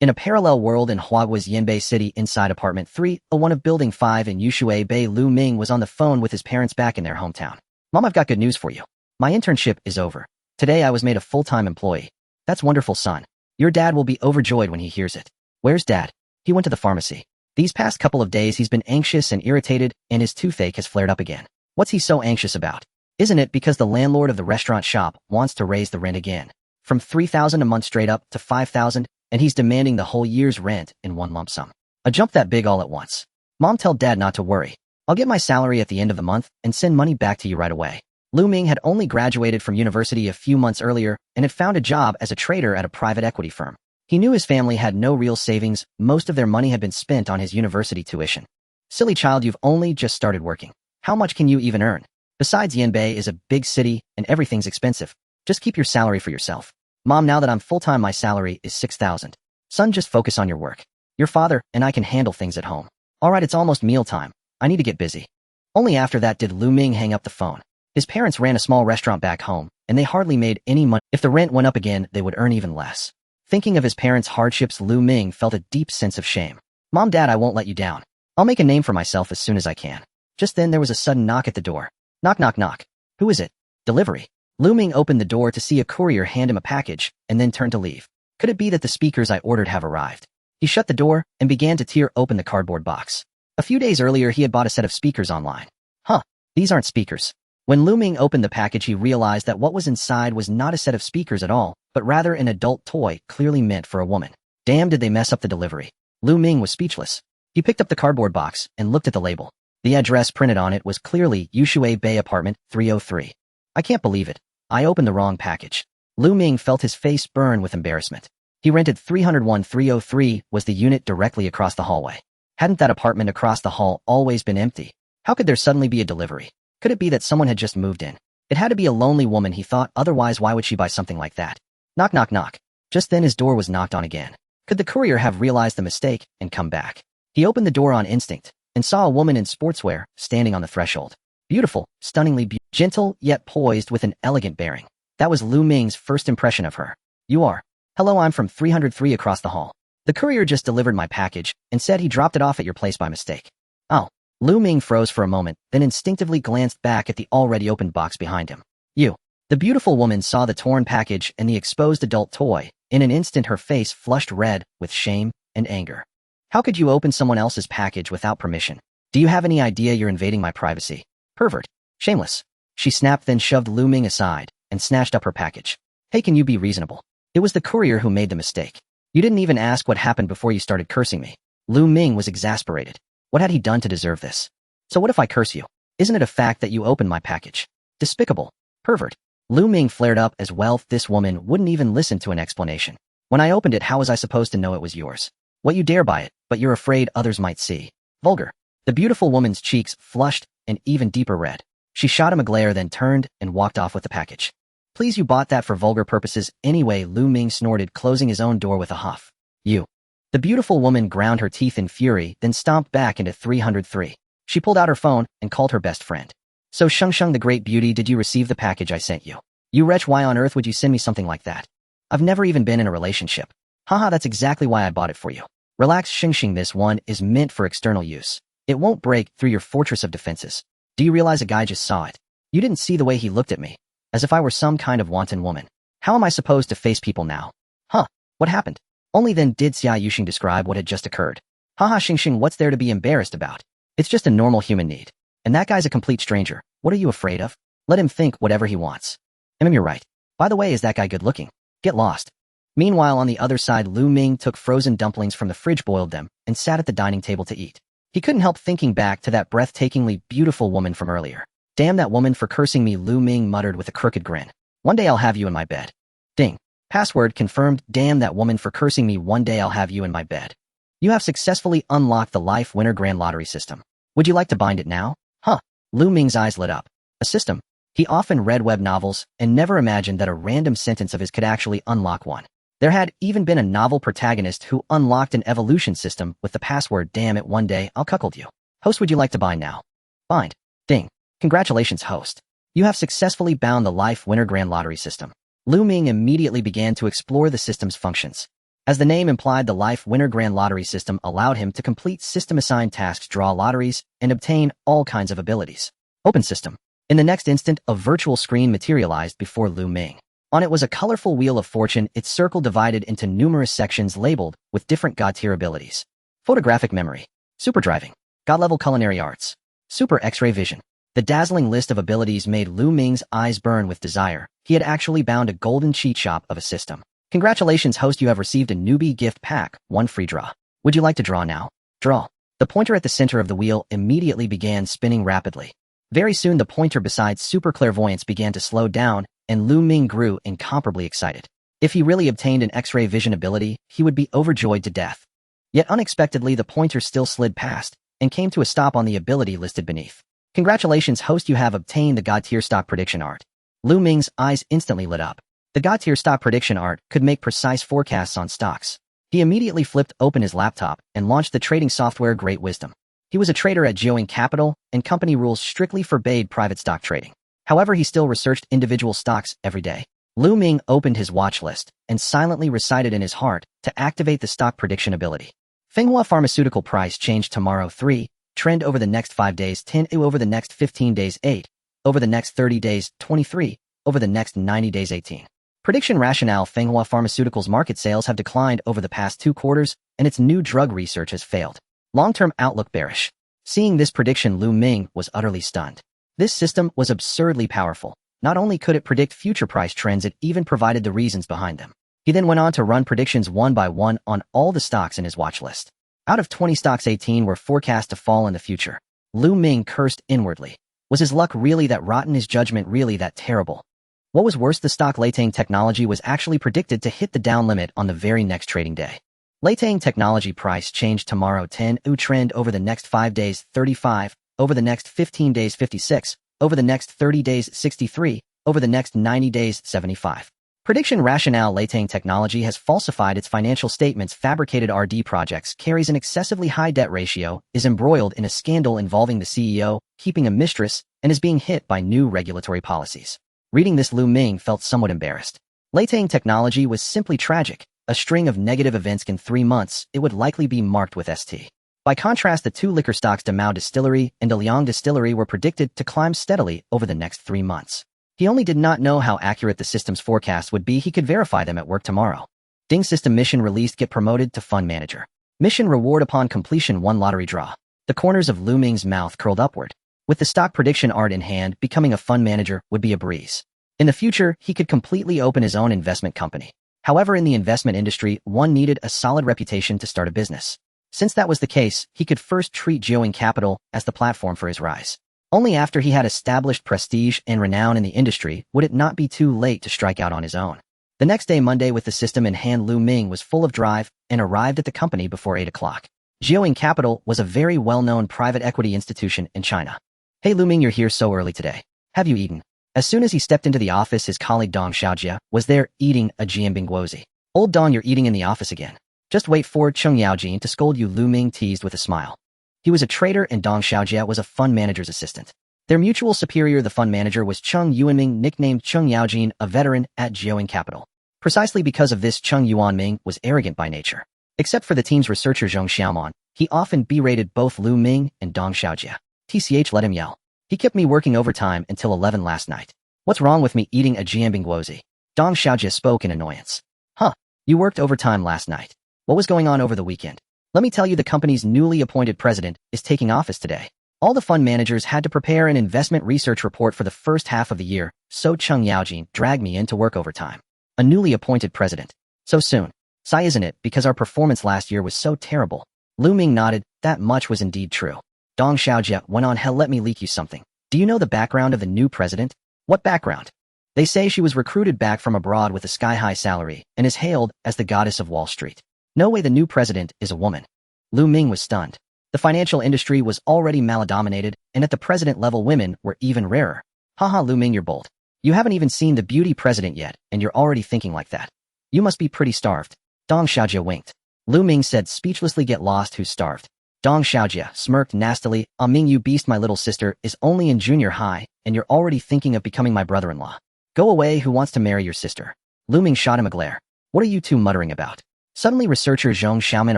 In a parallel world in Huagua's Yanbei City inside apartment 301 of building 5 in Yushui Bay, Lu Ming was on the phone with his parents back in their hometown. Mom, I've got good news for you. My internship is over. Today I was made a full-time employee. That's wonderful, son. Your dad will be overjoyed when he hears it. Where's Dad? He went to the pharmacy. These past couple of days he's been anxious and irritated, and his toothache has flared up again. What's he so anxious about? Isn't it because the landlord of the restaurant shop wants to raise the rent again? From $3,000 a month straight up to $5,000, and he's demanding the whole year's rent in one lump sum. A jump that big all at once. Mom, tell Dad not to worry. I'll get my salary at the end of the month and send money back to you right away. Lu Ming had only graduated from university a few months earlier and had found a job as a trader at a private equity firm. He knew his family had no real savings. Most of their money had been spent on his university tuition. Silly child, you've only just started working. How much can you even earn? Besides, Yanbei is a big city and everything's expensive. Just keep your salary for yourself. Mom, now that I'm full-time, my salary is $6,000. Son, just focus on your work. Your father and I can handle things at home. All right, it's almost mealtime. I need to get busy. Only after that did Lu Ming hang up the phone. His parents ran a small restaurant back home, and they hardly made any money. If the rent went up again, they would earn even less. Thinking of his parents' hardships, Lu Ming felt a deep sense of shame. Mom, Dad, I won't let you down. I'll make a name for myself as soon as I can. Just then there was a sudden knock at the door. Knock, knock, knock. Who is it? Delivery. Lu Ming opened the door to see a courier hand him a package and then turned to leave. Could it be that the speakers I ordered have arrived? He shut the door and began to tear open the cardboard box. A few days earlier he had bought a set of speakers online. Huh, these aren't speakers. When Lu Ming opened the package, he realized that what was inside was not a set of speakers at all, but rather an adult toy clearly meant for a woman. Damn, did they mess up the delivery. Lu Ming was speechless. He picked up the cardboard box and looked at the label. The address printed on it was clearly Yushui Bay Apartment 303. I can't believe it. I opened the wrong package. Lu Ming felt his face burn with embarrassment. He rented 301 303 was the unit directly across the hallway. Hadn't that apartment across the hall always been empty? How could there suddenly be a delivery? Could it be that someone had just moved in? It had to be a lonely woman, he thought, otherwise why would she buy something like that? Knock, knock, knock. Just then his door was knocked on again. Could the courier have realized the mistake and come back? He opened the door on instinct and saw a woman in sportswear standing on the threshold. Beautiful, stunningly gentle, yet poised with an elegant bearing. That was Lu Ming's first impression of her. You are? Hello, I'm from 303 across the hall. The courier just delivered my package and said he dropped it off at your place by mistake. Oh. Lu Ming froze for a moment, then instinctively glanced back at the already opened box behind him. You. The beautiful woman saw the torn package and the exposed adult toy. In an instant her face flushed red with shame and anger. How could you open someone else's package without permission? Do you have any idea you're invading my privacy? Pervert. Shameless. She snapped, then shoved Lu Ming aside and snatched up her package. Hey, can you be reasonable? It was the courier who made the mistake. You didn't even ask what happened before you started cursing me. Lu Ming was exasperated. What had he done to deserve this? So what if I curse you? Isn't it a fact that you opened my package? Despicable. Pervert. Lu Ming flared up as well. This woman wouldn't even listen to an explanation. When I opened it, how was I supposed to know it was yours? What, you dare buy it, but you're afraid others might see. Vulgar. The beautiful woman's cheeks flushed an even deeper red. She shot him a glare, then turned and walked off with the package. Please, you bought that for vulgar purposes anyway, Lu Ming snorted, closing his own door with a huff. You. The beautiful woman ground her teeth in fury, then stomped back into 303. She pulled out her phone and called her best friend. So Sheng Sheng the great beauty, did you receive the package I sent you? You wretch, why on earth would you send me something like that? I've never even been in a relationship. Haha, that's exactly why I bought it for you. Relax, Sheng Sheng, this one is meant for external use. It won't break through your fortress of defenses. Do you realize a guy just saw it? You didn't see the way he looked at me, as if I were some kind of wanton woman. How am I supposed to face people now? Huh, what happened? Only then did Xia Yuxing describe what had just occurred. Haha, Xing Xing, what's there to be embarrassed about? It's just a normal human need. And that guy's a complete stranger. What are you afraid of? Let him think whatever he wants. You're right. By the way, is that guy good looking? Get lost. Meanwhile, on the other side, Lu Ming took frozen dumplings from the fridge, boiled them, and sat at the dining table to eat. He couldn't help thinking back to that breathtakingly beautiful woman from earlier. Damn that woman for cursing me, Lu Ming muttered with a crooked grin. One day I'll have you in my bed. Ding. Password confirmed. Damn that woman for cursing me, one day I'll have you in my bed. You have successfully unlocked the Life Winner Grand Lottery system. Would you like to bind it now? Huh. Lu Ming's eyes lit up. A system? He often read web novels and never imagined that a random sentence of his could actually unlock one. There had even been a novel protagonist who unlocked an evolution system with the password, damn it, one day I'll cuckold you. Host, would you like to bind now? Bind. Ding. Congratulations, host. You have successfully bound the Life Winner Grand Lottery system. Lu Ming immediately began to explore the system's functions. As the name implied, the Life Winner Grand Lottery system allowed him to complete system-assigned tasks, draw lotteries, and obtain all kinds of abilities. Open system. In the next instant, a virtual screen materialized before Lu Ming. On it was a colorful wheel of fortune, its circle divided into numerous sections labeled with different god-tier abilities. Photographic memory, super driving, god-level culinary arts, super X-ray vision. The dazzling list of abilities made Lu Ming's eyes burn with desire. He had actually bound a golden cheat shop of a system. Congratulations, host, you have received a newbie gift pack, 1 free draw. Would you like to draw now? Draw. The pointer at the center of the wheel immediately began spinning rapidly. Very soon the pointer besides super clairvoyance began to slow down, and Lu Ming grew incomparably excited. If he really obtained an X-ray vision ability, he would be overjoyed to death. Yet unexpectedly the pointer still slid past, and came to a stop on the ability listed beneath. Congratulations, host, you have obtained the God-tier stock prediction art. Lu Ming's eyes instantly lit up. The God-tier stock prediction art could make precise forecasts on stocks. He immediately flipped open his laptop and launched the trading software Great Wisdom. He was a trader at Jiaoying Capital, and company rules strictly forbade private stock trading. However, he still researched individual stocks every day. Lu Ming opened his watch list and silently recited in his heart to activate the stock prediction ability. Fenghua Pharmaceutical price change tomorrow 3, trend over the next 5 days 10, over the next 15 days 8, over the next 30 days 23, over the next 90 days 18. Prediction rationale: Fenghua Pharmaceuticals market sales have declined over the past 2 quarters, and its new drug research has failed. Long-term outlook bearish. Seeing this prediction, Lu Ming was utterly stunned. This system was absurdly powerful. Not only could it predict future price trends, it even provided the reasons behind them. He then went on to run predictions one by one on all the stocks in his watch list. Out of 20 stocks, 18 were forecast to fall in the future. Lu Ming cursed inwardly. Was his luck really that rotten? His judgment really that terrible? What was worse, the stock Leitang Technology was actually predicted to hit the down limit on the very next trading day. Leitang Technology price change tomorrow 10, trend over the next 5 days 35, over the next 15 days 56, over the next 30 days 63, over the next 90 days 75. Prediction rationale: Leitang Technology has falsified its financial statements, fabricated RD projects, carries an excessively high debt ratio, is embroiled in a scandal involving the CEO, keeping a mistress, and is being hit by new regulatory policies. Reading this, Lu Ming felt somewhat embarrassed. Leitang Technology was simply tragic. A string of negative events in 3 months, it would likely be marked with ST. By contrast, the 2 liquor stocks Damao Distillery and DeLiang Distillery were predicted to climb steadily over the next 3 months. He only did not know how accurate the system's forecast would be. He could verify them at work tomorrow. Ding system mission released: get promoted to fund manager. Mission reward upon completion: 1 lottery draw. The corners of Lu Ming's mouth curled upward. With the stock prediction art in hand, becoming a fund manager would be a breeze. In the future, he could completely open his own investment company. However, in the investment industry, one needed a solid reputation to start a business. Since that was the case, he could first treat Jiaoying Capital as the platform for his rise. Only after he had established prestige and renown in the industry would it not be too late to strike out on his own. The next day, Monday, with the system in hand, Lu Ming was full of drive and arrived at the company before 8 o'clock. Jiaoying Capital was a very well-known private equity institution in China. Hey Lu Ming, you're here so early today. Have you eaten? As soon as he stepped into the office, his colleague Dong Xiaojia was there eating a jianbingguozi. Old Dong, you're eating in the office again. Just wait for Cheng Yaojin to scold you, Lu Ming teased with a smile. He was a trader and Dong Xiaojia was a fund manager's assistant. Their mutual superior, the fund manager, was Cheng Yuanming, nicknamed Cheng Yaojin, a veteran at Jiaoying Capital. Precisely because of this, Cheng Yuanming was arrogant by nature. Except for the team's researcher Zhong Xiaomon, he often berated both Lu Ming and Dong Xiaojia. TCH, let him yell. He kept me working overtime until 11 last night. What's wrong with me eating a jianbingguozi? Dong Xiaojia spoke in annoyance. Huh, you worked overtime last night. What was going on over the weekend? Let me tell you, the company's newly appointed president is taking office today. All the fund managers had to prepare an investment research report for the first half of the year, so Cheng Yaojin dragged me in to work overtime. A newly appointed president. So soon. Sigh, isn't it, because our performance last year was so terrible. Lu Ming nodded. That much was indeed true. Dong Xiaojia went on. Hell, let me leak you something. Do you know the background of the new president? What background? They say she was recruited back from abroad with a sky-high salary and is hailed as the goddess of Wall Street. No way, the new president is a woman. Lu Ming was stunned. The financial industry was already male-dominated, and at the president level women were even rarer. Haha, Lu Ming, you're bold. You haven't even seen the beauty president yet, and you're already thinking like that. You must be pretty starved. Dong Xiaojia winked. Lu Ming said speechlessly, get lost, who's starved? Dong Xiaojia smirked nastily. Ah, Ming, you beast, my little sister is only in junior high, and you're already thinking of becoming my brother-in-law. Go away, who wants to marry your sister? Lu Ming shot him a glare. What are you two muttering about? Suddenly researcher Zhong Xiaoman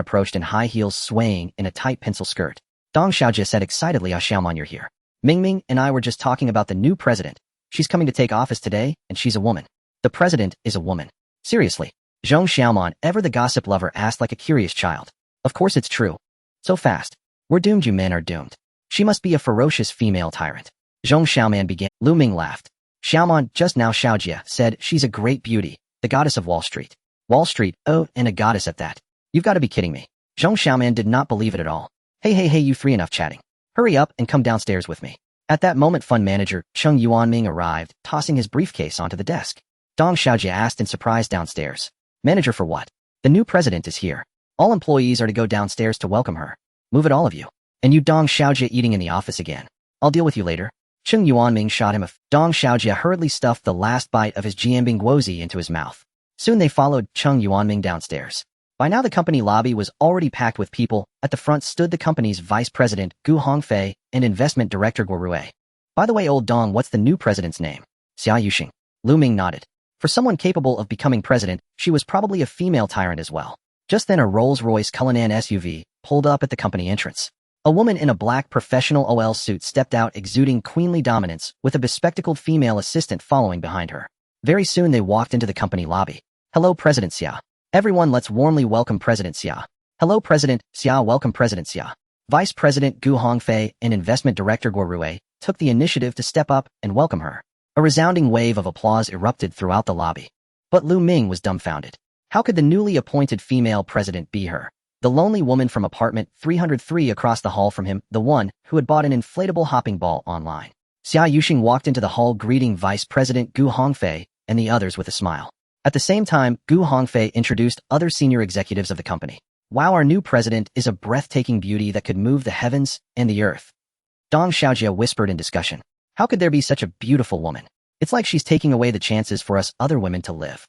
approached in high heels swaying in a tight pencil skirt. Dong Xiaojie said excitedly, Xiaoman, you're here. Ming and I were just talking about the new president. She's coming to take office today, and she's a woman. The president is a woman. Seriously. Zhong Xiaoman, ever the gossip lover, asked like a curious child. Of course it's true. So fast. We're doomed, you men are doomed. She must be a ferocious female tyrant. Zhong Xiaoman began. Lu Ming laughed. Xiaoman, just now Xiaojie said she's a great beauty, the goddess of Wall Street. Wall Street, oh, and a goddess at that. You've got to be kidding me. Zhong Xiaoman did not believe it at all. Hey, you three, enough chatting. Hurry up and come downstairs with me. At that moment fund manager Chung Yuanming arrived, tossing his briefcase onto the desk. Dong Xiaojie asked in surprise downstairs. Manager for what? The new president is here. All employees are to go downstairs to welcome her. Move it, all of you. And you, Dong Xiaojie, eating in the office again. I'll deal with you later. Chung Yuanming shot him a Dong Xiaojie hurriedly stuffed the last bite of his jianbing guozi into his mouth. Soon they followed Chung Yuanming downstairs. By now the company lobby was already packed with people. At the front stood the company's vice president, Gu Hongfei, and investment director Guo Rui. By the way, old Dong, what's the new president's name? Xia Yuxing. Lu Ming nodded. For someone capable of becoming president, she was probably a female tyrant as well. Just then a Rolls-Royce Cullinan SUV pulled up at the company entrance. A woman in a black professional OL suit stepped out, exuding queenly dominance, with a bespectacled female assistant following behind her. Very soon they walked into the company lobby. Hello, President Xia. Everyone, let's warmly welcome President Xia. Hello, President Xia. Welcome, President Xia. Vice President Gu Hongfei and Investment Director Guo Rui took the initiative to step up and welcome her. A resounding wave of applause erupted throughout the lobby. But Lu Ming was dumbfounded. How could the newly appointed female president be her? The lonely woman from apartment 303 across the hall from him, the one who had bought an inflatable hopping ball online. Xia Yuxing walked into the hall greeting Vice President Gu Hongfei and the others with a smile. At the same time, Gu Hongfei introduced other senior executives of the company. Wow, our new president is a breathtaking beauty that could move the heavens and the earth. Dong Xiaojie whispered in discussion. How could there be such a beautiful woman? It's like she's taking away the chances for us other women to live.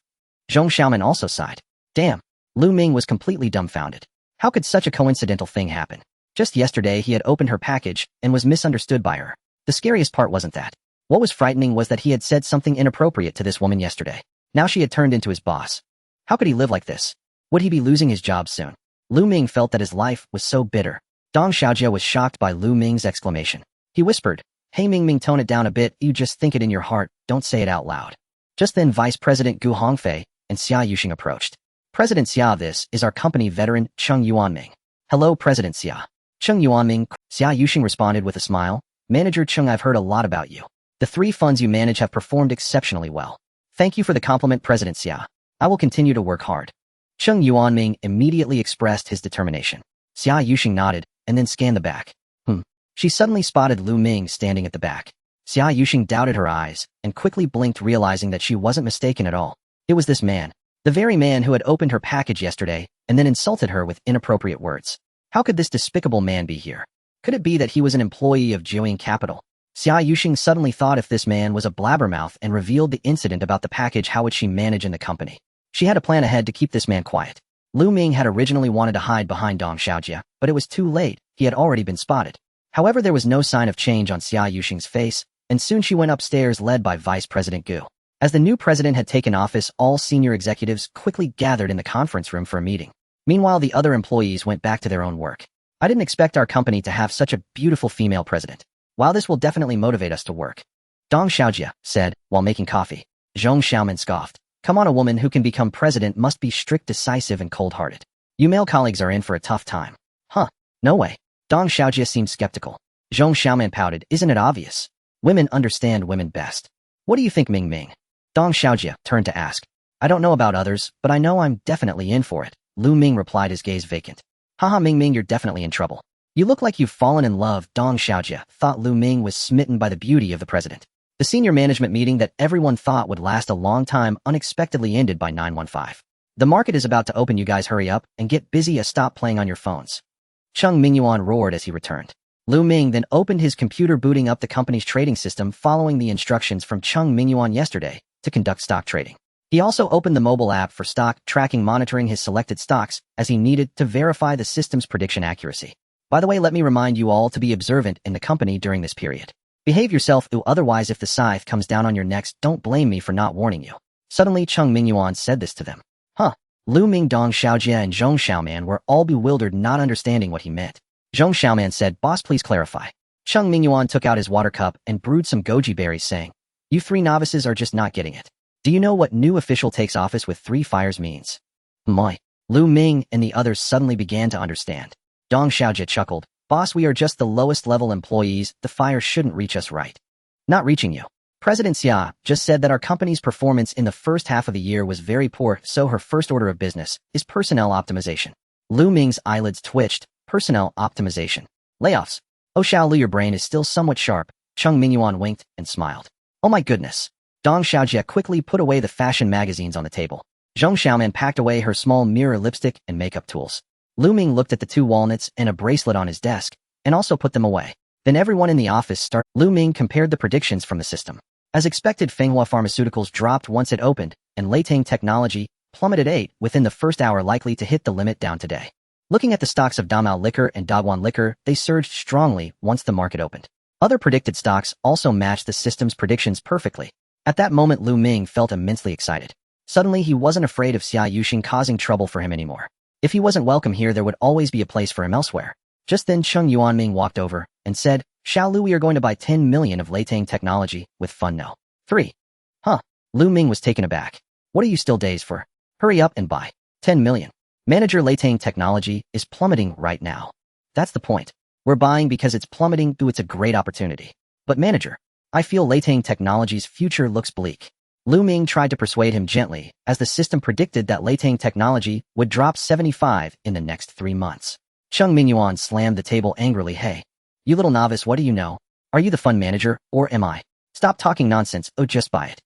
Zhong Xiaoman also sighed. Damn. Lu Ming was completely dumbfounded. How could such a coincidental thing happen? Just yesterday he had opened her package and was misunderstood by her. The scariest part wasn't that. What was frightening was that he had said something inappropriate to this woman yesterday. Now she had turned into his boss. How could he live like this? Would he be losing his job soon? Lu Ming felt that his life was so bitter. Dong Xiaojie was shocked by Lu Ming's exclamation. He whispered, Hey Ming, tone it down a bit, you just think it in your heart, don't say it out loud. Just then Vice President Gu Hongfei and Xia Yuxing approached. President Xia, this is our company veteran, Chung Yuanming. Hello, President Xia. Chung Yuanming, Xia Yuxing responded with a smile. Manager Chung, I've heard a lot about you. The three funds you manage have performed exceptionally well. Thank you for the compliment, President Xia. I will continue to work hard. Chung Yuanming immediately expressed his determination. Xia Yuxing nodded and then scanned the back. She suddenly spotted Lu Ming standing at the back. Xia Yuxing doubted her eyes and quickly blinked, realizing that she wasn't mistaken at all. It was this man. The very man who had opened her package yesterday and then insulted her with inappropriate words. How could this despicable man be here? Could it be that he was an employee of Jiuying Capital? Xia Yuxing suddenly thought if this man was a blabbermouth and revealed the incident about the package, how would she manage in the company? She had a plan ahead to keep this man quiet. Lu Ming had originally wanted to hide behind Dong Xiaojie, but it was too late. He had already been spotted. However, there was no sign of change on Xia Yuxing's face, and soon she went upstairs led by Vice President Gu. As the new president had taken office, all senior executives quickly gathered in the conference room for a meeting. Meanwhile, the other employees went back to their own work. I didn't expect our company to have such a beautiful female president. Wow, this will definitely motivate us to work. Dong Xiaojie said, while making coffee. Zhong Xiaoman scoffed. Come on, a woman who can become president must be strict, decisive, and cold-hearted. You male colleagues are in for a tough time. Huh, no way. Dong Xiaojie seemed skeptical. Zhong Xiaoman pouted, isn't it obvious? Women understand women best. What do you think, Ming? Dong Xiaojie turned to ask. I don't know about others, but I know I'm definitely in for it. Lu Ming replied, his gaze vacant. Haha, Ming, you're definitely in trouble. You look like you've fallen in love. Dong Xiaojie thought Lu Ming was smitten by the beauty of the president. The senior management meeting that everyone thought would last a long time unexpectedly ended by 9:15. The market is about to open, you guys hurry up and get busy. Stop playing on your phones. Chung Mingyuan roared as he returned. Lu Ming then opened his computer, booting up the company's trading system following the instructions from Chung Mingyuan yesterday to conduct stock trading. He also opened the mobile app for stock tracking, monitoring his selected stocks as he needed to verify the system's prediction accuracy. By the way, let me remind you all to be observant in the company during this period. Behave yourself, otherwise if the scythe comes down on your necks, don't blame me for not warning you. Suddenly Chung Mingyuan said this to them. Huh. Lu Ming, Dong Xiaojia, and Zhong Xiaoman were all bewildered, not understanding what he meant. Zhong Xiaoman said, "Boss, please clarify." Cheng Mingyuan took out his water cup and brewed some goji berries, saying, "You three novices are just not getting it. Do you know what new official takes office with 3 fires means?" Moi. Lu Ming and the others suddenly began to understand. Dong Xiaojia chuckled, "Boss, we are just the lowest level employees. The fire shouldn't reach us, right?" "Not reaching you. President Xia just said that our company's performance in the first half of the year was very poor, so her first order of business is personnel optimization." Lu Ming's eyelids twitched. Personnel optimization. Layoffs. "Oh, Xiao Lu, your brain is still somewhat sharp." Cheng Mingyuan winked and smiled. "Oh my goodness." Dong Xiaojia quickly put away the fashion magazines on the table. Zhong Xiaoman packed away her small mirror, lipstick, and makeup tools. Lu Ming looked at the 2 walnuts and a bracelet on his desk, and also put them away. Then everyone in the office started. Lu Ming compared the predictions from the system. As expected, Fenghua Pharmaceuticals dropped once it opened, and Leitang Technology plummeted 8 within the first hour, likely to hit the limit down today. Looking at the stocks of Damao Liquor and Dagwan Liquor, they surged strongly once the market opened. Other predicted stocks also matched the system's predictions perfectly. At that moment, Lu Ming felt immensely excited. Suddenly, he wasn't afraid of Xia Yuxing causing trouble for him anymore. If he wasn't welcome here, there would always be a place for him elsewhere. Just then, Cheng Yuanming walked over and said, "Xiao Lu, we are going to buy 10 million of Leitang Technology with fund no. 3. Huh? Lu Ming was taken aback. "What are you still dazed for? Hurry up and buy 10 million. Manager, Leitang Technology is plummeting right now." "That's the point. We're buying because it's plummeting, though it's a great opportunity." "But manager, I feel Leitang Technology's future looks bleak." Lu Ming tried to persuade him gently, as the system predicted that Leitang Technology would drop 75 in the next 3 months. Cheng Mingyuan slammed the table angrily. "Hey, you little novice, what do you know? Are you the fund manager, or am I? Stop talking nonsense. Oh, just buy it."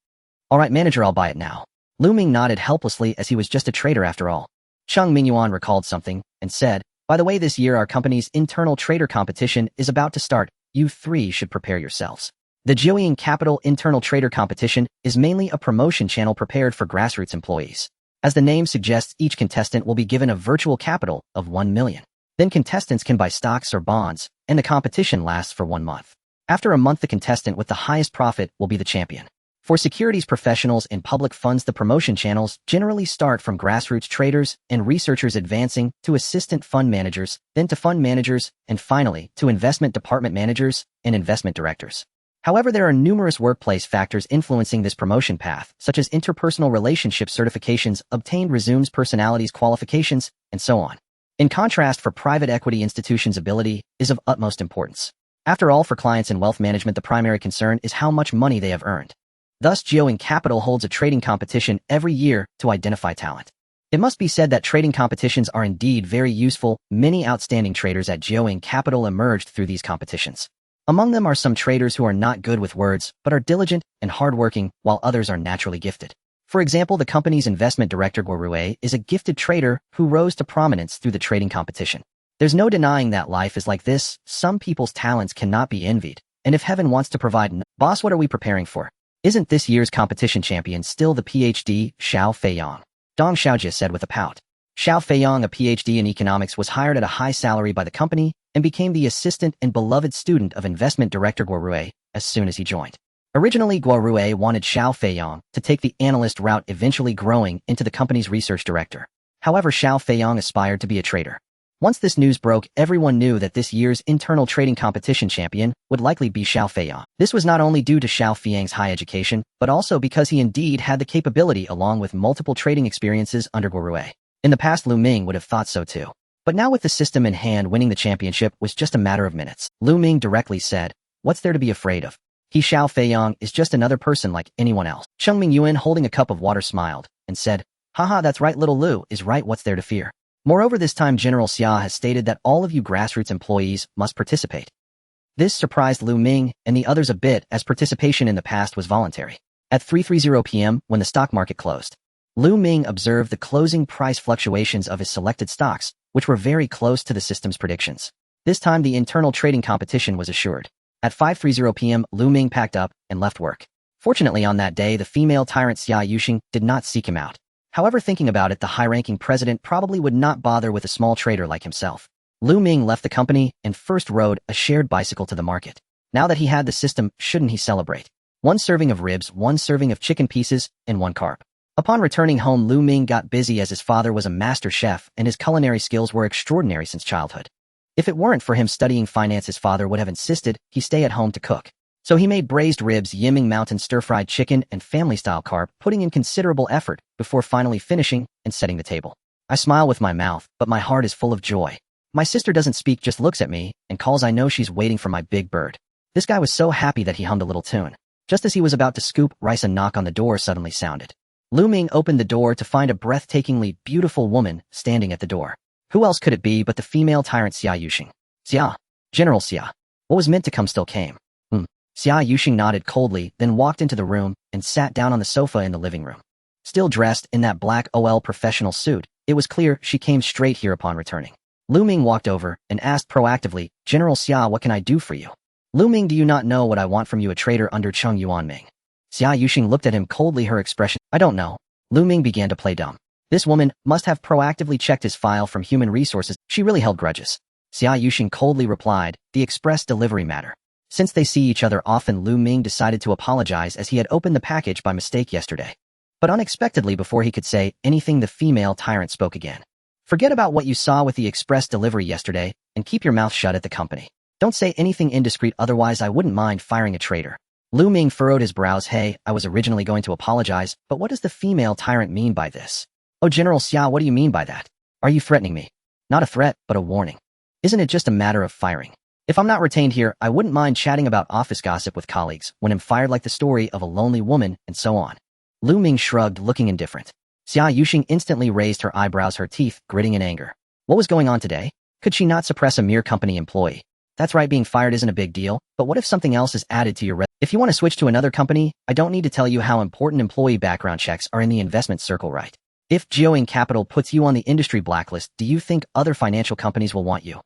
"All right, manager, I'll buy it now." Lu Ming nodded helplessly, as he was just a trader after all. Cheng Mingyuan recalled something and said, "By the way, this year our company's internal trader competition is about to start. You 3 should prepare yourselves." The Jiuying Capital Internal Trader Competition is mainly a promotion channel prepared for grassroots employees. As the name suggests, each contestant will be given a virtual capital of 1 million. Then contestants can buy stocks or bonds, and the competition lasts for 1 month. After a month, the contestant with the highest profit will be the champion. For securities professionals and public funds, the promotion channels generally start from grassroots traders and researchers, advancing to assistant fund managers, then to fund managers, and finally to investment department managers and investment directors. However, there are numerous workplace factors influencing this promotion path, such as interpersonal relationship certifications, obtained resumes, personalities qualifications, and so on. In contrast, for private equity institutions, ability is of utmost importance. After all, for clients in wealth management, the primary concern is how much money they have earned. Thus, Jiuying Capital holds a trading competition every year to identify talent. It must be said that trading competitions are indeed very useful. Many outstanding traders at Jiuying Capital emerged through these competitions. Among them are some traders who are not good with words, but are diligent and hardworking, while others are naturally gifted. For example, the company's investment director, Guo Rui, is a gifted trader who rose to prominence through the trading competition. There's no denying that life is like this. Some people's talents cannot be envied, and if heaven wants to provide boss, what are we preparing for? Isn't this year's competition champion still the PhD, Xiao Feiyang? Dong Xiaojia said with a pout. Xiao Feiyang, a PhD in economics, was hired at a high salary by the company and became the assistant and beloved student of investment director Guo Rui as soon as he joined. Originally, Guo Rui wanted Xiao Feiyang to take the analyst route, eventually growing into the company's research director. However, Xiao Feiyang aspired to be a trader. Once this news broke, everyone knew that this year's internal trading competition champion would likely be Xiao Feiyang. This was not only due to Xiao Feiyang's high education, but also because he indeed had the capability along with multiple trading experiences under Guo Rui. In the past, Lu Ming would have thought so too. But now with the system in hand, winning the championship was just a matter of minutes. Lu Ming directly said, "What's there to be afraid of? He, Xiao Feiyang, is just another person like anyone else." Cheng Mingyuan, holding a cup of water, smiled and said, "Haha, that's right, little Lu is right, what's there to fear?" Moreover, this time General Xia has stated that all of you grassroots employees must participate. This surprised Lu Ming and the others a bit, as participation in the past was voluntary. At 3:30 p.m., when the stock market closed, Lu Ming observed the closing price fluctuations of his selected stocks, which were very close to the system's predictions. This time, the internal trading competition was assured. At 5:30 p.m., Lu Ming packed up and left work. Fortunately, on that day, the female tyrant Xia Yuxing did not seek him out. However, thinking about it, the high-ranking president probably would not bother with a small trader like himself. Lu Ming left the company and first rode a shared bicycle to the market. Now that he had the system, shouldn't he celebrate? 1 serving of ribs, 1 serving of chicken pieces, and 1 carp. Upon returning home, Lu Ming got busy as his father was a master chef and his culinary skills were extraordinary since childhood. If it weren't for him studying finance, his father would have insisted he stay at home to cook. So he made braised ribs, Yiming mountain stir-fried chicken, and family-style carp, putting in considerable effort before finally finishing and setting the table. I smile with my mouth, but my heart is full of joy. My sister doesn't speak, just looks at me and calls. I know she's waiting for my big bird. This guy was so happy that he hummed a little tune. Just as he was about to scoop rice, a knock on the door suddenly sounded. Lu Ming opened the door to find a breathtakingly beautiful woman standing at the door. Who else could it be but the female tyrant Xia Yuxing? Xia. General Xia. What was meant to come still came. Xia Yuxing nodded coldly, then walked into the room and sat down on the sofa in the living room. Still dressed in that black OL professional suit, it was clear she came straight here upon returning. Lu Ming walked over and asked proactively, General Xia, what can I do for you? Lu Ming, do you not know what I want from you, a trader under Cheng Yuan Ming? Xia Yuxing looked at him coldly, her expression. I don't know. Lu Ming began to play dumb. This woman must have proactively checked his file from human resources. She really held grudges. Xia Yuxing coldly replied, the express delivery matter. Since they see each other often, Lu Ming decided to apologize as he had opened the package by mistake yesterday. But unexpectedly, before he could say anything, the female tyrant spoke again. Forget about what you saw with the express delivery yesterday and keep your mouth shut at the company. Don't say anything indiscreet, otherwise I wouldn't mind firing a traitor. Lu Ming furrowed his brows. Hey, I was originally going to apologize, but what does the female tyrant mean by this? Oh, General Xia, what do you mean by that? Are you threatening me? Not a threat, but a warning. Isn't it just a matter of firing? If I'm not retained here, I wouldn't mind chatting about office gossip with colleagues when I'm fired, like the story of a lonely woman and so on. Lu Ming shrugged, looking indifferent. Xia Yuxing instantly raised her eyebrows, her teeth gritting in anger. What was going on today? Could she not suppress a mere company employee? That's right, being fired isn't a big deal, but what if something else is added to your resume? If you want to switch to another company, I don't need to tell you how important employee background checks are in the investment circle, right? If Geoing Capital puts you on the industry blacklist, do you think other financial companies will want you?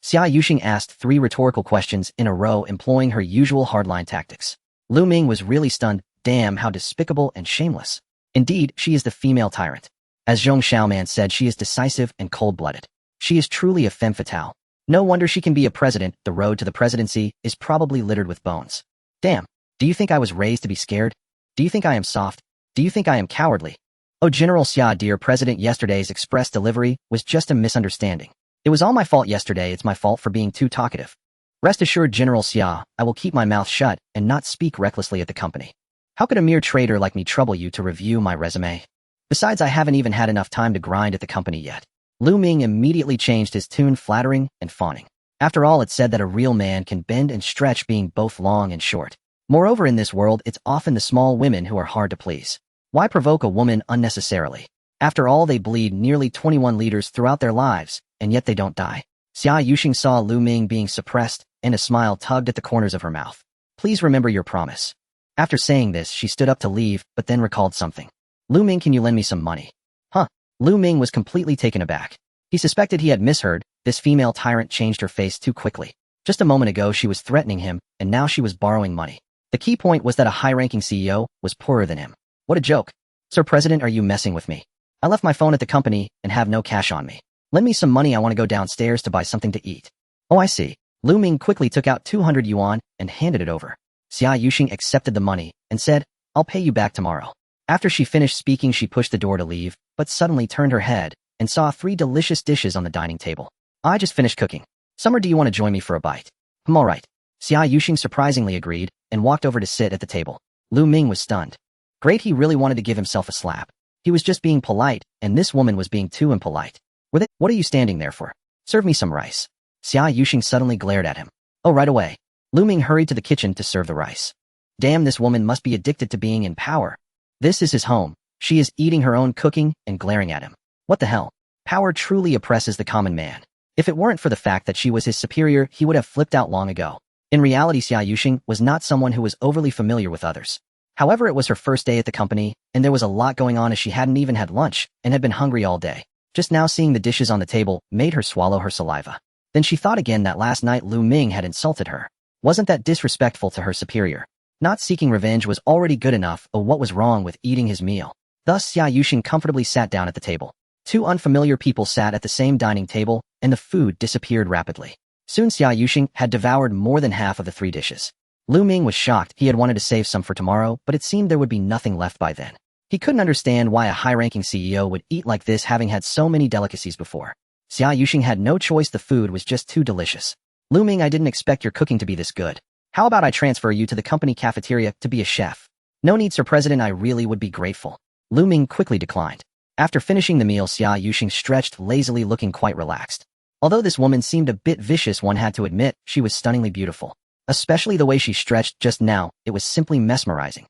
Xia Yuxing asked 3 rhetorical questions in a row, employing her usual hardline tactics. Lu Ming was really stunned. Damn, how despicable and shameless. Indeed, she is the female tyrant. As Zhong Xiaoman said, she is decisive and cold-blooded. She is truly a femme fatale. No wonder she can be a president. The road to the presidency is probably littered with bones. Damn, do you think I was raised to be scared? Do you think I am soft? Do you think I am cowardly? Oh, General Xia, dear President, yesterday's express delivery was just a misunderstanding. It was all my fault yesterday. It's my fault for being too talkative. Rest assured, General Xia, I will keep my mouth shut and not speak recklessly at the company. How could a mere trader like me trouble you to review my resume? Besides, I haven't even had enough time to grind at the company yet. Lu Ming immediately changed his tune, flattering and fawning. After all, it's said that a real man can bend and stretch, being both long and short. Moreover, in this world, it's often the small women who are hard to please. Why provoke a woman unnecessarily? After all, they bleed nearly 21 liters throughout their lives, and yet they don't die. Xia Yuxing saw Lu Ming being suppressed, and a smile tugged at the corners of her mouth. Please remember your promise. After saying this, she stood up to leave, but then recalled something. Lu Ming, can you lend me some money? Huh? Lu Ming was completely taken aback. He suspected he had misheard. This female tyrant changed her face too quickly. Just a moment ago she was threatening him, and now she was borrowing money. The key point was that a high-ranking CEO was poorer than him. What a joke. Sir President, are you messing with me? I left my phone at the company and have no cash on me. Lend me some money, I want to go downstairs to buy something to eat. Oh, I see. Lu Ming quickly took out 200 yuan and handed it over. Xia Yuxing accepted the money and said, I'll pay you back tomorrow. After she finished speaking, she pushed the door to leave, but suddenly turned her head and saw 3 delicious dishes on the dining table. I just finished cooking. Summer, do you want to join me for a bite? All right. Xia Yuxing surprisingly agreed and walked over to sit at the table. Lu Ming was stunned. Great, he really wanted to give himself a slap. He was just being polite, and this woman was being too impolite. With it, what are you standing there for? Serve me some rice. Xia Yuxing suddenly glared at him. Oh, right away. Lu Ming hurried to the kitchen to serve the rice. Damn, this woman must be addicted to being in power. This is his home. She is eating her own cooking and glaring at him. What the hell? Power truly oppresses the common man. If it weren't for the fact that she was his superior, he would have flipped out long ago. In reality, Xia Yuxing was not someone who was overly familiar with others. However, it was her first day at the company, and there was a lot going on as she hadn't even had lunch and had been hungry all day. Just now seeing the dishes on the table made her swallow her saliva. Then she thought again that last night Lu Ming had insulted her. Wasn't that disrespectful to her superior? Not seeking revenge was already good enough, or what was wrong with eating his meal? Thus, Xia Yuxing comfortably sat down at the table. 2 unfamiliar people sat at the same dining table, and the food disappeared rapidly. Soon Xia Yuxing had devoured more than half of the 3 dishes. Lu Ming was shocked. He had wanted to save some for tomorrow, but it seemed there would be nothing left by then. He couldn't understand why a high-ranking CEO would eat like this, having had so many delicacies before. Xia Yuxing had no choice, the food was just too delicious. Lu Ming, I didn't expect your cooking to be this good. How about I transfer you to the company cafeteria to be a chef? No need, Sir President, I really would be grateful. Lu Ming quickly declined. After finishing the meal, Xia Yuxing stretched lazily, looking quite relaxed. Although this woman seemed a bit vicious, one had to admit she was stunningly beautiful. Especially the way she stretched just now, it was simply mesmerizing.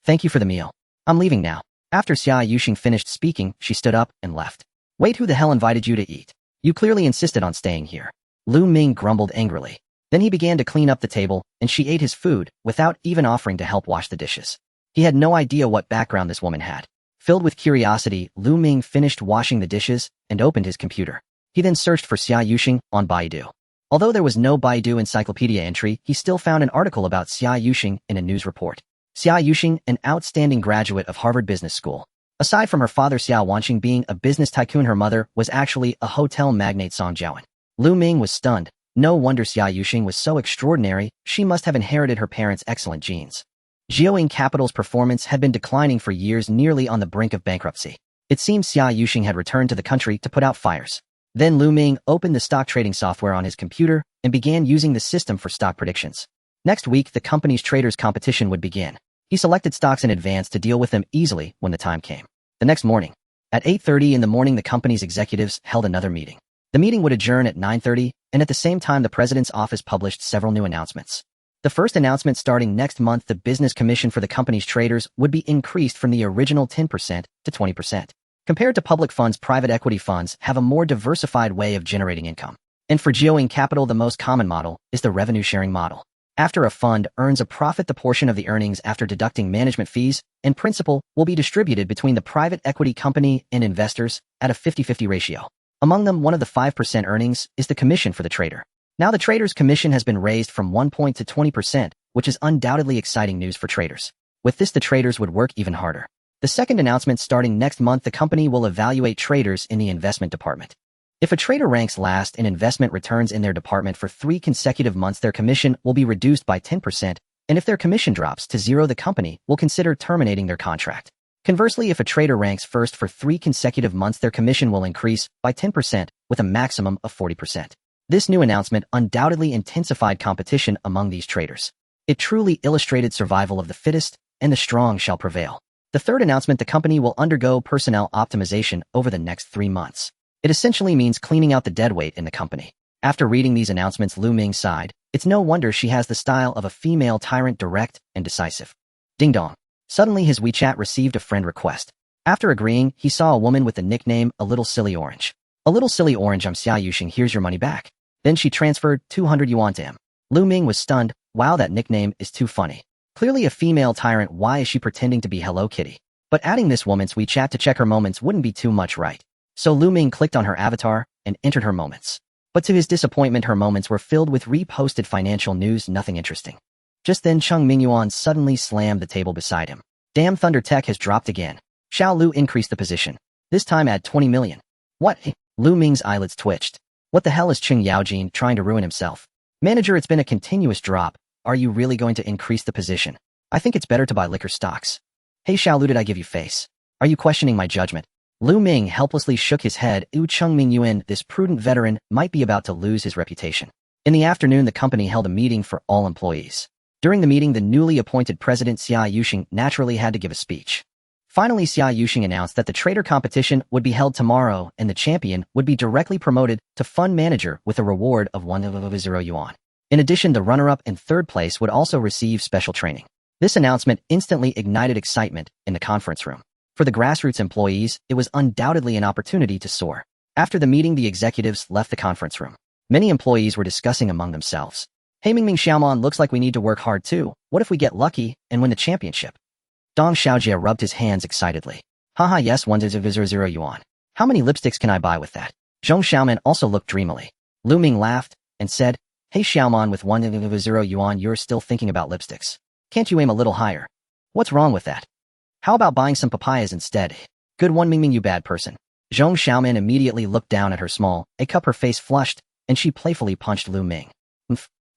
Thank you for the meal. I'm leaving now. After Xia Yuxing finished speaking, she stood up and left. Wait, who the hell invited you to eat? You clearly insisted on staying here. Lu Ming grumbled angrily. Then he began to clean up the table, and she ate his food without even offering to help wash the dishes. He had no idea what background this woman had. Filled with curiosity, Lu Ming finished washing the dishes and opened his computer. He then searched for Xia Yuxing on Baidu. Although there was no Baidu encyclopedia entry, he still found an article about Xia Yuxing in a news report. Xia Yuxing, an outstanding graduate of Harvard Business School. Aside from her father Xia Wanqing being a business tycoon, her mother was actually a hotel magnate, Song Jiawen. Lu Ming was stunned. No wonder Xia Yuxing was so extraordinary, she must have inherited her parents' excellent genes. Jiaoying Capital's performance had been declining for years, nearly on the brink of bankruptcy. It seems Xia Yuxing had returned to the country to put out fires. Then Lu Ming opened the stock trading software on his computer and began using the system for stock predictions. Next week, the company's traders' competition would begin. He selected stocks in advance to deal with them easily when the time came. The next morning, at 8:30 in the morning, the company's executives held another meeting. The meeting would adjourn at 9:30, and at the same time, the president's office published several new announcements. The first announcement: starting next month, the business commission for the company's traders would be increased from the original 10% to 20%. Compared to public funds, private equity funds have a more diversified way of generating income. And for Jiaoying Capital, the most common model is the revenue-sharing model. After a fund earns a profit, the portion of the earnings after deducting management fees and principal will be distributed between the private equity company and investors at a 50-50 ratio. Among them, one of the 5% earnings is the commission for the trader. Now the trader's commission has been raised from 1% to 20%, which is undoubtedly exciting news for traders. With this, the traders would work even harder. The second announcement: starting next month, the company will evaluate traders in the investment department. If a trader ranks last in investment returns in their department for 3 consecutive months, their commission will be reduced by 10%, and if their commission drops to 0, the company will consider terminating their contract. Conversely, if a trader ranks first for 3 consecutive months, their commission will increase by 10% with a maximum of 40%. This new announcement undoubtedly intensified competition among these traders. It truly illustrated survival of the fittest, and the strong shall prevail. The third announcement: the company will undergo personnel optimization over the next 3 months. It essentially means cleaning out the deadweight in the company. After reading these announcements, Lu Ming sighed. It's no wonder she has the style of a female tyrant, direct and decisive. Ding dong. Suddenly his WeChat received a friend request. After agreeing, he saw a woman with the nickname A Little Silly Orange. A Little Silly Orange, I'm Xia Yuxing, here's your money back. Then she transferred 200 yuan to him. Lu Ming was stunned. Wow, that nickname is too funny. Clearly a female tyrant, why is she pretending to be Hello Kitty? But adding this woman's WeChat to check her moments wouldn't be too much, right? So Lu Ming clicked on her avatar and entered her moments. But to his disappointment, her moments were filled with reposted financial news, nothing interesting. Just then, Cheng Mingyuan suddenly slammed the table beside him. Damn, Thunder Tech has dropped again. Xiao Lu increased the position. This time at 20 million. What? Lu Ming's eyelids twitched. What the hell is Cheng Yaojin trying to ruin himself? Manager, it's been a continuous drop. Are you really going to increase the position? I think it's better to buy liquor stocks. Hey Xiao Lu, did I give you face? Are you questioning my judgment? Lu Ming helplessly shook his head. Cheng Mingyuan, this prudent veteran, might be about to lose his reputation. In the afternoon, the company held a meeting for all employees. During the meeting, the newly appointed president Xia Yuxing naturally had to give a speech. Finally, Xia Yuxing announced that the trader competition would be held tomorrow and the champion would be directly promoted to fund manager with a reward of 100 yuan. In addition, the runner-up and third place would also receive special training. This announcement instantly ignited excitement in the conference room. For the grassroots employees, it was undoubtedly an opportunity to soar. After the meeting, the executives left the conference room. Many employees were discussing among themselves. Hey Ming Xiaomon, looks like we need to work hard too. What if we get lucky and win the championship? Dong Xiaojie rubbed his hands excitedly. Haha, yes, 100 yuan. How many lipsticks can I buy with that? Zhong Xiaoman also looked dreamily. Lu Ming laughed and said, Hey Xiaomon, with 100 yuan, you're still thinking about lipsticks. Can't you aim a little higher? What's wrong with that? How about buying some papayas instead? Good one, Ming, you bad person. Zhong Xiaoman immediately looked down at her small cup, her face flushed, and she playfully punched Lu Ming.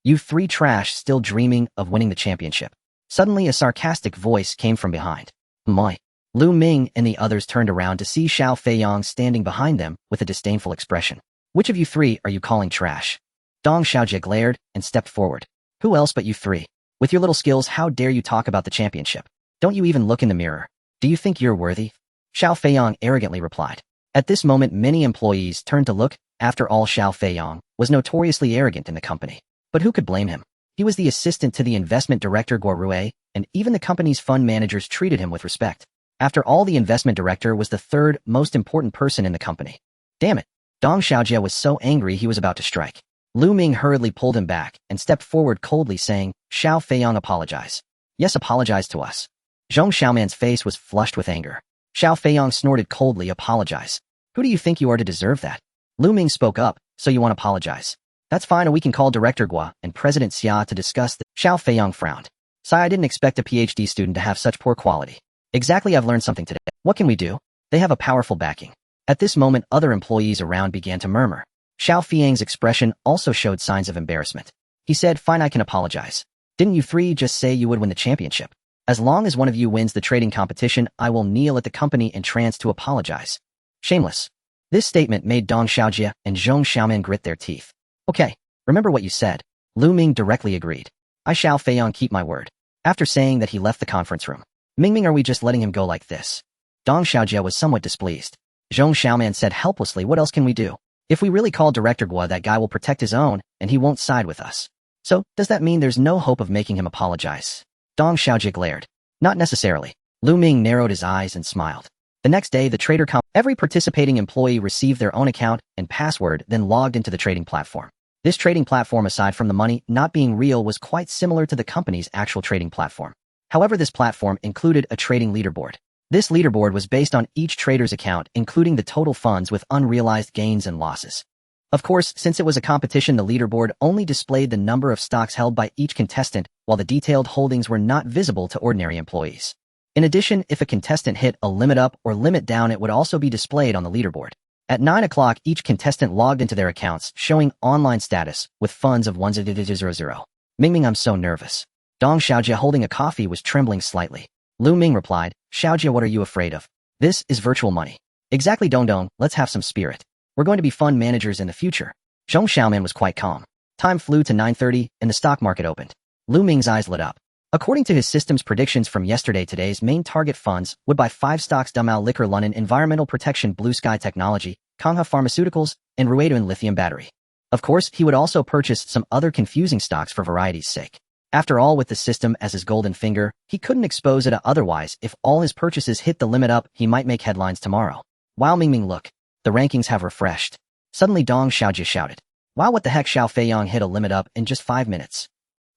You 3 trash, still dreaming of winning the championship. Suddenly a sarcastic voice came from behind. My. Lu Ming and the others turned around to see Xiao Feiyong standing behind them with a disdainful expression. Which of you three are you calling trash? Dong Xiaojie glared and stepped forward. Who else but you three? With your little skills, how dare you talk about the championship? Don't you even look in the mirror? Do you think you're worthy? Xiao Feiyong arrogantly replied. At this moment, many employees turned to look. After all, Xiao Feiyong was notoriously arrogant in the company. But who could blame him? He was the assistant to the investment director Guo Rue, and even the company's fund managers treated him with respect. After all, the investment director was the third most important person in the company. Damn it. Dong Xiaojie was so angry he was about to strike. Lu Ming hurriedly pulled him back and stepped forward coldly saying, Xiao Feiyong, apologize. Yes, apologize to us. Zhong Xiaoman's face was flushed with anger. Xiao Feiyong snorted coldly, apologize. Who do you think you are to deserve that? Lu Ming spoke up, so you want to apologize. That's fine, or we can call Director Guo and President Xia to discuss the— Xiao Feiyong frowned. Sigh, I didn't expect a PhD student to have such poor quality. Exactly, I've learned something today. What can we do? They have a powerful backing. At this moment, other employees around began to murmur. Xiao Feiyang's expression also showed signs of embarrassment. He said, fine, I can apologize. Didn't you three just say you would win the championship? As long as one of you wins the trading competition, I will kneel at the company in trance to apologize. Shameless. This statement made Dong Xiaojie and Zhong Xiaoman grit their teeth. Okay, remember what you said. Lu Ming directly agreed. I Xiao Feiyong keep my word. After saying that, he left the conference room. Ming, are we just letting him go like this? Dong Xiaojie was somewhat displeased. Zhong Xiaoman said helplessly, what else can we do? If we really call Director Guo, that guy will protect his own, and he won't side with us. So, does that mean there's no hope of making him apologize? Dong Xiaojie glared. Not necessarily. Lu Ming narrowed his eyes and smiled. The next day, the trader every participating employee received their own account and password, then logged into the trading platform. This trading platform, aside from the money not being real, was quite similar to the company's actual trading platform. However, this platform included a trading leaderboard. This leaderboard was based on each trader's account, including the total funds with unrealized gains and losses. Of course, since it was a competition, the leaderboard only displayed the number of stocks held by each contestant, while the detailed holdings were not visible to ordinary employees. In addition, if a contestant hit a limit up or limit down, it would also be displayed on the leaderboard. At 9 o'clock, each contestant logged into their accounts, showing online status with funds of 1000. Ming, I'm so nervous. Dong Xiaojie, holding a coffee, was trembling slightly. Lu Ming replied, Xiaojie, what are you afraid of? This is virtual money. Exactly, Dong, let's have some spirit. We're going to be fund managers in the future. Zhong Xiaoman was quite calm. Time flew to 9:30 and the stock market opened. Lu Ming's eyes lit up. According to his system's predictions from yesterday, today's main target funds would buy 5 stocks: Dumal Liquor, London Environmental Protection, Blue Sky Technology, Kongha Pharmaceuticals, and Ruedo Lithium Battery. Of course, he would also purchase some other confusing stocks for variety's sake. After all, with the system as his golden finger, he couldn't expose it otherwise. If all his purchases hit the limit up, he might make headlines tomorrow. Wow, Ming, look. The rankings have refreshed. Suddenly, Dong Xiaojie shouted. Wow, what the heck? Xiao Feiyong hit a limit up in just 5 minutes.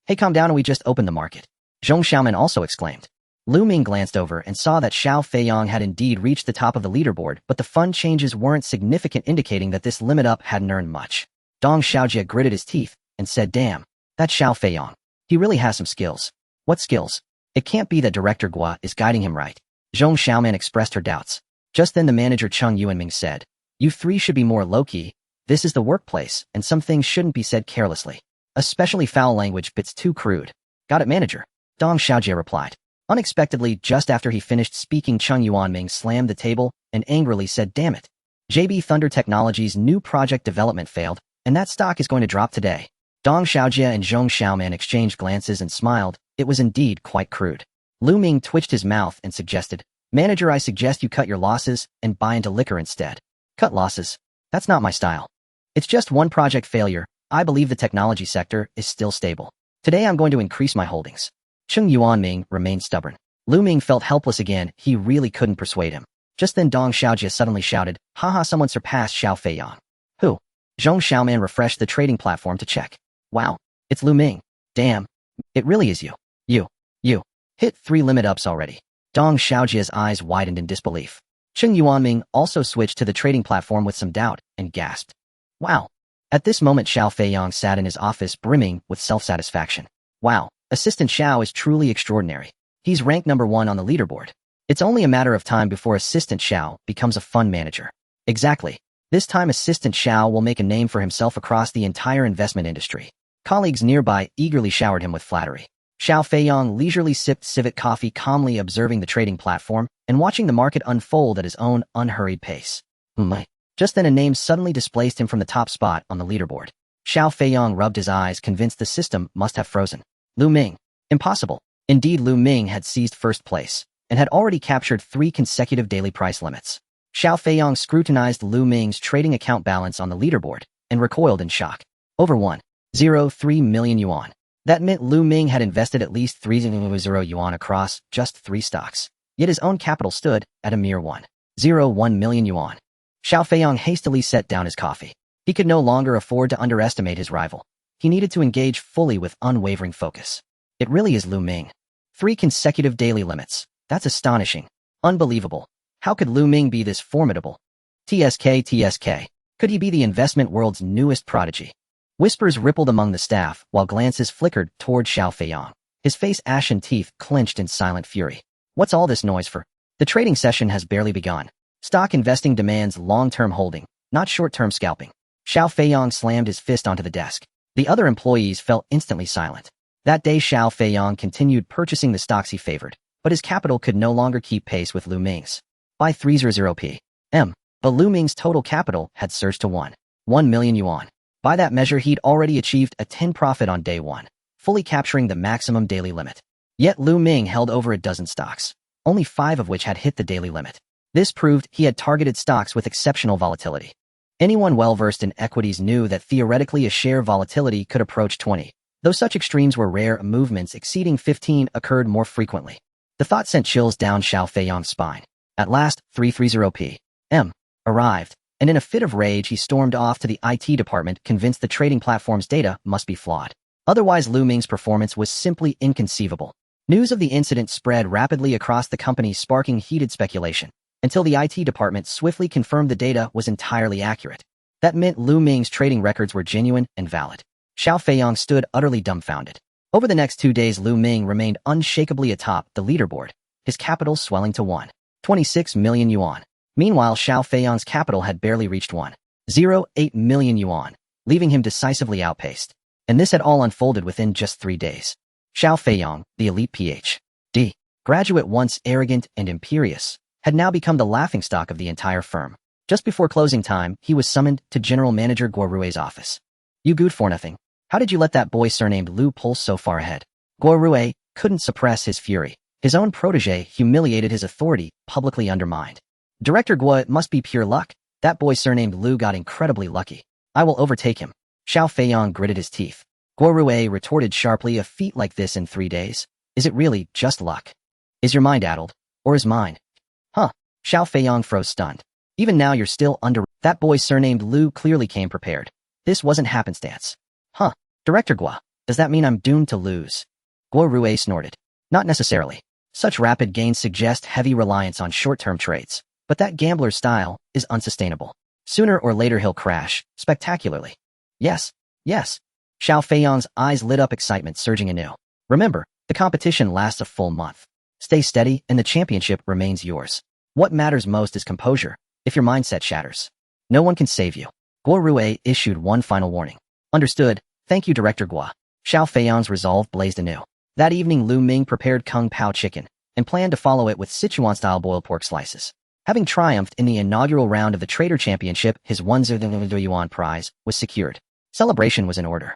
Hey, calm down, we just opened the market. Zhong Xiaoman also exclaimed. Lu Ming glanced over and saw that Xiao Feiyong had indeed reached the top of the leaderboard, but the fund changes weren't significant, indicating that this limit up hadn't earned much. Dong Xiaojie gritted his teeth and said, damn, that Xiao Feiyong. He really has some skills. What skills? It can't be that Director Guo is guiding him right. Zhong Xiaoman expressed her doubts. Just then the manager Cheng Yuanming said, you three should be more low-key. This is the workplace, and some things shouldn't be said carelessly. Especially foul language, bits too crude. Got it, manager? Dong Xiaojie replied. Unexpectedly, just after he finished speaking, Cheng Yuanming slammed the table and angrily said, damn it. JB Thunder Technologies' new project development failed, and that stock is going to drop today. Dong Xiaojie and Zhong Xiaoman exchanged glances and smiled. It was indeed quite crude. Lu Ming twitched his mouth and suggested, manager, I suggest you cut your losses and buy into liquor instead. Cut losses? That's not my style. It's just one project failure. I believe the technology sector is still stable. Today I'm going to increase my holdings. Cheng Yuanming remained stubborn. Lu Ming felt helpless again. He really couldn't persuade him. Just then Dong Xiaojie suddenly shouted, haha, someone surpassed Xiao Feiyong. Who? Zhong Xiaoman refreshed the trading platform to check. Wow, it's Lu Ming. Damn, it really is you. You. Hit 3 limit ups already. Dong Xiaojie's eyes widened in disbelief. Cheng Yuanming also switched to the trading platform with some doubt and gasped. Wow. At this moment, Xiao Feiyong sat in his office brimming with self-satisfaction. Wow, Assistant Xiao is truly extraordinary. He's ranked number 1 on the leaderboard. It's only a matter of time before Assistant Xiao becomes a fund manager. Exactly. This time Assistant Xiao will make a name for himself across the entire investment industry. Colleagues nearby eagerly showered him with flattery. Xiao Feiyang leisurely sipped civet coffee, calmly observing the trading platform and watching the market unfold at his own unhurried pace. Just then a name suddenly displaced him from the top spot on the leaderboard. Xiao Feiyang rubbed his eyes, convinced the system must have frozen. Lu Ming. Impossible. Indeed, Lu Ming had seized first place and had already captured 3 consecutive daily price limits. Xiao Feiyang scrutinized Lu Ming's trading account balance on the leaderboard and recoiled in shock. Over 1.03 million yuan. That meant Lu Ming had invested at least 3.0 yuan across just 3 stocks. Yet his own capital stood at a mere 1.01 million yuan. Xiao Feiyang hastily set down his coffee. He could no longer afford to underestimate his rival. He needed to engage fully with unwavering focus. It really is Lu Ming. 3 consecutive daily limits. That's astonishing. Unbelievable. How could Lu Ming be this formidable? TSK. Could he be the investment world's newest prodigy? Whispers rippled among the staff, while glances flickered toward Xiao Feiyang. His face, ashen teeth clenched in silent fury. What's all this noise for? The trading session has barely begun. Stock investing demands long-term holding, not short-term scalping. Xiao Feiyang slammed his fist onto the desk. The other employees fell instantly silent. That day Xiao Feiyang continued purchasing the stocks he favored, but his capital could no longer keep pace with Lu Ming's. By 300 p.m. But Lu Ming's total capital had surged to 1 million yuan. By that measure, he'd already achieved a 10 profit on day 1, fully capturing the maximum daily limit. Yet Lu Ming held over a dozen stocks, only 5 of which had hit the daily limit. This proved he had targeted stocks with exceptional volatility. Anyone well-versed in equities knew that theoretically a share volatility could approach 20, though such extremes were rare. Movements exceeding 15 occurred more frequently. The thought sent chills down Xiao Feiyang's spine. At last, 330 p.m. arrived, and in a fit of rage he stormed off to the IT department, convinced the trading platform's data must be flawed. Otherwise, Lu Ming's performance was simply inconceivable. News of the incident spread rapidly across the company, sparking heated speculation, until the IT department swiftly confirmed the data was entirely accurate. That meant Lu Ming's trading records were genuine and valid. Xiao Feiyang stood utterly dumbfounded. Over the next 2 days, Lu Ming remained unshakably atop the leaderboard, his capital swelling to 1.26 million yuan. Meanwhile, Xiao Feiyang's capital had barely reached 1.08 million yuan, leaving him decisively outpaced. And this had all unfolded within just 3 days. Xiao Feiyang, the elite Ph.D. graduate, once arrogant and imperious, had now become the laughingstock of the entire firm. Just before closing time, he was summoned to General Manager Guo Rue's office. You good for nothing. How did you let that boy surnamed Lu pull so far ahead? Guo Rue couldn't suppress his fury. His own protege humiliated his authority, publicly undermined. Director Guo, it must be pure luck. That boy surnamed Lu got incredibly lucky. I will overtake him. Xiao Feiyang gritted his teeth. Guo Rue retorted sharply, a feat like this in 3 days? Is it really just luck? Is your mind addled? Or is mine? Huh. Xiao Feiyang froze stunned. Even now you're still under... That boy surnamed Lu clearly came prepared. This wasn't happenstance. Huh. Director Guo, does that mean I'm doomed to lose? Guo Rue snorted. Not necessarily. Such rapid gains suggest heavy reliance on short-term trades. But that gambler's style is unsustainable. Sooner or later he'll crash, spectacularly. Yes. Xiao Feiyang's eyes lit up, excitement surging anew. Remember, the competition lasts a full month. Stay steady and the championship remains yours. What matters most is composure. If your mindset shatters, no one can save you. Guo Rue issued one final warning. Understood. Thank you, Director Guo. Xiao Feiyang's resolve blazed anew. That evening, Lu Ming prepared Kung Pao chicken and planned to follow it with Sichuan-style boiled pork slices. Having triumphed in the inaugural round of the Trader Championship, his 100 yuan prize was secured. Celebration was in order.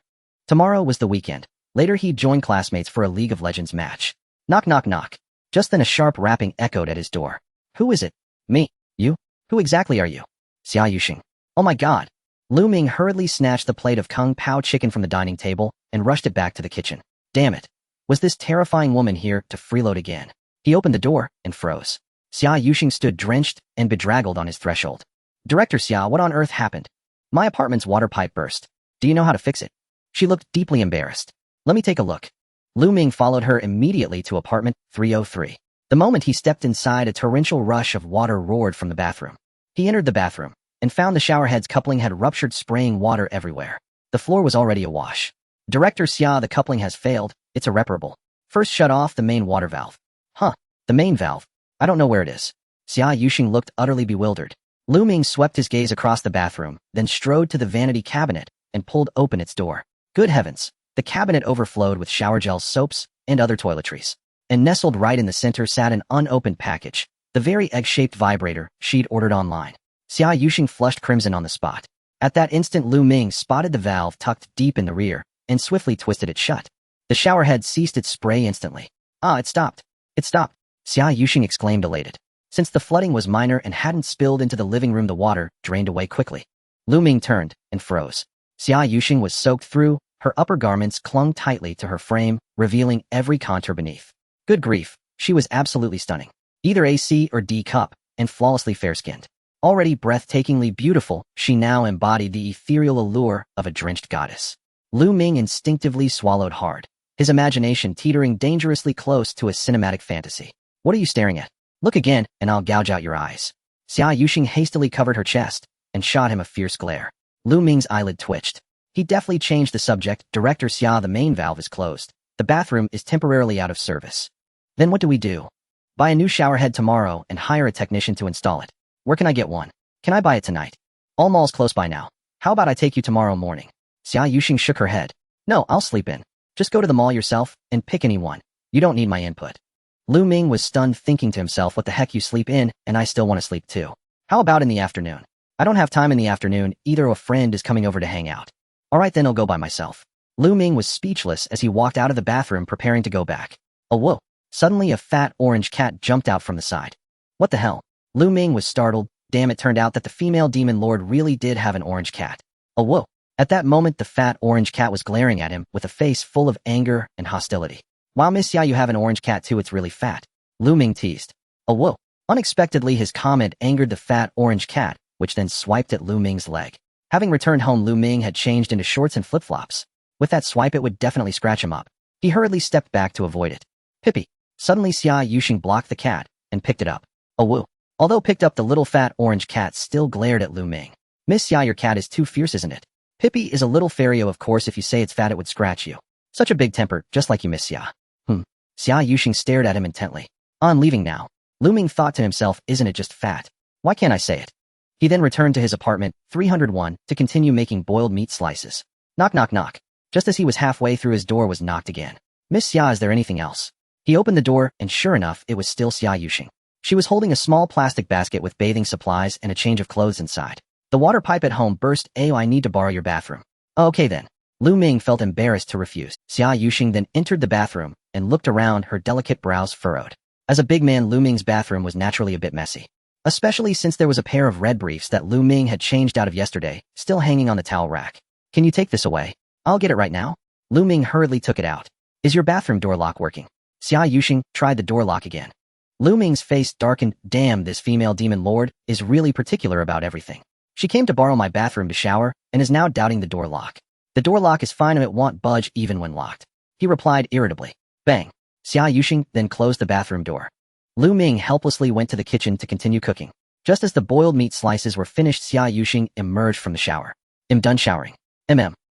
Tomorrow was the weekend. Later he'd join classmates for a League of Legends match. Knock, knock, knock. Just then a sharp rapping echoed at his door. Who is it? Me. You? Who exactly are you? Xia Yuxing. Oh my god. Lu Ming hurriedly snatched the plate of Kung Pao chicken from the dining table and rushed it back to the kitchen. Damn it. Was this terrifying woman here to freeload again? He opened the door and froze. Xia Yuxing stood drenched and bedraggled on his threshold. Director Xia, what on earth happened? My apartment's water pipe burst. Do you know how to fix it? She looked deeply embarrassed. Let me take a look. Lu Ming followed her immediately to apartment 303. The moment he stepped inside, a torrential rush of water roared from the bathroom. He entered the bathroom and found the showerhead's coupling had ruptured, spraying water everywhere. The floor was already awash. Director Xia, the coupling has failed. It's irreparable. First shut off the main water valve. Huh, the main valve. I don't know where it is. Xia Yuxing looked utterly bewildered. Lu Ming swept his gaze across the bathroom, then strode to the vanity cabinet and pulled open its door. Good heavens, the cabinet overflowed with shower gels, soaps, and other toiletries. And nestled right in the center sat an unopened package, the very egg-shaped vibrator she'd ordered online. Xia Yuxing flushed crimson on the spot. At that instant, Lu Ming spotted the valve tucked deep in the rear and swiftly twisted it shut. The shower head ceased its spray instantly. Ah, it stopped. It stopped, Xia Yuxing exclaimed elated. Since the flooding was minor and hadn't spilled into the living room, the water drained away quickly. Lu Ming turned and froze. Xia Yuxing was soaked through, her upper garments clung tightly to her frame, revealing every contour beneath. Good grief, she was absolutely stunning. Either a C or D cup, and flawlessly fair-skinned. Already breathtakingly beautiful, she now embodied the ethereal allure of a drenched goddess. Lu Ming instinctively swallowed hard, his imagination teetering dangerously close to a cinematic fantasy. What are you staring at? Look again, and I'll gouge out your eyes. Xia Yuxing hastily covered her chest and shot him a fierce glare. Lu Ming's eyelid twitched. He deftly changed the subject. Director Xia, the main valve is closed. The bathroom is temporarily out of service. Then what do we do? Buy a new shower head tomorrow and hire a technician to install it. Where can I get one? Can I buy it tonight? All malls close by now. How about I take you tomorrow morning? Xia Yuxing shook her head. No, I'll sleep in. Just go to the mall yourself and pick any one. You don't need my input. Lu Ming was stunned, thinking to himself, what the heck, you sleep in and I still want to sleep too. How about in the afternoon? I don't have time in the afternoon either. A friend is coming over to hang out. All right, then I'll go by myself. Lu Ming was speechless as he walked out of the bathroom, preparing to go back. Oh, whoa. Suddenly a fat orange cat jumped out from the side. What the hell? Lu Ming was startled. Damn, it turned out that the female demon lord really did have an orange cat. Oh, whoa. At that moment, the fat orange cat was glaring at him with a face full of anger and hostility. Wow, Miss Xia, you have an orange cat too, it's really fat. Lu Ming teased. Oh, whoa. Unexpectedly, his comment angered the fat orange cat, which then swiped at Lu Ming's leg. Having returned home, Lu Ming had changed into shorts and flip-flops. With that swipe, it would definitely scratch him up. He hurriedly stepped back to avoid it. Pippi. Suddenly, Xia Yuxing blocked the cat and picked it up. Oh, woo. Although picked up, the little fat orange cat still glared at Lu Ming. Miss Xia, your cat is too fierce, isn't it? Pippi is a little fairy, of course. If you say it's fat, it would scratch you. Such a big temper, just like you, Miss Xia. Xia Yuxing stared at him intently. I'm leaving now. Lu Ming thought to himself, isn't it just fat? Why can't I say it? He then returned to his apartment, 301, to continue making boiled meat slices. Knock, knock, knock. Just as he was halfway through, his door was knocked again. Miss Xia, is there anything else? He opened the door, and sure enough, it was still Xia Yuxing. She was holding a small plastic basket with bathing supplies and a change of clothes inside. The water pipe at home burst. Ayo, I need to borrow your bathroom. Okay then. Lu Ming felt embarrassed to refuse. Xia Yuxing then entered the bathroom and looked around, her delicate brows furrowed. As a big man, Lu Ming's bathroom was naturally a bit messy. Especially since there was a pair of red briefs that Lu Ming had changed out of yesterday, still hanging on the towel rack. Can you take this away? I'll get it right now. Lu Ming hurriedly took it out. Is your bathroom door lock working? Xia Yuxing tried the door lock again. Lu Ming's face darkened. Damn, this female demon lord is really particular about everything. She came to borrow my bathroom to shower and is now doubting the door lock. The door lock is fine and it won't budge even when locked. He replied irritably. Bang. Xia Yuxing then closed the bathroom door. Lu Ming helplessly went to the kitchen to continue cooking. Just as the boiled meat slices were finished, Xia Yuxing emerged from the shower. I'm done showering.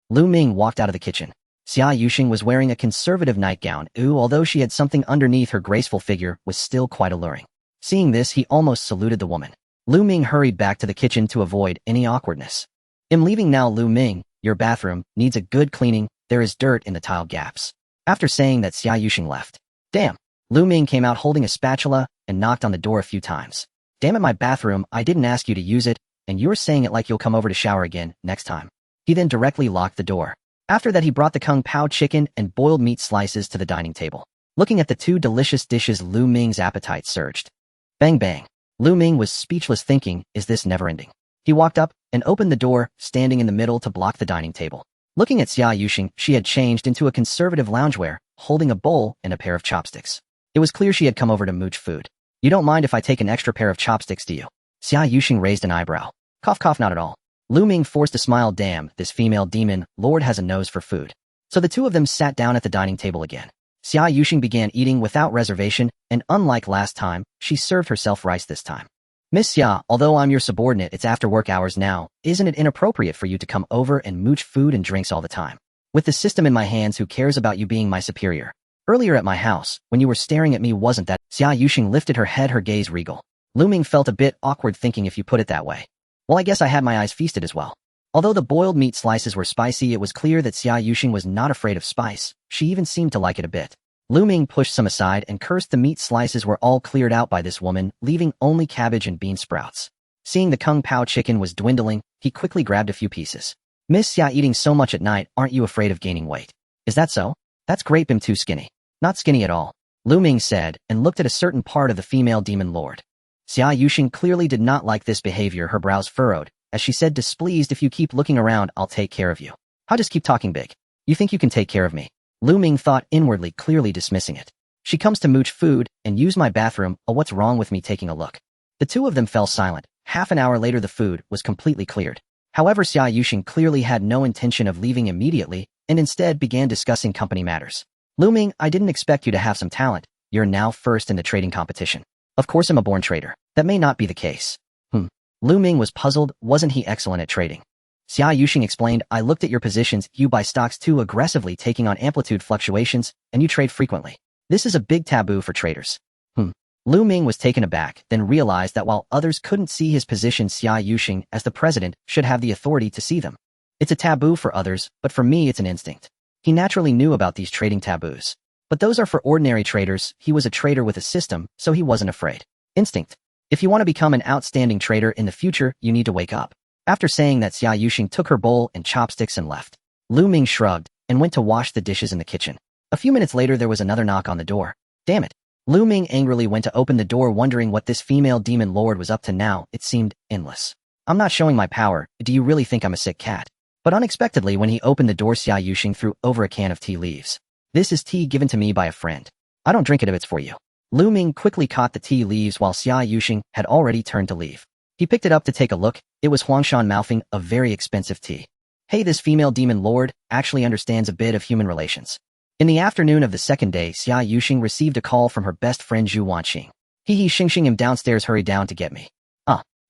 Lu Ming walked out of the kitchen. Xia Yuxing was wearing a conservative nightgown. Although she had something underneath, her graceful figure was still quite alluring. Seeing this, he almost saluted the woman. Lu Ming hurried back to the kitchen to avoid any awkwardness. I'm leaving now, Lu Ming. Your bathroom needs a good cleaning. There is dirt in the tile gaps. After saying that, Xia Yuxing left. Damn. Lu Ming came out holding a spatula and knocked on the door a few times. Damn it, my bathroom, I didn't ask you to use it, and you're saying it like you'll come over to shower again next time. He then directly locked the door. After that, he brought the kung pao chicken and boiled meat slices to the dining table. Looking at the two delicious dishes, Lu Ming's appetite surged. Bang bang. Lu Ming was speechless, thinking, is this never ending? He walked up and opened the door, standing in the middle to block the dining table. Looking at Xia Yuxing, she had changed into a conservative loungewear, holding a bowl and a pair of chopsticks. It was clear she had come over to mooch food. You don't mind if I take an extra pair of chopsticks, do you? Xia Yuxing raised an eyebrow. Cough, cough, not at all. Lu Ming forced a smile. Damn, this female demon lord has a nose for food. So the two of them sat down at the dining table again. Xia Yuxing began eating without reservation, and unlike last time, she served herself rice this time. Miss Xia, although I'm your subordinate, it's after work hours now. Isn't it inappropriate for you to come over and mooch food and drinks all the time? With the system in my hands, who cares about you being my superior? Earlier at my house, when you were staring at me, wasn't that? Xia Yuxing lifted her head, her gaze regal. Lu Ming felt a bit awkward, thinking, if you put it that way. Well, I guess I had my eyes feasted as well. Although the boiled meat slices were spicy, it was clear that Xia Yuxing was not afraid of spice. She even seemed to like it a bit. Lu Ming pushed some aside and cursed the meat slices were all cleared out by this woman, leaving only cabbage and bean sprouts. Seeing the Kung Pao chicken was dwindling, he quickly grabbed a few pieces. Miss Xia, eating so much at night, aren't you afraid of gaining weight? Is that so? That's great, I'm too skinny. Not skinny at all, Lu Ming said, and looked at a certain part of the female demon lord. Xia Yuxing clearly did not like this behavior, her brows furrowed, as she said, displeased, if you keep looking around, I'll take care of you. I'll just keep talking big. You think you can take care of me? Lu Ming thought inwardly, clearly dismissing it. She comes to mooch food and use my bathroom, oh what's wrong with me taking a look? The two of them fell silent. Half an hour later the food was completely cleared. However, Xia Yuxing clearly had no intention of leaving immediately and instead began discussing company matters. Lu Ming, I didn't expect you to have some talent. You're now first in the trading competition. Of course I'm a born trader. That may not be the case. Lu Ming was puzzled, wasn't he excellent at trading? Xia Yuxing explained, I looked at your positions, you buy stocks too aggressively taking on amplitude fluctuations, and you trade frequently. This is a big taboo for traders. Lu Ming was taken aback, then realized that while others couldn't see his position, Xia Yuxing, as the president, should have the authority to see them. It's a taboo for others, but for me it's an instinct. He naturally knew about these trading taboos. But those are for ordinary traders, he was a trader with a system, so he wasn't afraid. Instinct. If you want to become an outstanding trader in the future, you need to wake up. After saying that, Xia Yuxing took her bowl and chopsticks and left. Lu Ming shrugged and went to wash the dishes in the kitchen. A few minutes later there was another knock on the door. Damn it. Lu Ming angrily went to open the door, wondering what this female demon lord was up to now. It seemed endless. I'm not showing my power, do you really think I'm a sick cat? But unexpectedly when he opened the door, Xia Yuxing threw over a can of tea leaves. This is tea given to me by a friend. I don't drink it if it's for you. Lu Ming quickly caught the tea leaves while Xia Yuxing had already turned to leave. He picked it up to take a look. It was Huangshan mouthing, a very expensive tea. Hey, this female demon lord actually understands a bit of human relations. In the afternoon of the second day, Xia Yuxing received a call from her best friend Zhu Wanqing. Xing him downstairs, hurry down to get me.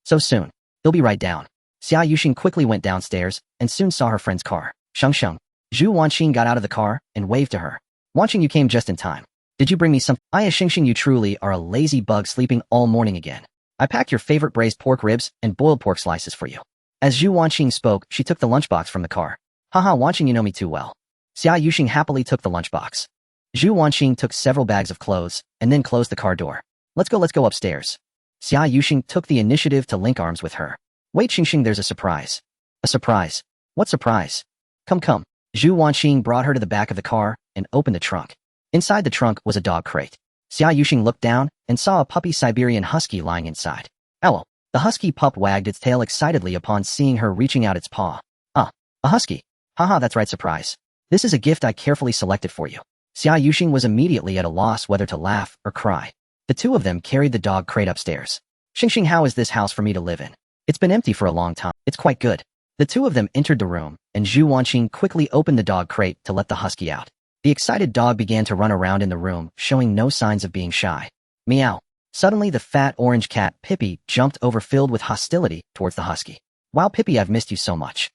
So soon. He'll be right down. Xia Yuxing quickly went downstairs and soon saw her friend's car. Zhu Wanqing got out of the car and waved to her. Wanqing, you came just in time. Did you bring me some? Xing, you truly are a lazy bug, sleeping all morning again. I packed your favorite braised pork ribs and boiled pork slices for you. As Zhu Wanqing spoke, she took the lunchbox from the car. Haha, Wanqing, you know me too well. Xia Yuxing happily took the lunchbox. Zhu Wanqing took several bags of clothes and then closed the car door. Let's go upstairs. Xia Yuxing took the initiative to link arms with her. Wait, Xing, there's a surprise. A surprise? What surprise? Come. Zhu Wanqing brought her to the back of the car and opened the trunk. Inside the trunk was a dog crate. Xia Yuxing looked down and saw a puppy Siberian husky lying inside. Ow! The husky pup wagged its tail excitedly upon seeing her, reaching out its paw. A husky. Haha, that's right, surprise. This is a gift I carefully selected for you. Xia Yuxing was immediately at a loss whether to laugh or cry. The two of them carried the dog crate upstairs. Xing, how is this house for me to live in? It's been empty for a long time. It's quite good. The two of them entered the room, and Zhu Wanqing quickly opened the dog crate to let the husky out. The excited dog began to run around in the room, showing no signs of being shy. Meow. Suddenly the fat orange cat, Pippi, jumped over, filled with hostility, towards the husky. Wow, Pippi, I've missed you so much.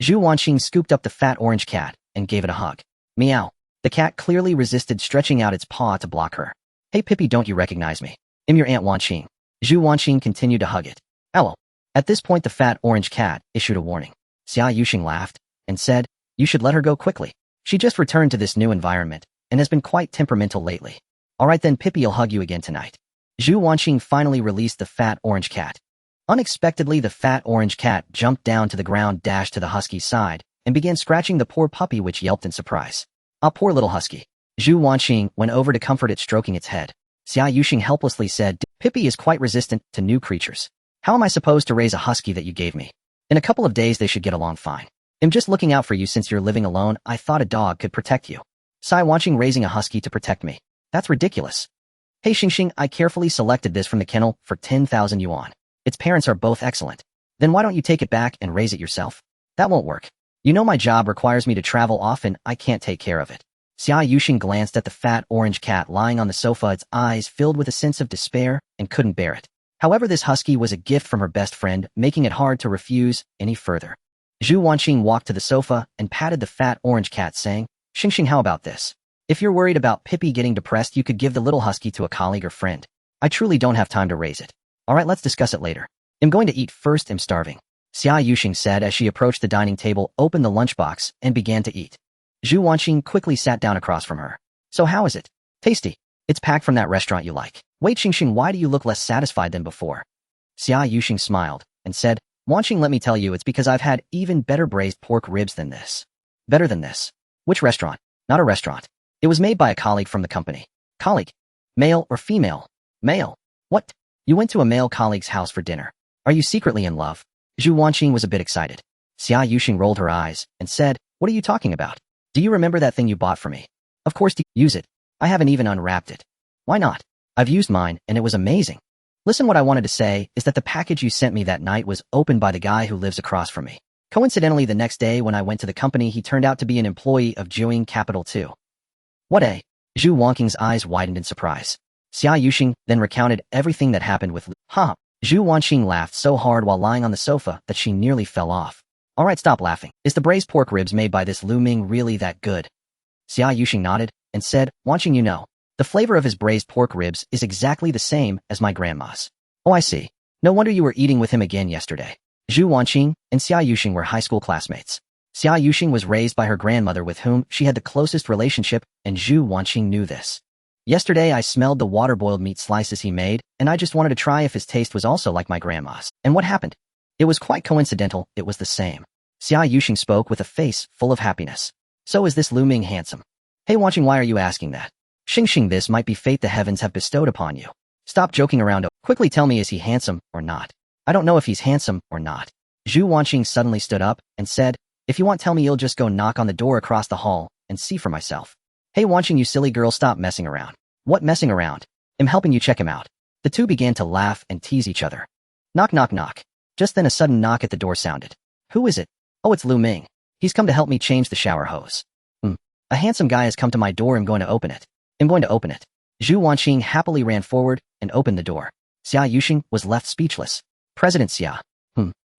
Zhu Wanqing scooped up the fat orange cat and gave it a hug. Meow. The cat clearly resisted, stretching out its paw to block her. Hey Pippi, don't you recognize me? I'm your Aunt Wanqing. Zhu Wanqing continued to hug it. Ow. At this point the fat orange cat issued a warning. Xia Yuxing laughed and said, you should let her go quickly. She just returned to this new environment and has been quite temperamental lately. Alright then, Pippi, I'll hug you again tonight. Zhu Wanqing finally released the fat orange cat. Unexpectedly, the fat orange cat jumped down to the ground, dashed to the husky's side, and began scratching the poor puppy, which yelped in surprise. Ah, poor little husky. Zhu Wanqing went over to comfort it, stroking its head. Xia Yuxing helplessly said, Pippi is quite resistant to new creatures. How am I supposed to raise a husky that you gave me? In a couple of days they should get along fine. I'm just looking out for you since you're living alone. I thought a dog could protect you. Xia Wanqing, raising a husky to protect me. That's ridiculous. Hey Xing, I carefully selected this from the kennel for 10,000 yuan. Its parents are both excellent. Then why don't you take it back and raise it yourself? That won't work. You know my job requires me to travel often. I can't take care of it. Xia Yuxing glanced at the fat orange cat lying on the sofa, its eyes filled with a sense of despair, and couldn't bear it. However, this husky was a gift from her best friend, making it hard to refuse any further. Zhu Wanqing walked to the sofa and patted the fat orange cat, saying, Xing, how about this? If you're worried about Pippi getting depressed, you could give the little husky to a colleague or friend. I truly don't have time to raise it. Alright, let's discuss it later. I'm going to eat first, I'm starving. Xia Yuxing said as she approached the dining table, opened the lunchbox, and began to eat. Zhu Wanqing quickly sat down across from her. So how is it? Tasty. It's packed from that restaurant you like. Wait, Xingxing, why do you look less satisfied than before? Xia Yuxing smiled and said, Wanqing, let me tell you, it's because I've had even better braised pork ribs than this. Better than this. Which restaurant? Not a restaurant. It was made by a colleague from the company. Colleague? Male or female? Male. What? You went to a male colleague's house for dinner. Are you secretly in love? Zhu Wanqing was a bit excited. Xia Yuxing rolled her eyes and said, What are you talking about? Do you remember that thing you bought for me? Of course, use it. I haven't even unwrapped it. Why not? I've used mine, and it was amazing. Listen, what I wanted to say is that the package you sent me that night was opened by the guy who lives across from me. Coincidentally, the next day when I went to the company, he turned out to be an employee of Juing Capital too. What a? Zhu Wanqing's eyes widened in surprise. Xia Yuxing then recounted everything that happened with Lu. Zhu Wanqing laughed so hard while lying on the sofa that she nearly fell off. Alright, stop laughing. Is the braised pork ribs made by this Lu Ming really that good? Xia Yuxing nodded and said, Wanqing, you know, the flavor of his braised pork ribs is exactly the same as my grandma's. Oh, I see. No wonder you were eating with him again yesterday. Zhu Wanqing and Xia Yuxing were high school classmates. Xia Yuxing was raised by her grandmother with whom she had the closest relationship, and Zhu Wanqing knew this. Yesterday I smelled the water-boiled meat slices he made, and I just wanted to try if his taste was also like my grandma's. And what happened? It was quite coincidental, it was the same. Xia Yuxing spoke with a face full of happiness. So is this Lu Ming handsome? Hey Wanqing, why are you asking that? Xingxing, this might be fate the heavens have bestowed upon you. Stop joking around. Quickly tell me, is he handsome or not? I don't know if he's handsome or not. Zhu Wanqing suddenly stood up and said, If you want, tell me, you'll just go knock on the door across the hall and see for myself. Hey Wanqing, you silly girl, stop messing around. What messing around? I'm helping you check him out. The two began to laugh and tease each other. Knock, knock, knock. Just then a sudden knock at the door sounded. Who is it? Oh, it's Lu Ming. He's come to help me change the shower hose. A handsome guy has come to my door. I'm going to open it. Zhu Wanqing happily ran forward and opened the door. Xia Yuxing was left speechless. President Xia.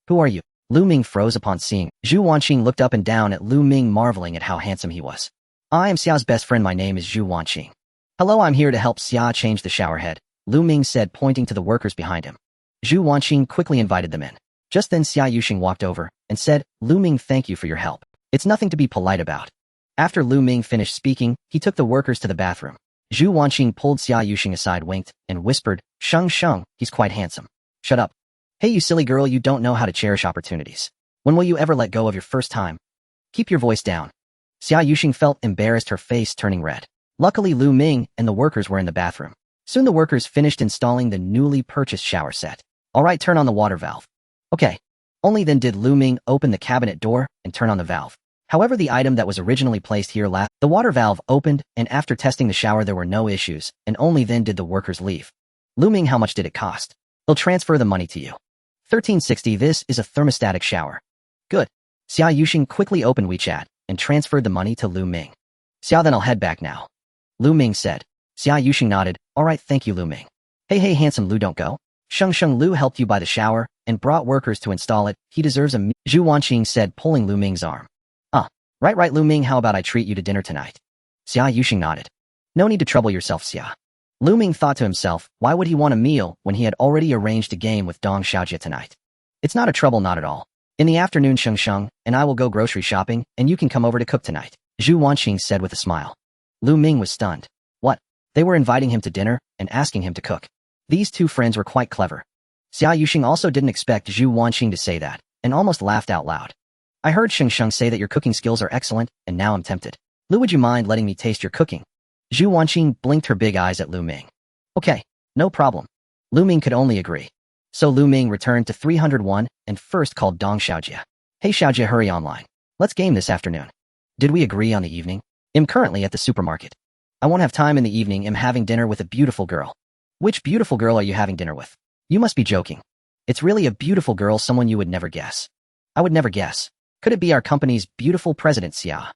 Who are you? Lu Ming froze upon seeing. Zhu Wanqing looked up and down at Lu Ming, marveling at how handsome he was. I am Xia's best friend. My name is Zhu Wanqing. Hello, I'm here to help Xia change the shower head, Lu Ming said, pointing to the workers behind him. Zhu Wanqing quickly invited them in. Just then Xia Yuxing walked over and said, Lu Ming, thank you for your help. It's nothing to be polite about. After Lu Ming finished speaking, he took the workers to the bathroom. Zhu Wanqing pulled Xia Yuxing aside, winked, and whispered, Sheng Sheng, he's quite handsome. Shut up. Hey, you silly girl, you don't know how to cherish opportunities. When will you ever let go of your first time? Keep your voice down. Xia Yuxing felt embarrassed, her face turning red. Luckily, Lu Ming and the workers were in the bathroom. Soon the workers finished installing the newly purchased shower set. Alright, turn on the water valve. Okay. Only then did Lu Ming open the cabinet door and turn on the valve. However, the item that was originally placed here last, the water valve opened, and after testing the shower there were no issues, and only then did the workers leave. Lu Ming, how much did it cost? They'll transfer the money to you. 1360, this is a thermostatic shower. Good. Xia Yuxing quickly opened WeChat and transferred the money to Lu Ming. Xia, then I'll head back now. Lu Ming said. Xia Yuxing nodded. Alright, thank you, Lu Ming. Hey, handsome Lu, don't go. Sheng Sheng, Lu helped you buy the shower and brought workers to install it. He deserves a Zhu Wanqing said, pulling Lu Ming's arm. Right, Lu Ming, how about I treat you to dinner tonight? Xia Yuxing nodded. No need to trouble yourself, Xia. Lu Ming thought to himself, why would he want a meal when he had already arranged a game with Dong Xiaojie tonight? It's not a trouble, not at all. In the afternoon, Sheng Sheng and I will go grocery shopping, and you can come over to cook tonight, Zhu Wanqing said with a smile. Lu Ming was stunned. What? They were inviting him to dinner and asking him to cook. These two friends were quite clever. Xia Yuxing also didn't expect Zhu Wanqing to say that, and almost laughed out loud. I heard Sheng Sheng say that your cooking skills are excellent, and now I'm tempted. Lu, would you mind letting me taste your cooking? Zhu Wanqing blinked her big eyes at Lu Ming. Okay, no problem. Lu Ming could only agree. So Lu Ming returned to 301 and first called Dong Xiaojie. Hey Xiaojie, hurry online. Let's game this afternoon. Did we agree on the evening? I'm currently at the supermarket. I won't have time in the evening. I'm having dinner with a beautiful girl. Which beautiful girl are you having dinner with? You must be joking. It's really a beautiful girl, someone you would never guess. I would never guess. Could it be our company's beautiful president, Xia?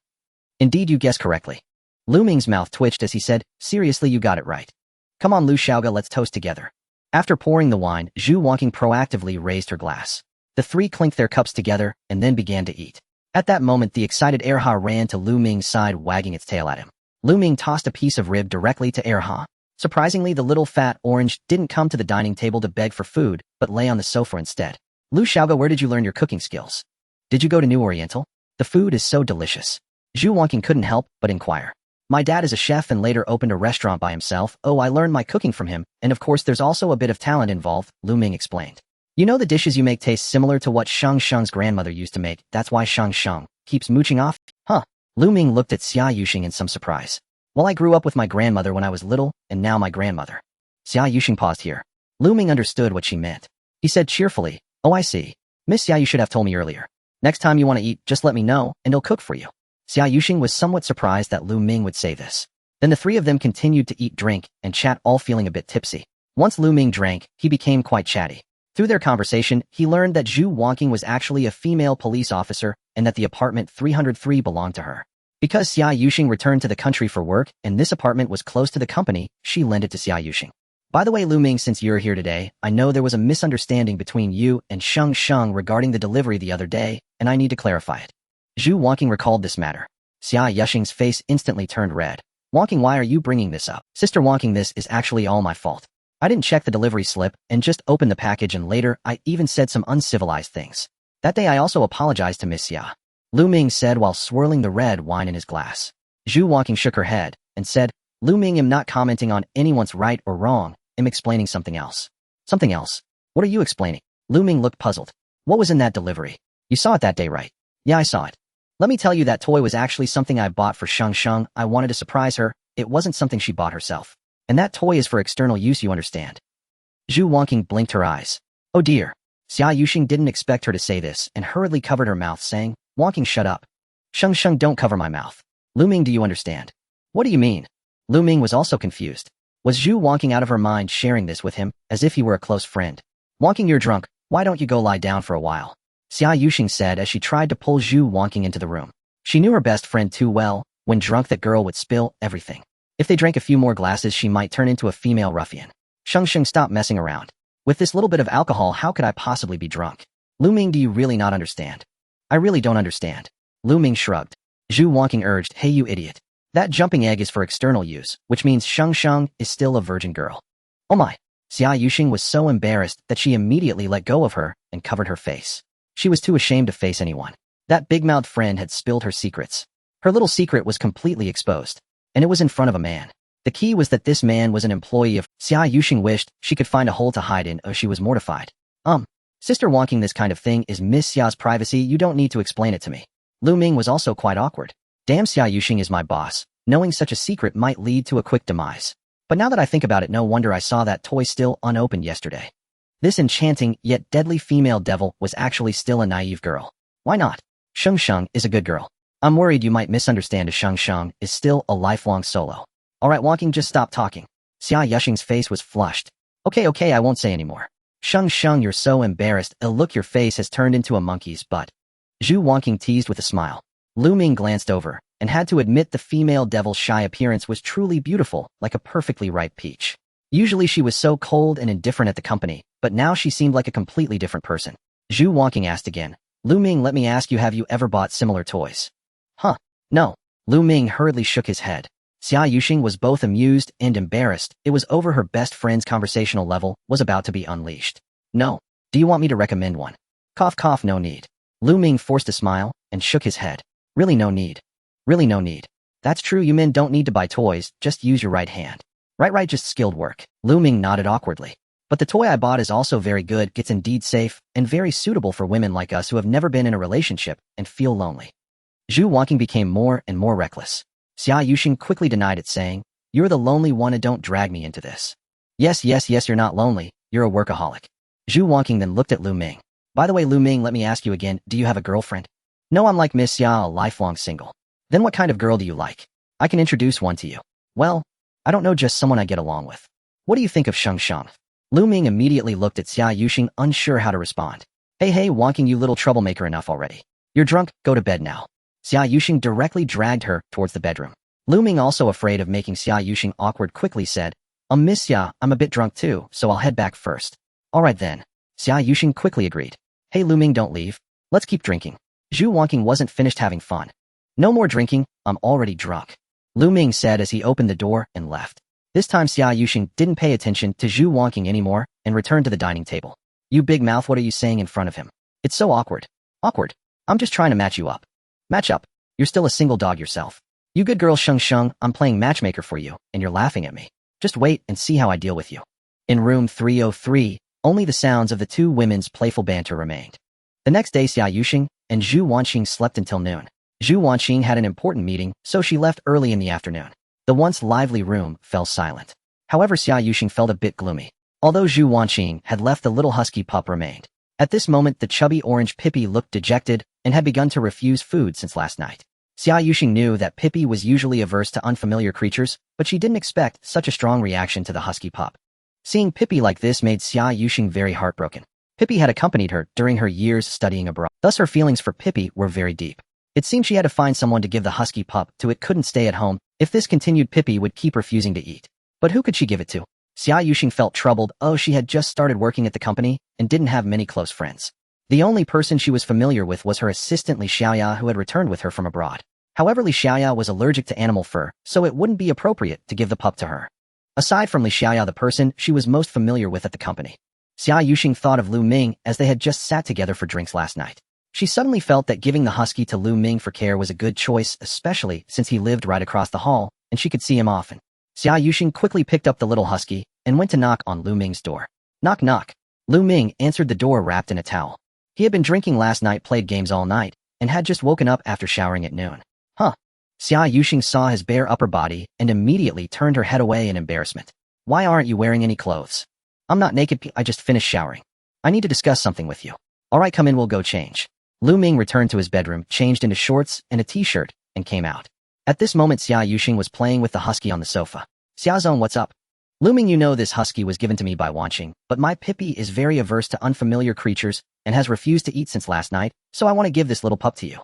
Indeed, you guessed correctly. Lu Ming's mouth twitched as he said, seriously, you got it right. Come on, Lu Xiaoga, let's toast together. After pouring the wine, Zhu Wanqing proactively raised her glass. The three clinked their cups together and then began to eat. At that moment, the excited Erha ran to Lu Ming's side, wagging its tail at him. Lu Ming tossed a piece of rib directly to Erha. Surprisingly, the little fat orange didn't come to the dining table to beg for food, but lay on the sofa instead. Lu Xiaoga, where did you learn your cooking skills? Did you go to New Oriental? The food is so delicious. Zhu Wanqing couldn't help but inquire. My dad is a chef and later opened a restaurant by himself. Oh, I learned my cooking from him, and of course there's also a bit of talent involved, Lu Ming explained. You know the dishes you make taste similar to what Sheng Sheng's grandmother used to make, that's why Sheng Sheng keeps mooching off? Huh. Lu Ming looked at Xia Yuxing in some surprise. Well, I grew up with my grandmother when I was little, and now my grandmother. Xia Yuxing paused here. Lu Ming understood what she meant. He said cheerfully, oh I see. Miss Xia, you should have told me earlier. Next time you want to eat, just let me know, and I'll cook for you. Xia Yuxing was somewhat surprised that Lu Ming would say this. Then the three of them continued to eat, drink, and chat, all feeling a bit tipsy. Once Lu Ming drank, he became quite chatty. Through their conversation, he learned that Zhu Wanqing was actually a female police officer and that the apartment 303 belonged to her. Because Xia Yuxing returned to the country for work and this apartment was close to the company, she lent it to Xia Yuxing. By the way, Lu Ming, since you're here today, I know there was a misunderstanding between you and Sheng Sheng regarding the delivery the other day, and I need to clarify it. Zhu Wanqing recalled this matter. Xia Yuxing's face instantly turned red. Wanqing, why are you bringing this up? Sister Wanqing, this is actually all my fault. I didn't check the delivery slip and just opened the package, and later I even said some uncivilized things. That day I also apologized to Miss Xia. Lu Ming said while swirling the red wine in his glass. Zhu Wanqing shook her head and said, Lu Ming, I'm not commenting on anyone's right or wrong. I'm explaining something else. Something else? What are you explaining? Lu Ming looked puzzled. What was in that delivery? You saw it that day, right? Yeah, I saw it. Let me tell you, that toy was actually something I bought for Sheng Sheng. I wanted to surprise her. It wasn't something she bought herself. And that toy is for external use, you understand? Zhu Wanqing blinked her eyes. Oh dear. Xia Yuxing didn't expect her to say this and hurriedly covered her mouth, saying, Wanqing, shut up. Sheng Sheng, don't cover my mouth. Lu Ming, do you understand? What do you mean? Lu Ming was also confused. Was Zhu Wanqing out of her mind sharing this with him, as if he were a close friend? Wanqing, you're drunk. Why don't you go lie down for a while? Xia Yuxing said as she tried to pull Zhu Wanqing into the room. She knew her best friend too well. When drunk, that girl would spill everything. If they drank a few more glasses, she might turn into a female ruffian. Sheng Sheng, stop messing around. With this little bit of alcohol, how could I possibly be drunk? Lu Ming, do you really not understand? I really don't understand. Lu Ming shrugged. Zhu Wanqing urged, hey you idiot. That jumping egg is for external use, which means Sheng Sheng is still a virgin girl. Oh my. Xia Yuxing was so embarrassed that she immediately let go of her and covered her face. She was too ashamed to face anyone. That big-mouthed friend had spilled her secrets. Her little secret was completely exposed. And it was in front of a man. The key was that this man was an employee of Xia Yuxing wished she could find a hole to hide in. Oh, she was mortified. Sister Wanqing, this kind of thing is Miss Xia's privacy. You don't need to explain it to me. Lu Ming was also quite awkward. Damn, Xia Yuxing is my boss. Knowing such a secret might lead to a quick demise. But now that I think about it, no wonder I saw that toy still unopened yesterday. This enchanting yet deadly female devil was actually still a naive girl. Why not? Sheng Sheng is a good girl. I'm worried you might misunderstand, as Sheng Sheng is still a lifelong solo. Alright, Wanqing, just stop talking. Xia Yuxing's face was flushed. Okay, I won't say anymore. Sheng Sheng, you're so embarrassed. Look, your face has turned into a monkey's butt. Zhu Wanqing teased with a smile. Lu Ming glanced over and had to admit the female devil's shy appearance was truly beautiful, like a perfectly ripe peach. Usually she was so cold and indifferent at the company, but now she seemed like a completely different person. Zhu Wanqing asked again, Lu Ming, let me ask you, have you ever bought similar toys? Huh? No. Lu Ming hurriedly shook his head. Xia Yuxing was both amused and embarrassed. It was over. Her best friend's conversational level was about to be unleashed. No. Do you want me to recommend one? Cough, cough, no need. Lu Ming forced a smile and shook his head. Really no need. Really no need. That's true, you men don't need to buy toys, just use your right hand. Right, just skilled work. Lu Ming nodded awkwardly. But the toy I bought is also very good, it's indeed safe, and very suitable for women like us who have never been in a relationship and feel lonely. Zhu Wanqing became more and more reckless. Xia Yuxing quickly denied it, saying, You're the lonely one and don't drag me into this. Yes, you're not lonely, you're a workaholic. Zhu Wanqing then looked at Lu Ming. By the way, Lu Ming, let me ask you again, do you have a girlfriend? No, I'm like Miss Xia, a lifelong single. Then what kind of girl do you like? I can introduce one to you. Well, I don't know, just someone I get along with. What do you think of Sheng Sheng? Lu Ming immediately looked at Xia Yuxing, unsure how to respond. Hey, Wanqing, you little troublemaker, enough already. You're drunk, go to bed now. Xia Yuxing directly dragged her towards the bedroom. Lu Ming, also afraid of making Xia Yuxing awkward, quickly said, Miss Xia, I'm a bit drunk too, so I'll head back first. Alright then. Xia Yuxing quickly agreed. Hey Lu Ming, don't leave. Let's keep drinking. Zhu Wanqing wasn't finished having fun. No more drinking, I'm already drunk. Lu Ming said as he opened the door and left. This time Xia Yuxing didn't pay attention to Zhu Wanqing anymore and returned to the dining table. You big mouth, what are you saying in front of him? It's so awkward. Awkward. I'm just trying to match you up. Match up. You're still a single dog yourself. You good girl Sheng Sheng, I'm playing matchmaker for you, and you're laughing at me. Just wait and see how I deal with you. In room 303, only the sounds of the two women's playful banter remained. The next day, Xia Yuxing and Zhu Wanqing slept until noon. Zhu Wanqing had an important meeting, so she left early in the afternoon. The once lively room fell silent. However, Xia Yuxing felt a bit gloomy. Although Zhu Wanqing had left, the little husky pup remained. At this moment, the chubby orange Pippi looked dejected and had begun to refuse food since last night. Xia Yuxing knew that Pippi was usually averse to unfamiliar creatures, but she didn't expect such a strong reaction to the husky pup. Seeing Pippi like this made Xia Yuxing very heartbroken. Pippi had accompanied her during her years studying abroad. Thus, her feelings for Pippi were very deep. It seemed she had to find someone to give the husky pup to. It couldn't stay at home. If this continued, Pippi would keep refusing to eat. But who could she give it to? Xia Yuxing felt troubled. Oh, she had just started working at the company and didn't have many close friends. The only person she was familiar with was her assistant Li Xiaoya, who had returned with her from abroad. However, Li Xiaoya was allergic to animal fur, so it wouldn't be appropriate to give the pup to her. Aside from Li Xiaoya, the person she was most familiar with at the company, Xia Yuxing thought of Lu Ming as they had just sat together for drinks last night. She suddenly felt that giving the husky to Lu Ming for care was a good choice, especially since he lived right across the hall and she could see him often. Xia Yuxing quickly picked up the little husky and went to knock on Lu Ming's door. Knock knock. Lu Ming answered the door wrapped in a towel. He had been drinking last night, played games all night, and had just woken up after showering at noon. Huh. Xia Yuxing saw his bare upper body and immediately turned her head away in embarrassment. Why aren't you wearing any clothes? I'm not naked, I just finished showering. I need to discuss something with you. Alright, come in, we'll go change. Lu Ming returned to his bedroom, changed into shorts and a t-shirt, and came out. At this moment, Xia Yuxing was playing with the husky on the sofa. Xiaozong, what's up? Lu Ming, you know this husky was given to me by Wanqing, but my Pippi is very averse to unfamiliar creatures and has refused to eat since last night, so I want to give this little pup to you.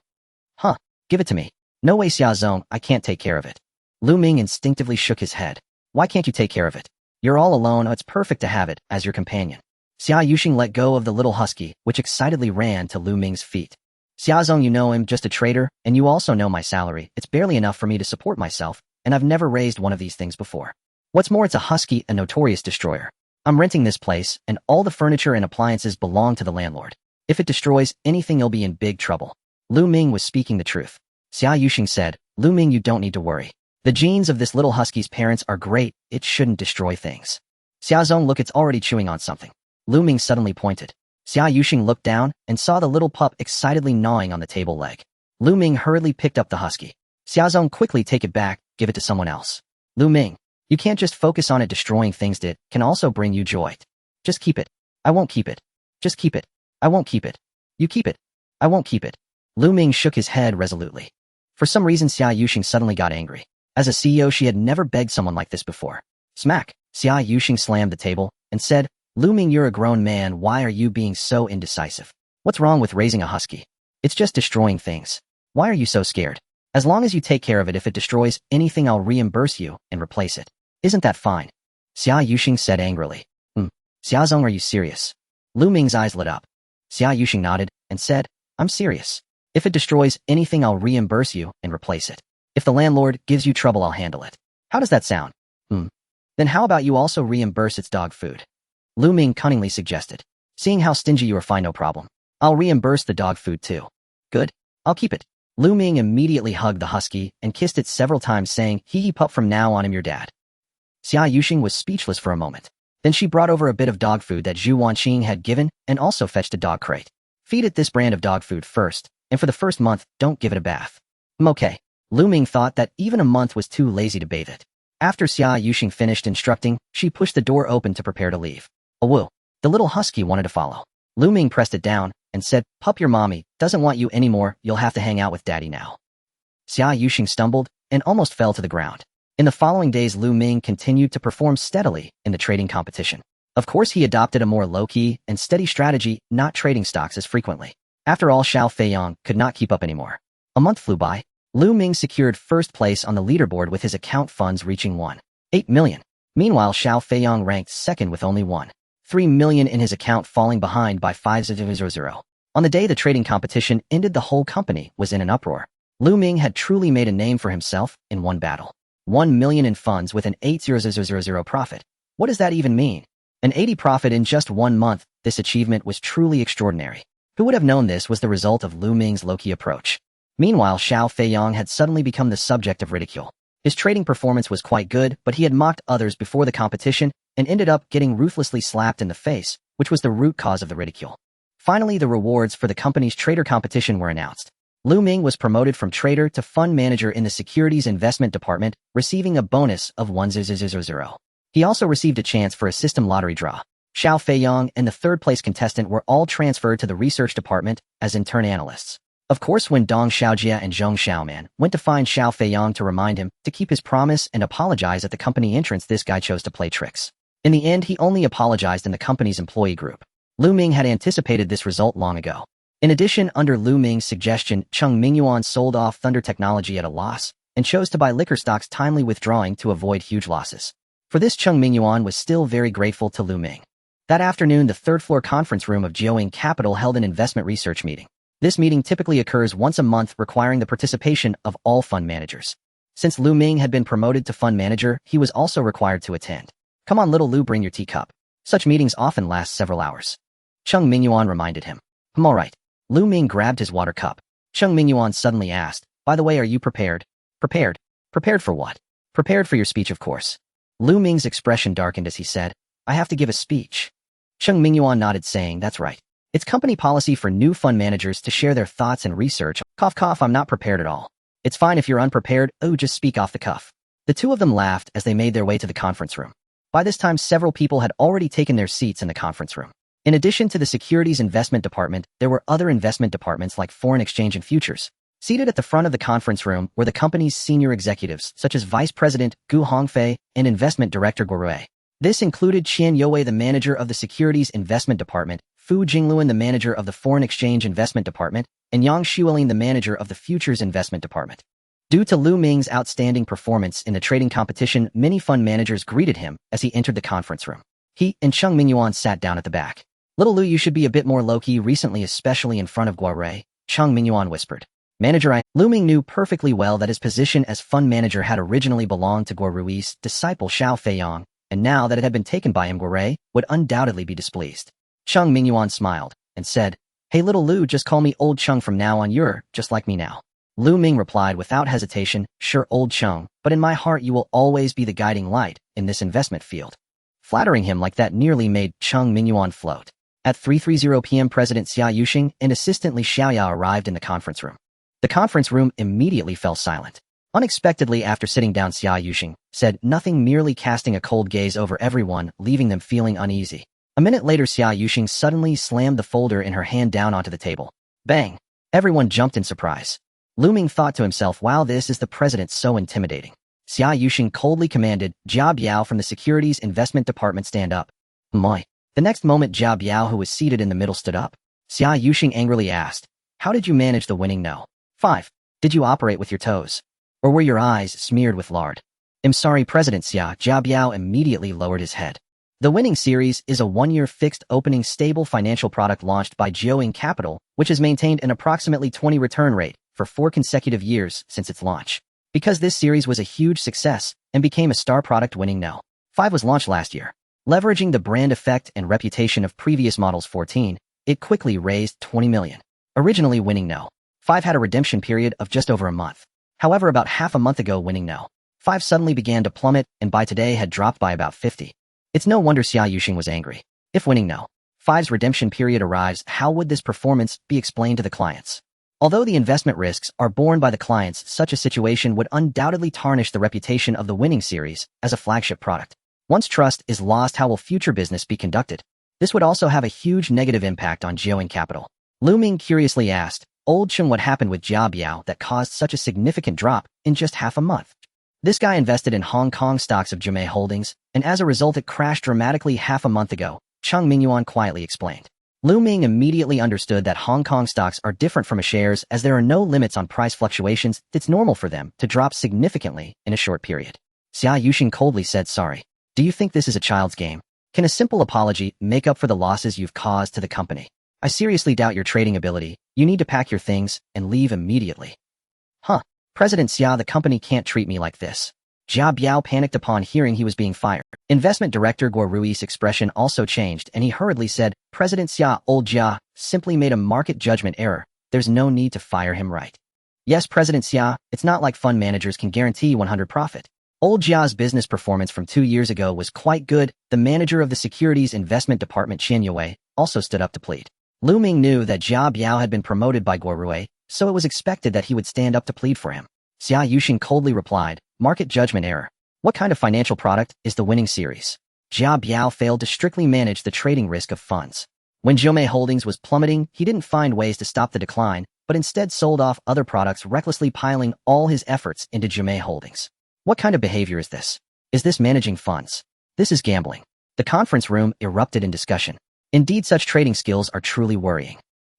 Huh, give it to me. No way, Xiaozong, I can't take care of it. Lu Ming instinctively shook his head. Why can't you take care of it? You're all alone, it's perfect to have it as your companion. Xia Yuxing let go of the little husky, which excitedly ran to Lu Ming's feet. Xiaozong, you know I'm just a trader, and you also know my salary. It's barely enough for me to support myself, and I've never raised one of these things before. What's more, it's a husky, a notorious destroyer. I'm renting this place, and all the furniture and appliances belong to the landlord. If it destroys anything, you'll be in big trouble. Lu Ming was speaking the truth. Xia Yuxing said, Lu Ming, you don't need to worry. The genes of this little husky's parents are great, it shouldn't destroy things. Xiaozong, look, it's already chewing on something. Lu Ming suddenly pointed. Xia Yuxing looked down and saw the little pup excitedly gnawing on the table leg. Lu Ming hurriedly picked up the husky. Xiaozong, quickly take it back, give it to someone else. Lu Ming, you can't just focus on it destroying things that can also bring you joy. Just keep it. I won't keep it. Just keep it. I won't keep it. You keep it. I won't keep it. Lu Ming shook his head resolutely. For some reason, Xia Yuxing suddenly got angry. As a CEO, she had never begged someone like this before. Smack! Xia Yuxing slammed the table and said, Lu Ming, you're a grown man, why are you being so indecisive? What's wrong with raising a husky? It's just destroying things. Why are you so scared? As long as you take care of it, if it destroys anything, I'll reimburse you and replace it. Isn't that fine? Xia Yuxing said angrily. Xiaozong, are you serious? Lu Ming's eyes lit up. Xia Yuxing nodded and said, I'm serious. If it destroys anything, I'll reimburse you and replace it. If the landlord gives you trouble, I'll handle it. How does that sound? Then how about you also reimburse its dog food? Lu Ming cunningly suggested. Seeing how stingy you are, fine, no problem. I'll reimburse the dog food too. Good. I'll keep it. Lu Ming immediately hugged the husky and kissed it several times, saying, hee pup, from now on I'm your dad. Xia Yuxing was speechless for a moment. Then she brought over a bit of dog food that Zhu Wanqing had given and also fetched a dog crate. Feed it this brand of dog food first, and for the first month, don't give it a bath. Okay. Lu Ming thought that even a month was too lazy to bathe it. After Xia Yuxing finished instructing, she pushed the door open to prepare to leave. Awoo. The little husky wanted to follow. Lu Ming pressed it down and said, pup, your mommy doesn't want you anymore, you'll have to hang out with daddy now. Xia Yuxing stumbled and almost fell to the ground. In the following days, Lu Ming continued to perform steadily in the trading competition. Of course, he adopted a more low-key and steady strategy, not trading stocks as frequently. After all, Xiao Feiyang could not keep up anymore. A month flew by. Lu Ming secured first place on the leaderboard with his account funds reaching 1.8 million. Meanwhile, Xiao Feiyang ranked second with only 1.3 million in his account, falling behind by 500. On the day the trading competition ended, the whole company was in an uproar. Lu Ming had truly made a name for himself in one battle. 1 million in funds with an 8,000 profit. What does that even mean? An 80 profit in just 1 month. This achievement was truly extraordinary. Who would have known this was the result of Lu Ming's low-key approach? Meanwhile, Xiao Feiyang had suddenly become the subject of ridicule. His trading performance was quite good, but he had mocked others before the competition and ended up getting ruthlessly slapped in the face, which was the root cause of the ridicule. Finally, the rewards for the company's trader competition were announced. Lu Ming was promoted from trader to fund manager in the securities investment department, receiving a bonus of 1000. He also received a chance for a system lottery draw. Xiao Feiyang and the third-place contestant were all transferred to the research department as intern analysts. Of course, when Dong Xiaojia and Zhong Xiaoman went to find Xiao Feiyang to remind him to keep his promise and apologize at the company entrance, this guy chose to play tricks. In the end, he only apologized in the company's employee group. Lu Ming had anticipated this result long ago. In addition, under Lu Ming's suggestion, Cheng Mingyuan sold off Thunder Technology at a loss and chose to buy liquor stocks, timely withdrawing to avoid huge losses. For this, Cheng Mingyuan was still very grateful to Lu Ming. That afternoon, the third-floor conference room of Jiaoying Capital held an investment research meeting. This meeting typically occurs once a month, requiring the participation of all fund managers. Since Lu Ming had been promoted to fund manager, he was also required to attend. "Come on, little Lu, bring your teacup." Such meetings often last several hours. Cheng Mingyuan reminded him. "I'm all right." Lu Ming grabbed his water cup. Cheng Mingyuan suddenly asked, "By the way, are you prepared?" "Prepared? Prepared for what?" "Prepared for your speech, of course." Lu Ming's expression darkened as he said, "I have to give a speech." Cheng Mingyuan nodded, saying, "That's right. It's company policy for new fund managers to share their thoughts and research. Cough, cough, I'm not prepared at all." "It's fine if you're unprepared. Oh, just speak off the cuff." The two of them laughed as they made their way to the conference room. By this time, several people had already taken their seats in the conference room. In addition to the securities investment department, there were other investment departments like foreign exchange and futures. Seated at the front of the conference room were the company's senior executives, such as Vice President Gu Hongfei and Investment Director Guo Rui. This included Qian Youwei, the manager of the securities investment department, Fu Jingluan, the manager of the foreign exchange investment department, and Yang Xuelin, the manager of the futures investment department. Due to Lu Ming's outstanding performance in the trading competition, many fund managers greeted him as he entered the conference room. He and Cheng Mingyuan sat down at the back. "Little Lu, you should be a bit more low-key recently, especially in front of Guo Rui," Cheng Mingyuan whispered. "Manager, Lu Ming knew perfectly well that his position as fund manager had originally belonged to Guo Rui's disciple Xiao Feiyang, and now that it had been taken by him, Guo Rui would undoubtedly be displeased." Cheng Mingyuan smiled and said, "Hey little Lu, just call me Old Cheng from now on, you're just like me now." Lu Ming replied without hesitation, "Sure, Old Cheng, but in my heart you will always be the guiding light in this investment field." Flattering him like that nearly made Cheng Mingyuan float. At 3:30 p.m., President Xia Yuxing and assistant Li Xiaoyao arrived in the conference room. The conference room immediately fell silent. Unexpectedly, after sitting down, Xia Yuxing said nothing, merely casting a cold gaze over everyone, leaving them feeling uneasy. A minute later, Xia Yuxing suddenly slammed the folder in her hand down onto the table. Bang! Everyone jumped in surprise. Lu Ming thought to himself, "Wow, this is the president, so intimidating." Xia Yuxing coldly commanded Jia Biao from the securities investment department, "Stand up." "Moi." The next moment, Jia Biao, who was seated in the middle, stood up. Xia Yuxing angrily asked, "How did you manage the winning no? 5. Did you operate with your toes? Or were your eyes smeared with lard?" "I'm sorry, President Xia." Jia Biao immediately lowered his head. The winning series is a one-year fixed opening stable financial product launched by Jiaoying Capital, which has maintained an approximately 20% return rate for 4 consecutive years since its launch. Because this series was a huge success and became a star product, winning no. 5 was launched last year. Leveraging the brand effect and reputation of previous models 14, it quickly raised 20 million. Originally, winning no. 5 had a redemption period of just over a month. However, about half a month ago, winning no. 5 suddenly began to plummet and by today had dropped by about 50. It's no wonder Xia Yuxing was angry. If winning no. 5's redemption period arrives, how would this performance be explained to the clients? Although the investment risks are borne by the clients, such a situation would undoubtedly tarnish the reputation of the winning series as a flagship product. Once trust is lost, how will future business be conducted? This would also have a huge negative impact on Jiaoying Capital. Lu Ming curiously asked, "Old Cheng, what happened with Jia Biao that caused such a significant drop in just half a month?" "This guy invested in Hong Kong stocks of Jimei Holdings, and as a result it crashed dramatically half a month ago," Cheng Mingyuan quietly explained. Lu Ming immediately understood that Hong Kong stocks are different from shares, as there are no limits on price fluctuations. It's normal for them to drop significantly in a short period. Xia Yuxing coldly said, "Sorry. Do you think this is a child's game? Can a simple apology make up for the losses you've caused to the company? I seriously doubt your trading ability. You need to pack your things and leave immediately." "Huh? President Xia, the company can't treat me like this." Jia Biao panicked upon hearing he was being fired. Investment Director Guo Rui's expression also changed and he hurriedly said, "President Xia, old Jia simply made a market judgment error. There's no need to fire him, right?" Yes, President Xia, it's not like fund managers can guarantee 100 profit. Old Jia's business performance from 2 years ago was quite good. The manager of the Securities Investment Department, Qian Yue, also stood up to plead. Lu Ming knew that Jia Biao had been promoted by Guo Rui, so it was expected that he would stand up to plead for him. Xia Yuxing coldly replied, market judgment error. What kind of financial product is the winning series? Jia Biao failed to strictly manage the trading risk of funds. When Zhomei Holdings was plummeting, he didn't find ways to stop the decline, but instead sold off other products, recklessly piling all his efforts into Zhomei Holdings. What kind of behavior is this? Is this managing funds? This is gambling. The conference room erupted in discussion. Indeed, such trading skills are truly worrying.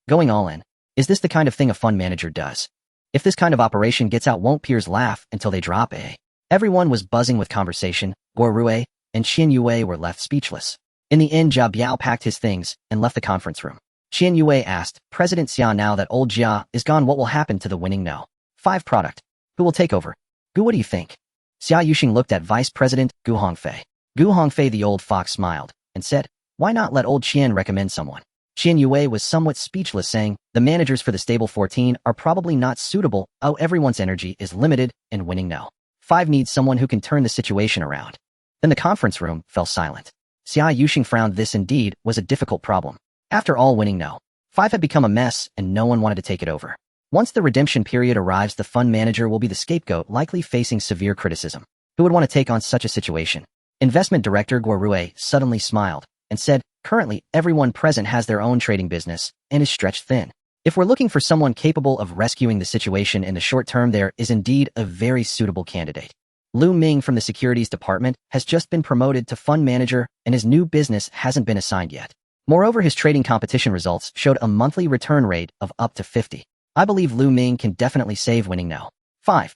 Going all in. Is this the kind of thing a fund manager does? If this kind of operation gets out, won't peers laugh until they drop a? Everyone was buzzing with conversation. Guo Rui and Qian Yue were left speechless. In the end, Jia Biao packed his things and left the conference room. Qian Yue asked, President Xia, now that old Jia is gone, what will happen to the winning No. 5 product? Who will take over? Gu, what do you think? Xia Yuxing looked at Vice President Gu Hongfei. Gu Hongfei, the old fox, smiled and said, why not let old Qian recommend someone? Qian Yue was somewhat speechless, saying, the managers for the stable 14 are probably not suitable. Oh, everyone's energy is limited, and winning No. 5 needs someone who can turn the situation around. Then the conference room fell silent. Xia Yuxing frowned. This indeed was a difficult problem. After all, winning No. 5 had become a mess, and no one wanted to take it over. Once the redemption period arrives, the fund manager will be the scapegoat, likely facing severe criticism. Who would want to take on such a situation? Investment Director Guo Rui suddenly smiled and said, currently, everyone present has their own trading business and is stretched thin. If we're looking for someone capable of rescuing the situation in the short term, there is indeed a very suitable candidate. Lu Ming from the Securities Department has just been promoted to fund manager, and his new business hasn't been assigned yet. Moreover, his trading competition results showed a monthly return rate of up to 50. I believe Lu Ming can definitely save winning No. 5.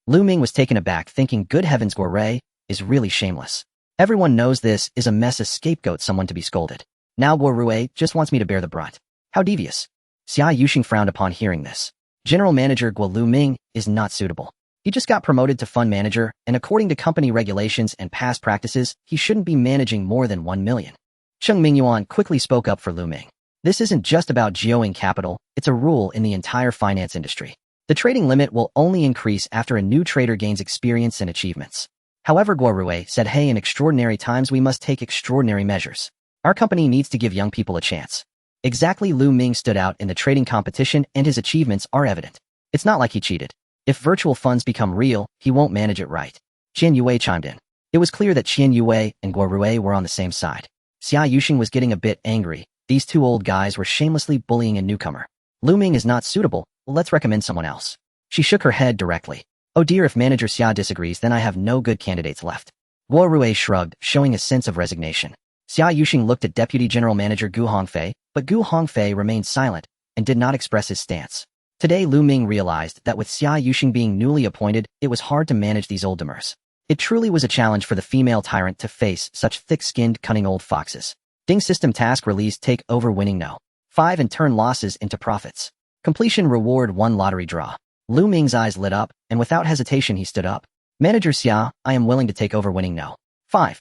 Lu Ming was taken aback, thinking, good heavens, Guo Rui is really shameless. Everyone knows this is a mess, a scapegoat, someone to be scolded. Now Guo Rui just wants me to bear the brunt. How devious. Xia Yuxing frowned upon hearing this. General Manager Guo Lu Ming is not suitable. He just got promoted to fund manager, and according to company regulations and past practices, he shouldn't be managing more than 1 million. Cheng Mingyuan quickly spoke up for Lu Ming. This isn't just about geoing capital, it's a rule in the entire finance industry. The trading limit will only increase after a new trader gains experience and achievements. However, Guo Rui said, hey, in extraordinary times we must take extraordinary measures. Our company needs to give young people a chance. Exactly, Lu Ming stood out in the trading competition, and his achievements are evident. It's not like he cheated. If virtual funds become real, he won't manage it right. Qian Yue chimed in. It was clear that Qian Yue and Guo Rui were on the same side. Xia Yuxing was getting a bit angry. These two old guys were shamelessly bullying a newcomer. Lu Ming is not suitable. Let's recommend someone else. She shook her head directly. Oh dear, if Manager Xia disagrees, then I have no good candidates left. Guo Rui shrugged, showing a sense of resignation. Xia Yuxing looked at Deputy General Manager Gu Hongfei, but Gu Hongfei remained silent and did not express his stance. Today, Lu Ming realized that with Xia Yuxing being newly appointed, it was hard to manage these old demers. It truly was a challenge for the female tyrant to face such thick-skinned, cunning old foxes. Ding system task release, take over winning No. 5 and turn losses into profits. Completion reward 1 lottery draw. Lu Ming's eyes lit up, and without hesitation he stood up. Manager Xia, I am willing to take over winning No. 5.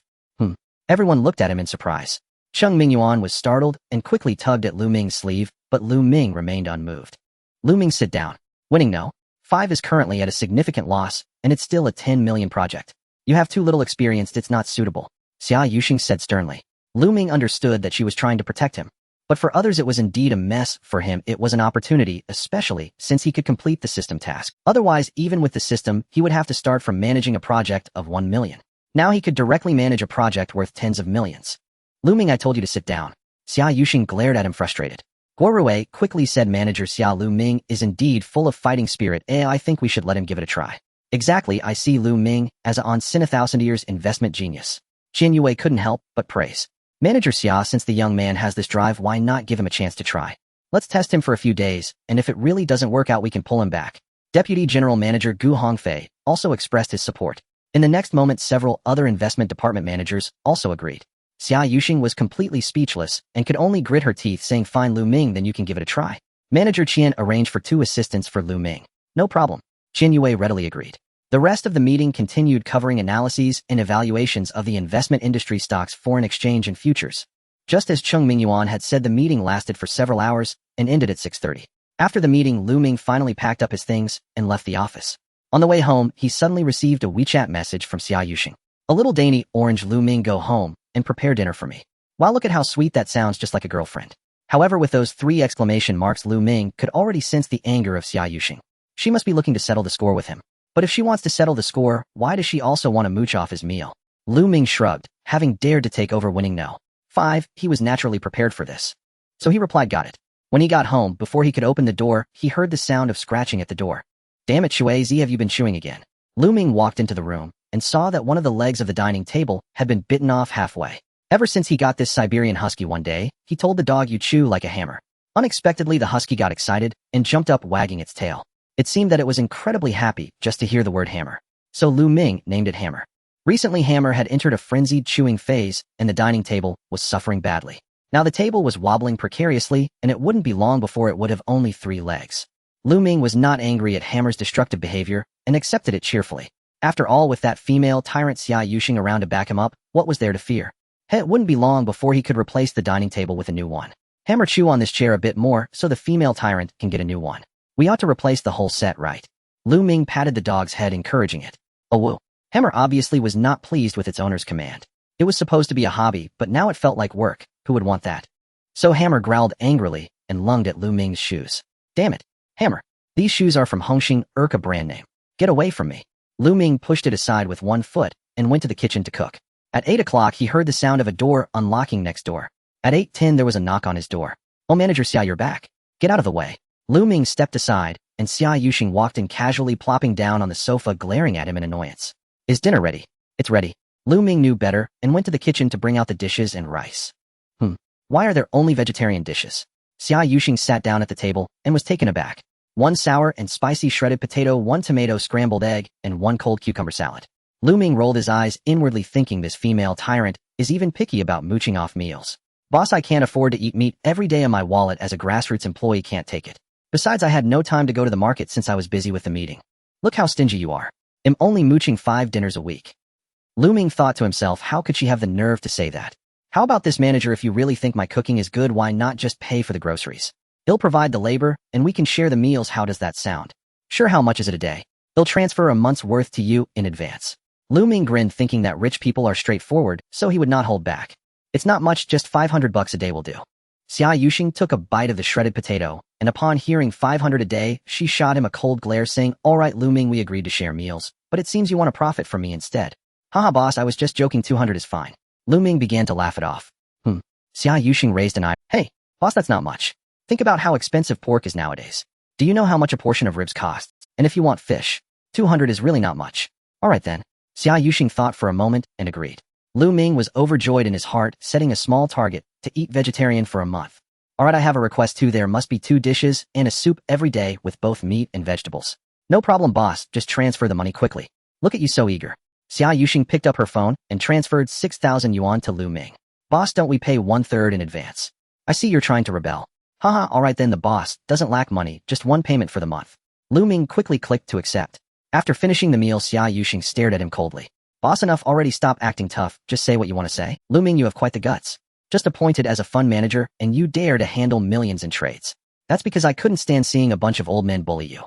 Everyone looked at him in surprise. Cheng Mingyuan was startled and quickly tugged at Lu Ming's sleeve, but Lu Ming remained unmoved. Lu Ming, sit down. Winning No. 5 is currently at a significant loss, and it's still a 10 million project. You have too little experience, it's not suitable. Xia Yuxing said sternly. Lu Ming understood that she was trying to protect him. But for others it was indeed a mess. For him it was an opportunity, especially since he could complete the system task. Otherwise, even with the system, he would have to start from managing a project of 1 million. Now he could directly manage a project worth tens of millions. Lu Ming, I told you to sit down. Xia Yuxing glared at him frustrated. Guo Rui quickly said, Manager Xia, Lu Ming is indeed full of fighting spirit. I think we should let him give it a try. Exactly, I see Lu Ming as a on sin 1,000 years investment genius. Qian Yue couldn't help but praise. Manager Xia, since the young man has this drive, why not give him a chance to try? Let's test him for a few days, and if it really doesn't work out we can pull him back. Deputy General Manager Gu Hongfei also expressed his support. In the next moment several other investment department managers also agreed. Xia Yuxing was completely speechless and could only grit her teeth, saying, fine Lu Ming, then you can give it a try. Manager Qian arranged for 2 assistants for Lu Ming. No problem. Qian Yue readily agreed. The rest of the meeting continued, covering analyses and evaluations of the investment industry, stocks, foreign exchange, and futures. Just as Cheng Mingyuan had said, the meeting lasted for several hours and ended at 6:30. After the meeting, Lu Ming finally packed up his things and left the office. On the way home, he suddenly received a WeChat message from Xia Yuxing. A little dainty orange. Lu Ming, go home and prepare dinner for me. Wow, look at how sweet that sounds, just like a girlfriend. However, with those 3 exclamation marks, Lu Ming could already sense the anger of Xia Yuxing. She must be looking to settle the score with him. But if she wants to settle the score, why does she also want to mooch off his meal? Lu Ming shrugged, having dared to take over winning no. 5, he was naturally prepared for this. So he replied, got it. When he got home, before he could open the door, he heard the sound of scratching at the door. Damn it, Shui Zi, have you been chewing again? Lu Ming walked into the room and saw that one of the legs of the dining table had been bitten off halfway. Ever since he got this Siberian husky one day, he told the dog, you chew like a hammer. Unexpectedly, the husky got excited and jumped up, wagging its tail. It seemed that it was incredibly happy just to hear the word hammer. So Lu Ming named it Hammer. Recently, Hammer had entered a frenzied chewing phase, and the dining table was suffering badly. Now the table was wobbling precariously, and it wouldn't be long before it would have only 3 legs. Lu Ming was not angry at Hammer's destructive behavior and accepted it cheerfully. After all, with that female tyrant Xia Yuxing around to back him up, what was there to fear? It wouldn't be long before he could replace the dining table with a new one. Hammer, chew on this chair a bit more so the female tyrant can get a new one. We ought to replace the whole set, right? Lu Ming patted the dog's head, encouraging it. Oh woo. Hammer obviously was not pleased with its owner's command. It was supposed to be a hobby, but now it felt like work. Who would want that? So Hammer growled angrily and lunged at Lu Ming's shoes. Damn it, Hammer. These shoes are from Hongxing Urka brand name. Get away from me. Lu Ming pushed it aside with one foot and went to the kitchen to cook. At 8 o'clock, he heard the sound of a door unlocking next door. At 8:10, there was a knock on his door. Oh, Manager Xia, you're back. Get out of the way. Lu Ming stepped aside, and Xia Yuxing walked in, casually plopping down on the sofa, glaring at him in annoyance. Is dinner ready? It's ready. Lu Ming knew better and went to the kitchen to bring out the dishes and rice. Why are there only vegetarian dishes? Xia Yuxing sat down at the table and was taken aback. 1 sour and spicy shredded potato, 1 tomato scrambled egg, and 1 cold cucumber salad. Lu Ming rolled his eyes, inwardly thinking this female tyrant is even picky about mooching off meals. Boss, I can't afford to eat meat every day, and my wallet as a grassroots employee can't take it. Besides, I had no time to go to the market since I was busy with the meeting. Look how stingy you are. I'm only mooching 5 dinners a week. Lu Ming thought to himself, how could she have the nerve to say that? How about this, manager? If you really think my cooking is good, why not just pay for the groceries? He'll provide the labor, and we can share the meals. How does that sound? Sure, how much is it a day? He'll transfer a month's worth to you in advance. Lu Ming grinned, thinking that rich people are straightforward, so he would not hold back. It's not much, just $500 a day will do. Xia Yuxing took a bite of the shredded potato, and upon hearing 500 a day, she shot him a cold glare, saying, all right, Lu Ming, we agreed to share meals, but it seems you want to profit from me instead. Haha, boss, I was just joking, 200 is fine. Lu Ming began to laugh it off. Xia Yuxing raised an eye. Hey, boss, that's not much. Think about how expensive pork is nowadays. Do you know how much a portion of ribs costs? And if you want fish, 200 is really not much. All right then. Xia Yuxing thought for a moment and agreed. Lu Ming was overjoyed in his heart, setting a small target to eat vegetarian for a month. All right, I have a request too. There must be 2 dishes and a soup every day with both meat and vegetables. No problem, boss. Just transfer the money quickly. Look at you, so eager. Xia Yuxing picked up her phone and transferred 6,000 yuan to Lu Ming. Boss, don't we pay 1/3 in advance? I see you're trying to rebel. Haha, all right then, the boss doesn't lack money, just 1 payment for the month. Lu Ming quickly clicked to accept. After finishing the meal, Xia Yuxing stared at him coldly. Boss, enough already, stop acting tough, just say what you want to say. Lu Ming, you have quite the guts. Just appointed as a fund manager, and you dare to handle millions in trades. That's because I couldn't stand seeing a bunch of old men bully you.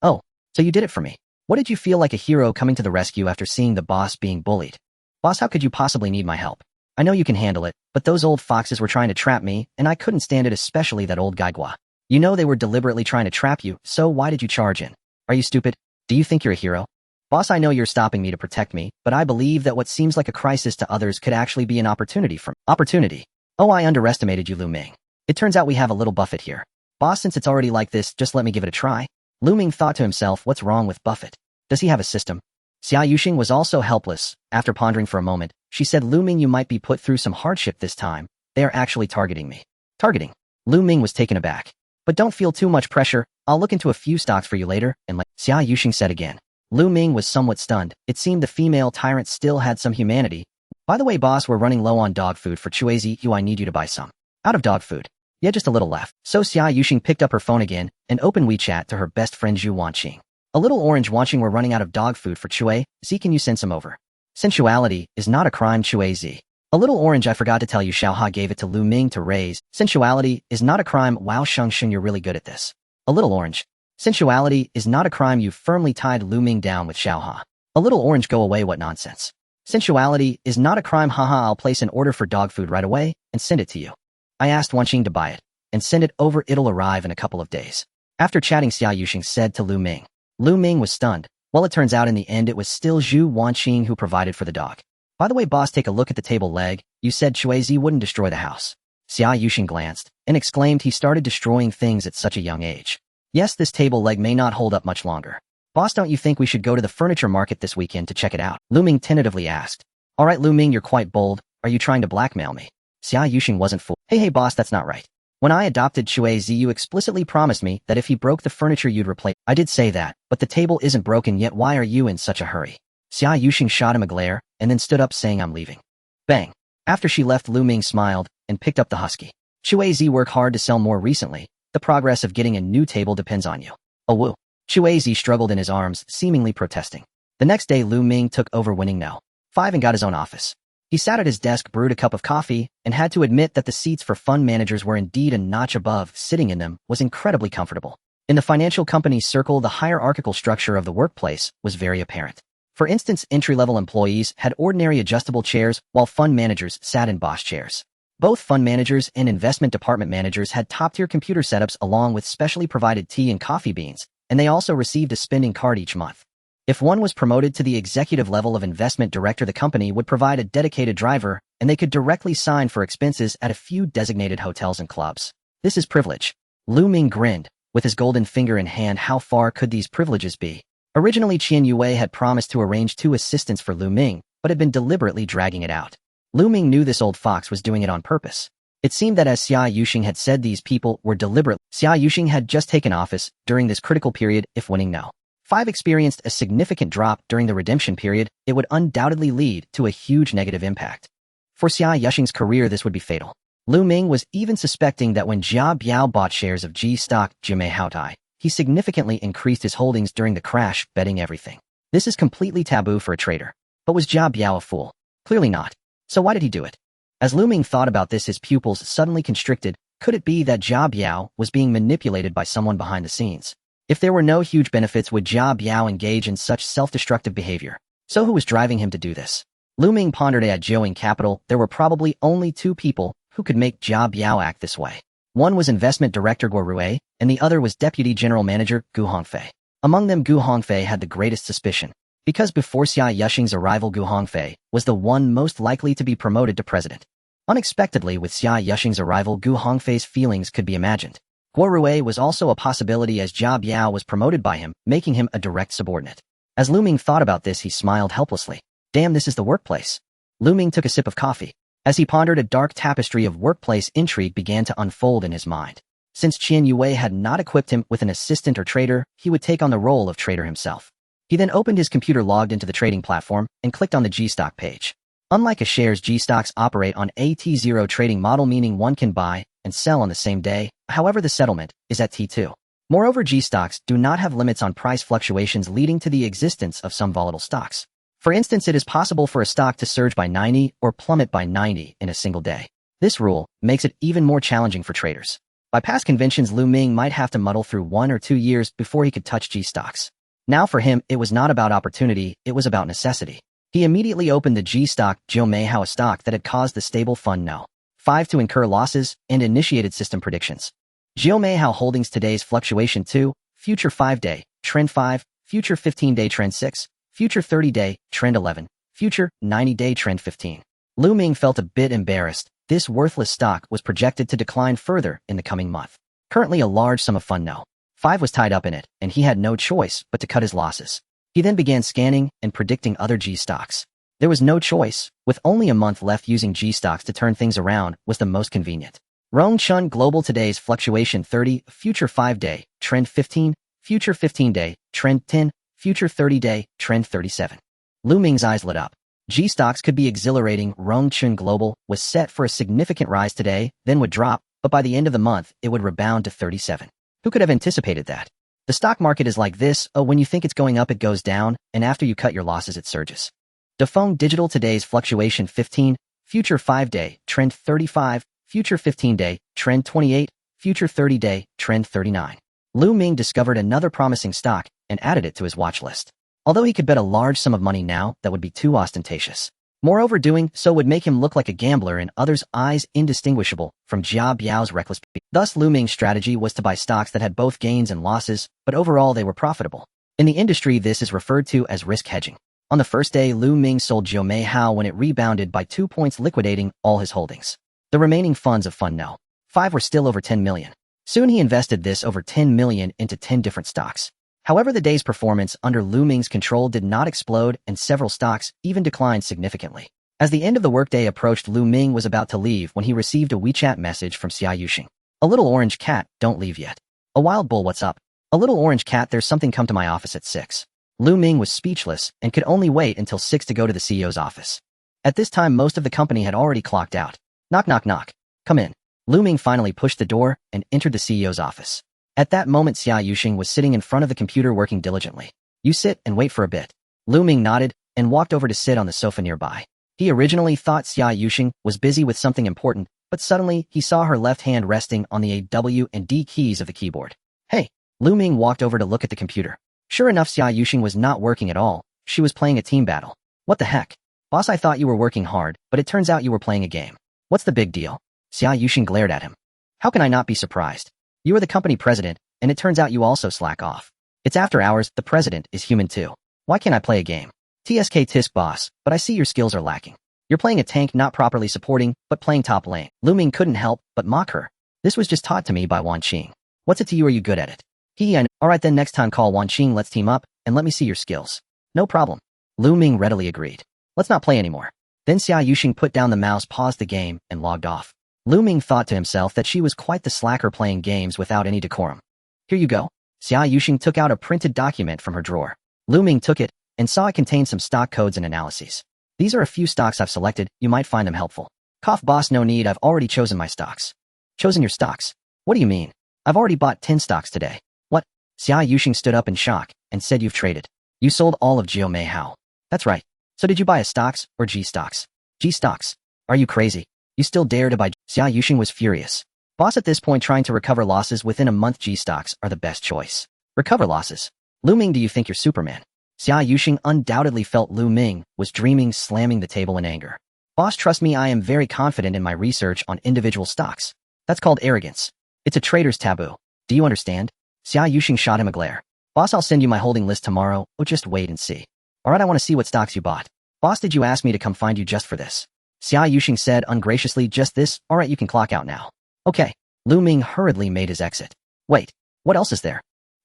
Oh, so you did it for me. What did you feel like, a hero coming to the rescue after seeing the boss being bullied? Boss, how could you possibly need my help? I know you can handle it, but those old foxes were trying to trap me, and I couldn't stand it, especially that old Gaigua. You know they were deliberately trying to trap you, so why did you charge in? Are you stupid? Do you think you're a hero? Boss, I know you're stopping me to protect me, but I believe that what seems like a crisis to others could actually be an opportunity for me. Opportunity? Oh, I underestimated you, Lu Ming. It turns out we have a little Buffett here. Boss, since it's already like this, just let me give it a try. Lu Ming thought to himself, what's wrong with Buffett? Does he have a system? Xia Yuxing was also helpless. After pondering for a moment, she said, Lu Ming, you might be put through some hardship this time. They are actually targeting me. Targeting? Lu Ming was taken aback. But don't feel too much pressure. I'll look into a few stocks for you later, and Xia Yuxing said again. Lu Ming was somewhat stunned. It seemed the female tyrant still had some humanity. By the way, boss, we're running low on dog food for Chuizi. I need you to buy some. Out of dog food? Yeah, just a little left. So Xia Yuxing picked up her phone again and opened WeChat to her best friend Zhu Wanqing. A little orange Wanqing, we're running out of dog food for Chui Z. Can you send some over? Sensuality is not a crime, Chui Z. A little orange, I forgot to tell you, Xiaoha gave it to Lu Ming to raise. Sensuality is not a crime. Wow, Shengsheng, you're really good at this. A little orange. Sensuality is not a crime. You firmly tied Lu Ming down with Xiaoha. A little orange, go away, what nonsense. Sensuality is not a crime, haha. I'll place an order for dog food right away and send it to you. I asked Wanqing to buy it and send it over. It'll arrive in a couple of days. After chatting, Xia Yuxing said to Lu Ming. Lu Ming was stunned. Well, it turns out in the end it was still Zhu Wanqing who provided for the dog. By the way, boss, take a look at the table leg. You said Chuizi wouldn't destroy the house. Xia Yuxing glanced and exclaimed he started destroying things at such a young age. Yes, this table leg may not hold up much longer. Boss, don't you think we should go to the furniture market this weekend to check it out? Lu Ming tentatively asked. All right, Lu Ming, you're quite bold. Are you trying to blackmail me? Xia Yuxing wasn't fooled. Hey, boss, that's not right. When I adopted Chuizi, you explicitly promised me that if he broke the furniture you'd replace. I did say that, but the table isn't broken yet. Why are you in such a hurry? Xia Yuxing shot him a glare and then stood up saying, I'm leaving. Bang. After she left, Lu Ming smiled and picked up the husky. Chuizi worked hard to sell more recently. The progress of getting a new table depends on you. Oh woo. Chuizi struggled in his arms, seemingly protesting. The next day, Lu Ming took over winning No. 5 and got his own office. He sat at his desk, brewed a cup of coffee, and had to admit that the seats for fund managers were indeed a notch above. Sitting in them was incredibly comfortable. In the financial company's circle, the hierarchical structure of the workplace was very apparent. For instance, entry-level employees had ordinary adjustable chairs, while fund managers sat in boss chairs. Both fund managers and investment department managers had top-tier computer setups along with specially provided tea and coffee beans, and they also received a spending card each month. If one was promoted to the executive level of investment director, the company would provide a dedicated driver, and they could directly sign for expenses at a few designated hotels and clubs. This is privilege. Lu Ming grinned, with his golden finger in hand. How far could these privileges be? Originally, Qian Yue had promised to arrange 2 assistants for Lu Ming, but had been deliberately dragging it out. Lu Ming knew this old fox was doing it on purpose. It seemed that as Xia Yuxing had said, these people were deliberate. Xia Yuxing had just taken office during this critical period. If winning No. 5 experienced a significant drop during the redemption period, it would undoubtedly lead to a huge negative impact. For Xia Yuxing's career, this would be fatal. Lu Ming was even suspecting that when Jia Biao bought shares of G stock Jimei Haotai, he significantly increased his holdings during the crash, betting everything. This is completely taboo for a trader. But was Jia Biao a fool? Clearly not. So why did he do it? As Lu Ming thought about this, his pupils suddenly constricted. Could it be that Jia Biao was being manipulated by someone behind the scenes? If there were no huge benefits, would Jia Biao engage in such self-destructive behavior? So who was driving him to do this? Lu Ming pondered. At Joing Capital, there were probably only 2 people who could make Jia Biao act this way. One was investment director Guo Rui, and the other was deputy general manager Gu Hongfei. Among them, Gu Hongfei had the greatest suspicion, because before Xia Yuxing's arrival, Gu Hongfei was the one most likely to be promoted to president. Unexpectedly, with Xia Yuxing's arrival, Gu Hongfei's feelings could be imagined. Guo Rui was also a possibility, as Jia Biao was promoted by him, making him a direct subordinate. As Lu Ming thought about this, he smiled helplessly. Damn, this is the workplace. Lu Ming took a sip of coffee. As he pondered, a dark tapestry of workplace intrigue began to unfold in his mind. Since Qian Yue had not equipped him with an assistant or trader, he would take on the role of trader himself. He then opened his computer, logged into the trading platform, and clicked on the G-Stock page. Unlike a shares, G-Stocks operate on a T0 trading model, meaning one can buy and sell on the same day. However, the settlement is at T2. Moreover, G-Stocks do not have limits on price fluctuations, leading to the existence of some volatile stocks. For instance, it is possible for a stock to surge by 90 or plummet by 90 in a single day. This rule makes it even more challenging for traders. By past conventions, Lu Ming might have to muddle through 1 or 2 years before he could touch G-Stocks. Now for him, it was not about opportunity, it was about necessity. He immediately opened the G-Stock Jimei Hao, a stock that had caused the stable fund No. 5 to incur losses, and initiated system predictions. Jimei Hao Holdings today's fluctuation 2, future 5-day, trend 5, future 15-day trend 6, future 30-day, trend 11, future 90-day trend 15. Lu Ming felt a bit embarrassed. This worthless stock was projected to decline further in the coming month. Currently, a large sum of fund No. 5 was tied up in it, and he had no choice but to cut his losses. He then began scanning and predicting other G-Stocks. There was no choice. With only a month left, using G-Stocks to turn things around was the most convenient. Rongchun Global today's fluctuation 30, future 5-day, trend 15, future 15-day, trend 10, future 30-day, trend 37. Lu Ming's eyes lit up. G-Stocks could be exhilarating. Rongchun Global was set for a significant rise today, then would drop, but by the end of the month, it would rebound to 37. Who could have anticipated that? The stock market is like this. When you think it's going up, it goes down, and after you cut your losses, it surges. Dafeng Digital today's fluctuation 15, future 5-day, trend 35, future 15-day, trend 28, future 30-day, trend 39. Lu Ming discovered another promising stock and added it to his watch list. Although he could bet a large sum of money now, that would be too ostentatious. Moreover, doing so would make him look like a gambler in others' eyes, indistinguishable from Jia Biao's reckless. Thus, Lu Ming's strategy was to buy stocks that had both gains and losses, but overall they were profitable. In the industry, this is referred to as risk hedging. On the first day, Lu Ming sold Jiu Mei Hao when it rebounded by 2 points, liquidating all his holdings. The remaining funds of Fund No. 5 were still over 10 million. Soon he invested this over 10 million into 10 different stocks. However, the day's performance under Lu Ming's control did not explode, and several stocks even declined significantly. As the end of the workday approached, Lu Ming was about to leave when he received a WeChat message from Xia Yuxing. A little orange cat, don't leave yet. A wild bull, what's up? A little orange cat, there's something, come to my office at 6. Lu Ming was speechless and could only wait until 6 to go to the CEO's office. At this time, most of the company had already clocked out. Knock, knock, knock. Come in. Lu Ming finally pushed the door and entered the CEO's office. At that moment, Xia Yuxing was sitting in front of the computer working diligently. You sit and wait for a bit. Lu Ming nodded and walked over to sit on the sofa nearby. He originally thought Xia Yuxing was busy with something important, but suddenly he saw her left hand resting on the A, W, and D keys of the keyboard. Hey! Lu Ming walked over to look at the computer. Sure enough, Xia Yuxing was not working at all. She was playing a team battle. What the heck? Boss, I thought you were working hard, but it turns out you were playing a game. What's the big deal? Xia Yuxing glared at him. How can I not be surprised? You are the company president, and it turns out you also slack off. It's after hours, the president is human too. Why can't I play a game? TSK tisk boss, but I see your skills are lacking. You're playing a tank, not properly supporting, but playing top lane. Lu Ming couldn't help but mock her. This was just taught to me by Wan Qing. What's it to you, are you good at it? I know. Alright then, next time call Wan Qing, let's team up, and let me see your skills. No problem. Lu Ming readily agreed. Let's not play anymore. Then Xia Yuxing put down the mouse, paused the game, and logged off. Lu Ming thought to himself that she was quite the slacker playing games without any decorum. Here you go. Xia Yuxing took out a printed document from her drawer. Lu Ming took it and saw it contained some stock codes and analyses. These are a few stocks I've selected, you might find them helpful. Cough, boss, no need, I've already chosen my stocks. Chosen your stocks? What do you mean? I've already bought 10 stocks today. What? Xia Yuxing stood up in shock and said, you've traded. You sold all of Jiu Mei Hao. That's right. So did you buy a stocks or G stocks? G stocks. Are you crazy? You still dare to buy? Xia Yuxing was furious. Boss, at this point, trying to recover losses within a month, G stocks are the best choice. Recover losses? Lu Ming, do you think you're Superman? Xia Yuxing undoubtedly felt Lu Ming was dreaming, slamming the table in anger. Boss, trust me, I am very confident in my research on individual stocks. That's called arrogance. It's a trader's taboo. Do you understand? Xia Yuxing shot him a glare. Boss, I'll send you my holding list tomorrow. Oh, just wait and see. Alright, I want to see what stocks you bought. Boss, did you ask me to come find you just for this? Xia Yuxing said ungraciously, just this? Alright, you can clock out now. Okay. Lu Ming hurriedly made his exit. Wait, what else is there?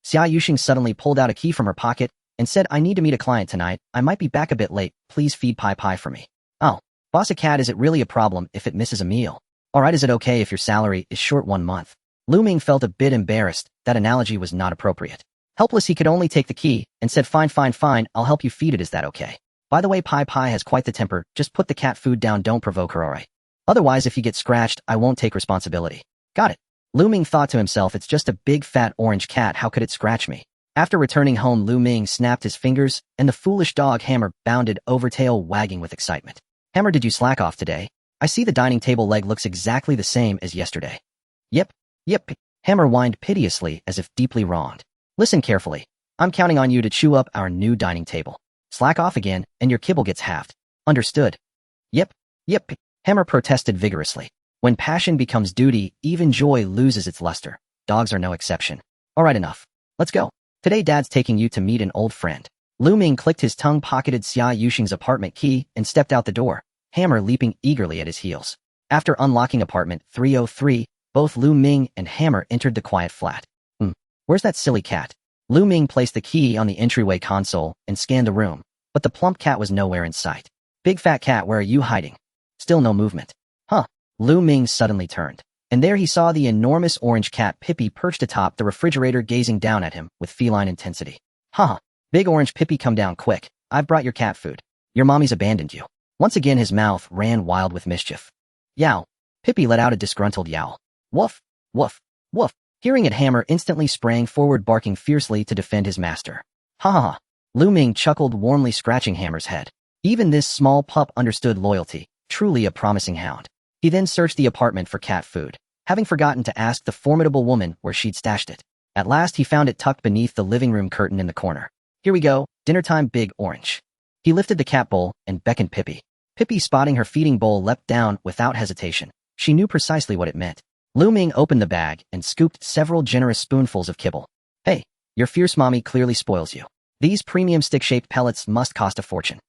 Xia Yuxing suddenly pulled out a key from her pocket and said, I need to meet a client tonight. I might be back a bit late. Please feed Pie for me. Oh, boss, a cat, is it really a problem if it misses a meal? Alright, is it okay if your salary is short 1 month? Lu Ming felt a bit embarrassed. That analogy was not appropriate. Helpless, he could only take the key and said, fine, I'll help you feed it, is that okay? By the way, Pie has quite the temper. Just put the cat food down, don't provoke her, alright? Otherwise, if you get scratched, I won't take responsibility. Got it. Lu Ming thought to himself, it's just a big fat orange cat, how could it scratch me? After returning home, Lu Ming snapped his fingers, and the foolish dog Hammer bounded over, tail wagging with excitement. Hammer, did you slack off today? I see the dining table leg looks exactly the same as yesterday. Yep. Hammer whined piteously as if deeply wronged. Listen carefully. I'm counting on you to chew up our new dining table. Slack off again, and your kibble gets halved. Understood? Yep. Hammer protested vigorously. When passion becomes duty, even joy loses its luster. Dogs are no exception. Alright, enough. Let's go. Today Dad's taking you to meet an old friend. Lu Ming clicked his tongue, pocketed Xia Yuxing's apartment key, and stepped out the door, Hammer leaping eagerly at his heels. After unlocking apartment 303, both Lu Ming and Hammer entered the quiet flat. Where's that silly cat? Lu Ming placed the key on the entryway console and scanned the room, but the plump cat was nowhere in sight. Big fat cat, where are you hiding? Still no movement. Huh. Lu Ming suddenly turned, and there he saw the enormous orange cat Pippi perched atop the refrigerator, gazing down at him with feline intensity. Haha. Big orange Pippi, come down quick. I've brought your cat food. Your mommy's abandoned you. Once again his mouth ran wild with mischief. Yow. Pippi let out a disgruntled yowl. Woof. Woof. Woof. Hearing it, Hammer instantly sprang forward, barking fiercely to defend his master. Ha ha ha. Lu Ming chuckled warmly, scratching Hammer's head. Even this small pup understood loyalty, truly a promising hound. He then searched the apartment for cat food, having forgotten to ask the formidable woman where she'd stashed it. At last he found it tucked beneath the living room curtain in the corner. Here we go, dinner time, big orange. He lifted the cat bowl and beckoned Pippi. Pippi, spotting her feeding bowl, leapt down without hesitation. She knew precisely what it meant. Lu Ming opened the bag and scooped several generous spoonfuls of kibble. Hey, your fierce mommy clearly spoils you. These premium stick-shaped pellets must cost a fortune.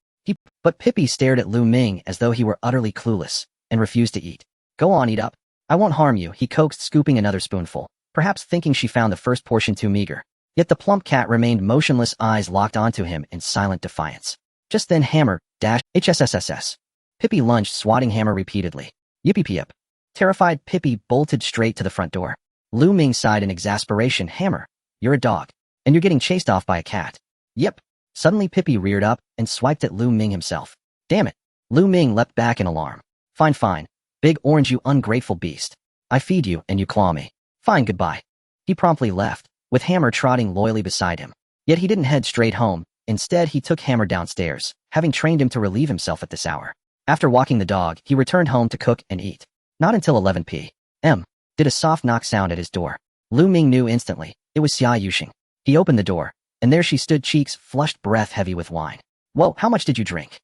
But Pippi stared at Lu Ming as though he were utterly clueless and refused to eat. Go on, eat up. I won't harm you, he coaxed, scooping another spoonful, perhaps thinking she found the first portion too meager. Yet the plump cat remained motionless, eyes locked onto him in silent defiance. Just then Hammer, HSSSS. Pippi lunged, swatting Hammer repeatedly. Yip. Terrified, Pippi bolted straight to the front door. Lu Ming sighed in exasperation. Hammer, you're a dog, and you're getting chased off by a cat. Yep. Suddenly Pippi reared up and swiped at Lu Ming himself. Damn it. Lu Ming leapt back in alarm. Fine. Big orange, you ungrateful beast. I feed you and you claw me. Fine, goodbye. He promptly left, with Hammer trotting loyally beside him. Yet he didn't head straight home. Instead, he took Hammer downstairs, having trained him to relieve himself at this hour. After walking the dog, he returned home to cook and eat. Not until 11 p.m. did a soft knock sound at his door. Lu Ming knew instantly. It was Xia Yuxing. He opened the door, and there she stood, cheeks flushed, breath heavy with wine. Whoa, how much did you drink?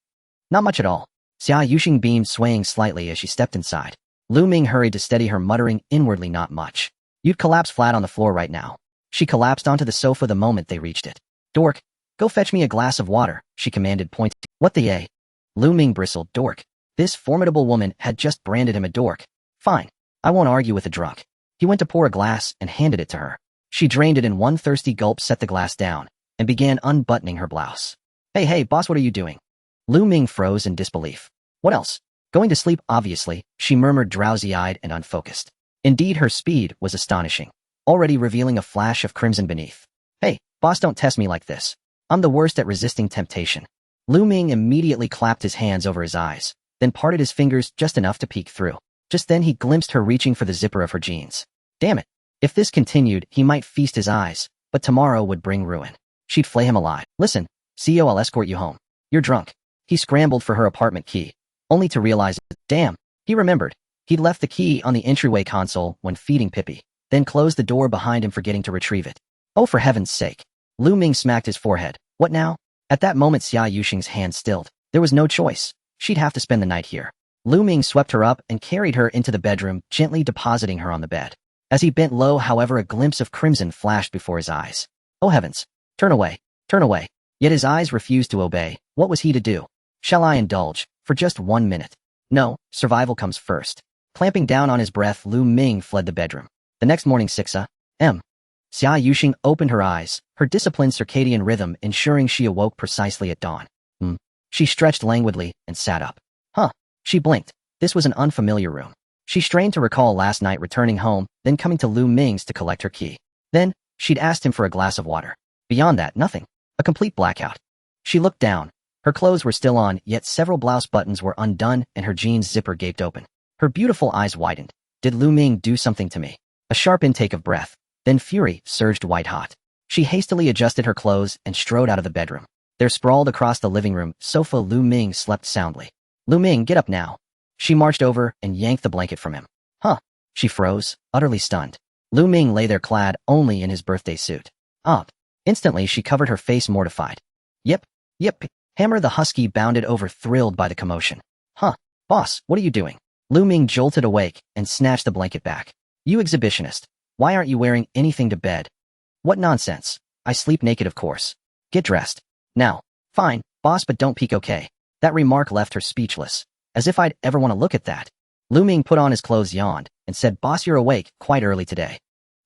Not much at all. Xia Yuxing beamed, swaying slightly as she stepped inside. Lu Ming hurried to steady her, muttering inwardly, not much. You'd collapse flat on the floor right now. She collapsed onto the sofa the moment they reached it. Dork, go fetch me a glass of water, she commanded, pointing. What the a? Lu Ming bristled. Dork. This formidable woman had just branded him a dork. Fine. I won't argue with a drunk. He went to pour a glass and handed it to her. She drained it in one thirsty gulp, set the glass down, and began unbuttoning her blouse. Hey, boss, what are you doing? Lu Ming froze in disbelief. What else? Going to sleep, obviously, she murmured, drowsy-eyed and unfocused. Indeed, her speed was astonishing, already revealing a flash of crimson beneath. Hey, boss, don't test me like this. I'm the worst at resisting temptation. Lu Ming immediately clapped his hands over his eyes, then parted his fingers just enough to peek through. Just then he glimpsed her reaching for the zipper of her jeans. Damn it. If this continued, he might feast his eyes, but tomorrow would bring ruin. She'd flay him alive. Listen, CEO, I'll escort you home. You're drunk. He scrambled for her apartment key, only to realize, damn, he remembered. He'd left the key on the entryway console when feeding Pippi, then closed the door behind him, forgetting to retrieve it. Oh, for heaven's sake. Lu Ming smacked his forehead. What now? At that moment, Xia Yuxing's hand stilled. There was no choice. She'd have to spend the night here. Lu Ming swept her up and carried her into the bedroom, gently depositing her on the bed. As he bent low, however, a glimpse of crimson flashed before his eyes. Oh heavens! Turn away! Turn away! Yet his eyes refused to obey. What was he to do? Shall I indulge? For just 1 minute? No, survival comes first. Clamping down on his breath, Lu Ming fled the bedroom. The next morning, 6 a.m. Xia Yuxing opened her eyes, her disciplined circadian rhythm ensuring she awoke precisely at dawn. She stretched languidly and sat up. She blinked. This was an unfamiliar room. She strained to recall last night returning home, then coming to Lu Ming's to collect her key. Then, she'd asked him for a glass of water. Beyond that, nothing. A complete blackout. She looked down. Her clothes were still on, yet several blouse buttons were undone and her jeans zipper gaped open. Her beautiful eyes widened. Did Lu Ming do something to me? A sharp intake of breath. Then fury surged white-hot. She hastily adjusted her clothes and strode out of the bedroom. There, sprawled across the living room sofa, Lu Ming slept soundly. Lu Ming, get up now. She marched over and yanked the blanket from him. She froze, utterly stunned. Lu Ming lay there clad only in his birthday suit. Up. Instantly, she covered her face, mortified. Yep. Hammer the husky bounded over, thrilled by the commotion. Boss, what are you doing? Lu Ming jolted awake and snatched the blanket back. You exhibitionist. Why aren't you wearing anything to bed? What nonsense. I sleep naked, of course. Get dressed. Now. Fine, boss, but don't peek, okay? That remark left her speechless. As if I'd ever want to look at that. Lu Ming put on his clothes, yawned, and said, Boss, you're awake, quite early today.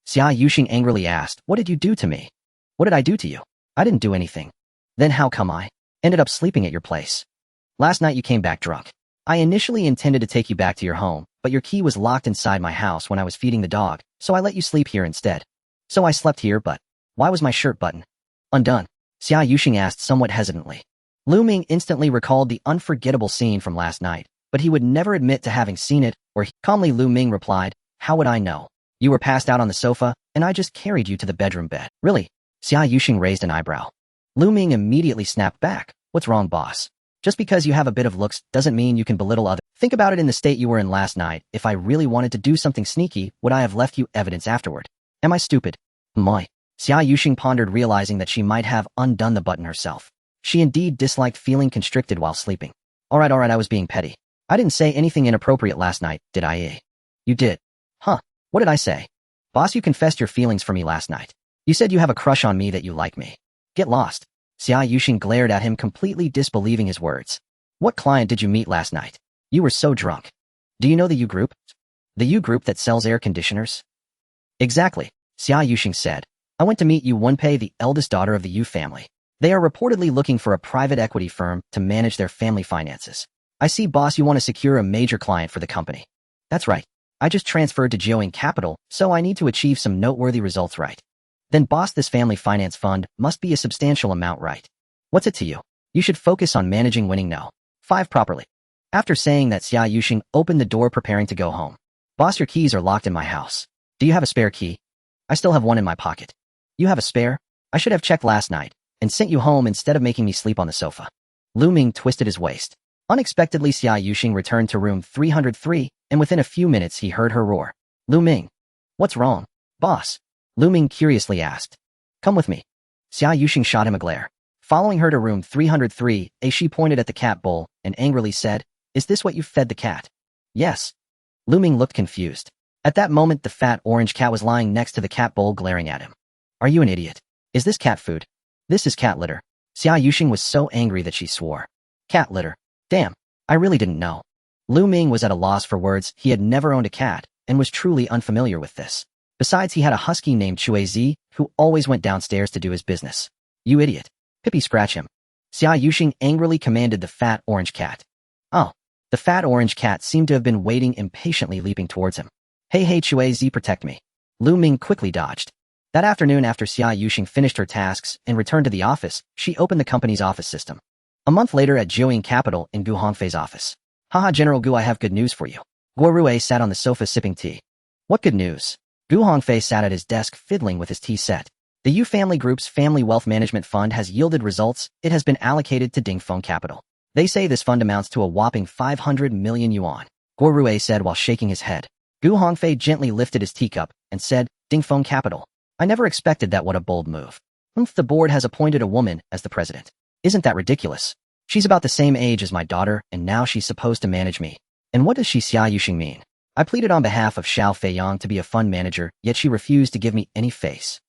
Xia Yuxing angrily asked, What did you do to me? What did I do to you? I didn't do anything. Then how come I ended up sleeping at your place? Last night you came back drunk. I initially intended to take you back to your home, but your key was locked inside my house when I was feeding the dog, so I let you sleep here instead. So I slept here, but why was my shirt button undone? Xia Yuxing asked somewhat hesitantly. Lu Ming instantly recalled the unforgettable scene from last night, but he would never admit to having seen it, or calmly Lu Ming replied, How would I know? You were passed out on the sofa, and I just carried you to the bedroom bed. Really? Xia Yuxing raised an eyebrow. Lu Ming immediately snapped back. What's wrong, boss? Just because you have a bit of looks doesn't mean you can belittle others. Think about it in the state you were in last night. If I really wanted to do something sneaky, would I have left you evidence afterward? Am I stupid? My. Xia Yuxing pondered, realizing that she might have undone the button herself. She indeed disliked feeling constricted while sleeping. Alright, I was being petty. I didn't say anything inappropriate last night, did I? You did. Huh. What did I say? Boss, you confessed your feelings for me last night. You said you have a crush on me, that you like me. Get lost. Xia Yuxing glared at him, completely disbelieving his words. What client did you meet last night? You were so drunk. Do you know the U Group? The U Group that sells air conditioners? Exactly, Xia Yuxing said. I went to meet Yu Wenpei, the eldest daughter of the Yu family. They are reportedly looking for a private equity firm to manage their family finances. I see, boss, you want to secure a major client for the company. That's right. I just transferred to Jiuing Capital, so I need to achieve some noteworthy results, right? Then, boss, this family finance fund must be a substantial amount, right? What's it to you? You should focus on managing winning no. 5 properly. After saying that, Xia Yuxing opened the door, preparing to go home. Boss, your keys are locked in my house. Do you have a spare key? I still have one in my pocket. You have a spare? I should have checked last night and sent you home instead of making me sleep on the sofa. Lu Ming twisted his waist. Unexpectedly, Xia Yuxing returned to room 303, and within a few minutes he heard her roar. Lu Ming. What's wrong, boss? Lu Ming curiously asked. Come with me. Xia Yuxing shot him a glare. Following her to room 303, she pointed at the cat bowl and angrily said, Is this what you fed the cat? Yes. Lu Ming looked confused. At that moment, the fat orange cat was lying next to the cat bowl, glaring at him. Are you an idiot? Is this cat food? This is cat litter. Xia Yuxing was so angry that she swore. Cat litter. Damn, I really didn't know. Lu Ming was at a loss for words. He had never owned a cat and was truly unfamiliar with this. Besides, he had a husky named Chuizi who always went downstairs to do his business. You idiot. Pippi, scratch him. Xia Yuxing angrily commanded the fat orange cat. Oh. The fat orange cat seemed to have been waiting impatiently, leaping towards him. Hey, Chuizi, protect me. Lu Ming quickly dodged. That afternoon, after Xia Yuxing finished her tasks and returned to the office, she opened the company's office system. A month later, at Jiuing Capital in Gu Hongfei's office. Haha, General Gu, I have good news for you. Guo Rue sat on the sofa sipping tea. What good news? Gu Hongfei sat at his desk fiddling with his tea set. The Yu Family Group's Family Wealth Management Fund has yielded results. It has been allocated to Dingfeng Capital. They say this fund amounts to a whopping 500 million yuan. Guo Rue said while shaking his head. Gu Hongfei gently lifted his teacup and said, Dingfeng Capital. I never expected that. What a bold move. The board has appointed a woman as the president. Isn't that ridiculous? She's about the same age as my daughter, and now she's supposed to manage me. And what does Xia Yuxing mean? I pleaded on behalf of Xiao Feiyang to be a fund manager, yet she refused to give me any face.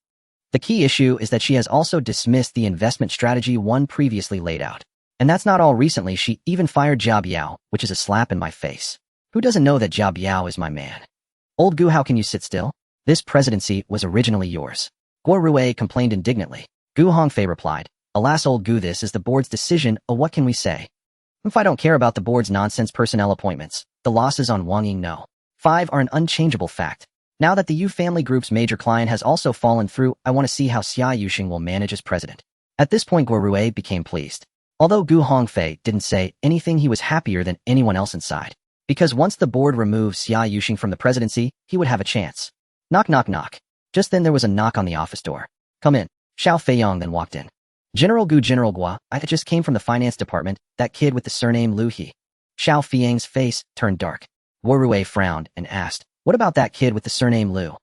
The key issue is that she has also dismissed the investment strategy one previously laid out. And that's not all. Recently, she even fired Jia Biao, which is a slap in my face. Who doesn't know that Jia Biao is my man? Old Gu, how can you sit still? This presidency was originally yours. Guo Rue complained indignantly. Gu Hongfei replied, Alas, old Gu, this is the board's decision. What can we say? If I don't care about the board's nonsense personnel appointments, the losses on Wang Ying no. 5 are an unchangeable fact. Now that the Yu Family Group's major client has also fallen through, I want to see how Xia Yuxing will manage as president. At this point, Guo Rue became pleased. Although Gu Hongfei didn't say anything, he was happier than anyone else inside. Because once the board removed Xia Yuxing from the presidency, he would have a chance. Knock, knock, knock. Just then there was a knock on the office door. Come in. Xiao Feiyang then walked in. General Gu, I just came from the finance department, that kid with the surname Lu He. Xiao Feiyang's face turned dark. Guo Rue frowned and asked, What about that kid with the surname Lu?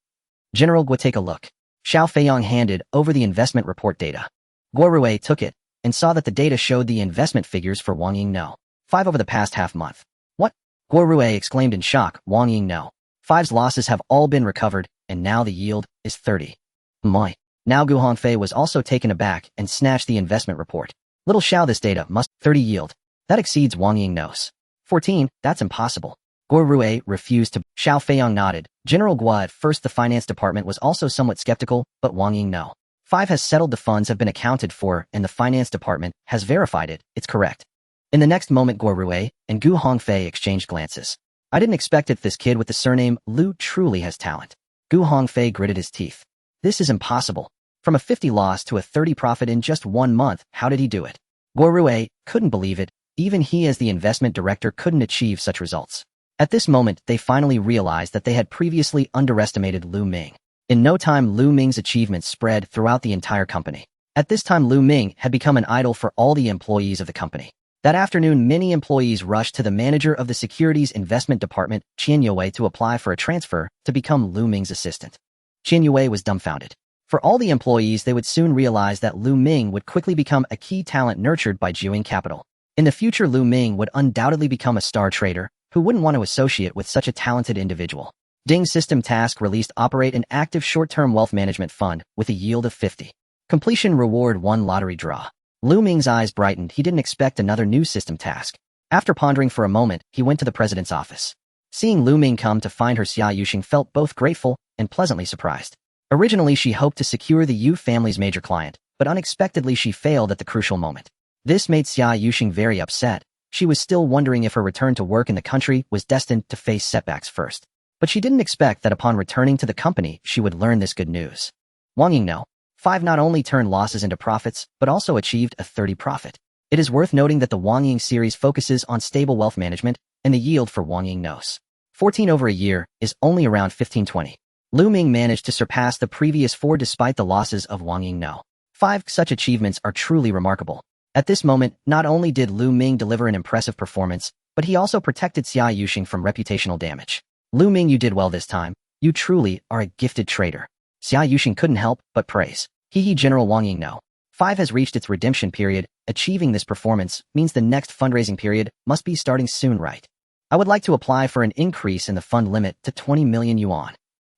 General Gu, take a look. Xiao Feiyang handed over the investment report data. Guo Rue took it and saw that the data showed the investment figures for Wang Ying no. 5 over the past half month. What? Guo Rue exclaimed in shock. Wang Ying no. 5's losses have all been recovered, and now the yield is 30. My. Now Gu Hongfei was also taken aback and snatched the investment report. Little Xiao, this data must 30 yield. That exceeds Wang Ying no's 14. That's impossible. Guo Rue refused to. Xiao Feiyang nodded. General Guo, at first the finance department was also somewhat skeptical, but Wang Ying no. 5 has settled. The funds have been accounted for, and the finance department has verified it. It's correct. In the next moment, Guo Rue and Gu Hongfei exchanged glances. I didn't expect it. This kid with the surname Lu truly has talent. Gu Hongfei gritted his teeth. This is impossible. From a 50 loss to a 30 profit in just 1 month, how did he do it? Guo Rue couldn't believe it. Even he as the investment director couldn't achieve such results. At this moment, they finally realized that they had previously underestimated Lu Ming. In no time, Lu Ming's achievements spread throughout the entire company. At this time, Lu Ming had become an idol for all the employees of the company. That afternoon, many employees rushed to the manager of the Securities Investment Department, Qian Yue, to apply for a transfer to become Lu Ming's assistant. Qian Yue was dumbfounded. For all the employees, they would soon realize that Lu Ming would quickly become a key talent nurtured by Jiuing Capital. In the future, Lu Ming would undoubtedly become a star trader who wouldn't want to associate with such a talented individual. Ding System Task released Operate an active short-term wealth management fund with a yield of 50. Completion reward 1 lottery draw. Lu Ming's eyes brightened. He didn't expect another new system task. After pondering for a moment, he went to the president's office. Seeing Lu Ming come to find her, Xia Yuxing felt both grateful and pleasantly surprised. Originally, she hoped to secure the Yu family's major client, but unexpectedly she failed at the crucial moment. This made Xia Yuxing very upset. She was still wondering if her return to work in the country was destined to face setbacks first. But she didn't expect that upon returning to the company, she would learn this good news. Wang Yingno, 5 not only turned losses into profits, but also achieved a 30 profit. It is worth noting that the Wang Ying series focuses on stable wealth management, and the yield for Wang Yingno's 14 over a year is only around 15-20. Lu Ming managed to surpass the previous 4 despite the losses of Wang Yingno. 5 such achievements are truly remarkable. At this moment, not only did Lu Ming deliver an impressive performance, but he also protected Xia Yuxing from reputational damage. Lu Ming, you did well this time. You truly are a gifted trader. Xia Yuxing couldn't help but praise. General Wang Yingno. 5 has reached its redemption period. Achieving this performance means the next fundraising period must be starting soon, right? I would like to apply for an increase in the fund limit to 20 million yuan.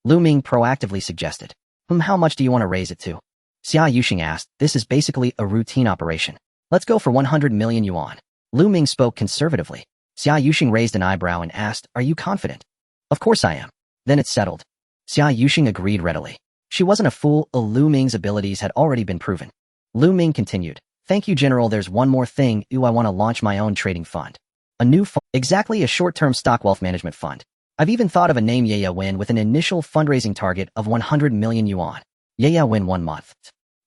Lu Ming proactively suggested. How much do you want to raise it to? Xia Yuxing asked. This is basically a routine operation. Let's go for 100 million yuan. Lu Ming spoke conservatively. Xia Yuxing raised an eyebrow and asked, are you confident? Of course I am. Then it's settled. Xia Yuxing agreed readily. She wasn't a fool. Lu Ming's abilities had already been proven. Lu Ming continued. Thank you, General. There's one more thing. I want to launch my own trading fund. A new fund. Exactly, a short-term stock wealth management fund. I've even thought of a name, Yaya Win, with an initial fundraising target of 100 million yuan. Yaya Win 1 month.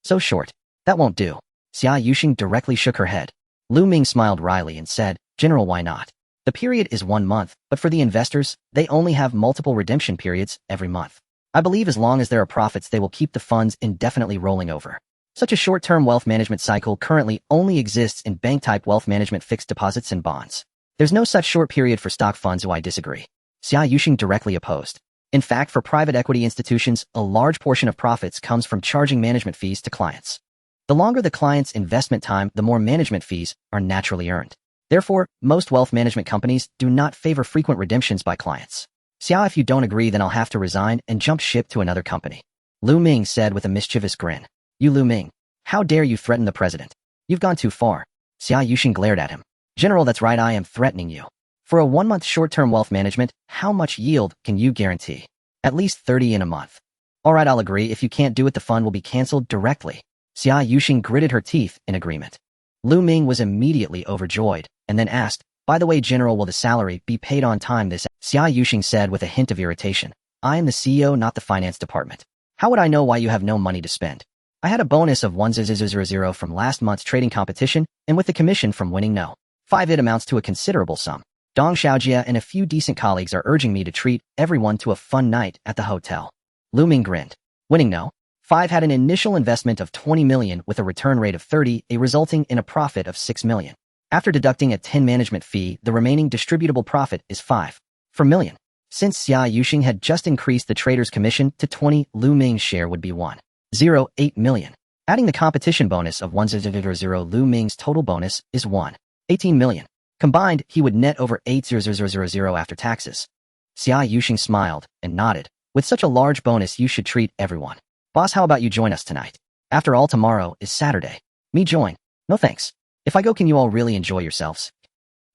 So short. That won't do. Xia Yuxing directly shook her head. Lu Ming smiled wryly and said, General, why not? The period is 1 month, but for the investors, they only have multiple redemption periods every month. I believe as long as there are profits, they will keep the funds indefinitely rolling over. Such a short-term wealth management cycle currently only exists in bank-type wealth management fixed deposits and bonds. There's no such short period for stock funds. I disagree. Xia Yuxing directly opposed. In fact, for private equity institutions, a large portion of profits comes from charging management fees to clients. The longer the client's investment time, the more management fees are naturally earned. Therefore, most wealth management companies do not favor frequent redemptions by clients. Xia, if you don't agree, then I'll have to resign and jump ship to another company. Lu Ming said with a mischievous grin. You, Lu Ming, how dare you threaten the president? You've gone too far. Xia Yuxing glared at him. General, that's right, I am threatening you. For a 1-month short-term wealth management, how much yield can you guarantee? At least 30 in a month. All right, I'll agree. If you can't do it, the fund will be canceled directly. Xia Yuxing gritted her teeth in agreement. Lu Ming was immediately overjoyed, and then asked, by the way, General, will the salary be paid on time this? Xia Yuxing said with a hint of irritation. I am the CEO, not the finance department. How would I know why you have no money to spend? I had a bonus of 1,000 from last month's trading competition, and with the commission from winning no. 5, it amounts to a considerable sum. Dong Xiaojia and a few decent colleagues are urging me to treat everyone to a fun night at the hotel. Lu Ming grinned. Winning no. 5 had an initial investment of 20 million with a return rate of 30, resulting in a profit of 6 million. After deducting a 10 management fee, the remaining distributable profit is 5 per million. Since Xia Yuxing had just increased the trader's commission to 20, Lu Ming's share would be 1.08 million. Adding the competition bonus of 1.00, Lu Ming's total bonus is 1.18 million. Combined, he would net over 8,000 after taxes. Xia Yuxing smiled and nodded. With such a large bonus, you should treat everyone. Boss, how about you join us tonight? After all, tomorrow is Saturday. Me join? No thanks. If I go, can you all really enjoy yourselves?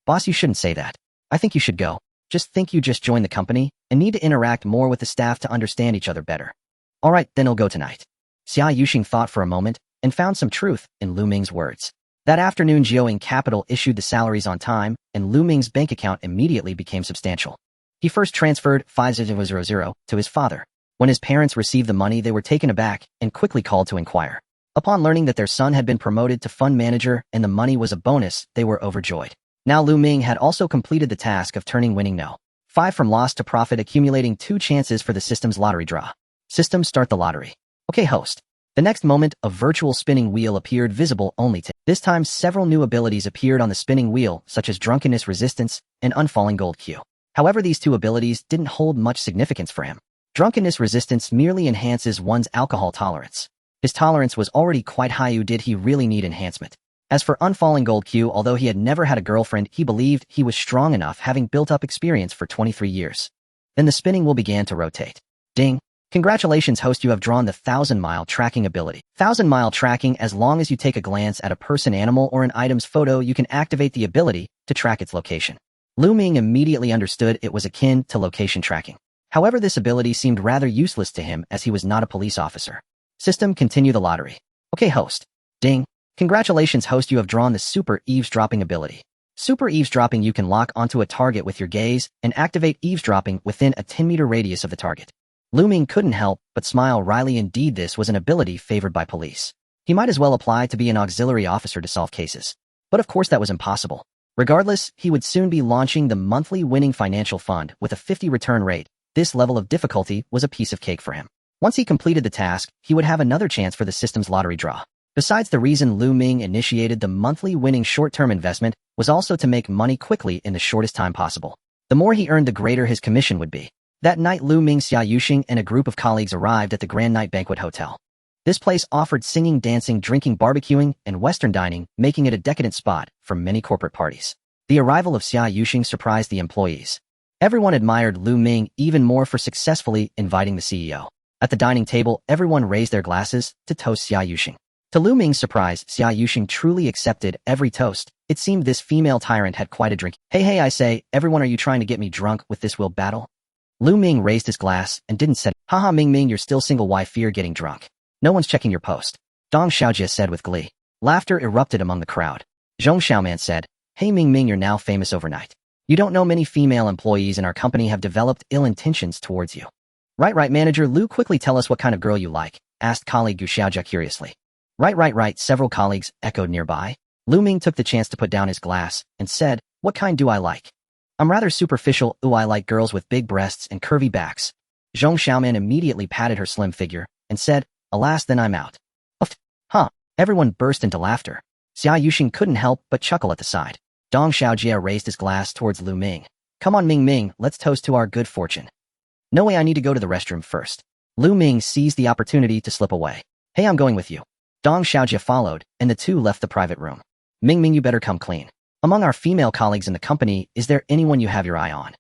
Boss, you shouldn't say that. I think you should go. Just think you just joined the company and need to interact more with the staff to understand each other better. All right, then I'll go tonight. Xia Yuxing thought for a moment and found some truth in Lu Ming's words. That afternoon, Jiuing Capital issued the salaries on time, and Lu Ming's bank account immediately became substantial. He first transferred 5,000 to his father. When his parents received the money, they were taken aback and quickly called to inquire. Upon learning that their son had been promoted to fund manager and the money was a bonus, they were overjoyed. Now Lu Ming had also completed the task of turning winning no. 5 from loss to profit, accumulating 2 chances for the system's lottery draw. System, start the lottery. Okay, host. The next moment, a virtual spinning wheel appeared, visible only to. This time, several new abilities appeared on the spinning wheel, such as drunkenness resistance and unfalling gold Q. However, these 2 abilities didn't hold much significance for him. Drunkenness resistance merely enhances one's alcohol tolerance. His tolerance was already quite high. Did he really need enhancement? As for unfalling gold Q, although he had never had a girlfriend, he believed he was strong enough, having built up experience for 23 years. Then the spinning wheel began to rotate. Ding. Congratulations, host, you have drawn the 1,000-mile tracking ability. 1,000-mile tracking. As long as you take a glance at a person, animal, or an item's photo, you can activate the ability to track its location. Lu Ming immediately understood it was akin to location tracking. However, this ability seemed rather useless to him as he was not a police officer. System, continue the lottery. Okay, host. Ding. Congratulations, host, you have drawn the super eavesdropping ability. Super eavesdropping, you can lock onto a target with your gaze and activate eavesdropping within a 10-meter radius of the target. Lu Ming couldn't help but smile wryly. Indeed, this was an ability favored by police. He might as well apply to be an auxiliary officer to solve cases. But of course that was impossible. Regardless, he would soon be launching the monthly winning financial fund with a 50 return rate. This level of difficulty was a piece of cake for him. Once he completed the task, he would have another chance for the system's lottery draw. Besides, the reason Lu Ming initiated the monthly winning short-term investment was also to make money quickly in the shortest time possible. The more he earned, the greater his commission would be. That night, Lu Ming, Xia Yuxing, and a group of colleagues arrived at the Grand Night Banquet Hotel. This place offered singing, dancing, drinking, barbecuing, and Western dining, making it a decadent spot for many corporate parties. The arrival of Xia Yuxing surprised the employees. Everyone admired Lu Ming even more for successfully inviting the CEO. At the dining table, everyone raised their glasses to toast Xia Yuxing. To Lu Ming's surprise, Xia Yuxing truly accepted every toast. It seemed this female tyrant had quite a drink. Hey, I say, everyone, are you trying to get me drunk with this will battle? Lu Ming raised his glass and didn't say, haha, Ming, you're still single, why fear getting drunk? No one's checking your post. Dong Xiaojie said with glee. Laughter erupted among the crowd. Zhong Xiaoman said, hey Ming, you're now famous overnight. You don't know, many female employees in our company have developed ill intentions towards you. Right, manager Lu, quickly tell us what kind of girl you like, asked colleague Gu Xiaojia curiously. Right, several colleagues echoed nearby. Lu Ming took the chance to put down his glass and said, what kind do I like? I'm rather superficial. Ooh, I like girls with big breasts and curvy backs. Zhong Xiaoman immediately patted her slim figure and said, alas, then I'm out. Huh. Everyone burst into laughter. Xia Yuxing couldn't help but chuckle at the side. Dong Xiaojie raised his glass towards Lu Ming. Come on, Ming, let's toast to our good fortune. No way, I need to go to the restroom first. Lu Ming seized the opportunity to slip away. Hey, I'm going with you. Dong Xiaojie followed, and the two left the private room. Ming, you better come clean. Among our female colleagues in the company, is there anyone you have your eye on?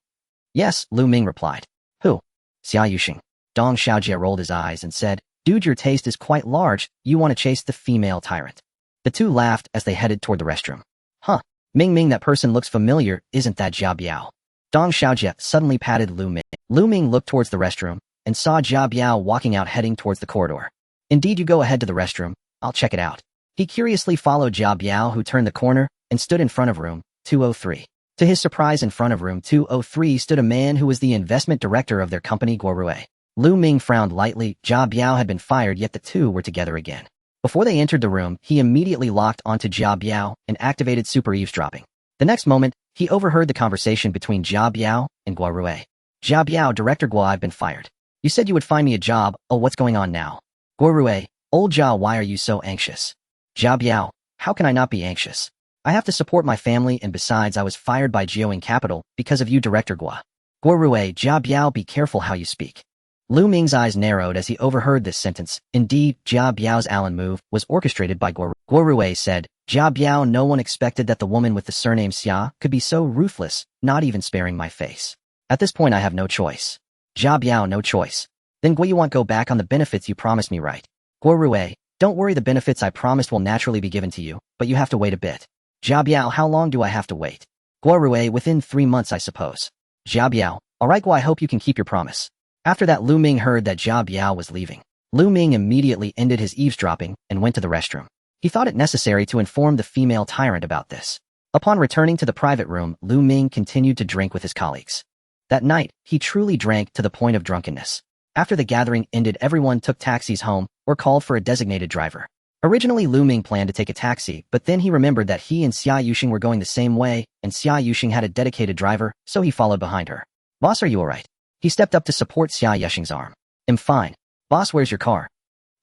Yes, Lu Ming replied. Who? Xia Yuxing. Dong Xiaojie rolled his eyes and said, dude, your taste is quite large. You want to chase the female tyrant. The two laughed as they headed toward the restroom. Huh. Ming, that person looks familiar. Isn't that Jia Biao? Dong Xiaojie suddenly patted Lu Ming. Lu Ming looked towards the restroom and saw Jia Biao walking out, heading towards the corridor. Indeed, you go ahead to the restroom. I'll check it out. He curiously followed Jia Biao, who turned the corner and stood in front of room 203. To his surprise, in front of room 203 stood a man who was the investment director of their company, Guorue. Lu Ming frowned lightly. Jia Biao had been fired, yet the two were together again. Before they entered the room, he immediately locked onto Jia Biao and activated super eavesdropping. The next moment, he overheard the conversation between Jia Biao and Guorue. Jia Biao, Director Guo, I've been fired. You said you would find me a job. Oh, what's going on now? Guorue, old Jia, why are you so anxious? Jia Biao, how can I not be anxious? I have to support my family, and besides, I was fired by Geoing Capital because of you, Director Guo. Guorue, Jia Biao, be careful how you speak. Lu Ming's eyes narrowed as he overheard this sentence. Indeed, Jia Biao's Allen move was orchestrated by Guorue. Guorue said, Jia Biao, no one expected that the woman with the surname Xia could be so ruthless, not even sparing my face. At this point, I have no choice. Jia Biao, no choice. Then Guo, you want go back on the benefits you promised me, right? Guorue, don't worry, the benefits I promised will naturally be given to you, but you have to wait a bit. Jia Biao, how long do I have to wait? Guorue, within 3 months, I suppose. Jia Biao, alright Guo, I hope you can keep your promise. After that, Lu Ming heard that Jia Biao was leaving. Lu Ming immediately ended his eavesdropping and went to the restroom. He thought it necessary to inform the female tyrant about this. Upon returning to the private room, Lu Ming continued to drink with his colleagues. That night, he truly drank to the point of drunkenness. After the gathering ended, everyone took taxis home or called for a designated driver. Originally, Lu Ming planned to take a taxi, but then he remembered that he and Xia Yuxing were going the same way, and Xia Yuxing had a dedicated driver, so he followed behind her. Boss, are you alright? He stepped up to support Xia Yuxing's arm. I'm fine. Boss, where's your car?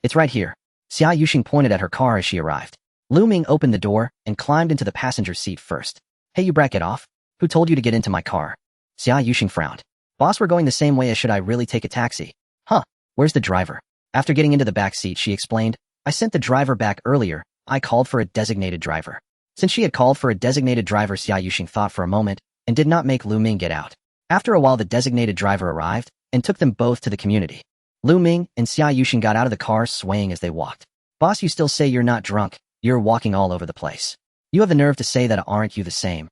It's right here. Xia Yuxing pointed at her car as she arrived. Lu Ming opened the door and climbed into the passenger seat first. Hey, you brat, get off. Who told you to get into my car? Xia Yuxing frowned. Boss, we're going the same way as should I really take a taxi? Huh, where's the driver? After getting into the back seat, she explained, I sent the driver back earlier. I called for a designated driver. Since she had called for a designated driver, Xia Yuxing thought for a moment and did not make Lu Ming get out. After a while, the designated driver arrived and took them both to the community. Lu Ming and Xia Yuxing got out of the car, swaying as they walked. Boss, you still say you're not drunk. You're walking all over the place. You have the nerve to say that, aren't you the same?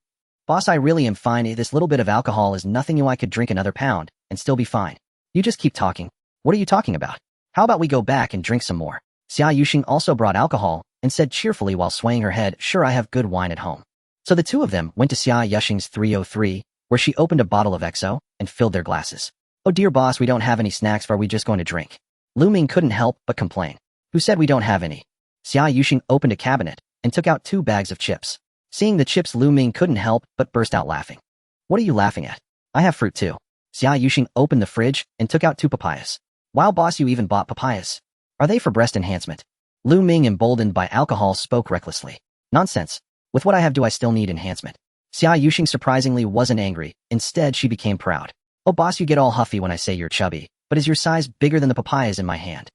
Boss, I really am fine. This little bit of alcohol is nothing. I could drink another pound and still be fine. You just keep talking. What are you talking about? How about we go back and drink some more? Xia Yuxing also brought alcohol and said cheerfully while swaying her head, sure, I have good wine at home. So the two of them went to Xia Yuxing's 303, where she opened a bottle of XO and filled their glasses. Oh dear boss, we don't have any snacks. Are we just going to drink? Lu Ming couldn't help but complain. Who said we don't have any? Xia Yuxing opened a cabinet and took out 2 bags of chips. Seeing the chips, Lu Ming couldn't help but burst out laughing. What are you laughing at? I have fruit too. Xia Yuxing opened the fridge and took out 2 papayas. Wow boss, you even bought papayas. Are they for breast enhancement? Lu Ming, emboldened by alcohol, spoke recklessly. Nonsense. With what I have, do I still need enhancement? Xia Yuxing surprisingly wasn't angry. Instead, she became proud. Oh boss, you get all huffy when I say you're chubby, but is your size bigger than the papayas in my hand?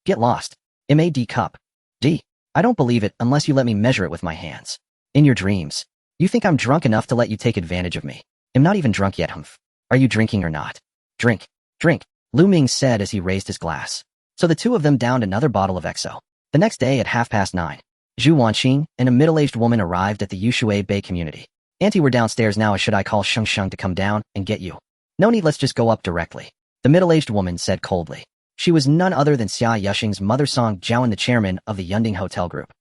Get lost. MAD cup. D. I don't believe it unless you let me measure it with my hands. In your dreams. You think I'm drunk enough to let you take advantage of me? I'm not even drunk yet, humph. Are you drinking or not? Drink. Drink. Lu Ming said as he raised his glass. So the two of them downed another bottle of XO. The next day at 9:30, Zhu Wanqing and a middle-aged woman arrived at the Yushui Bay community. Auntie, we're downstairs now. Should I call Sheng Sheng to come down and get you? No need, let's just go up directly. The middle-aged woman said coldly. She was none other than Xia Yuxing's mother, Song Jiawen, the chairman of the Yunding Hotel Group.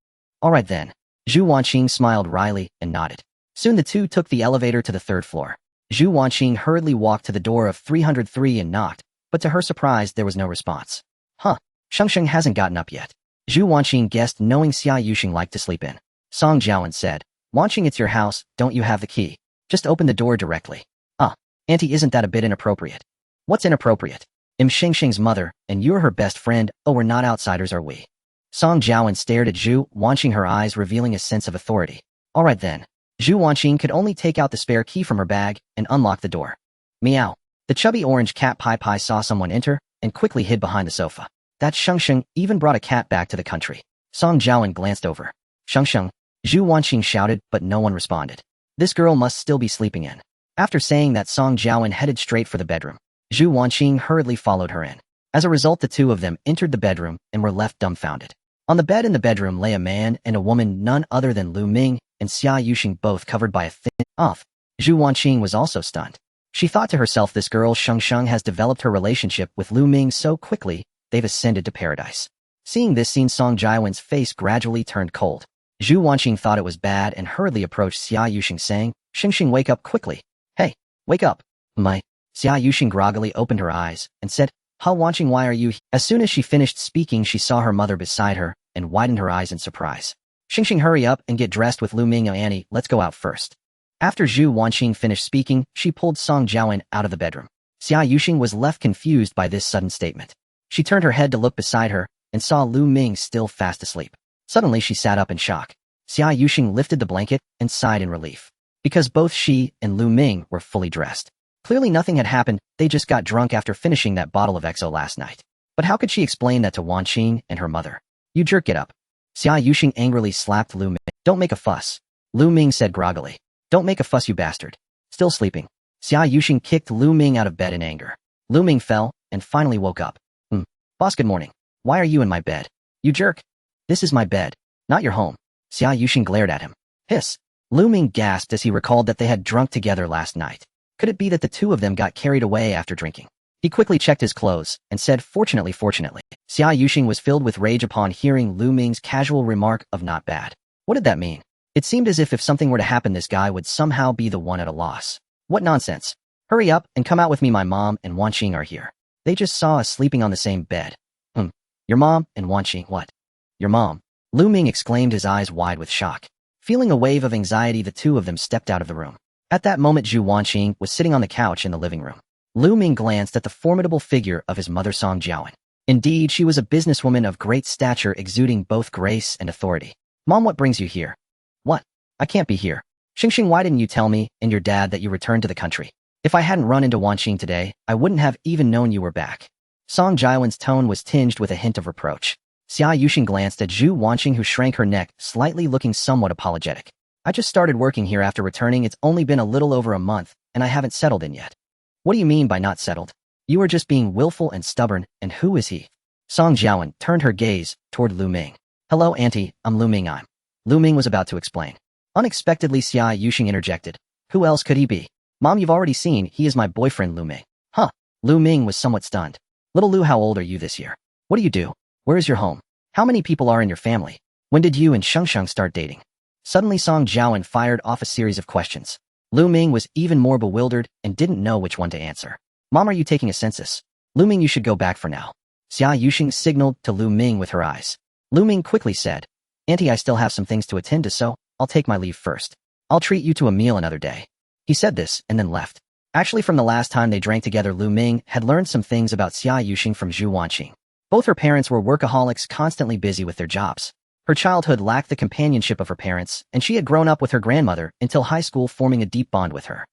All right then. Zhu Wanqing smiled wryly and nodded. Soon the two took the elevator to the 3rd floor. Zhu Wanqing hurriedly walked to the door of 303 and knocked, but to her surprise there was no response. Huh, Sheng Sheng hasn't gotten up yet. Zhu Wanqing guessed, knowing Xia Yuxing liked to sleep in. Song Jiawen said, Wanqing, it's your house, don't you have the key? Just open the door directly. Auntie, isn't that a bit inappropriate? What's inappropriate? I'm Sheng Sheng's mother, and you're her best friend. Oh, we're not outsiders, are we? Song Jiawen stared at Zhu Wanqing, her eyes revealing a sense of authority. All right then. Zhu Wanqing could only take out the spare key from her bag and unlock the door. Meow. The chubby orange cat Pai Pai saw someone enter and quickly hid behind the sofa. That Sheng Sheng even brought a cat back to the country. Song Jiawen glanced over. Sheng Sheng. Zhu Wanqing shouted, but no one responded. This girl must still be sleeping in. After saying that, Song Jiawen headed straight for the bedroom. Zhu Wanqing hurriedly followed her in. As a result, the two of them entered the bedroom and were left dumbfounded. On the bed in the bedroom lay a man and a woman, none other than Lu Ming and Xia Yuxing, both covered by a thin cloth. Zhu Wanqing was also stunned. She thought to herself, this girl Sheng Sheng has developed her relationship with Lu Ming so quickly, they've ascended to paradise. Seeing this scene, Song Jiawen's face gradually turned cold. Zhu Wanqing thought it was bad and hurriedly approached Xia Yuxing, saying, Sheng Sheng, wake up quickly. Hey, wake up. Xia Yuxing groggily opened her eyes and said, Ha Wanqing, why are you here? As soon as she finished speaking, she saw her mother beside her and widened her eyes in surprise. Sheng Sheng, hurry up and get dressed with Lu Ming. Annie, let's go out first. After Zhu Wanqing finished speaking, she pulled Song Jiawen out of the bedroom. Xia Yuxing was left confused by this sudden statement. She turned her head to look beside her and saw Lu Ming still fast asleep. Suddenly she sat up in shock. Xia Yuxing lifted the blanket and sighed in relief. Because both she and Lu Ming were fully dressed. Clearly nothing had happened, they just got drunk after finishing that bottle of XO last night. But how could she explain that to Wanqing and her mother? You jerk, get up. Xia Yuxing angrily slapped Lu Ming. Don't make a fuss. Lu Ming said groggily. Don't make a fuss, you bastard. Still sleeping. Xia Yuxing kicked Lu Ming out of bed in anger. Lu Ming fell and finally woke up. Boss, good morning. Why are you in my bed? You jerk. This is my bed, not your home. Xia Yuxing glared at him. Hiss. Lu Ming gasped as he recalled that they had drunk together last night. Could it be that the two of them got carried away after drinking? He quickly checked his clothes and said, fortunately. Xia Yuxing was filled with rage upon hearing Lu Ming's casual remark of not bad. What did that mean? It seemed as if something were to happen, this guy would somehow be the one at a loss. What nonsense. Hurry up and come out with me. My mom and Wanqing are here. They just saw us sleeping on the same bed. Your mom and Wanqing, what? Your mom? Lu Ming exclaimed, his eyes wide with shock. Feeling a wave of anxiety, the two of them stepped out of the room. At that moment, Zhu Wanqing was sitting on the couch in the living room. Lu Ming glanced at the formidable figure of his mother, Song Jiawen. Indeed, she was a businesswoman of great stature, exuding both grace and authority. Mom, what brings you here? What? I can't be here. Sheng Sheng, why didn't you tell me and your dad that you returned to the country? If I hadn't run into Wanqing today, I wouldn't have even known you were back. Song Jiawen's tone was tinged with a hint of reproach. Xia Yuxing glanced at Zhu Wanqing, who shrank her neck, slightly looking somewhat apologetic. I just started working here after returning. It's only been a little over a month, and I haven't settled in yet. What do you mean by not settled? You are just being willful and stubborn, and who is he? Song Jiawen turned her gaze toward Lu Ming. Hello, Auntie, I'm Lu Ming. Lu Ming was about to explain. Unexpectedly, Xia Yuxing interjected. Who else could he be? Mom, you've already seen, he is my boyfriend, Lu Ming. Huh. Lu Ming was somewhat stunned. Little Lu, how old are you this year? What do you do? Where is your home? How many people are in your family? When did you and Shengsheng start dating? Suddenly, Song Jiawen fired off a series of questions. Lu Ming was even more bewildered and didn't know which one to answer. Mom, are you taking a census? Lu Ming, you should go back for now. Xia Yuxing signaled to Lu Ming with her eyes. Lu Ming quickly said, Auntie, I still have some things to attend to, so I'll take my leave first. I'll treat you to a meal another day. He said this and then left. Actually, from the last time they drank together, Lu Ming had learned some things about Xia Yuxing from Zhu Wanqing. Both her parents were workaholics, constantly busy with their jobs. Her childhood lacked the companionship of her parents, and she had grown up with her grandmother until high school, forming a deep bond with her.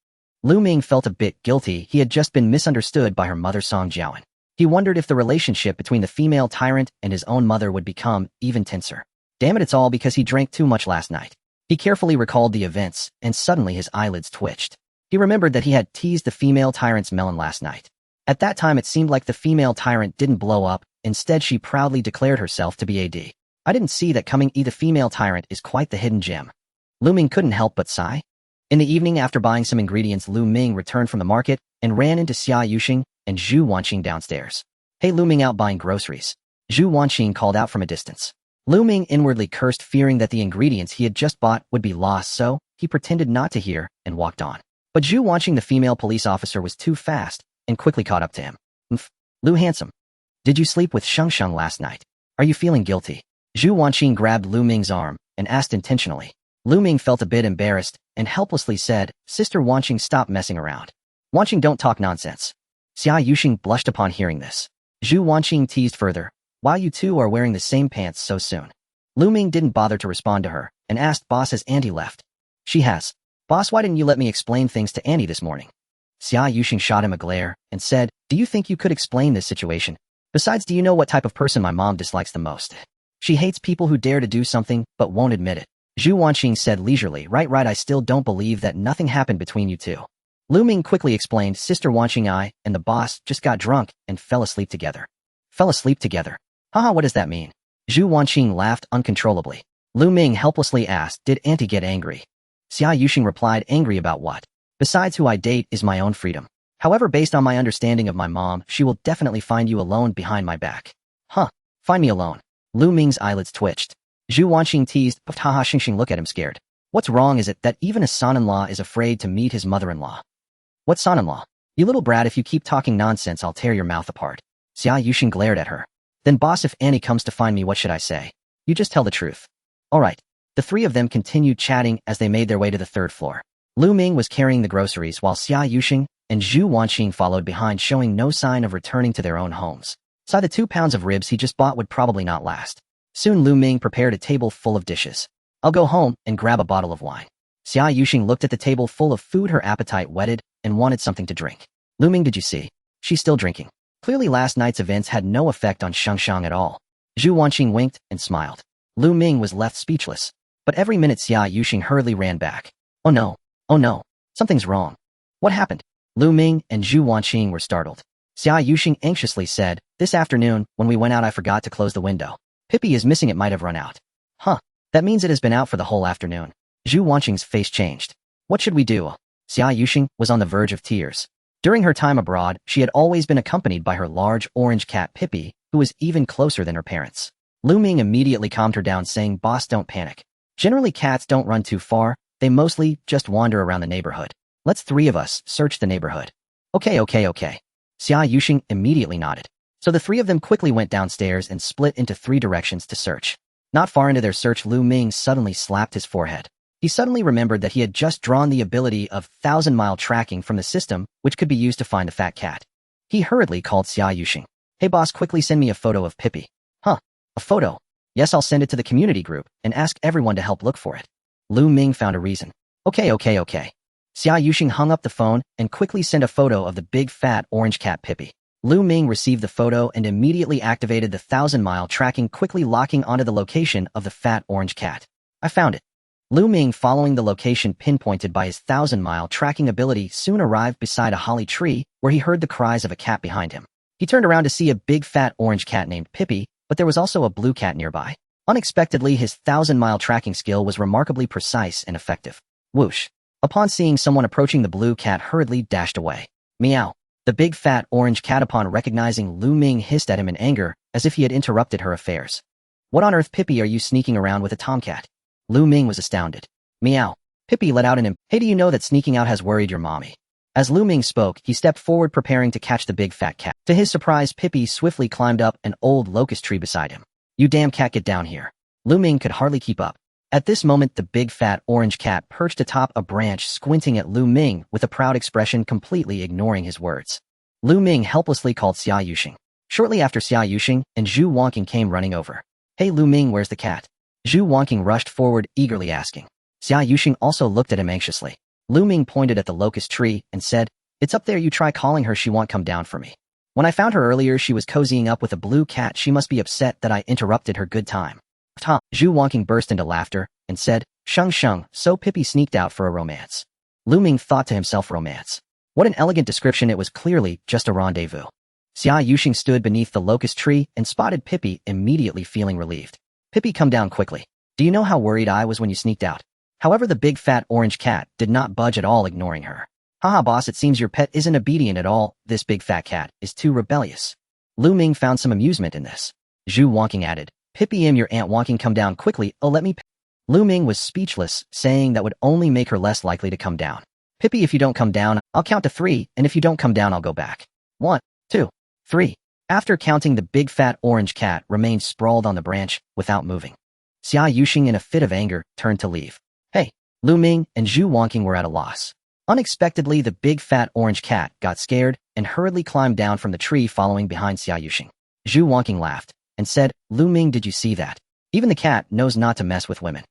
Lu Ming felt a bit guilty. He had just been misunderstood by her mother, Song Jiawen. He wondered if the relationship between the female tyrant and his own mother would become even tenser. Damn it, it's all because he drank too much last night. He carefully recalled the events, and suddenly his eyelids twitched. He remembered that he had teased the female tyrant's melon last night. At that time, it seemed like the female tyrant didn't blow up. Instead, she proudly declared herself to be AD. I didn't see that coming. The female tyrant is quite the hidden gem. Lu Ming couldn't help but sigh. In the evening, after buying some ingredients, Lu Ming returned from the market and ran into Xia Yuxing and Zhu Wanqing downstairs. Hey, Lu Ming, out buying groceries? Zhu Wanqing called out from a distance. Lu Ming inwardly cursed, fearing that the ingredients he had just bought would be lost, so he pretended not to hear and walked on. But Zhu Wanqing, the female police officer, was too fast and quickly caught up to him. Lu, handsome. Did you sleep with Shengsheng last night? Are you feeling guilty? Zhu Wanqing grabbed Lu Ming's arm and asked intentionally. Lu Ming felt a bit embarrassed and helplessly said, Sister Wanqing, stop messing around. Wanqing, don't talk nonsense. Xia Yuxing blushed upon hearing this. Zhu Wanqing teased further, why you two are wearing the same pants so soon? Lu Ming didn't bother to respond to her and asked, Boss, has Auntie left? She has. Boss, why didn't you let me explain things to Auntie this morning? Xia Yuxing shot him a glare and said, do you think you could explain this situation? Besides, do you know what type of person my mom dislikes the most? She hates people who dare to do something but won't admit it. Zhu Wanqing said leisurely, right, I still don't believe that nothing happened between you two. Lu Ming quickly explained, Sister Wanqing, I and the boss just got drunk and fell asleep together. Fell asleep together? Haha, what does that mean? Zhu Wanqing laughed uncontrollably. Lu Ming helplessly asked, did Auntie get angry? Xia Yuxing replied, angry about what? Besides, who I date is my own freedom. However, based on my understanding of my mom, she will definitely find you alone behind my back. Huh, find me alone. Lu Ming's eyelids twitched. Zhu Wanqing teased, haha, Xingxing, look at him scared. What's wrong is it that even a son-in-law is afraid to meet his mother-in-law? What son-in-law? You little brat, if you keep talking nonsense, I'll tear your mouth apart. Xia Yuxing glared at her. Then boss, if Annie comes to find me, what should I say? You just tell the truth. All right. The three of them continued chatting as they made their way to the third floor. Lu Ming was carrying the groceries while Xia Yuxing and Zhu Wanqing followed behind, showing no sign of returning to their own homes. The 2 pounds of ribs he just bought would probably not last. Soon Lu Ming prepared a table full of dishes. I'll go home and grab a bottle of wine. Xia Yuxing looked at the table full of food, her appetite whetted, and wanted something to drink. Lu Ming, did you see? She's still drinking. Clearly last night's events had no effect on Shengsheng at all. Zhu Wanqing winked and smiled. Lu Ming was left speechless. But every minute Xia Yuxing hurriedly ran back. Oh no, something's wrong. What happened? Lu Ming and Zhu Wanqing were startled. Xia Yuxing anxiously said, this afternoon, when we went out, I forgot to close the window. Pippi is missing, it might have run out. Huh, that means it has been out for the whole afternoon. Zhu Wanqing's face changed. What should we do? Xia Yuxing was on the verge of tears. During her time abroad, she had always been accompanied by her large orange cat Pippi, who was even closer than her parents. Lu Ming immediately calmed her down, saying, boss, don't panic. Generally cats don't run too far, they mostly just wander around the neighborhood. Let's 3 of us search the neighborhood. Okay. Xia Yuxing immediately nodded. So the 3 of them quickly went downstairs and split into 3 directions to search. Not far into their search, Lu Ming suddenly slapped his forehead. He suddenly remembered that he had just drawn the ability of 1,000-mile tracking from the system, which could be used to find the fat cat. He hurriedly called Xia Yuxing. Hey boss, quickly send me a photo of Pippi. Huh, a photo? Yes, I'll send it to the community group and ask everyone to help look for it. Lu Ming found a reason. Okay. Xia Yuxing hung up the phone and quickly sent a photo of the big fat orange cat Pippi. Lu Ming received the photo and immediately activated the 1,000-mile tracking, quickly locking onto the location of the fat orange cat. I found it. Lu Ming, following the location pinpointed by his 1,000-mile tracking ability, soon arrived beside a holly tree where he heard the cries of a cat behind him. He turned around to see a big fat orange cat named Pippi, but there was also a blue cat nearby. Unexpectedly, his 1,000-mile tracking skill was remarkably precise and effective. Whoosh. Upon seeing someone approaching, the blue cat hurriedly dashed away. Meow. The big fat orange cat, upon recognizing Lu Ming, hissed at him in anger, as if he had interrupted her affairs. What on earth, Pippi, are you sneaking around with a tomcat? Lu Ming was astounded. Meow. Pippi let out an Hey, do you know that sneaking out has worried your mommy? As Lu Ming spoke, he stepped forward, preparing to catch the big fat cat. To his surprise, Pippi swiftly climbed up an old locust tree beside him. You damn cat, get down here. Lu Ming could hardly keep up. At this moment, the big fat orange cat perched atop a branch, squinting at Lu Ming with a proud expression, completely ignoring his words. Lu Ming helplessly called Xia Yuxing. Shortly after, Xia Yuxing and Zhu Wanqing came running over. Hey Lu Ming, where's the cat? Zhu Wanqing rushed forward, eagerly asking. Xia Yuxing also looked at him anxiously. Lu Ming pointed at the locust tree and said, It's up there, you try calling her, she won't come down for me. When I found her earlier, she was cozying up with a blue cat. She must be upset that I interrupted her good time. Zhu Wanqing burst into laughter and said, Sheng Sheng, so Pippi sneaked out for a romance. Lu Ming thought to himself, romance. What an elegant description, it was clearly just a rendezvous. Xia Yuxing stood beneath the locust tree and spotted Pippi, immediately feeling relieved. Pippi, come down quickly. Do you know how worried I was when you sneaked out? However, the big fat orange cat did not budge at all, ignoring her. Haha boss, it seems your pet isn't obedient at all. This big fat cat is too rebellious. Lu Ming found some amusement in this. Zhu Wanqing added, Pippi, your Aunt Wanqing, come down quickly. Oh, let me. Lu Ming was speechless, saying that would only make her less likely to come down. Pippi, if you don't come down, I'll count to 3, and if you don't come down, I'll go back. 1, 2, 3. After counting, the big fat orange cat remained sprawled on the branch without moving. Xia Yuxing, in a fit of anger, turned to leave. Hey, Lu Ming and Zhu Wanqing were at a loss. Unexpectedly, the big fat orange cat got scared and hurriedly climbed down from the tree, following behind Xia Yuxing. Zhu Wanqing laughed and said, Lu Ming, did you see that? Even the cat knows not to mess with women.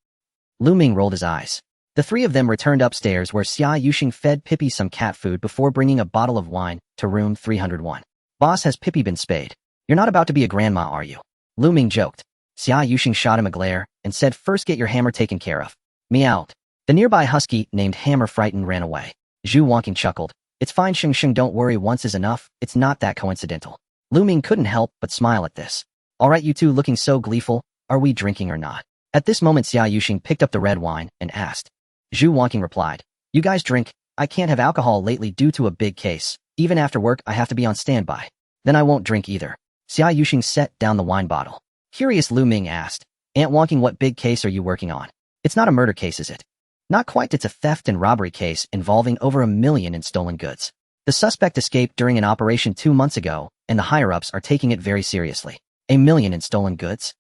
Lu Ming rolled his eyes. The three of them returned upstairs, where Xia Yuxing fed Pippi some cat food before bringing a bottle of wine to room 301. Boss, has Pippi been spayed? You're not about to be a grandma, are you? Lu Ming joked. Xia Yuxing shot him a glare and said, First get your Hammer taken care of. Meowed. The nearby husky named Hammer, frightened, ran away. Zhu Wanqing chuckled. It's fine, Sheng Sheng, don't worry, once is enough. It's not that coincidental. Lu Ming couldn't help but smile at this. Alright, you two looking so gleeful, are we drinking or not? At this moment, Xia Yuxing picked up the red wine and asked. Zhu Wanqing replied, You guys drink. I can't have alcohol lately due to a big case. Even after work, I have to be on standby. Then I won't drink either. Xia Yuxing set down the wine bottle. Curious, Lu Ming asked, Aunt Wanqing, what big case are you working on? It's not a murder case, is it? Not quite, it's a theft and robbery case involving over $1 million in stolen goods. The suspect escaped during an operation 2 months ago, and the higher-ups are taking it very seriously. $1 million in stolen goods?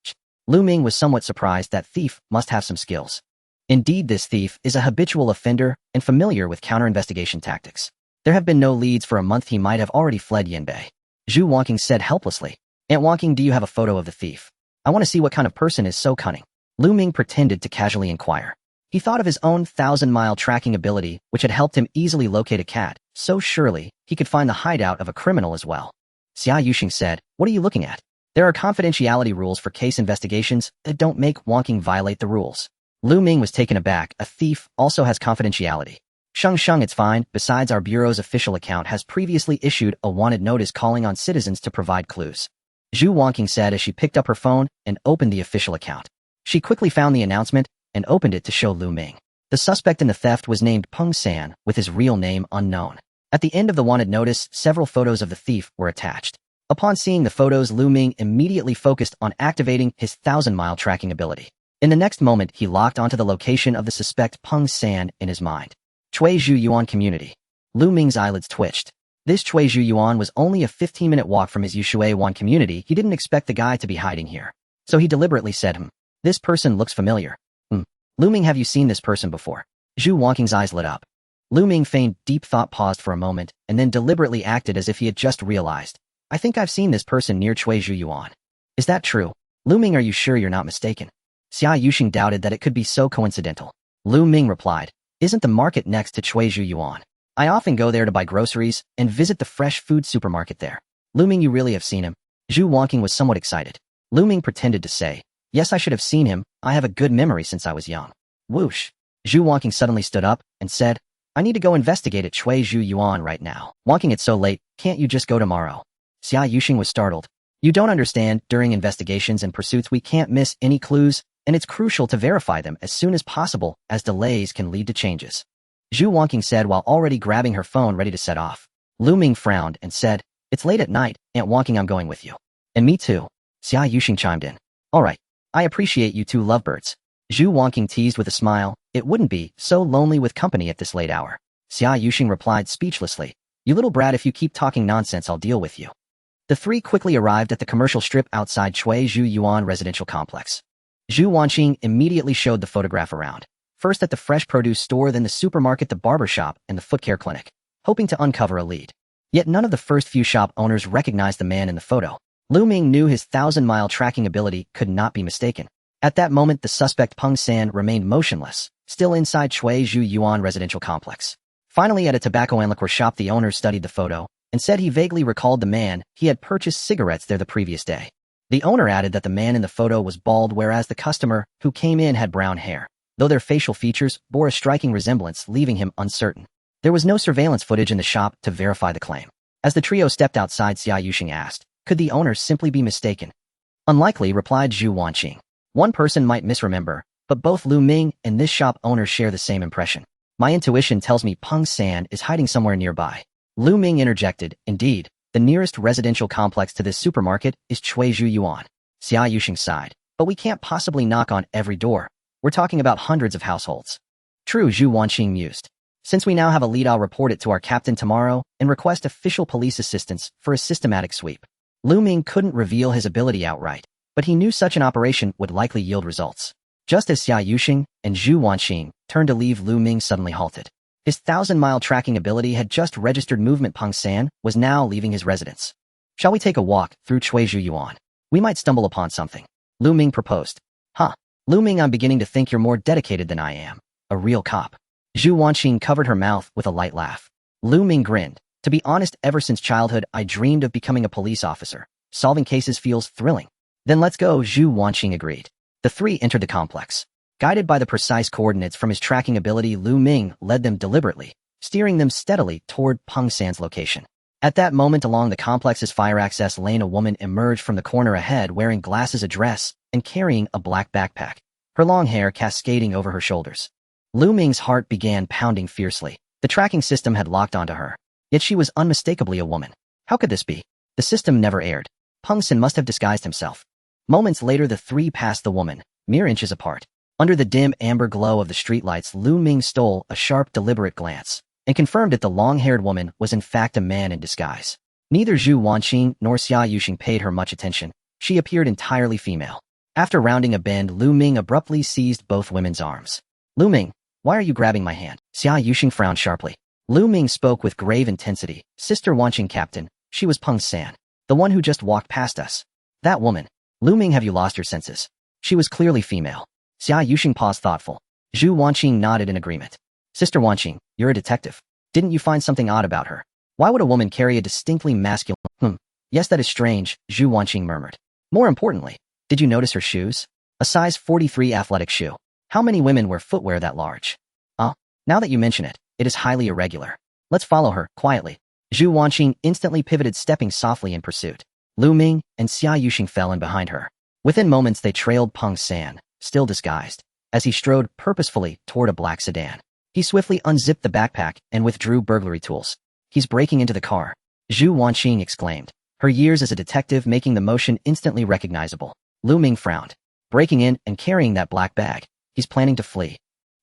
Lu Ming was somewhat surprised. That thief must have some skills. Indeed, this thief is a habitual offender and familiar with counter-investigation tactics. There have been no leads for a month. He might have already fled Yanbei. Zhu Wanqing said helplessly. Aunt Wanqing, do you have a photo of the thief? I want to see what kind of person is so cunning. Lu Ming pretended to casually inquire. He thought of his own 1,000-mile tracking ability, which had helped him easily locate a cat, so surely he could find the hideout of a criminal as well. Xia Yuxing said, What are you looking at? There are confidentiality rules for case investigations that don't make Wanqing violate the rules. Lu Ming was taken aback. A thief also has confidentiality. Sheng Sheng, it's fine. Besides, our bureau's official account has previously issued a wanted notice calling on citizens to provide clues. Zhu Wanqing said as she picked up her phone and opened the official account. She quickly found the announcement and opened it to show Lu Ming. The suspect in the theft was named Peng San, with his real name unknown. At the end of the wanted notice, several photos of the thief were attached. Upon seeing the photos, Lu Ming immediately focused on activating his 1,000-mile tracking ability. In the next moment, he locked onto the location of the suspect Peng San in his mind. Cuizhu Yuan community. Lu Ming's eyelids twitched. This Cuizhu Yuan was only a 15-minute walk from his Yushui Yuan community. He didn't expect the guy to be hiding here. So he deliberately said, This person looks familiar. Lu Ming, have you seen this person before? Zhu Wanqing's eyes lit up. Lu Ming feigned deep thought, paused for a moment, and then deliberately acted as if he had just realized. I think I've seen this person near Cuizhu Yuan. Is that true? Lu Ming, are you sure you're not mistaken? Xia Yuxing doubted that it could be so coincidental. Lu Ming replied, Isn't the market next to Chuizhu Yuan? I often go there to buy groceries and visit the fresh food supermarket there. Lu Ming, you really have seen him? Zhu Wanqing was somewhat excited. Lu Ming pretended to say, yes, I should have seen him. I have a good memory since I was young. Whoosh. Zhu Wanqing suddenly stood up and said, I need to go investigate at Chuizhu Yuan right now. Wanqing, it's so late. Can't you just go tomorrow? Xia Yuxing was startled. You don't understand, during investigations and pursuits we can't miss any clues, and it's crucial to verify them as soon as possible, as delays can lead to changes. Zhu Wanqing said while already grabbing her phone ready to set off. Lu Ming frowned and said, it's late at night, Aunt Wanqing, I'm going with you. And me too. Xia Yuxing chimed in. All right. I appreciate you two lovebirds. Zhu Wanqing teased with a smile. It wouldn't be so lonely with company at this late hour. Xia Yuxing replied speechlessly. You little brat, if you keep talking nonsense, I'll deal with you. The three quickly arrived at the commercial strip outside Chuizhu Yuan residential complex. Zhu Wanqing immediately showed the photograph around. First at the fresh produce store, then the supermarket, the barber shop, and the foot care clinic, hoping to uncover a lead. Yet none of the first few shop owners recognized the man in the photo. Lu Ming knew his 1,000-mile tracking ability could not be mistaken. At that moment, the suspect Peng San remained motionless, still inside Chuizhu Yuan residential complex. Finally, at a tobacco and liquor shop, the owner studied the photo and said he vaguely recalled the man. He had purchased cigarettes there the previous day. The owner added that the man in the photo was bald, whereas the customer who came in had brown hair, though their facial features bore a striking resemblance, leaving him uncertain. There was no surveillance footage in the shop to verify the claim. As the trio stepped outside, Xia Yuxing asked, could the owner simply be mistaken? Unlikely, replied Zhu Wanqing. One person might misremember, but both Lu Ming and this shop owner share the same impression. My intuition tells me Peng San is hiding somewhere nearby. Lu Ming interjected, indeed, the nearest residential complex to this supermarket is Chuizhu Yuan. Xia Yuxing sighed, but we can't possibly knock on every door. We're talking about hundreds of households. True, Zhu Wanqing mused. Since we now have a lead, I'll report it to our captain tomorrow and request official police assistance for a systematic sweep. Lu Ming couldn't reveal his ability outright, but he knew such an operation would likely yield results. Just as Xia Yuxing and Zhu Wanqing turned to leave, Lu Ming suddenly halted. His 1,000-mile tracking ability had just registered movement. Peng San was now leaving his residence. Shall we take a walk through Chuizhu Yuan? We might stumble upon something. Lu Ming proposed. Huh. Lu Ming, I'm beginning to think you're more dedicated than I am. A real cop. Zhu Wanqing covered her mouth with a light laugh. Lu Ming grinned. To be honest, ever since childhood, I dreamed of becoming a police officer. Solving cases feels thrilling. Then let's go, Zhu Wanqing agreed. The three entered the complex. Guided by the precise coordinates from his tracking ability, Lu Ming led them deliberately, steering them steadily toward Peng San's location. At that moment, along the complex's fire access lane, a woman emerged from the corner ahead, wearing glasses, a dress, and carrying a black backpack, her long hair cascading over her shoulders. Lu Ming's heart began pounding fiercely. The tracking system had locked onto her, yet she was unmistakably a woman. How could this be? The system never erred. Peng San must have disguised himself. Moments later, the three passed the woman, mere inches apart. Under the dim amber glow of the streetlights, Lu Ming stole a sharp, deliberate glance and confirmed that the long-haired woman was in fact a man in disguise. Neither Zhu Wanqing nor Xia Yuxing paid her much attention. She appeared entirely female. After rounding a bend, Lu Ming abruptly seized both women's arms. Lu Ming, why are you grabbing my hand? Xia Yuxing frowned sharply. Lu Ming spoke with grave intensity. Sister Wanqing, Captain, she was Peng San, the one who just walked past us. That woman. Lu Ming, have you lost your senses? She was clearly female. Xia Yuxing paused, thoughtful. Zhu Wanqing nodded in agreement. Sister Wanqing, you're a detective. Didn't you find something odd about her? Why would a woman carry a distinctly masculine... Yes, that is strange, Zhu Wanqing murmured. More importantly, did you notice her shoes? A size 43 athletic shoe. How many women wear footwear that large? Now that you mention it, it is highly irregular. Let's follow her, quietly. Zhu Wanqing instantly pivoted, stepping softly in pursuit. Lu Ming and Xia Yuxing fell in behind her. Within moments, they trailed Peng San, still disguised, as he strode purposefully toward a black sedan. He swiftly unzipped the backpack and withdrew burglary tools. He's breaking into the car, Zhu Wanqing exclaimed, her years as a detective making the motion instantly recognizable. Lu Ming frowned. Breaking in and carrying that black bag, he's planning to flee.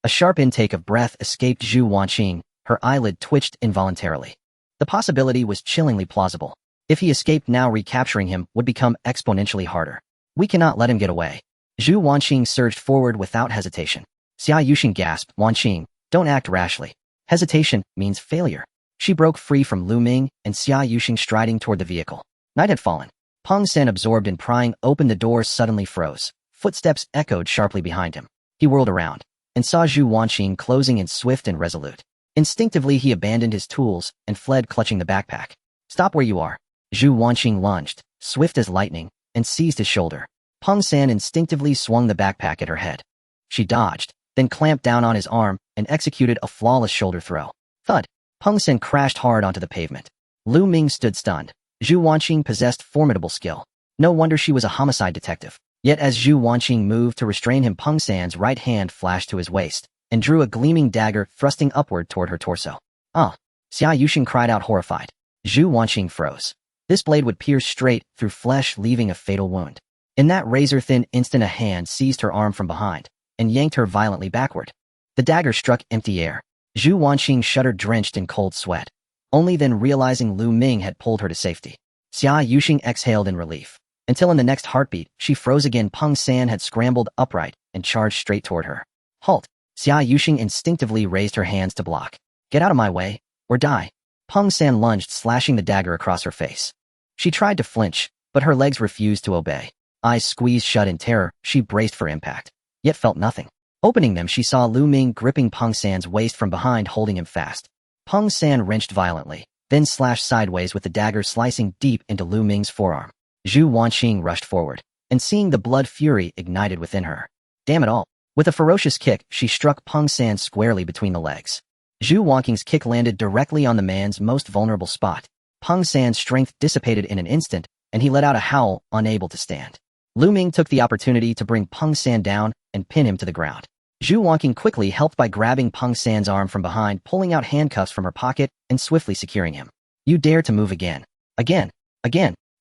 A sharp intake of breath escaped Zhu Wanqing, her eyelid twitched involuntarily. The possibility was chillingly plausible. If he escaped now, recapturing him would become exponentially harder. We cannot let him get away. Zhu Wanqing surged forward without hesitation. Xia Yuxing gasped, Wanqing, don't act rashly. Hesitation means failure. She broke free from Lu Ming and Xia Yuxing, striding toward the vehicle. Night had fallen. Peng San, absorbed in prying open the door, suddenly froze. Footsteps echoed sharply behind him. He whirled around. and saw Zhu Wanqing closing in swift and resolute. Instinctively, he abandoned his tools and fled clutching the backpack. Stop where you are. Zhu Wanqing lunged, swift as lightning, and seized his shoulder. Peng San instinctively swung the backpack at her head. She dodged, then clamped down on his arm and executed a flawless shoulder throw. Thud. Peng San crashed hard onto the pavement. Lu Ming stood stunned. Zhu Wanqing possessed formidable skill. No wonder she was a homicide detective. Yet as Zhu Wanqing moved to restrain him, Peng San's right hand flashed to his waist and drew a gleaming dagger thrusting upward toward her torso. Ah! Xia Yuxing cried out horrified. Zhu Wanqing froze. This blade would pierce straight through flesh, leaving a fatal wound. In that razor-thin instant, a hand seized her arm from behind and yanked her violently backward. The dagger struck empty air. Zhu Wanqing shuddered, drenched in cold sweat, only then realizing Lu Ming had pulled her to safety. Xia Yuxing exhaled in relief, until in the next heartbeat, she froze again. Peng San had scrambled upright and charged straight toward her. Halt! Xia Yuxing instinctively raised her hands to block. Get out of my way, or die. Peng San lunged, slashing the dagger across her face. She tried to flinch, but her legs refused to obey. Eyes squeezed shut in terror, she braced for impact, yet felt nothing. Opening them, she saw Lu Ming gripping Peng San's waist from behind, holding him fast. Peng San wrenched violently, then slashed sideways with the dagger, slicing deep into Lu Ming's forearm. Zhu Wanqing rushed forward, and seeing the blood, fury ignited within her. Damn it all. With a ferocious kick, she struck Peng San squarely between the legs. Zhu Wanqing's kick landed directly on the man's most vulnerable spot. Peng San's strength dissipated in an instant, and he let out a howl, unable to stand. Lu Ming took the opportunity to bring Peng San down and pin him to the ground. Zhu Wanqing quickly helped by grabbing Peng San's arm from behind, pulling out handcuffs from her pocket and swiftly securing him. You dare to move again. Again.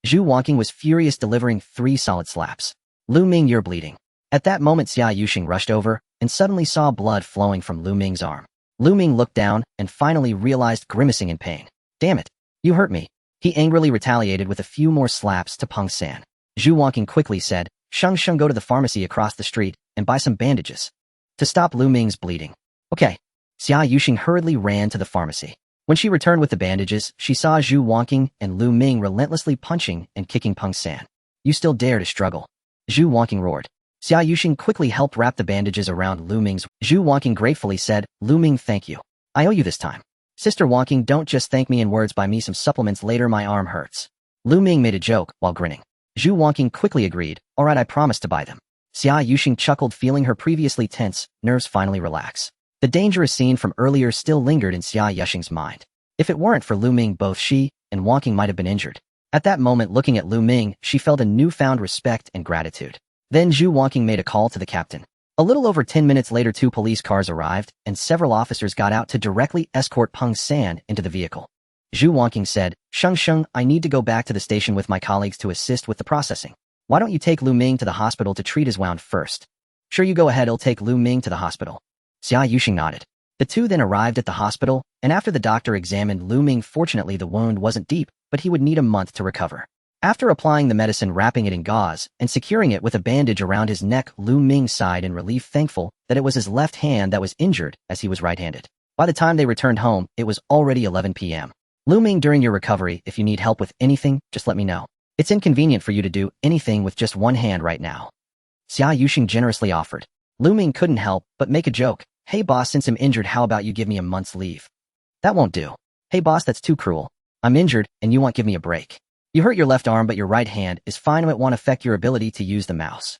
Zhu Wanqing was furious, delivering 3 solid slaps. Lu Ming, you're bleeding. At that moment, Xia Yuxing rushed over and suddenly saw blood flowing from Lu Ming's arm. Lu Ming looked down and finally realized, grimacing in pain. Damn it. You hurt me. He angrily retaliated with a few more slaps to Peng San. Zhu Wanqing quickly said, Sheng, go to the pharmacy across the street and buy some bandages to stop Lu Ming's bleeding. Okay. Xia Yuxing hurriedly ran to the pharmacy. When she returned with the bandages, she saw Zhu Wanqing and Lu Ming relentlessly punching and kicking Peng San. You still dare to struggle? Zhu Wanqing roared. Xia Yuxing quickly helped wrap the bandages around Lu Ming's. Zhu Wanqing gratefully said, Lu Ming, thank you. I owe you this time. Sister Wanqing, don't just thank me in words, buy me some supplements later, my arm hurts. Lu Ming made a joke while grinning. Zhu Wanqing quickly agreed, alright, I promise to buy them. Xia Yuxing chuckled, feeling her previously tense nerves finally relax. The dangerous scene from earlier still lingered in Xia Yuxing's mind. If it weren't for Lu Ming, both she and Wanqing might have been injured. At that moment, looking at Lu Ming, she felt a newfound respect and gratitude. Then Zhu Wanqing made a call to the captain. A little over 10 minutes later, 2 police cars arrived, and several officers got out to directly escort Peng San into the vehicle. Zhu Wanqing said, Sheng, I need to go back to the station with my colleagues to assist with the processing. Why don't you take Lu Ming to the hospital to treat his wound first? Sure, you go ahead, I'll take Lu Ming to the hospital. Xia Yuxing nodded. The two then arrived at the hospital, and after the doctor examined Lu Ming, fortunately the wound wasn't deep, but he would need a month to recover. After applying the medicine, wrapping it in gauze, and securing it with a bandage around his neck, Lu Ming sighed in relief, thankful that it was his left hand that was injured, as he was right-handed. By the time they returned home, it was already 11 p.m. Lu Ming, during your recovery, if you need help with anything, just let me know. It's inconvenient for you to do anything with just one hand right now. Xia Yuxing generously offered. Lu Ming couldn't help but make a joke. Hey boss, since I'm injured, how about you give me a month's leave? That won't do. Hey boss, that's too cruel. I'm injured, and you won't give me a break. You hurt your left arm, but your right hand is fine. It won't affect your ability to use the mouse.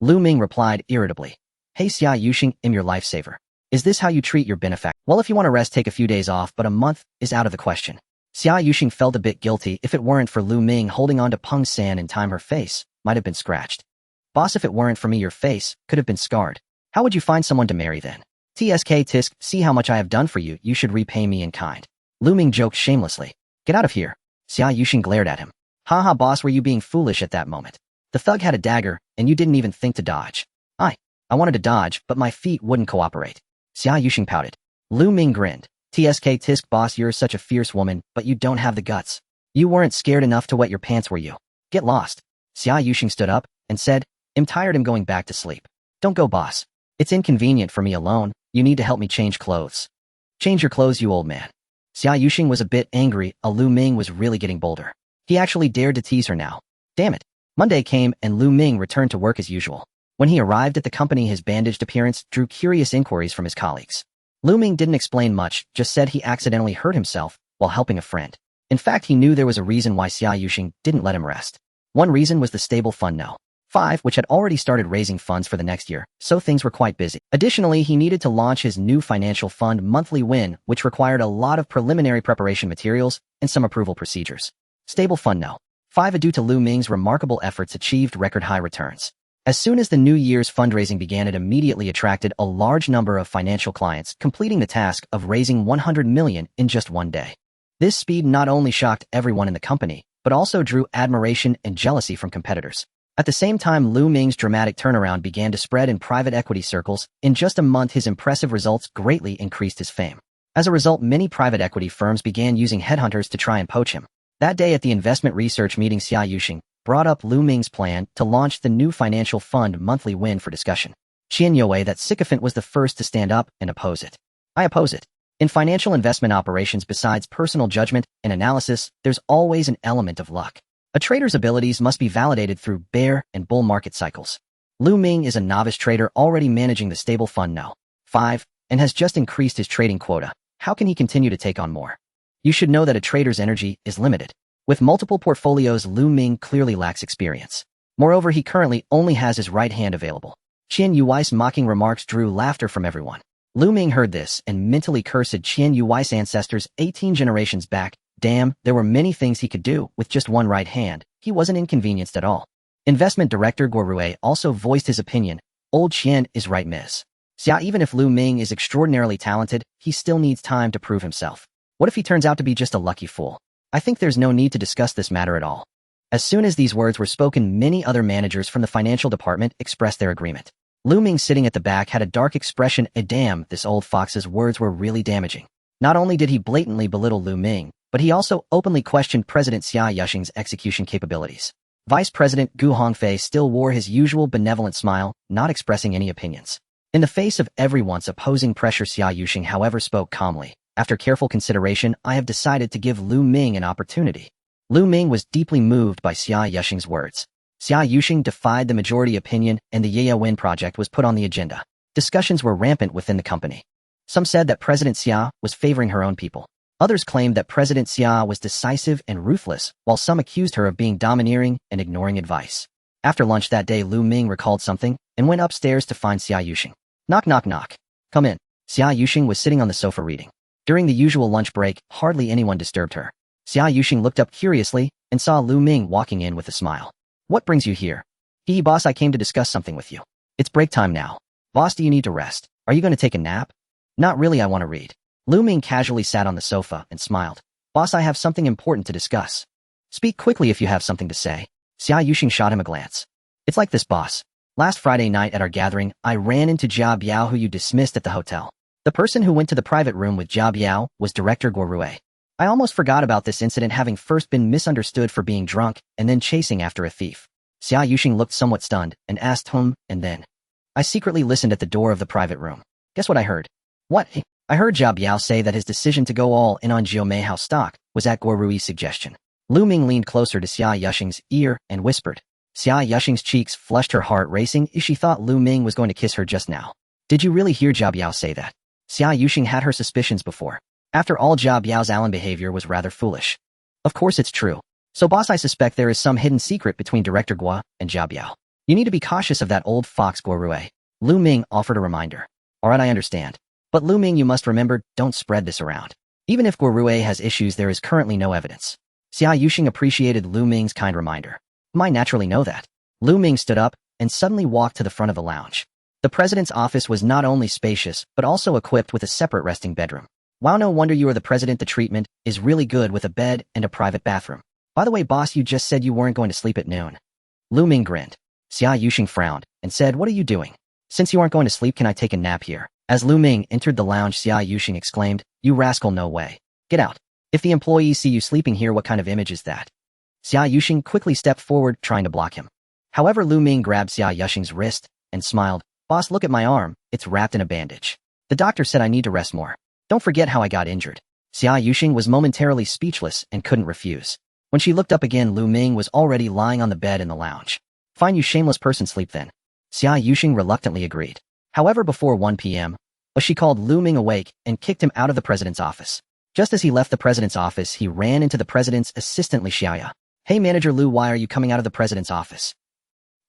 Lu Ming replied irritably. Hey Xia Yuxing, I'm your lifesaver. Is this how you treat your benefactor? Well, if you want to rest, take a few days off, but a month is out of the question. Xia Yuxing felt a bit guilty. If it weren't for Lu Ming holding on to Peng San in time, her face might have been scratched. Boss, if it weren't for me, your face could have been scarred. How would you find someone to marry then? TSK tisk, see how much I have done for you, you should repay me in kind. Lu Ming joked shamelessly. Get out of here. Xia Yuxing glared at him. Haha boss, were you being foolish at that moment? The thug had a dagger, and you didn't even think to dodge. I wanted to dodge, but my feet wouldn't cooperate. Xia Yuxing pouted. Lu Ming grinned. TSK tisk boss, you're such a fierce woman, but you don't have the guts. You weren't scared enough to wet your pants, were you? Get lost. Xia Yuxing stood up and said, I'm tired, I'm going back to sleep. Don't go boss. It's inconvenient for me alone, you need to help me change clothes. Change your clothes, you old man. Xia Yuxing was a bit angry. Lu Ming was really getting bolder. He actually dared to tease her now. Damn it. Monday came and Lu Ming returned to work as usual. When he arrived at the company, his bandaged appearance drew curious inquiries from his colleagues. Lu Ming didn't explain much, just said he accidentally hurt himself while helping a friend. In fact, he knew there was a reason why Xia Yuxing didn't let him rest. One reason was the stable fund No. 5, which had already started raising funds for the next year, so things were quite busy. Additionally, he needed to launch his new financial fund Monthly Win, which required a lot of preliminary preparation materials and some approval procedures. Stable fund No. 5, due to Lu Ming's remarkable efforts, achieved record-high returns. As soon as the New Year's fundraising began, it immediately attracted a large number of financial clients, completing the task of raising 100 million in just one day. This speed not only shocked everyone in the company, but also drew admiration and jealousy from competitors. At the same time, Lu Ming's dramatic turnaround began to spread in private equity circles. In just a month, his impressive results greatly increased his fame. As a result, many private equity firms began using headhunters to try and poach him. That day at the investment research meeting, Xia Yuxing brought up Lu Ming's plan to launch the new financial fund Monthly Win for discussion. Qian Yue, that sycophant, was the first to stand up and oppose it. I oppose it. In financial investment operations, besides personal judgment and analysis, there's always an element of luck. A trader's abilities must be validated through bear and bull market cycles. Lu Ming is a novice trader already managing the stable fund No. 5 and has just increased his trading quota. How can he continue to take on more? You should know that a trader's energy is limited. With multiple portfolios, Lu Ming clearly lacks experience. Moreover, he currently only has his right hand available. Qian Yui's mocking remarks drew laughter from everyone. Lu Ming heard this and mentally cursed Qian Yui's ancestors 18 generations back. Damn, there were many things he could do with just one right hand. He wasn't inconvenienced at all. Investment director Guo Rui also voiced his opinion. Old Qian is right, Ms. Xia. Even if Lu Ming is extraordinarily talented, he still needs time to prove himself. What if he turns out to be just a lucky fool? I think there's no need to discuss this matter at all. As soon as these words were spoken, many other managers from the financial department expressed their agreement. Lu Ming, sitting at the back, had a dark expression. Damn, this old fox's words were really damaging. Not only did he blatantly belittle Lu Ming, but he also openly questioned President Xia Yuxing's execution capabilities. Vice President Gu Hongfei still wore his usual benevolent smile, not expressing any opinions. In the face of everyone's opposing pressure, Xia Yuxing, however, spoke calmly. After careful consideration, I have decided to give Lu Ming an opportunity. Lu Ming was deeply moved by Xia Yuxing's words. Xia Yuxing defied the majority opinion, and the Ye Win project was put on the agenda. Discussions were rampant within the company. Some said that President Xia was favoring her own people. Others claimed that President Xia was decisive and ruthless, while some accused her of being domineering and ignoring advice. After lunch that day, Lu Ming recalled something and went upstairs to find Xia Yuxing. Knock, knock, knock. Come in. Xia Yuxing was sitting on the sofa reading. During the usual lunch break, hardly anyone disturbed her. Xia Yuxing looked up curiously and saw Lu Ming walking in with a smile. What brings you here? Boss, I came to discuss something with you. It's break time now. Boss, do you need to rest? Are you going to take a nap? Not really, I want to read. Lu Ming casually sat on the sofa and smiled. Boss, I have something important to discuss. Speak quickly if you have something to say. Xia Yuxing shot him a glance. It's like this, boss. Last Friday night at our gathering, I ran into Jia Biao, who you dismissed at the hotel. The person who went to the private room with Jia Biao was Director Guo Rui. I almost forgot about this incident, having first been misunderstood for being drunk and then chasing after a thief. Xia Yuxing looked somewhat stunned and asked whom, and then. I secretly listened at the door of the private room. Guess what I heard? What? I heard Jia Biao say that his decision to go all in on Jiumei House stock was at Guo Rui's suggestion. Lu Ming leaned closer to Xia Yuxing's ear and whispered. Xia Yuxing's cheeks flushed, her heart racing as she thought Lu Ming was going to kiss her just now. Did you really hear Jia Biao say that? Xia Yuxing had her suspicions before. After all, Jia Biao's Allen behavior was rather foolish. Of course it's true. So boss, I suspect there is some hidden secret between Director Guo and Jia Biao. You need to be cautious of that old fox, Guo Rui. Lu Ming offered a reminder. Alright, I understand. But Lu Ming, you must remember, don't spread this around. Even if Guo Rui has issues, there is currently no evidence. Xia Yuxing appreciated Lu Ming's kind reminder. I naturally know that. Lu Ming stood up and suddenly walked to the front of the lounge. The president's office was not only spacious, but also equipped with a separate resting bedroom. Wow, no wonder you are the president. The treatment is really good, with a bed and a private bathroom. By the way, boss, you just said you weren't going to sleep at noon. Lu Ming grinned. Xia Yuxing frowned and said, what are you doing? Since you aren't going to sleep, can I take a nap here? As Lu Ming entered the lounge, Xia Yuxing exclaimed, you rascal, no way. Get out. If the employees see you sleeping here, what kind of image is that? Xia Yuxing quickly stepped forward, trying to block him. However, Lu Ming grabbed Xia Yuxing's wrist and smiled. Boss, look at my arm. It's wrapped in a bandage. The doctor said I need to rest more. Don't forget how I got injured. Xia Yuxing was momentarily speechless and couldn't refuse. When she looked up again, Lu Ming was already lying on the bed in the lounge. Fine, you shameless person, sleep then. Xia Yuxing reluctantly agreed. However, before 1 p.m., she called Lu Ming awake and kicked him out of the president's office. Just as he left the president's office, he ran into the president's assistant Li Xiaoya. Hey manager Lu, why are you coming out of the president's office?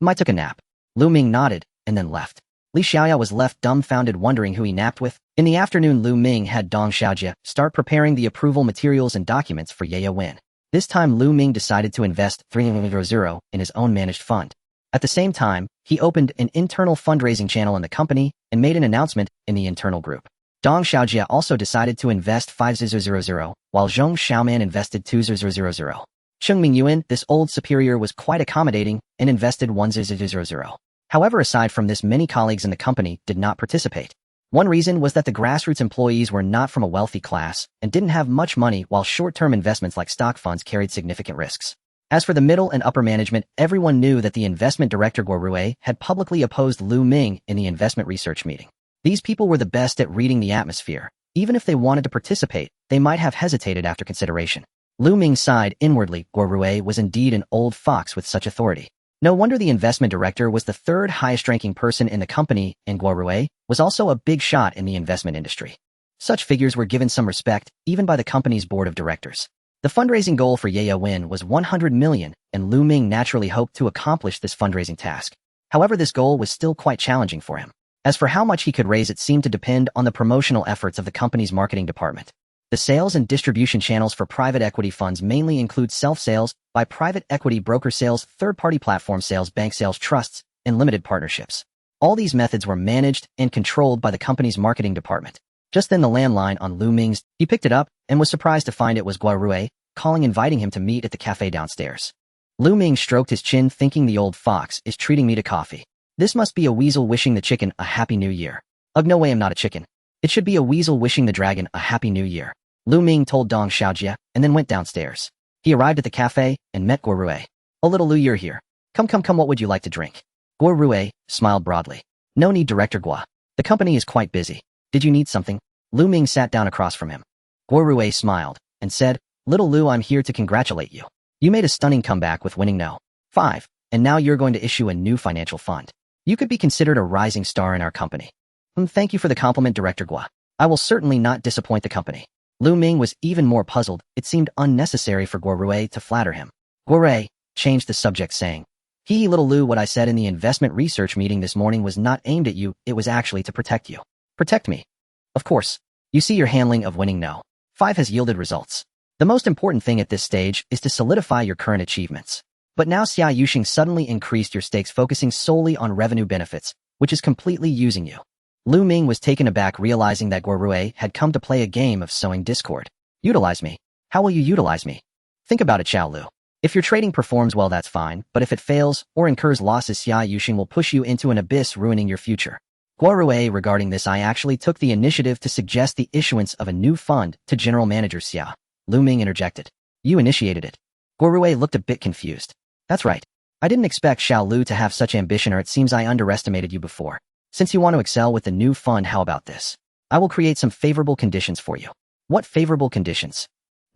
I took a nap. Lu Ming nodded and then left. Li Xiaoya was left dumbfounded, wondering who he napped with. In the afternoon, Lu Ming had Dong Xiaojie start preparing the approval materials and documents for Ye Wen. This time, Lu Ming decided to invest 300 in his own managed fund. At the same time, he opened an internal fundraising channel in the company and made an announcement in the internal group. Dong Xiaojie also decided to invest 500, while Zhong Xiaoman invested 200. Cheng Mingyuan, this old superior, was quite accommodating and invested 100. However, aside from this, many colleagues in the company did not participate. One reason was that the grassroots employees were not from a wealthy class and didn't have much money, while short-term investments like stock funds carried significant risks. As for the middle and upper management, everyone knew that the investment director Guo Rui had publicly opposed Lu Ming in the investment research meeting. These people were the best at reading the atmosphere. Even if they wanted to participate, they might have hesitated after consideration. Lu Ming sighed inwardly. Guo Rui was indeed an old fox with such authority. No wonder the investment director was the third highest-ranking person in the company, and Guo Rui was also a big shot in the investment industry. Such figures were given some respect, even by the company's board of directors. The fundraising goal for Ye Wen was 100 million, and Lu Ming naturally hoped to accomplish this fundraising task. However, this goal was still quite challenging for him. As for how much he could raise, it seemed to depend on the promotional efforts of the company's marketing department. The sales and distribution channels for private equity funds mainly include self-sales, by private equity broker sales, third-party platform sales, bank sales, trusts, and limited partnerships. All these methods were managed and controlled by the company's marketing department. Just then the landline on Lu Ming's, he picked it up and was surprised to find it was Guo Rui, calling, inviting him to meet at the cafe downstairs. Lu Ming stroked his chin, thinking the old fox is treating me to coffee. This must be a weasel wishing the chicken a happy new year. Ugh, no way, I'm not a chicken. It should be a weasel wishing the dragon a happy new year. Lu Ming told Dong Xiaojie and then went downstairs. He arrived at the cafe and met Guo Rui. "Oh little Lu, you're here. Come, what would you like to drink?" Guo Rui smiled broadly. "No need, Director Guo. The company is quite busy. Did you need something?" Lu Ming sat down across from him. Guo Rui smiled and said, "Little Lu, I'm here to congratulate you. You made a stunning comeback with winning No. 5, and now you're going to issue a new financial fund. You could be considered a rising star in our company." Thank you for the compliment, Director Guo. I will certainly not disappoint the company." Lu Ming was even more puzzled. It seemed unnecessary for Guo Rui to flatter him. Guo Rui changed the subject, saying, Little Lu, what I said in the investment research meeting this morning was not aimed at you, it was actually to protect you." "Protect me?" "Of course. You see, your handling of winning No. 5 has yielded results. The most important thing at this stage is to solidify your current achievements. But now Xia Yuxing suddenly increased your stakes, focusing solely on revenue benefits, which is completely using you." Lu Ming was taken aback, realizing that Guo Rui had come to play a game of sowing discord. "Utilize me? How will you utilize me?" "Think about it, Xiao Lu. If your trading performs well, that's fine, but if it fails or incurs losses, Xia Yuxing will push you into an abyss, ruining your future." Guo Rui, regarding this, I actually took the initiative to suggest the issuance of a new fund to General Manager Xia. Lu Ming interjected. "You initiated it?" Guo Rui looked a bit confused. "That's right. I didn't expect Xiao Lu to have such ambition, or it seems I underestimated you before. Since you want to excel with the new fund, how about this? I will create some favorable conditions for you." "What favorable conditions?"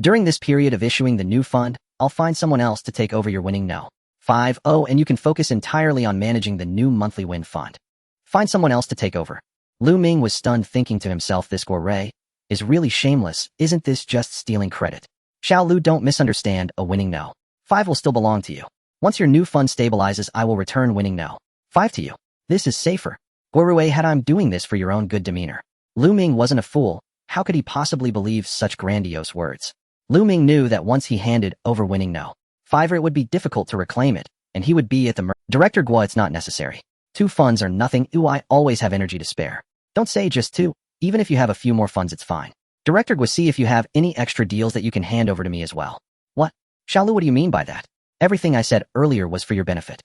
"During this period of issuing the new fund, I'll find someone else to take over your winning No. 5, and you can focus entirely on managing the new monthly win fund." "Find someone else to take over?" Lu Ming was stunned, thinking to himself, this Guo Rui is really shameless. Isn't this just stealing credit? "Xiao Lu, don't misunderstand, a winning No. 5 will still belong to you. Once your new fund stabilizes, I will return winning No. 5 to you. This is safer." Guo Rui had, "I'm doing this for your own good demeanor." Lu Ming wasn't a fool. How could he possibly believe such grandiose words? Lu Ming knew that once he handed over winning No. 5, it would be difficult to reclaim it, and he would be at the mercy. "Director Guo, it's not necessary. 2 funds are nothing. I always have energy to spare. Don't say just 2. Even if you have a few more funds, it's fine. Director Guo, see if you have any extra deals that you can hand over to me as well." "What? Xiao Lu, what do you mean by that? Everything I said earlier was for your benefit."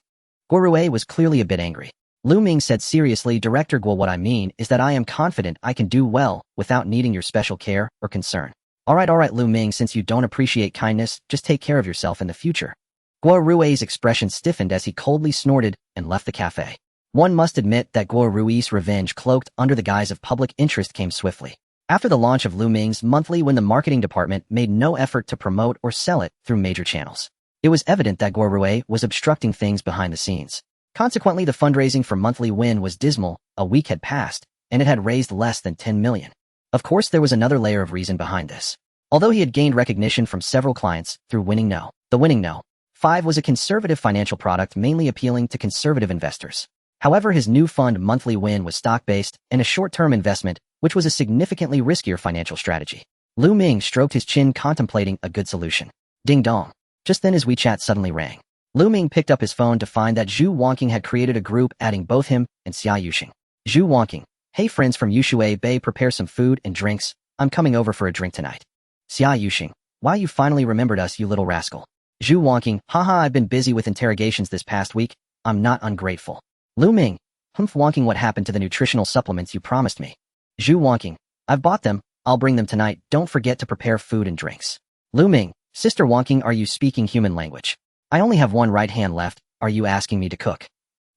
Guo Rui was clearly a bit angry. Lu Ming said seriously, "Director Guo, what I mean is that I am confident I can do well without needing your special care or concern." All right, Lu Ming, since you don't appreciate kindness, just take care of yourself in the future." Guo Rui's expression stiffened as he coldly snorted and left the cafe. One must admit that Guo Rui's revenge, cloaked under the guise of public interest, came swiftly. After the launch of Lu Ming's monthly, when the marketing department made no effort to promote or sell it through major channels, it was evident that Guo Rui was obstructing things behind the scenes. Consequently, the fundraising for monthly win was dismal. A week had passed, and it had raised less than 10 million. Of course, there was another layer of reason behind this. Although he had gained recognition from several clients through the winning no. 5 was a conservative financial product mainly appealing to conservative investors. However, his new fund monthly win was stock-based and a short-term investment, which was a significantly riskier financial strategy. Lu Ming stroked his chin contemplating a good solution. Ding dong. Just then his WeChat suddenly rang. Lu Ming picked up his phone to find that Zhu Wangqing had created a group adding both him and Xia Yuxing. Zhu Wangqing. Hey friends from Yuxue Bay, prepare some food and drinks. I'm coming over for a drink tonight. Xia Yuxing. Why you finally remembered us, you little rascal. Zhu Wangqing. Haha, I've been busy with interrogations this past week. I'm not ungrateful. Lu Ming. Humph Wangqing, what happened to the nutritional supplements you promised me? Zhu Wangqing. I've bought them. I'll bring them tonight. Don't forget to prepare food and drinks. Lu Ming. Sister Wangqing, are you speaking human language? I only have one right hand left. Are you asking me to cook?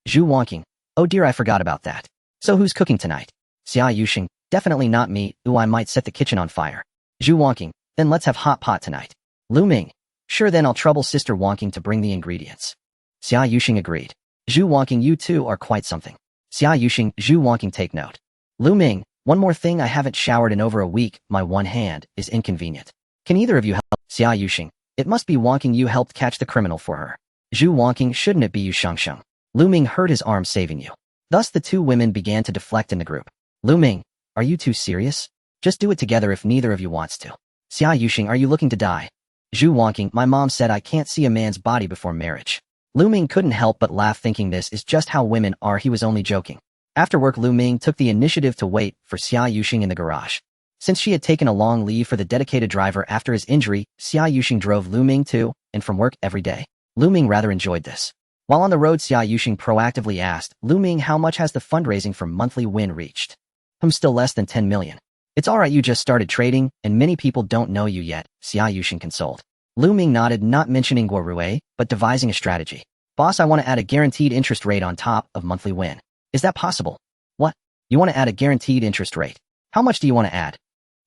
Zhu Wangqing. Oh dear, I forgot about that. So who's cooking tonight? Xia Yuxing. Definitely not me. Ooh, I might set the kitchen on fire. Zhu Wangqing. Then let's have hot pot tonight. Lu Ming. Sure, then I'll trouble Sister Wangqing to bring the ingredients. Xia Yuxing agreed. Zhu Wangqing, you two are quite something. Xia Yuxing. Zhu Wangqing, take note. Lu Ming. One more thing, I haven't showered in over a week. My one hand is inconvenient. Can either of you help? Xia Yuxing. It must be Wangqing, you helped catch the criminal for her. Zhu Wangqing. Shouldn't it be you, Shangsheng? Lu Ming hurt his arm saving you. Thus the two women began to deflect in the group. Lu Ming. Are you two serious? Just do it together if neither of you wants to. Xia Yuxing. Are you looking to die? Zhu Wangqing. My mom said I can't see a man's body before marriage. Lu Ming couldn't help but laugh, thinking this is just how women are. He was only joking. After work, Lu Ming took the initiative to wait for Xia Yuxing in the garage. Since she had taken a long leave for the dedicated driver after his injury, Xia Yuxing drove Lu Ming to and from work every day. Lu Ming rather enjoyed this. While on the road, Xia Yuxing proactively asked Lu Ming, how much has the fundraising for monthly win reached? Still less than 10 million. It's alright, you just started trading, and many people don't know you yet, Xia Yuxing consoled. Lu Ming nodded, not mentioning Guorue, but devising a strategy. Boss, I want to add a guaranteed interest rate on top of monthly win. Is that possible? What? You want to add a guaranteed interest rate? How much do you want to add?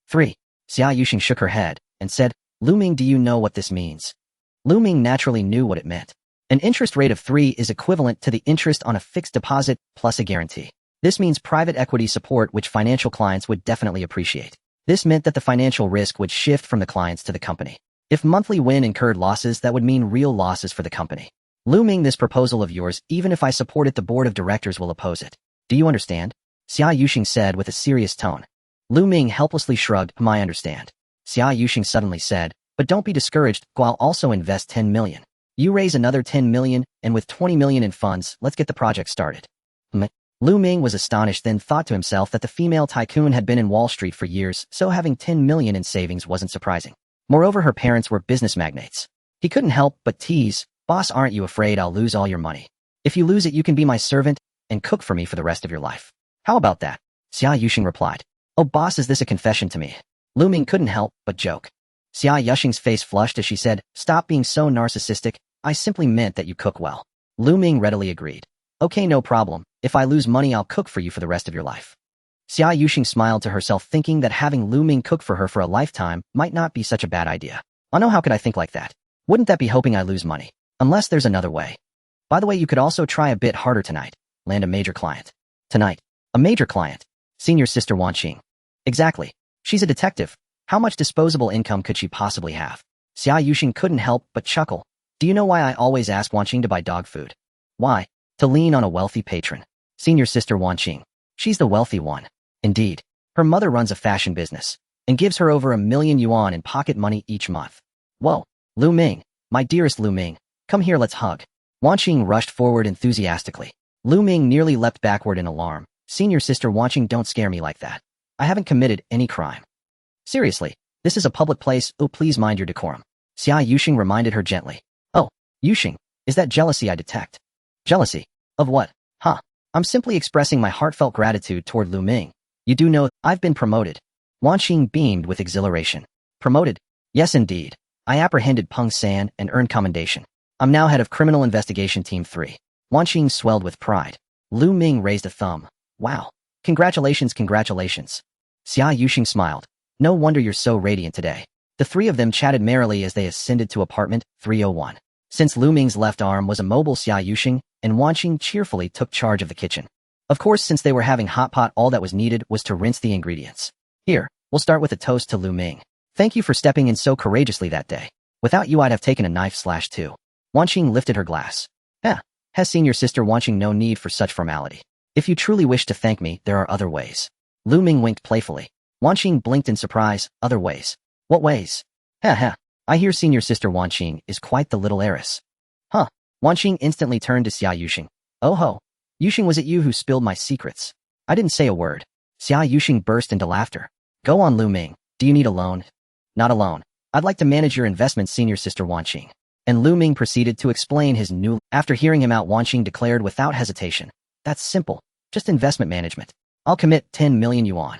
3. Xia Yuxing shook her head and said, Lu Ming, do you know what this means? Lu Ming naturally knew what it meant. An interest rate of 3 is equivalent to the interest on a fixed deposit plus a guarantee. This means private equity support, which financial clients would definitely appreciate. This meant that the financial risk would shift from the clients to the company. If monthly win incurred losses, that would mean real losses for the company. Lu Ming, this proposal of yours, even if I support it, the board of directors will oppose it. Do you understand? Xia Yuxing said with a serious tone. Lu Ming helplessly shrugged. I understand. Xia Yuxing suddenly said, but don't be discouraged. I'll also invest 10 million. You raise another 10 million, and with 20 million in funds, let's get the project started. Lu Ming was astonished, then thought to himself that the female tycoon had been in Wall Street for years, so having 10 million in savings wasn't surprising. Moreover, her parents were business magnates. He couldn't help but tease, boss, aren't you afraid I'll lose all your money? If you lose it, you can be my servant and cook for me for the rest of your life. How about that? Xia Yuxing replied. Oh boss, is this a confession to me? Lu Ming couldn't help but joke. Xia Yuxing's face flushed as she said, stop being so narcissistic. I simply meant that you cook well. Lu Ming readily agreed. Okay, no problem. If I lose money, I'll cook for you for the rest of your life. Xia Yuxing smiled to herself, thinking that having Lu Ming cook for her for a lifetime might not be such a bad idea. Oh no, how could I think like that? Wouldn't that be hoping I lose money? Unless there's another way. By the way, you could also try a bit harder tonight. Land a major client. Tonight. A major client. Senior Sister Wangqing. Exactly. She's a detective. How much disposable income could she possibly have? Xia Yuxing couldn't help but chuckle. Do you know why I always ask Wangqing to buy dog food? Why? To lean on a wealthy patron. Senior Sister Wangqing. She's the wealthy one. Indeed. Her mother runs a fashion business and gives her over 1 million yuan in pocket money each month. Whoa. Lu Ming. My dearest Lu Ming. Come here, let's hug. Wangqing rushed forward enthusiastically. Lu Ming nearly leapt backward in alarm. Senior Sister Wangqing, don't scare me like that. I haven't committed any crime. Seriously, this is a public place. Oh, please mind your decorum. Xia Yuxing reminded her gently. Oh, Yuxing, is that jealousy I detect? Jealousy? Of what? Huh. I'm simply expressing my heartfelt gratitude toward Lu Ming. You do know I've been promoted. Wangqing beamed with exhilaration. Promoted? Yes, indeed. I apprehended Peng San and earned commendation. I'm now head of Criminal Investigation Team 3. Wangqing swelled with pride. Lu Ming raised a thumb. Wow. Congratulations, congratulations. Xia Yuxing smiled. No wonder you're so radiant today. The three of them chatted merrily as they ascended to apartment 301. Since Lu Ming's left arm was immobile, Xia Yuxing and Wan Qing cheerfully took charge of the kitchen. Of course, since they were having hot pot, all that was needed was to rinse the ingredients. Here, we'll start with a toast to Lu Ming. Thank you for stepping in so courageously that day. Without you, I'd have taken a knife/2. Wan Qing lifted her glass. Has senior sister Wan Qing no need for such formality. If you truly wish to thank me, there are other ways. Lu Ming winked playfully. Wan Qing blinked in surprise. Other ways? What ways? I hear senior sister Wan Qing is quite the little heiress. Wan Qing instantly turned to Xia Yuxing. Oh ho! Yuxing, was it you who spilled my secrets? I didn't say a word. Xia Yuxing burst into laughter. Go on, Lu Ming. Do you need a loan? Not a loan. I'd like to manage your investments, senior sister Wan Qing. And Lu Ming proceeded to explain his new. After hearing him out, Wan Qing declared without hesitation. That's simple. Just investment management. I'll commit 10 million yuan.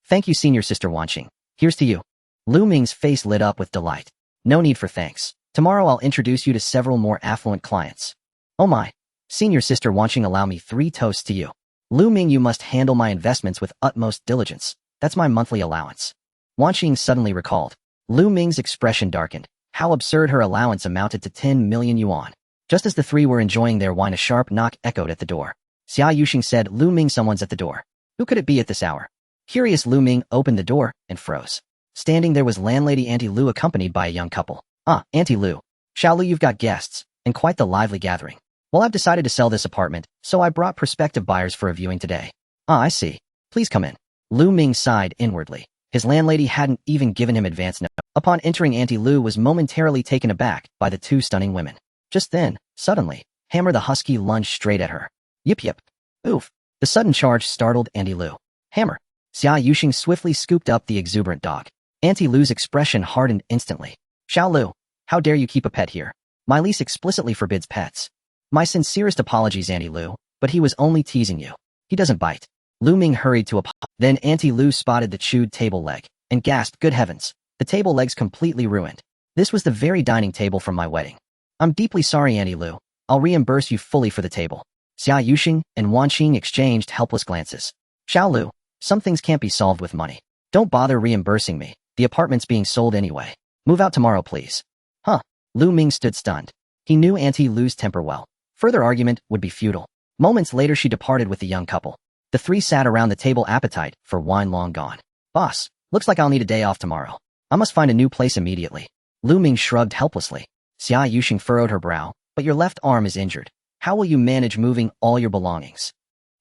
Thank you, senior sister Wan Qing. Here's to you. Lu Ming's face lit up with delight. No need for thanks. Tomorrow I'll introduce you to several more affluent clients. Oh my. Senior sister Wan Qing, allow me 3 toasts to you. Lu Ming, you must handle my investments with utmost diligence. That's my monthly allowance. Wan Qing suddenly recalled. Lu Ming's expression darkened. How absurd! Her allowance amounted to 10 million yuan. Just as the 3 were enjoying their wine, a sharp knock echoed at the door. Xia Yuxing said, Lu Ming, someone's at the door. Who could it be at this hour? Curious, Lu Ming opened the door and froze. Standing there was landlady Auntie Lu, accompanied by a young couple. Auntie Lu. Xiao Lu, you've got guests, and quite the lively gathering. Well, I've decided to sell this apartment, so I brought prospective buyers for a viewing today. I see. Please come in. Lu Ming sighed inwardly. His landlady hadn't even given him advance notice. Upon entering, Auntie Lu was momentarily taken aback by the 2 stunning women. Just then, suddenly, Hammer the husky lunged straight at her. Yip yip. Oof. The sudden charge startled Auntie Lu. Hammer. Xia Yuxing swiftly scooped up the exuberant dog. Auntie Lu's expression hardened instantly. Xiao Lu, how dare you keep a pet here? My lease explicitly forbids pets. My sincerest apologies, Auntie Lu, but he was only teasing you. He doesn't bite. Lu Ming hurried to apologize. Then Auntie Lu spotted the chewed table leg and gasped, good heavens, the table leg's completely ruined. This was the very dining table from my wedding. I'm deeply sorry, Auntie Lu. I'll reimburse you fully for the table. Xia Yuxing and Wan Qing exchanged helpless glances. Xiao Lu, some things can't be solved with money. Don't bother reimbursing me. The apartment's being sold anyway. Move out tomorrow, please. Lu Ming stood stunned. He knew Auntie Lu's temper well. Further argument would be futile. Moments later, she departed with the young couple. The 3 sat around the table, appetite for wine long gone. Boss, looks like I'll need a day off tomorrow. I must find a new place immediately. Lu Ming shrugged helplessly. Xia Yuxing furrowed her brow. But your left arm is injured. How will you manage moving all your belongings?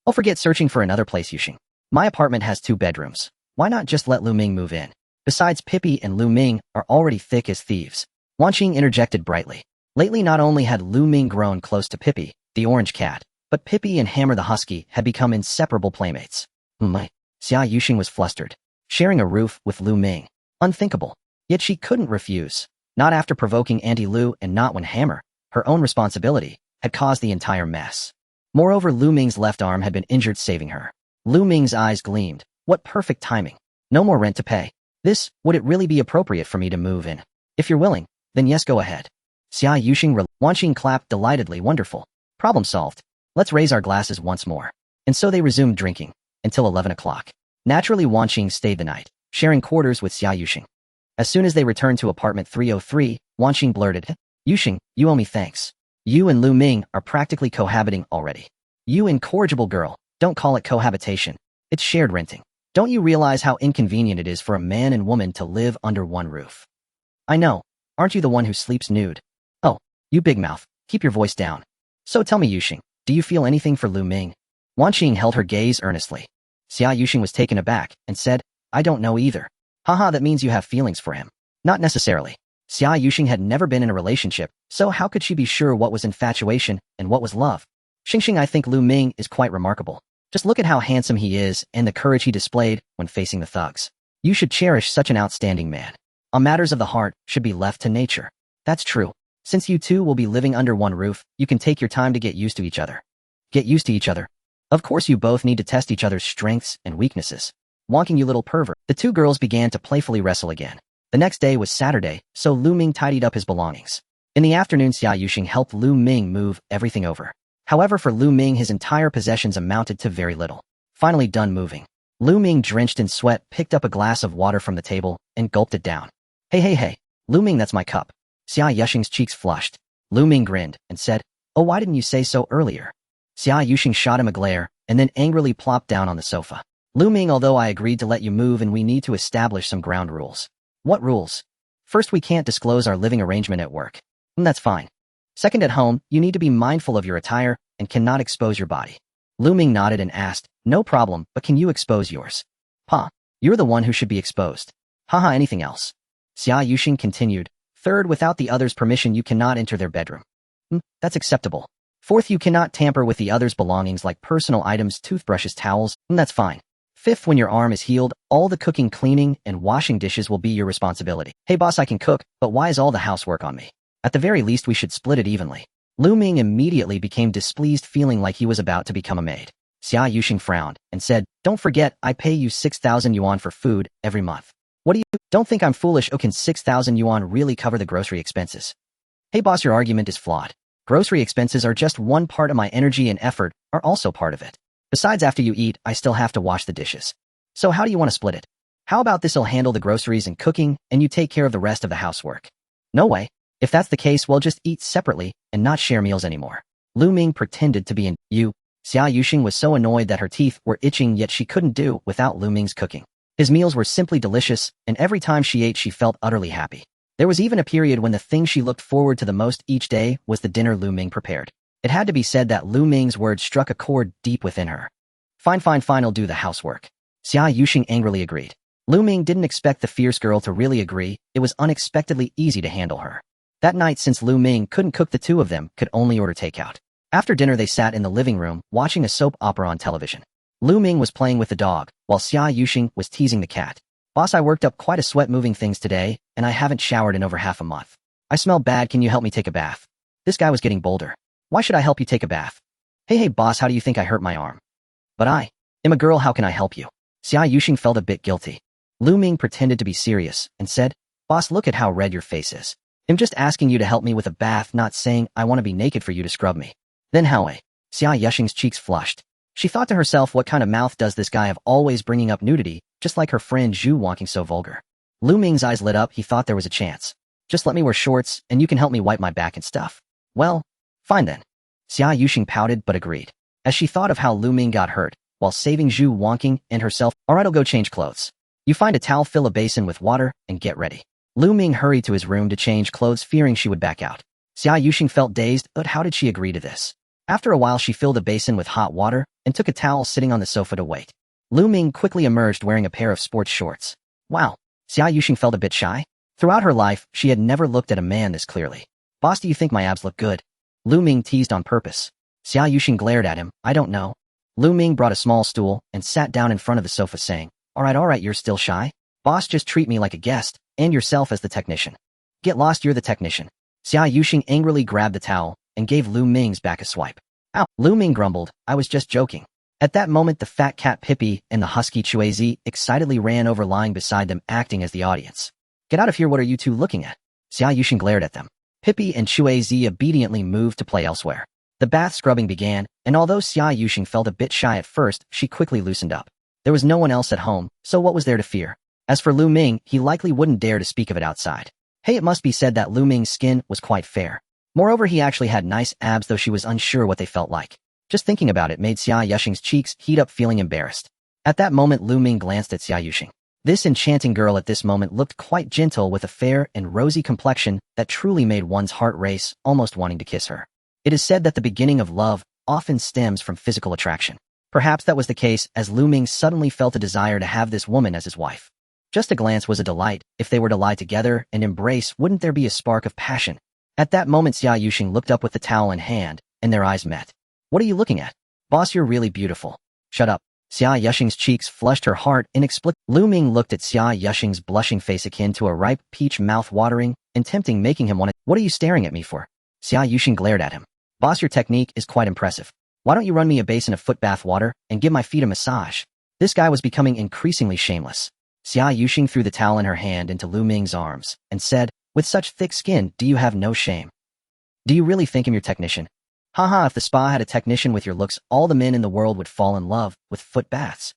Oh, forget searching for another place, Yuxing. My apartment has 2 bedrooms. Why not just let Lu Ming move in? Besides, Pippi and Lu Ming are already thick as thieves. Wan Qing interjected brightly. Lately, not only had Lu Ming grown close to Pippi, the orange cat, but Pippi and Hammer the husky had become inseparable playmates. My. Xia Yuxing was flustered. Sharing a roof with Lu Ming. Unthinkable. Yet she couldn't refuse. Not after provoking Auntie Lu, and not when Hammer, her own responsibility, had caused the entire mess. Moreover, Lu Ming's left arm had been injured, saving her. Lu Ming's eyes gleamed. What perfect timing. No more rent to pay. Would it really be appropriate for me to move in? If you're willing, then yes, go ahead. Xia Yuxing Wan Qing clapped delightedly. Wonderful. Problem solved. Let's raise our glasses once more. And so they resumed drinking, until 11 o'clock. Naturally, Wan Qing stayed the night, sharing quarters with Xia Yuxing. As soon as they returned to apartment 303, Wan Qing blurted, Yuxing, you owe me thanks. You and Lu Ming are practically cohabiting already. You incorrigible girl, don't call it cohabitation. It's shared renting. Don't you realize how inconvenient it is for a man and woman to live under one roof? I know. Aren't you the one who sleeps nude? Oh, you big mouth, keep your voice down. So tell me, Yuxing, do you feel anything for Lu Ming? Wan Qing held her gaze earnestly. Xia Yuxing was taken aback and said, I don't know either. Haha, that means you have feelings for him. Not necessarily. Xia Yuxing had never been in a relationship, so how could she be sure what was infatuation and what was love? Xingxing, I think Lu Ming is quite remarkable. Just look at how handsome he is and the courage he displayed when facing the thugs. You should cherish such an outstanding man. On matters of the heart should be left to nature. That's true. Since you two will be living under one roof, you can take your time to get used to each other. Get used to each other? Of course, you both need to test each other's strengths and weaknesses. Wonking, you little pervert. The 2 girls began to playfully wrestle again. The next day was Saturday, so Lu Ming tidied up his belongings. In the afternoon, Xia Yuxing helped Lu Ming move everything over. However, for Lu Ming, his entire possessions amounted to very little. Finally done moving, Lu Ming, drenched in sweat, picked up a glass of water from the table and gulped it down. Hey, Lu Ming, that's my cup. Xia Yuxing's cheeks flushed. Lu Ming grinned and said, "Oh, why didn't you say so earlier?" Xia Yuxing shot him a glare and then angrily plopped down on the sofa. "Lu Ming, although I agreed to let you move and we need to establish some ground rules." "What rules?" "First, we can't disclose our living arrangement at work." "That's fine." "Second, at home, you need to be mindful of your attire and cannot expose your body." Lu Ming nodded and asked, "No problem, but can you expose yours?" "Pa, you're the one who should be exposed." "Haha, anything else?" Xia Yuxing continued, "Third, without the other's permission you cannot enter their bedroom." That's acceptable." "Fourth, you cannot tamper with the other's belongings like personal items, toothbrushes, towels." "That's fine." "Fifth, when your arm is healed, all the cooking, cleaning, and washing dishes will be your responsibility." "Hey boss, I can cook, but why is all the housework on me?" "At the very least we should split it evenly." Lu Ming immediately became displeased, feeling like he was about to become a maid. Xia Yuxing frowned and said, "Don't forget, I pay you 6,000 yuan for food every month." "What do you, don't think I'm foolish? Oh, can 6,000 yuan really cover the grocery expenses?" "Hey boss, your argument is flawed. Grocery expenses are just one part of my energy, and effort are also part of it. Besides, after you eat, I still have to wash the dishes. So how do you want to split it? How about this'll handle the groceries and cooking, and you take care of the rest of the housework?" "No way. If that's the case, we'll just eat separately and not share meals anymore." Lu Ming pretended to be you. Xia Yuxing was so annoyed that her teeth were itching, yet she couldn't do without Lu Ming's cooking. His meals were simply delicious, and every time she ate she felt utterly happy. There was even a period when the thing she looked forward to the most each day was the dinner Lu Ming prepared. It had to be said that Lu Ming's words struck a chord deep within her. Fine, I'll do the housework." Xia Yuxing angrily agreed. Lu Ming didn't expect the fierce girl to really agree. It was unexpectedly easy to handle her. That night, since Lu Ming couldn't cook, the two of them could only order takeout. After dinner they sat in the living room, watching a soap opera on television. Lu Ming was playing with the dog, while Xia Yuxing was teasing the cat. "Boss, I worked up quite a sweat moving things today, and I haven't showered in over half a month. I smell bad, can you help me take a bath?" This guy was getting bolder. "Why should I help you take a bath?" Hey boss, how do you think I hurt my arm?" "But I am a girl, how can I help you?" Xia Yuxing felt a bit guilty. Lu Ming pretended to be serious and said, "Boss, look at how red your face is. I'm just asking you to help me with a bath, not saying I want to be naked for you to scrub me." "Then how, eh?" Xia Yuxing's cheeks flushed. She thought to herself, what kind of mouth does this guy have, always bringing up nudity, just like her friend Zhu, walking so vulgar. Lu Ming's eyes lit up. He thought there was a chance. "Just let me wear shorts, and you can help me wipe my back and stuff." "Well, fine then." Xia Yuxing pouted but agreed, as she thought of how Lu Ming got hurt, while saving Zhu Wonking and herself. "Alright, I'll go change clothes. You find a towel, fill a basin with water, and get ready." Lu Ming hurried to his room to change clothes, fearing she would back out. Xia Yuxing felt dazed, but how did she agree to this? After a while she filled a basin with hot water and took a towel, sitting on the sofa to wait. Lu Ming quickly emerged wearing a pair of sports shorts. Wow. Xia Yuxing felt a bit shy. Throughout her life, she had never looked at a man this clearly. "Boss, do you think my abs look good?" Lu Ming teased on purpose. Xia Yuxing glared at him. "I don't know." Lu Ming brought a small stool and sat down in front of the sofa, saying, Alright, you're still shy? Boss, just treat me like a guest, and yourself as the technician." "Get lost, you're the technician." Xia Yuxing angrily grabbed the towel and gave Lu Ming's back a swipe. "Ow." Lu Ming grumbled, "I was just joking." At that moment the fat cat Pippi and the husky Chuizi excitedly ran over, lying beside them, acting as the audience. "Get out of here, what are you two looking at?" Xia Yuxing glared at them. Pippi and Chuizi obediently moved to play elsewhere. The bath scrubbing began, and although Xia Yuxing felt a bit shy at first, she quickly loosened up. There was no one else at home, so what was there to fear? As for Lu Ming, he likely wouldn't dare to speak of it outside. Hey, it must be said that Lu Ming's skin was quite fair. Moreover, he actually had nice abs, though she was unsure what they felt like. Just thinking about it made Xia Yuxing's cheeks heat up, feeling embarrassed. At that moment Lu Ming glanced at Xia Yuxing. This enchanting girl at this moment looked quite gentle, with a fair and rosy complexion that truly made one's heart race, almost wanting to kiss her. It is said that the beginning of love often stems from physical attraction. Perhaps that was the case, as Lu Ming suddenly felt a desire to have this woman as his wife. Just a glance was a delight. If they were to lie together and embrace, wouldn't there be a spark of passion? At that moment Xia Yuxing looked up with the towel in hand, and their eyes met. "What are you looking at?" "Boss, you're really beautiful." "Shut up." Xia Yuxing's cheeks flushed, her heart inexplicably. Lu Ming looked at Xia Yuxing's blushing face, akin to a ripe peach, mouth-watering and tempting, making him want to. "What are you staring at me for?" Xia Yuxing glared at him. "Boss, your technique is quite impressive. Why don't you run me a basin of foot bath water and give my feet a massage?" This guy was becoming increasingly shameless. Xia Yuxing threw the towel in her hand into Lu Ming's arms and said, "With such thick skin, do you have no shame? Do you really think I'm your technician? Haha, if the spa had a technician with your looks, all the men in the world would fall in love with foot baths.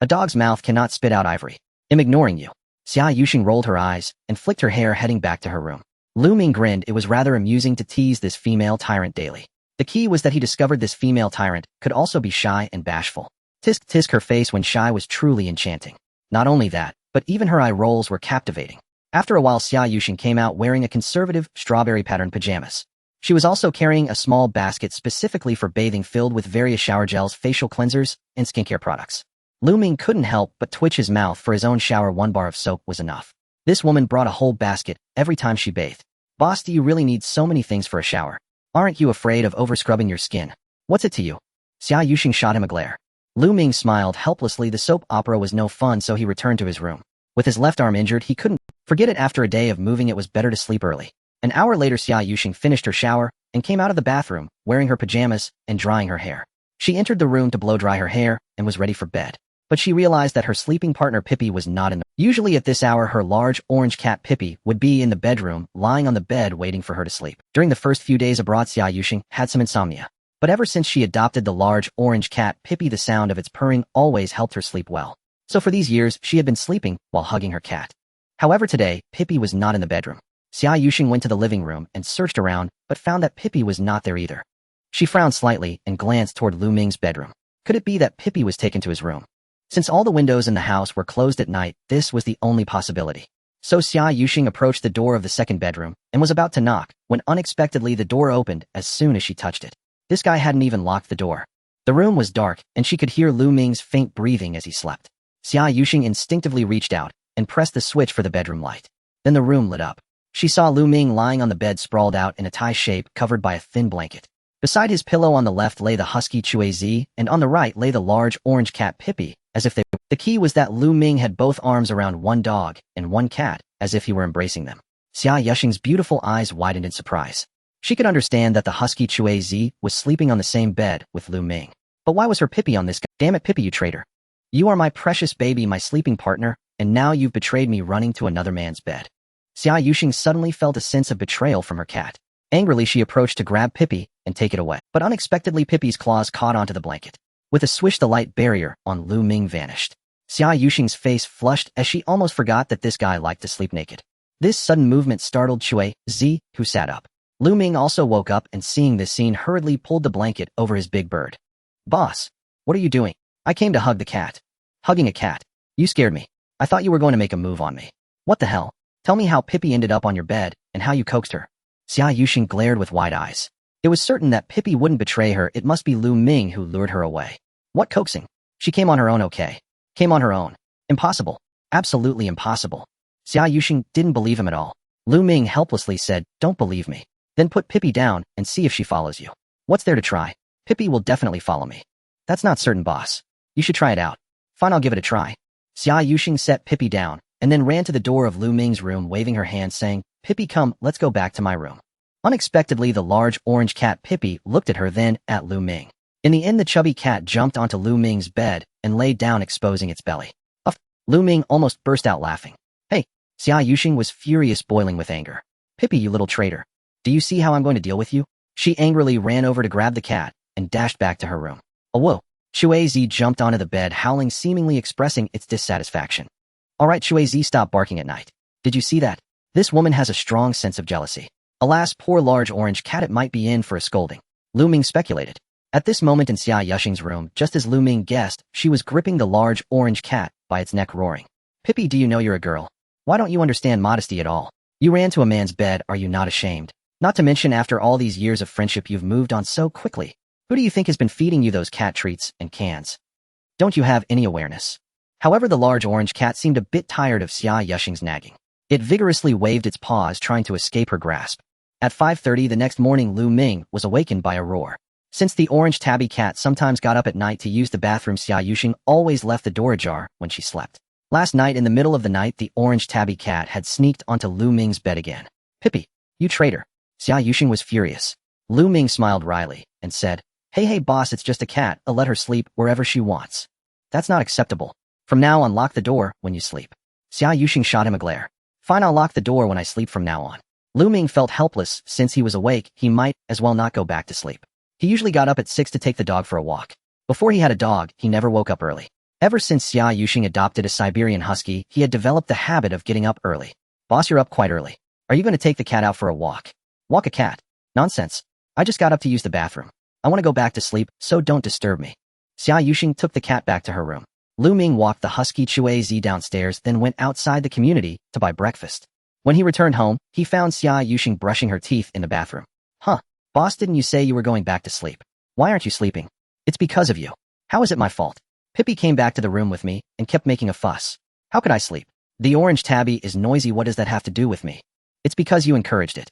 A dog's mouth cannot spit out ivory. I'm ignoring you." Xia Yuxing rolled her eyes and flicked her hair, heading back to her room. Lu Ming grinned. It was rather amusing to tease this female tyrant daily. The key was that he discovered this female tyrant could also be shy and bashful. Tisk tisk, her face when shy was truly enchanting. Not only that, but even her eye rolls were captivating. After a while, Xia Yuxing came out wearing a conservative, strawberry-patterned pajamas. She was also carrying a small basket specifically for bathing filled with various shower gels, facial cleansers, and skincare products. Lu Ming couldn't help but twitch his mouth. For his own shower, 1 bar of soap was enough. This woman brought a whole basket every time she bathed. Boss, do you really need so many things for a shower? Aren't you afraid of over-scrubbing your skin? What's it to you? Xia Yuxing shot him a glare. Lu Ming smiled helplessly. The soap opera was no fun, so he returned to his room. With his left arm injured, he couldn't forget it. After a day of moving, it was better to sleep early. An hour later, Xia Yuxing finished her shower and came out of the bathroom, wearing her pajamas and drying her hair. She entered the room to blow-dry her hair and was ready for bed. But she realized that her sleeping partner Pippi was not in the room. Usually at this hour, her large orange cat Pippi would be in the bedroom, lying on the bed waiting for her to sleep. During the first few days abroad, Xia Yuxing had some insomnia. But ever since she adopted the large orange cat Pippi, the sound of its purring always helped her sleep well. So for these years, she had been sleeping while hugging her cat. However, today, Pippi was not in the bedroom. Xia Yuxing went to the living room and searched around, but found that Pippi was not there either. She frowned slightly and glanced toward Lu Ming's bedroom. Could it be that Pippi was taken to his room? Since all the windows in the house were closed at night, this was the only possibility. So Xia Yuxing approached the door of the second bedroom and was about to knock, when unexpectedly the door opened as soon as she touched it. This guy hadn't even locked the door. The room was dark, and she could hear Lu Ming's faint breathing as he slept. Xia Yuxing instinctively reached out and pressed the switch for the bedroom light. Then the room lit up. She saw Lu Ming lying on the bed, sprawled out in a tie shape covered by a thin blanket. Beside his pillow on the left lay the husky Chuizi, and on the right lay the large orange cat Pippi, as if they were. The key was that Lu Ming had both arms around one dog and one cat, as if he were embracing them. Xia Yuxing's beautiful eyes widened in surprise. She could understand that the husky Chuizi was sleeping on the same bed with Lu Ming. But why was her Pippi on this guy? Damn it, Pippi, you traitor. You are my precious baby, my sleeping partner, and now you've betrayed me, running to another man's bed. Xia Yuxing suddenly felt a sense of betrayal from her cat. Angrily, she approached to grab Pippi and take it away. But unexpectedly, Pippi's claws caught onto the blanket. With a swish, the light barrier on Lu Ming vanished. Xia Yuxing's face flushed as she almost forgot that this guy liked to sleep naked. This sudden movement startled Chuizi, who sat up. Lu Ming also woke up and, seeing this scene, hurriedly pulled the blanket over his big bird. Boss, what are you doing? I came to hug the cat. Hugging a cat? You scared me. I thought you were going to make a move on me. What the hell? Tell me how Pippi ended up on your bed and how you coaxed her. Xia Yuxing glared with wide eyes. It was certain that Pippi wouldn't betray her. It must be Lu Ming who lured her away. What coaxing? She came on her own, okay? Came on her own. Impossible. Absolutely impossible. Xia Yuxing didn't believe him at all. Lu Ming helplessly said, don't believe me. Then put Pippi down and see if she follows you. What's there to try? Pippi will definitely follow me. That's not certain, boss. You should try it out. Fine, I'll give it a try. Xia Yuxing set Pippi down and then ran to the door of Lu Ming's room, waving her hand, saying, Pippi, come, let's go back to my room. Unexpectedly, the large orange cat Pippi looked at her, then at Lu Ming. In the end, the chubby cat jumped onto Lu Ming's bed and laid down, exposing its belly. Lu Ming almost burst out laughing. Hey! Xia Yuxing was furious, boiling with anger. Pippi, you little traitor. Do you see how I'm going to deal with you? She angrily ran over to grab the cat and dashed back to her room. Oh, whoa! Chuizi jumped onto the bed, howling, seemingly expressing its dissatisfaction. All right, Chuizi, stop barking at night. Did you see that? This woman has a strong sense of jealousy. Alas, poor large orange cat, it might be in for a scolding. Lu Ming speculated. At this moment in Xia Yuxing's room, just as Lu Ming guessed, she was gripping the large orange cat by its neck, roaring. Pippi, do you know you're a girl? Why don't you understand modesty at all? You ran to a man's bed, are you not ashamed? Not to mention, after all these years of friendship, you've moved on so quickly. Who do you think has been feeding you those cat treats and cans? Don't you have any awareness? However, the large orange cat seemed a bit tired of Xia Yuxing's nagging. It vigorously waved its paws, trying to escape her grasp. At 5:30 the next morning, Lu Ming was awakened by a roar. Since the orange tabby cat sometimes got up at night to use the bathroom, Xia Yuxing always left the door ajar when she slept. Last night, in the middle of the night, the orange tabby cat had sneaked onto Lu Ming's bed again. Pippi, you traitor. Xia Yuxing was furious. Lu Ming smiled wryly and said, Hey boss, it's just a cat, I'll let her sleep wherever she wants. That's not acceptable. From now on, lock the door when you sleep. Xia Yuxing shot him a glare. Fine, I'll lock the door when I sleep from now on. Lu Ming felt helpless. Since he was awake, he might as well not go back to sleep. He usually got up at 6 to take the dog for a walk. Before he had a dog, he never woke up early. Ever since Xia Yuxing adopted a Siberian husky, he had developed the habit of getting up early. Boss, you're up quite early. Are you going to take the cat out for a walk? Walk a cat? Nonsense. I just got up to use the bathroom. I want to go back to sleep, so don't disturb me. Xia Yuxing took the cat back to her room. Lu Ming walked the husky Chui Zi downstairs, then went outside the community to buy breakfast. When he returned home, he found Xia Yuxing brushing her teeth in the bathroom. Huh. Boss, didn't you say you were going back to sleep? Why aren't you sleeping? It's because of you. How is it my fault? Pippi came back to the room with me and kept making a fuss. How could I sleep? The orange tabby is noisy. What does that have to do with me? It's because you encouraged it.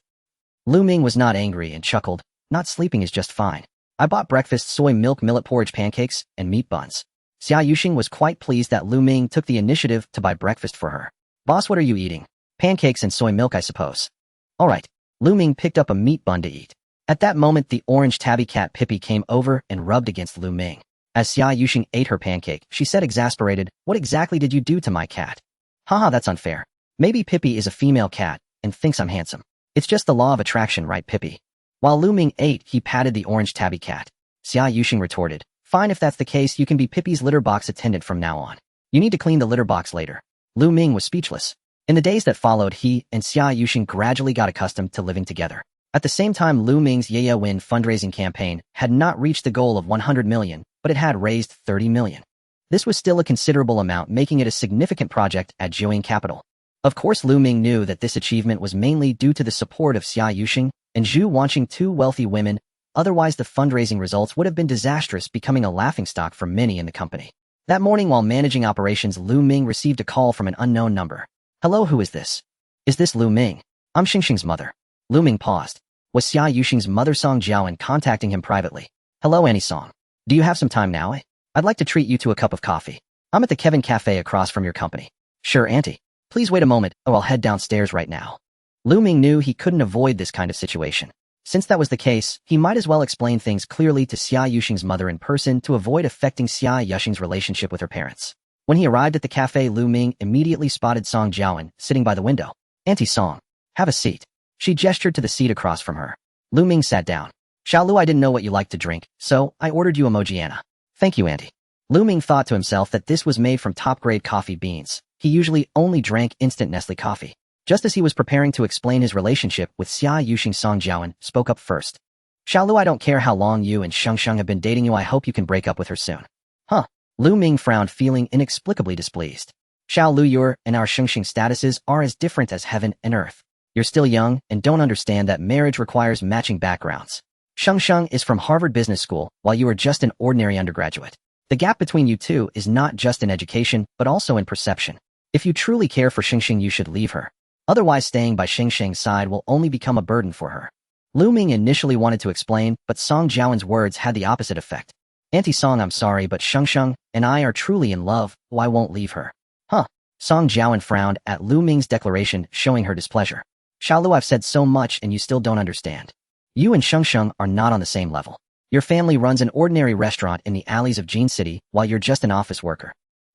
Lu Ming was not angry and chuckled. Not sleeping is just fine. I bought breakfast soy milk millet porridge pancakes and meat buns. Xia Yuxing was quite pleased that Lu Ming took the initiative to buy breakfast for her. Boss, what are you eating? Pancakes and soy milk, I suppose. All right. Lu Ming picked up a meat bun to eat. At that moment, the orange tabby cat Pippi came over and rubbed against Lu Ming. As Xia Yuxing ate her pancake, she said exasperated, "What exactly did you do to my cat?" Haha, that's unfair. Maybe Pippi is a female cat and thinks I'm handsome. It's just the law of attraction, right, Pippi? While Lu Ming ate, he patted the orange tabby cat. Xia Yuxing retorted, "Fine, if that's the case, you can be Pippi's litter box attendant from now on. You need to clean the litter box later." Lu Ming was speechless. In the days that followed, he and Xia Yuxing gradually got accustomed to living together. At the same time, Lu Ming's Yaya Win fundraising campaign had not reached the goal of 100 million, but it had raised 30 million. This was still a considerable amount, making it a significant project at Jiuing Capital. Of course, Lu Ming knew that this achievement was mainly due to the support of Xia Yuxing and Zhu Wanqing, two wealthy women. Otherwise, the fundraising results would have been disastrous, becoming a laughingstock for many in the company. That morning, while managing operations, Lu Ming received a call from an unknown number. "Hello, who is this?" "Is this Lu Ming?" "I'm Xingxing's mother." Lu Ming paused. Was Xia Yuxing's mother Song Jiaoan contacting him privately? "Hello, Annie Song. Do you have some time now? I'd like to treat you to a cup of coffee. I'm at the Kevin Cafe across from your company." "Sure, Auntie. Please wait a moment, or I'll head downstairs right now." Lu Ming knew he couldn't avoid this kind of situation. Since that was the case, he might as well explain things clearly to Xia Yuxing's mother in person to avoid affecting Xia Yuxing's relationship with her parents. When he arrived at the cafe, Lu Ming immediately spotted Song Jiaoan sitting by the window. "Auntie Song, have a seat." She gestured to the seat across from her. Lu Ming sat down. "Xiao Lu, I didn't know what you like to drink, so I ordered you a Mojiana." "Thank you, Auntie." Lu Ming thought to himself that this was made from top-grade coffee beans. He usually only drank instant Nestle coffee. Just as he was preparing to explain his relationship with Xia Yuxing, Song Jiaoan spoke up first. "Xiao Lu, I don't care how long you and Shengsheng have been dating you. I hope you can break up with her soon." "Huh?" Lu Ming frowned, feeling inexplicably displeased. "Xiao Lu, your and our Shengsheng statuses are as different as heaven and earth. You're still young and don't understand that marriage requires matching backgrounds. Shengsheng is from Harvard Business School, while you are just an ordinary undergraduate. The gap between you two is not just in education, but also in perception. If you truly care for Shengsheng, you should leave her. Otherwise, staying by Shengsheng's side will only become a burden for her." Lu Ming initially wanted to explain, but Song Jiaoan's words had the opposite effect. "Auntie Song, I'm sorry, but Shengsheng and I are truly in love, so I won't leave her." "Huh?" Song Jiaoan frowned at Lu Ming's declaration, showing her displeasure. "Xiao Lu, I've said so much and you still don't understand. You and Shengsheng are not on the same level. Your family runs an ordinary restaurant in the alleys of Jin City, while you're just an office worker.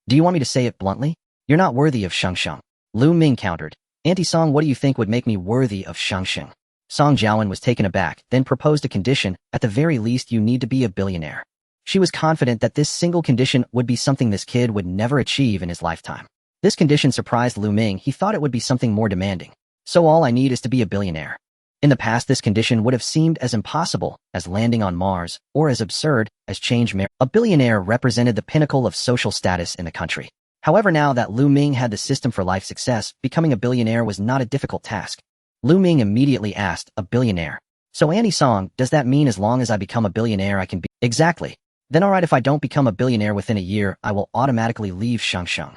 Do you want me to say it bluntly? You're not worthy of Shengsheng." Lu Ming countered. "Auntie Song, what do you think would make me worthy of Shengsheng?" Song Jiaoan was taken aback, then proposed a condition. "At the very least, you need to be a billionaire." She was confident that this single condition would be something this kid would never achieve in his lifetime. This condition surprised Lu Ming. He thought it would be something more demanding. "So all I need is to be a billionaire." In the past, this condition would have seemed as impossible as landing on Mars, or as absurd as change marriage. A billionaire represented the pinnacle of social status in the country. However, now that Lu Ming had the system for life success, becoming a billionaire was not a difficult task. Lu Ming immediately asked, "A billionaire? So Annie Song, does that mean as long as I become a billionaire I can be—" "Exactly. Then alright, if I don't become a billionaire within a year, I will automatically leave Shengsheng."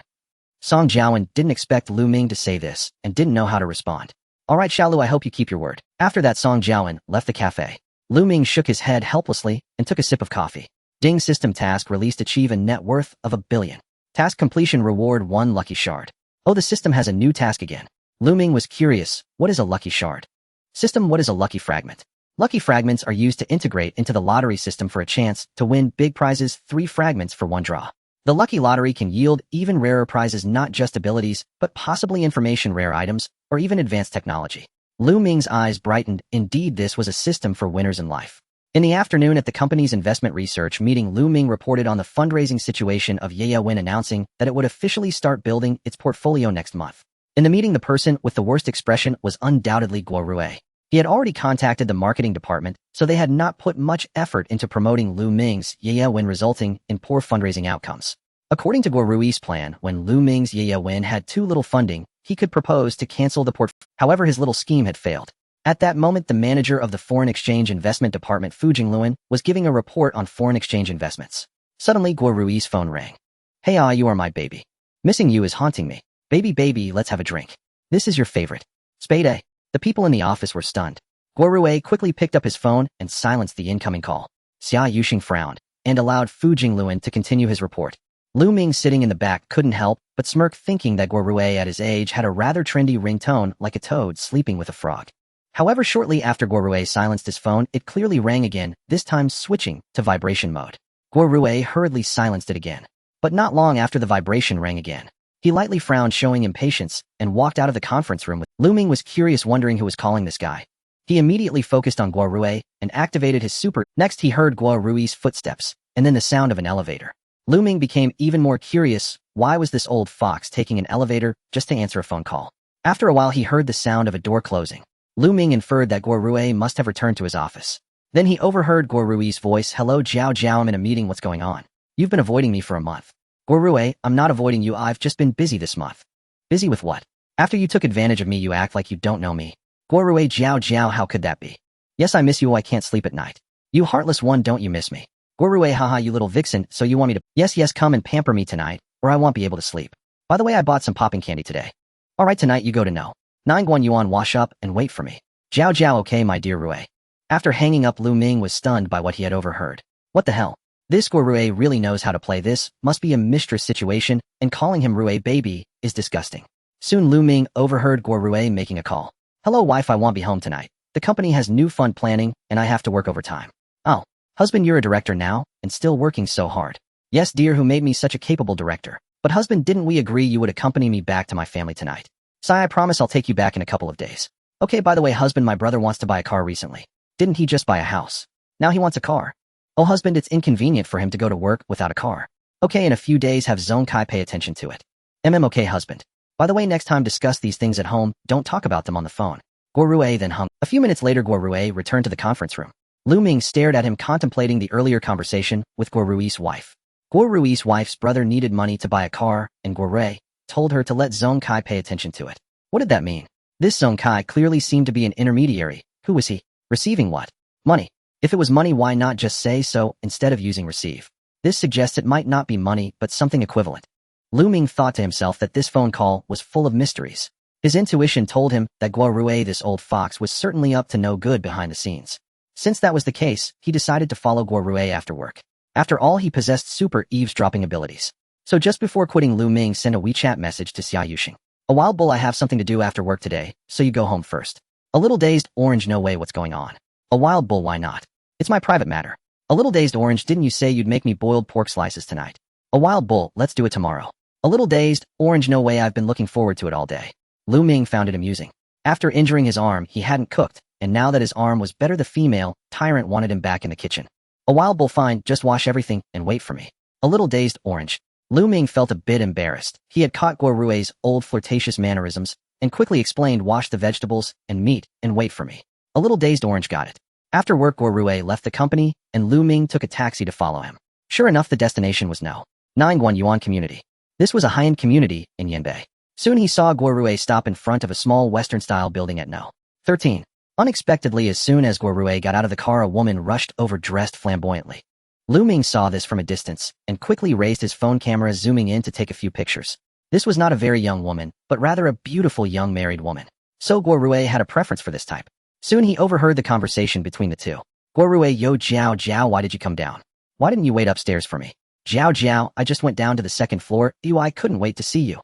Song Jiaoan didn't expect Lu Ming to say this, and didn't know how to respond. "Alright, Xiao Lu, I hope you keep your word." After that, Song Jiaoan left the cafe. Lu Ming shook his head helplessly and took a sip of coffee. Ding, system task released, achieve a net worth of 1 billion. Task completion, reward 1 lucky shard. Oh, the system has a new task again. Lu Ming was curious. What is a lucky shard? System, what is a lucky fragment? Lucky fragments are used to integrate into the lottery system for a chance to win big prizes, 3 fragments for 1 draw. The lucky lottery can yield even rarer prizes, not just abilities, but possibly information, rare items, or even advanced technology. Lu Ming's eyes brightened. Indeed, this was a system for winners in life. In the afternoon at the company's investment research meeting, Lu Ming reported on the fundraising situation of Yaya Win, announcing that it would officially start building its portfolio next month. In the meeting, the person with the worst expression was undoubtedly Guo Rui. He had already contacted the marketing department, so they had not put much effort into promoting Lu Ming's Yaya win, resulting in poor fundraising outcomes. According to Guo Rui's plan, when Lu Ming's Yaya win had too little funding, he could propose to cancel the portfolio. However, his little scheme had failed. At that moment, the manager of the Foreign Exchange Investment Department, Fu Jingluan, was giving a report on foreign exchange investments. Suddenly, Guo Rui's phone rang. Hey, you are my baby. Missing you is haunting me. Baby, let's have a drink. This is your favorite. Spade A. The people in the office were stunned. Guo Rui quickly picked up his phone and silenced the incoming call. Xia Yuxing frowned and allowed Fu Jingluan to continue his report. Lu Ming, sitting in the back, couldn't help but smirk, thinking that Guo Rui at his age had a rather trendy ringtone like a toad sleeping with a frog. However, shortly after Guo Rui silenced his phone, it clearly rang again, this time switching to vibration mode. Guo Rui hurriedly silenced it again. But not long after, the vibration rang again. He lightly frowned, showing impatience, and walked out of the conference room. Lu Ming was curious, wondering who was calling this guy. He immediately focused on Guo Rui and activated his super. Next, he heard Guo Rui's footsteps, and then the sound of an elevator. Lu Ming became even more curious. Why was this old fox taking an elevator just to answer a phone call? After a while, he heard the sound of a door closing. Lu Ming inferred that Guo Rui must have returned to his office. Then he overheard Guo Rui's voice. Hello, Jiao, I'm in a meeting. What's going on? You've been avoiding me for a month. Guo Rui, I'm not avoiding you. I've just been busy this month. Busy with what? After you took advantage of me, you act like you don't know me. Guo Rui, Jiao, how could that be? Yes, I miss you. I can't sleep at night. You heartless one, don't you miss me? Guo Rui, haha, you little vixen, so you want me to— Yes, come and pamper me tonight, or I won't be able to sleep. By the way, I bought some popping candy today. Alright, tonight you go to No. 9 Guan Yuan, wash up and wait for me. Jiao, okay, my dear Rui. After hanging up, Lu Ming was stunned by what he had overheard. What the hell? This Guo Rui really knows how to play. This must be a mistress situation, and calling him Rui baby is disgusting. Soon Lu Ming overheard Guo Rui making a call. Hello wife, I won't be home tonight. The company has new fund planning, and I have to work overtime. Oh, husband, you're a director now, and still working so hard. Yes dear, who made me such a capable director? But husband, didn't we agree you would accompany me back to my family tonight? Sai, I promise I'll take you back in a couple of days. Okay, by the way husband, my brother wants to buy a car recently. Didn't he just buy a house? Now he wants a car. Oh husband, it's inconvenient for him to go to work without a car. Okay, in a few days have Zong Kai pay attention to it. Okay husband. By the way, next time discuss these things at home, don't talk about them on the phone. Guo Rui then hung. A few minutes later, Guo Rui returned to the conference room. Lu Ming stared at him, contemplating the earlier conversation with Guo Rui's wife. Guo Rui's wife's brother needed money to buy a car, and Guo Rui told her to let Zong Kai pay attention to it. What did that mean? This Zong Kai clearly seemed to be an intermediary. Who was he? Receiving what? Money. If it was money, why not just say so instead of using receive? This suggests it might not be money, but something equivalent. Lu Ming thought to himself that this phone call was full of mysteries. His intuition told him that Guo Rui, this old fox, was certainly up to no good behind the scenes. Since that was the case, he decided to follow Guo Rui after work. After all, he possessed super eavesdropping abilities. So just before quitting, Lu Ming sent a WeChat message to Xia Yuxing. A wild bull, I have something to do after work today, so you go home first. A little dazed orange, no way, what's going on? A wild bull, why not? It's my private matter. A little dazed orange, didn't you say you'd make me boiled pork slices tonight? A wild bull, let's do it tomorrow. A little dazed orange, no way, I've been looking forward to it all day. Lu Ming found it amusing. After injuring his arm, he hadn't cooked, and now that his arm was better, the female tyrant wanted him back in the kitchen. A wild bull, fine, just wash everything and wait for me. A little dazed orange. Lu Ming felt a bit embarrassed. He had caught Guo Rui's old flirtatious mannerisms and quickly explained, wash the vegetables and meat and wait for me. A little dazed orange got it. After work, Guo Rui left the company, and Lu Ming took a taxi to follow him. Sure enough, the destination was No. 9 Guan Yuan community. This was a high-end community in Yanbei. Soon he saw Guo Rui stop in front of a small Western-style building at No. 13. Unexpectedly, as soon as Guo Rui got out of the car, a woman rushed over dressed flamboyantly. Lu Ming saw this from a distance and quickly raised his phone camera, zooming in to take a few pictures. This was not a very young woman, but rather a beautiful young married woman. So Guo Rui had a preference for this type. Soon he overheard the conversation between the two. Guo Rui, yo Jiao, why did you come down? Why didn't you wait upstairs for me? Jiao, I just went down to the second floor. I couldn't wait to see you.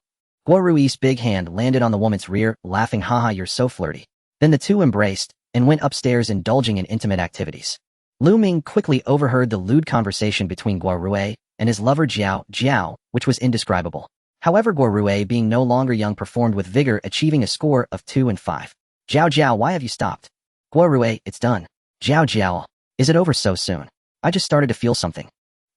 Guo Rui's big hand landed on the woman's rear, laughing, haha, you're so flirty. Then the two embraced and went upstairs, indulging in intimate activities. Lu Ming quickly overheard the lewd conversation between Guo Rui and his lover Jiao, which was indescribable. However, Guo Rui, being no longer young, performed with vigor, achieving a score of 2 and 5. Jiao, why have you stopped? Guo Rui, it's done. Jiao, is it over so soon? I just started to feel something.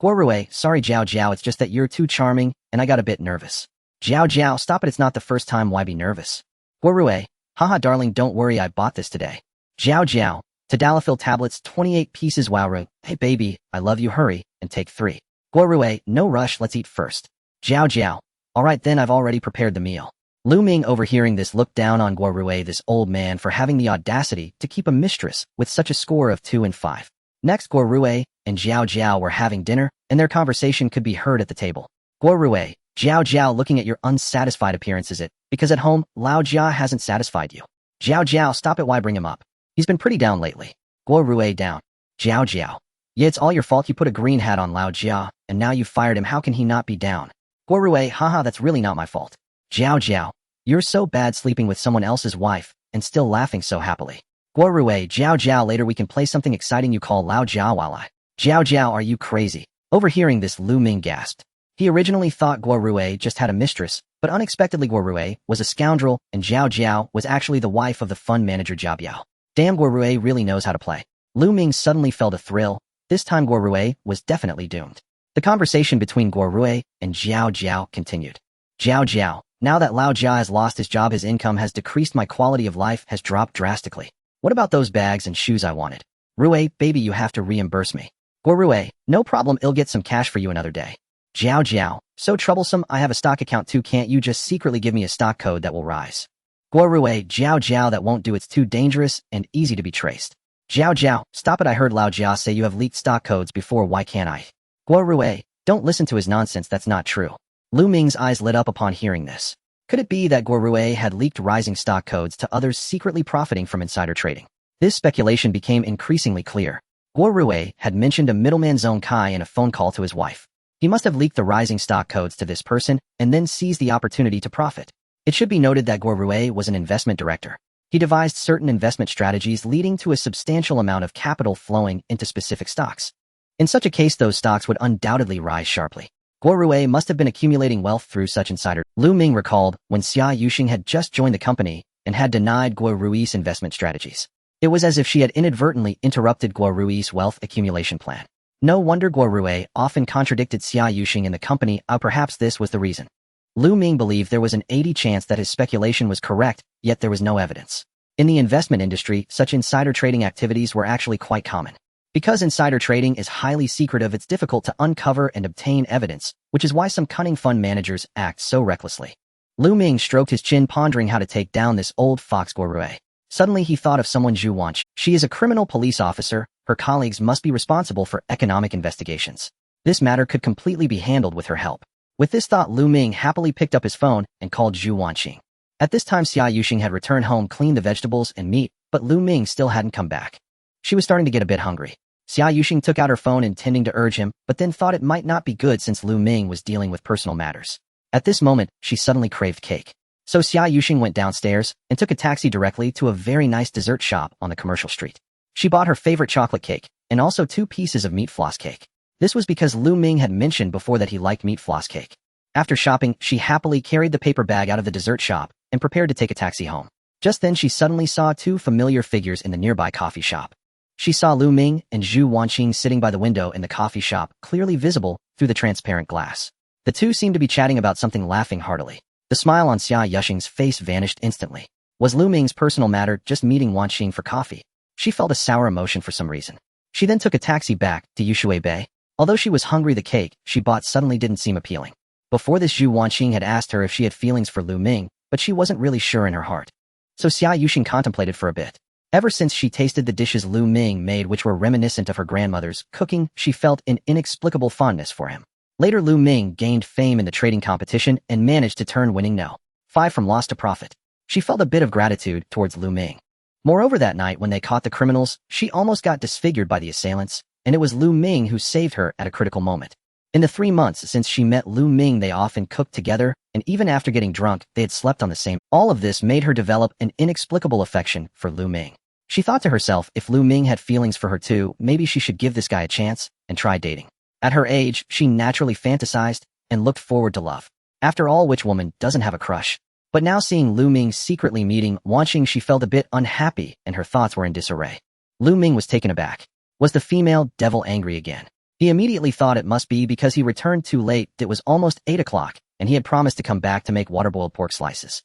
Guo Rui, sorry Jiao, it's just that you're too charming, and I got a bit nervous. Jiao Jiao, stop it, it's not the first time, why be nervous? Guorue, haha darling, don't worry, I bought this today. Jiao Jiao, tadalafil tablets 28 pieces. Wow, hey baby, I love you, hurry, and take 3. Guorue, no rush, let's eat first. Jiao Jiao, alright then, I've already prepared the meal. Lu Ming, overhearing this, looked down on Guorue, this old man, for having the audacity to keep a mistress with such a score of 2 and 5. Next, Guorue and Jiao Jiao were having dinner, and their conversation could be heard at the table. Guorue, Jiao Jiao, looking at your unsatisfied appearance, is it because at home, Lao Jia hasn't satisfied you? Jiao Jiao, stop it, why bring him up? He's been pretty down lately. Guorue, down. Jiao Jiao, yeah, it's all your fault, you put a green hat on Lao Jia, and now you fired him, how can he not be down? Guorue, haha, that's really not my fault. Jiao Jiao, you're so bad sleeping with someone else's wife, and still laughing so happily. Guorue, Jiao Jiao, later we can play something exciting you call Lao Jia while I. Jiao Jiao, are you crazy? Overhearing this, Lu Ming gasped. He originally thought Guorue just had a mistress, but unexpectedly Guorue was a scoundrel, and Jiao Jiao was actually the wife of the fund manager Jia Biao. Damn, Guorue really knows how to play. Lu Ming suddenly felt a thrill. This time Guorue was definitely doomed. The conversation between Guorue and Jiao Jiao continued. Jiao Jiao, now that Lao Jia has lost his job, his income has decreased, my quality of life has dropped drastically. What about those bags and shoes I wanted? Rue, baby, you have to reimburse me. Guorue, no problem, I'll get some cash for you another day. Jiao Jiao, so troublesome, I have a stock account too, can't you just secretly give me a stock code that will rise? Guorue, Jiao Jiao, that won't do, it's too dangerous and easy to be traced. Jiao Jiao, stop it, I heard Lao Jia say you have leaked stock codes before, why can't I? Guorue, don't listen to his nonsense, that's not true. Lu Ming's eyes lit up upon hearing this. Could it be that Guorue had leaked rising stock codes to others, secretly profiting from insider trading? This speculation became increasingly clear. Guorue had mentioned a middleman Zhong Kai in a phone call to his wife. He must have leaked the rising stock codes to this person and then seized the opportunity to profit. It should be noted that Guorue was an investment director. He devised certain investment strategies leading to a substantial amount of capital flowing into specific stocks. In such a case, those stocks would undoubtedly rise sharply. Guorue must have been accumulating wealth through such insider. Lu Ming recalled when Xia Yuxing had just joined the company and had denied Guorui's investment strategies. It was as if she had inadvertently interrupted Guorui's wealth accumulation plan. No wonder Guorue often contradicted Xia Yuxing in the company, perhaps this was the reason. Lu Ming believed there was an 80% chance that his speculation was correct, yet there was no evidence. In the investment industry, such insider trading activities were actually quite common. Because insider trading is highly secretive, it's difficult to uncover and obtain evidence, which is why some cunning fund managers act so recklessly. Lu Ming stroked his chin, pondering how to take down this old fox Guorue. Suddenly he thought of someone, Zhu Wanqi. She is a criminal police officer, her colleagues must be responsible for economic investigations. This matter could completely be handled with her help. With this thought, Lu Ming happily picked up his phone and called Zhu Wanqi. At this time, Xia Yuxing had returned home, cleaned the vegetables and meat, but Lu Ming still hadn't come back. She was starting to get a bit hungry. Xia Yuxing took out her phone intending to urge him, but then thought it might not be good since Lu Ming was dealing with personal matters. At this moment, she suddenly craved cake. So Xia Yuxing went downstairs and took a taxi directly to a very nice dessert shop on the commercial street. She bought her favorite chocolate cake and also 2 pieces of meat floss cake. This was because Lu Ming had mentioned before that he liked meat floss cake. After shopping, she happily carried the paper bag out of the dessert shop and prepared to take a taxi home. Just then she suddenly saw 2 familiar figures in the nearby coffee shop. She saw Lu Ming and Zhu Wanqi sitting by the window in the coffee shop, clearly visible through the transparent glass. The 2 seemed to be chatting about something, laughing heartily. The smile on Xia Yuxing's face vanished instantly. Was Lu Ming's personal matter just meeting Wanqi for coffee? She felt a sour emotion for some reason. She then took a taxi back to Yushui Bay. Although she was hungry, the cake she bought suddenly didn't seem appealing. Before this, Zhu Wanqi had asked her if she had feelings for Lu Ming, but she wasn't really sure in her heart. So Xia Yuxing contemplated for a bit. Ever since she tasted the dishes Lu Ming made, which were reminiscent of her grandmother's cooking, she felt an inexplicable fondness for him. Later, Lu Ming gained fame in the trading competition and managed to turn winning no. 5 from loss to profit. She felt a bit of gratitude towards Lu Ming. Moreover, that night when they caught the criminals, she almost got disfigured by the assailants, and it was Lu Ming who saved her at a critical moment. In the 3 months since she met Lu Ming, they often cooked together, and even after getting drunk, they had slept on the same. All of this made her develop an inexplicable affection for Lu Ming. She thought to herself, if Lu Ming had feelings for her too, maybe she should give this guy a chance and try dating. At her age, she naturally fantasized and looked forward to love. After all, which woman doesn't have a crush? But now seeing Lu Ming secretly meeting Wanqi, she felt a bit unhappy and her thoughts were in disarray. Lu Ming was taken aback. Was the female devil angry again? He immediately thought it must be because he returned too late. It was almost 8 o'clock, and he had promised to come back to make water-boiled pork slices.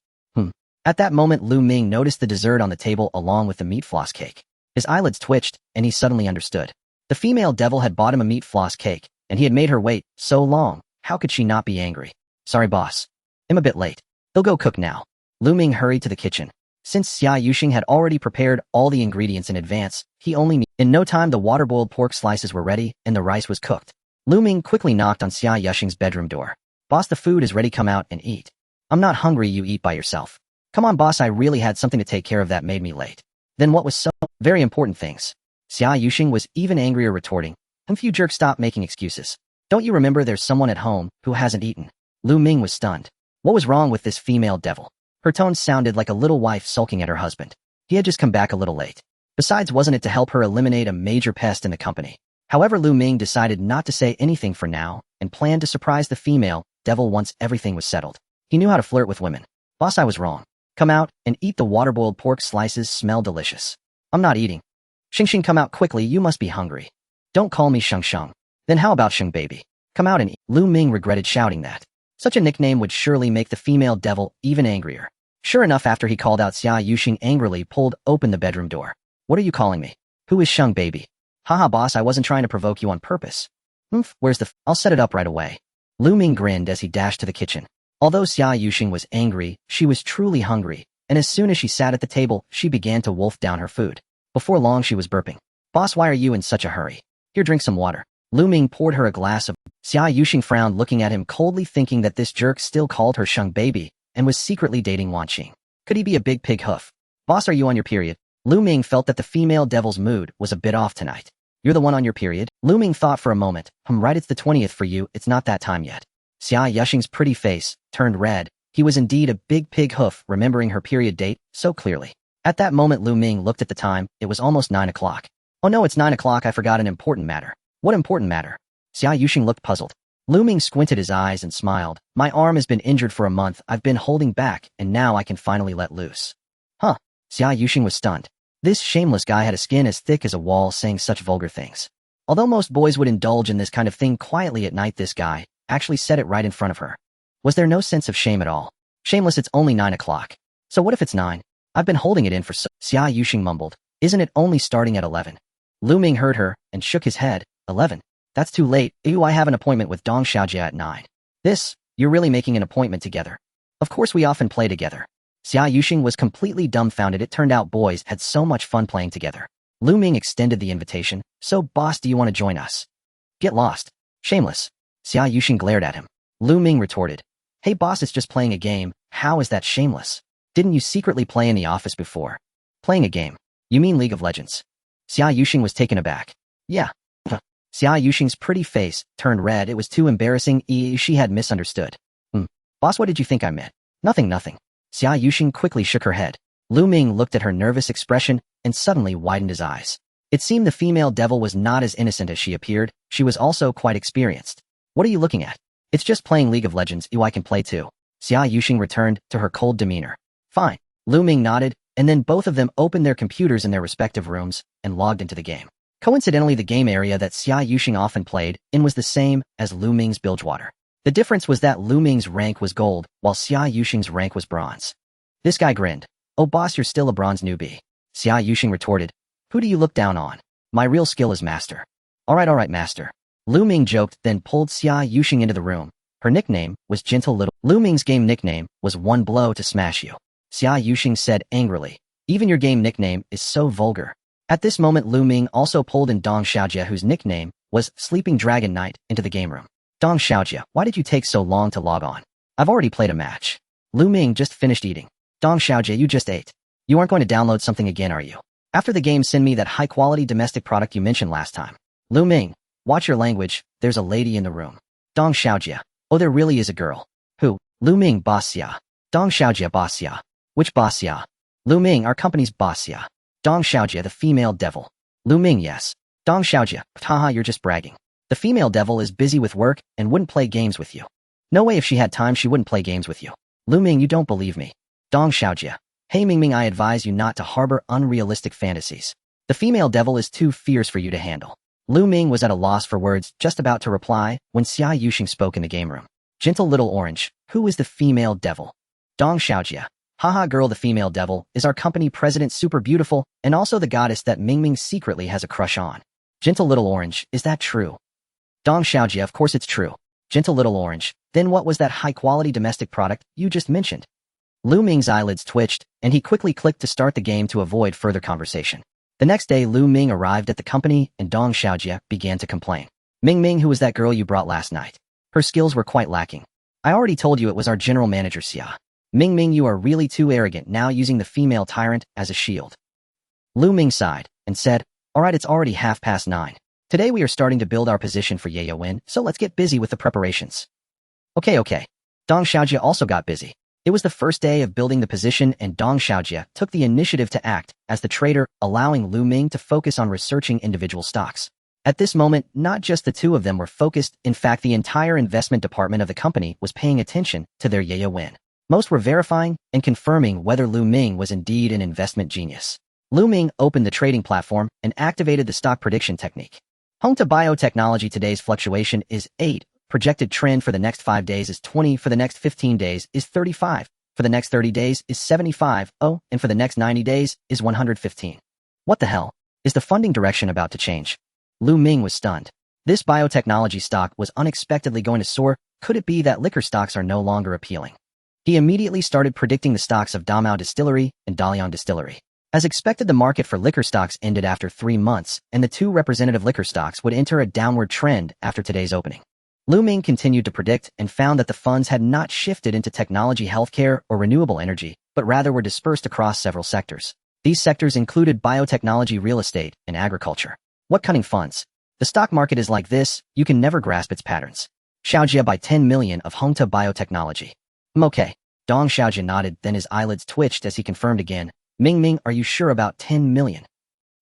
At that moment, Lu Ming noticed the dessert on the table along with the meat floss cake. His eyelids twitched, and he suddenly understood. The female devil had bought him a meat floss cake, and he had made her wait so long. How could she not be angry? Sorry, boss. I'm a bit late. They'll go cook now. Lu Ming hurried to the kitchen. Since Xia Yuxing had already prepared all the ingredients in advance, he only needed. In no time, the water-boiled pork slices were ready, and the rice was cooked. Lu Ming quickly knocked on Xia Yuxing's bedroom door. Boss, the food is ready. Come out and eat. I'm not hungry. You eat by yourself. Come on, boss. I really had something to take care of that made me late. Then what was so very important things? Xia Yuxing was even angrier, retorting. You jerk, stop making excuses. Don't you remember there's someone at home who hasn't eaten? Lu Ming was stunned. What was wrong with this female devil? Her tone sounded like a little wife sulking at her husband. He had just come back a little late. Besides, wasn't it to help her eliminate a major pest in the company? However, Lu Ming decided not to say anything for now and planned to surprise the female devil once everything was settled. He knew how to flirt with women. Boss, I was wrong. Come out and eat. The water-boiled pork slices smell delicious. I'm not eating. Xing Xing, come out quickly. You must be hungry. Don't call me Sheng Sheng. Then how about Sheng baby? Come out and eat. Lu Ming regretted shouting that. Such a nickname would surely make the female devil even angrier. Sure enough, after he called out, Xia Yuxing angrily pulled open the bedroom door. What are you calling me? Who is Sheng baby? Haha, boss, I wasn't trying to provoke you on purpose. Where's the I'll set it up right away. Lu Ming grinned as he dashed to the kitchen. Although Xia Yuxing was angry, she was truly hungry, and as soon as she sat at the table, she began to wolf down her food. Before long, she was burping. Boss, why are you in such a hurry? Here, drink some water. Lu Ming poured her a glass of. Xia Yuxing frowned, looking at him coldly, thinking that this jerk still called her Sheng baby and was secretly dating Wan Qing. Could he be a big pig hoof? Boss, are you on your period? Lu Ming felt that the female devil's mood was a bit off tonight. You're the one on your period? Lu Ming thought for a moment. Right, it's the 20th for you. It's not that time yet. Xia Yuxing's pretty face turned red. He was indeed a big pig hoof, remembering her period date so clearly. At that moment, Lu Ming looked at the time. It was almost 9 o'clock. Oh no, it's 9 o'clock. I forgot an important matter. What important matter? Xia Yuxing looked puzzled. Lu Ming squinted his eyes and smiled. My arm has been injured for a month. I've been holding back, and now I can finally let loose. Huh? Xia Yuxing was stunned. This shameless guy had a skin as thick as a wall, saying such vulgar things. Although most boys would indulge in this kind of thing quietly at night, this guy actually said it right in front of her. Was there no sense of shame at all? Shameless, it's only 9 o'clock. So what if it's 9? I've been holding it in for so. Xia Yuxing mumbled. Isn't it only starting at 11? Lu Ming heard her and shook his head. 11? That's too late. Ew, I have an appointment with Dong Xiaojia at 9. You're really making an appointment together. Of course we often play together. Xia Yuxing was completely dumbfounded. It turned out boys had so much fun playing together. Lu Ming extended the invitation. So boss, do you want to join us? Get lost. Shameless. Xia Yuxing glared at him. Lu Ming retorted. Hey boss, it's just playing a game. How is that shameless? Didn't you secretly play in the office before? Playing a game? You mean League of Legends? Xia Yuxing was taken aback. Yeah. Xia Yuxing's pretty face turned red. It was too embarrassing. She had misunderstood. Boss, what did you think I meant? Nothing. Xia Yuxing quickly shook her head. Lu Ming looked at her nervous expression and suddenly widened his eyes. It seemed the female devil was not as innocent as she appeared. She was also quite experienced. What are you looking at? It's just playing League of Legends. I can play too. Xia Yuxing returned to her cold demeanor. Fine. Lu Ming nodded, and then both of them opened their computers in their respective rooms and logged into the game. Coincidentally, the game area that Xia Yuxing often played in was the same as Lu Ming's Bilgewater. The difference was that Lu Ming's rank was gold, while Xia Yuxing's rank was bronze. This guy grinned. Oh boss, you're still a bronze newbie. Xia Yuxing retorted. Who do you look down on? My real skill is master. Alright, master. Lu Ming joked, then pulled Xia Yuxing into the room. Her nickname was Gentle Little. Lu Ming's game nickname was One Blow to Smash You. Xia Yuxing said angrily. Even your game nickname is so vulgar. At this moment, Lu Ming also pulled in Dong Xiaojia, whose nickname was Sleeping Dragon Knight, into the game room. Dong Xiaojia, why did you take so long to log on? I've already played a match. Lu Ming just finished eating. Dong Xiaojia, you just ate. You aren't going to download something again, are you? After the game, send me that high-quality domestic product you mentioned last time. Lu Ming, watch your language. There's a lady in the room. Dong Xiaojia. Oh, there really is a girl. Who? Lu Ming, boss Xia. Dong Xiaojia, boss Xia. Which boss Xia? Lu Ming, our company's boss Xia. Dong Xiaojia, the female devil. Lu Ming, yes. Dong Xiaojia, haha, you're just bragging. The female devil is busy with work and wouldn't play games with you. No way, if she had time she wouldn't play games with you. Lu Ming, you don't believe me. Dong Xiaojia. Hey Ming, I advise you not to harbor unrealistic fantasies. The female devil is too fierce for you to handle. Lu Ming was at a loss for words, just about to reply, when Xia Yuxing spoke in the game room. Gentle little orange, who is the female devil? Dong Xiaojia. Haha girl, the female devil is our company president, super beautiful, and also the goddess that Ming secretly has a crush on. Gentle little orange, is that true? Dong Xiaojia, of course it's true. Gentle little orange, then what was that high-quality domestic product you just mentioned? Lu Ming's eyelids twitched, and he quickly clicked to start the game to avoid further conversation. The next day, Lu Ming arrived at the company, and Dong Xiaojia began to complain. Ming, who was that girl you brought last night? Her skills were quite lacking. I already told you it was our general manager, Xia. Ming, you are really too arrogant now, using the female tyrant as a shield. Lu Ming sighed and said, alright, it's already 9:30. Today we are starting to build our position for Ye Win, so let's get busy with the preparations. Okay. Dong Xiaojia also got busy. It was the first day of building the position, and Dong Xiaojia took the initiative to act as the trader, allowing Lu Ming to focus on researching individual stocks. At this moment, not just the two of them were focused, in fact the entire investment department of the company was paying attention to their Ye Win. Most were verifying and confirming whether Lu Ming was indeed an investment genius. Lu Ming opened the trading platform and activated the stock prediction technique. Hongta Biotechnology, today's fluctuation is 8. Projected trend for the next 5 days is 20, for the next 15 days is 35, for the next 30 days is 75, and for the next 90 days is 115. What the hell? Is the funding direction about to change? Lu Ming was stunned. This biotechnology stock was unexpectedly going to soar. Could it be that liquor stocks are no longer appealing? He immediately started predicting the stocks of Damao Distillery and Dalian Distillery. As expected, the market for liquor stocks ended after 3 months, and the two representative liquor stocks would enter a downward trend after today's opening. Lu Ming continued to predict and found that the funds had not shifted into technology, healthcare, or renewable energy, but rather were dispersed across several sectors. These sectors included biotechnology, real estate, and agriculture. What cunning funds! The stock market is like this, you can never grasp its patterns. Xiaojia by 10 million of Hongta Biotechnology. Okay. Dong Xiaojia nodded, then his eyelids twitched as he confirmed again. Ming, are you sure about 10 million?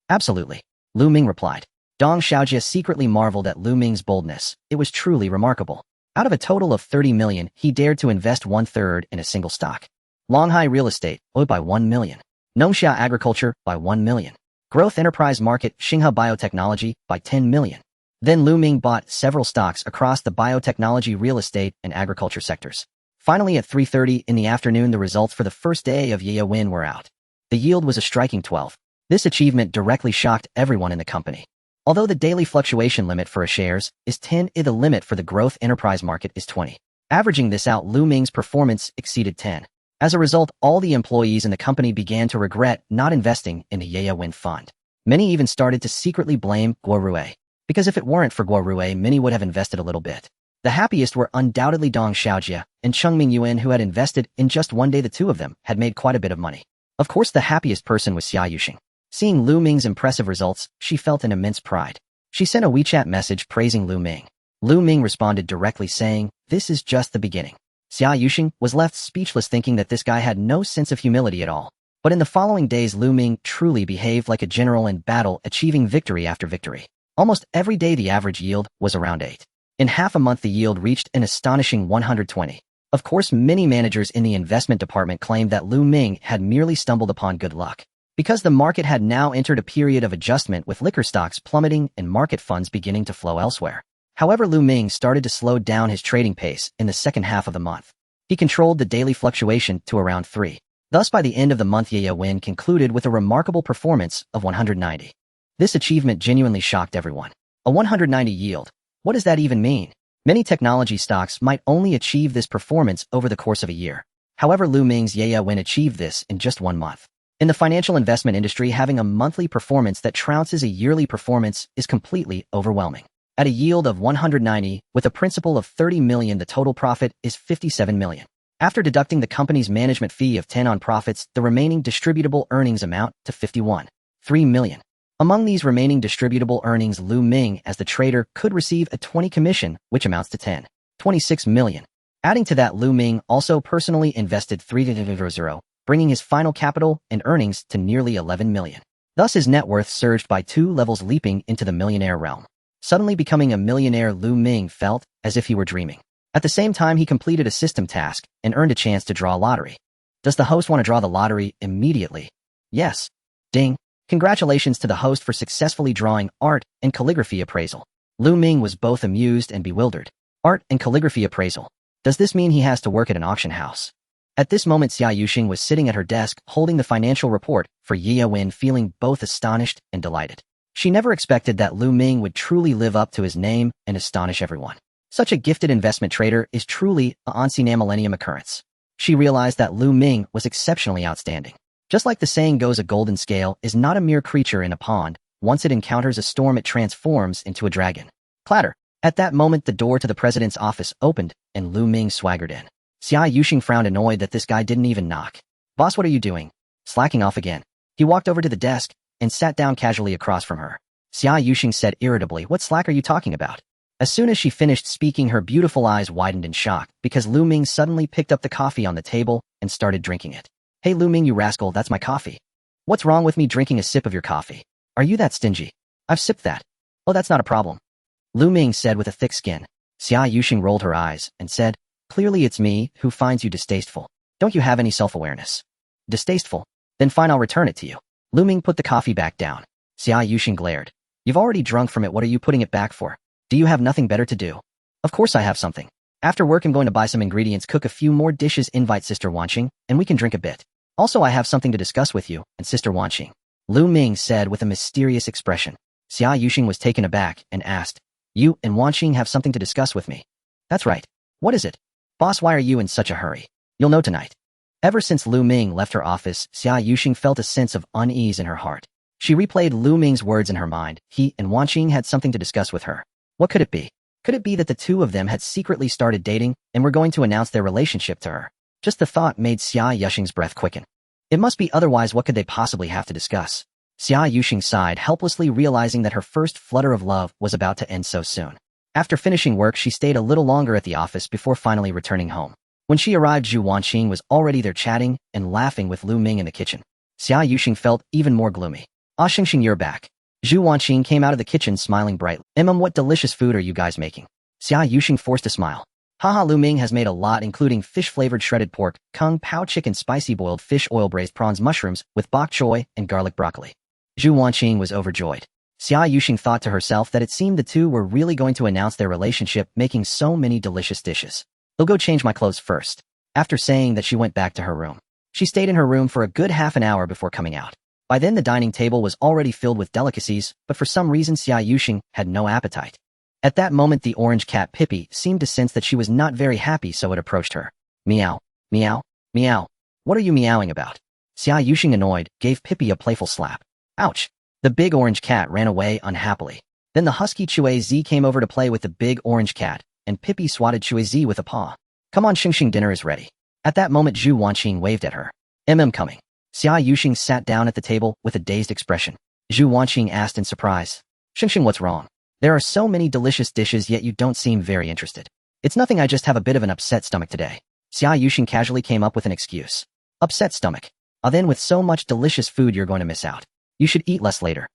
Absolutely. Lu Ming replied. Dong Xiaojia secretly marveled at Lu Ming's boldness. It was truly remarkable. Out of a total of 30 million, he dared to invest 1/3 in a single stock. Longhai Real Estate, by 1 million. Nongxia Agriculture, by 1 million. Growth Enterprise Market, Xinghe Biotechnology, by 10 million. Then Lu Ming bought several stocks across the biotechnology, real estate, and agriculture sectors. Finally, at 3:30 in the afternoon, the results for the first day of Ye Win were out. The yield was a striking 12. This achievement directly shocked everyone in the company. Although the daily fluctuation limit for a shares is 10, the limit for the growth enterprise market is 20. Averaging this out, Lu Ming's performance exceeded 10. As a result, all the employees in the company began to regret not investing in the Ye Win fund. Many even started to secretly blame Guo Rui, because if it weren't for Guo Rui, many would have invested a little bit. The happiest were undoubtedly Dong Xiaojia and Chengming Yuan, who had invested in just one day. The two of them had made quite a bit of money. Of course, the happiest person was Xia Yuxing. Seeing Lu Ming's impressive results, she felt an immense pride. She sent a WeChat message praising Lu Ming. Lu Ming responded directly saying, "This is just the beginning." Xia Yuxing was left speechless, thinking that this guy had no sense of humility at all. But in the following days, Lu Ming truly behaved like a general in battle, achieving victory after victory. Almost every day the average yield was around 8. In half a month the yield reached an astonishing 120. Of course, many managers in the investment department claimed that Lu Ming had merely stumbled upon good luck. Because the market had now entered a period of adjustment, with liquor stocks plummeting and market funds beginning to flow elsewhere. However, Lu Ming started to slow down his trading pace in the second half of the month. He controlled the daily fluctuation to around 3. Thus, by the end of the month, Ye Win concluded with a remarkable performance of 190. This achievement genuinely shocked everyone. A 190 yield. What does that even mean? Many technology stocks might only achieve this performance over the course of a year. However, Lu Ming's Ye Win achieved this in just 1 month. In the financial investment industry, having a monthly performance that trounces a yearly performance is completely overwhelming. At a yield of 190, with a principal of 30 million, the total profit is 57 million. After deducting the company's management fee of 10 on profits, the remaining distributable earnings amount to 51.3 million. Among these remaining distributable earnings, Lu Ming, as the trader, could receive a 20 commission, which amounts to 10.26 million. Adding to that, Lu Ming also personally invested 300, bringing his final capital and earnings to nearly 11 million. Thus, his net worth surged by 2 levels, leaping into the millionaire realm. Suddenly becoming a millionaire, Lu Ming felt as if he were dreaming. At the same time, he completed a system task and earned a chance to draw a lottery. Does the host want to draw the lottery immediately? Yes. Ding. Congratulations to the host for successfully drawing art and calligraphy appraisal. Lu Ming was both amused and bewildered. Art and calligraphy appraisal. Does this mean he has to work at an auction house? At this moment, Xia Yuxing was sitting at her desk holding the financial report for Ye Wen, feeling both astonished and delighted. She never expected that Lu Ming would truly live up to his name and astonish everyone. Such a gifted investment trader is truly a once-in-a-millennium occurrence. She realized that Lu Ming was exceptionally outstanding. Just like the saying goes, a golden scale is not a mere creature in a pond. Once it encounters a storm, it transforms into a dragon. Clatter. At that moment, the door to the president's office opened, and Lu Ming swaggered in. Xia Yuxing frowned, annoyed that this guy didn't even knock. Boss, what are you doing? Slacking off again. He walked over to the desk and sat down casually across from her. Xia Yuxing said irritably, what slack are you talking about? As soon as she finished speaking, her beautiful eyes widened in shock because Lu Ming suddenly picked up the coffee on the table and started drinking it. Hey Lu Ming, you rascal, that's my coffee. What's wrong with me drinking a sip of your coffee? Are you that stingy? I've sipped that. Oh, that's not a problem. Lu Ming said with a thick skin. Xia Yuxing rolled her eyes and said, clearly it's me who finds you distasteful. Don't you have any self-awareness? Distasteful? Then fine, I'll return it to you. Lu Ming put the coffee back down. Xia Yuxing glared. You've already drunk from it, what are you putting it back for? Do you have nothing better to do? Of course I have something. After work I'm going to buy some ingredients, cook a few more dishes, invite Sister Wanqing, and we can drink a bit. Also I have something to discuss with you and Sister Wanqing. Lu Ming said with a mysterious expression. Xia Yuxing was taken aback and asked, you and Wanqing have something to discuss with me? That's right. What is it? Boss, why are you in such a hurry? You'll know tonight. Ever since Lu Ming left her office, Xia Yuxing felt a sense of unease in her heart. She replayed Lu Ming's words in her mind. He and Wanqing had something to discuss with her. What could it be? Could it be that the two of them had secretly started dating and were going to announce their relationship to her? Just the thought made Xia Yuxing's breath quicken. It must be, otherwise what could they possibly have to discuss? Xia Yuxing sighed helplessly, realizing that her first flutter of love was about to end so soon. After finishing work, she stayed a little longer at the office before finally returning home. When she arrived, Zhu Wanqing was already there chatting and laughing with Lu Ming in the kitchen. Xia Yuxing felt even more gloomy. Ah, Xingxing, you're back. Zhu Wanqing came out of the kitchen smiling brightly. What delicious food are you guys making? Xia Yuxing forced a smile. Haha, Lu Ming has made a lot, including fish-flavored shredded pork, kung pao chicken, spicy boiled fish, oil braised prawns, mushrooms with bok choy, and garlic broccoli. Zhu Wanqing was overjoyed. Xia Yuxing thought to herself that it seemed the two were really going to announce their relationship, making so many delicious dishes. I'll go change my clothes first. After saying that, she went back to her room. She stayed in her room for a good half an hour before coming out. By then the dining table was already filled with delicacies, but for some reason Xia Yuxing had no appetite. At that moment the orange cat Pippi seemed to sense that she was not very happy, so it approached her. Meow, meow, meow. What are you meowing about? Xia Yuxing, annoyed, gave Pippi a playful slap. Ouch! The big orange cat ran away unhappily. Then the husky Chui Zi came over to play with the big orange cat, and Pippi swatted Chui Zi with a paw. Come on Xingxing, dinner is ready. At that moment Zhu Wanqing waved at her. Coming. Xia Yuxing sat down at the table with a dazed expression. Zhu Wanqing asked in surprise. Xingxing, what's wrong? There are so many delicious dishes, yet you don't seem very interested. It's nothing, I just have a bit of an upset stomach today. Xia Yuxing casually came up with an excuse. Upset stomach. Then with so much delicious food you're going to miss out. You should eat less later.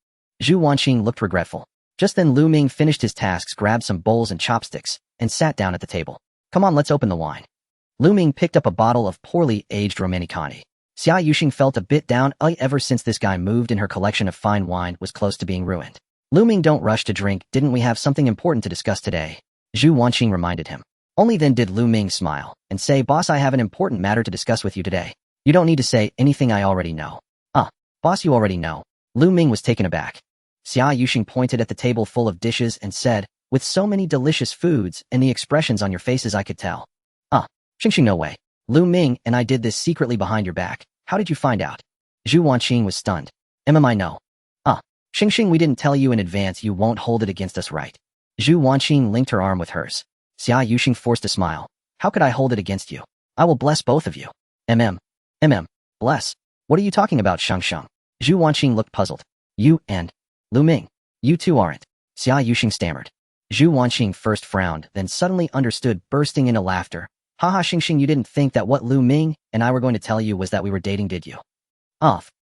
Zhu Wanqing looked regretful. Just then Lu Ming finished his tasks, grabbed some bowls and chopsticks, and sat down at the table. Come on, let's open the wine. Lu Ming picked up a bottle of poorly aged Romanicani. Xia Yuxing felt a bit down. Ever since this guy moved in, her collection of fine wine was close to being ruined. Lu Ming, don't rush to drink. Didn't we have something important to discuss today? Zhu Wanqing reminded him. Only then did Lu Ming smile and say, boss, I have an important matter to discuss with you today. You don't need to say anything, I already know. Boss, you already know. Lu Ming was taken aback. Xia Yuxing pointed at the table full of dishes and said, with so many delicious foods and the expressions on your faces, I could tell. Xingxing, no way. Lu Ming and I did this secretly behind your back. How did you find out? Zhu Wanqing was stunned. I know. Xingxing, we didn't tell you in advance. You won't hold it against us, right? Zhu Wanqing linked her arm with hers. Xia Yuxing forced a smile. How could I hold it against you? I will bless both of you. Bless? What are you talking about, Shang? Zhu Wanqing looked puzzled. You and Lu Ming. You two aren't. Xia Yuxing stammered. Zhu Wanqing first frowned, then suddenly understood, bursting into laughter. Haha, Xingxing, you didn't think that what Lu Ming and I were going to tell you was that we were dating, did you?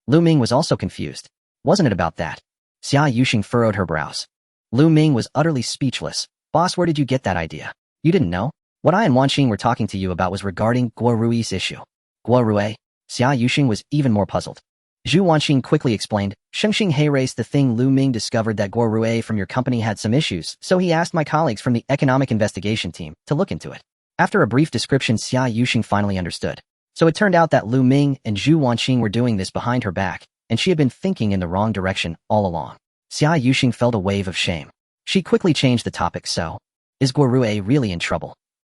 Lu Ming was also confused. Wasn't it about that? Xia Yuxing furrowed her brows. Lu Ming was utterly speechless. Boss, where did you get that idea? You didn't know? What I and Wanqing were talking to you about was regarding Guo Rui's issue. Guo Rui? Xia Yuxing was even more puzzled. Zhu Wanqing quickly explained, Shengxing Heirace, the thing Lu Ming discovered that Guo Rui from your company had some issues, so he asked my colleagues from the economic investigation team to look into it. After a brief description, Xia Yuxing finally understood. So it turned out that Lu Ming and Zhu Wanqing were doing this behind her back, and she had been thinking in the wrong direction all along. Xia Yuxing felt a wave of shame. She quickly changed the topic. So, is Guo Rui really in trouble?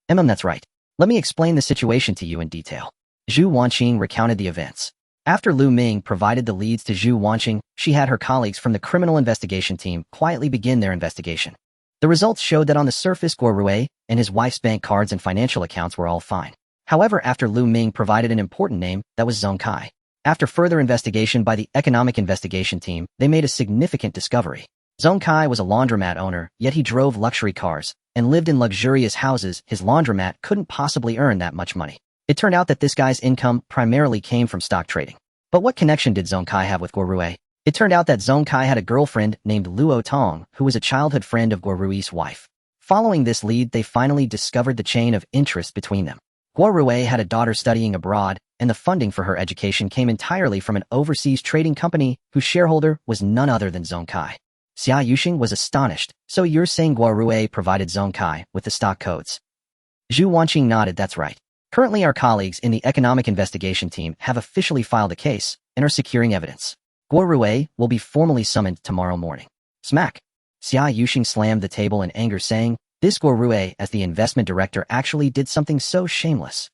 That's right. Let me explain the situation to you in detail. Zhu Wanqing recounted the events. After Lu Ming provided the leads to Zhu Wanqing, she had her colleagues from the criminal investigation team quietly begin their investigation. The results showed that on the surface Guo Rui and his wife's bank cards and financial accounts were all fine. However, after Lu Ming provided an important name, that was Zhong Kai. After further investigation by the economic investigation team, they made a significant discovery. Zhong Kai was a laundromat owner, yet he drove luxury cars and lived in luxurious houses. His laundromat couldn't possibly earn that much money. It turned out that this guy's income primarily came from stock trading. But what connection did Zhong Kai have with Guo Rui? It turned out that Zhong Kai had a girlfriend named Luo Tong, who was a childhood friend of Guo Rui's wife. Following this lead, they finally discovered the chain of interest between them. Guo Rui had a daughter studying abroad, and the funding for her education came entirely from an overseas trading company whose shareholder was none other than Zhong Kai. Xia Yuxing was astonished. So you're saying Guo Rui provided Zhong Kai with the stock codes? Zhu Wanqing nodded. That's right. Currently, our colleagues in the economic investigation team have officially filed a case and are securing evidence. Guo Rui will be formally summoned tomorrow morning. Smack! Xia Yuxing slammed the table in anger, saying, this Guo Rui, as the investment director, actually did something so shameless.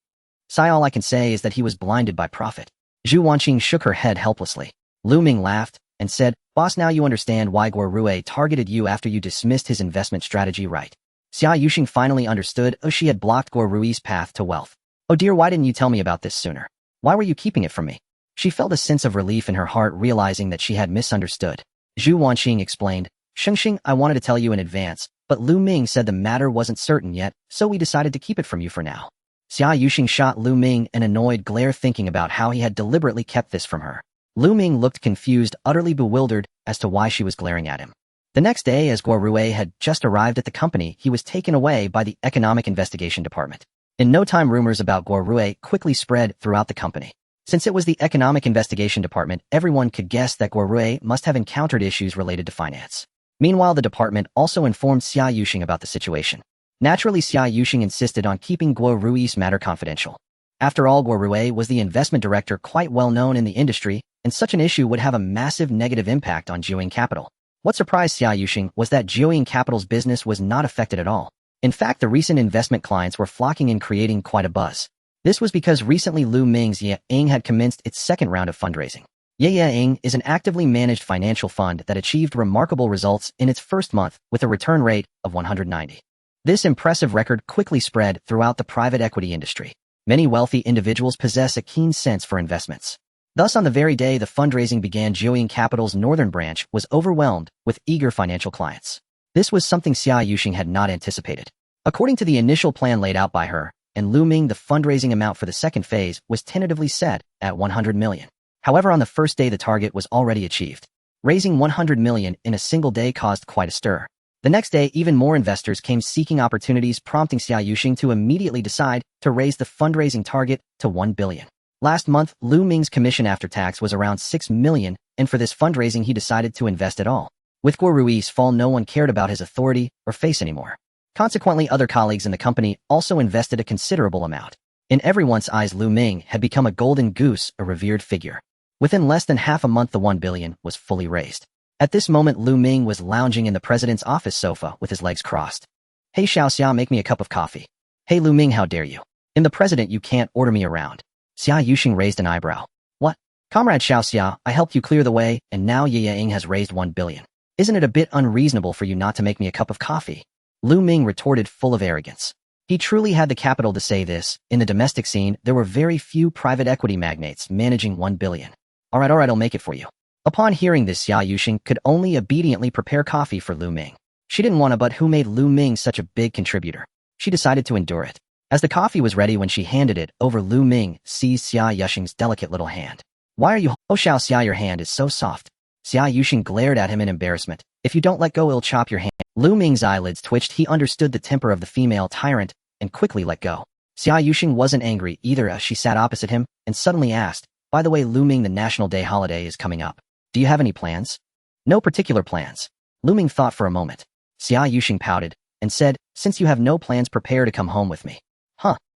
All I can say is that he was blinded by profit. Zhu Wanqing shook her head helplessly. Lu Ming laughed and said, boss, now you understand why Guo Rui targeted you after you dismissed his investment strategy, right? Xia Yuxing finally understood. Oh, she had blocked Guo Rui's path to wealth. Oh dear, why didn't you tell me about this sooner? Why were you keeping it from me? She felt a sense of relief in her heart, realizing that she had misunderstood. Zhu Wanqing explained, Shengxing, I wanted to tell you in advance, but Lu Ming said the matter wasn't certain yet, so we decided to keep it from you for now. Xia Yuxing shot Lu Ming an annoyed glare, thinking about how he had deliberately kept this from her. Lu Ming looked confused, utterly bewildered as to why she was glaring at him. The next day, as Guo Rui had just arrived at the company, he was taken away by the economic investigation department. In no time, rumors about Guo Rui quickly spread throughout the company. Since it was the economic investigation department, everyone could guess that Guo Rui must have encountered issues related to finance. Meanwhile, the department also informed Xia Yuxing about the situation. Naturally, Xia Yuxing insisted on keeping Guo Rui's matter confidential. After all, Guo Rui was the investment director, quite well known in the industry, and such an issue would have a massive negative impact on Jiuying Capital. What surprised Xia Yuxing was that Jiuying Capital's business was not affected at all. In fact, the recent investment clients were flocking in, creating quite a buzz. This was because recently Lu Ming's Ye Ing had commenced its second round of fundraising. Ye Ing is an actively managed financial fund that achieved remarkable results in its first month with a return rate of 190. This impressive record quickly spread throughout the private equity industry. Many wealthy individuals possess a keen sense for investments. Thus, on the very day the fundraising began, Jiuying Capital's northern branch was overwhelmed with eager financial clients. This was something Xia Yuxing had not anticipated. According to the initial plan laid out by her and Lu Ming, the fundraising amount for the second phase was tentatively set at 100 million. However, on the first day, the target was already achieved. Raising 100 million in a single day caused quite a stir. The next day, even more investors came seeking opportunities, prompting Xia Yuxing to immediately decide to raise the fundraising target to 1 billion. Last month, Lu Ming's commission after tax was around 6 million, and for this fundraising he decided to invest it all. With Guo Rui's fall, no one cared about his authority or face anymore. Consequently, other colleagues in the company also invested a considerable amount. In everyone's eyes, Lu Ming had become a golden goose, a revered figure. Within less than half a month, the 1 billion was fully raised. At this moment, Lu Ming was lounging in the president's office sofa with his legs crossed. Hey Xiao Xia, make me a cup of coffee. Hey Lu Ming, how dare you? I'm the president, you can't order me around. Xia Yuxing raised an eyebrow. What? Comrade Xiao Xia, I helped you clear the way, and now Ye Ying has raised 1 billion. Isn't it a bit unreasonable for you not to make me a cup of coffee? Lu Ming retorted, full of arrogance. He truly had the capital to say this. In the domestic scene, there were very few private equity magnates managing 1 billion. Alright, I'll make it for you. Upon hearing this, Xia Yuxing could only obediently prepare coffee for Lu Ming. She didn't want to, but who made Lu Ming such a big contributor? She decided to endure it. As the coffee was ready, when she handed it over, Lu Ming seized Xia Yuxing's delicate little hand. Why are you— Oh Xiao Xia, your hand is so soft. Xia Yuxing glared at him in embarrassment. If you don't let go, I'll chop your hand. Lu Ming's eyelids twitched. He understood the temper of the female tyrant and quickly let go. Xia Yuxing wasn't angry either, as she sat opposite him and suddenly asked, by the way, Lu Ming, the National Day holiday is coming up. Do you have any plans? No particular plans. Lu Ming thought for a moment. Xia Yuxing pouted and said, since you have no plans, prepare to come home with me.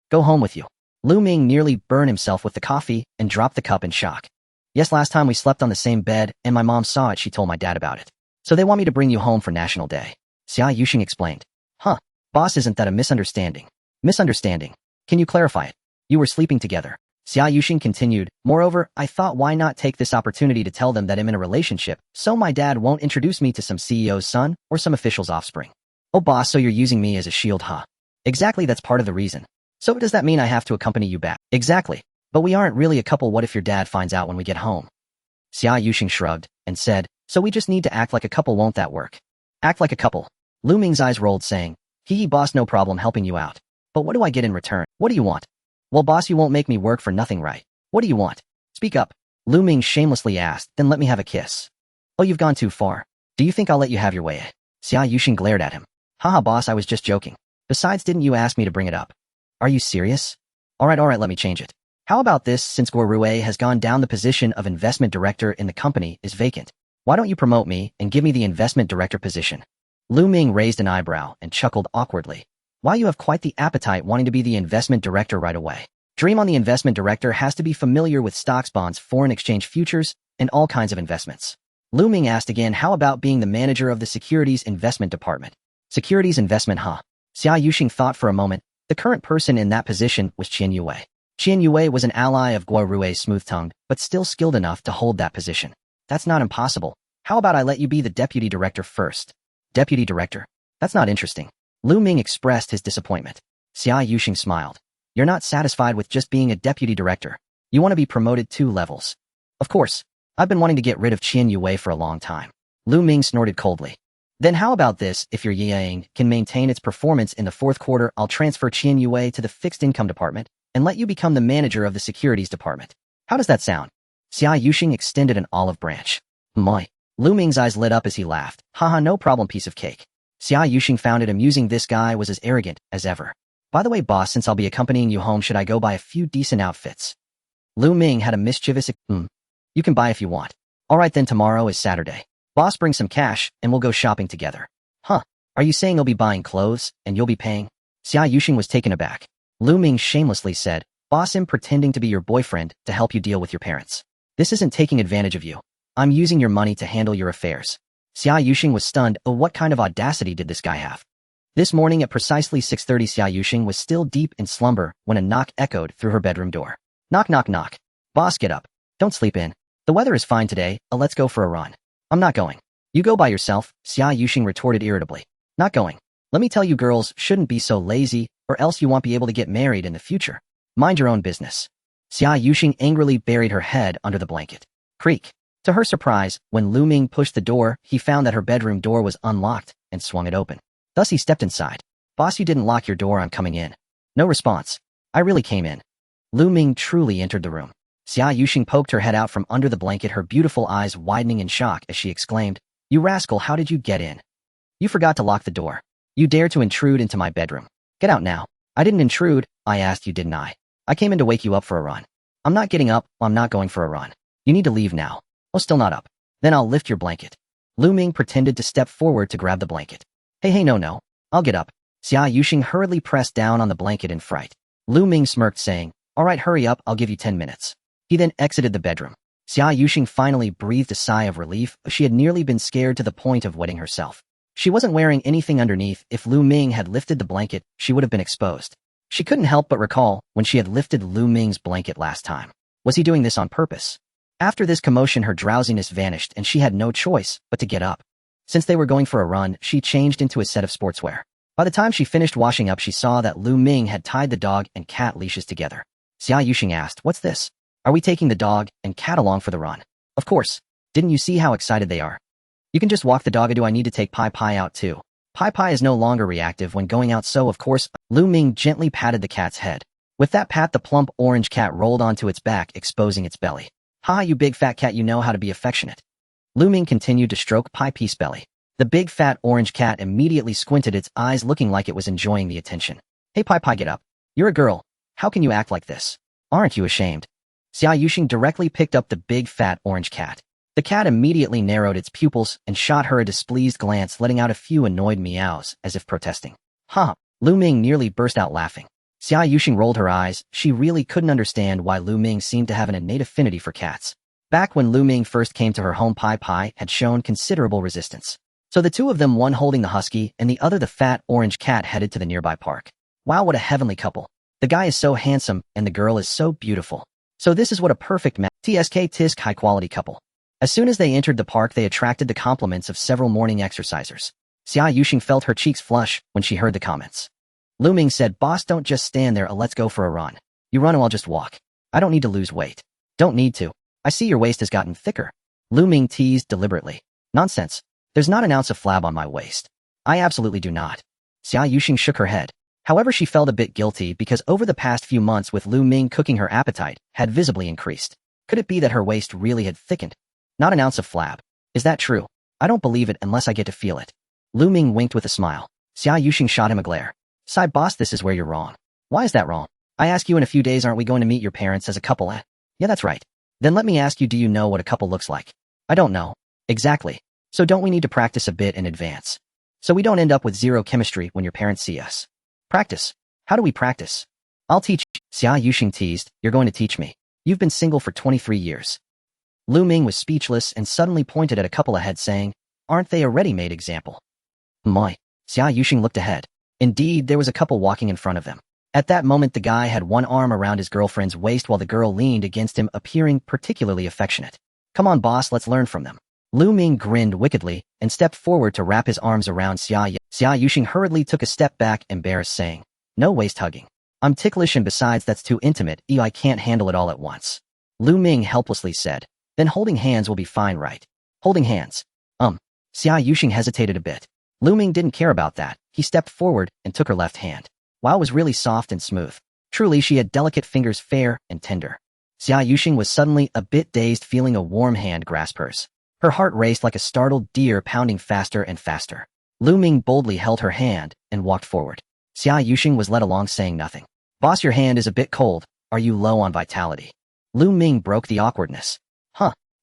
Go home with you. Lu Ming nearly burned himself with the coffee and dropped the cup in shock. Yes, last time we slept on the same bed and my mom saw it, she told my dad about it. So they want me to bring you home for National Day. Xia Yuxing explained. Huh. Boss, isn't that a misunderstanding? Misunderstanding. Can you clarify it? You were sleeping together. Xia Yuxing continued. Moreover, I thought why not take this opportunity to tell them that I'm in a relationship, so my dad won't introduce me to some CEO's son or some official's offspring. Oh boss, so you're using me as a shield, huh? Exactly, that's part of the reason. So does that mean I have to accompany you back? Exactly. But we aren't really a couple. What if your dad finds out when we get home? Xia Yuxing shrugged and said, so we just need to act like a couple. Won't that work? Act like a couple. Lu Ming's eyes rolled, saying, hee boss, no problem helping you out. But what do I get in return? What do you want? Well boss, you won't make me work for nothing, right? What do you want? Speak up. Lu Ming shamelessly asked, then let me have a kiss. Oh, you've gone too far. Do you think I'll let you have your way? Xia Yuxing glared at him. Haha boss, I was just joking. Besides, didn't you ask me to bring it up? Are you serious? Alright, let me change it. How about this, since Guo Rui has gone down, the position of investment director in the company is vacant. Why don't you promote me and give me the investment director position? Lu Ming raised an eyebrow and chuckled awkwardly. Why, you have quite the appetite wanting to be the investment director right away. Dream on. The investment director has to be familiar with stocks, bonds, foreign exchange futures, and all kinds of investments. Lu Ming asked again, how about being the manager of the securities investment department? Securities investment, huh? Xia Yuxing thought for a moment. The current person in that position was Qian Yue. Qian Yue was an ally of Guo Rui's, smooth-tongued, but still skilled enough to hold that position. That's not impossible. How about I let you be the deputy director first? Deputy director? That's not interesting. Lu Ming expressed his disappointment. Xia Yuxing smiled. You're not satisfied with just being a deputy director. You want to be promoted 2 levels. Of course. I've been wanting to get rid of Qian Yue for a long time. Lu Ming snorted coldly. Then how about this, if your Yang can maintain its performance in the 4th quarter, I'll transfer Qian Yue to the fixed income department and let you become the manager of the securities department. How does that sound? Xia Yuxing extended an olive branch. Moi. Lu Ming's eyes lit up as he laughed. Haha, no problem, piece of cake. Xia Yuxing found it amusing. This guy was as arrogant as ever. By the way, boss, since I'll be accompanying you home, should I go buy a few decent outfits? Lu Ming had a mischievous You can buy if you want. Alright then, tomorrow is Saturday. Boss, bring some cash and we'll go shopping together. Huh? Are you saying you'll be buying clothes and you'll be paying? Xia Yuxing was taken aback. Lu Ming shamelessly said, boss, I'm pretending to be your boyfriend to help you deal with your parents. This isn't taking advantage of you. I'm using your money to handle your affairs. Xia Yuxing was stunned. Oh, what kind of audacity did this guy have? This morning at precisely 6:30, Xia Yuxing was still deep in slumber when a knock echoed through her bedroom door. Knock, knock, knock. Boss, get up. Don't sleep in. The weather is fine today. Let's go for a run. I'm not going. You go by yourself, Xia Yuxing retorted irritably. Not going. Let me tell you, girls shouldn't be so lazy, or else you won't be able to get married in the future. Mind your own business. Xia Yuxing angrily buried her head under the blanket. Creak. To her surprise, when Lu Ming pushed the door, he found that her bedroom door was unlocked and swung it open. Thus he stepped inside. Boss, you didn't lock your door. I'm coming in. No response. I really came in. Lu Ming truly entered the room. Xia Yuxing poked her head out from under the blanket, her beautiful eyes widening in shock as she exclaimed, You rascal, how did you get in? You forgot to lock the door. You dare to intrude into my bedroom. Get out now. I didn't intrude. I asked you, didn't I? I came in to wake you up for a run. I'm not getting up. I'm not going for a run. You need to leave now. Oh, still not up. Then I'll lift your blanket. Lu Ming pretended to step forward to grab the blanket. Hey, no. I'll get up. Xia Yuxing hurriedly pressed down on the blanket in fright. Lu Ming smirked, saying, All right, hurry up. I'll give you 10 minutes. He then exited the bedroom. Xia Yuxing finally breathed a sigh of relief. She had nearly been scared to the point of wetting herself. She wasn't wearing anything underneath. If Lu Ming had lifted the blanket, she would have been exposed. She couldn't help but recall when she had lifted Lu Ming's blanket last time. Was he doing this on purpose? After this commotion, her drowsiness vanished and she had no choice but to get up. Since they were going for a run, she changed into a set of sportswear. By the time she finished washing up, she saw that Lu Ming had tied the dog and cat leashes together. Xia Yuxing asked, What's this? Are we taking the dog and cat along for the run? Of course. Didn't you see how excited they are? You can just walk the dog, or do I need to take Pai Pai out too? Pai Pai is no longer reactive when going out, so of course. Lu Ming gently patted the cat's head. With that pat, the plump orange cat rolled onto its back, exposing its belly. Ha, you big fat cat, you know how to be affectionate. Lu Ming continued to stroke Pai Pai's belly. The big fat orange cat immediately squinted its eyes, looking like it was enjoying the attention. Hey Pai Pai, get up. You're a girl. How can you act like this? Aren't you ashamed? Xia Yuxing directly picked up the big fat orange cat. The cat immediately narrowed its pupils and shot her a displeased glance, letting out a few annoyed meows as if protesting. Ha! Lu Ming nearly burst out laughing. Xia Yuxing rolled her eyes. She really couldn't understand why Lu Ming seemed to have an innate affinity for cats. Back when Lu Ming first came to her home, Pai had shown considerable resistance. So the two of them, one holding the husky and the other the fat orange cat, headed to the nearby park. Wow, what a heavenly couple. The guy is so handsome and the girl is so beautiful. So this is what a perfect tisk high-quality couple. As soon as they entered the park, they attracted the compliments of several morning exercisers. Xia Yuxing felt her cheeks flush when she heard the comments. Lu Ming said, "Boss, don't just stand there, let's go for a run. You run or I'll just walk. I don't need to lose weight." "Don't need to. I see your waist has gotten thicker." Lu Ming teased deliberately. "Nonsense. There's not an ounce of flab on my waist. I absolutely do not." Xia Yuxing shook her head. However, she felt a bit guilty because over the past few months with Lu Ming cooking, her appetite had visibly increased. Could it be that her waist really had thickened? Not an ounce of flab. Is that true? I don't believe it unless I get to feel it. Lu Ming winked with a smile. Xia Yuxing shot him a glare. "Side boss, this is where you're wrong." "Why is that wrong? I ask you, in a few days aren't we going to meet your parents as a couple? "Yeah, that's right." "Then let me ask you, do you know what a couple looks like?" "I don't know." "Exactly. So don't we need to practice a bit in advance? So we don't end up with zero chemistry when your parents see us." "Practice? How do we practice?" "I'll teach you." Xia Yuxing teased. "You're going to teach me? You've been single for 23 years. Lu Ming was speechless and suddenly pointed at a couple ahead, saying, "Aren't they a ready-made example?" "My." Xia Yuxing looked ahead. Indeed, there was a couple walking in front of them. At that moment, the guy had one arm around his girlfriend's waist while the girl leaned against him, appearing particularly affectionate. "Come on, boss, let's learn from them." Lu Ming grinned wickedly and stepped forward to wrap his arms around Xia Yuxing hurriedly took a step back, embarrassed, saying, "No waist hugging. I'm ticklish, and besides, that's too intimate. I can't handle it all at once." Lu Ming helplessly said, "Then holding hands will be fine, right?" "Holding hands? Xia Yuxing hesitated a bit. Lu Ming didn't care about that. He stepped forward and took her left hand. Wow, it was really soft and smooth. Truly, she had delicate fingers, fair and tender. Xia Yuxing was suddenly a bit dazed, feeling a warm hand grasp hers. Her heart raced like a startled deer, pounding faster and faster. Lu Ming boldly held her hand and walked forward. Xia Yuxing was led along, saying nothing. "Boss, your hand is a bit cold. Are you low on vitality?" Lu Ming broke the awkwardness.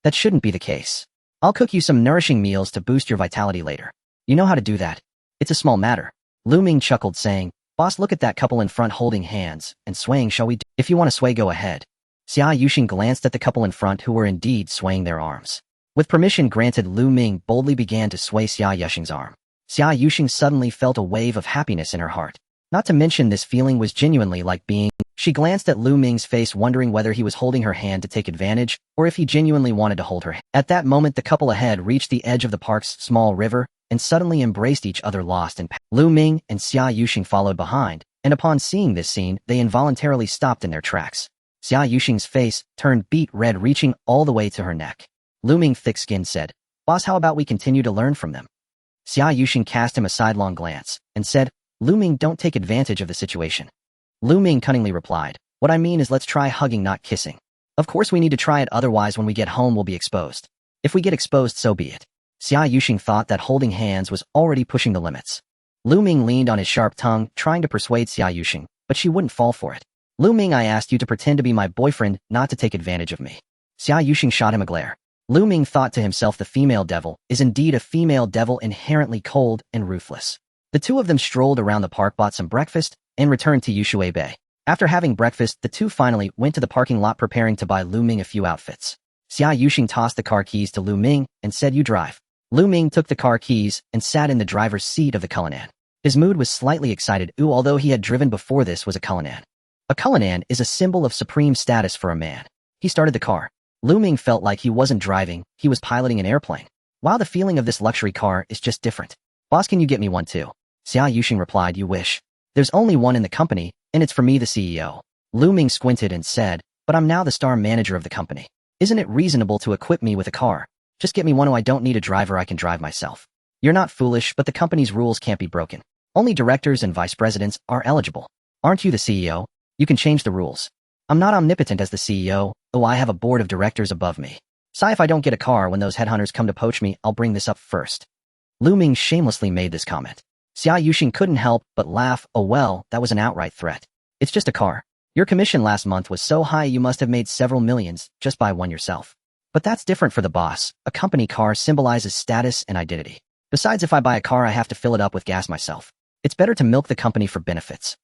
That shouldn't be the case. I'll cook you some nourishing meals to boost your vitality later. You know how to do that. It's a small matter." Lu Ming chuckled, saying, "Boss, look at that couple in front holding hands and swaying. Shall we? If you want to sway, go ahead." Xia Yuxing glanced at the couple in front, who were indeed swaying their arms. With permission granted, Lu Ming boldly began to sway Xia Yuxing's arm. Xia Yuxing suddenly felt a wave of happiness in her heart. Not to mention, this feeling was genuinely like being... She glanced at Lu Ming's face, wondering whether he was holding her hand to take advantage, or if he genuinely wanted to hold her. At that moment, the couple ahead reached the edge of the park's small river, and suddenly embraced each other, lost in Lu Ming and Xia Yuxing followed behind, and upon seeing this scene, they involuntarily stopped in their tracks. Xia Yuxing's face turned beet red, reaching all the way to her neck. Lu Ming, thick-skinned, said, "Boss, how about we continue to learn from them?" Xia Yuxing cast him a sidelong glance, and said, "Lu Ming, don't take advantage of the situation." Lu Ming cunningly replied, "What I mean is, let's try hugging, not kissing. Of course we need to try it, otherwise when we get home we'll be exposed. If we get exposed, so be it." Xia Yuxing thought that holding hands was already pushing the limits. Lu Ming leaned on his sharp tongue, trying to persuade Xia Yuxing, but she wouldn't fall for it. "Lu Ming, I asked you to pretend to be my boyfriend, not to take advantage of me." Xia Yuxing shot him a glare. Lu Ming thought to himself, the female devil is indeed a female devil, inherently cold and ruthless. The two of them strolled around the park, bought some breakfast, and returned to Yushui Bay. After having breakfast, the two finally went to the parking lot, preparing to buy Lu Ming a few outfits. Xia Yuxing tossed the car keys to Lu Ming and said, "You drive." Lu Ming took the car keys and sat in the driver's seat of the Cullinan. His mood was slightly excited, although he had driven before. This was a Cullinan. A Cullinan is a symbol of supreme status for a man. He started the car. Lu Ming felt like he wasn't driving, he was piloting an airplane. Wow, the feeling of this luxury car is just different. "Boss, can you get me one too?" Xia Yuxing replied, "You wish. There's only one in the company, and it's for me, the CEO." Lu Ming squinted and said, "But I'm now the star manager of the company. Isn't it reasonable to equip me with a car? Just get me one. I don't need a driver, I can drive myself." "You're not foolish, but the company's rules can't be broken. Only directors and vice presidents are eligible. Aren't you the CEO? You can change the rules." "I'm not omnipotent as the CEO. I have a board of directors above me. So if I don't get a car when those headhunters come to poach me, I'll bring this up first." Lu Ming shamelessly made this comment. Xia Yuxing couldn't help but laugh. "Oh well, that was an outright threat. It's just a car. Your commission last month was so high you must have made several millions just by one yourself. But that's different for the boss. A company car symbolizes status and identity. Besides, if I buy a car, I have to fill it up with gas myself. It's better to milk the company for benefits."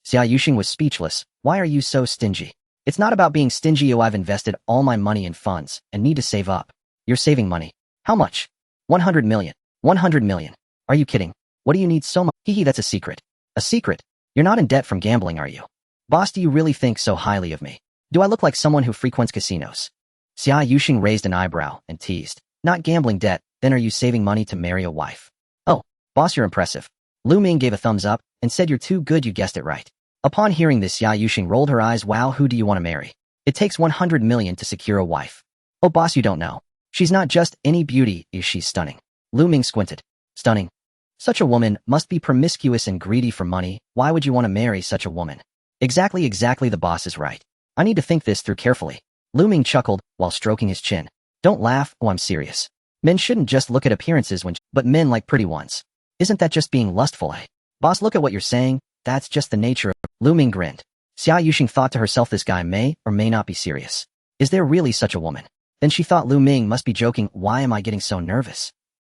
Xia Yuxing was speechless. Why are you so stingy? It's not about being stingy. I've invested all my money in funds and need to save up. You're saving money. How much? 100 million. 100 million. Are you kidding? What do you need so much? Hee, that's a secret. A secret? You're not in debt from gambling, are you? Boss, do you really think so highly of me? Do I look like someone who frequents casinos? Xia Yuxing raised an eyebrow and teased. Not gambling debt, then are you saving money to marry a wife? Oh, boss, you're impressive. Lu Ming gave a thumbs up and said you're too good, you guessed it right. Upon hearing this, Xia Yuxing rolled her eyes. Wow, who do you want to marry? It takes 100 million to secure a wife. Oh boss, you don't know. She's not just any beauty, she's stunning. Lu Ming squinted. Stunning? Such a woman must be promiscuous and greedy for money. Why would you want to marry such a woman? Exactly, the boss is right. I need to think this through carefully. Lu Ming chuckled while stroking his chin. Don't laugh, I'm serious. Men shouldn't just look at appearances but men like pretty ones. Isn't that just being lustful, eh? Boss, look at what you're saying. That's just the nature of... Lu Ming grinned. Xia Yuxing thought to herself, this guy may or may not be serious. Is there really such a woman? Then she thought Lu Ming must be joking. Why am I getting so nervous?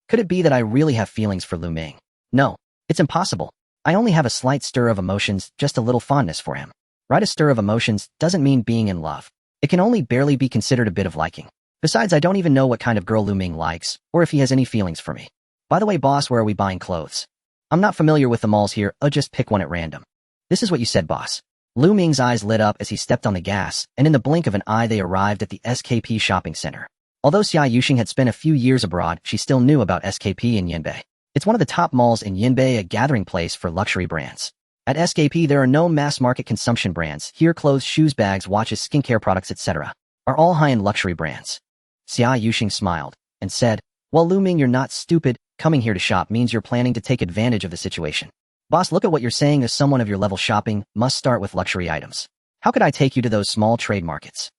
Could it be that I really have feelings for Lu Ming? No, it's impossible. I only have a slight stir of emotions, just a little fondness for him. Right, a stir of emotions doesn't mean being in love. It can only barely be considered a bit of liking. Besides, I don't even know what kind of girl Lu Ming likes, or if he has any feelings for me. By the way, boss, where are we buying clothes? I'm not familiar with the malls here. Just pick one at random. This is what you said, boss. Lu Ming's eyes lit up as he stepped on the gas, and in the blink of an eye they arrived at the SKP shopping center. Although Xia Yuxing had spent a few years abroad, she still knew about SKP in Yanbei. It's one of the top malls in Yanbei, a gathering place for luxury brands. At SKP, there are no mass-market consumption brands. Here, clothes, shoes, bags, watches, skincare products, etc. are all high-end luxury brands. Xia Yuxing smiled and said, well, Lu Ming, you're not stupid. Coming here to shop means you're planning to take advantage of the situation. Boss, look at what you're saying. As someone of your level, shopping must start with luxury items. How could I take you to those small trade markets?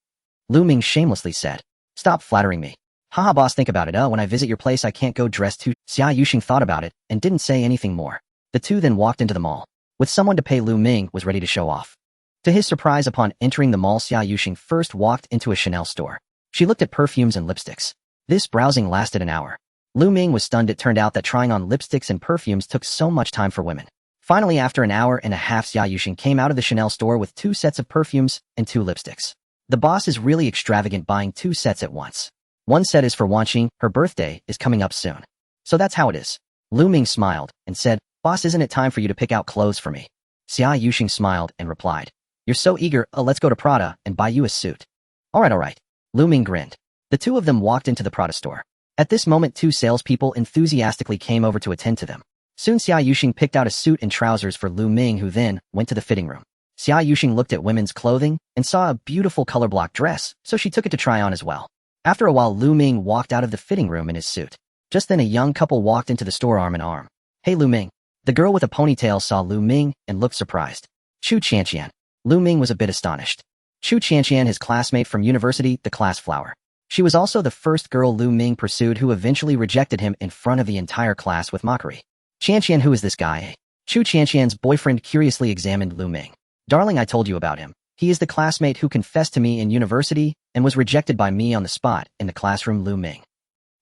Lu Ming shamelessly said. Stop flattering me. Haha, boss, think about it. When I visit your place, I can't go dressed too... Xia Yuxing thought about it and didn't say anything more. The two then walked into the mall. With someone to pay, Lu Ming was ready to show off. To his surprise, upon entering the mall, Xia Yuxing first walked into a Chanel store. She looked at perfumes and lipsticks. This browsing lasted an hour. Lu Ming was stunned. It turned out that trying on lipsticks and perfumes took so much time for women. Finally, after an hour and a half, Xia Yuxing came out of the Chanel store with 2 sets of perfumes and 2 lipsticks. The boss is really extravagant, buying 2 sets at once. One set is for Wanqing. Her birthday is coming up soon. So that's how it is. Lu Ming smiled and said, boss, isn't it time for you to pick out clothes for me? Xia Yuxing smiled and replied, you're so eager. Let's go to Prada and buy you a suit. All right. Lu Ming grinned. The two of them walked into the Prada store. At this moment, 2 salespeople enthusiastically came over to attend to them. Soon Xia Yuxing picked out a suit and trousers for Lu Ming, who then went to the fitting room. Xia Yuxing looked at women's clothing and saw a beautiful color block dress, so she took it to try on as well. After a while, Lu Ming walked out of the fitting room in his suit. Just then a young couple walked into the store arm in arm. Hey, Lu Ming. The girl with a ponytail saw Lu Ming and looked surprised. Chu Qianqian. Lu Ming was a bit astonished. Chu Qianqian, his classmate from university, the class flower. She was also the first girl Lu Ming pursued, who eventually rejected him in front of the entire class with mockery. Qianqian, who is this guy? Chu Qianqian's boyfriend curiously examined Lu Ming. Darling, I told you about him. He is the classmate who confessed to me in university and was rejected by me on the spot in the classroom. Lu Ming.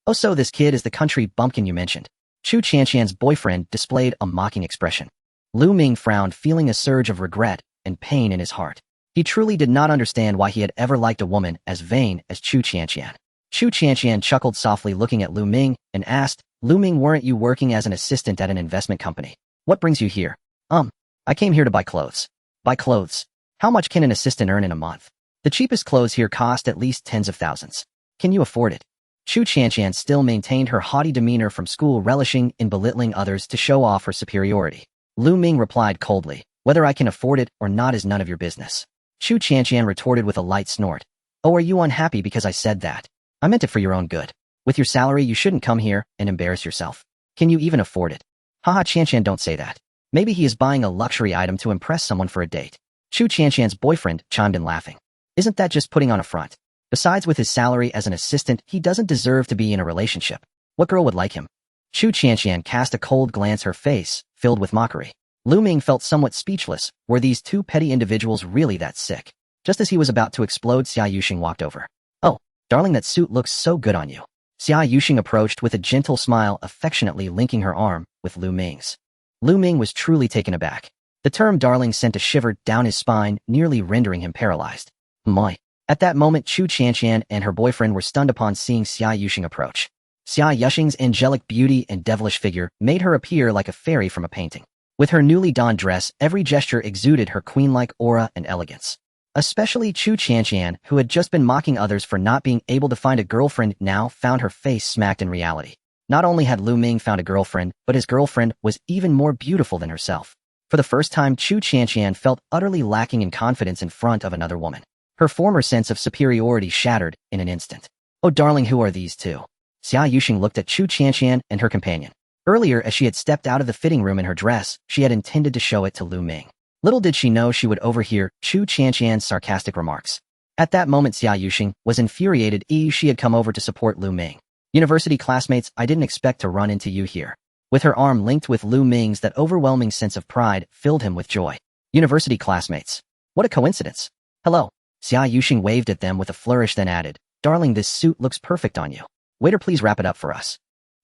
Oh, so this kid is the country bumpkin you mentioned. Chu Qianqian's boyfriend displayed a mocking expression. Lu Ming frowned, feeling a surge of regret and pain in his heart. He truly did not understand why he had ever liked a woman as vain as Chu Qianqian. Chu Qianqian chuckled softly, looking at Lu Ming, and asked, Lu Ming, weren't you working as an assistant at an investment company? What brings you here? I came here to buy clothes. Buy clothes? How much can an assistant earn in a month? The cheapest clothes here cost at least tens of thousands. Can you afford it? Chu Qianqian still maintained her haughty demeanor from school, relishing in belittling others to show off her superiority. Lu Ming replied coldly, whether I can afford it or not is none of your business. Chu Qianqian retorted with a light snort. Oh, are you unhappy because I said that? I meant it for your own good. With your salary, you shouldn't come here and embarrass yourself. Can you even afford it? Haha, Qianqian, don't say that. Maybe he is buying a luxury item to impress someone for a date. Chu Qianqian's boyfriend chimed in, laughing. Isn't that just putting on a front? Besides, with his salary as an assistant, he doesn't deserve to be in a relationship. What girl would like him? Chu Qianqian cast a cold glance, her face filled with mockery. Lu Ming felt somewhat speechless. Were these 2 petty individuals really that sick? Just as he was about to explode, Xia Yuxing walked over. Oh, darling, that suit looks so good on you. Xia Yuxing approached with a gentle smile, affectionately linking her arm with Lu Ming's. Lu Ming was truly taken aback. The term darling sent a shiver down his spine, nearly rendering him paralyzed. My. At that moment, Chu Chanshan and her boyfriend were stunned upon seeing Xia Yushing approach. Xia Yushing's angelic beauty and devilish figure made her appear like a fairy from a painting. With her newly donned dress, every gesture exuded her queen-like aura and elegance. Especially Chu Chanshan, who had just been mocking others for not being able to find a girlfriend, now found her face smacked in reality. Not only had Lu Ming found a girlfriend, but his girlfriend was even more beautiful than herself. For the first time, Chu Chanshan felt utterly lacking in confidence in front of another woman. Her former sense of superiority shattered in an instant. Oh darling, who are these two? Xia Yushing looked at Chu Chanshan and her companion. Earlier, as she had stepped out of the fitting room in her dress, she had intended to show it to Lu Ming. Little did she know she would overhear Chu Chanshan's sarcastic remarks. At that moment, Xia Yushing was infuriated. She had come over to support Lu Ming. University classmates, I didn't expect to run into you here. With her arm linked with Lu Ming's, that overwhelming sense of pride filled him with joy. University classmates. What a coincidence. Hello. Xia Yushing waved at them with a flourish, then added, darling, this suit looks perfect on you. Waiter, please wrap it up for us.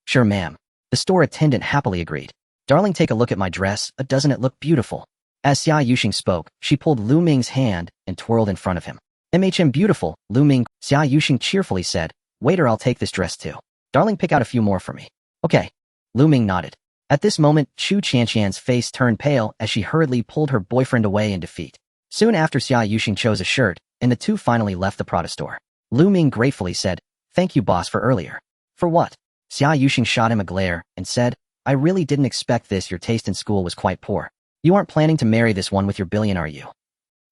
Sure, ma'am. The store attendant happily agreed. Darling, take a look at my dress. Doesn't it look beautiful? As Xia Yushing spoke, she pulled Lu Ming's hand and twirled in front of him. Beautiful, Lu Ming. Xia Yushing cheerfully said, waiter, I'll take this dress too. Darling, pick out a few more for me. Okay. Lu Ming nodded. At this moment, Chu Chanshan's face turned pale as she hurriedly pulled her boyfriend away in defeat. Soon after, Xia Yushing chose a shirt, and the two finally left the Prada store. Lu Ming gratefully said, thank you, boss, for earlier. For what? Xia Yushing shot him a glare and said, I really didn't expect this. Your taste in school was quite poor. You aren't planning to marry this one with your billion, are you?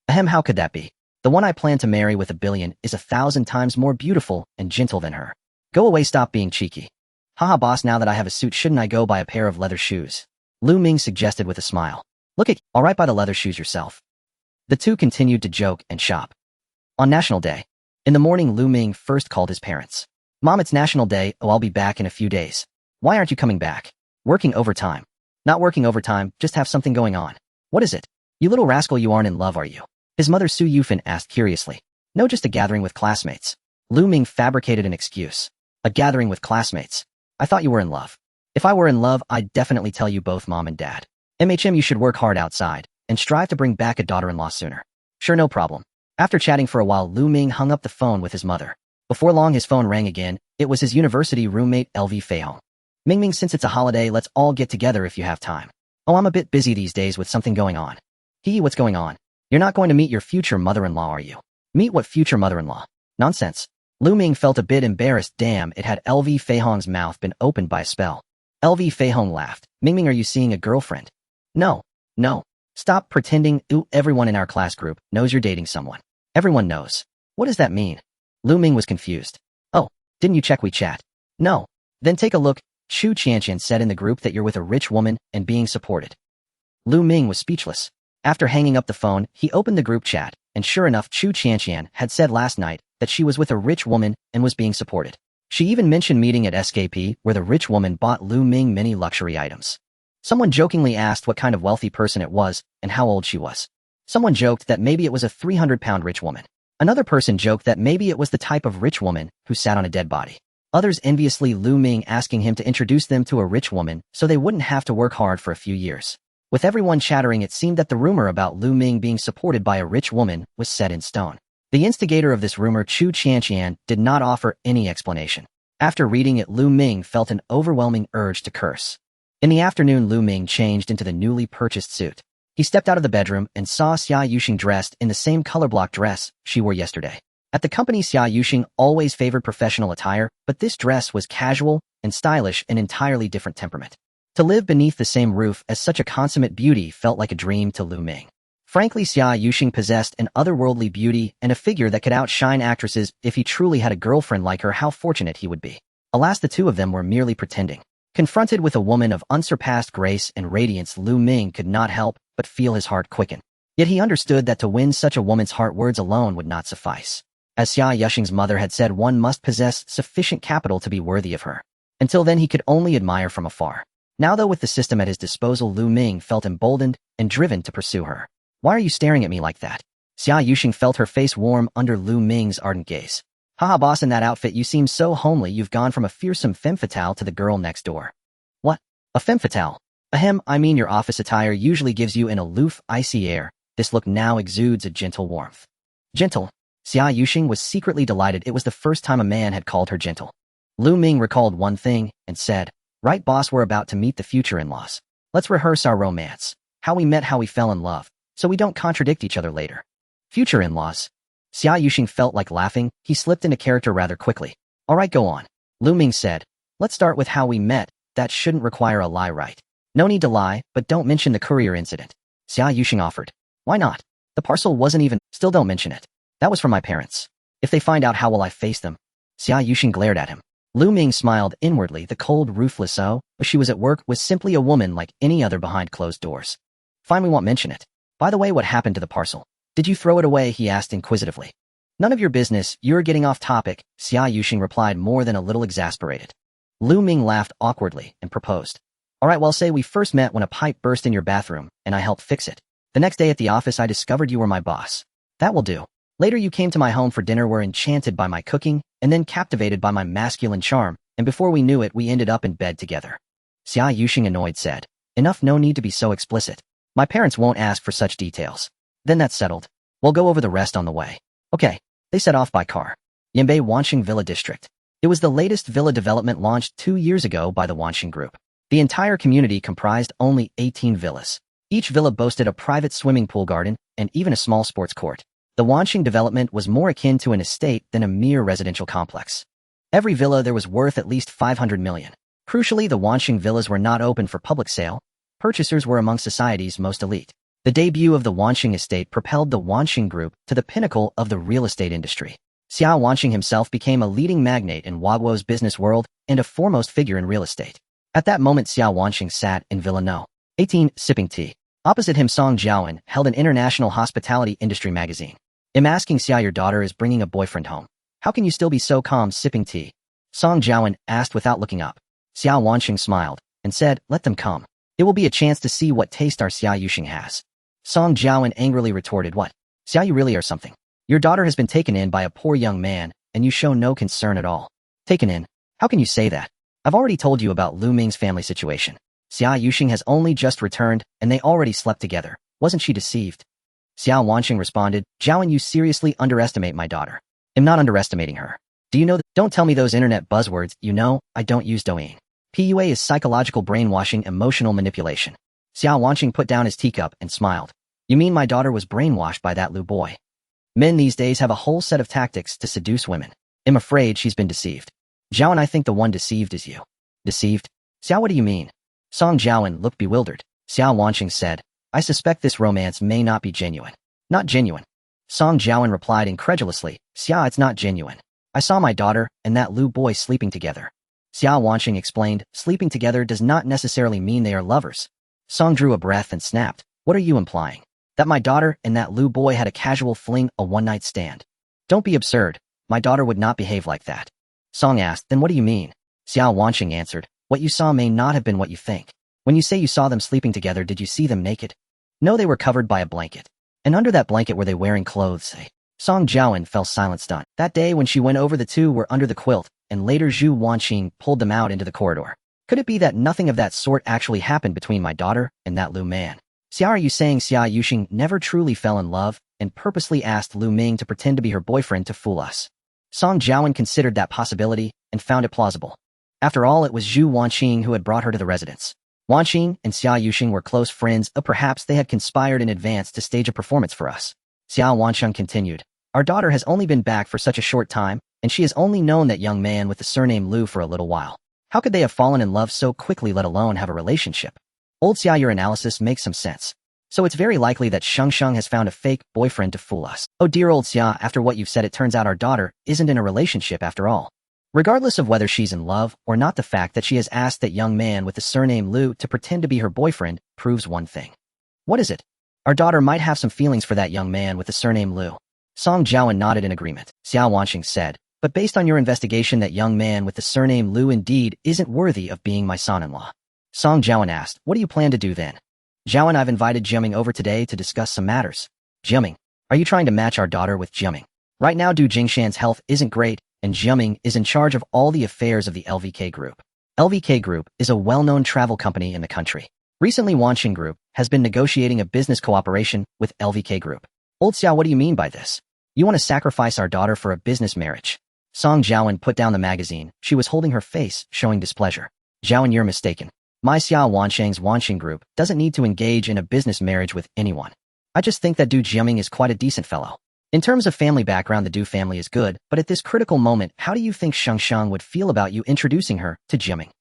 Ahem, how could that be? The one I plan to marry with a billion is 1,000 times more beautiful and gentle than her. Go away, stop being cheeky. Haha, boss, now that I have a suit, shouldn't I go buy a pair of leather shoes? Lu Ming suggested with a smile. Look at, all right, buy the leather shoes yourself. The two continued to joke and shop. On National Day. In the morning, Lu Ming first called his parents. Mom, it's National Day. Oh, I'll be back in a few days. Why aren't you coming back? Working overtime. Not working overtime, just have something going on. What is it? You little rascal, you aren't in love, are you? His mother Su Yufan asked curiously. No, just a gathering with classmates. Lu Ming fabricated an excuse. A gathering with classmates. I thought you were in love. If I were in love, I'd definitely tell you both, Mom and Dad. You should work hard outside and strive to bring back a daughter-in-law sooner. Sure, no problem. After chatting for a while, Lu Ming hung up the phone with his mother. Before long, his phone rang again. It was his university roommate, LV Feihong. Ming, since it's a holiday, let's all get together if you have time. Oh, I'm a bit busy these days with something going on. What's going on? You're not going to meet your future mother-in-law, are you? Meet what future mother-in-law? Nonsense. Lu Ming felt a bit embarrassed. Damn, it had LV Feihong's mouth been opened by a spell. LV Feihong laughed. Ming, are you seeing a girlfriend? No. Stop pretending. Ooh, everyone in our class group knows you're dating someone. Everyone knows. What does that mean? Lu Ming was confused. Oh, didn't you check WeChat? No. Then take a look. Chu Chanshan said in the group that you're with a rich woman and being supported. Lu Ming was speechless. After hanging up the phone, he opened the group chat, and sure enough, Chu Chanshan had said last night that she was with a rich woman and was being supported. She even mentioned meeting at SKP, where the rich woman bought Lu Ming many luxury items. Someone jokingly asked what kind of wealthy person it was and how old she was. Someone joked that maybe it was a 300-pound rich woman. Another person joked that maybe it was the type of rich woman who sat on a dead body. Others enviously Lu Ming asking him to introduce them to a rich woman so they wouldn't have to work hard for a few years. With everyone chattering, it seemed that the rumor about Lu Ming being supported by a rich woman was set in stone. The instigator of this rumor, Chu Chanshan, did not offer any explanation. After reading it, Lu Ming felt an overwhelming urge to curse. In the afternoon, Lu Ming changed into the newly purchased suit. He stepped out of the bedroom and saw Xia Yushing dressed in the same color block dress she wore yesterday. At the company, Xia Yushing always favored professional attire, but this dress was casual and stylish, an entirely different temperament. To live beneath the same roof as such a consummate beauty felt like a dream to Lu Ming. Frankly, Xia Yushing possessed an otherworldly beauty and a figure that could outshine actresses. If he truly had a girlfriend like her, how fortunate he would be. Alas, the two of them were merely pretending. Confronted with a woman of unsurpassed grace and radiance, Lu Ming could not help but feel his heart quicken. Yet he understood that to win such a woman's heart, words alone would not suffice. As Xia Yushing's mother had said, one must possess sufficient capital to be worthy of her. Until then, he could only admire from afar. Now, though, with the system at his disposal, Lu Ming felt emboldened and driven to pursue her. Why are you staring at me like that? Xia Yushing felt her face warm under Lu Ming's ardent gaze. Haha, boss, in that outfit you seem so homely. You've gone from a fearsome femme fatale to the girl next door. What? A femme fatale? Ahem, I mean your office attire usually gives you an aloof, icy air. This look now exudes a gentle warmth. Gentle. Xia Yuxing was secretly delighted it was the first time a man had called her gentle. Lu Ming recalled one thing and said, right boss, we're about to meet the future in-laws. Let's rehearse our romance. How we met, how we fell in love, so we don't contradict each other later. Future in-laws. Xia Yuxing felt like laughing. He slipped into character rather quickly. All right, go on. Lu Ming said, let's start with how we met. That shouldn't require a lie, right? No need to lie, but don't mention the courier incident. Xia Yuxing offered. Why not? The parcel wasn't even... Still don't mention it. That was from my parents. If they find out, how will I face them? Xia Yuxing glared at him. Lu Ming smiled inwardly. The cold, ruthless she was at work was simply a woman like any other behind closed doors. Fine, we won't mention it. By the way, what happened to the parcel? Did you throw it away? He asked inquisitively. None of your business. You're getting off topic, Xia Yuxing replied, more than a little exasperated. Lu Ming laughed awkwardly and proposed. All right, well, say we first met when a pipe burst in your bathroom, and I helped fix it. The next day at the office, I discovered you were my boss. That will do. Later, you came to my home for dinner, were enchanted by my cooking, and then captivated by my masculine charm, and before we knew it, we ended up in bed together. Xia Yuxing, annoyed, said, enough, no need to be so explicit. My parents won't ask for such details. Then that's settled. We'll go over the rest on the way. Okay. They set off by car. Yanbei Wanxing Villa District. It was the latest villa development launched 2 years ago by the Wanxing Group. The entire community comprised only 18 villas. Each villa boasted a private swimming pool garden and even a small sports court. The Wanxing development was more akin to an estate than a mere residential complex. Every villa there was worth at least 500 million. Crucially, the Wanxing villas were not open for public sale. Purchasers were among society's most elite. The debut of the Wanxing estate propelled the Wanxing Group to the pinnacle of the real estate industry. Xia Wanxing himself became a leading magnate in Huaguo's business world and a foremost figure in real estate. At that moment, Xia Wanxing sat in Villa No. 18, sipping tea. Opposite him, Song Jiawen held an international hospitality industry magazine. I'm asking, Xia, your daughter is bringing a boyfriend home. How can you still be so calm sipping tea? Song Jiawen asked without looking up. Xia Wanxing smiled and said, let them come. It will be a chance to see what taste our Xia Yuxing has. Song Jiawen angrily retorted, what? Xia, you really are something. Your daughter has been taken in by a poor young man, and you show no concern at all. Taken in? How can you say that? I've already told you about Lu Ming's family situation. Xia Yuxing has only just returned, and they already slept together. Wasn't she deceived? Xia Wanxing responded, Jiawen, you seriously underestimate my daughter. I'm not underestimating her. Do you know that? Don't tell me those internet buzzwords. You know, I don't use Douyin. PUA is psychological brainwashing, emotional manipulation. Xia Wanxing put down his teacup and smiled. You mean my daughter was brainwashed by that Lu boy? Men these days have a whole set of tactics to seduce women. I'm afraid she's been deceived. Jiawen, I think the one deceived is you. Deceived? Xia, what do you mean? Song Jiawen looked bewildered. Xia Wanxing said, I suspect this romance may not be genuine. Not genuine. Song Jiawen replied incredulously, Xia, it's not genuine. I saw my daughter and that Lu boy sleeping together. Xia Wanxing explained, sleeping together does not necessarily mean they are lovers. Song drew a breath and snapped, what are you implying? That my daughter and that Lu boy had a casual fling, a one-night stand? Don't be absurd. My daughter would not behave like that. Song asked, then what do you mean? Xia Wanxing answered, what you saw may not have been what you think. When you say you saw them sleeping together, did you see them naked? No, they were covered by a blanket. And under that blanket were they wearing clothes? Song Jiawen fell silent, stunned. That day when she went over, the two were under the quilt, and later Zhu Wanxing pulled them out into the corridor. Could it be that nothing of that sort actually happened between my daughter and that Lu man? Xia, are you saying Xia Yuxing never truly fell in love and purposely asked Lu Ming to pretend to be her boyfriend to fool us? Song Jiawen considered that possibility and found it plausible. After all, it was Zhu Wanxing who had brought her to the residence. Wanxing and Xia Yuxing were close friends, or perhaps they had conspired in advance to stage a performance for us. Xia Wanxing continued, our daughter has only been back for such a short time, and she has only known that young man with the surname Lu for a little while. How could they have fallen in love so quickly, let alone have a relationship? Old Xia, your analysis makes some sense. So it's very likely that Sheng has found a fake boyfriend to fool us. Oh dear old Xia, after what you've said, it turns out our daughter isn't in a relationship after all. Regardless of whether she's in love or not, the fact that she has asked that young man with the surname Lu to pretend to be her boyfriend proves one thing. What is it? Our daughter might have some feelings for that young man with the surname Lu. Song Jiawen nodded in agreement. Xia Wanxing said, but based on your investigation, that young man with the surname Lu indeed isn't worthy of being my son-in-law. Song Jiawen asked, what do you plan to do then? Jiawen, I've invited Jiaming over today to discuss some matters. Jiaming, are you trying to match our daughter with Jiaming? Right now, Du Jingshan's health isn't great, and Jiaming is in charge of all the affairs of the LVK Group. LVK Group is a well-known travel company in the country. Recently, Wanxing Group has been negotiating a business cooperation with LVK Group. Old Xiao, what do you mean by this? You want to sacrifice our daughter for a business marriage? Song Jiawen put down the magazine. She was holding her face, showing displeasure. Jiawen, you're mistaken. My Xiao Wansheng's Wanxing Group doesn't need to engage in a business marriage with anyone. I just think that Du Jiaming is quite a decent fellow. In terms of family background, the Du family is good, but at this critical moment, how do you think Shengsheng would feel about you introducing her to Jiaming?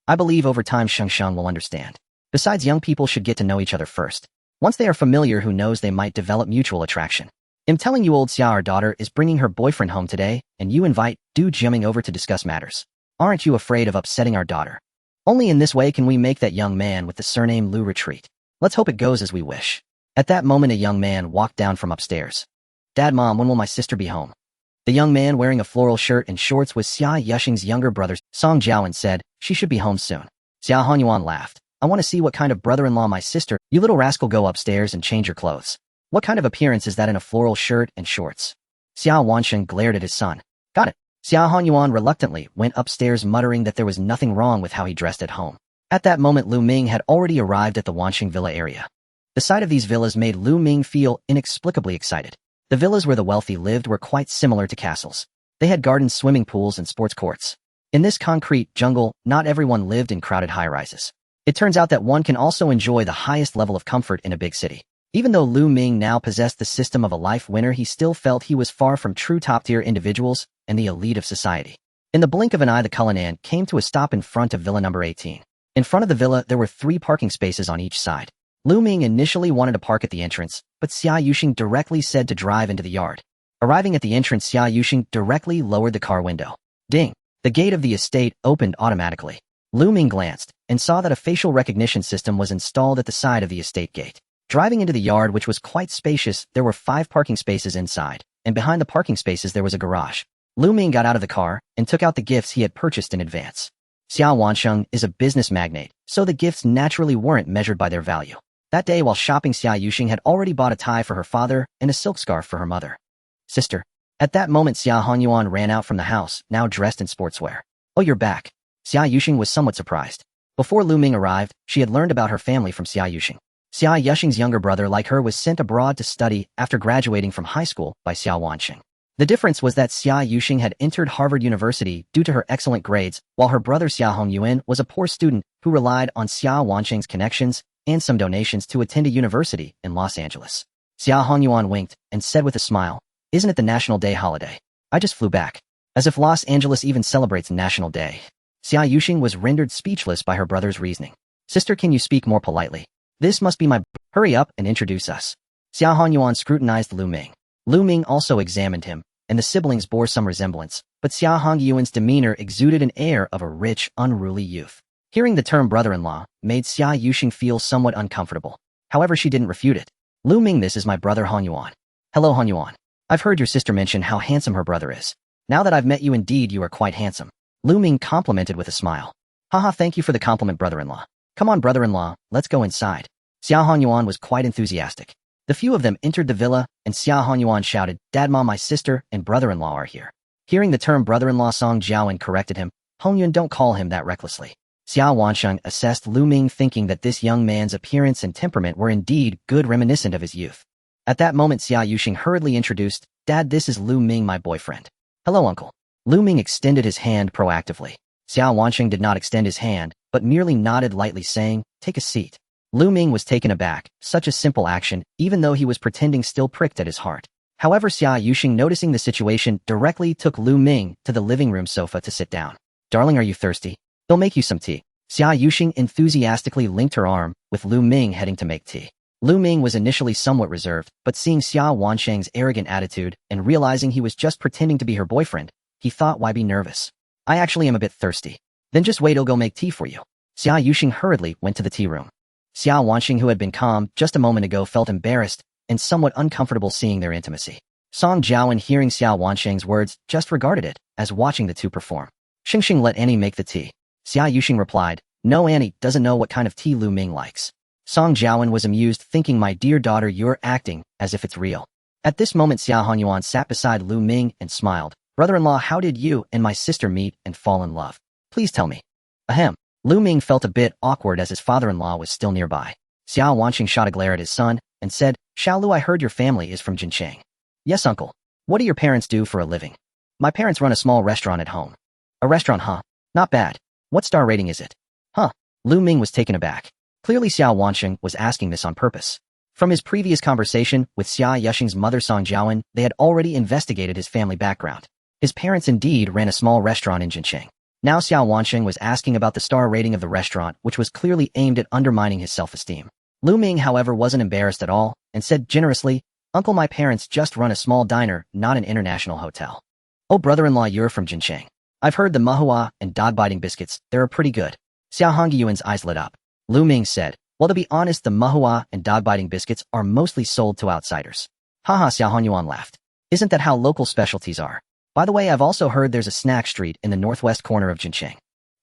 I believe over time Shengsheng will understand. Besides, young people should get to know each other first. Once they are familiar, who knows, they might develop mutual attraction. I'm telling you, old Xiao, our daughter is bringing her boyfriend home today, and you invite Du Jiaming over to discuss matters. Aren't you afraid of upsetting our daughter? Only in this way can we make that young man with the surname Lu retreat. Let's hope it goes as we wish. At that moment, a young man walked down from upstairs. Dad, Mom, when will my sister be home? The young man wearing a floral shirt and shorts was Xia Yushing's younger brother. Song Jiawen said, she should be home soon. Xia Hanyuan laughed. I want to see what kind of brother-in-law my sister. You little rascal, go upstairs and change your clothes. What kind of appearance is that in a floral shirt and shorts? Xia Wansheng glared at his son. Got it. Xia Hanyuan reluctantly went upstairs, muttering that there was nothing wrong with how he dressed at home. At that moment, Lu Ming had already arrived at the Wansheng villa area. The sight of these villas made Lu Ming feel inexplicably excited. The villas where the wealthy lived were quite similar to castles. They had gardens, swimming pools, and sports courts. In this concrete jungle, not everyone lived in crowded high-rises. It turns out that one can also enjoy the highest level of comfort in a big city. Even though Lu Ming now possessed the system of a life winner, he still felt he was far from true top-tier individuals and the elite of society. In the blink of an eye, the Cullinan came to a stop in front of villa number 18. In front of the villa, there were 3 parking spaces on each side. Lu Ming initially wanted to park at the entrance, but Xia Yushing directly said to drive into the yard. Arriving at the entrance, Xia Yushing directly lowered the car window. Ding! The gate of the estate opened automatically. Lu Ming glanced and saw that a facial recognition system was installed at the side of the estate gate. Driving into the yard, which was quite spacious, there were 5 parking spaces inside, and behind the parking spaces there was a garage. Lu Ming got out of the car and took out the gifts he had purchased in advance. Xiao Wansheng is a business magnate, so the gifts naturally weren't measured by their value. That day, while shopping, Xia Yushing had already bought a tie for her father and a silk scarf for her mother. Sister. At that moment, Xia Hanyuan ran out from the house, now dressed in sportswear. Oh, you're back. Xia Yushing was somewhat surprised. Before Lu Ming arrived, she had learned about her family from Xia Yushing. Xia Yushing's younger brother, like her, was sent abroad to study after graduating from high school by Xiao Wansheng. The difference was that Xia Yushing had entered Harvard University due to her excellent grades, while her brother Xia Hongyuan was a poor student who relied on Xia Wansheng's connections and some donations to attend a university in Los Angeles. Xia Hongyuan winked and said with a smile, "Isn't it the National Day holiday? I just flew back." As if Los Angeles even celebrates National Day. Xia Yushing was rendered speechless by her brother's reasoning. Sister, can you speak more politely? This must be my... Hurry up and introduce us. Xia Hanyuan scrutinized Lu Ming. Lu Ming also examined him, and the siblings bore some resemblance, but Xia Hongyuan's demeanor exuded an air of a rich, unruly youth. Hearing the term brother-in-law made Xia Yushing feel somewhat uncomfortable. However, she didn't refute it. Lu Ming, this is my brother Hanyuan. Hello, Hanyuan. I've heard your sister mention how handsome her brother is. Now that I've met you, indeed you are quite handsome. Lu Ming complimented with a smile. Haha, thank you for the compliment, brother-in-law. Come on, brother-in-law, let's go inside. Xia Hanyuan was quite enthusiastic. The few of them entered the villa, and Xia Hanyuan shouted, Dad, Mom, my sister and brother-in-law are here. Hearing the term brother-in-law, Song Jiawen corrected him. Hongyuan, don't call him that recklessly. Xia Wansheng assessed Lu Ming, thinking that this young man's appearance and temperament were indeed good, reminiscent of his youth. At that moment, Xia Yushing hurriedly introduced, Dad, this is Lu Ming, my boyfriend. Hello, uncle. Lu Ming extended his hand proactively. Xia Wansheng did not extend his hand, but merely nodded lightly, saying, take a seat. Lu Ming was taken aback. Such a simple action, even though he was pretending, still pricked at his heart. However, Xia Yushing, noticing the situation, directly took Lu Ming to the living room sofa to sit down. Darling, are you thirsty? They'll make you some tea. Xia Yushing enthusiastically linked her arm, with Lu Ming heading to make tea. Lu Ming was initially somewhat reserved, but seeing Xia Wansheng's arrogant attitude and realizing he was just pretending to be her boyfriend, he thought, why be nervous? I actually am a bit thirsty. Then just wait, I'll go make tea for you. Xia Yushing hurriedly went to the tea room. Xia Wansheng, who had been calm just a moment ago, felt embarrassed and somewhat uncomfortable seeing their intimacy. Song Jiawen, hearing Xia Wansheng's words, just regarded it as watching the two perform. Xingxing, let Annie make the tea. Xia Yushing replied, no, Annie doesn't know what kind of tea Lu Ming likes. Song Jiawen was amused, thinking, my dear daughter, you're acting as if it's real. At this moment, Xia Hanyuan sat beside Lu Ming and smiled. Brother-in-law, how did you and my sister meet and fall in love? Please tell me. Ahem. Lu Ming felt a bit awkward as his father-in-law was still nearby. Xiao Wanqing shot a glare at his son and said, Xiao Lu, I heard your family is from Jincheng. Yes, uncle. What do your parents do for a living? My parents run a small restaurant at home. A restaurant, huh? Not bad. What star rating is it? Huh? Lu Ming was taken aback. Clearly Xiao Wanqing was asking this on purpose. From his previous conversation with Xia Yuxing's mother Song Jiawen, they had already investigated his family background. His parents indeed ran a small restaurant in Jincheng. Now Xiao Wanqing was asking about the star rating of the restaurant, which was clearly aimed at undermining his self-esteem. Lu Ming, however, wasn't embarrassed at all, and said generously, Uncle, my parents just run a small diner, not an international hotel. Oh, brother-in-law, you're from Jincheng. I've heard the mahua and dog-biting biscuits, they're pretty good. Xiao Hongyuan's eyes lit up. Lu Ming said, well, to be honest, the mahua and dog-biting biscuits are mostly sold to outsiders. Haha, Xiao Hongyuan laughed. Isn't that how local specialties are? By the way, I've also heard there's a snack street in the northwest corner of Jincheng.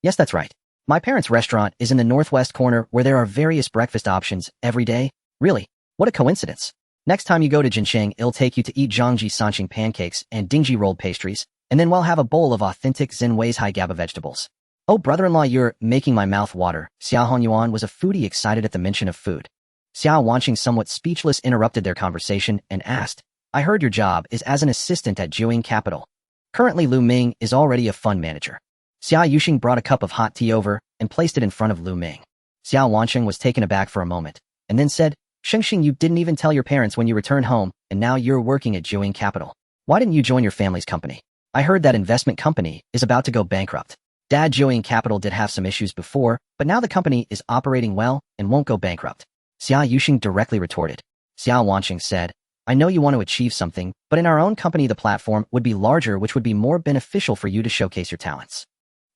Yes, that's right. My parents' restaurant is in the northwest corner where there are various breakfast options every day. Really? What a coincidence. Next time you go to Jincheng, it'll take you to eat Zhangji Sanqing pancakes and Dingji rolled pastries, and then we'll have a bowl of authentic Xinwei's high GABA vegetables. Oh, brother-in-law, you're making my mouth water. Xiao Hongyuan was a foodie excited at the mention of food. Xiao Wanqing, somewhat speechless, interrupted their conversation and asked, I heard your job is as an assistant at Jiuing Capital. Currently, Lu Ming is already a fund manager. Xia Yuxing brought a cup of hot tea over and placed it in front of Lu Ming. Xiao Wanqing was taken aback for a moment, and then said, Shengxing, you didn't even tell your parents when you returned home, and now you're working at Jiuing Capital. Why didn't you join your family's company? I heard that investment company is about to go bankrupt. Dad, Jiuing Capital did have some issues before, but now the company is operating well and won't go bankrupt. Xia Yuxing directly retorted. Xiao Wanqing said, I know you want to achieve something, but in our own company the platform would be larger, which would be more beneficial for you to showcase your talents.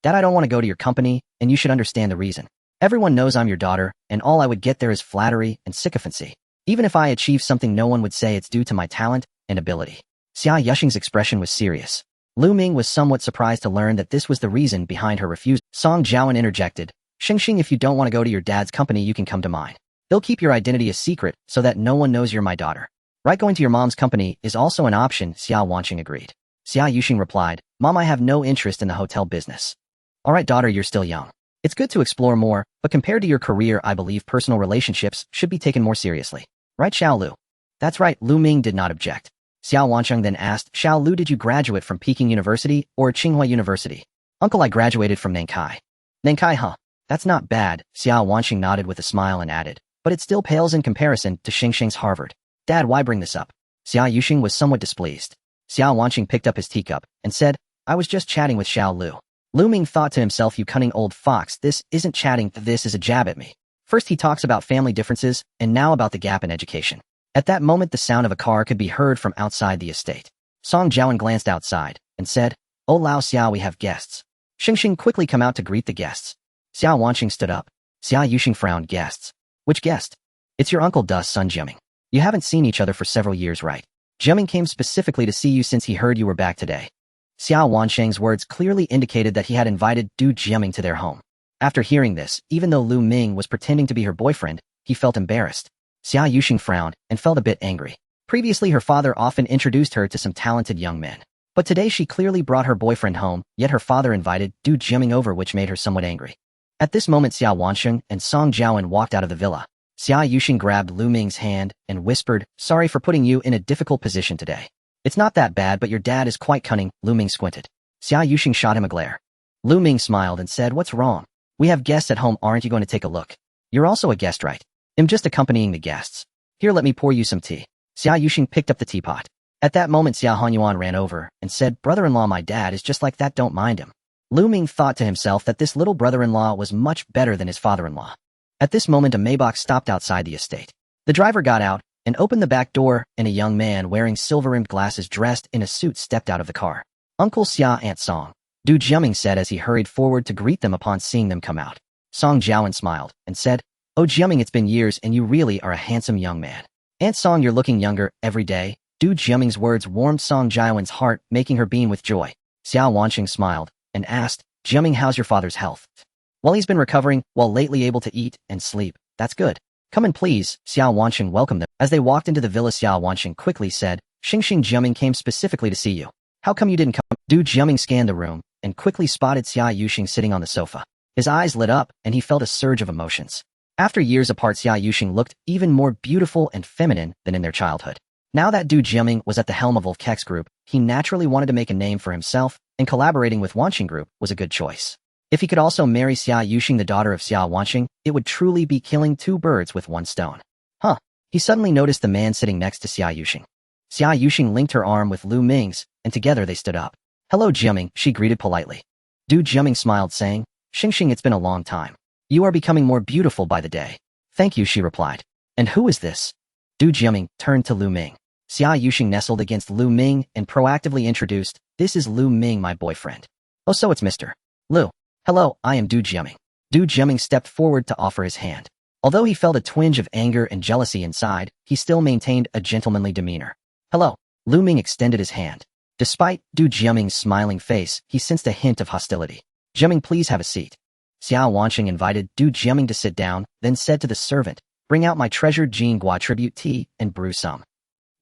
Dad, I don't want to go to your company, and you should understand the reason. Everyone knows I'm your daughter, and all I would get there is flattery and sycophancy. Even if I achieve something, no one would say it's due to my talent and ability. Xia Yuxing's expression was serious. Lu Ming was somewhat surprised to learn that this was the reason behind her refusal. Song Jiawen interjected, Shengxing, if you don't want to go to your dad's company, you can come to mine. They'll keep your identity a secret so that no one knows you're my daughter. Right, going to your mom's company is also an option, Xiao Wanqing agreed. Xia Yuxing replied, Mom, I have no interest in the hotel business. All right, daughter, you're still young. It's good to explore more, but compared to your career, I believe personal relationships should be taken more seriously. Right, Xiao Lu? That's right, Lu Ming did not object. Xiao Wanqing then asked, Xiao Lu, did you graduate from Peking University or Tsinghua University? Uncle, I graduated from Nankai. Nankai, huh? That's not bad, Xiao Wanqing nodded with a smile and added, but it still pales in comparison to Shengxing's Harvard. Dad, why bring this up? Xia Yuxing was somewhat displeased. Xiao Wanqing picked up his teacup and said, I was just chatting with Xiao Lu. Lu Ming thought to himself, you cunning old fox, this isn't chatting, this is a jab at me. First he talks about family differences, and now about the gap in education. At that moment the sound of a car could be heard from outside the estate. Song Jiawen glanced outside and said, Oh Lao Xiao, we have guests. Shengxing, quickly come out to greet the guests. Xiao Wanqing stood up. Xia Yuxing frowned. Guests? Which guest? It's your uncle Du's son Jiaming. You haven't seen each other for several years, right? Jiaming came specifically to see you since he heard you were back today. Xiao Wanqing's words clearly indicated that he had invited Du Jiaming to their home. After hearing this, even though Lu Ming was pretending to be her boyfriend, he felt embarrassed. Xia Yuxing frowned and felt a bit angry. Previously, her father often introduced her to some talented young men. But today she clearly brought her boyfriend home, yet her father invited Du Jiaming over, which made her somewhat angry. At this moment, Xiao Wanqing and Song Jiawen walked out of the villa. Xia Yuxing grabbed Lu Ming's hand and whispered, Sorry for putting you in a difficult position today. It's not that bad, but your dad is quite cunning. Lu Ming squinted. Xia Yuxing shot him a glare. Lu Ming smiled and said, What's wrong? We have guests at home, aren't you going to take a look? You're also a guest, right? I'm just accompanying the guests. Here, let me pour you some tea. Xia Yuxing picked up the teapot. At that moment, Xiao Honyuan ran over and said, Brother-in-law, my dad is just like that, don't mind him. Lu Ming thought to himself that this little brother-in-law was much better than his father-in-law. At this moment, a Maybach stopped outside the estate. The driver got out and opened the back door, and a young man wearing silver-rimmed glasses dressed in a suit stepped out of the car. Uncle Xia, Aunt Song, Du Jiaming said as he hurried forward to greet them upon seeing them come out. Song Jiawen smiled and said, Oh Jiaming, it's been years and you really are a handsome young man. Aunt Song, you're looking younger every day. Du Jiaming's words warmed Song Jiawen's heart, making her beam with joy. Xiao Wanqing smiled and asked, Jiaming, how's your father's health? Well, he's been recovering, while lately able to eat and sleep. That's good. Come in, please. Xiao Wanqing welcomed them. As they walked into the villa, Xiao Wanqing quickly said, Xingxing, Jiaming came specifically to see you. How come you didn't come? Du Jiaming scanned the room and quickly spotted Xia Yuxing sitting on the sofa. His eyes lit up, and he felt a surge of emotions. After years apart, Xia Yuxing looked even more beautiful and feminine than in their childhood. Now that Du Jiaming was at the helm of Wolf Keck's group, he naturally wanted to make a name for himself, and collaborating with Wanqing Group was a good choice. If he could also marry Xia Yuxing, the daughter of Xia Wanqing, it would truly be killing two birds with one stone. He suddenly noticed the man sitting next to Xia Yuxing. Xia Yuxing linked her arm with Lu Ming's, and together they stood up. "Hello, Jiaming," she greeted politely. Du Jiaming smiled, saying, "Xingxing, it's been a long time. You are becoming more beautiful by the day." "Thank you," she replied. "And who is this?" Du Jiaming turned to Lu Ming. Xia Yuxing nestled against Lu Ming and proactively introduced, "This is Lu Ming, my boyfriend." "Oh, so it's Mr. Lu. Hello, I am Du Jiaming." Du Jiaming stepped forward to offer his hand. Although he felt a twinge of anger and jealousy inside, he still maintained a gentlemanly demeanor. "Hello." Lu Ming extended his hand. Despite Du Jiaming's smiling face, he sensed a hint of hostility. "Jiaming, please have a seat." Xia Wanqing invited Du Jiaming to sit down, then said to the servant, "Bring out my treasured Jingguo tribute tea and brew some."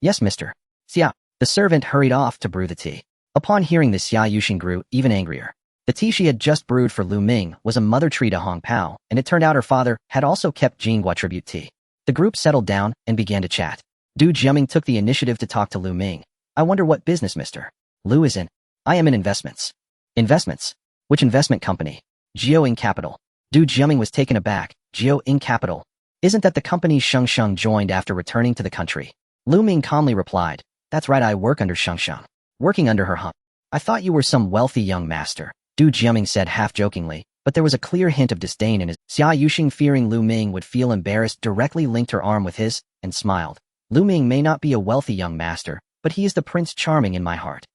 "Yes, Mr. Xia." The servant hurried off to brew the tea. Upon hearing this, Xia Yuxing grew even angrier. The tea she had just brewed for Lu Ming was a mother tree to Hong Pao, and it turned out her father had also kept Jingguo tribute tea. The group settled down and began to chat. Du Jiaming took the initiative to talk to Lu Ming. "I wonder what business Mr. Lu is in." "I am in investments." "Investments? Which investment company?" "Geo Ing Capital." Du Jiaming was taken aback. "Geo Ing Capital? Isn't that the company Shengsheng joined after returning to the country?" Lu Ming calmly replied, "That's right, I work under Shengsheng." "Working under her, huh? I thought you were some wealthy young master," Du Jiaming said half-jokingly, but there was a clear hint of disdain in his. Xia Yuxing, fearing Lu Ming would feel embarrassed, directly linked her arm with his, and smiled. "Lu Ming may not be a wealthy young master, but he is the Prince Charming in my heart."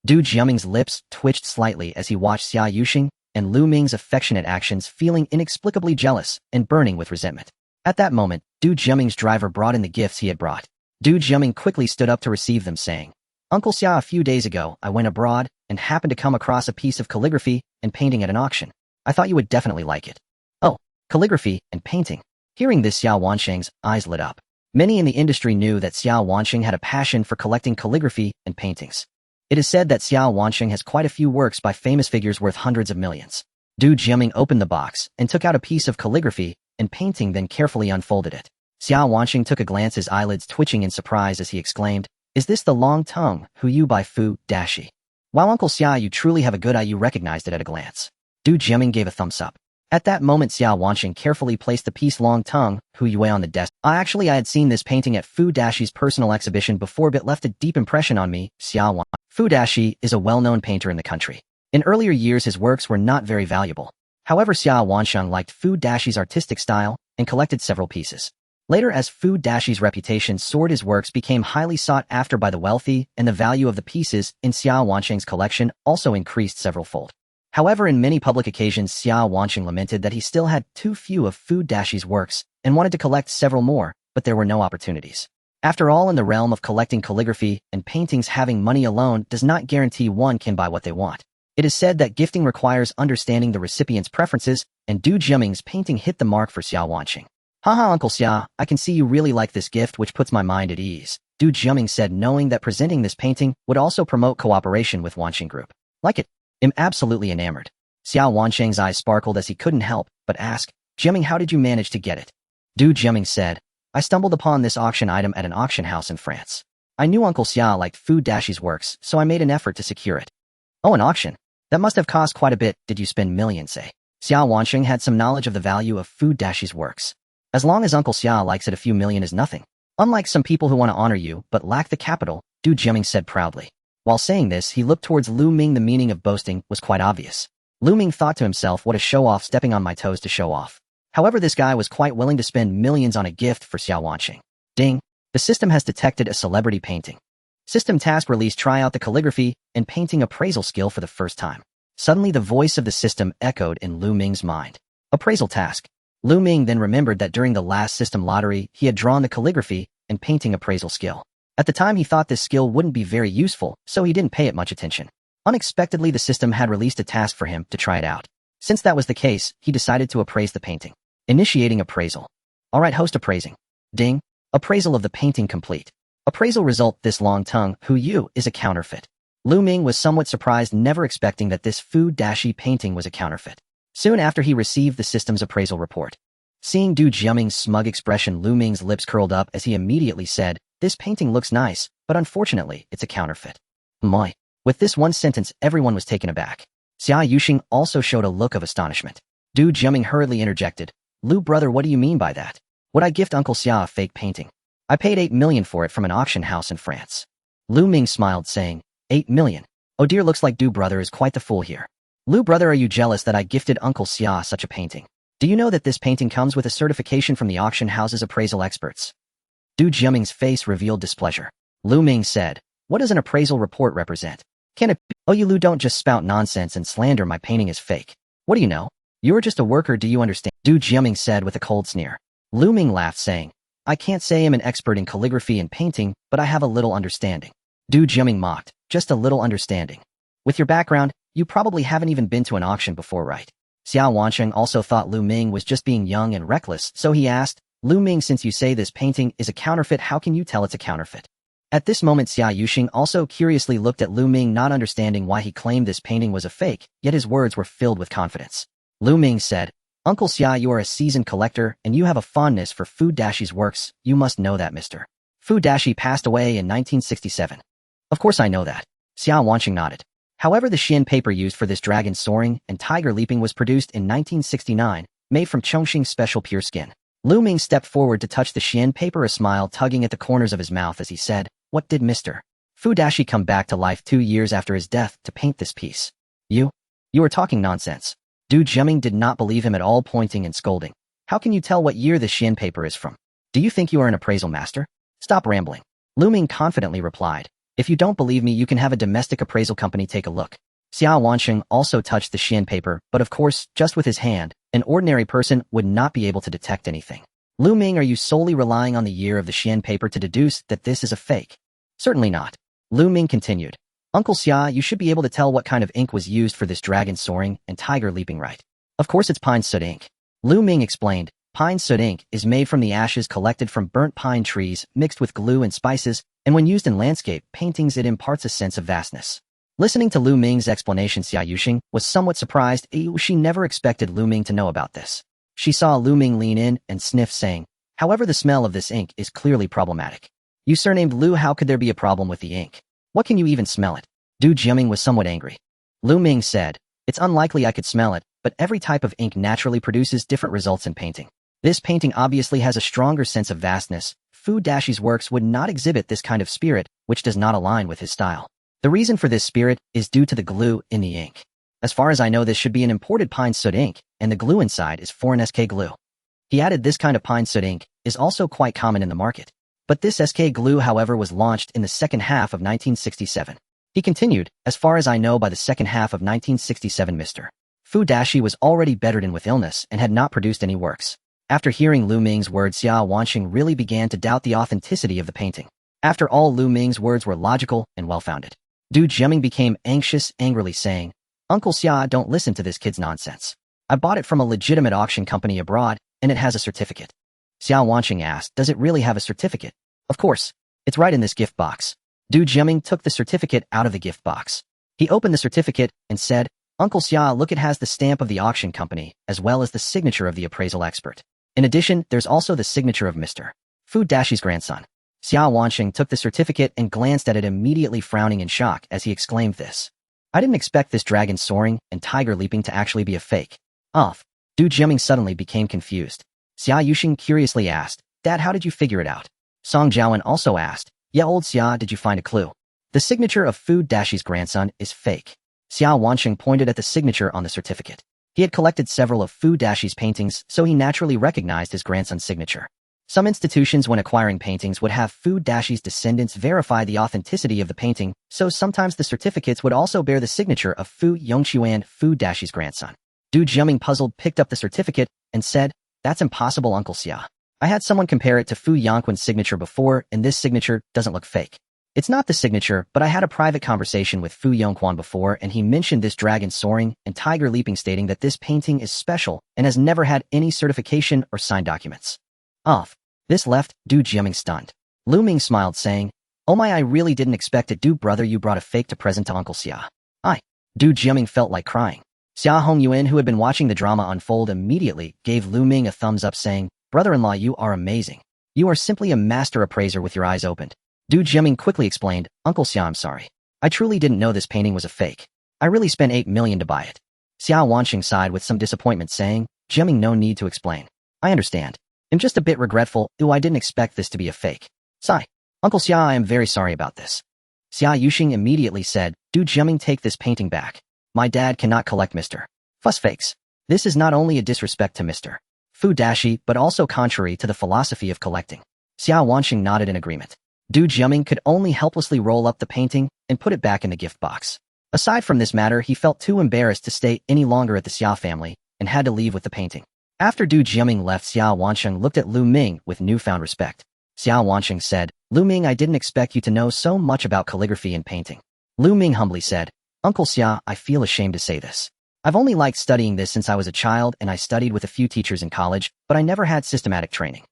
Du Jiaming's lips twitched slightly as he watched Xia Yuxing and Lu Ming's affectionate actions, feeling inexplicably jealous and burning with resentment. At that moment, Du Jiaming's driver brought in the gifts he had brought. Du Jiaming quickly stood up to receive them, saying, "Uncle Xia, a few days ago, I went abroad and happened to come across a piece of calligraphy and painting at an auction. I thought you would definitely like it." "Oh, calligraphy and painting." Hearing this, Xia Wanqing's eyes lit up. Many in the industry knew that Xia Wanqing had a passion for collecting calligraphy and paintings. It is said that Xia Wanqing has quite a few works by famous figures worth hundreds of millions. Du Jiaming opened the box and took out a piece of calligraphy and painting, then carefully unfolded it. Xia Wanqing took a glance, his eyelids twitching in surprise as he exclaimed, "Is this the long tongue, Hu Yu by Fu Dashi? Wow, Uncle Xia, you truly have a good eye. You recognized it at a glance." Du Jiaming gave a thumbs up. At that moment, Xia Wanqing carefully placed the piece long tongue, Hu Yue, on the desk. I had seen this painting at Fu Dashi's personal exhibition before, but left a deep impression on me." Xia Wanqing. Fu Dashi is a well-known painter in the country. In earlier years, his works were not very valuable. However, Xia Wanqing liked Fu Dashi's artistic style and collected several pieces. Later, as Fu Dashi's reputation soared, his works became highly sought after by the wealthy, and the value of the pieces in Xia Wanqing's collection also increased several-fold. However, in many public occasions, Xia Wanqing lamented that he still had too few of Fu Dashi's works and wanted to collect several more, but there were no opportunities. After all, in the realm of collecting calligraphy and paintings, having money alone does not guarantee one can buy what they want. It is said that gifting requires understanding the recipient's preferences, and Du Jiaming's painting hit the mark for Xia Wanqing. "Haha, Uncle Xia, I can see you really like this gift, which puts my mind at ease," Du Jiaming said, knowing that presenting this painting would also promote cooperation with Wanqing Group. "Like it? I'm absolutely enamored." Xia Wanqing's eyes sparkled as he couldn't help but ask, "Jiaming, how did you manage to get it?" Du Jiaming said, "I stumbled upon this auction item at an auction house in France. I knew Uncle Xia liked Fu Dashi's works, so I made an effort to secure it." "Oh, an auction? That must have cost quite a bit. Did you spend millions, eh?" Xia Wanqing had some knowledge of the value of Fu Dashi's works. As long as Uncle Xia likes it, a few million is nothing. "Unlike some people who want to honor you but lack the capital," Du Jiaming said proudly. While saying this, he looked towards Lu Ming. The meaning of boasting was quite obvious. Lu Ming thought to himself, what a show-off, stepping on my toes to show off. However, this guy was quite willing to spend millions on a gift for Xia Wanqing. Ding! The system has detected a celebrity painting. System task release: try out the calligraphy and painting appraisal skill for the first time. Suddenly, the voice of the system echoed in Lu Ming's mind. Appraisal task. Lu Ming then remembered that during the last system lottery, he had drawn the calligraphy and painting appraisal skill. At the time, he thought this skill wouldn't be very useful, so he didn't pay it much attention. Unexpectedly, the system had released a task for him to try it out. Since that was the case, he decided to appraise the painting. Initiating appraisal. Alright, host appraising. Ding. Appraisal of the painting complete. Appraisal result: this long tongue, Hu Yu, is a counterfeit. Lu Ming was somewhat surprised, never expecting that this Fu Dashi painting was a counterfeit. soon after he received the system's appraisal report. Seeing Du Jiaming's smug expression, Lu Ming's lips curled up as he immediately said, "This painting looks nice, but unfortunately, it's a counterfeit." Moi. With this one sentence, everyone was taken aback. Xia Yuxing also showed a look of astonishment. Du Jiaming hurriedly interjected, "Lu brother, what do you mean by that? Would I gift Uncle Xia a fake painting? I paid 8 million for it from an auction house in France." Lu Ming smiled, saying, 8 million. Oh dear, looks like Du brother is quite the fool here. Lu brother, are you jealous that I gifted Uncle Xia such a painting? Do you know that this painting comes with a certification from the auction house's appraisal experts? Du Jiaming's face revealed displeasure. Lu Ming said, "What does an appraisal report represent? Can it be? Oh, you Lu, don't just spout nonsense and slander my painting is fake. What do you know? You're just a worker, do you understand?" Du Jiaming said with a cold sneer. Lu Ming laughed, saying, "I can't say I'm an expert in calligraphy and painting, but I have a little understanding." Du Jiaming mocked, "Just a little understanding. With your background, you probably haven't even been to an auction before, right?" Xiao Wansheng also thought Lu Ming was just being young and reckless, so he asked, "Lu Ming, since you say this painting is a counterfeit, how can you tell it's a counterfeit?" At this moment, Xia Yuxing also curiously looked at Lu Ming, not understanding why he claimed this painting was a fake, yet his words were filled with confidence. Lu Ming said, "Uncle Xia, you are a seasoned collector, and you have a fondness for Fu Dashi's works. You must know that Mr. Fu Dashi passed away in 1967. Of course I know that." Xiao Wansheng nodded. However, the Xian paper used for this dragon soaring and tiger leaping was produced in 1969, made from Chongqing special pure skin. Lu Ming stepped forward to touch the Xian paper, a smile tugging at the corners of his mouth as he said, "What did Mr. Fu Dashi come back to life 2 years after his death to paint this piece? You are talking nonsense." Du Jiaming did not believe him at all, pointing and scolding. "How can you tell what year the Xian paper is from? Do you think you are an appraisal master? Stop rambling." Lu Ming confidently replied, "If you don't believe me, you can have a domestic appraisal company take a look." Xiao Wansheng also touched the Xian paper, but of course, just with his hand. An ordinary person would not be able to detect anything. "Lu Ming, are you solely relying on the year of the Xian paper to deduce that this is a fake?" "Certainly not." Lu Ming continued. "Uncle Xia, you should be able to tell what kind of ink was used for this dragon soaring and tiger leaping, right? Of course it's pine soot ink." Lu Ming explained, "Pine soot ink is made from the ashes collected from burnt pine trees mixed with glue and spices, and when used in landscape paintings it imparts a sense of vastness." Listening to Lu Ming's explanation, Xia Yuxing was somewhat surprised. She never expected Lu Ming to know about this. She saw Lu Ming lean in and sniff, saying, "However, the smell of this ink is clearly problematic. You surnamed Lu, how could there be a problem with the ink? What can you even smell it?" Du Jiaming was somewhat angry. Lu Ming said, "It's unlikely I could smell it, but every type of ink naturally produces different results in painting. This painting obviously has a stronger sense of vastness. Fu Dashi's works would not exhibit this kind of spirit, which does not align with his style. The reason for this spirit is due to the glue in the ink. As far as I know, this should be an imported pine soot ink, and the glue inside is foreign SK glue." He added, "This kind of pine soot ink is also quite common in the market. But this SK glue, however, was launched in the second half of 1967. He continued, "As far as I know, by the second half of 1967, Mr. Fu Dashi was already bedridden with illness and had not produced any works." After hearing Lu Ming's words, Xia Wansheng really began to doubt the authenticity of the painting. After all, Lu Ming's words were logical and well-founded. Du Jiaming became anxious, angrily saying, "Uncle Xia, don't listen to this kid's nonsense. I bought it from a legitimate auction company abroad, and it has a certificate." Xiao Wansheng asked, "Does it really have a certificate?" "Of course. It's right in this gift box." Du Jiaming took the certificate out of the gift box. He opened the certificate and said, "Uncle Xia, look, it has the stamp of the auction company, as well as the signature of the appraisal expert. In addition, there's also the signature of Mr. Fu Dashi's grandson." Xiao Wansheng took the certificate and glanced at it, immediately frowning in shock as he exclaimed this. "I didn't expect this dragon soaring and tiger leaping to actually be a fake." Off. Du Jiaming suddenly became confused. Xia Yuxing curiously asked, "Dad, how did you figure it out?" Song Jiawen also asked, "Yeah, old Xia, did you find a clue? The signature of Fu Dashi's grandson is fake." Xiao Wansheng pointed at the signature on the certificate. He had collected several of Fu Dashi's paintings, so he naturally recognized his grandson's signature. Some institutions, when acquiring paintings, would have Fu Dashi's descendants verify the authenticity of the painting, so sometimes the certificates would also bear the signature of Fu Yongquan, Fu Dashi's grandson. Du Jiaming, puzzled, picked up the certificate and said, "That's impossible, Uncle Xia. I had someone compare it to Fu Yongquan's signature before, and this signature doesn't look fake. It's not the signature, but I had a private conversation with Fu Yongquan before, and he mentioned this dragon soaring and tiger leaping, stating that this painting is special and has never had any certification or signed documents." Off. This left Du Jiaming stunned. Lu Ming smiled, saying, "Oh my, I really didn't expect it. Du brother, you brought a fake to present to Uncle Xia." Du Jiaming felt like crying. Xia Hongyuan, who had been watching the drama unfold, immediately gave Lu Ming a thumbs up saying, "Brother-in-law, you are amazing. You are simply a master appraiser with your eyes opened." Du Jiaming quickly explained, "Uncle Xia, I'm sorry. I truly didn't know this painting was a fake. I really spent 8 million to buy it." Xia Wanqing sighed with some disappointment saying, "Jiaming, no need to explain. I understand. I'm just a bit regretful. I didn't expect this to be a fake. Sigh. Uncle Xia, I am very sorry about this." Xia Yuxing immediately said, "Du Jiaming, take this painting back. My dad cannot collect Mr. Fuss fakes. This is not only a disrespect to Mr. Fu Dashi, but also contrary to the philosophy of collecting." Xia Wanqing nodded in agreement. Du Jiaming could only helplessly roll up the painting and put it back in the gift box. Aside from this matter, he felt too embarrassed to stay any longer at the Xia family and had to leave with the painting. After Du Jiaming left, Xia Wanqing looked at Lu Ming with newfound respect. Xia Wanqing said, "Lu Ming, I didn't expect you to know so much about calligraphy and painting." Lu Ming humbly said, "Uncle Xia, I feel ashamed to say this. I've only liked studying this since I was a child, and I studied with a few teachers in college, but I never had systematic training."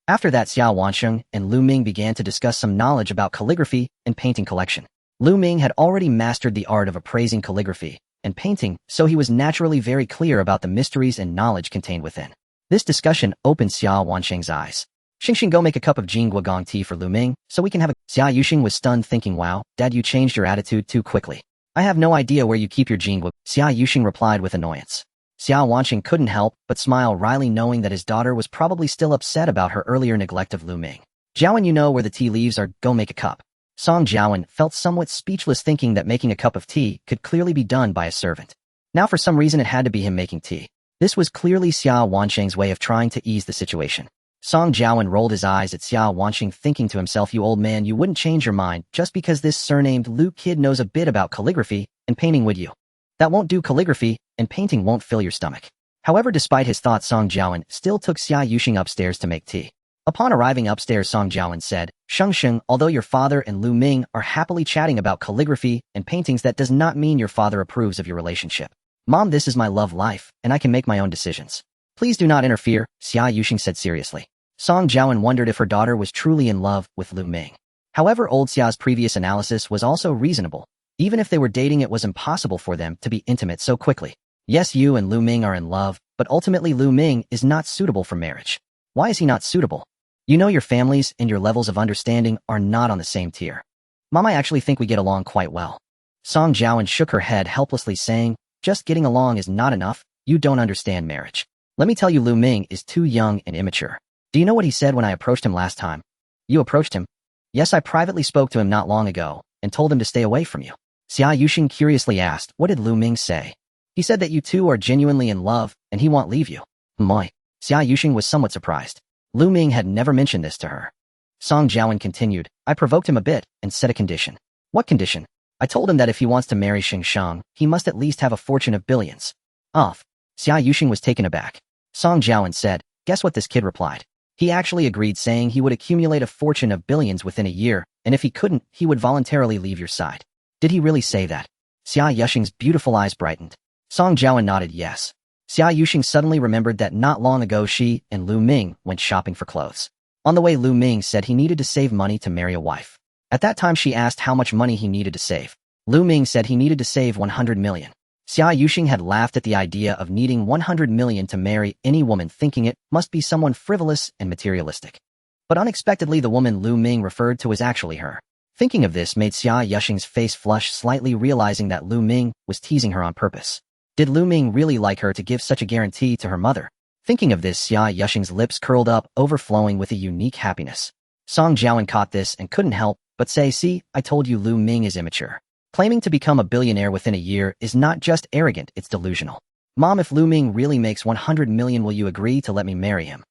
After that, Xia Wanqing and Lu Ming began to discuss some knowledge about calligraphy and painting collection. Lu Ming had already mastered the art of appraising calligraphy and painting, so he was naturally very clear about the mysteries and knowledge contained within. This discussion opened Xia Wanqing's eyes. "Xingxing, go make a cup of Jingguo Gong tea for Lu Ming, so we can have a—" Xia Yuxing was stunned, thinking, "Wow, Dad, you changed your attitude too quickly. I have no idea where you keep your Jingguo." Xia Yuxing replied with annoyance. Xia Wanqing couldn't help but smile wryly, knowing that his daughter was probably still upset about her earlier neglect of Lu Ming. "Jiawen, you know where the tea leaves are, go make a cup." Song Jiawen felt somewhat speechless, thinking that making a cup of tea could clearly be done by a servant. Now for some reason it had to be him making tea. This was clearly Xia Wanqing's way of trying to ease the situation. Song Jiawen rolled his eyes at Xia Wanqing, thinking to himself, "You old man, you wouldn't change your mind just because this surnamed Lu kid knows a bit about calligraphy and painting, would you? That won't do. Calligraphy and painting won't fill your stomach." However, despite his thoughts, Song Jiawen still took Xia Yuxing upstairs to make tea. Upon arriving upstairs, Song Jiawen said, "Shengsheng, although your father and Lu Ming are happily chatting about calligraphy and paintings, that does not mean your father approves of your relationship. Mom, this is my love life, and I can make my own decisions. Please do not interfere," Xia Yuxing said seriously. Song Jiawen wondered if her daughter was truly in love with Lu Ming. However, old Xia's previous analysis was also reasonable. Even if they were dating, it was impossible for them to be intimate so quickly. Yes, you and Lu Ming are in love, but ultimately Lu Ming is not suitable for marriage. Why is he not suitable? You know, your families and your levels of understanding are not on the same tier. Mom, I actually think we get along quite well." Song Jiawen shook her head helplessly, saying, "Just getting along is not enough. You don't understand marriage. Let me tell you, Lu Ming is too young and immature. Do you know what he said when I approached him last time?" "You approached him?" "Yes, I privately spoke to him not long ago and told him to stay away from you." Xia Yuxing curiously asked, "What did Lu Ming say?" "He said that you two are genuinely in love and he won't leave you." "My." Xia Yuxing was somewhat surprised. Lu Ming had never mentioned this to her. Song Jiawen continued, "I provoked him a bit and set a condition." "What condition?" "I told him that if he wants to marry Xingsheng, he must at least have a fortune of billions." "Off." Xia Yuxing was taken aback. Song Jiawen said, "Guess what this kid replied? He actually agreed, saying he would accumulate a fortune of billions within a year, and if he couldn't, he would voluntarily leave your side." "Did he really say that?" Xia Yuxing's beautiful eyes brightened. Song Jiawen nodded yes. Xia Yuxing suddenly remembered that not long ago she and Lu Ming went shopping for clothes. On the way, Lu Ming said he needed to save money to marry a wife. At that time, she asked how much money he needed to save. Lu Ming said he needed to save 100 million. Xia Yuxing had laughed at the idea of needing 100 million to marry any woman, thinking it must be someone frivolous and materialistic. But unexpectedly, the woman Lu Ming referred to was actually her. Thinking of this made Xia Yuxing's face flush slightly, realizing that Lu Ming was teasing her on purpose. Did Lu Ming really like her to give such a guarantee to her mother? Thinking of this, Xia Yuxing's lips curled up, overflowing with a unique happiness. Song Jiawen caught this and couldn't help but say, "See, I told you Lu Ming is immature. Claiming to become a billionaire within a year is not just arrogant, it's delusional. Mom, if Lu Ming really makes 100 million, will you agree to let me marry him?"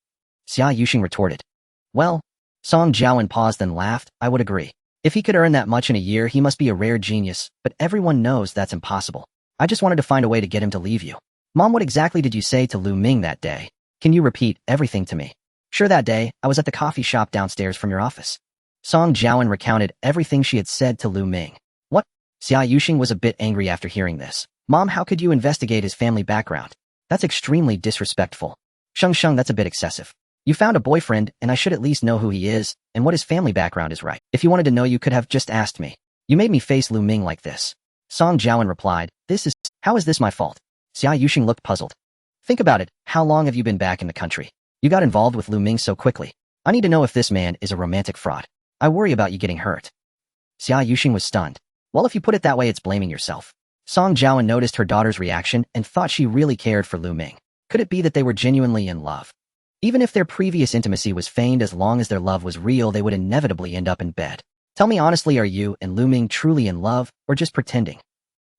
Xia Yuxing retorted. "Well," Song Jiawen paused then laughed, "I would agree. If he could earn that much in a year, he must be a rare genius, but everyone knows that's impossible. I just wanted to find a way to get him to leave you." "Mom, what exactly did you say to Lu Ming that day? Can you repeat everything to me?" "Sure, that day, I was at the coffee shop downstairs from your office." Song Jiawen recounted everything she had said to Lu Ming. "What?" Xia Yuxing was a bit angry after hearing this. "Mom, how could you investigate his family background? That's extremely disrespectful." "Sheng, that's a bit excessive. You found a boyfriend, and I should at least know who he is and what his family background is, right? If you wanted to know, you could have just asked me. You made me face Lu Ming like this." Song Jiawen replied, How is this my fault?" Xia Yuxing looked puzzled. Think about it, how long have you been back in the country? You got involved with Lu Ming so quickly. I need to know if this man is a romantic fraud. I worry about you getting hurt. Xia Yuxing was stunned. Well, if you put it that way, it's blaming yourself. Song Jiawen noticed her daughter's reaction and thought she really cared for Lu Ming. Could it be that they were genuinely in love? Even if their previous intimacy was feigned, as long as their love was real, they would inevitably end up in bed. Tell me honestly, are you and Lu Ming truly in love, or just pretending?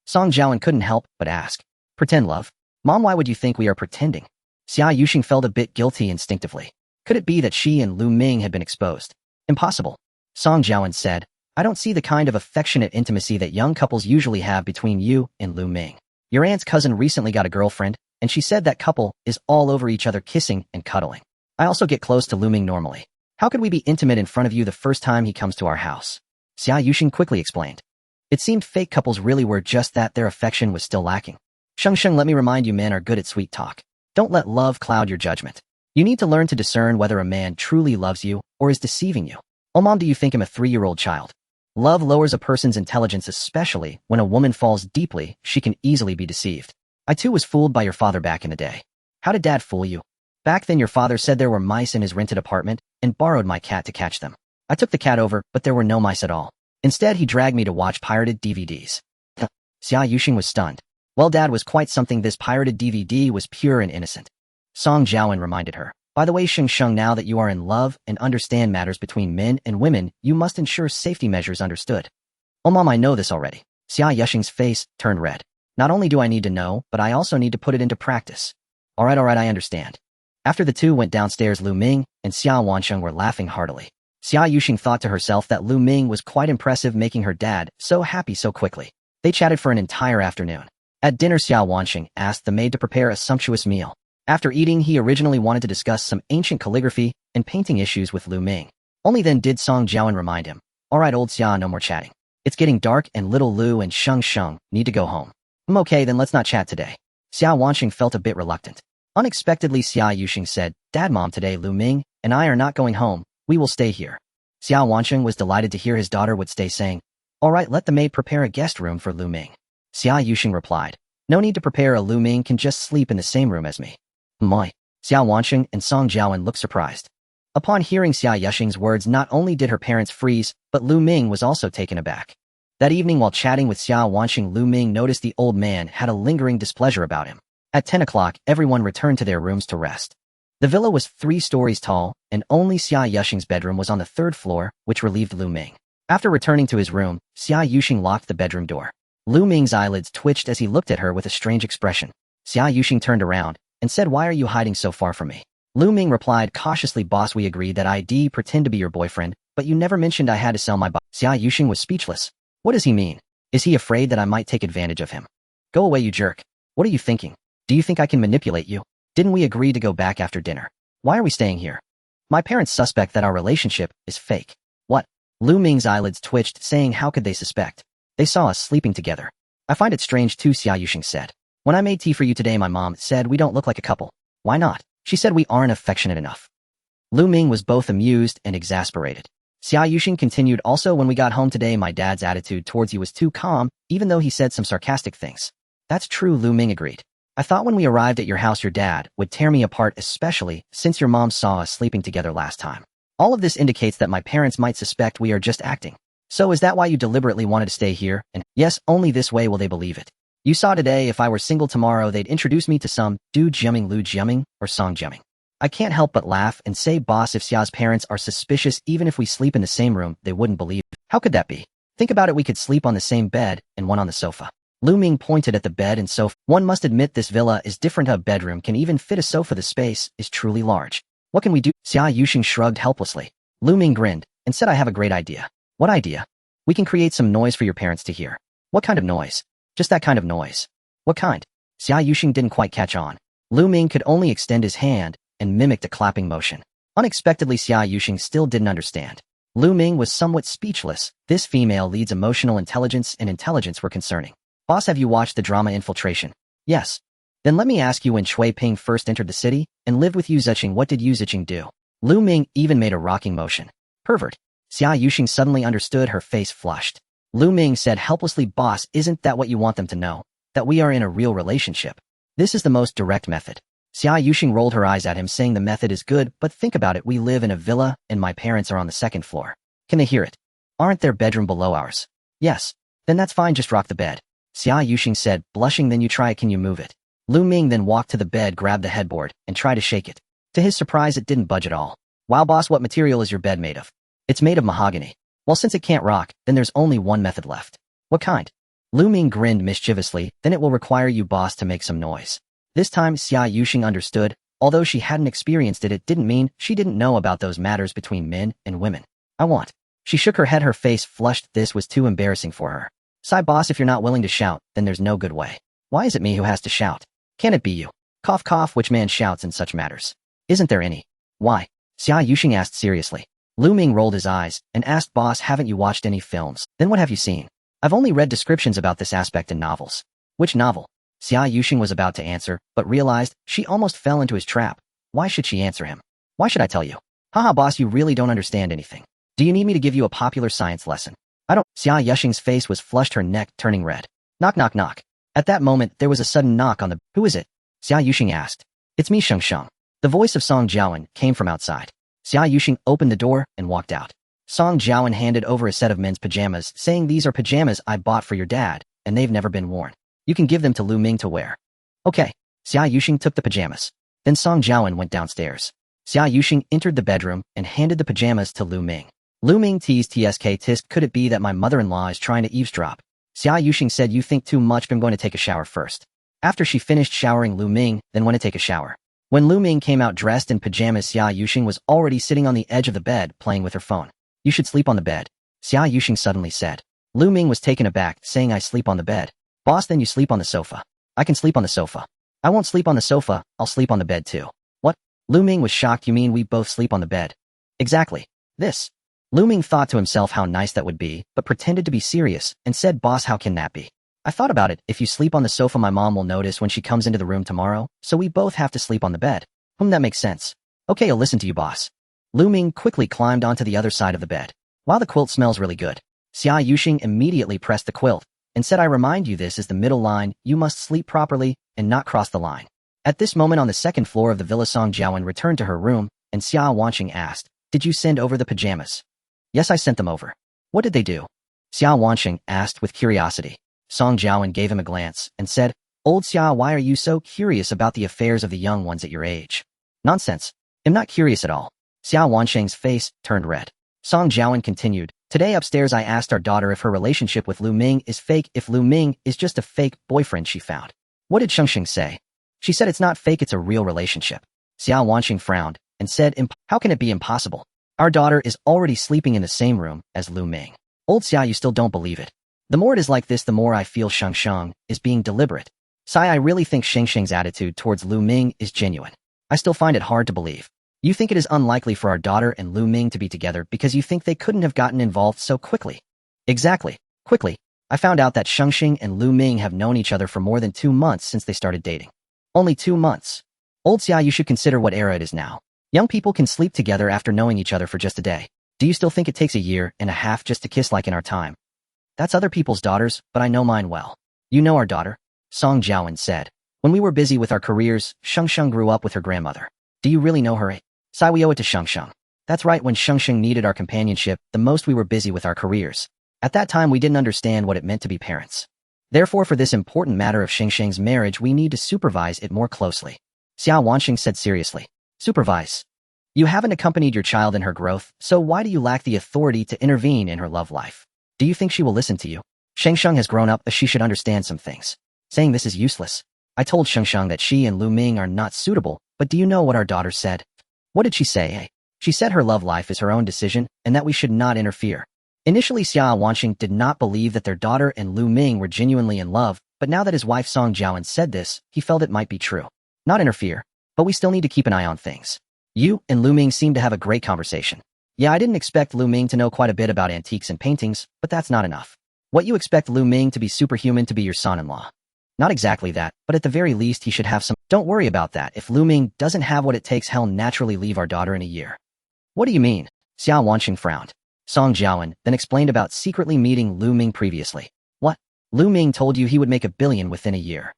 Song Jiawen couldn't help but ask. Pretend love? Mom, why would you think we are pretending? Xia Yuxing felt a bit guilty instinctively. Could it be that she and Lu Ming had been exposed? Impossible. Song Jiawen said, I don't see the kind of affectionate intimacy that young couples usually have between you and Lu Ming. Your aunt's cousin recently got a girlfriend, and she said that couple is all over each other kissing and cuddling. I also get close to Lu Ming normally. How could we be intimate in front of you the first time he comes to our house? Xia Yuxing quickly explained. It seemed fake couples really were, just that their affection was still lacking. Sheng, let me remind you, men are good at sweet talk. Don't let love cloud your judgment. You need to learn to discern whether a man truly loves you or is deceiving you. Oh mom, do you think I'm a 3-year-old child? Love lowers a person's intelligence, especially when a woman falls deeply, she can easily be deceived. I too was fooled by your father back in the day. How did dad fool you? Back then your father said there were mice in his rented apartment and borrowed my cat to catch them. I took the cat over, but there were no mice at all. Instead, he dragged me to watch pirated DVDs. Xia Yuxing was stunned. Well, dad was quite something. This pirated DVD was pure and innocent. Song Jiawen reminded her. By the way, Sheng, now that you are in love and understand matters between men and women, you must ensure safety measures, understood? Oh mom, I know this already. Xia Yuxing's face turned red. Not only do I need to know, but I also need to put it into practice. Alright, I understand. After the two went downstairs, Lu Ming and Xia Wansheng were laughing heartily. Xia Yuxing thought to herself that Lu Ming was quite impressive, making her dad so happy so quickly. They chatted for an entire afternoon. At dinner, Xia Wansheng asked the maid to prepare a sumptuous meal. After eating, he originally wanted to discuss some ancient calligraphy and painting issues with Lu Ming. Only then did Song Jiawen remind him. Alright, old Xia, no more chatting. It's getting dark and little Lu and Sheng need to go home. Okay, then let's not chat today. Xia Wansheng felt a bit reluctant. Unexpectedly, Xia Yuxing said, Dad, Mom, today Lu Ming and I are not going home. We will stay here. Xia Wansheng was delighted to hear his daughter would stay, saying, Alright, let the maid prepare a guest room for Lu Ming. Xia Yuxing replied, No need to prepare, a Lu Ming can just sleep in the same room as me. My. Xia Wansheng and Song Jiawen looked surprised. Upon hearing Xia Yuxing's words, not only did her parents freeze, but Lu Ming was also taken aback. That evening, while chatting with Xia Wansheng, Lu Ming noticed the old man had a lingering displeasure about him. At 10 o'clock, everyone returned to their rooms to rest. The villa was 3 stories tall, and only Xia Yuxing's bedroom was on the 3rd floor, which relieved Lu Ming. After returning to his room, Xia Yuxing locked the bedroom door. Lu Ming's eyelids twitched as he looked at her with a strange expression. Xia Yuxing turned around and said, Why are you hiding so far from me? Lu Ming replied cautiously, Boss, we agreed that I'd pretend to be your boyfriend, but you never mentioned I had to sell my body. Xia Yuxing was speechless. What does he mean? Is he afraid that I might take advantage of him? Go away, you jerk. What are you thinking? Do you think I can manipulate you? Didn't we agree to go back after dinner? Why are we staying here? My parents suspect that our relationship is fake. What? Lu Ming's eyelids twitched, saying, How could they suspect? They saw us sleeping together. I find it strange too, Xia Yuxing said. When I made tea for you today, my mom said we don't look like a couple. Why not? She said we aren't affectionate enough. Lu Ming was both amused and exasperated. Xia Yuxing continued, Also, when we got home today, my dad's attitude towards you was too calm, even though he said some sarcastic things. That's true, Lu Ming agreed. I thought when we arrived at your house your dad would tear me apart, especially since your mom saw us sleeping together last time. All of this indicates that my parents might suspect we are just acting. So is that why you deliberately wanted to stay here? And yes, only this way will they believe it. You saw today, if I were single tomorrow, they'd introduce me to some Du Jiaming, Lu Jiaming, or Song Jiaming. I can't help but laugh and say, Boss, if Xia's parents are suspicious, even if we sleep in the same room, they wouldn't believe. How could that be? Think about it, we could sleep on the same bed and one on the sofa. Lu Ming pointed at the bed and sofa. One must admit this villa is different. A bedroom can even fit a sofa. The space is truly large. What can we do? Xia Yuxing shrugged helplessly. Lu Ming grinned and said, I have a great idea. What idea? We can create some noise for your parents to hear. What kind of noise? Just that kind of noise. What kind? Xia Yuxing didn't quite catch on. Lu Ming could only extend his hand and mimicked a clapping motion. Unexpectedly, Xia Yuxing still didn't understand. Lu Ming was somewhat speechless. This female lead's emotional intelligence and intelligence were concerning. Boss, have you watched the drama Infiltration? Yes. Then let me ask you, when Shui Ping first entered the city and lived with Yu Ziqing, what did Yu Ziqing do? Lu Ming even made a rocking motion. Pervert. Xia Yuxing suddenly understood, her face flushed. Lu Ming said helplessly, Boss, isn't that what you want them to know? That we are in a real relationship? This is the most direct method. Xia Yuxing rolled her eyes at him, saying the method is good, but think about it, we live in a villa, and my parents are on the second floor. Can they hear it? Aren't their bedroom below ours? Yes. Then that's fine, just rock the bed. Xia Yuxing said, blushing. Then you try it, can you move it? Lu Ming then walked to the bed, grabbed the headboard, and tried to shake it. To his surprise, it didn't budge at all. Wow boss, what material is your bed made of? It's made of mahogany. Well, since it can't rock, then there's only one method left. What kind? Lu Ming grinned mischievously, then it will require you boss to make some noise. This time Xia Yuxing understood. Although she hadn't experienced it, it didn't mean she didn't know about those matters between men and women. I want. She shook her head, her face flushed. This was too embarrassing for her. Sigh boss, if you're not willing to shout, then there's no good way. Why is it me who has to shout? Can it be you? Cough cough, which man shouts in such matters? Isn't there any? Why? Xia Yuxing asked seriously. Lu Ming rolled his eyes and asked, boss, haven't you watched any films? Then what have you seen? I've only read descriptions about this aspect in novels. Which novel? Xia Yuxing was about to answer, but realized she almost fell into his trap. Why should she answer him? Why should I tell you? Haha boss, you really don't understand anything. Do you need me to give you a popular science lesson? I don't. Xia Yuxing's face was flushed, her neck turning red. Knock knock knock. At that moment, there was a sudden knock on the— Who is it? Xia Yuxing asked. It's me, Sheng Sheng. The voice of Song Jiawen came from outside. Xia Yuxing opened the door and walked out. Song Jiawen handed over a set of men's pajamas, saying, these are pajamas I bought for your dad, and they've never been worn. You can give them to Lu Ming to wear. Okay. Xia Yuxing took the pajamas. Then Song Jiawen went downstairs. Xia Yuxing entered the bedroom and handed the pajamas to Lu Ming. Lu Ming teased tisk, could it be that my mother-in-law is trying to eavesdrop? Xia Yuxing said, you think too much, but I'm going to take a shower first. After she finished showering Lu Ming, then went to take a shower. When Lu Ming came out dressed in pajamas, Xia Yuxing was already sitting on the edge of the bed playing with her phone. You should sleep on the bed, Xia Yuxing suddenly said. Lu Ming was taken aback, saying, I sleep on the bed. Boss, then you sleep on the sofa. I can sleep on the sofa. I won't sleep on the sofa, I'll sleep on the bed too. What? Lu Ming was shocked, you mean we both sleep on the bed? Exactly. This. Lu Ming thought to himself how nice that would be, but pretended to be serious, and said, boss, how can that be? I thought about it, if you sleep on the sofa my mom will notice when she comes into the room tomorrow, so we both have to sleep on the bed. That makes sense. Okay, I'll listen to you, boss. Lu Ming quickly climbed onto the other side of the bed. Wow, the quilt smells really good. Xia Yuxing immediately pressed the quilt, and said, I remind you, this is the middle line, you must sleep properly, and not cross the line. At this moment on the second floor of the villa, Song Jiawen returned to her room, and Xia Wanqing asked, did you send over the pajamas? Yes, I sent them over. What did they do? Xia Wanqing asked with curiosity. Song Jiawen gave him a glance, and said, old Xia, why are you so curious about the affairs of the young ones at your age? Nonsense. I'm not curious at all. Xia Wanqing's face turned red. Song Jiawen continued, today upstairs I asked our daughter if her relationship with Lu Ming is fake, if Lu Ming is just a fake boyfriend she found. What did Shengxing say? She said it's not fake, it's a real relationship. Xia Wanqing frowned, and said, how can it be impossible? Our daughter is already sleeping in the same room as Lu Ming. Old Xia, you still don't believe it. The more it is like this, the more I feel Shengsheng is being deliberate. Sai, I really think Shengsheng's attitude towards Lu Ming is genuine. I still find it hard to believe. You think it is unlikely for our daughter and Lu Ming to be together because you think they couldn't have gotten involved so quickly. Exactly. Quickly. I found out that Shengsheng and Lu Ming have known each other for more than 2 months since they started dating. Only 2 months. Old Xia, you should consider what era it is now. Young people can sleep together after knowing each other for just a day. Do you still think it takes 1.5 years just to kiss like in our time? That's other people's daughters, but I know mine well. You know our daughter? Song Jiawen said. When we were busy with our careers, Shengsheng grew up with her grandmother. Do you really know her? Sai, we owe it to Shengsheng. That's right, when Shengsheng needed our companionship, the most we were busy with our careers. At that time we didn't understand what it meant to be parents. Therefore, for this important matter of Shengsheng's marriage, we need to supervise it more closely. Xia Wanqing said seriously. Supervise? You haven't accompanied your child in her growth, so why do you lack the authority to intervene in her love life? Do you think she will listen to you? Shengsheng has grown up, she should understand some things. Saying this is useless. I told Shengsheng that she and Lu Ming are not suitable, but do you know what our daughter said? What did she say? She said her love life is her own decision, and that we should not interfere. Initially, Xia Wanqing did not believe that their daughter and Lu Ming were genuinely in love, but now that his wife Song Jiawen said this, he felt it might be true. Not interfere, but we still need to keep an eye on things. You and Lu Ming seem to have a great conversation. Yeah, I didn't expect Lu Ming to know quite a bit about antiques and paintings, but that's not enough. What, you expect Lu Ming to be superhuman to be your son-in-law? Not exactly that, but at the very least he should have some— Don't worry about that. If Lu Ming doesn't have what it takes, he'll naturally leave our daughter in 1 year. What do you mean? Xia Wanqing frowned. Song Jiawen then explained about secretly meeting Lu Ming previously. What? Lu Ming told you he would make $1 billion within 1 year.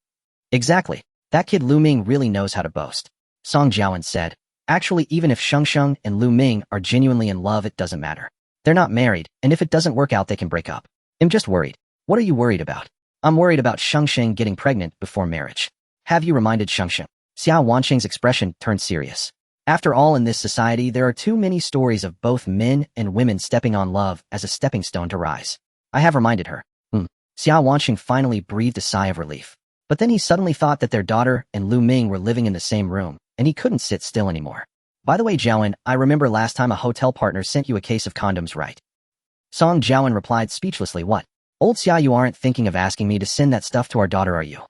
Exactly. That kid Lu Ming really knows how to boast. Song Jiawen said. Actually, even if Sheng Sheng and Lu Ming are genuinely in love, it doesn't matter. They're not married, and if it doesn't work out, they can break up. I'm just worried. What are you worried about? I'm worried about Sheng Sheng getting pregnant before marriage. Have you reminded Sheng Sheng? Xiao Wanqing's expression turned serious. After all, in this society, there are too many stories of both men and women stepping on love as a stepping stone to rise. I have reminded her. Xiao Wanqing finally breathed a sigh of relief. But then he suddenly thought that their daughter and Lu Ming were living in the same room, and he couldn't sit still anymore. By the way, Jiawen, I remember last time a hotel partner sent you a case of condoms, right? Song Jiawen replied speechlessly, what? Old Xia, you aren't thinking of asking me to send that stuff to our daughter, are you?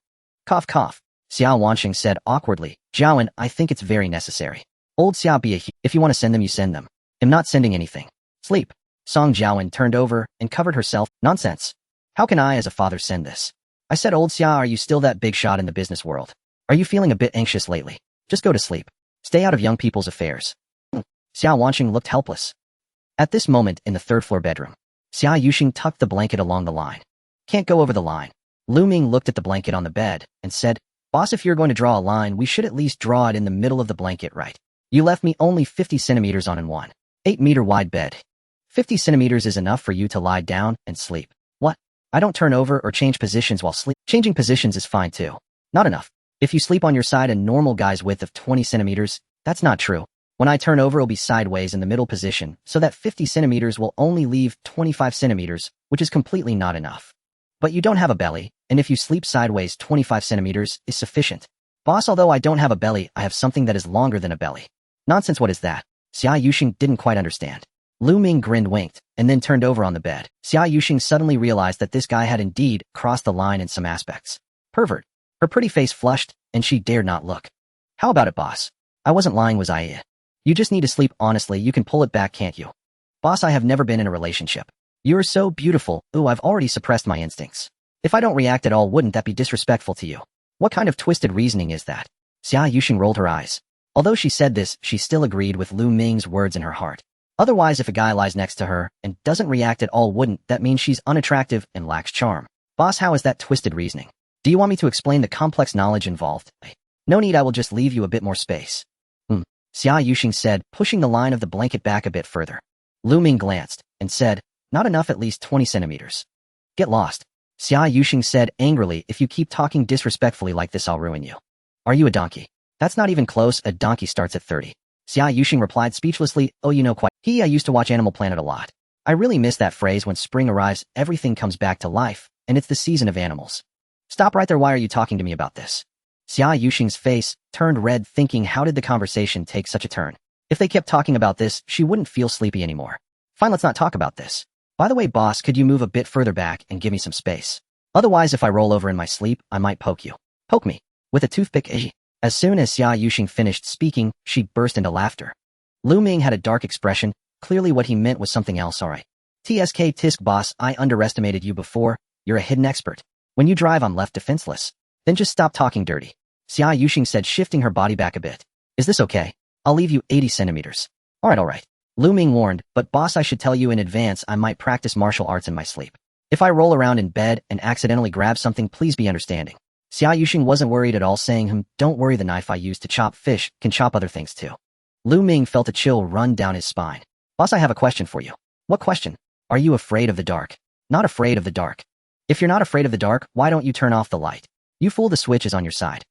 Cough, cough. Xiao Wanqing said awkwardly, Jiawen, I think it's very necessary. Old Xia, be a if you want to send them, you send them. I'm not sending anything. Sleep. Song Jiawen turned over and covered herself. Nonsense. How can I as a father send this? I said, Old Xia, are you still that big shot in the business world? Are you feeling a bit anxious lately? Just go to sleep. Stay out of young people's affairs. Xiao Wanqing looked helpless. At this moment, in the third-floor bedroom, Xia Yuxing tucked the blanket along the line. Can't go over the line. Lu Ming looked at the blanket on the bed and said, Boss, if you're going to draw a line, we should at least draw it in the middle of the blanket, right? You left me only 50 centimeters on an 8-meter wide bed. 50 centimeters is enough for you to lie down and sleep. What? I don't turn over or change positions while sleep. Changing positions is fine too. Not enough. If you sleep on your side, a normal guy's width of 20 centimeters, that's not true. When I turn over, it'll be sideways in the middle position, so that 50 centimeters will only leave 25 centimeters, which is completely not enough. But you don't have a belly, and if you sleep sideways, 25 centimeters is sufficient. Boss, although I don't have a belly, I have something that is longer than a belly. Nonsense, what is that? Xia Yuxing didn't quite understand. Lu Ming grinned, winked, and then turned over on the bed. Xia Yuxing suddenly realized that this guy had indeed crossed the line in some aspects. Pervert. Her pretty face flushed, and she dared not look. How about it, boss? I wasn't lying, was I? You just need to sleep honestly, you can pull it back, can't you? Boss, I have never been in a relationship. You're so beautiful. Ooh, I've already suppressed my instincts. If I don't react at all, wouldn't that be disrespectful to you? What kind of twisted reasoning is that? Xia Yuxing rolled her eyes. Although she said this, she still agreed with Lu Ming's words in her heart. Otherwise, if a guy lies next to her and doesn't react at all, wouldn't that mean she's unattractive and lacks charm? Boss, how is that twisted reasoning? Do you want me to explain the complex knowledge involved? No need, I will just leave you a bit more space. Xia Yuxing said, pushing the line of the blanket back a bit further. Lu Ming glanced and said, not enough, at least 20 centimeters. Get lost. Xia Yuxing said angrily, if you keep talking disrespectfully like this, I'll ruin you. Are you a donkey? That's not even close, a donkey starts at 30. Xia Yuxing replied speechlessly, oh, you know quite. I used to watch Animal Planet a lot. I really miss that phrase, when spring arrives, everything comes back to life, and it's the season of animals. Stop right there, why are you talking to me about this? Xia Yuxing's face turned red, thinking, how did the conversation take such a turn? If they kept talking about this, she wouldn't feel sleepy anymore. Fine, let's not talk about this. By the way, boss, could you move a bit further back and give me some space? Otherwise, if I roll over in my sleep, I might poke you. Poke me. With a toothpick, As soon as Xia Yuxing finished speaking, she burst into laughter. Lu Ming had a dark expression. Clearly what he meant was something else, alright. TSK tisk, boss, I underestimated you before. You're a hidden expert. When you drive, I'm left defenseless. Then just stop talking dirty. Xia Yuxing said, shifting her body back a bit. Is this okay? I'll leave you 80 centimeters. Alright. Lu Ming warned, but boss, I should tell you in advance, I might practice martial arts in my sleep. If I roll around in bed and accidentally grab something, please be understanding. Xia Yuxing wasn't worried at all, saying, don't worry, the knife I use to chop fish can chop other things too. Lu Ming felt a chill run down his spine. Boss, I have a question for you. What question? Are you afraid of the dark? Not afraid of the dark. If you're not afraid of the dark, why don't you turn off the light? You fool, the switch is on your side.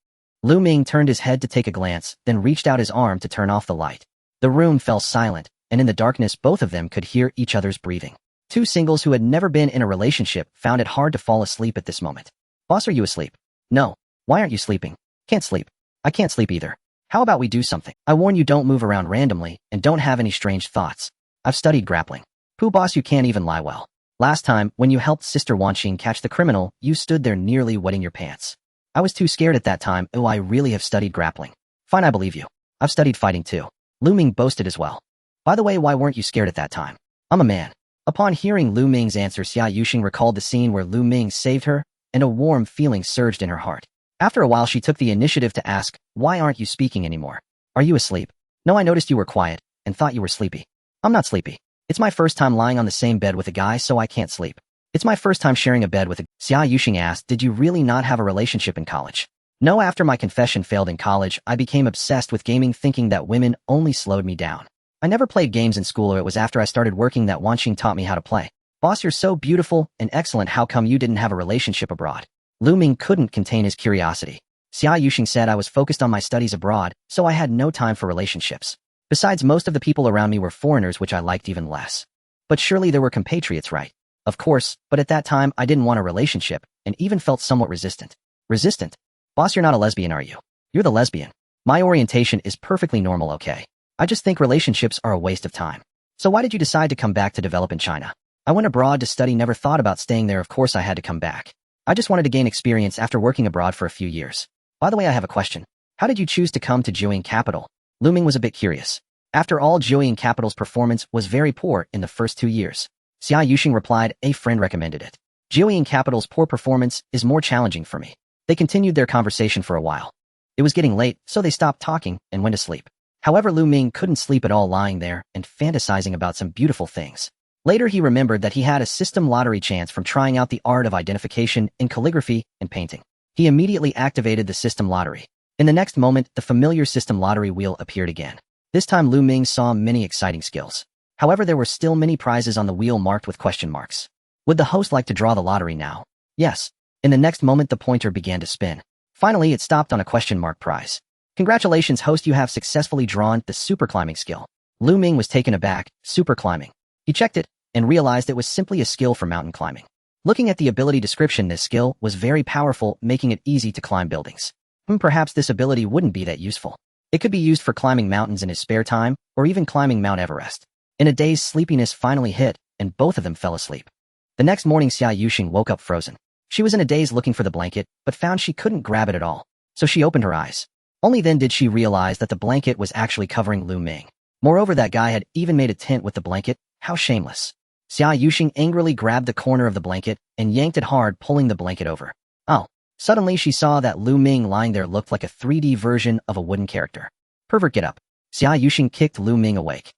Lu Ming turned his head to take a glance, then reached out his arm to turn off the light. The room fell silent, and in the darkness both of them could hear each other's breathing. Two singles who had never been in a relationship found it hard to fall asleep at this moment. Boss, are you asleep? No. Why aren't you sleeping? Can't sleep. I can't sleep either. How about we do something? I warn you, don't move around randomly, and don't have any strange thoughts. I've studied grappling. Pooh, boss, you can't even lie well. Last time, when you helped Sister Wanqing catch the criminal, you stood there nearly wetting your pants. I was too scared at that time. Oh, I really have studied grappling. Fine, I believe you. I've studied fighting too. Lu Ming boasted as well. By the way, why weren't you scared at that time? I'm a man. Upon hearing Lu Ming's answer, Xia Yuxing recalled the scene where Lu Ming saved her, and a warm feeling surged in her heart. After a while, she took the initiative to ask, why aren't you speaking anymore? Are you asleep? No, I noticed you were quiet, and thought you were sleepy. I'm not sleepy. It's my first time lying on the same bed with a guy, so I can't sleep. It's my first time sharing a bed with a... Xia Yuxing asked, did you really not have a relationship in college? No, after my confession failed in college, I became obsessed with gaming, thinking that women only slowed me down. I never played games in school, or it was after I started working that Wanxing taught me how to play. Boss, you're so beautiful and excellent. How come you didn't have a relationship abroad? Lu Ming couldn't contain his curiosity. Xia Yuxing said I was focused on my studies abroad, so I had no time for relationships. Besides, most of the people around me were foreigners, which I liked even less. But surely there were compatriots, right? Of course, but at that time I didn't want a relationship, and even felt somewhat resistant. Resistant? Boss, you're not a lesbian, are you? You're the lesbian. My orientation is perfectly normal, okay? I just think relationships are a waste of time. So why did you decide to come back to develop in China? I went abroad to study, never thought about staying there. Of course I had to come back. I just wanted to gain experience after working abroad for a few years. By the way, I have a question. How did you choose to come to Jiuying Capital? Lu Ming was a bit curious. After all, Jiuying Capital's performance was very poor in the first 2 years. Xia Yuxing replied, a friend recommended it. Jiuying Capital's poor performance is more challenging for me. They continued their conversation for a while. It was getting late, so they stopped talking and went to sleep. However, Lu Ming couldn't sleep at all, lying there and fantasizing about some beautiful things. Later he remembered that he had a system lottery chance from trying out the art of identification in calligraphy and painting. He immediately activated the system lottery. In the next moment, the familiar system lottery wheel appeared again. This time Lu Ming saw many exciting skills. However, there were still many prizes on the wheel marked with question marks. Would the host like to draw the lottery now? Yes. In the next moment, the pointer began to spin. Finally, it stopped on a question mark prize. Congratulations, host, you have successfully drawn the super climbing skill. Lu Ming was taken aback. Super climbing. He checked it and realized it was simply a skill for mountain climbing. Looking at the ability description, this skill was very powerful, making it easy to climb buildings. Perhaps this ability wouldn't be that useful. It could be used for climbing mountains in his spare time, or even climbing Mount Everest. In a daze, sleepiness finally hit, and both of them fell asleep. The next morning, Xia Yuxing woke up frozen. She was in a daze looking for the blanket, but found she couldn't grab it at all. So she opened her eyes. Only then did she realize that the blanket was actually covering Lu Ming. Moreover, that guy had even made a tent with the blanket. How shameless. Xia Yuxing angrily grabbed the corner of the blanket and yanked it hard, pulling the blanket over. Oh. Suddenly she saw that Lu Ming lying there looked like a 3D version of a wooden character. Pervert, get up. Xia Yuxing kicked Lu Ming awake.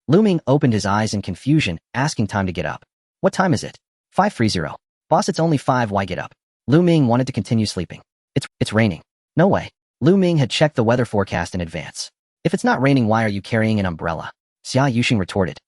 Lu Ming opened his eyes in confusion, asking time to get up. What time is it? 5:30. Boss, it's only 5, why get up? Lu Ming wanted to continue sleeping. It's raining. No way. Lu Ming had checked the weather forecast in advance. If it's not raining, why are you carrying an umbrella? Xia Yuxing retorted.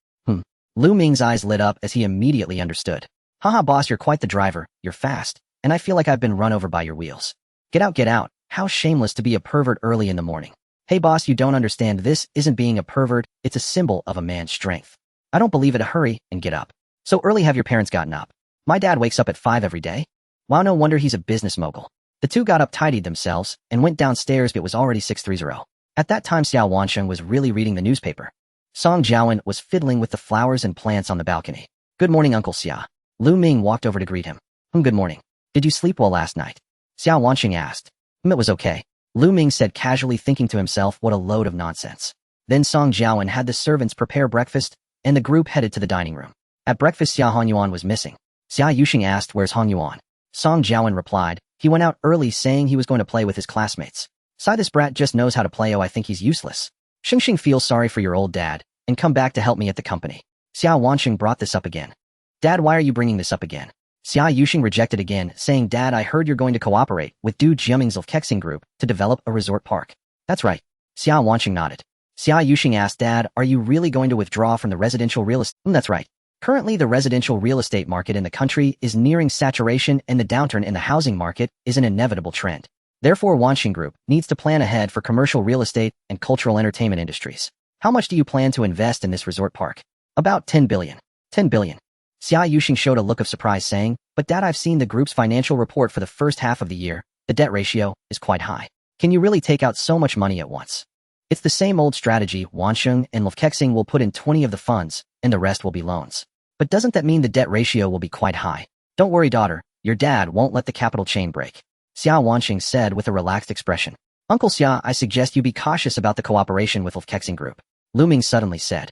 Lu Ming's eyes lit up as he immediately understood. Haha, boss, you're quite the driver, you're fast, and I feel like I've been run over by your wheels. Get out, get out. How shameless to be a pervert early in the morning. Hey boss, you don't understand, this isn't being a pervert, it's a symbol of a man's strength. I don't believe it, hurry and get up. So early have your parents gotten up? My dad wakes up at 5 every day. Wow, no wonder he's a business mogul. The two got up, tidied themselves, and went downstairs. It was already 6:30. At that time, Xiao Wansheng was really reading the newspaper. Song Jiawen was fiddling with the flowers and plants on the balcony. Good morning, Uncle Xia. Lu Ming walked over to greet him. Good morning. Did you sleep well last night? Xiao Wansheng asked. It was okay. Lu Ming said casually, thinking to himself, what a load of nonsense. Then Song Jiawen had the servants prepare breakfast, and the group headed to the dining room. At breakfast, Xia Hongyuan was missing. Xia Yuxing asked, where's Hongyuan? Song Jiawen replied, he went out early saying he was going to play with his classmates. Sigh, this brat just knows how to play, oh I think he's useless. Xingxing feels sorry for your old dad, and come back to help me at the company. Xiao Wansheng brought this up again. Dad, why are you bringing this up again? Xia Yuxing rejected again, saying, Dad, I heard you're going to cooperate with Du Jiaming's Kexing group to develop a resort park. That's right. Xiao Wansheng nodded. Xia Yuxing asked, Dad, are you really going to withdraw from the residential real estate? That's right. Currently, the residential real estate market in the country is nearing saturation, and the downturn in the housing market is an inevitable trend. Therefore, Wansheng Group needs to plan ahead for commercial real estate and cultural entertainment industries. How much do you plan to invest in this resort park? About 10 billion. 10 billion. Xia Yuxing showed a look of surprise, saying, but Dad, I've seen the group's financial report for the first half of the year. The debt ratio is quite high. Can you really take out so much money at once? It's the same old strategy. Wansheng and Kexing will put in 20 of the funds, and the rest will be loans. But doesn't that mean the debt ratio will be quite high? Don't worry, daughter. Your dad won't let the capital chain break. Xia Wansheng said with a relaxed expression. Uncle Xia, I suggest you be cautious about the cooperation with Kexing Group. Lu Ming suddenly said.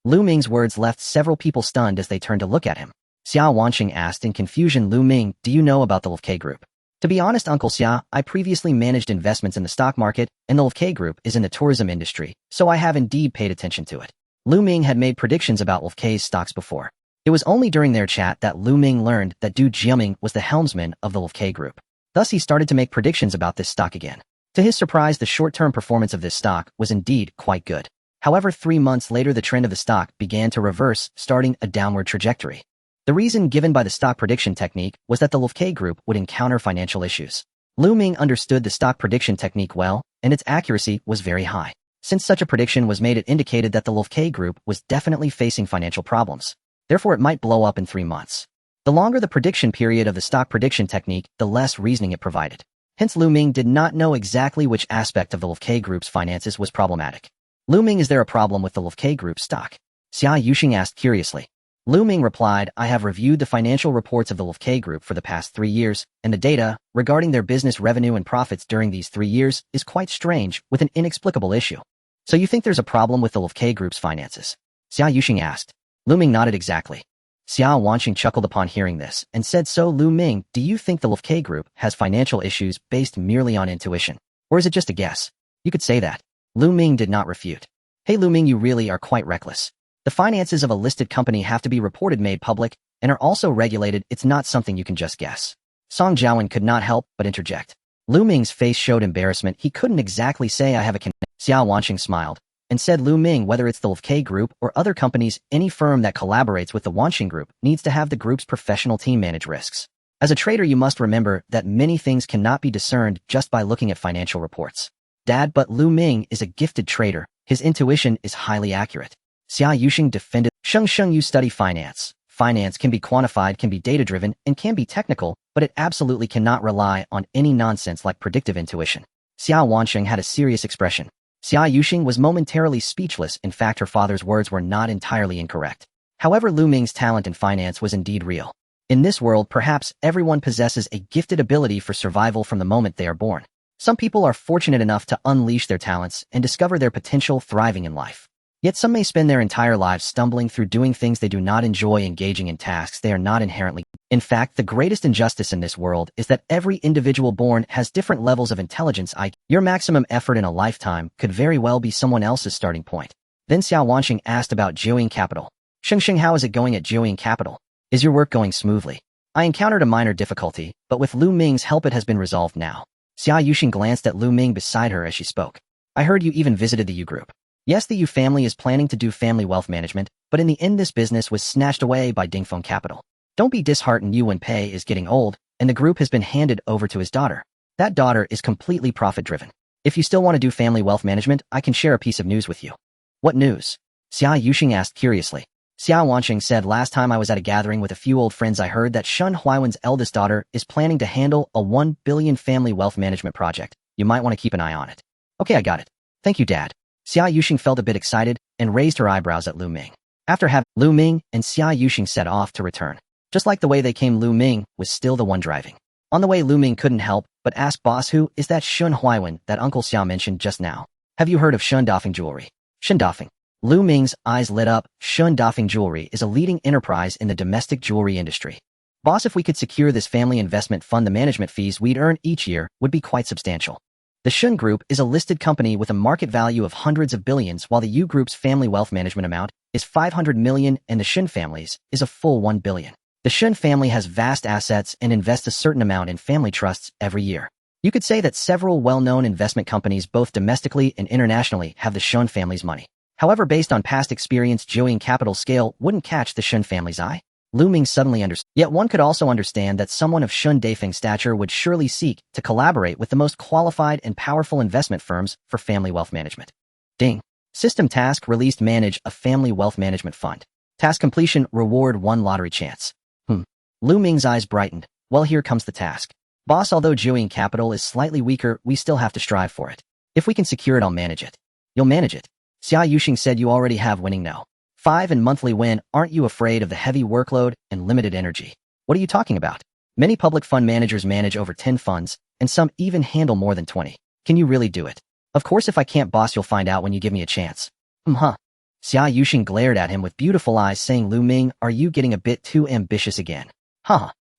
Lu Ming's words left several people stunned as they turned to look at him. Xia Wansheng asked in confusion, Lu Ming, do you know about the K Group? To be honest, Uncle Xia, I previously managed investments in the stock market, and the K Group is in the tourism industry, so I have indeed paid attention to it. Lu Ming had made predictions about K's stocks before. It was only during their chat that Lu Ming learned that Du Jiaming was the helmsman of the K Group. Thus, he started to make predictions about this stock again. To his surprise, the short-term performance of this stock was indeed quite good. However, 3 months later, the trend of the stock began to reverse, starting a downward trajectory. The reason given by the stock prediction technique was that the aloof group would encounter financial issues. Ming understood the stock prediction technique well, and its accuracy was very high. Since such a prediction was made, it indicated that the aloof group was definitely facing financial problems. Therefore, it might blow up in 3 months. The longer the prediction period of the stock prediction technique, the less reasoning it provided. Hence, Ming did not know exactly which aspect of the aloof group's finances was problematic. Ming, is there a problem with the aloof group stock? Xia Yuxing asked curiously. Ming replied, I have reviewed the financial reports of the aloof group for the past 3 years, and the data regarding their business revenue and profits during these 3 years is quite strange, with an inexplicable issue. So you think there's a problem with the aloof group's finances? Xia Yuxing asked. Ming nodded exactly. Xia Wanqing chuckled upon hearing this and said, so Ming, do you think the aloof group has financial issues based merely on intuition? Or is it just a guess? You could say that. Ming did not refute. Hey Ming, you really are quite reckless. The finances of a listed company have to be reported, made public, and are also regulated. It's not something you can just guess. Song Jiawen could not help but interject. Ming's face showed embarrassment. He couldn't exactly say I have a connection. Xia Wanqing smiled and said, Ming, whether it's the aloof group or other companies, any firm that collaborates with the Wanqing group needs to have the group's professional team manage risks. As a trader, you must remember that many things cannot be discerned just by looking at financial reports. Dad, but Ming is a gifted trader. His intuition is highly accurate. Xia Yuxing defended. Sheng, you study finance. Finance can be quantified, can be data-driven, and can be technical, but it absolutely cannot rely on any nonsense like predictive intuition. Xia Wanqing had a serious expression. Xia Yuxing was momentarily speechless. In fact, her father's words were not entirely incorrect. However, Ming's talent in finance was indeed real. In this world, perhaps everyone possesses a gifted ability for survival from the moment they are born. Some people are fortunate enough to unleash their talents and discover their potential, thriving in life. Yet some may spend their entire lives stumbling through, doing things they do not enjoy, engaging in tasks they are not inherently. In fact, the greatest injustice in this world is that every individual born has different levels of intelligence. Your maximum effort in a lifetime could very well be someone else's starting point. Then Xia Wanqing asked about Jiuying Capital. Sheng, how is it going at Jiuying Capital? Is your work going smoothly? I encountered a minor difficulty, but with Ming's help it has been resolved now. Xia Yuxing glanced at Ming beside her as she spoke. I heard you even visited the Yu Group. Yes, the Yu family is planning to do family wealth management, but in the end this business was snatched away by Dingfeng Capital. Don't be disheartened. Yu Wenpei is getting old, and the group has been handed over to his daughter. That daughter is completely profit-driven. If you still want to do family wealth management, I can share a piece of news with you. What news? Xia Yuxing asked curiously. Xia Wanqing said, last time I was at a gathering with a few old friends, I heard that Shun Huaiwen's eldest daughter is planning to handle a 1 billion family wealth management project. You might want to keep an eye on it. Okay, I got it. Thank you, Dad. Xia Yuxing felt a bit excited and raised her eyebrows at Ming. After having Ming and Xia Yuxing set off to return. Just like the way they came, Ming was still the one driving. On the way, Ming couldn't help but ask, boss, who is that Shun Huaiwen that Uncle Xia mentioned just now? Have you heard of Shun Dafeng Jewelry? Shun Dafeng. Ming's eyes lit up. Shun Dafeng Jewelry is a leading enterprise in the domestic jewelry industry. Boss, if we could secure this family investment fund, the management fees we'd earn each year would be quite substantial. The Shun Group is a listed company with a market value of hundreds of billions, while the Yu Group's family wealth management amount is 500 million and the Shun family's is a full 1 billion. The Shun family has vast assets and invests a certain amount in family trusts every year. You could say that several well-known investment companies, both domestically and internationally, have the Shun family's money. However, based on past experience, Jiuying Capital's scale wouldn't catch the Shun family's eye. Ming suddenly understood. Yet one could also understand that someone of Shun Dafeng's stature would surely seek to collaborate with the most qualified and powerful investment firms for family wealth management. Ding. System task released. Manage a family wealth management fund. Task completion. Reward 1 lottery chance. Ming's eyes brightened. Well, here comes the task. Boss, although Jiuying Capital is slightly weaker, we still have to strive for it. If we can secure it, I'll manage it. You'll manage it. Xia Yuxing said, you already have winning no. 5 and monthly win. Aren't you afraid of the heavy workload and limited energy? What are you talking about? Many public fund managers manage over 10 funds, and some even handle more than 20. Can you really do it? Of course, if I can't, boss, you'll find out when you give me a chance. Xia Yuxing glared at him with beautiful eyes, saying, Ming, are you getting a bit too ambitious again?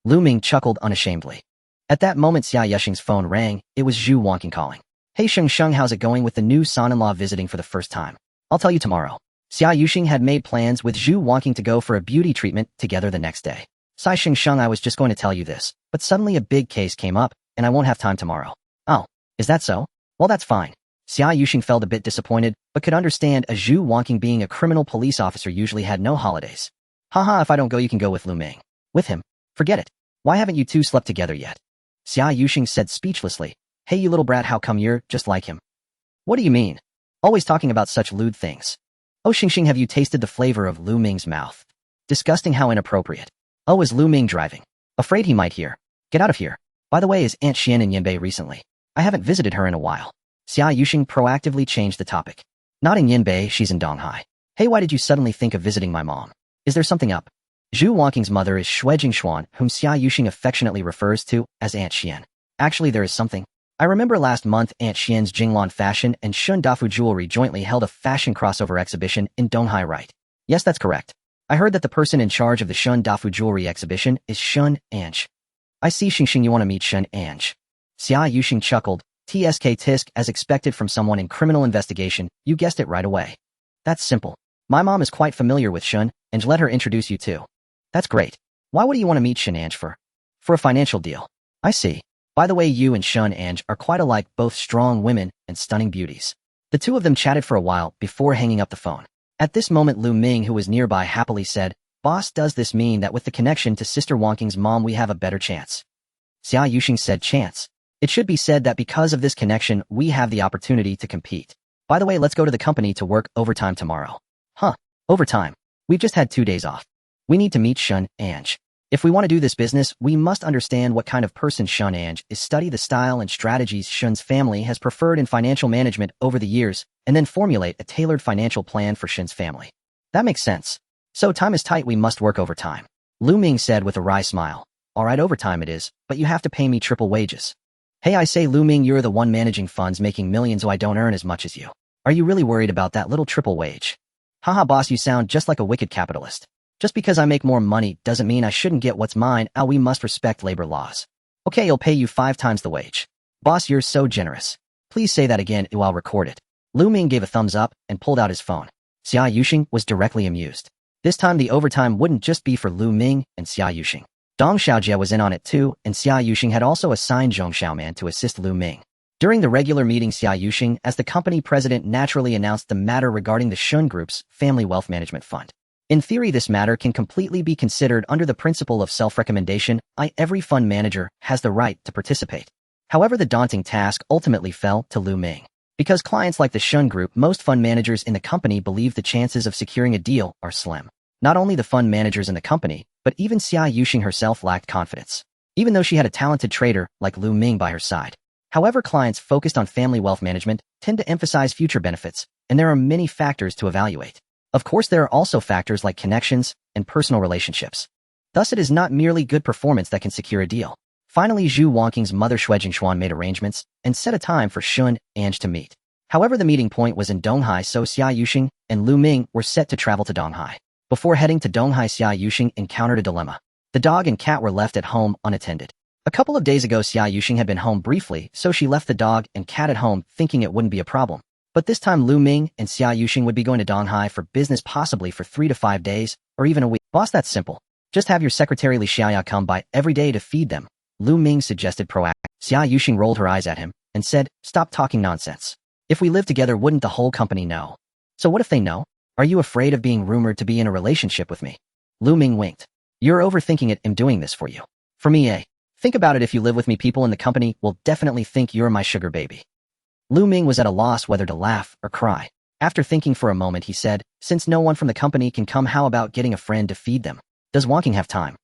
Ming chuckled unashamedly. At that moment, Xia Yuxing's phone rang. It was Zhu Wanqing calling. Hey Sheng, how's it going with the new son-in-law visiting for the first time? I'll tell you tomorrow. Xia Yuxing had made plans with Zhu Wanqing to go for a beauty treatment together the next day. Sai Sheng, I was just going to tell you this, but suddenly a big case came up, and I won't have time tomorrow. Oh, is that so? Well, that's fine. Xia Yuxing felt a bit disappointed, but could understand as Zhu Wanqing being a criminal police officer usually had no holidays. Haha, if I don't go you can go with Lu Ming. With him? Forget it. Why haven't you two slept together yet? Xia Yuxing said speechlessly. Hey you little brat, how come you're just like him? What do you mean? Always talking about such lewd things. Oh Xingxing, have you tasted the flavor of Lu Ming's mouth? Disgusting, how inappropriate. Oh, is Lu Ming driving? Afraid he might hear. Get out of here. By the way, is Aunt Xian in Yanbei recently? I haven't visited her in a while. Xia Yuxing proactively changed the topic. Not in Yanbei, she's in Donghai. Hey, why did you suddenly think of visiting my mom? Is there something up? Zhu Wanqing's mother is Shui Jingshuan, whom Xia Yuxing affectionately refers to as Aunt Xian. Actually, there is something. I remember last month Aunt Xian's Jinglan Fashion and Shun Dafu Jewelry jointly held a fashion crossover exhibition in Donghai, right? Yes, that's correct. I heard that the person in charge of the Shun Dafu Jewelry exhibition is Shun Ange. I see, Xingxing, you want to meet Shun Ange. Xia Yuxing chuckled. TSK tisk, as expected from someone in criminal investigation, you guessed it right away. That's simple. My mom is quite familiar with Shun, and let her introduce you too. That's great. Why would you want to meet Shun Ange for? For a financial deal. I see. By the way, you and Shun Ange are quite alike, both strong women and stunning beauties. The two of them chatted for a while before hanging up the phone. At this moment, Lu Ming, who was nearby, happily said, Boss, does this mean that with the connection to Sister Wanqing's mom we have a better chance? Xia Yuxing said, chance. It should be said that because of this connection, we have the opportunity to compete. By the way, let's go to the company to work overtime tomorrow. Huh, overtime. We've just had 2 days off. We need to meet Shun Ange. If we want to do this business, we must understand what kind of person Shun Ange is, study the style and strategies Shun's family has preferred in financial management over the years, and then formulate a tailored financial plan for Shun's family. That makes sense. So time is tight, we must work overtime. Lu Ming said with a wry smile. Alright, overtime it is, but you have to pay me triple wages. Hey, I say, Lu Ming, you're the one managing funds making millions, so I don't earn as much as you. Are you really worried about that little triple wage? Haha, boss, you sound just like a wicked capitalist. Just because I make more money doesn't mean I shouldn't get what's mine. We must respect labor laws. Okay, I'll pay you 5 times the wage. Boss, you're so generous. Please say that again, I'll record it. Lu Ming gave a thumbs up and pulled out his phone. Xia Yuxing was directly amused. This time the overtime wouldn't just be for Lu Ming and Xia Yuxing. Dong Xiaojie was in on it too, and Xia Yuxing had also assigned Zhong Xiaoman to assist Lu Ming. During the regular meeting, Xia Yuxing, as the company president, naturally announced the matter regarding the Shun Group's Family Wealth Management Fund. In theory, this matter can completely be considered under the principle of self-recommendation. Every fund manager has the right to participate. However, the daunting task ultimately fell to Lu Ming. Because clients like the Shun Group, most fund managers in the company believe the chances of securing a deal are slim. Not only the fund managers in the company, but even Xia Yuxing herself lacked confidence, even though she had a talented trader like Lu Ming by her side. However, clients focused on family wealth management tend to emphasize future benefits, and there are many factors to evaluate. Of course, there are also factors like connections and personal relationships. Thus, it is not merely good performance that can secure a deal. Finally, Zhu Wanqing's mother Shui Jingshuan made arrangements and set a time for Shun Ange to meet. However, the meeting point was in Donghai, so Xia Yuxing and Lu Ming were set to travel to Donghai. Before heading to Donghai, Xia Yuxing encountered a dilemma. The dog and cat were left at home unattended. A couple of days ago, Xia Yuxing had been home briefly, so she left the dog and cat at home, thinking it wouldn't be a problem. But this time, Lu Ming and Xia Yuxing would be going to Donghai for business, possibly for 3 to 5 days, or even a week. Boss, that's simple. Just have your secretary Li Xiaoya come by every day to feed them, Lu Ming suggested proactively. Xia Yuxing rolled her eyes at him and said, stop talking nonsense. If we live together, wouldn't the whole company know? So what if they know? Are you afraid of being rumored to be in a relationship with me? Lu Ming winked. You're overthinking it. I'm doing this for you. For me, think about it. If you live with me, people in the company will definitely think you're my sugar baby. Lu Ming was at a loss whether to laugh or cry. After thinking for a moment, he said, since no one from the company can come, how about getting a friend to feed them? Does Wanqing have time?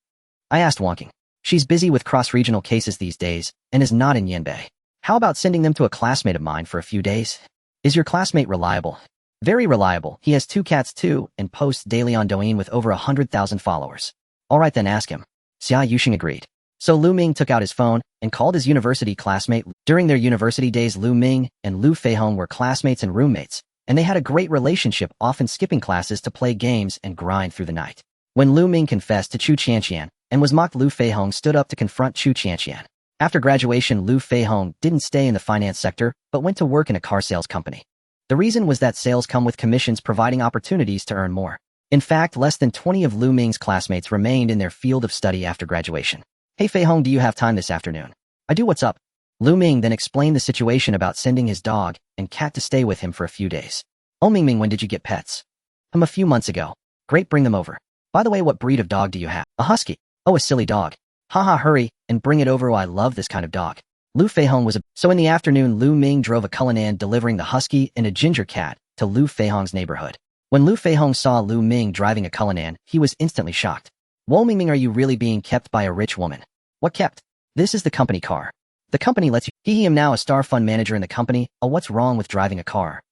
I asked Wanqing. She's busy with cross-regional cases these days and is not in Yanbei. How about sending them to a classmate of mine for a few days? Is your classmate reliable? Very reliable. He has 2 cats too and posts daily on Douyin with over 100,000 followers. Alright then, ask him. Xia Yuxing agreed. So Lu Ming took out his phone and called his university classmate. During their university days, Lu Ming and Lu Feihong were classmates and roommates, and they had a great relationship, often skipping classes to play games and grind through the night. When Lu Ming confessed to Chu Qianqian and was mocked, Lu Feihong stood up to confront Chu Qianqian. After graduation, Lu Feihong didn't stay in the finance sector, but went to work in a car sales company. The reason was that sales come with commissions, providing opportunities to earn more. In fact, less than 20 of Lu Ming's classmates remained in their field of study after graduation. Hey Feihong, do you have time this afternoon? I do. What's up? Lu Ming then explained the situation about sending his dog and cat to stay with him for a few days. Oh Ming, when did you get pets? A few months ago. Great, bring them over. By the way, what breed of dog do you have? A husky. Oh, a silly dog. Haha, hurry and bring it over. Oh, I love this kind of dog. Lu Feihong was So in the afternoon, Lu Ming drove a Cullinan delivering the husky and a ginger cat to Lu Feihong's neighborhood. When Lu Feihong saw Lu Ming driving a Cullinan, he was instantly shocked. Whoa Ming, are you really being kept by a rich woman? What kept? This is the company car. The company lets you. He am now a star fund manager in the company. Oh, what's wrong with driving a car?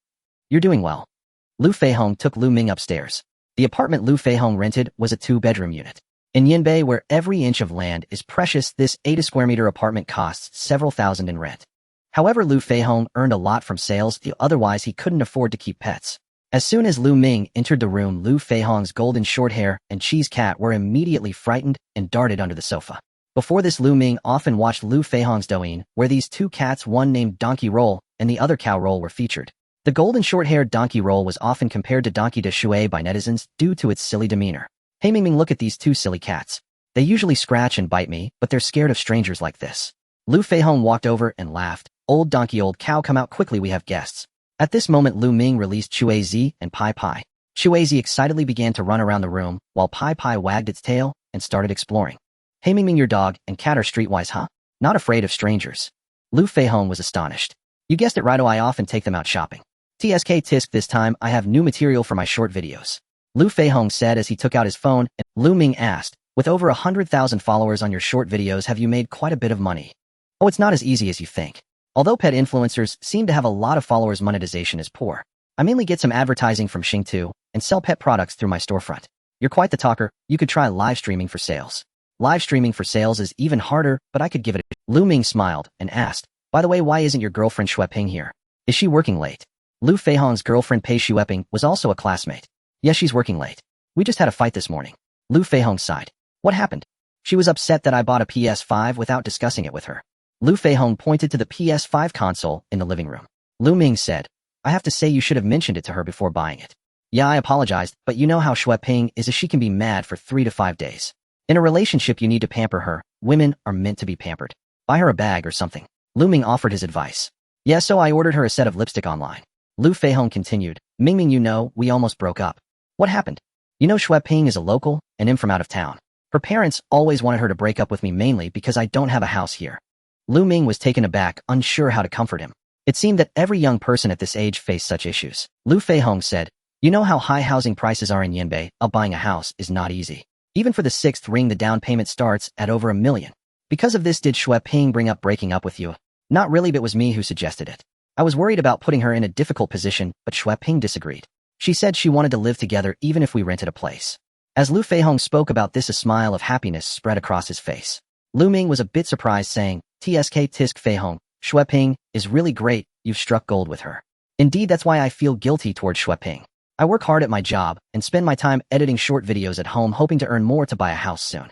You're doing well. Lu Feihong took Lu Ming upstairs. The apartment Lu Feihong rented was a 2-bedroom unit. In Yinbei, where every inch of land is precious, this 80-square-meter apartment costs several thousand in rent. However, Lu Feihong earned a lot from sales, otherwise he couldn't afford to keep pets. As soon as Lu Ming entered the room, Lu Feihong's golden short hair and cheese cat were immediately frightened and darted under the sofa. Before this, Lu Ming often watched Lu Feihong's Douyin, where these two cats, one named Donkey Roll and the other Cow Roll, were featured. The golden short-haired Donkey Roll was often compared to Donkey de Shui by netizens due to its silly demeanor. Hey Ming, look at these two silly cats. They usually scratch and bite me, but they're scared of strangers like this. Lu Feihong walked over and laughed. Old donkey, old cow, come out quickly, we have guests. At this moment, Lu Ming released Chuizi and Pai Pai. Chuizi excitedly began to run around the room, while Pai Pai wagged its tail and started exploring. Hey Ming, your dog and cat are streetwise, huh? Not afraid of strangers. Lu Feihong was astonished. You guessed it right, I often take them out shopping. TSK tisk, this time I have new material for my short videos. Lu Feihong said as he took out his phone, and Lu Ming asked, with over 100,000 followers on your short videos, have you made quite a bit of money? Oh, it's not as easy as you think. Although pet influencers seem to have a lot of followers, monetization is poor. I mainly get some advertising from Xing2 and sell pet products through my storefront. You're quite the talker, you could try live streaming for sales. Live streaming for sales is even harder, but I could give it a... Lu Ming smiled and asked, by the way, why isn't your girlfriend Xueping here? Is she working late? Lu Feihong's girlfriend Pei Xueping was also a classmate. Yes, she's working late. We just had a fight this morning. Lu Feihong sighed. What happened? She was upset that I bought a PS5 without discussing it with her. Lu Feihong pointed to the PS5 console in the living room. Lu Ming said, I have to say you should have mentioned it to her before buying it. Yeah, I apologized, but you know how Xueping is, she can be mad for 3 to 5 days. In a relationship, you need to pamper her. Women are meant to be pampered. Buy her a bag or something. Lu Ming offered his advice. Yeah, so I ordered her a set of lipstick online. Lu Feihong continued, Ming, you know, we almost broke up. What happened? You know, Xueping is a local, and I'm from out of town. Her parents always wanted her to break up with me, mainly because I don't have a house here. Lu Ming was taken aback, unsure how to comfort him. It seemed that every young person at this age faced such issues. Lu Feihong said, you know how high housing prices are in Yinbei, buying a house is not easy. Even for the 6th ring, the down payment starts at over $1 million. Because of this, did Xueping bring up breaking up with you? Not really, but it was me who suggested it. I was worried about putting her in a difficult position, but Xueping disagreed. She said she wanted to live together even if we rented a place. As Lu Feihong spoke about this, a smile of happiness spread across his face. Lu Ming was a bit surprised, saying, TSK tisk Feihong, Xueping is really great, you've struck gold with her. Indeed, that's why I feel guilty toward Xueping. I work hard at my job and spend my time editing short videos at home, hoping to earn more to buy a house soon.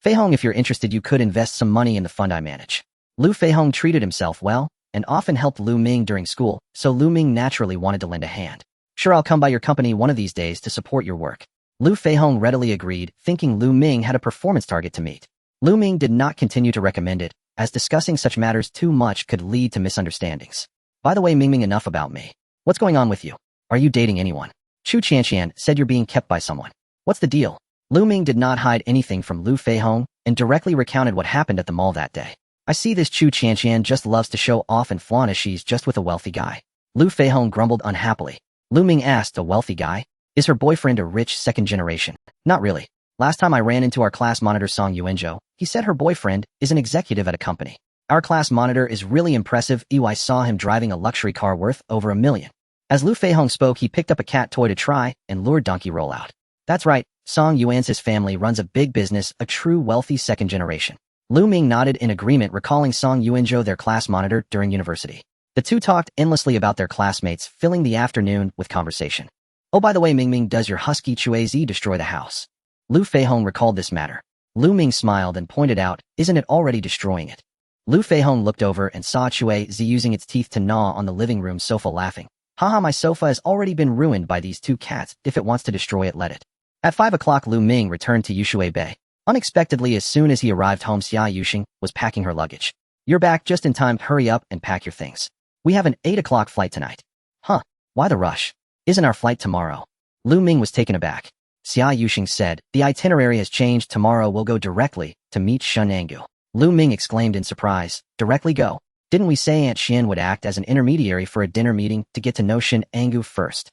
Feihong, if you're interested, you could invest some money in the fund I manage. Lu Feihong treated himself well and often helped Lu Ming during school, so Lu Ming naturally wanted to lend a hand. Sure, I'll come by your company one of these days to support your work. Lu Feihong readily agreed, thinking Lu Ming had a performance target to meet. Lu Ming did not continue to recommend it, as discussing such matters too much could lead to misunderstandings. By the way, Ming, enough about me. What's going on with you? Are you dating anyone? Chu Chanqian said you're being kept by someone. What's the deal? Lu Ming did not hide anything from Lu Feihong and directly recounted what happened at the mall that day. I see this Chu Chanqian just loves to show off and flaunt as she's just with a wealthy guy. Lu Feihong grumbled unhappily. Lu Ming asked, a wealthy guy? Is her boyfriend a rich second generation? Not really. Last time I ran into our class monitor Song Yuanzhou, he said her boyfriend is an executive at a company. Our class monitor is really impressive. I saw him driving a luxury car worth over $1 million. As Lu Feihong spoke, he picked up a cat toy to try and lured Donkey Roll out. That's right, Song Yuanzhou's family runs a big business, a true wealthy second generation. Lu Ming nodded in agreement, recalling Song Yuanzhou, their class monitor during university. The two talked endlessly about their classmates, filling the afternoon with conversation. Oh, by the way, Ming, does your husky Chuizi destroy the house? Lu Feihong recalled this matter. Lu Ming smiled and pointed out, isn't it already destroying it? Lu Feihong looked over and saw Chuizi using its teeth to gnaw on the living room sofa, laughing. Haha, my sofa has already been ruined by these two cats. If it wants to destroy it, let it. At 5 o'clock, Lu Ming returned to Yushui Bay. Unexpectedly, as soon as he arrived home, Xia Yuxing was packing her luggage. You're back just in time. Hurry up and pack your things. We have an 8 o'clock flight tonight. Huh? Why the rush? Isn't our flight tomorrow? Lu Ming was taken aback. Xia Yuxing said, the itinerary has changed. Tomorrow we'll go directly to meet Shun Angu. Lu Ming exclaimed in surprise. Directly go? Didn't we say Aunt Xian would act as an intermediary for a dinner meeting to get to know Shin Angu first?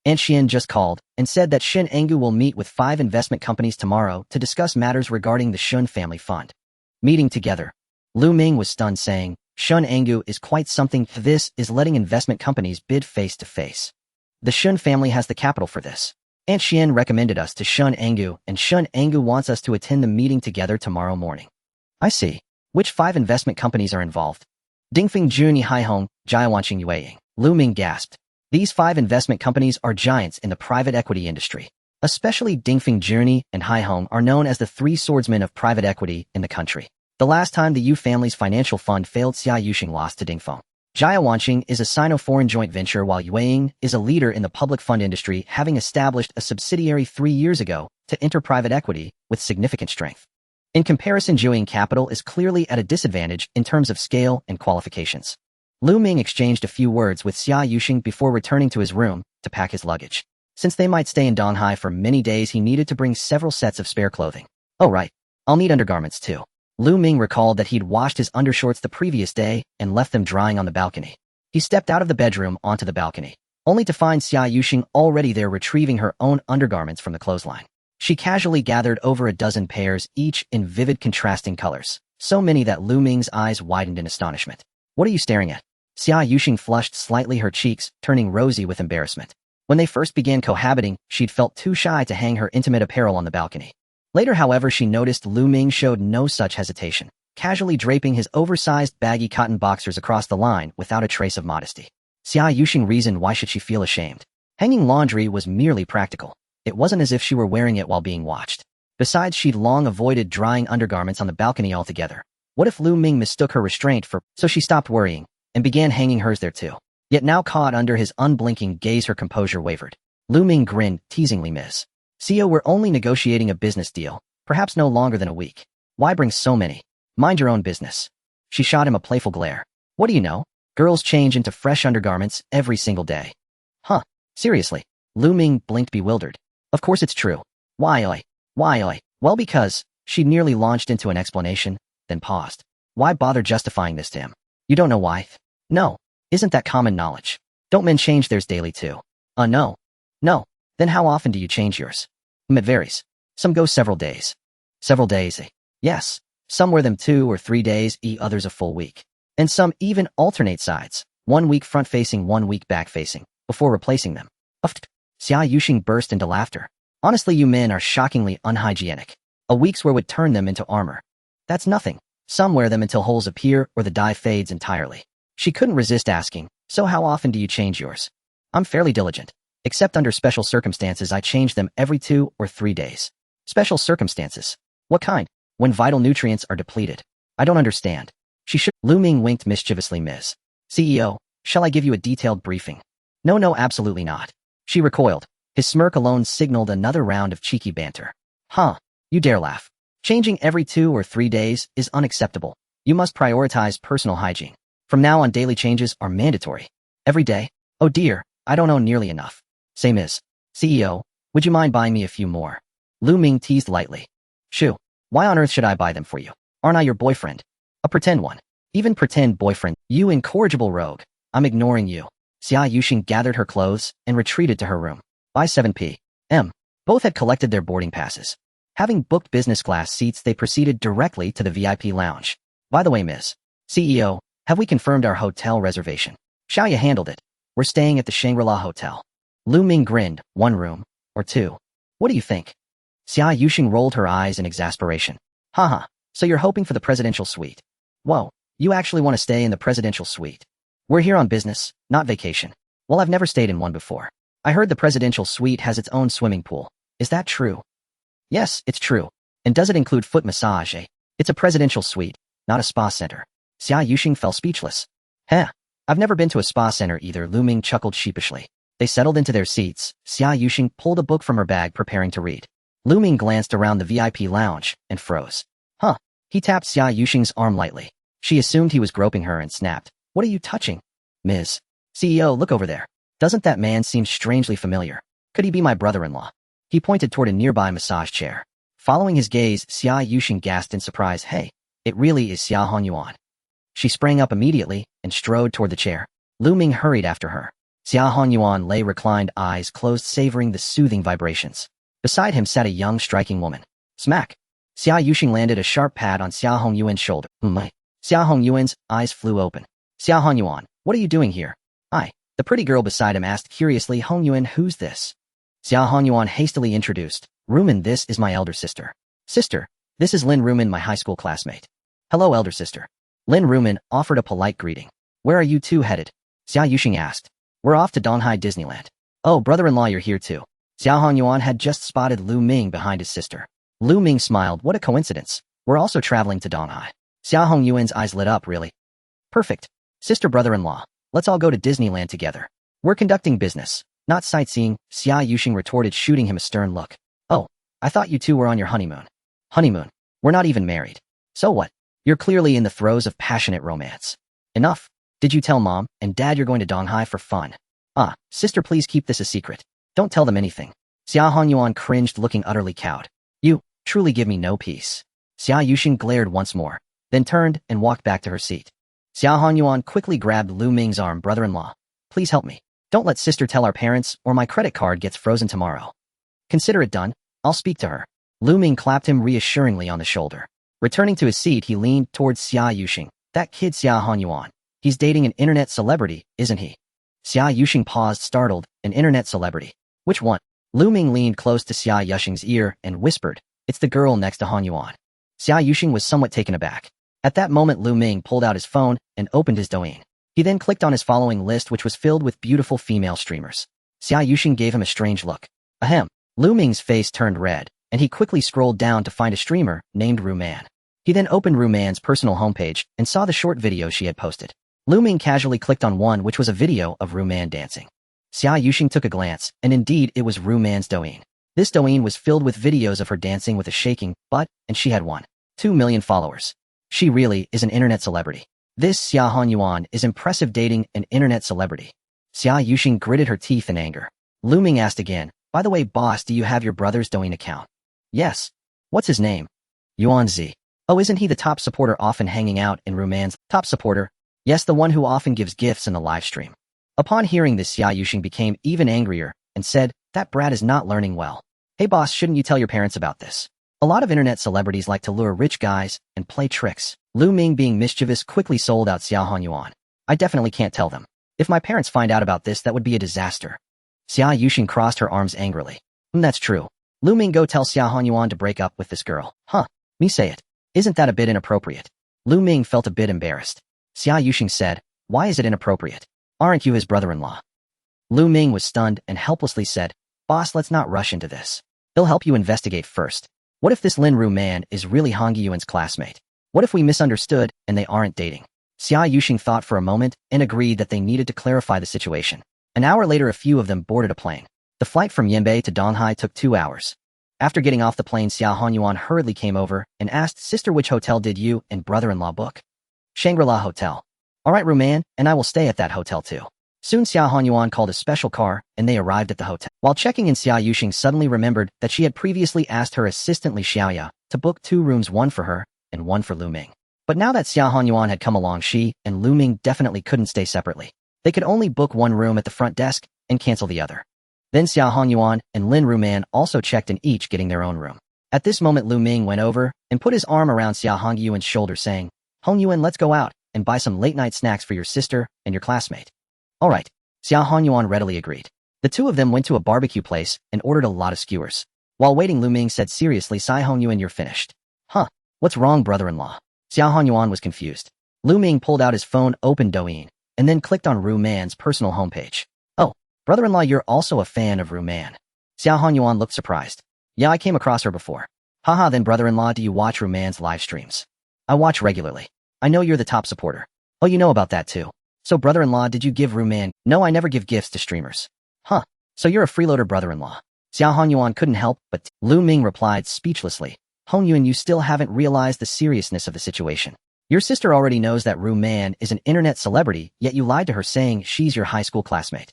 Aunt Xian just called and said that Shin Angu will meet with 5 investment companies tomorrow to discuss matters regarding the Shun family fund. Meeting together. Lu Ming was stunned, saying, Shun Angu is quite something. This is letting investment companies bid face to face. The Shun family has the capital for this. Aunt Xian recommended us to Shun Angu, and Shun Angu wants us to attend the meeting together tomorrow morning. I see. Which 5 investment companies are involved? Dingfeng Juni Haihong, Jiawanqing Yueying. Lu Ming gasped. These 5 investment companies are giants in the private equity industry. Especially Dingfeng Juni and Haihong are known as the 3 swordsmen of private equity in the country. The last time the Yu family's financial fund failed, Xia Yuxing lost to Dingfeng. Jiawanqing is a Sino-foreign joint venture, while Yueying is a leader in the public fund industry, having established a subsidiary 3 years ago to enter private equity with significant strength. In comparison, Yueying Capital is clearly at a disadvantage in terms of scale and qualifications. Lu Ming exchanged a few words with Xia Yuxing before returning to his room to pack his luggage. Since they might stay in Donghai for many days, he needed to bring several sets of spare clothing. Oh right, I'll need undergarments too. Lu Ming recalled that he'd washed his undershorts the previous day and left them drying on the balcony. He stepped out of the bedroom onto the balcony, only to find Xia Yuxing already there retrieving her own undergarments from the clothesline. She casually gathered over a dozen pairs, each in vivid contrasting colors, so many that Lu Ming's eyes widened in astonishment. What are you staring at? Xia Yuxing flushed slightly, her cheeks turning rosy with embarrassment. When they first began cohabiting, she'd felt too shy to hang her intimate apparel on the balcony. Later, however, she noticed Lu Ming showed no such hesitation, casually draping his oversized baggy cotton boxers across the line without a trace of modesty. Xia Yuxing reasoned, why should she feel ashamed? Hanging laundry was merely practical. It wasn't as if she were wearing it while being watched. Besides, she'd long avoided drying undergarments on the balcony altogether. What if Lu Ming mistook her restraint for... So she stopped worrying and began hanging hers there too. Yet now, caught under his unblinking gaze, her composure wavered. Lu Ming grinned teasingly. Ms. CEO, we're only negotiating a business deal, perhaps no longer than a week. Why bring so many? Mind your own business. She shot him a playful glare. What do you know? Girls change into fresh undergarments every single day. Huh? Seriously? Lu Ming blinked, bewildered. Of course it's true. Why oi? Why oi? Well, because... She nearly launched into an explanation, then paused. Why bother justifying this to him? You don't know why? No. Isn't that common knowledge? Don't men change theirs daily too? No. No. Then how often do you change yours? It varies. Some go several days. Several days, eh? Yes. Some wear them 2 or 3 days, others a full week. And some even alternate sides, 1 week front-facing, 1 week back-facing, before replacing them. Xia Yuxing burst into laughter. Honestly, you men are shockingly unhygienic. A week's wear would turn them into armor. That's nothing. Some wear them until holes appear or the dye fades entirely. She couldn't resist asking, so how often do you change yours? I'm fairly diligent. Except under special circumstances, I change them every 2 or 3 days. Special circumstances? What kind? When vital nutrients are depleted. I don't understand. She shook. Lu Ming winked mischievously. Ms. CEO, shall I give you a detailed briefing? No, absolutely not. She recoiled. His smirk alone signaled another round of cheeky banter. Huh? You dare laugh. Changing every 2 or 3 days is unacceptable. You must prioritize personal hygiene. From now on, daily changes are mandatory. Every day? Oh dear, I don't know nearly enough. Say, Ms. CEO, would you mind buying me a few more? Lu Ming teased lightly. Shoo. Why on earth should I buy them for you? Aren't I your boyfriend? A pretend one. Even pretend boyfriend. You incorrigible rogue. I'm ignoring you. Xia Yuxing gathered her clothes and retreated to her room. By 7 p.m. Both had collected their boarding passes. Having booked business class seats, they proceeded directly to the VIP lounge. By the way, Ms. CEO, have we confirmed our hotel reservation? Xiaoya handled it. We're staying at the Shangri-La Hotel. Lu Ming grinned. 1 room, or 2. What do you think? Xia Yuxing rolled her eyes in exasperation. Haha, so you're hoping for the presidential suite. Whoa, you actually want to stay in the presidential suite? We're here on business, not vacation. Well, I've never stayed in one before. I heard the presidential suite has its own swimming pool. Is that true? Yes, it's true. And does it include foot massage, eh? It's a presidential suite, not a spa center. Xia Yuxing fell speechless. Heh, I've never been to a spa center either. Lu Ming chuckled sheepishly. They settled into their seats. Xia Yuxing pulled a book from her bag, preparing to read. Lu Ming glanced around the VIP lounge and froze. Huh. He tapped Xia Yuxing's arm lightly. She assumed he was groping her and snapped, "What are you touching? Ms. CEO, look over there. Doesn't that man seem strangely familiar? Could he be my brother-in-law?" He pointed toward a nearby massage chair. Following his gaze, Xia Yuxing gasped in surprise, "Hey, it really is Xia Hongyuan." She sprang up immediately and strode toward the chair. Lu Ming hurried after her. Xia Hongyuan lay reclined, eyes closed, savoring the soothing vibrations. Beside him sat a young, striking woman. Smack! Xia Yuxing landed a sharp pat on Xia Hongyuan's shoulder. My. Xia Hongyuan's eyes flew open. "Xia Hongyuan, what are you doing here?" "I." The pretty girl beside him asked curiously, "Hongyuan, who's this?" Xia Hongyuan hastily introduced, "Rumen, this is my elder sister." "Sister, this is Lin Rumen, my high school classmate." "Hello, elder sister." Lin Rumen offered a polite greeting. "Where are you two headed?" Xia Yuxing asked. "We're off to Donghai Disneyland." "Oh, brother-in-law, you're here too." Xia Hongyuan had just spotted Lu Ming behind his sister. Lu Ming smiled, "What a coincidence. We're also traveling to Donghai." Xia Hongyuan's eyes lit up, "Really? Perfect. Sister, brother-in-law, let's all go to Disneyland together. We're conducting business, not sightseeing," Xia Yuxing retorted, shooting him a stern look. "Oh, I thought you two were on your honeymoon." "Honeymoon? We're not even married." "So what? You're clearly in the throes of passionate romance." "Enough. Did you tell mom and dad you're going to Donghai for fun?" "Ah, sister, please keep this a secret. Don't tell them anything." Xia Hongyuan cringed, looking utterly cowed. "You truly give me no peace." Xia Yuxing glared once more, then turned and walked back to her seat. Xia Hongyuan quickly grabbed Lu Ming's arm. "Brother-in-law, please help me. Don't let sister tell our parents or my credit card gets frozen tomorrow." "Consider it done. I'll speak to her." Lu Ming clapped him reassuringly on the shoulder. Returning to his seat, he leaned towards Xia Yuxing. "That kid Xia Hongyuan. He's dating an internet celebrity, isn't he?" Xia Yuxing paused, startled. "An internet celebrity? Which one?" Lu Ming leaned close to Xia Yuxing's ear and whispered, "It's the girl next to Hongyuan." Xia Yuxing was somewhat taken aback. At that moment, Lu Ming pulled out his phone and opened his Douyin. He then clicked on his following list, which was filled with beautiful female streamers. Xia Yuxing gave him a strange look. Ahem. Lu Ming's face turned red, and he quickly scrolled down to find a streamer named Ruman. He then opened Ruman's personal homepage and saw the short video she had posted. Lu Ming casually clicked on one, which was a video of Ruman dancing. Xia Yuxing took a glance, and indeed it was Ruman's Douyin. This Douyin was filled with videos of her dancing with a shaking butt, and she had 1.2 million followers. She really is an internet celebrity. This Xia Hongyuan is impressive, dating an internet celebrity. Xia Yuxing gritted her teeth in anger. Lu Ming asked again, "By the way, boss, do you have your brother's Douyin account?" "Yes." "What's his name?" "Yuanzi." "Oh, isn't he the top supporter often hanging out in Ruman's?" "Top supporter?" "Yes, the one who often gives gifts in the live stream." Upon hearing this, Xia Yuxing became even angrier and said, "That brat is not learning well. Hey boss, shouldn't you tell your parents about this? A lot of internet celebrities like to lure rich guys and play tricks." Lu Ming, being mischievous, quickly sold out Xia Hongyuan. "I definitely can't tell them. If my parents find out about this, that would be a disaster." Xia Yuxing crossed her arms angrily. That's true. Lu Ming, go tell Xia Hongyuan to break up with this girl." "Huh? Me say it. Isn't that a bit inappropriate?" Lu Ming felt a bit embarrassed. Xia Yuxing said, "Why is it inappropriate? Aren't you his brother-in-law?" Lu Ming was stunned and helplessly said, "Boss, let's not rush into this. He'll help you investigate first. What if this Lin Ru man is really Hongyuan's classmate? What if we misunderstood and they aren't dating?" Xia Yuxing thought for a moment and agreed that they needed to clarify the situation. An hour later, a few of them boarded a plane. The flight from Yanbei to Donghai took 2 hours. After getting off the plane, Xia Hongyuan hurriedly came over and asked, "Sister, which hotel did you and brother-in-law book?" "Shangri-La Hotel." "All right, Ruman, and I will stay at that hotel too." Soon Xia Hongyuan called a special car, and they arrived at the hotel. While checking in, Xia Yuxing suddenly remembered that she had previously asked her assistant Li Xiaoya to book 2 rooms, one for her and one for Lu Ming. But now that Xia Hongyuan had come along, she and Lu Ming definitely couldn't stay separately. They could only book one room at the front desk and cancel the other. Then Xia Hongyuan and Lin Ruman also checked in, each getting their own room. At this moment, Lu Ming went over and put his arm around Xia Hongyuan's shoulder, saying, "Hongyuan, let's go out and buy some late-night snacks for your sister and your classmate." "All right." Xia Hongyuan readily agreed. The two of them went to a barbecue place and ordered a lot of skewers. While waiting, Lu Ming said seriously, "Xia Hongyuan, you're finished." "Huh? What's wrong, brother-in-law?" Xia Hongyuan was confused. Lu Ming pulled out his phone, opened Douyin, and then clicked on Ruman's personal homepage. "Oh, brother-in-law, you're also a fan of Ruman." Xia Hongyuan looked surprised. "Yeah, I came across her before." "Haha, then brother-in-law, do you watch Ruman's live streams?" "I watch regularly." "I know you're the top supporter." "Oh, you know about that too. So brother-in-law, did you give Ruman?" "No, I never give gifts to streamers." "Huh. So you're a freeloader, brother-in-law." Xia Hongyuan couldn't help but Lu Ming replied speechlessly, "Hongyuan, you still haven't realized the seriousness of the situation. Your sister already knows that Ru Man is an internet celebrity, yet you lied to her saying she's your high school classmate.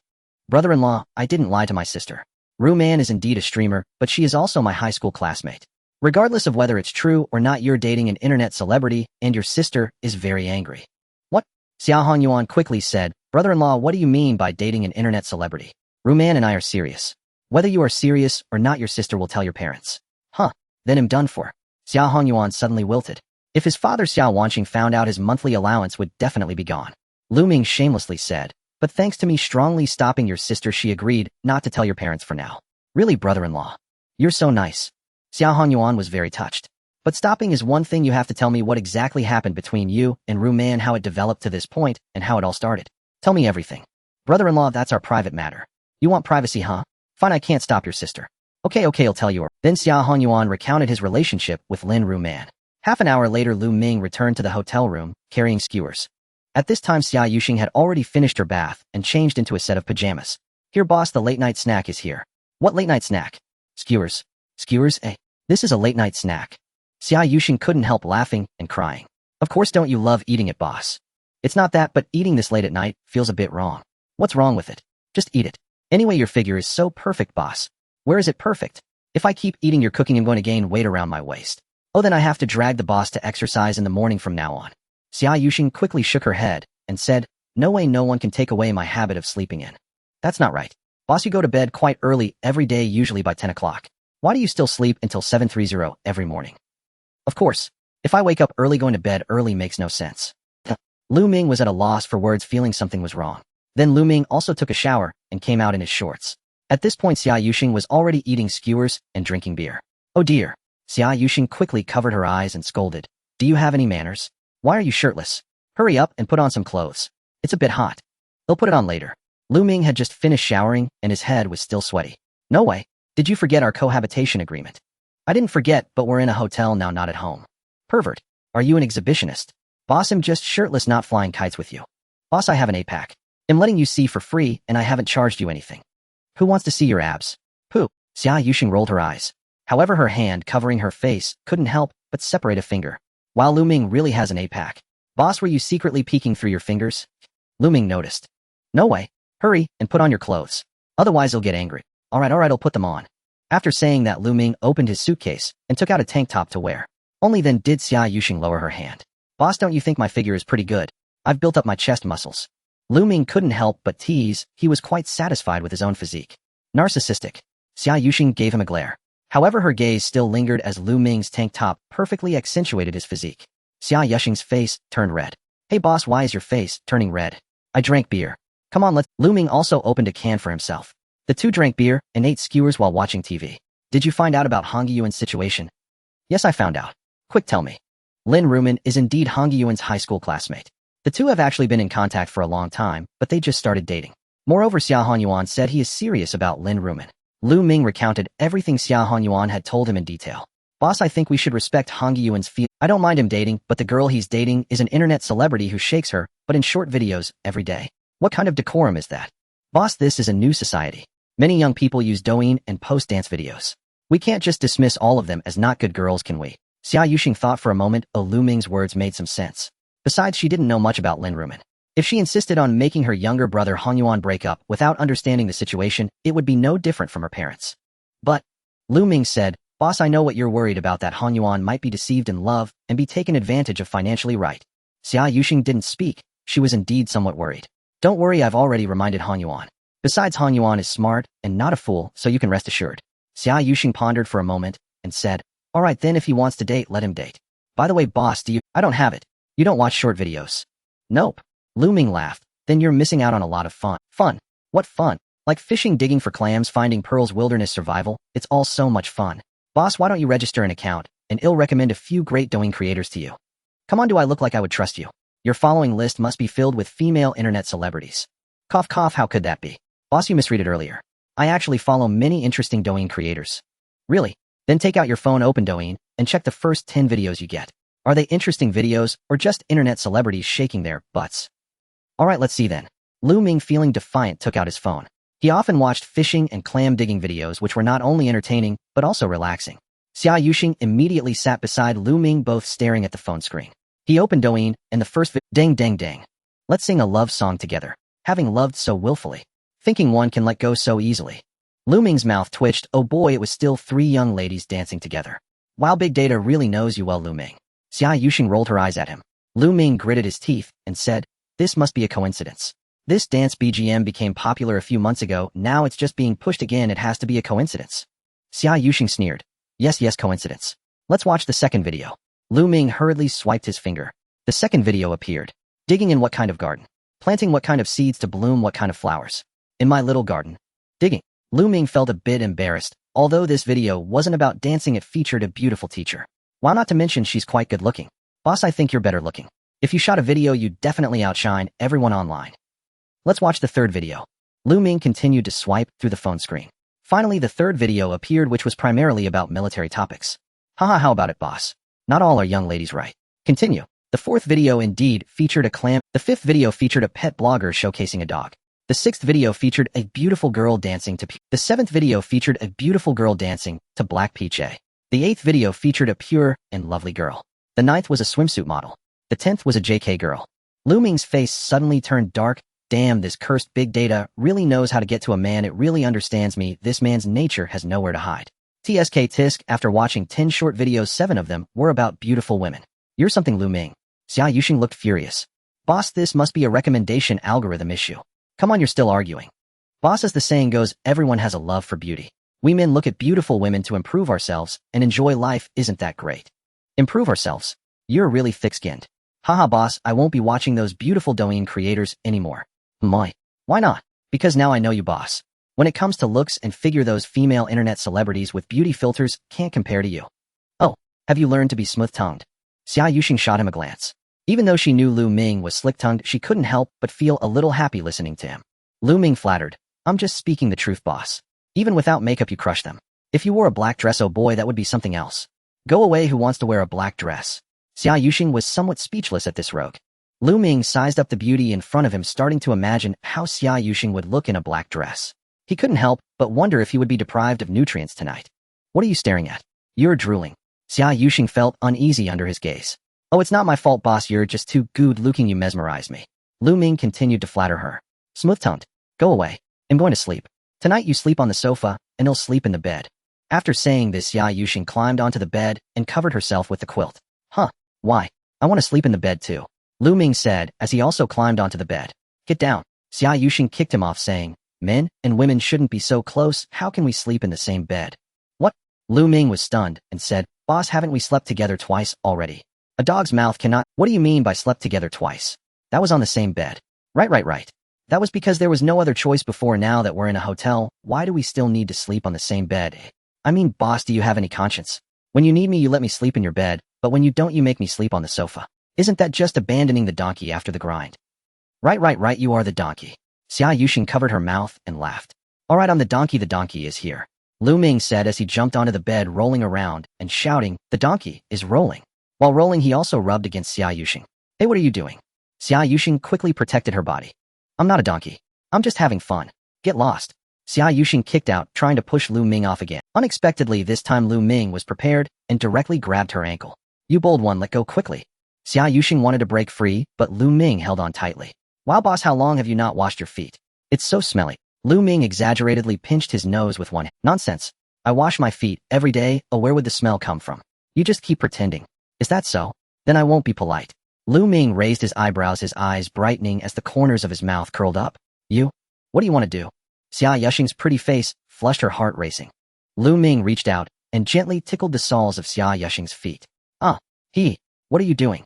Brother-in-law, I didn't lie to my sister. Ru Man is indeed a streamer, but she is also my high school classmate. Regardless of whether it's true or not, you're dating an internet celebrity, and your sister is very angry. What? Xiao Hongyuan quickly said, brother-in-law, what do you mean by dating an internet celebrity? Ru Man and I are serious. Whether you are serious or not, your sister will tell your parents. Huh. Then I'm done for. Xiao Hongyuan suddenly wilted. If his father Xiao Wanqing found out, his monthly allowance would definitely be gone. Lu Ming shamelessly said, but thanks to me strongly stopping your sister, she agreed not to tell your parents for now. Really, brother-in-law? You're so nice. Xiao Hongyuan was very touched. But stopping is one thing, you have to tell me what exactly happened between you and Ru Man, how it developed to this point, and how it all started. Tell me everything. Brother-in-law, that's our private matter. You want privacy, huh? Fine, I can't stop your sister. Okay, I'll tell you. Then Xiao Hongyuan recounted his relationship with Lin Ru Man. Half an hour later, Lu Ming returned to the hotel room, carrying skewers. At this time, Xia Yuxing had already finished her bath and changed into a set of pajamas. Here, boss, the late-night snack is here. What late-night snack? Skewers. Skewers, eh? This is a late-night snack. Xia Yuxing couldn't help laughing and crying. Of course, don't you love eating it, boss? It's not that, but eating this late at night feels a bit wrong. What's wrong with it? Just eat it. Anyway, your figure is so perfect, boss. Where is it perfect? If I keep eating your cooking, I'm going to gain weight around my waist. Oh, then I have to drag the boss to exercise in the morning from now on. Xia Yuxing quickly shook her head and said, no way, no one can take away my habit of sleeping in. That's not right. Boss, you go to bed quite early every day, usually by 10 o'clock. Why do you still sleep until 7:30 every morning? Of course, if I wake up early, going to bed early makes no sense. Lu Ming was at a loss for words, feeling something was wrong. Then Lu Ming also took a shower and came out in his shorts. At this point, Xia Yuxing was already eating skewers and drinking beer. Oh dear. Xia Yuxing quickly covered her eyes and scolded. Do you have any manners? Why are you shirtless? Hurry up and put on some clothes. It's a bit hot. He'll put it on later. Lu Ming had just finished showering and his head was still sweaty. No way. Did you forget our cohabitation agreement? I didn't forget, but we're in a hotel now, not at home. Pervert. Are you an exhibitionist? Boss, I'm just shirtless, not flying kites with you. Boss, I have an 8-pack. I'm letting you see for free and I haven't charged you anything. Who wants to see your abs? Who? Xia Yuxing rolled her eyes. However, her hand covering her face couldn't help but separate a finger. While Lu Ming really has an 8-pack. Boss, were you secretly peeking through your fingers? Lu Ming noticed. No way. Hurry and put on your clothes. Otherwise he'll get angry. Alright, I'll put them on. After saying that, Lu Ming opened his suitcase and took out a tank top to wear. Only then did Xia Yuxing lower her hand. Boss, don't you think my figure is pretty good? I've built up my chest muscles. Lu Ming couldn't help but tease. He was quite satisfied with his own physique. Narcissistic. Xia Yuxing gave him a glare. However, her gaze still lingered as Lu Ming's tank top perfectly accentuated his physique. Xia Yuxing's face turned red. Hey boss, why is your face turning red? I drank beer. Come on, let's. Lu Ming also opened a can for himself. The two drank beer and ate skewers while watching TV. Did you find out about Hongyuan's situation? Yes, I found out. Quick, tell me. Lin Ruman is indeed Hongyuan's high school classmate. The two have actually been in contact for a long time, but they just started dating. Moreover, Xiao Hongyuan said he is serious about Lin Ruman. Lu Ming recounted everything Xiao Hongyuan had told him in detail. Boss, I think we should respect Hongyuan's feelings. I don't mind him dating, but the girl he's dating is an internet celebrity who shakes her, but in short videos, every day. What kind of decorum is that? Boss, this is a new society. Many young people use Douyin and post dance videos. We can't just dismiss all of them as not good girls, can we? Xia Yuxing thought for a moment. Lu Ming's words made some sense. Besides, she didn't know much about Lin Ruman. If she insisted on making her younger brother Hongyuan break up without understanding the situation, it would be no different from her parents. But, Lu Ming said, Boss, I know what you're worried about, that Hongyuan might be deceived in love and be taken advantage of financially, right? Xia Yuxing didn't speak. She was indeed somewhat worried. Don't worry, I've already reminded Hongyuan. Besides, Hongyuan is smart and not a fool, so you can rest assured. Xia Yuxing pondered for a moment and said, Alright then, if he wants to date, let him date. By the way, boss, I don't have it. You don't watch short videos? Nope. Lu Ming laughed. Then you're missing out on a lot of fun. Fun? What fun? Like fishing, digging for clams, finding pearls, wilderness survival. It's all so much fun. Boss, why don't you register an account, and I'll recommend a few great Douyin creators to you. Come on, do I look like I would trust you? Your following list must be filled with female internet celebrities. Cough cough, how could that be? Boss, you misread it earlier. I actually follow many interesting Douyin creators. Really? Then take out your phone, open Douyin, and check the first 10 videos you get. Are they interesting videos, or just internet celebrities shaking their butts? Alright, let's see then. Lu Ming, feeling defiant, took out his phone. He often watched fishing and clam digging videos, which were not only entertaining, but also relaxing. Xia Yuxing immediately sat beside Lu Ming, both staring at the phone screen. He opened Douyin, and the first ding ding ding. Let's sing a love song together. Having loved so willfully. Thinking one can let go so easily. Lu Ming's mouth twitched. Oh boy, it was still 3 young ladies dancing together. Wow, big data really knows you well, Lu Ming. Xia Yuxing rolled her eyes at him. Lu Ming gritted his teeth and said, this must be a coincidence. This dance BGM became popular a few months ago, now it's just being pushed again, it has to be a coincidence. Xia Yuxing sneered. Yes, coincidence. Let's watch the second video. Lu Ming hurriedly swiped his finger. The second video appeared. Digging in what kind of garden? Planting what kind of seeds to bloom what kind of flowers? In my little garden. Digging. Lu Ming felt a bit embarrassed. Although this video wasn't about dancing, it featured a beautiful teacher. Why not to mention she's quite good looking. Boss, I think you're better looking. If you shot a video, you'd definitely outshine everyone online. Let's watch the third video. Lu Ming continued to swipe through the phone screen. Finally, the third video appeared, which was primarily about military topics. Haha, how about it, boss? Not all are young ladies, right? Continue. The fourth video indeed featured a clam. The fifth video featured a pet blogger showcasing a dog. The sixth video featured a beautiful girl dancing to The seventh video featured a beautiful girl dancing to Black Peach A. The eighth video featured a pure and lovely girl. The ninth was a swimsuit model. The 10th was a JK girl. Lu Ming's face suddenly turned dark. Damn, this cursed big data really knows how to get to a man. It really understands me. This man's nature has nowhere to hide. TSK tisk, after watching 10 short videos, 7 of them were about beautiful women. You're something, Lu Ming. Xia Yuxing looked furious. Boss, this must be a recommendation algorithm issue. Come on, you're still arguing. Boss, as the saying goes, everyone has a love for beauty. We men look at beautiful women to improve ourselves and enjoy life. Isn't that great? Improve ourselves? You're really thick-skinned. Haha, boss, I won't be watching those beautiful Douyin creators anymore. My. Why not? Because now I know you, boss. When it comes to looks and figure, those female internet celebrities with beauty filters can't compare to you. Oh, have you learned to be smooth-tongued? Xia Yuxing shot him a glance. Even though she knew Lu Ming was slick-tongued, she couldn't help but feel a little happy listening to him. Lu Ming flattered. I'm just speaking the truth, boss. Even without makeup, you crush them. If you wore a black dress, oh boy, that would be something else. Go away, who wants to wear a black dress? Xia Yuxing was somewhat speechless at this rogue. Lu Ming sized up the beauty in front of him, starting to imagine how Xia Yuxing would look in a black dress. He couldn't help but wonder if he would be deprived of nutrients tonight. What are you staring at? You're drooling. Xia Yuxing felt uneasy under his gaze. Oh, it's not my fault, boss. You're just too good looking. You mesmerize me. Lu Ming continued to flatter her. Smooth-tongued. Go away. I'm going to sleep. Tonight you sleep on the sofa, and he'll sleep in the bed. After saying this, Xia Yuxing climbed onto the bed and covered herself with the quilt. Huh. Why? I want to sleep in the bed too. Lu Ming said as he also climbed onto the bed. Get down. Xia Yuxing kicked him off, saying, men and women shouldn't be so close. How can we sleep in the same bed? What? Lu Ming was stunned and said, boss, haven't we slept together twice already? A dog's mouth cannot. What do you mean by slept together twice? That was on the same bed. Right. That was because there was no other choice before. Now that we're in a hotel, why do we still need to sleep on the same bed? I mean, boss, do you have any conscience? When you need me, you let me sleep in your bed, but when you don't, you make me sleep on the sofa. Isn't that just abandoning the donkey after the grind? Right, you are the donkey. Xia Yuxing covered her mouth and laughed. Alright, I'm the donkey is here. Lu Ming said as he jumped onto the bed, rolling around and shouting, the donkey is rolling. While rolling, he also rubbed against Xia Yuxing. Hey, what are you doing? Xia Yuxing quickly protected her body. I'm not a donkey. I'm just having fun. Get lost. Xia Yuxing kicked out, trying to push Lu Ming off again. Unexpectedly, this time Lu Ming was prepared and directly grabbed her ankle. You bold one, let go quickly. Xia Yuxing wanted to break free, but Lu Ming held on tightly. Wow, boss, how long have you not washed your feet? It's so smelly. Lu Ming exaggeratedly pinched his nose with one hand. Nonsense. I wash my feet every day. Oh, where would the smell come from? You just keep pretending. Is that so? Then I won't be polite. Lu Ming raised his eyebrows, his eyes brightening as the corners of his mouth curled up. You? What do you want to do? Xia Yuxing's pretty face flushed, her heart racing. Lu Ming reached out and gently tickled the soles of Xia Yuxing's feet. What are you doing?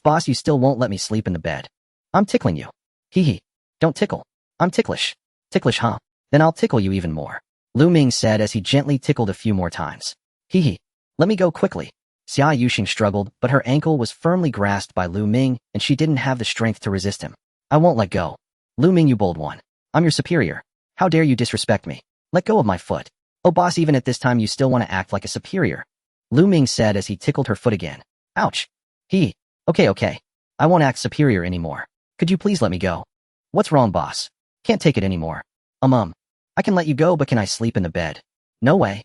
Boss, you still won't let me sleep in the bed. I'm tickling you. Don't tickle. I'm ticklish. Ticklish, huh? Then I'll tickle you even more. Lu Ming said as he gently tickled a few more times. Let me go quickly. Xia Yuxing struggled, but her ankle was firmly grasped by Lu Ming, and she didn't have the strength to resist him. I won't let go. Lu Ming, you bold one. I'm your superior. How dare you disrespect me? Let go of my foot. Oh, boss, even at this time you still want to act like a superior. Lu Ming said as he tickled her foot again. Ouch. Okay. I won't act superior anymore. Could you please let me go? What's wrong, boss? Can't take it anymore. I can let you go, but can I sleep in the bed? No way.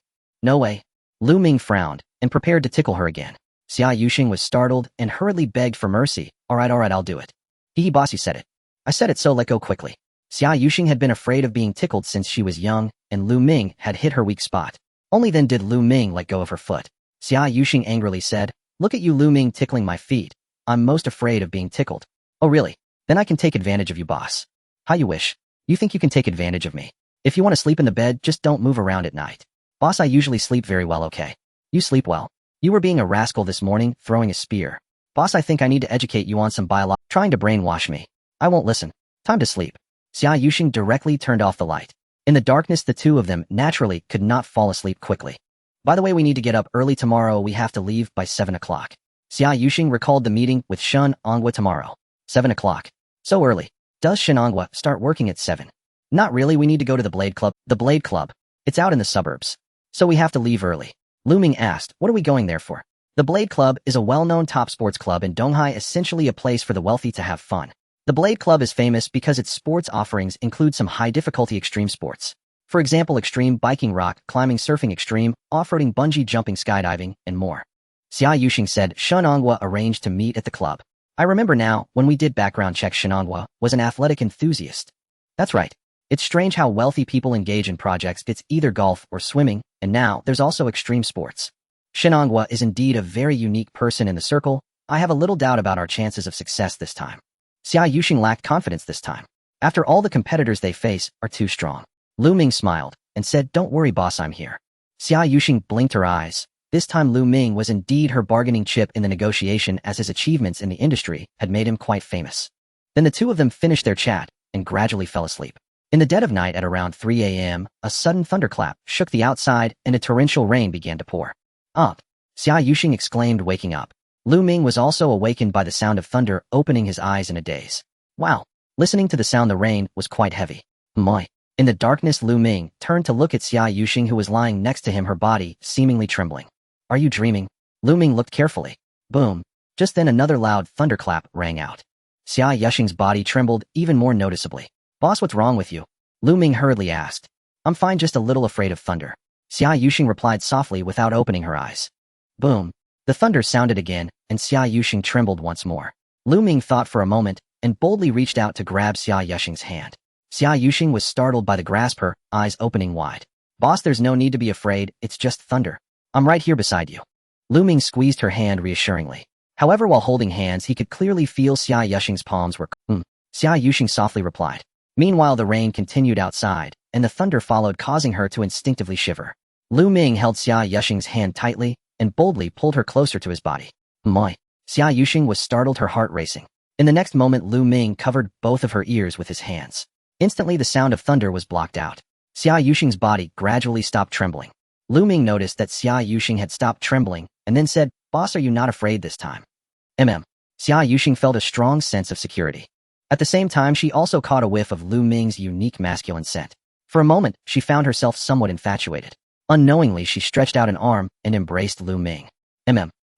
Lu Ming frowned and prepared to tickle her again. Xia Yuxing was startled and hurriedly begged for mercy. Alright, I'll do it. Hee boss, you said it. I said it, so let go quickly. Xia Yuxing had been afraid of being tickled since she was young, and Lu Ming had hit her weak spot. Only then did Lu Ming let go of her foot. Xia Yuxing angrily said, look at you, Lu Ming, tickling my feet. I'm most afraid of being tickled. Oh really? Then I can take advantage of you, boss. How you wish. You think you can take advantage of me? If you want to sleep in the bed, just don't move around at night. Boss, I usually sleep very well, okay? You sleep well. You were being a rascal this morning, throwing a spear. Boss, I think I need to educate you on some trying to brainwash me. I won't listen. Time to sleep. Xia Yuxing directly turned off the light. In the darkness, the two of them naturally could not fall asleep quickly. By the way, we need to get up early tomorrow. We have to leave by 7 o'clock. Xia Yuxing recalled the meeting with Shen Ongwa tomorrow. 7 o'clock. So early. Does Shen Ongwa start working at 7? Not really, we need to go to the Blade Club. The Blade Club. It's out in the suburbs. So we have to leave early. Lu Ming asked, what are we going there for? The Blade Club is a well-known top sports club in Donghai, essentially a place for the wealthy to have fun. The Blade Club is famous because its sports offerings include some high-difficulty extreme sports. For example, extreme biking, rock climbing, surfing, extreme off-roading, bungee jumping, skydiving, and more. Xia Yuxing said Shen Ongwa arranged to meet at the club. I remember now, when we did background checks, Shen Ongwa was an athletic enthusiast. That's right. It's strange how wealthy people engage in projects. It's either golf or swimming, and now there's also extreme sports. Shen Ongwa is indeed a very unique person in the circle. I have a little doubt about our chances of success this time. Xia Yuxing lacked confidence this time. After all, the competitors they face are too strong. Lu Ming smiled and said, don't worry, boss, I'm here. Xia Yuxing blinked her eyes. This time Lu Ming was indeed her bargaining chip in the negotiation, as his achievements in the industry had made him quite famous. Then the two of them finished their chat and gradually fell asleep. In the dead of night at around 3 a.m., a sudden thunderclap shook the outside and a torrential rain began to pour. Up! Xia Yuxing exclaimed, waking up. Lu Ming was also awakened by the sound of thunder, opening his eyes in a daze. Wow! Listening to the sound, the rain was quite heavy. Moi! In the darkness, Lu Ming turned to look at Xia Yuxing, who was lying next to him, her body seemingly trembling. Are you dreaming? Lu Ming looked carefully. Boom! Just then another loud thunderclap rang out. Xia Yuxing's body trembled even more noticeably. Boss, what's wrong with you? Lu Ming hurriedly asked. I'm fine, just a little afraid of thunder. Xia Yuxing replied softly without opening her eyes. Boom! The thunder sounded again, and Xia Yuxing trembled once more. Lu Ming thought for a moment and boldly reached out to grab Xia Yuxing's hand. Xia Yuxing was startled by the grasp, her eyes opening wide. Boss, there's no need to be afraid, it's just thunder. I'm right here beside you. Lu Ming squeezed her hand reassuringly. However, while holding hands, he could clearly feel Xia Yuxing's palms were Xia Yuxing softly replied. Meanwhile, the rain continued outside, and the thunder followed, causing her to instinctively shiver. Lu Ming held Xia Yuxing's hand tightly and boldly pulled her closer to his body. Moi! Xia Yuxing was startled, her heart racing. In the next moment, Lu Ming covered both of her ears with his hands. Instantly, the sound of thunder was blocked out. Xia Yuxing's body gradually stopped trembling. Lu Ming noticed that Xia Yuxing had stopped trembling and then said, Boss, are you not afraid this time? Xia Yuxing felt a strong sense of security. At the same time, she also caught a whiff of Lu Ming's unique masculine scent. For a moment, she found herself somewhat infatuated. Unknowingly, she stretched out an arm and embraced Lu Ming.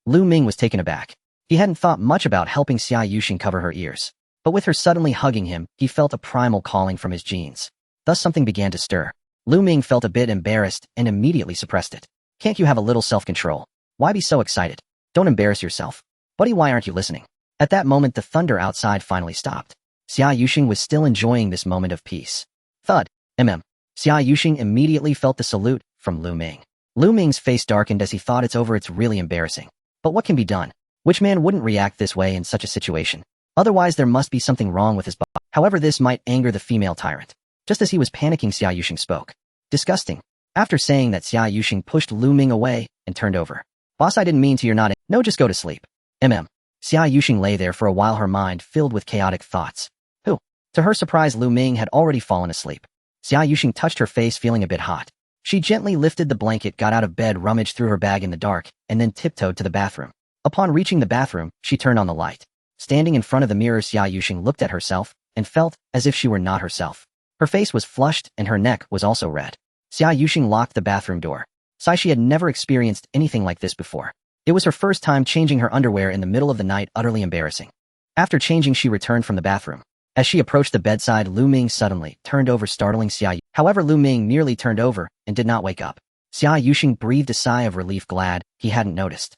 Lu Ming was taken aback. He hadn't thought much about helping Xia Yuxing cover her ears. But with her suddenly hugging him, he felt a primal calling from his genes. Thus something began to stir. Lu Ming felt a bit embarrassed and immediately suppressed it. Can't you have a little self-control? Why be so excited? Don't embarrass yourself. Buddy, why aren't you listening? At that moment, the thunder outside finally stopped. Xia Yuxing was still enjoying this moment of peace. Thud! Xia Yuxing immediately felt the salute from Lu Ming. Lu Ming's face darkened as he thought, it's over, it's really embarrassing. But what can be done? Which man wouldn't react this way in such a situation? Otherwise, there must be something wrong with his body. However, this might anger the female tyrant. Just as he was panicking, Xia Yuxing spoke. Disgusting. After saying that, Xia Yuxing pushed Lu Ming away and turned over. Boss, I didn't mean to, you're not. No, just go to sleep. Xia Yuxing lay there for a while, her mind filled with chaotic thoughts. Who? To her surprise, Lu Ming had already fallen asleep. Xia Yuxing touched her face, feeling a bit hot. She gently lifted the blanket, got out of bed, rummaged through her bag in the dark, and then tiptoed to the bathroom. Upon reaching the bathroom, she turned on the light. Standing in front of the mirror, Xia Yuxing looked at herself and felt as if she were not herself. Her face was flushed and her neck was also red. Xia Yuxing locked the bathroom door. She had never experienced anything like this before. It was her first time changing her underwear in the middle of the night, utterly embarrassing. After changing, she returned from the bathroom. As she approached the bedside, Lu Ming suddenly turned over, startling Xia Yuxing. However, Lu Ming merely turned over and did not wake up. Xia Yuxing breathed a sigh of relief, glad he hadn't noticed.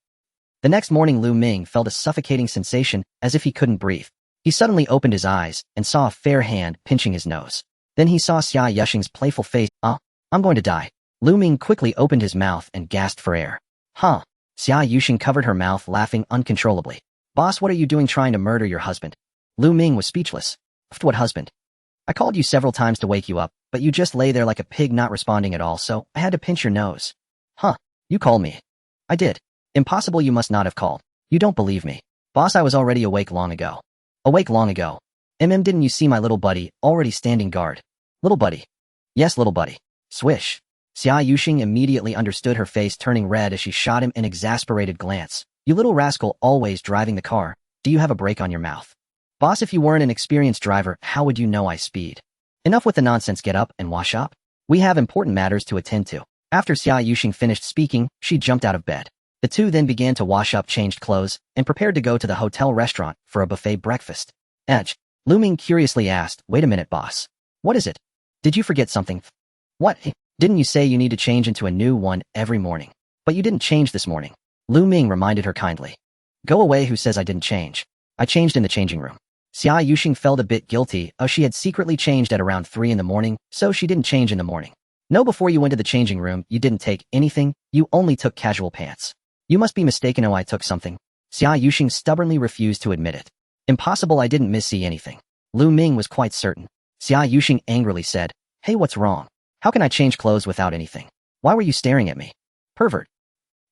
The next morning Lu Ming felt a suffocating sensation as if he couldn't breathe. He suddenly opened his eyes and saw a fair hand pinching his nose. Then he saw Xia Yushing's playful face. I'm going to die. Lu Ming quickly opened his mouth and gasped for air. Huh? Xia Yushing covered her mouth, laughing uncontrollably. Boss, what are you doing trying to murder your husband? Lu Ming was speechless. What husband? I called you several times to wake you up, but you just lay there like a pig not responding at all, so I had to pinch your nose. Huh? You called me. I did. Impossible, you must not have called. You don't believe me. Boss, I was already awake long ago. Awake long ago. Didn't you see my little buddy, already standing guard? Little buddy. Yes, little buddy. Swish. Xia Yushing immediately understood, her face turning red as she shot him an exasperated glance. You little rascal, always driving the car. Do you have a brake on your mouth? Boss, if you weren't an experienced driver, how would you know I speed? Enough with the nonsense, get up and wash up. We have important matters to attend to. After Xia Yushing finished speaking, she jumped out of bed. The two then began to wash up, changed clothes, and prepared to go to the hotel restaurant for a buffet breakfast. Lu Ming curiously asked, wait a minute, boss. What is it? Did you forget something? What? Didn't you say you need to change into a new one every morning? But you didn't change this morning. Lu Ming reminded her kindly. Go away, who says I didn't change? I changed in the changing room. Xia Yushing felt a bit guilty, as she had secretly changed at around 3 in the morning, so she didn't change in the morning. No, before you went to the changing room, you didn't take anything, you only took casual pants. You must be mistaken. Oh, I took something. Xia Yushing stubbornly refused to admit it. Impossible, I didn't see anything. Lu Ming was quite certain. Xia Yushing angrily said, hey, what's wrong? How can I change clothes without anything? Why were you staring at me? Pervert.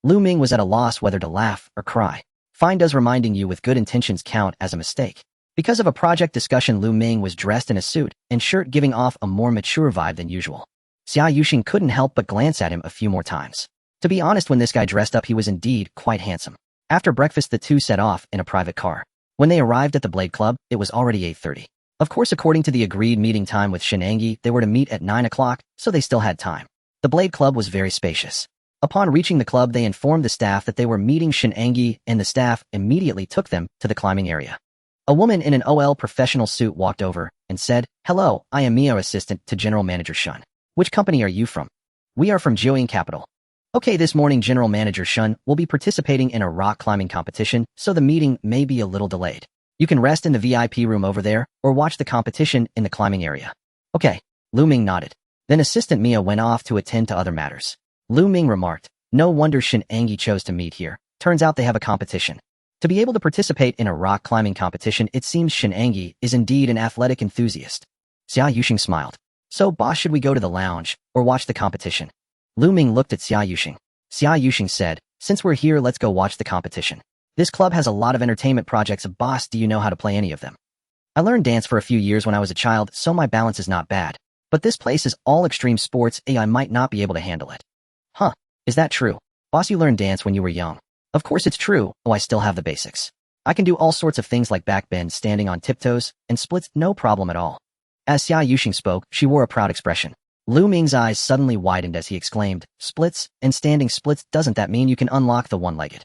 Lu Ming was at a loss whether to laugh or cry. Fine, does reminding you with good intentions count as a mistake? Because of a project discussion, Lu Ming was dressed in a suit and shirt, giving off a more mature vibe than usual. Xia Yushing couldn't help but glance at him a few more times. To be honest, when this guy dressed up, he was indeed quite handsome. After breakfast, the two set off in a private car. When they arrived at the Blade Club, it was already 8:30. Of course, according to the agreed meeting time with Shenangi, they were to meet at 9 o'clock, so they still had time. The Blade Club was very spacious. Upon reaching the club, they informed the staff that they were meeting Shenangi, and the staff immediately took them to the climbing area. A woman in an OL professional suit walked over and said, hello, I am Mio, assistant to General Manager Shun. Which company are you from? We are from Jiuying Capital. Okay, this morning General Manager Shun will be participating in a rock climbing competition, so the meeting may be a little delayed. You can rest in the VIP room over there, or watch the competition in the climbing area. Okay, Lu Ming nodded. Then Assistant Mia went off to attend to other matters. Lu Ming remarked, no wonder Shenangi chose to meet here. Turns out they have a competition. To be able to participate in a rock climbing competition, it seems Shenangi is indeed an athletic enthusiast. Xia Yushing smiled. So, boss, should we go to the lounge, or watch the competition? Lu Ming looked at Xia Yushing. Xia Yushing said, since we're here, let's go watch the competition. This club has a lot of entertainment projects. Boss, do you know how to play any of them? I learned dance for a few years when I was a child, so my balance is not bad. But this place is all extreme sports, I might not be able to handle it. Huh, is that true? Boss, you learned dance when you were young. Of course it's true, I still have the basics. I can do all sorts of things like backbend, standing on tiptoes, and splits, no problem at all. As Xia Yushing spoke, she wore a proud expression. Lu Ming's eyes suddenly widened as he exclaimed, splits and standing splits, doesn't that mean you can unlock the one-legged?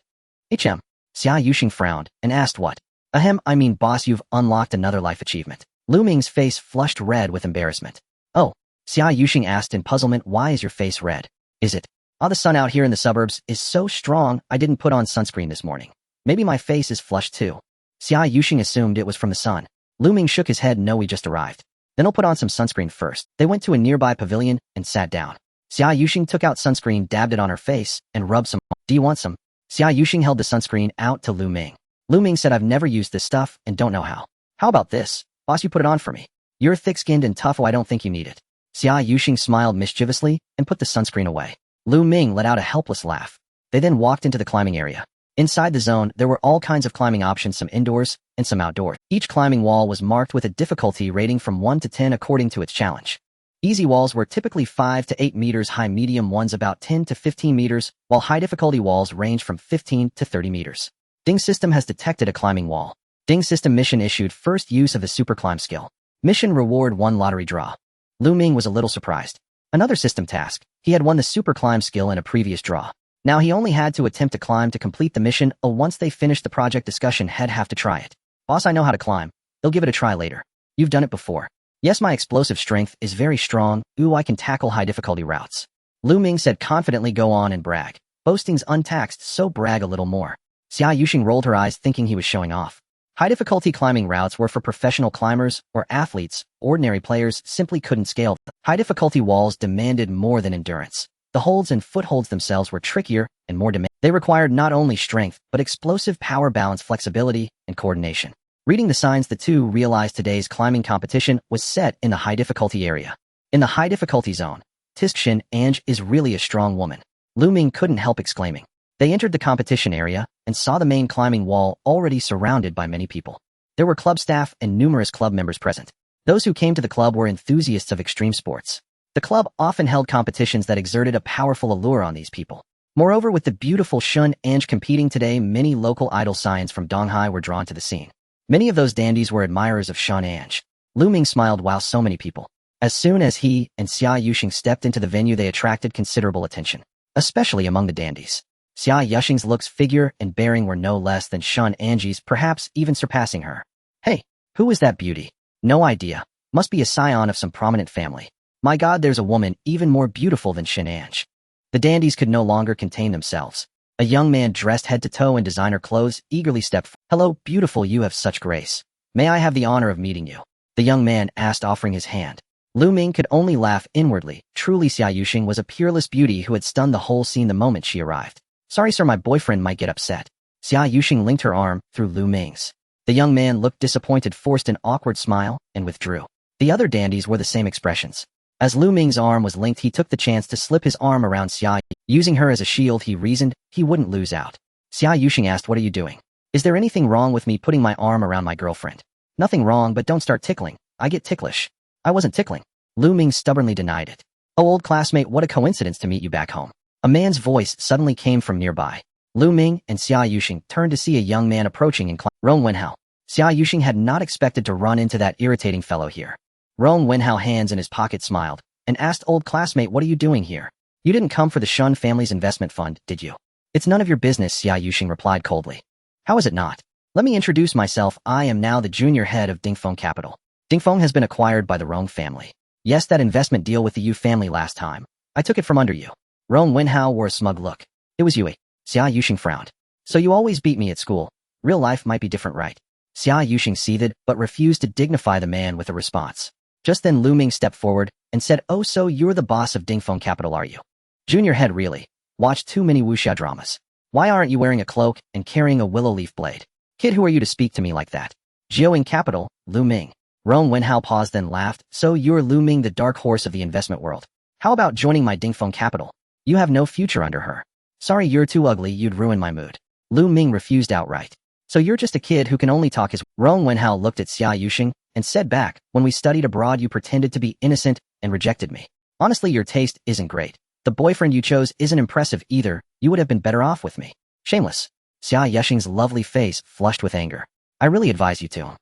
Xia Yushing frowned and asked what? I mean boss, you've unlocked another life achievement. Lu Ming's face flushed red with embarrassment. Oh, Xia Yushing asked in puzzlement, why is your face red? Is it? The sun out here in the suburbs is so strong, I didn't put on sunscreen this morning. Maybe my face is flushed too. Xia Yushing assumed it was from the sun. Lu Ming shook his head, no, we just arrived. Then I'll put on some sunscreen first. They went to a nearby pavilion and sat down. Xia Yushing took out sunscreen, dabbed it on her face, and rubbed some. Do you want some? Xia Yushing held the sunscreen out to Lu Ming. Lu Ming said, I've never used this stuff and don't know how. How about this? Boss, you put it on for me. You're thick-skinned and tough, I don't think you need it. Xia Yushing smiled mischievously and put the sunscreen away. Lu Ming let out a helpless laugh. They then walked into the climbing area. Inside the zone, there were all kinds of climbing options, some indoors and some outdoors. Each climbing wall was marked with a difficulty rating from 1 to 10 according to its challenge. Easy walls were typically 5 to 8 meters high, medium ones about 10 to 15 meters, while high difficulty walls range from 15 to 30 meters. Ding system has detected a climbing wall. Ding system mission issued first use of the super climb skill. Mission reward 1 lottery draw. Lu Ming was a little surprised. Another system task. He had won the super climb skill in a previous draw. Now he only had to attempt to climb to complete the mission. Once they finished the project discussion, he'd have to try it. Boss, I know how to climb. They'll give it a try later. You've done it before. Yes, my explosive strength is very strong. I can tackle high difficulty routes. Lu Ming said confidently, go on and brag. Boasting's untaxed, so brag a little more. Xia Yuxing rolled her eyes thinking he was showing off. High-difficulty climbing routes were for professional climbers or athletes. Ordinary players simply couldn't scale them. High-difficulty walls demanded more than endurance. The holds and footholds themselves were trickier and more demanding. They required not only strength, but explosive power balance, flexibility, and coordination. Reading the signs, the two realized today's climbing competition was set in the high-difficulty area. In the high-difficulty zone, Xin Ange is really a strong woman. Lu Ming couldn't help exclaiming. They entered the competition area and saw the main climbing wall already surrounded by many people. There were club staff and numerous club members present. Those who came to the club were enthusiasts of extreme sports. The club often held competitions that exerted a powerful allure on these people. Moreover, with the beautiful Xin Ange competing today, many local idol scions from Donghai were drawn to the scene. Many of those dandies were admirers of Xin Ange. Lu Ming smiled while so many people. As soon as he and Xia Yuxing stepped into the venue, they attracted considerable attention, especially among the dandies. Xia Yuxing's looks, figure, and bearing were no less than Xin Ange's, perhaps even surpassing her. Hey, who is that beauty? No idea. Must be a scion of some prominent family. My God, there's a woman even more beautiful than Xin Ange. The dandies could no longer contain themselves. A young man dressed head to toe in designer clothes eagerly stepped forward. Hello, beautiful, you have such grace. May I have the honor of meeting you? The young man asked, offering his hand. Lu Ming could only laugh inwardly. Truly, Xia Yuxing was a peerless beauty who had stunned the whole scene the moment she arrived. Sorry, sir, my boyfriend might get upset. Xia Yuxing linked her arm through Lu Ming's. The young man looked disappointed, forced an awkward smile, and withdrew. The other dandies wore the same expressions. As Lu Ming's arm was linked, he took the chance to slip his arm around Xia. Using her as a shield, he reasoned he wouldn't lose out. Xia Yuxing asked, what are you doing? Is there anything wrong with me putting my arm around my girlfriend? Nothing wrong, but don't start tickling. I get ticklish. I wasn't tickling. Lu Ming stubbornly denied it. Oh, old classmate, what a coincidence to meet you back home. A man's voice suddenly came from nearby. Lu Ming and Xia Yuxing turned to see a young man approaching and Rong Wenhao. Xia Yuxing had not expected to run into that irritating fellow here. Rong Wenhao, hands in his pocket, smiled and asked, old classmate, what are you doing here? You didn't come for the Shun family's investment fund, did you? It's none of your business, Xia Yuxing replied coldly. How is it not? Let me introduce myself. I am now the junior head of Dingfeng Capital. Dingfeng has been acquired by the Rong family. Yes, that investment deal with the Yu family last time. I took it from under you. Rong Wenhao wore a smug look. It was you. Xia Yuxing frowned. So you always beat me at school. Real life might be different, right? Xia Yuxing seethed, but refused to dignify the man with a response. Just then Lu Ming stepped forward and said, oh, so you're the boss of Dingfeng Capital, are you? Junior head, really? Watched too many wuxia dramas. Why aren't you wearing a cloak and carrying a willow leaf blade? Kid, who are you to speak to me like that? Jiaoing Capital, Lu Ming. Rong Wenhao paused, then laughed. So you're Lu Ming, the dark horse of the investment world. How about joining my Dingfeng Capital? You have no future under her. Sorry, you're too ugly, you'd ruin my mood. Lu Ming refused outright. So you're just a kid who can only talk his... Rong Wenhao looked at Xia Yuxing and said back, when we studied abroad you pretended to be innocent and rejected me. Honestly, your taste isn't great. The boyfriend you chose isn't impressive either. You would have been better off with me. Shameless. Xia Yuxing's lovely face flushed with anger. I really advise you to.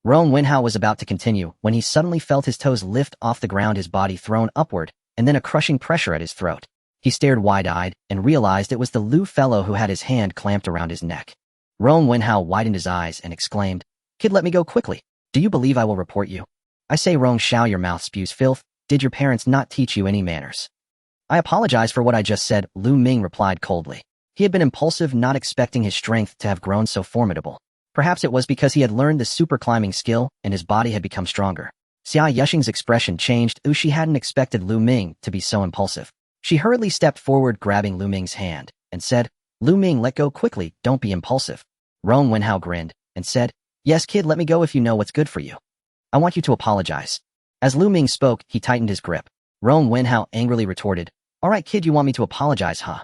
Rong Wenhao was about to continue when he suddenly felt his toes lift off the ground, his body thrown upward, and then a crushing pressure at his throat. He stared wide-eyed and realized it was the Lu fellow who had his hand clamped around his neck. Rong Wenhao widened his eyes and exclaimed, Kid, let me go quickly. Do you believe I will report you? I say, Rong Xiao, your mouth spews filth. Did your parents not teach you any manners? I apologize for what I just said, Lu Ming replied coldly. He had been impulsive, not expecting his strength to have grown so formidable. Perhaps it was because he had learned the super climbing skill and his body had become stronger. Xia Yuxing's expression changed. She hadn't expected Lu Ming to be so impulsive. She hurriedly stepped forward, grabbing Lu Ming's hand, and said, Lu Ming, let go quickly, don't be impulsive. Rong Wenhao grinned and said, Yes, kid, let me go if you know what's good for you. I want you to apologize. As Lu Ming spoke, he tightened his grip. Rong Wenhao angrily retorted, All right, kid, you want me to apologize, huh?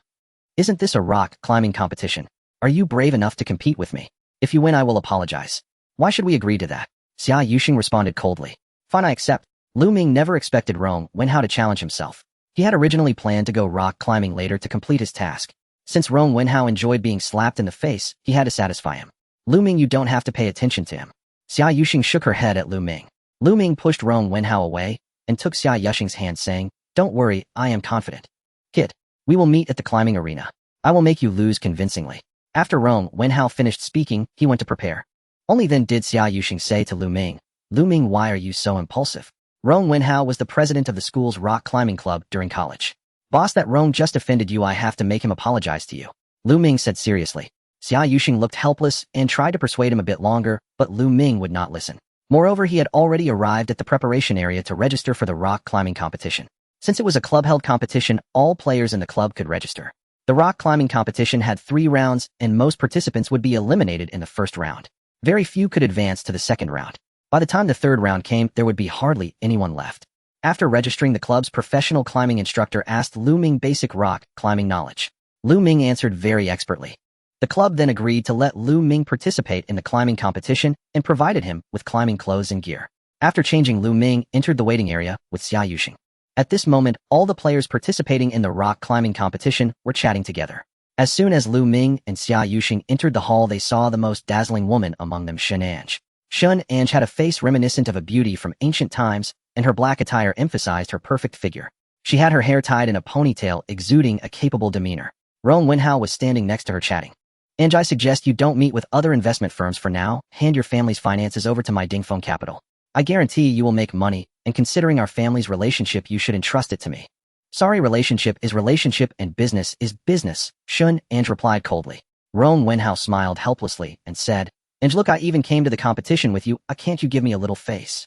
Isn't this a rock climbing competition? Are you brave enough to compete with me? If you win, I will apologize. Why should we agree to that? Xia Yuxing responded coldly. Fine, I accept. Lu Ming never expected Rong Wenhao to challenge himself. He had originally planned to go rock climbing later to complete his task. Since Rong Wenhao enjoyed being slapped in the face, he had to satisfy him. Lu Ming, you don't have to pay attention to him. Xia Yuxing shook her head at Lu Ming. Lu Ming pushed Rong Wenhao away and took Xia Yuxing's hand, saying, Don't worry, I am confident. Kid, we will meet at the climbing arena. I will make you lose convincingly. After Rong Wenhao finished speaking, he went to prepare. Only then did Xia Yuxing say to Lu Ming, Lu Ming, why are you so impulsive? Rong Wenhao was the president of the school's rock climbing club during college. Boss, that Rong just offended you, I have to make him apologize to you. Lu Ming said seriously. Xia Yuxing looked helpless and tried to persuade him a bit longer, but Lu Ming would not listen. Moreover, he had already arrived at the preparation area to register for the rock climbing competition. Since it was a club-held competition, all players in the club could register. The rock climbing competition had 3 rounds, and most participants would be eliminated in the first round. Very few could advance to the second round. By the time the third round came, there would be hardly anyone left. After registering, the club's professional climbing instructor asked Lu Ming basic rock climbing knowledge. Lu Ming answered very expertly. The club then agreed to let Lu Ming participate in the climbing competition and provided him with climbing clothes and gear. After changing, Lu Ming entered the waiting area with Xia Yuxing. At this moment, all the players participating in the rock climbing competition were chatting together. As soon as Lu Ming and Xia Yuxing entered the hall, they saw the most dazzling woman among them, Shun Ange. Shun Ange had a face reminiscent of a beauty from ancient times, and her black attire emphasized her perfect figure. She had her hair tied in a ponytail, exuding a capable demeanor. Rong Wenhao was standing next to her chatting. Ange, I suggest you don't meet with other investment firms for now. Hand your family's finances over to my Dingfeng Capital. I guarantee you will make money, and considering our family's relationship, you should entrust it to me. Sorry, relationship is relationship and business is business, Shun Ange replied coldly. Rong Wenhao smiled helplessly and said, Ange, look, I even came to the competition with you. Can't you give me a little face?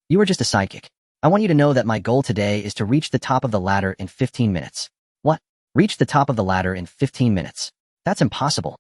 You are just a sidekick. I want you to know that my goal today is to reach the top of the ladder in 15 minutes. What? Reach the top of the ladder in 15 minutes? That's impossible.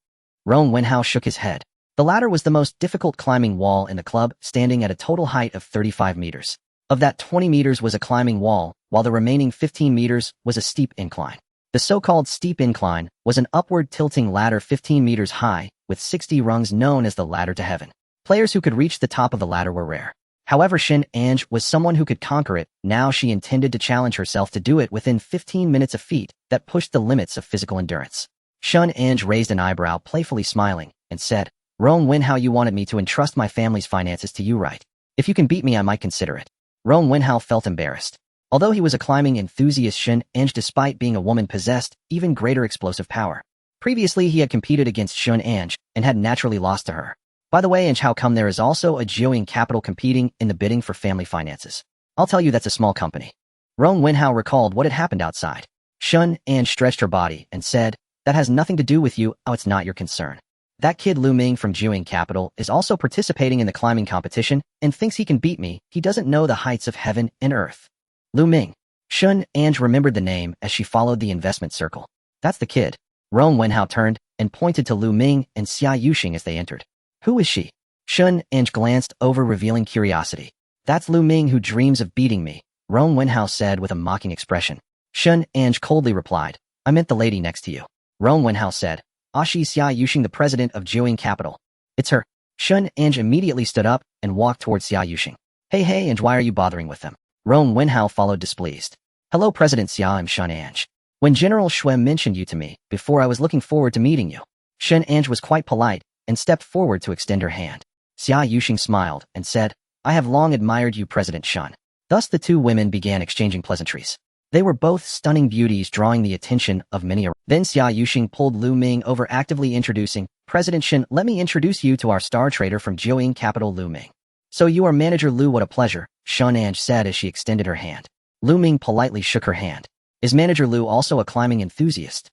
Rong Wenhao shook his head. The ladder was the most difficult climbing wall in the club, standing at a total height of 35 meters. Of that, 20 meters was a climbing wall, while the remaining 15 meters was a steep incline. The so-called steep incline was an upward tilting ladder 15 meters high, with 60 rungs known as the ladder to heaven. Players who could reach the top of the ladder were rare. However, Shun Ange was someone who could conquer it. Now she intended to challenge herself to do it within 15 minutes, a feat that pushed the limits of physical endurance. Shun Ange raised an eyebrow, playfully smiling, and said, Rong Wenhao, you wanted me to entrust my family's finances to you, right? If you can beat me, I might consider it. Rong Wenhao felt embarrassed. Although he was a climbing enthusiast, Shun Ange, despite being a woman, possessed even greater explosive power. Previously, he had competed against Shun Ange and had naturally lost to her. By the way, Ange, how come there is also a Jiuying Capital competing in the bidding for family finances? I'll tell you, that's a small company. Rong Wenhao recalled what had happened outside. Shun Ange stretched her body and said, that has nothing to do with you. Oh, it's not your concern. That kid Lu Ming from Jiuying Capital is also participating in the climbing competition and thinks he can beat me. He doesn't know the heights of heaven and earth. Lu Ming. Shun Ange remembered the name as she followed the investment circle. That's the kid. Rong Wenhao turned and pointed to Lu Ming and Xia Yuxing as they entered. Who is she? Shun Ange glanced over, revealing curiosity. That's Lu Ming, who dreams of beating me, Rong Wenhao said with a mocking expression. Shun Ange coldly replied, I meant the lady next to you. Rong Wenhao said, she's Xia Yuxing, the president of Jiuying Capital. It's her. Shun Ange immediately stood up and walked towards Xia Yuxing. Hey, Ange, why are you bothering with them? Rong Wenhao followed, displeased. Hello, President Xia, I'm Shun Ange. When General Shuem mentioned you to me before, I was looking forward to meeting you. Shun Ange was quite polite and stepped forward to extend her hand. Xia Yuxing smiled and said, I have long admired you, President Shun. Thus the two women began exchanging pleasantries. They were both stunning beauties, drawing the attention of many. Then Xia Yuxing pulled Lu Ming over, actively introducing, President Shun, let me introduce you to our star trader from Jiuying Capital, Lu Ming. So you are Manager Lu, what a pleasure, Shun Ange said as she extended her hand. Lu Ming politely shook her hand. Is Manager Lu also a climbing enthusiast?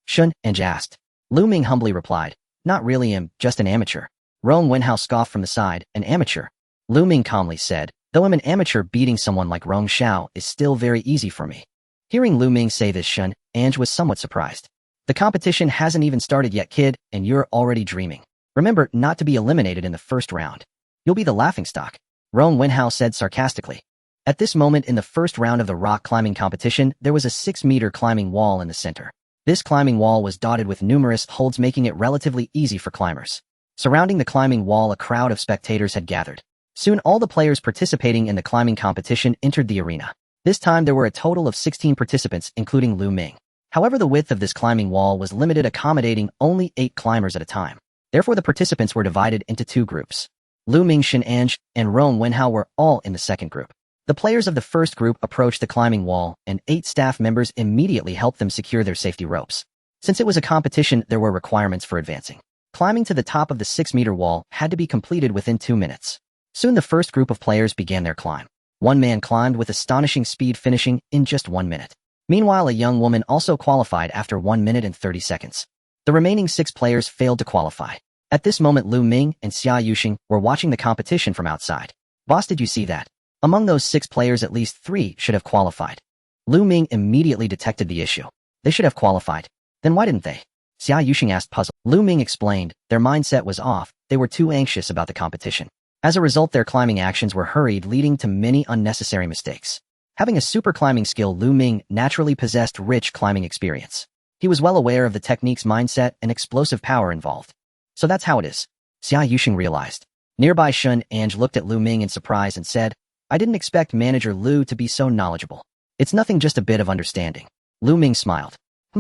Shun Ange asked. Lu Ming humbly replied, not really, I'm just an amateur. Rong Wenhao scoffed from the side, an amateur. Lu Ming calmly said, though I'm an amateur, beating someone like Rong Xiao is still very easy for me. Hearing Lu Ming say this, Shun Ange was somewhat surprised. The competition hasn't even started yet, kid, and you're already dreaming. Remember not to be eliminated in the first round. You'll be the laughingstock, Rong Wenhao said sarcastically. At this moment in the first round of the rock climbing competition, there was a 6-meter climbing wall in the center. This climbing wall was dotted with numerous holds, making it relatively easy for climbers. Surrounding the climbing wall, a crowd of spectators had gathered. Soon all the players participating in the climbing competition entered the arena. This time there were a total of 16 participants, including Lu Ming. However, the width of this climbing wall was limited, accommodating only 8 climbers at a time. Therefore, the participants were divided into 2 groups. Lu Ming, Shun Ange, and Rong Wenhao were all in the second group. The players of the first group approached the climbing wall, and 8 staff members immediately helped them secure their safety ropes. Since it was a competition, there were requirements for advancing. Climbing to the top of the 6-meter wall had to be completed within 2 minutes. Soon the first group of players began their climb. One man climbed with astonishing speed, finishing in just 1 minute. Meanwhile, a young woman also qualified after 1 minute and 30 seconds. The remaining 6 players failed to qualify. At this moment, Lu Ming and Xia Yuxing were watching the competition from outside. Boss, did you see that? Among those 6 players, at least 3 should have qualified. Lu Ming immediately detected the issue. They should have qualified. Then why didn't they? Xia Yuxing asked, puzzled. Lu Ming explained, their mindset was off, they were too anxious about the competition. As a result, their climbing actions were hurried, leading to many unnecessary mistakes. Having a super climbing skill, Lu Ming naturally possessed rich climbing experience. He was well aware of the technique's mindset and explosive power involved. So that's how it is. Xia Yuxing realized. Nearby Shun Ange looked at Lu Ming in surprise and said, I didn't expect Manager Lu to be so knowledgeable. It's nothing, just a bit of understanding. Lu Ming smiled.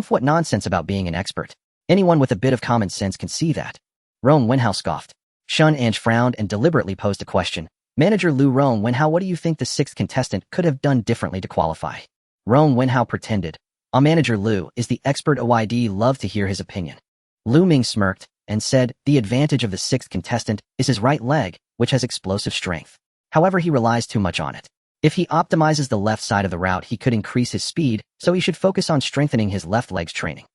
What nonsense about being an expert. Anyone with a bit of common sense can see that. Rong Wenhao scoffed. Shun Ange frowned and deliberately posed a question. Manager Lu, Rong Wenhao, what do you think the 6th contestant could have done differently to qualify? Rong Wenhao pretended. Manager Lu is the expert. I'd love to hear his opinion. Lu Ming smirked and said, the advantage of the 6th contestant is his right leg, which has explosive strength. However, he relies too much on it. If he optimizes the left side of the route, he could increase his speed, so he should focus on strengthening his left leg's training.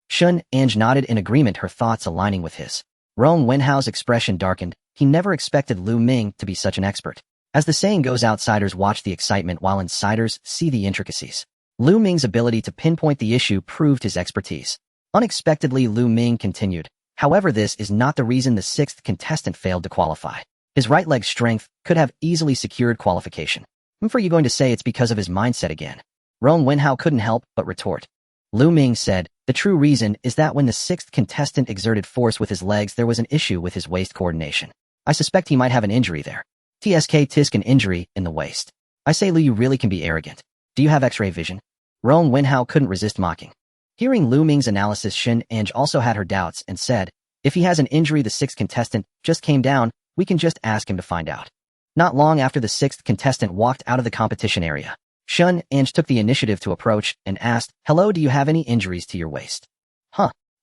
Shun Ange nodded in agreement, her thoughts aligning with his. Rong Wenhao's expression darkened. He never expected Lu Ming to be such an expert. As the saying goes, outsiders watch the excitement while insiders see the intricacies. Lu Ming's ability to pinpoint the issue proved his expertise. Unexpectedly, Lu Ming continued. However, this is not the reason the 6th contestant failed to qualify. His right leg strength could have easily secured qualification. Are you going to say it's because of his mindset again? Rong Wenhao couldn't help but retort. Lu Ming said, the true reason is that when the 6th contestant exerted force with his legs, there was an issue with his waist coordination. I suspect he might have an injury there. Tisk an injury in the waist. I say, Lu, you really can be arrogant. Do you have X-ray vision? Rong Wenhao couldn't resist mocking. Hearing Lu Ming's analysis, Shun Ange also had her doubts and said, if he has an injury the 6th contestant just came down, we can just ask him to find out. Not long after the 6th contestant walked out of the competition area, Shun Ange took the initiative to approach and asked, hello, do you have any injuries to your waist?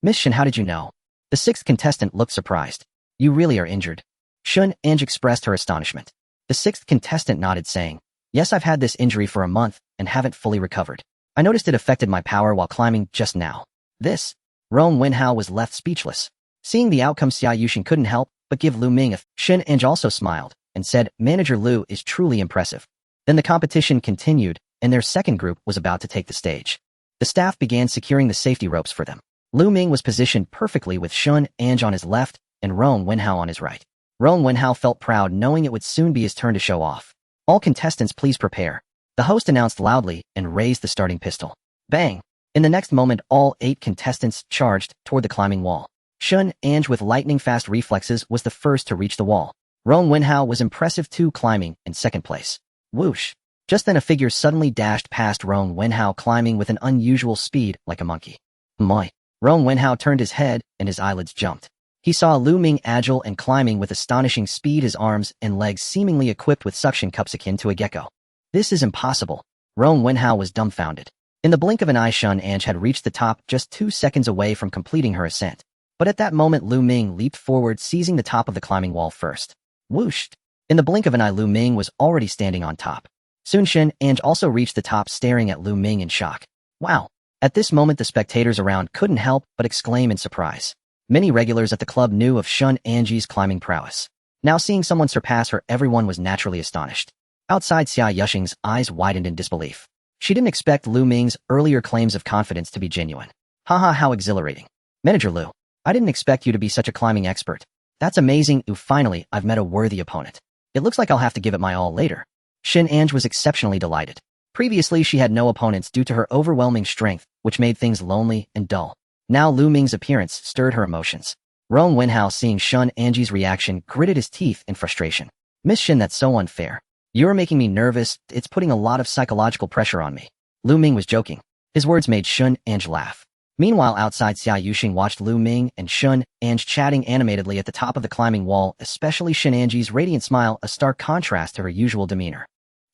Miss Shun, how did you know? The 6th contestant looked surprised. You really are injured? Shun Ange expressed her astonishment. The 6th contestant nodded, saying, yes, I've had this injury for a month and haven't fully recovered. I noticed it affected my power while climbing just now. This? Rong Wenhao was left speechless. Seeing the outcome, Xia Yuxing couldn't help but give Lu Ming a Shun Ange also smiled and said, Manager Lu is truly impressive. Then the competition continued, and their second group was about to take the stage. The staff began securing the safety ropes for them. Lu Ming was positioned perfectly with Shun Ange on his left and Rong Wenhao on his right. Rong Wenhao felt proud knowing it would soon be his turn to show off. All contestants, please prepare. The host announced loudly and raised the starting pistol. Bang! In the next moment, all 8 contestants charged toward the climbing wall. Shun Ange, with lightning-fast reflexes, was the first to reach the wall. Rong Wenhao was impressive too, climbing in second place. Whoosh! Just then a figure suddenly dashed past Rong Wenhao, climbing with an unusual speed like a monkey. Moi! Rong Wenhao turned his head and his eyelids jumped. He saw Lu Ming agile and climbing with astonishing speed, his arms and legs seemingly equipped with suction cups akin to a gecko. This is impossible. Rong Wenhao was dumbfounded. In the blink of an eye, Shun Ange had reached the top, just 2 seconds away from completing her ascent. But at that moment, Lu Ming leaped forward, seizing the top of the climbing wall first. Whoosh! In the blink of an eye, Lu Ming was already standing on top. Soon Shun Ange also reached the top, staring at Lu Ming in shock. Wow! At this moment, the spectators around couldn't help but exclaim in surprise. Many regulars at the club knew of Shun Ange's climbing prowess. Now seeing someone surpass her, everyone was naturally astonished. Outside, Xia Yuxing's eyes widened in disbelief. She didn't expect Lu Ming's earlier claims of confidence to be genuine. Haha, how exhilarating. Manager Lu, I didn't expect you to be such a climbing expert. That's amazing. Ooh, finally, I've met a worthy opponent. It looks like I'll have to give it my all later. Shun Ange was exceptionally delighted. Previously, she had no opponents due to her overwhelming strength, which made things lonely and dull. Now Lu Ming's appearance stirred her emotions. Rong Wenhao, seeing Shun Ange's reaction, gritted his teeth in frustration. Miss Shun, that's so unfair. You're making me nervous. It's putting a lot of psychological pressure on me. Lu Ming was joking. His words made Shun Ange laugh. Meanwhile, outside, Xia Yuxing watched Lu Ming and Shun Ange chatting animatedly at the top of the climbing wall, especially Shun Ange's radiant smile, a stark contrast to her usual demeanor.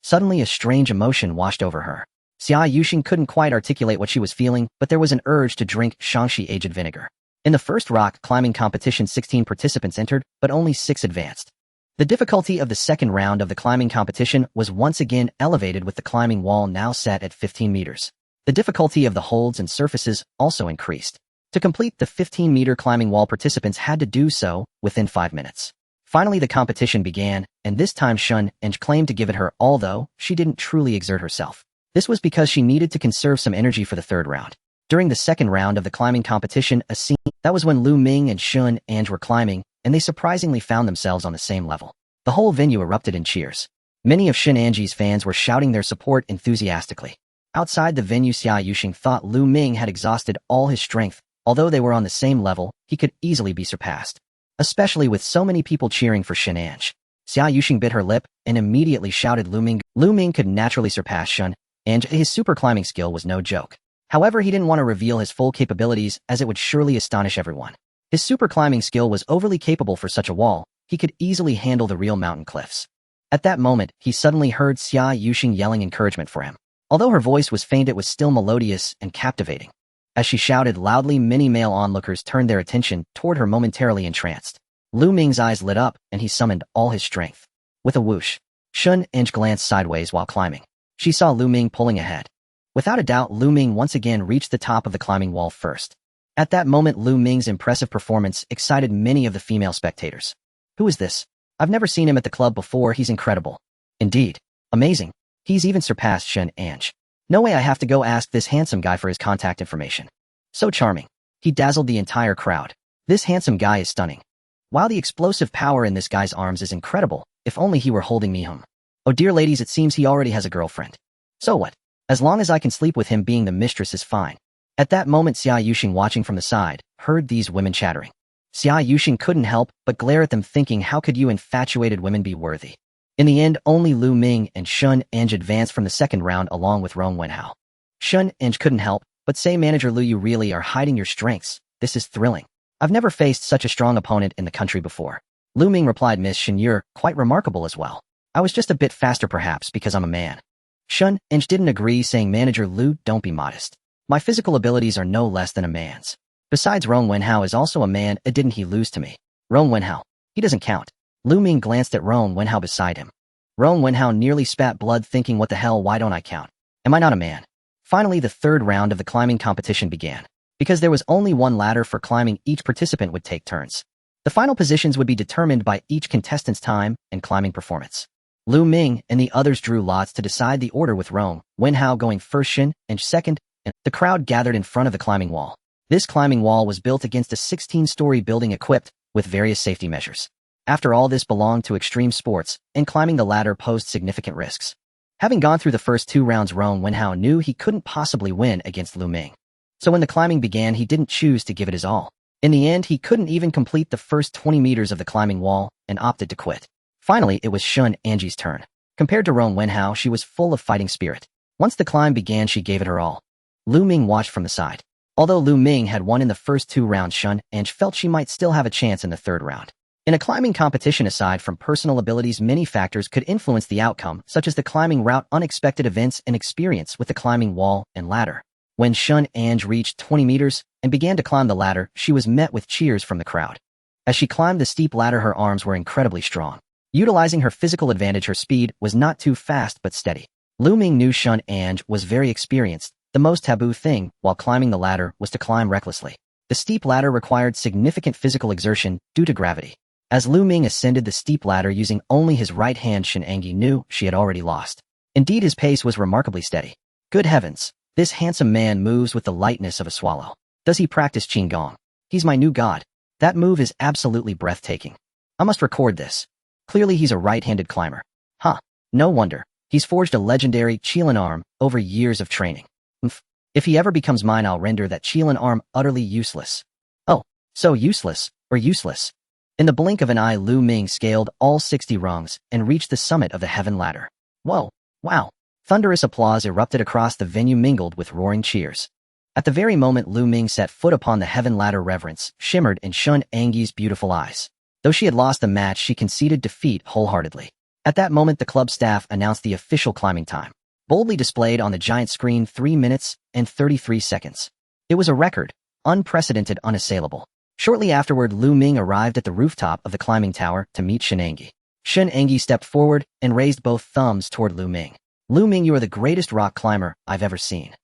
Suddenly, a strange emotion washed over her. Xia Yuxing couldn't quite articulate what she was feeling, but there was an urge to drink Shangxi aged vinegar. In the first rock climbing competition, 16 participants entered, but only 6 advanced. The difficulty of the second round of the climbing competition was once again elevated, with the climbing wall now set at 15 meters. The difficulty of the holds and surfaces also increased. To complete the 15-meter climbing wall, participants had to do so within 5 minutes. Finally, the competition began, and this time Shun Eng claimed to give it her all, though she didn't truly exert herself. This was because she needed to conserve some energy for the third round. During the second round of the climbing competition, that was when Lu Ming and Shun Eng were climbing, and they surprisingly found themselves on the same level. The whole venue erupted in cheers. Many of Shun Eng's fans were shouting their support enthusiastically. Outside the venue, Xia Yuxing thought Lu Ming had exhausted all his strength. Although they were on the same level, he could easily be surpassed. Especially with so many people cheering for Shun Eng. Xia Yuxing bit her lip and immediately shouted Lu Ming. Lu Ming could naturally surpass Shun Eng. His super climbing skill was no joke. However, he didn't want to reveal his full capabilities as it would surely astonish everyone. His super climbing skill was overly capable for such a wall. He could easily handle the real mountain cliffs. At that moment, he suddenly heard Xia Yuxing yelling encouragement for him. Although her voice was faint, it was still melodious and captivating. As she shouted loudly, many male onlookers turned their attention toward her, momentarily entranced. Lu Ming's eyes lit up, and he summoned all his strength. With a whoosh, Shun Eng glanced sideways while climbing. She saw Lu Ming pulling ahead. Without a doubt, Lu Ming once again reached the top of the climbing wall first. At that moment, Lu Ming's impressive performance excited many of the female spectators. Who is this? I've never seen him at the club before. He's incredible. Indeed. Amazing. He's even surpassed Shun Eng. No way, I have to go ask this handsome guy for his contact information. So charming. He dazzled the entire crowd. This handsome guy is stunning. Wow, the explosive power in this guy's arms is incredible. If only he were holding me home. Oh dear ladies, it seems he already has a girlfriend. So what? As long as I can sleep with him, being the mistress is fine. At that moment, Xia Yuxing, watching from the side, heard these women chattering. Xia Yuxing couldn't help but glare at them, thinking, how could you infatuated women be worthy? In the end, only Lu Ming and Shun Eng advanced from the second round along with Rong Wenhao. Shun Eng couldn't help but say, Manager Lu, you really are hiding your strengths. This is thrilling. I've never faced such a strong opponent in the country before. Lu Ming replied, Miss Shun, you're quite remarkable as well. I was just a bit faster perhaps because I'm a man. Shun Eng didn't agree, saying, Manager Lu, don't be modest. My physical abilities are no less than a man's. Besides, Rong Wenhao is also a man, didn't he lose to me? Rong Wenhao. He doesn't count. Lu Ming glanced at Rong Wenhao beside him. Rong Wenhao nearly spat blood, thinking, what the hell, why don't I count? Am I not a man? Finally, the third round of the climbing competition began. Because there was only one ladder for climbing, each participant would take turns. The final positions would be determined by each contestant's time and climbing performance. Lu Ming and the others drew lots to decide the order, with Rong Wenhao going first, Shun Eng second, and the crowd gathered in front of the climbing wall. This climbing wall was built against a 16-story building equipped with various safety measures. After all, this belonged to extreme sports, and climbing the ladder posed significant risks. Having gone through the first 2 rounds, Rong Wenhao knew he couldn't possibly win against Lu Ming. So when the climbing began, he didn't choose to give it his all. In the end, he couldn't even complete the first 20 meters of the climbing wall and opted to quit. Finally, it was Shun Eng's turn. Compared to Rong Wenhao, she was full of fighting spirit. Once the climb began, she gave it her all. Lu Ming watched from the side. Although Lu Ming had won in the first 2 rounds, Shun Eng felt she might still have a chance in the third round. In a climbing competition, aside from personal abilities, many factors could influence the outcome, such as the climbing route, unexpected events, and experience with the climbing wall and ladder. When Shun Eng reached 20 meters and began to climb the ladder, she was met with cheers from the crowd. As she climbed the steep ladder, her arms were incredibly strong. Utilizing her physical advantage, her speed was not too fast but steady. Lu Ming knew Shun Eng was very experienced. The most taboo thing while climbing the ladder was to climb recklessly. The steep ladder required significant physical exertion due to gravity. As Lu Ming ascended the steep ladder using only his right hand, Shun Eng knew she had already lost. Indeed, his pace was remarkably steady. Good heavens, this handsome man moves with the lightness of a swallow. Does he practice Qigong? He's my new god. That move is absolutely breathtaking. I must record this. Clearly he's a right-handed climber. Huh, no wonder. He's forged a legendary Qilin arm over years of training. If he ever becomes mine, I'll render that Qilin arm utterly useless. Oh, so useless, or useless. In the blink of an eye, Lu Ming scaled all 60 rungs and reached the summit of the heaven ladder. Whoa, wow. Thunderous applause erupted across the venue, mingled with roaring cheers. At the very moment Lu Ming set foot upon the heaven ladder, reverence shimmered in Shun Eng's beautiful eyes. Though she had lost the match, she conceded defeat wholeheartedly. At that moment, the club staff announced the official climbing time. Boldly displayed on the giant screen, 3 minutes and 33 seconds. It was a record, unprecedented, unassailable. Shortly afterward, Lu Ming arrived at the rooftop of the climbing tower to meet Shun Eng. Shun Eng stepped forward and raised both thumbs toward Lu Ming. Lu Ming, you are the greatest rock climber I've ever seen.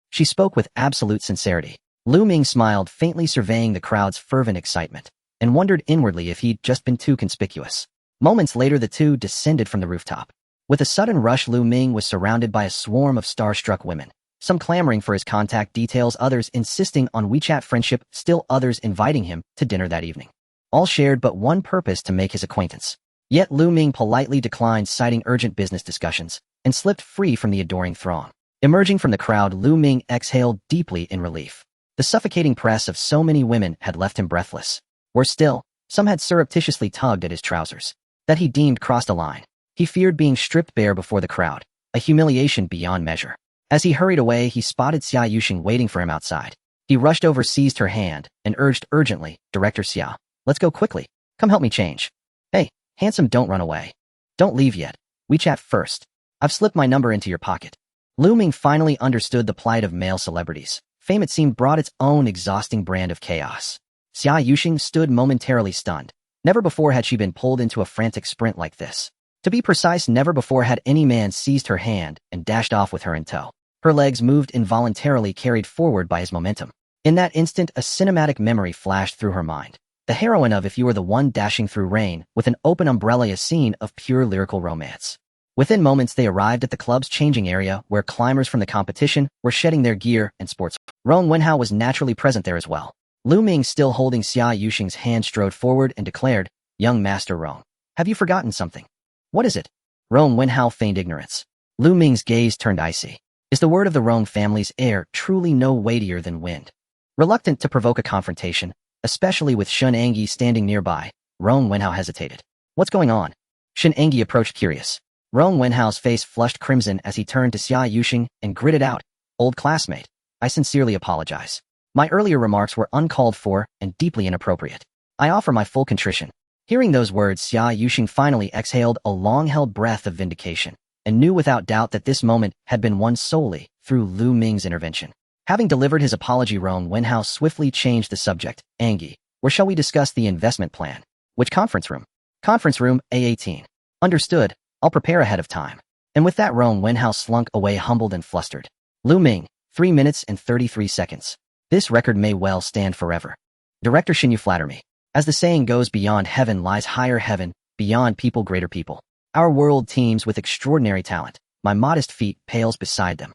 She spoke with absolute sincerity. Lu Ming smiled, faintly surveying the crowd's fervent excitement, and wondered inwardly if he'd just been too conspicuous. Moments later, the two descended from the rooftop. With a sudden rush, Lu Ming was surrounded by a swarm of starstruck women, some clamoring for his contact details, others insisting on WeChat friendship, still others inviting him to dinner that evening. All shared but one purpose: to make his acquaintance. Yet Lu Ming politely declined, citing urgent business discussions, and slipped free from the adoring throng. Emerging from the crowd, Lu Ming exhaled deeply in relief. The suffocating press of so many women had left him breathless. Worse still, some had surreptitiously tugged at his trousers. That he deemed crossed a line. He feared being stripped bare before the crowd, a humiliation beyond measure. As he hurried away, he spotted Xia Yuxing waiting for him outside. He rushed over, seized her hand, and urged urgently, "Director Xia, let's go quickly. Come help me change. Hey, handsome, don't run away. Don't leave yet. We chat first. I've slipped my number into your pocket." Lu Ming finally understood the plight of male celebrities. Fame, it seemed, brought its own exhausting brand of chaos. Xia Yuxing stood momentarily stunned. Never before had she been pulled into a frantic sprint like this. To be precise, never before had any man seized her hand and dashed off with her in tow. Her legs moved involuntarily, carried forward by his momentum. In that instant, a cinematic memory flashed through her mind. The heroine of If You Were the One dashing through rain with an open umbrella, a scene of pure lyrical romance. Within moments, they arrived at the club's changing area, where climbers from the competition were shedding their gear and sports. Rong Wenhao was naturally present there as well. Lu Ming, still holding Xia Yuxing's hand, strode forward and declared, "Young Master Rong, have you forgotten something?" "What is it?" Rong Wenhao feigned ignorance. Lu Ming's gaze turned icy. Is the word of the Rong family's heir truly no weightier than wind? Reluctant to provoke a confrontation, especially with Shun Angi standing nearby, Rong Wenhao hesitated. "What's going on?" Shun Angi approached, curious. Rong Wenhao's face flushed crimson as he turned to Xia Yuxing and gritted out, "Old classmate, I sincerely apologize. My earlier remarks were uncalled for and deeply inappropriate. I offer my full contrition." Hearing those words, Xia Yuxing finally exhaled a long-held breath of vindication, and knew without doubt that this moment had been won solely through Lu Ming's intervention. Having delivered his apology, Rong Wenhao swiftly changed the subject. "Angie, where shall we discuss the investment plan?" "Which conference room?" "Conference room A18. "Understood. I'll prepare ahead of time." And with that, Rong Wenhao slunk away, humbled and flustered. Lu Ming, 3 minutes and 33 seconds. This record may well stand forever. Director Shin, you flatter me. As the saying goes, beyond heaven lies higher heaven, beyond people greater people. Our world teems with extraordinary talent. My modest feat pales beside them.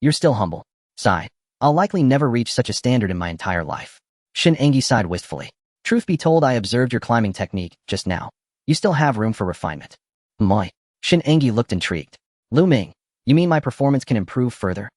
You're still humble. Sigh. I'll likely never reach such a standard in my entire life. Shin Engi sighed wistfully. Truth be told, I observed your climbing technique just now. You still have room for refinement. My. Shin Engi looked intrigued. Lu Ming, you mean my performance can improve further?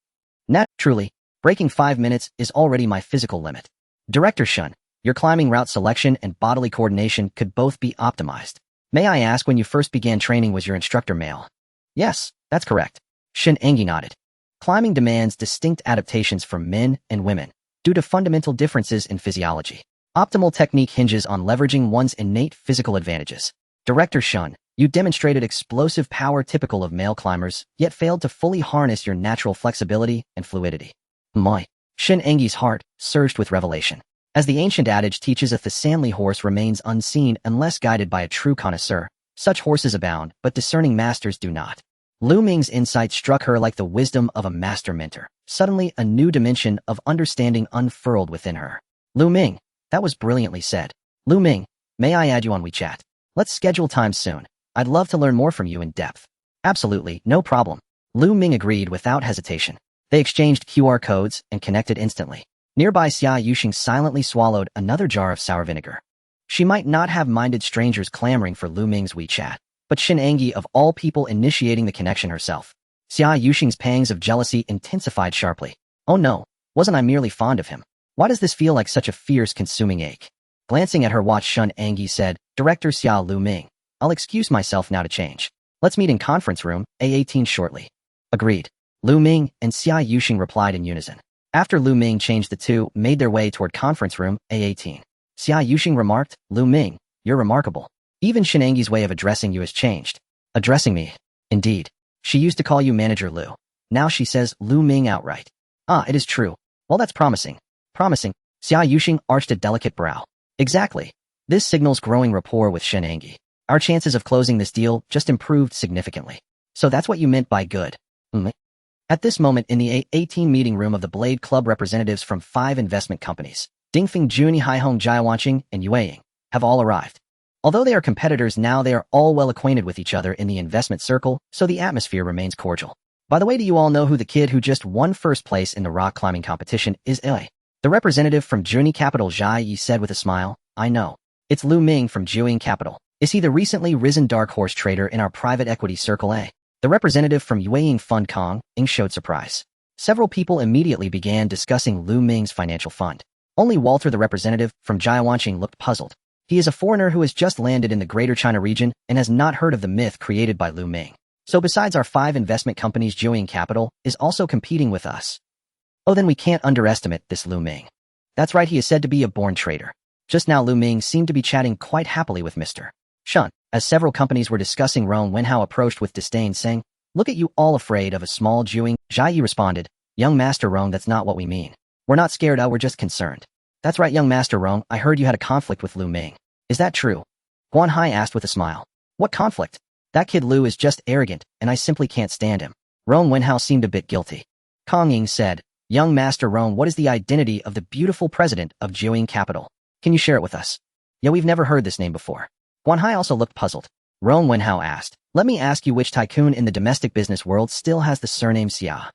Truly. Breaking 5 minutes is already my physical limit. Director Shun, your climbing route selection and bodily coordination could both be optimized. May I ask, when you first began training, was your instructor male? Yes, that's correct. Shin Engi nodded. Climbing demands distinct adaptations from men and women due to fundamental differences in physiology. Optimal technique hinges on leveraging one's innate physical advantages. Director Shun, you demonstrated explosive power typical of male climbers, yet failed to fully harness your natural flexibility and fluidity. My. Shin Engi's heart surged with revelation. As the ancient adage teaches, a Thessaly horse remains unseen unless guided by a true connoisseur. Such horses abound, but discerning masters do not. Lu Ming's insight struck her like the wisdom of a master mentor. Suddenly, a new dimension of understanding unfurled within her. Lu Ming, that was brilliantly said. Lu Ming, may I add you on WeChat? Let's schedule time soon. I'd love to learn more from you in depth. Absolutely, no problem. Lu Ming agreed without hesitation. They exchanged QR codes and connected instantly. Nearby, Xia Yuxing silently swallowed another jar of sour vinegar. She might not have minded strangers clamoring for Lu Ming's WeChat, but Shin Engi, of all people, initiating the connection herself. Xia Yuxing's pangs of jealousy intensified sharply. Oh no, wasn't I merely fond of him? Why does this feel like such a fierce, consuming ache? Glancing at her watch, Shun Engi said, Director Xia Lu Ming, I'll excuse myself now to change. Let's meet in conference room A18 shortly. Agreed. Lu Ming and Xia Yuxing replied in unison. After Lu Ming changed, the two made their way toward conference room A18. Xia Yuxing remarked, Lu Ming, you're remarkable. Even Shin Engi's way of addressing you has changed. Addressing me? Indeed. She used to call you Manager Lu. Now she says Lu Ming outright. Ah, it is true. Well, that's promising. Promising. Xia Yuxing arched a delicate brow. Exactly. This signals growing rapport with Shin Engi. Our chances of closing this deal just improved significantly. So that's what you meant by good. At this moment in the A18 meeting room of the Blade Club, representatives from 5 investment companies, Dingfeng, Juni, Haihong, Jiawanqing, and Yueying, have all arrived. Although they are competitors now, they are all well acquainted with each other in the investment circle, so the atmosphere remains cordial. By the way, do you all know who the kid who just won first place in the rock climbing competition is? The representative from Juni Capital, Jia Yi, said with a smile. I know. It's Lu Ming from Juing Capital. Is he the recently risen dark horse trader in our private equity circle? The representative from Yueying Fund, Kong Ing, showed surprise. Several people immediately began discussing Lu Ming's financial fund. Only Walter, the representative from Jiawanqing, looked puzzled. He is a foreigner who has just landed in the Greater China region and has not heard of the myth created by Lu Ming. So besides our 5 investment companies, Juing Capital is also competing with us. Oh, then we can't underestimate this Lu Ming. That's right, he is said to be a born trader. Just now Lu Ming seemed to be chatting quite happily with Mr. Shun. As several companies were discussing, Rong Wenhao approached with disdain, saying, Look at you all afraid of a small Juing. Jia Yi responded, Young Master Rong, that's not what we mean. We're not scared, we're just concerned. That's right, young Master Rong, I heard you had a conflict with Lu Ming. Is that true? Guan Hai asked with a smile. What conflict? That kid Lu is just arrogant, and I simply can't stand him. Rong Wenhao seemed a bit guilty. Kong Ying said, Young Master Rong, what is the identity of the beautiful president of Juing Capital? Can you share it with us? Yeah, we've never heard this name before. Guan Hai also looked puzzled. Rong Wenhao asked, Let me ask you, which tycoon in the domestic business world still has the surname Xia?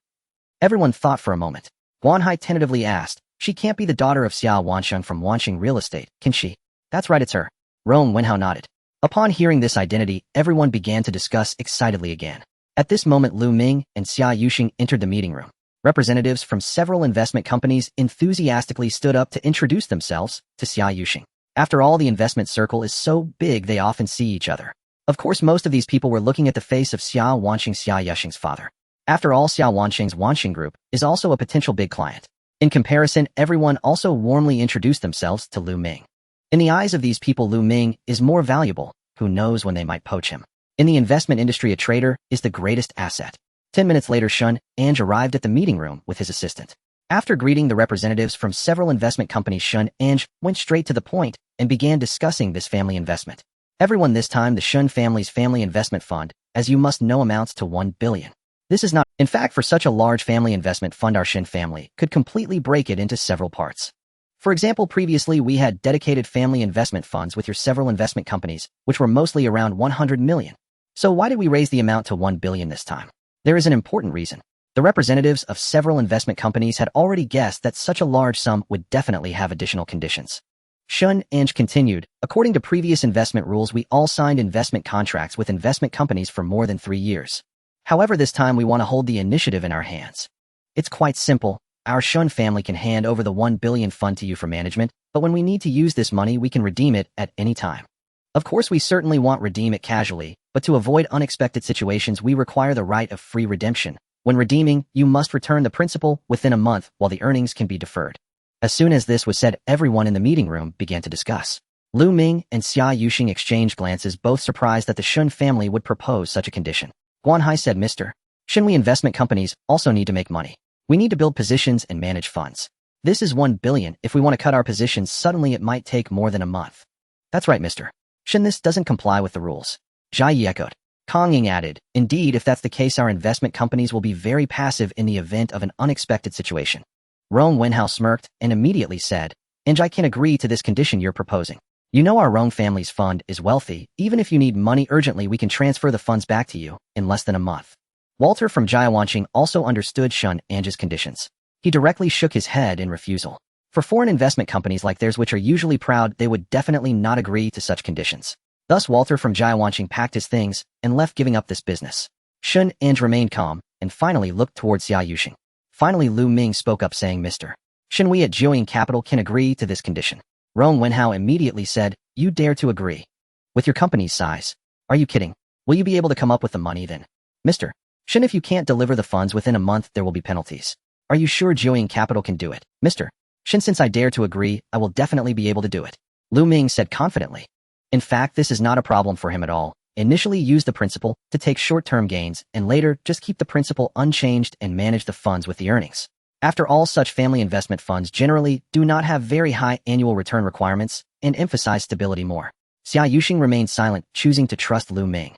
Everyone thought for a moment. Guan Hai tentatively asked, She can't be the daughter of Xia Wansheng from Wansheng Real Estate, can she? That's right, it's her. Rong Wenhao nodded. Upon hearing this identity, everyone began to discuss excitedly again. At this moment, Lu Ming and Xia Yuxing entered the meeting room. Representatives from several investment companies enthusiastically stood up to introduce themselves to Xia Yuxing. After all, the investment circle is so big they often see each other. Of course, most of these people were looking at the face of Xia Wansheng, Xia Yuxing's father. After all, Xia Wansheng's Wansheng Group is also a potential big client. In comparison, everyone also warmly introduced themselves to Lu Ming. In the eyes of these people, Lu Ming is more valuable. Who knows when they might poach him? In the investment industry, a trader is the greatest asset. 10 minutes later, Shun Ange arrived at the meeting room with his assistant. After greeting the representatives from several investment companies, Shun Ange went straight to the point and began discussing this family investment. Everyone, this time the Shun family's family investment fund, as you must know, amounts to 1 billion. This is not, in fact, for such a large family investment fund, our Shin family could completely break it into several parts. For example, previously we had dedicated family investment funds with your several investment companies, which were mostly around 100 million. So why did we raise the amount to 1 billion this time? There is an important reason. The representatives of several investment companies had already guessed that such a large sum would definitely have additional conditions. Shun Ange continued, according to previous investment rules, we all signed investment contracts with investment companies for more than 3 years. However, this time we want to hold the initiative in our hands. It's quite simple. Our Shun family can hand over the 1 billion fund to you for management, but when we need to use this money, we can redeem it at any time. Of course, we certainly won't redeem it casually, but to avoid unexpected situations, we require the right of free redemption. When redeeming, you must return the principal within a month, while the earnings can be deferred. As soon as this was said, everyone in the meeting room began to discuss. Lu Ming and Xia Yuxing exchanged glances, both surprised that the Shun family would propose such a condition. Guan Hai said, Mr. Shun, we investment companies also need to make money. We need to build positions and manage funds. This is 1 billion. If we want to cut our positions suddenly, it might take more than a month. That's right, Mr. Shun, this doesn't comply with the rules. Jia Yi echoed. Kong Ying added, Indeed, if that's the case, our investment companies will be very passive in the event of an unexpected situation. Rong Wenhao smirked and immediately said, And I can agree to this condition you're proposing. You know our Rong family's fund is wealthy. Even if you need money urgently, we can transfer the funds back to you in less than a month. Walter from Jiawanqing also understood Shun Ange's conditions. He directly shook his head in refusal. For foreign investment companies like theirs, which are usually proud, they would definitely not agree to such conditions. Thus, Walter from Jiawanqing packed his things and left, giving up this business. Shun Ange remained calm and finally looked towards Xia Yuxing. Finally, Lu Ming spoke up, saying, Mr. Shun, we at Juing Capital can agree to this condition. Rong Wenhao immediately said, You dare to agree? With your company's size? Are you kidding? Will you be able to come up with the money then? Mr. Shun, if you can't deliver the funds within a month, there will be penalties. Are you sure Juing Capital can do it? Mr. Shun, since I dare to agree, I will definitely be able to do it. Lu Ming said confidently. In fact, this is not a problem for him at all. Initially use the principal to take short-term gains, and later just keep the principal unchanged and manage the funds with the earnings. After all, such family investment funds generally do not have very high annual return requirements and emphasize stability more. Xia Yuxing remained silent, choosing to trust Lu Ming.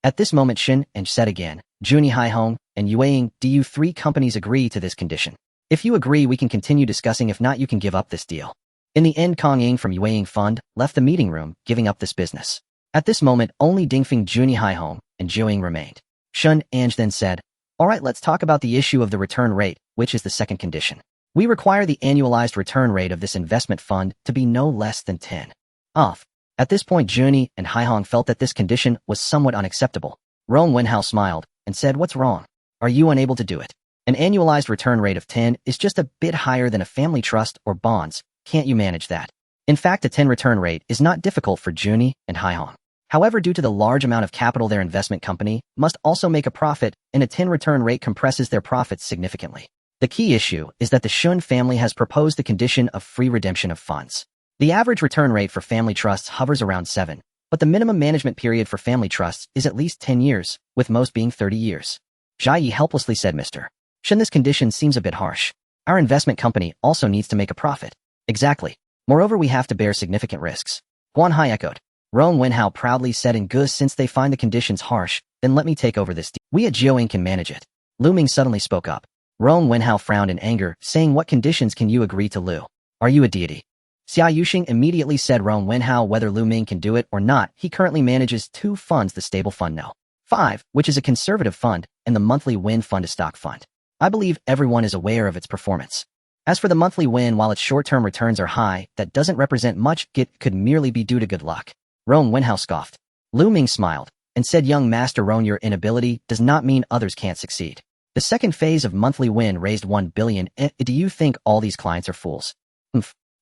At this moment Shin and said again, Juni Haihong and Yueying, do you three companies agree to this condition? If you agree we can continue discussing, if not you can give up this deal. In the end Kong Ying from Yueying Fund left the meeting room, giving up this business. At this moment only Dingfeng Juni Haihong and Jiuying remained. Shun Ange then said, alright, let's talk about the issue of the return rate, which is the second condition. We require the annualized return rate of this investment fund to be no less than 10. Off. At this point Juni and Haihong felt that this condition was somewhat unacceptable. Rong Wenhao smiled and said, what's wrong? Are you unable to do it? An annualized return rate of 10 is just a bit higher than a family trust or bonds. Can't you manage that? In fact, a 10 return rate is not difficult for Juni and Haihong. However, due to the large amount of capital their investment company must also make a profit, and a 10 return rate compresses their profits significantly. The key issue is that the Shun family has proposed the condition of free redemption of funds. The average return rate for family trusts hovers around 7, but the minimum management period for family trusts is at least 10 years, with most being 30 years. Jia Yi helplessly said, Mr. Shun, this condition seems a bit harsh. Our investment company also needs to make a profit. Exactly. Moreover, we have to bear significant risks. Guan Hai echoed. Rong Wenhao proudly said, in Gus, since they find the conditions harsh, then let me take over this deal. We at Jiuying can manage it. Lu Ming suddenly spoke up. Rong Wenhao frowned in anger, saying, what conditions can you agree to, Lu? Are you a deity? Xia Yuxing immediately said, Rong Wenhao, whether Lu Ming can do it or not, he currently manages two funds, the stable fund No. 5, which is a conservative fund, and the monthly win fund, a stock fund. I believe everyone is aware of its performance. As for the monthly win, while its short-term returns are high, that doesn't represent much. It could merely be due to good luck. Rong Wenhao scoffed. Lu Ming smiled and said, young master Rong, your inability does not mean others can't succeed. The second phase of monthly win raised 1 billion. Do you think all these clients are fools?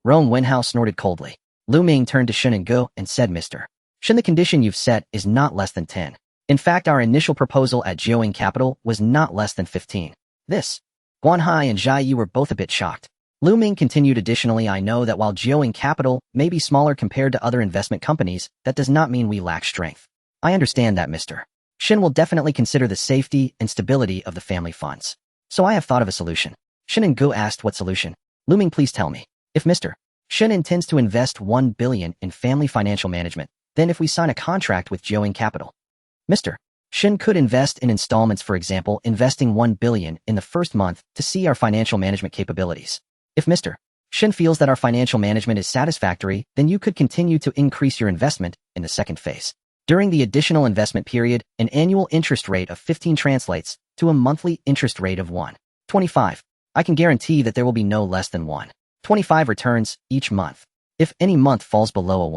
Rong Wenhao snorted coldly. Lu Ming turned to Shun and Go and said, Mr. Shun, the condition you've set is not less than 10. In fact, our initial proposal at Jiuying Capital was not less than 15. This. Guan Hai and Jia Yi were both a bit shocked. Lu Ming continued, additionally, I know that while Jiuying Capital may be smaller compared to other investment companies, that does not mean we lack strength. I understand that, Mr. Shin will definitely consider the safety and stability of the family funds. So I have thought of a solution. Shin and Gu asked, what solution? Lu Ming, please tell me. If Mr. Shin intends to invest 1 billion in family financial management, then if we sign a contract with Jiuying Capital, Mr. Shin could invest in installments, for example, investing 1 billion in the first month to see our financial management capabilities. If Mr. Shin feels that our financial management is satisfactory, then you could continue to increase your investment in the second phase. During the additional investment period, an annual interest rate of 15 translates to a monthly interest rate of 1.25. I can guarantee that there will be no less than 1.25 returns each month. If any month falls below a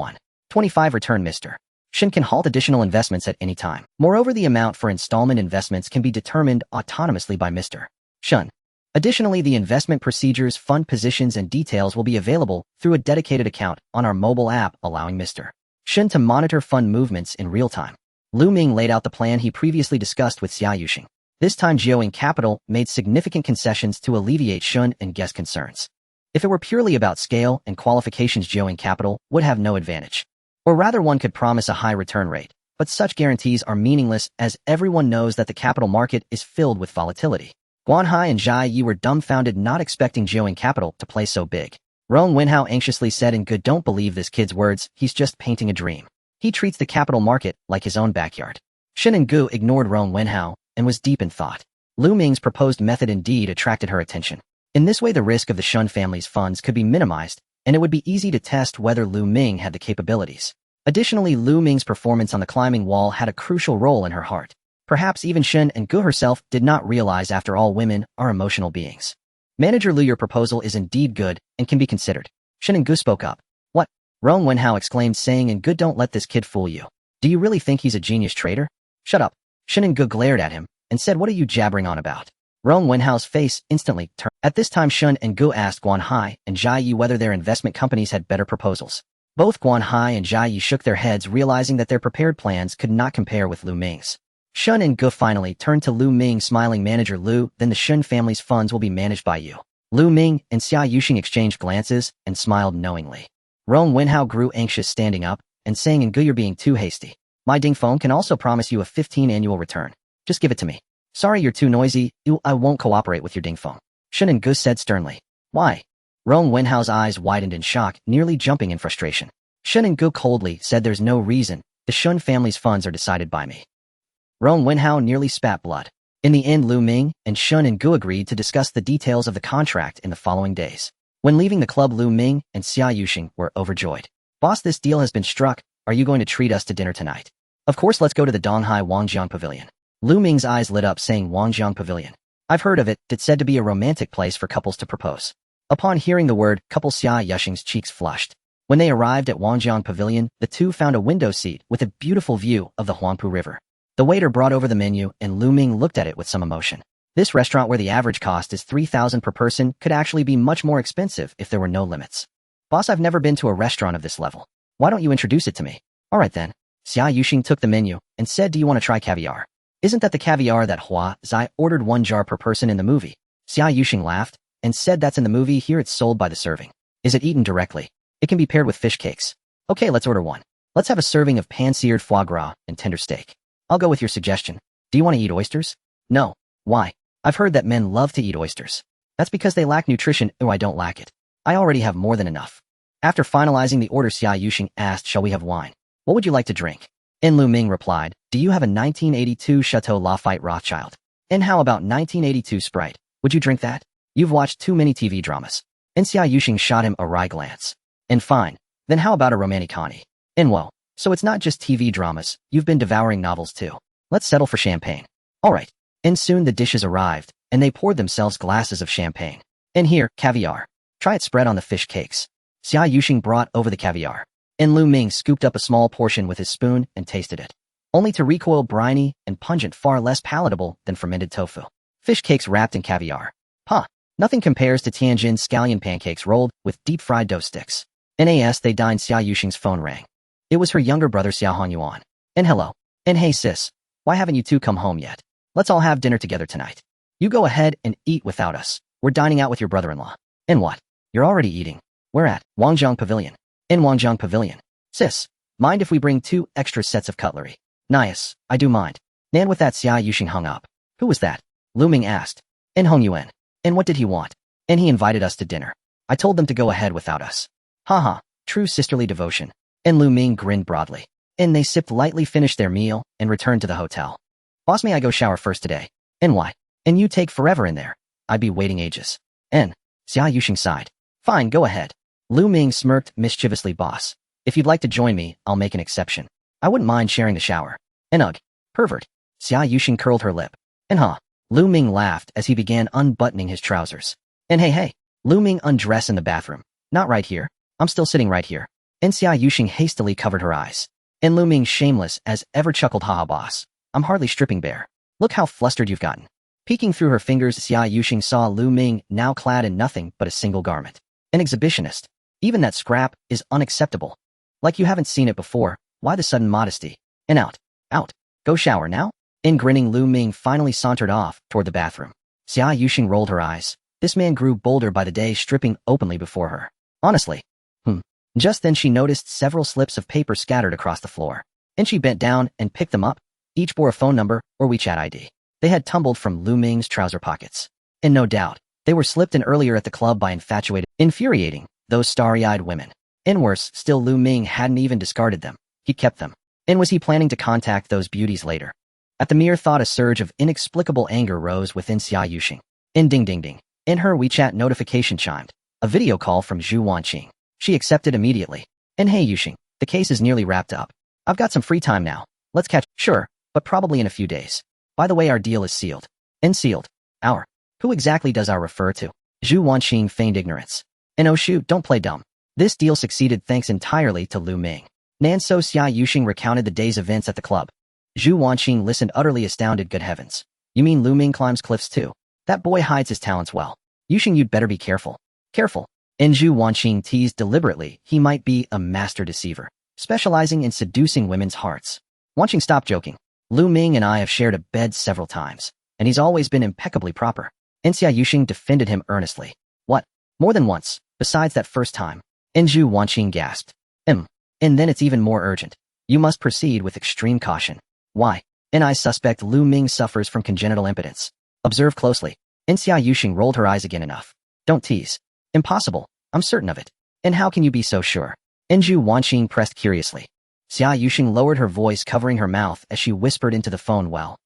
1.25 return, Mr. Shin can halt additional investments at any time. Moreover, the amount for installment investments can be determined autonomously by Mr. Shin. Additionally, the investment procedures, fund positions, and details will be available through a dedicated account on our mobile app, allowing Mr. Shin to monitor fund movements in real time. Lu Ming laid out the plan he previously discussed with Xia Yuxing. This time Jiuying Capital made significant concessions to alleviate Shun and guest concerns. If it were purely about scale and qualifications, Jiuying Capital would have no advantage. Or rather, one could promise a high return rate, but such guarantees are meaningless as everyone knows that the capital market is filled with volatility. Guan Hai and Jia Yi were dumbfounded, not expecting Jiuying Capital to play so big. Rong Wenhao anxiously said, in Good, don't believe this kid's words, he's just painting a dream. He treats the capital market like his own backyard. Shin and Gu ignored Rong Wenhao and was deep in thought. Lu Ming's proposed method indeed attracted her attention. In this way, the risk of the Shun family's funds could be minimized, and it would be easy to test whether Lu Ming had the capabilities. Additionally, Lu Ming's performance on the climbing wall had a crucial role in her heart. Perhaps even Shin and Gu herself did not realize, after all, women are emotional beings. Manager Lu, your proposal is indeed good and can be considered. Shin and Gu spoke up. What? Rong Wenhao exclaimed, saying, and Good, don't let this kid fool you. Do you really think he's a genius trader? Shut up. Shin and Gu glared at him and said, what are you jabbering on about? Rong Wenhao's face instantly turned. At this time, Shun and Gu asked Guan Hai and Jia Yi whether their investment companies had better proposals. Both Guan Hai and Jia Yi shook their heads, realizing that their prepared plans could not compare with Lu Ming's. Shun and Gu finally turned to Lu Ming, smiling, Manager Lu, then the Shun family's funds will be managed by you. Lu Ming and Xia Yuxing exchanged glances and smiled knowingly. Rong Wenhao grew anxious, standing up and saying, in Gu, you're being too hasty. My Ding Feng can also promise you a 15 annual return. Just give it to me. Sorry, you're too noisy. I won't cooperate with your Ding Feng. Shun and Gu said sternly. Why? Rong Wenhao's eyes widened in shock, nearly jumping in frustration. Shun and Gu coldly said, there's no reason. The Shun family's funds are decided by me. Rong Wenhao nearly spat blood. In the end, Lu Ming and Shun and Gu agreed to discuss the details of the contract in the following days. When leaving the club, Lu Ming and Xia Yuxing were overjoyed. Boss, this deal has been struck. Are you going to treat us to dinner tonight? Of course, let's go to the Donghai Wangjiang Pavilion. Lu Ming's eyes lit up, saying Wangjiang Pavilion. I've heard of it. It's said to be a romantic place for couples to propose. Upon hearing the word couple, Xia Yuxing's cheeks flushed. When they arrived at Wangjiang Pavilion, the two found a window seat with a beautiful view of the Huangpu River. The waiter brought over the menu, and Lu Ming looked at it with some emotion. This restaurant, where the average cost is 3,000 per person, could actually be much more expensive if there were no limits. Boss, I've never been to a restaurant of this level. Why don't you introduce it to me? All right then. Xia Yuxing took the menu and said, do you want to try caviar? Isn't that the caviar that Hua Zai ordered 1 jar per person in the movie? Xia Yuxing laughed and said, that's in the movie. Here it's sold by the serving. Is it eaten directly? It can be paired with fish cakes. Okay, let's order one. Let's have a serving of pan-seared foie gras and tender steak. I'll go with your suggestion. Do you want to eat oysters? No. Why? I've heard that men love to eat oysters. That's because they lack nutrition. Oh, I don't lack it. I already have more than enough. After finalizing the order, Xia Yuxing asked, shall we have wine? What would you like to drink? And Lu Ming replied, do you have a 1982 Chateau Lafite Rothschild? And how about 1982 Sprite? Would you drink that? You've watched too many TV dramas. And Xia Yuxing shot him a wry glance. And fine. Then how about a romanticani? And whoa. So it's not just TV dramas, you've been devouring novels too. Let's settle for champagne. All right. And soon the dishes arrived, and they poured themselves glasses of champagne. And here, caviar. Try it spread on the fish cakes. Xia Yuxing brought over the caviar. And Lu Ming scooped up a small portion with his spoon and tasted it. Only to recoil briny and pungent, far less palatable than fermented tofu. Fish cakes wrapped in caviar. Huh. Nothing compares to Tianjin scallion pancakes rolled with deep-fried dough sticks. NAS they dined. Xia Yuxing's phone rang. It was her younger brother Xiao Honyuan. And hello. And hey sis, why haven't you two come home yet? Let's all have dinner together tonight. You go ahead and eat without us. We're dining out with your brother-in-law. And what? You're already eating. We're at Wangjiang Pavilion. In Wangjiang Pavilion. Sis, mind if we bring 2 extra sets of cutlery? Nice, I do mind. And with that, Xia Yuxing hung up. Who was that? Lu Ming asked. And Honyuan. And what did he want? And he invited us to dinner. I told them to go ahead without us. Haha, true sisterly devotion. And Lu Ming grinned broadly. And they sipped lightly, finished their meal, and returned to the hotel. Boss, may I go shower first today? And why? And you take forever in there. I'd be waiting ages. And Xia Yuxing sighed. Fine, go ahead. Lu Ming smirked mischievously. Boss, if you'd like to join me, I'll make an exception. I wouldn't mind sharing the shower. And ugh, pervert. Xia Yuxing curled her lip. And huh. Lu Ming laughed as he began unbuttoning his trousers. And hey. Lu Ming undressed in the bathroom. Not right here. I'm still sitting right here. And Xia Yuxing hastily covered her eyes. And Lu Ming, shameless as ever, chuckled, haha boss. I'm hardly stripping bare. Look how flustered you've gotten. Peeking through her fingers, Xia Yuxing saw Lu Ming now clad in nothing but a single garment. An exhibitionist. Even that scrap is unacceptable. Like you haven't seen it before. Why the sudden modesty? And out. Go shower now? In grinning, Lu Ming finally sauntered off toward the bathroom. Xia Yuxing rolled her eyes. This man grew bolder by the day, stripping openly before her. Honestly. Just then she noticed several slips of paper scattered across the floor. And she bent down and picked them up. Each bore a phone number or WeChat ID. They had tumbled from Lu Ming's trouser pockets. And no doubt, they were slipped in earlier at the club by infuriating those starry-eyed women. And worse still, Lu Ming hadn't even discarded them. He kept them. And was he planning to contact those beauties later? At the mere thought, a surge of inexplicable anger rose within Xia Yuxing. And ding ding ding. In her WeChat notification chimed. A video call from Zhu Wanqing. She accepted immediately. And hey Yuxing, the case is nearly wrapped up. I've got some free time now. Let's catch. Sure, but probably in a few days. By the way, our deal is sealed. And sealed. Our. Who exactly does our refer to? Zhu Wanqing feigned ignorance. And oh shoot, don't play dumb. This deal succeeded thanks entirely to Lu Ming. Nanso. Xia Yuxing recounted the day's events at the club. Zhu Wanqing listened, utterly astounded. Good heavens. You mean Lu Ming climbs cliffs too? That boy hides his talents well. Yuxing, you'd better be careful. Careful. And Zhu Wanqing teased deliberately he might be a master deceiver, specializing in seducing women's hearts. Wanqing, stop joking. Lu Ming and I have shared a bed several times, and he's always been impeccably proper. And Xia Yuxing defended him earnestly. What? More than once, besides that first time. And Zhu Wanqing gasped. And then it's even more urgent. You must proceed with extreme caution. Why? And I suspect Lu Ming suffers from congenital impotence. Observe closely. And Xia Yuxing rolled her eyes again. Enough. Don't tease. Impossible. I'm certain of it. And how can you be so sure? And Zhu Wanqing pressed curiously. Xia Yuxing lowered her voice, covering her mouth as she whispered into the phone, well.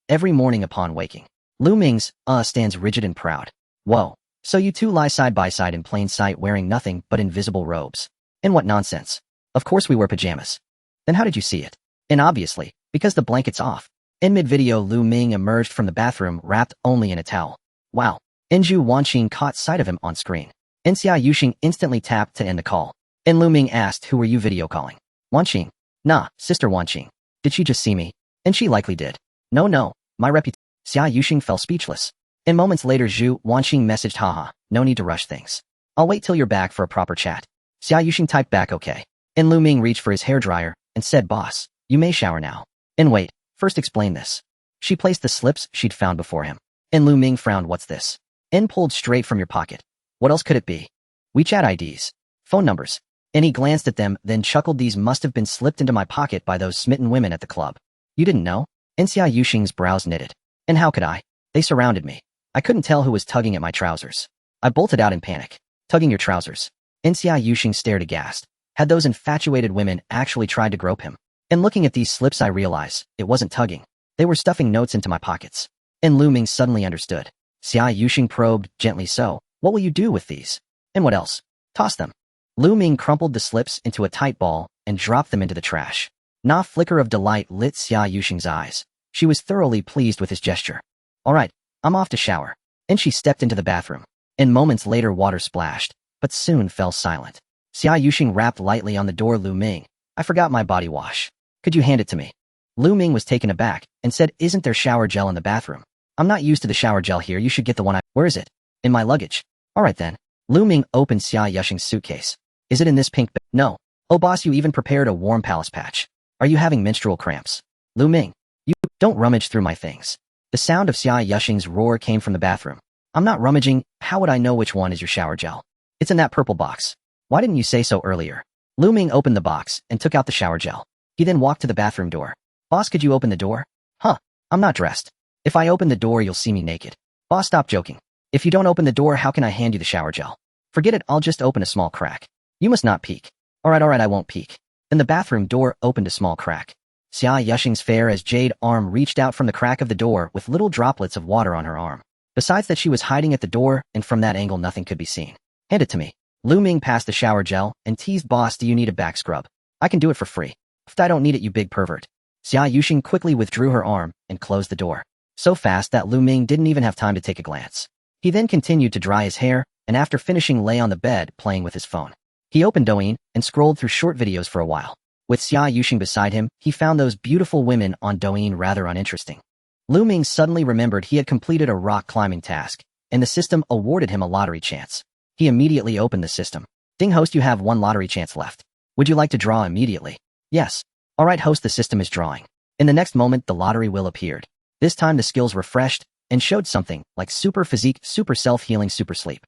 Every morning upon waking. Lu Ming's stands rigid and proud. Whoa. So you two lie side by side in plain sight wearing nothing but invisible robes. And what nonsense. Of course we wear pajamas. Then how did you see it? And obviously, because the blanket's off. In mid-video, Lu Ming emerged from the bathroom wrapped only in a towel. Wow. Enju Wanqing caught sight of him on screen. Xia Yuxing instantly tapped to end the call. And Lu Ming asked, who were you video calling? Wanqing. Nah, Sister Wanqing. Did she just see me? And she likely did. No, my reputation. Xia Yuxing fell speechless. And moments later, Zhu Wanqing messaged, haha, no need to rush things. I'll wait till you're back for a proper chat. Xia Yuxing typed back, okay. And Lu Ming reached for his hairdryer and said, boss, you may shower now. And wait, first explain this. She placed the slips she'd found before him. And Lu Ming frowned, what's this? And pulled straight from your pocket. What else could it be? WeChat IDs. Phone numbers. And he glanced at them, then chuckled, these must have been slipped into my pocket by those smitten women at the club. You didn't know? And Xia Yuxing's brows knitted. And how could I? They surrounded me. I couldn't tell who was tugging at my trousers. I bolted out in panic. Tugging your trousers. And Xia Yuxing stared aghast. Had those infatuated women actually tried to grope him? And looking at these slips, I realized it wasn't tugging. They were stuffing notes into my pockets. And Lu Ming suddenly understood. Xia Yuxing probed, gently, so, what will you do with these? And what else? Toss them. Lu Ming crumpled the slips into a tight ball and dropped them into the trash. A flicker of delight lit Xia Yuxing's eyes. She was thoroughly pleased with his gesture. All right, I'm off to shower. And she stepped into the bathroom. And moments later, water splashed, but soon fell silent. Xia Yuxing rapped lightly on the door. Lu Ming, I forgot my body wash. Could you hand it to me? Lu Ming was taken aback and said, isn't there shower gel in the bathroom? I'm not used to the shower gel here. You should get the one Where is it? In my luggage. All right then. Lu Ming opened Xia Yuxing's suitcase. Is it in this pink bag? No. Oh boss, you even prepared a warm palace patch. Are you having menstrual cramps? Lu Ming, you don't rummage through my things. The sound of Xia Yuxing's roar came from the bathroom. I'm not rummaging. How would I know which one is your shower gel? It's in that purple box. Why didn't you say so earlier? Lu Ming opened the box and took out the shower gel. He then walked to the bathroom door. Boss, could you open the door? Huh. I'm not dressed. If I open the door, you'll see me naked. Boss, stop joking. If you don't open the door, how can I hand you the shower gel? Forget it, I'll just open a small crack. You must not peek. Alright, I won't peek. Then the bathroom door opened a small crack. Xia Yuxing's fair as jade arm reached out from the crack of the door with little droplets of water on her arm. Besides that, she was hiding at the door, and from that angle nothing could be seen. Hand it to me. Lu Ming passed the shower gel and teased, boss, do you need a back scrub? I can do it for free. If I don't need it, you big pervert. Xia Yuxing quickly withdrew her arm and closed the door. So fast that Lu Ming didn't even have time to take a glance. He then continued to dry his hair, and after finishing lay on the bed playing with his phone. He opened Douyin and scrolled through short videos for a while. With Xia Yuxing beside him, he found those beautiful women on Douyin rather uninteresting. Lu Ming suddenly remembered he had completed a rock climbing task, and the system awarded him a lottery chance. He immediately opened the system. Ding host, you have one lottery chance left. Would you like to draw immediately? Yes. Alright host, the system is drawing. In the next moment, the lottery wheel appeared. This time the skills refreshed and showed something like super physique, super self-healing, super sleep.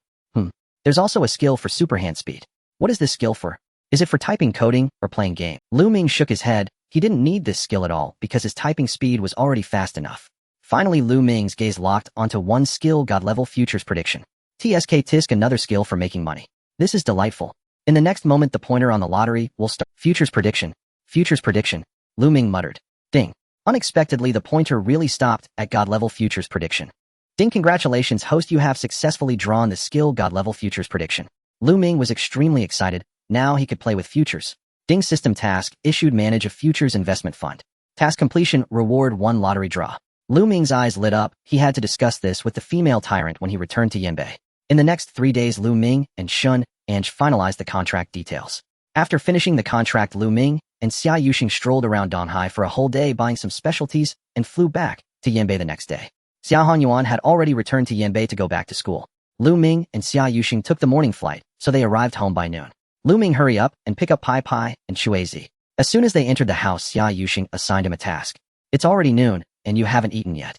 There's also a skill for super hand speed. What is this skill for? Is it for typing, coding, or playing game? Lu Ming shook his head. He didn't need this skill at all because his typing speed was already fast enough. Finally, Lu Ming's gaze locked onto one skill, God-level futures prediction. Tisk, another skill for making money. This is delightful. In the next moment, the pointer on the lottery will start. Futures prediction. Futures prediction. Lu Ming muttered. Ding. Unexpectedly, the pointer really stopped at God-level futures prediction. Ding, congratulations host, you have successfully drawn the skill God-level futures prediction. Lu Ming was extremely excited. Now he could play with futures. Ding, system task, issued, manage a futures investment fund. Task completion, reward 1 lottery draw. Lu Ming's eyes lit up. He had to discuss this with the female tyrant when he returned to Yanbei. In the next 3 days, Lu Ming and Shun Ange finalized the contract details. After finishing the contract, Lu Ming and Xia Yuxing strolled around Donghai for a whole day buying some specialties and flew back to Yanbei the next day. Xia Hanyuan had already returned to Yanbei to go back to school. Lu Ming and Xia Yuxing took the morning flight, so they arrived home by noon. Lu Ming hurry up and pick up Pai Pai and Shuizi. As soon as they entered the house, Xia Yuxing assigned him a task. It's already noon, and you haven't eaten yet.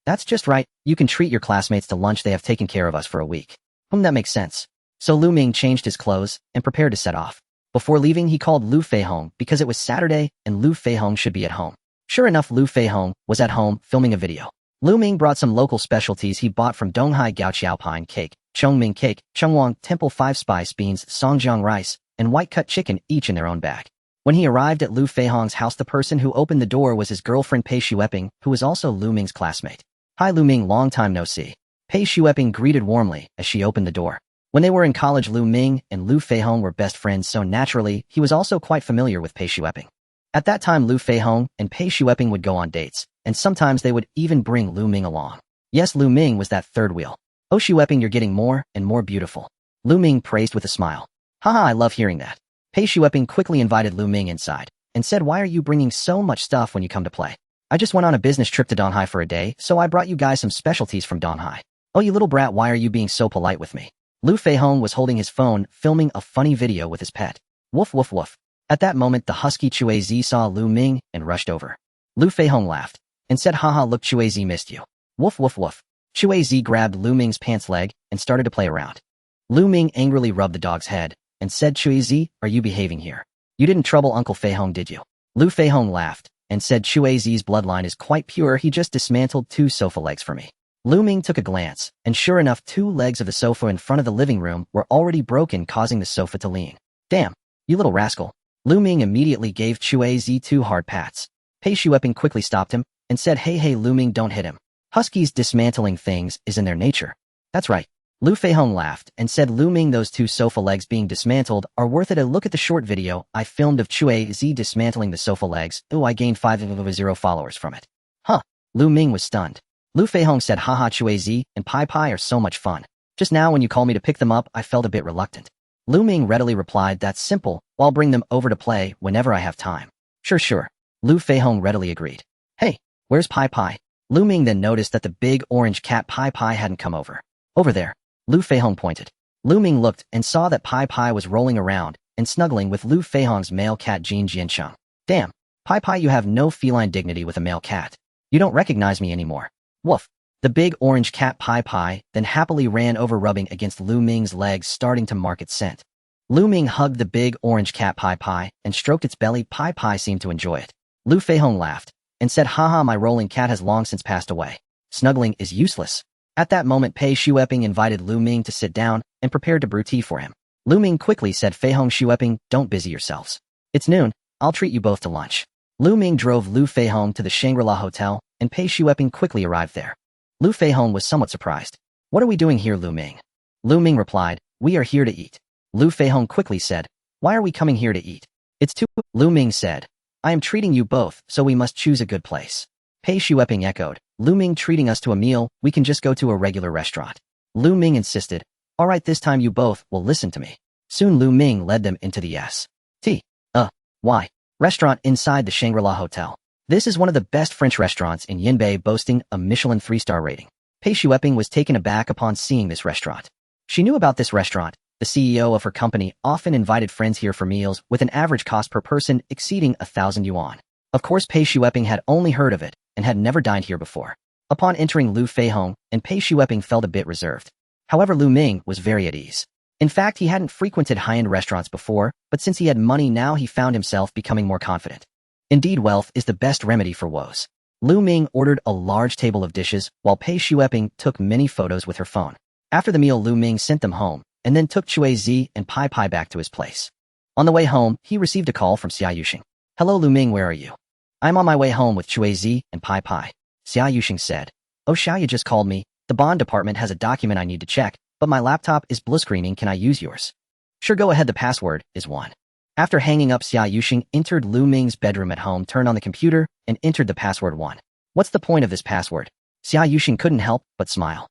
That's just right, you can treat your classmates to lunch, they have taken care of us for a week. That makes sense. So Lu Ming changed his clothes and prepared to set off. Before leaving, he called Lu Feihong because it was Saturday and Lu Feihong should be at home. Sure enough, Lu Feihong was at home filming a video. Lu Ming brought some local specialties he bought from Donghai: Gaoqiao pine cake, Chongming cake, Chungwang temple 5 spice beans, Songjiang rice, and white cut chicken, each in their own bag. When he arrived at Lu Feihong's house, the person who opened the door was his girlfriend Pei Shueping, who was also Lu Ming's classmate. Hi Lu Ming, long time no see. Pei Shueping greeted warmly as she opened the door. When they were in college, Lu Ming and Lu Feihong were best friends, so naturally, he was also quite familiar with Pei Shueping. At that time, Lu Feihong and Pei Shueping would go on dates, and sometimes they would even bring Lu Ming along. Yes, Lu Ming was that third wheel. Oh Shueping, you're getting more and more beautiful. Lu Ming praised with a smile. Haha, I love hearing that. Pei Shueping quickly invited Lu Ming inside, and said, why are you bringing so much stuff when you come to play? I just went on a business trip to Donghai for a day, so I brought you guys some specialties from Donghai. Oh you little brat, why are you being so polite with me? Lu Feihong was holding his phone, filming a funny video with his pet. Woof woof woof. At that moment, the husky Chuizi saw Lu Ming and rushed over. Lu Feihong laughed, and said, haha, look, Chuizi missed you. Woof woof woof. Chuizi grabbed Lu Ming's pants leg and started to play around. Lu Ming angrily rubbed the dog's head and said, Chuizi, are you behaving here? You didn't trouble Uncle Feihong, did you? Lu Feihong laughed and said, Chuizi's bloodline is quite pure, he just dismantled 2 sofa legs for me. Lu Ming took a glance, and sure enough, 2 legs of the sofa in front of the living room were already broken, causing the sofa to lean. Damn, you little rascal. Lu Ming immediately gave Chuizi 2 hard pats. Pei Shueping quickly stopped him and said, hey Lu Ming, don't hit him. Huskies dismantling things is in their nature. That's right. Lu Feihong laughed and said, Lu Ming, those 2 sofa legs being dismantled are worth it. A look at the short video I filmed of Chuizi dismantling the sofa legs. Ooh, I gained 5,000 followers from it. Huh. Lu Ming was stunned. Lu Feihong said, haha, Chuizi and Pai Pai are so much fun. Just now when you called me to pick them up, I felt a bit reluctant. Lu Ming readily replied, that's simple, I'll bring them over to play whenever I have time. Sure. Lu Feihong readily agreed. Hey, where's Pai Pai? Lu Ming then noticed that the big orange cat Pai Pai hadn't come over. Over there. Lu Feihong pointed. Lu Ming looked and saw that Pai Pai was rolling around and snuggling with Lu Feihong's male cat Jin Jiancheng. Damn, Pai Pai, you have no feline dignity with a male cat. You don't recognize me anymore. Woof. The big orange cat Pai Pai then happily ran over, rubbing against Lu Ming's legs, starting to mark its scent. Lu Ming hugged the big orange cat Pai Pai and stroked its belly. Pai Pai seemed to enjoy it. Lu Feihong laughed and said, haha, my rolling cat has long since passed away. Snuggling is useless. At that moment, Pei Shueping invited Lu Ming to sit down and prepared to brew tea for him. Lu Ming quickly said, Feihong, Shueping, don't busy yourselves. It's noon, I'll treat you both to lunch. Lu Ming drove Lu Feihong to the Shangri-La Hotel, and Pei Shueping quickly arrived there. Lu Feihong was somewhat surprised. What are we doing here, Lu Ming? Lu Ming replied, we are here to eat. Lu Feihong quickly said, why are we coming here to eat? It's too... Lu Ming said, I am treating you both, so we must choose a good place. Pei Shueping echoed, Lu Ming treating us to a meal, we can just go to a regular restaurant. Lu Ming insisted, alright, this time you both will listen to me. Soon Lu Ming led them into the S.T.Y. restaurant inside the Shangri-La Hotel. This is one of the best French restaurants in Yinbei, boasting a Michelin 3-star rating. Pei Shueping was taken aback upon seeing this restaurant. She knew about this restaurant. The CEO of her company often invited friends here for meals with an average cost per person exceeding 1,000 yuan. Of course, Pei Shueping had only heard of it and had never dined here before. Upon entering, Lu Feihong and Pei Shueping felt a bit reserved. However, Lu Ming was very at ease. In fact, he hadn't frequented high-end restaurants before, but since he had money now, he found himself becoming more confident. Indeed, wealth is the best remedy for woes. Lu Ming ordered a large table of dishes, while Pei Shueping took many photos with her phone. After the meal, Lu Ming sent them home, and then took Chuizi and Pai Pai back to his place. On the way home, he received a call from Xia Yuxing. Hello Lu Ming, where are you? I'm on my way home with Chuizi and Pai Pai. Xia Yuxing said, oh Xiao, you just called me. The bond department has a document I need to check, but my laptop is blue screening. Can I use yours? Sure, go ahead. The password is 1. After hanging up, Xia Yuxing entered Lu Ming's bedroom at home, turned on the computer, and entered the password 1. What's the point of this password? Xia Yuxing couldn't help but smile.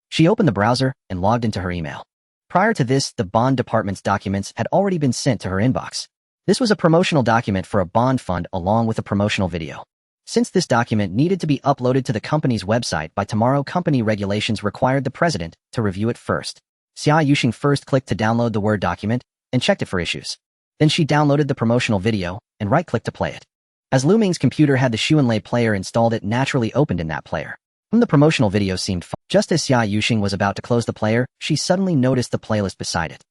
She opened the browser and logged into her email. Prior to this, the bond department's documents had already been sent to her inbox. This was a promotional document for a bond fund along with a promotional video. Since this document needed to be uploaded to the company's website by tomorrow, company regulations required the president to review it first. Xia Yuxing first clicked to download the Word document and checked it for issues. Then she downloaded the promotional video and right-clicked to play it. As Lu Ming's computer had the Xuanlei player installed, it naturally opened in that player. The promotional video seemed fun. Just as Xia Yuxing was about to close the player, she suddenly noticed the playlist beside it.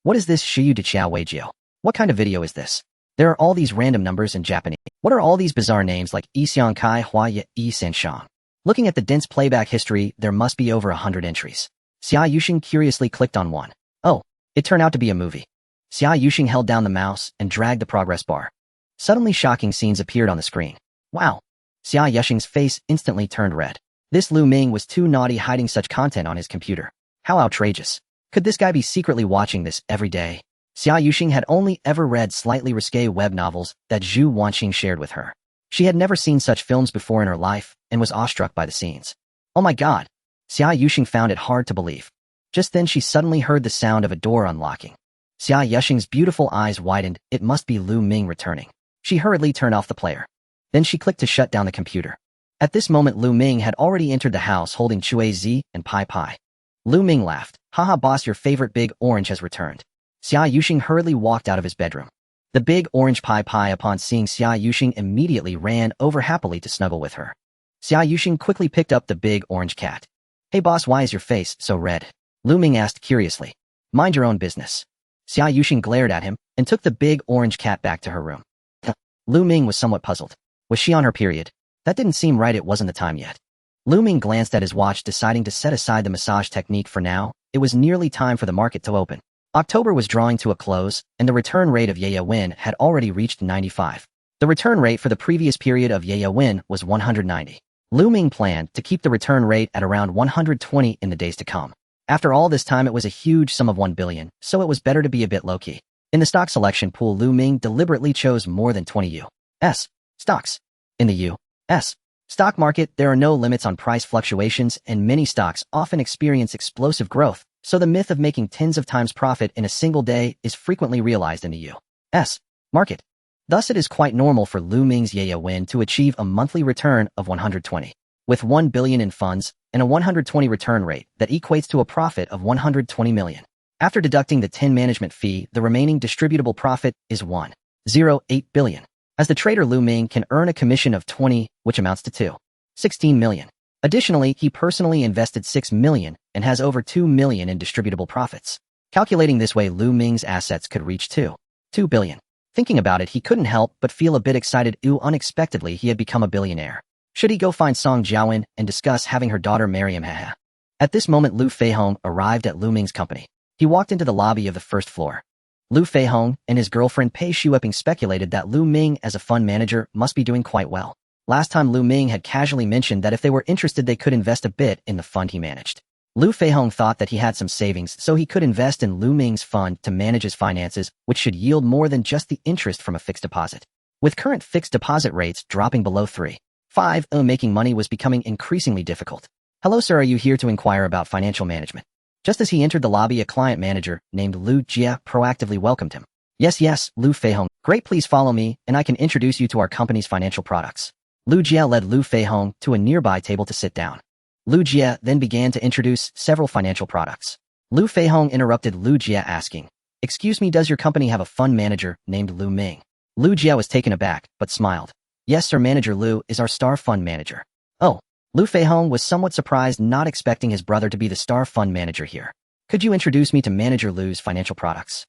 What is this Shiyu de Qiao Weijiu? What kind of video is this? There are all these random numbers in Japanese. What are all these bizarre names like Yixiang Kai Hua Ye Yi Sanshang? Looking at the dense playback history, there must be over 100 entries. Xia Yuxing curiously clicked on one. Oh, it turned out to be a movie. Xia Yuxing held down the mouse and dragged the progress bar. Suddenly shocking scenes appeared on the screen. Wow! Xia Yuxing's face instantly turned red. This Lu Ming was too naughty hiding such content on his computer. How outrageous. Could this guy be secretly watching this every day? Xia Yuxing had only ever read slightly risque web novels that Zhu Wanqing shared with her. She had never seen such films before in her life and was awestruck by the scenes. Oh my god! Xia Yuxing found it hard to believe. Just then she suddenly heard the sound of a door unlocking. Xia Yuxing's beautiful eyes widened. It must be Lu Ming returning. She hurriedly turned off the player. Then she clicked to shut down the computer. At this moment Lu Ming had already entered the house holding Chui Zi and Pai Pai. Lu Ming laughed. Haha boss, your favorite big orange has returned. Xia Yuxing hurriedly walked out of his bedroom. The big orange Pai Pai upon seeing Xia Yuxing immediately ran over happily to snuggle with her. Xia Yuxing quickly picked up the big orange cat. Hey boss, why is your face so red? Lu Ming asked curiously. Mind your own business. Xia Yuxing glared at him and took the big orange cat back to her room. Lu Ming was somewhat puzzled. Was she on her period? That didn't seem right, it wasn't the time yet. Lu Ming glanced at his watch, deciding to set aside the massage technique for now. It was nearly time for the market to open. October was drawing to a close, and the return rate of Ye Win had already reached 95. The return rate for the previous period of Ye Win was 190. Lu Ming planned to keep the return rate at around 120 in the days to come. After all this time, it was a huge sum of 1 billion, so it was better to be a bit low-key. In the stock selection pool, Lu Ming deliberately chose more than 20 U.S. stocks. In the U.S. stock market, there are no limits on price fluctuations, and many stocks often experience explosive growth, so the myth of making tens of times profit in a single day is frequently realized in the U.S. market. Thus, it is quite normal for Lu Ming's Ye Win to achieve a monthly return of 120. With 1 billion in funds and a 120 return rate, that equates to a profit of 120 million. After deducting the 10 management fee, the remaining distributable profit is 108 billion. As the trader, Lu Ming can earn a commission of 20, which amounts to 16 million. Additionally, he personally invested 6 million and has over 2 million in distributable profits. Calculating this way, Lu Ming's assets could reach 2 billion. Thinking about it, he couldn't help but feel a bit excited. Unexpectedly, he had become a billionaire. Should he go find Song Jiawen and discuss having her daughter marry him? Haha. At this moment, Lu Feihong arrived at Lu Ming's company. He walked into the lobby of the first floor. Lu Feihong and his girlfriend Pei Shueping speculated that Lu Ming as a fund manager must be doing quite well. Last time Lu Ming had casually mentioned that if they were interested they could invest a bit in the fund he managed. Lu Feihong thought that he had some savings, so he could invest in Lu Ming's fund to manage his finances, which should yield more than just the interest from a fixed deposit. With current fixed deposit rates dropping below 3.5, making money was becoming increasingly difficult. Hello sir, are you here to inquire about financial management? Just as he entered the lobby, a client manager named Lu Jia proactively welcomed him. Yes, Lu Feihong. Great, please follow me, and I can introduce you to our company's financial products. Lu Jia led Lu Feihong to a nearby table to sit down. Lu Jia then began to introduce several financial products. Lu Feihong interrupted Lu Jia asking, "Excuse me, does your company have a fund manager named Lu Ming?" Lu Jia was taken aback, but smiled. Yes sir, Manager Lu is our star fund manager. Oh. Lu Feihong was somewhat surprised, not expecting his brother to be the star fund manager here. Could you introduce me to Manager Lu's financial products?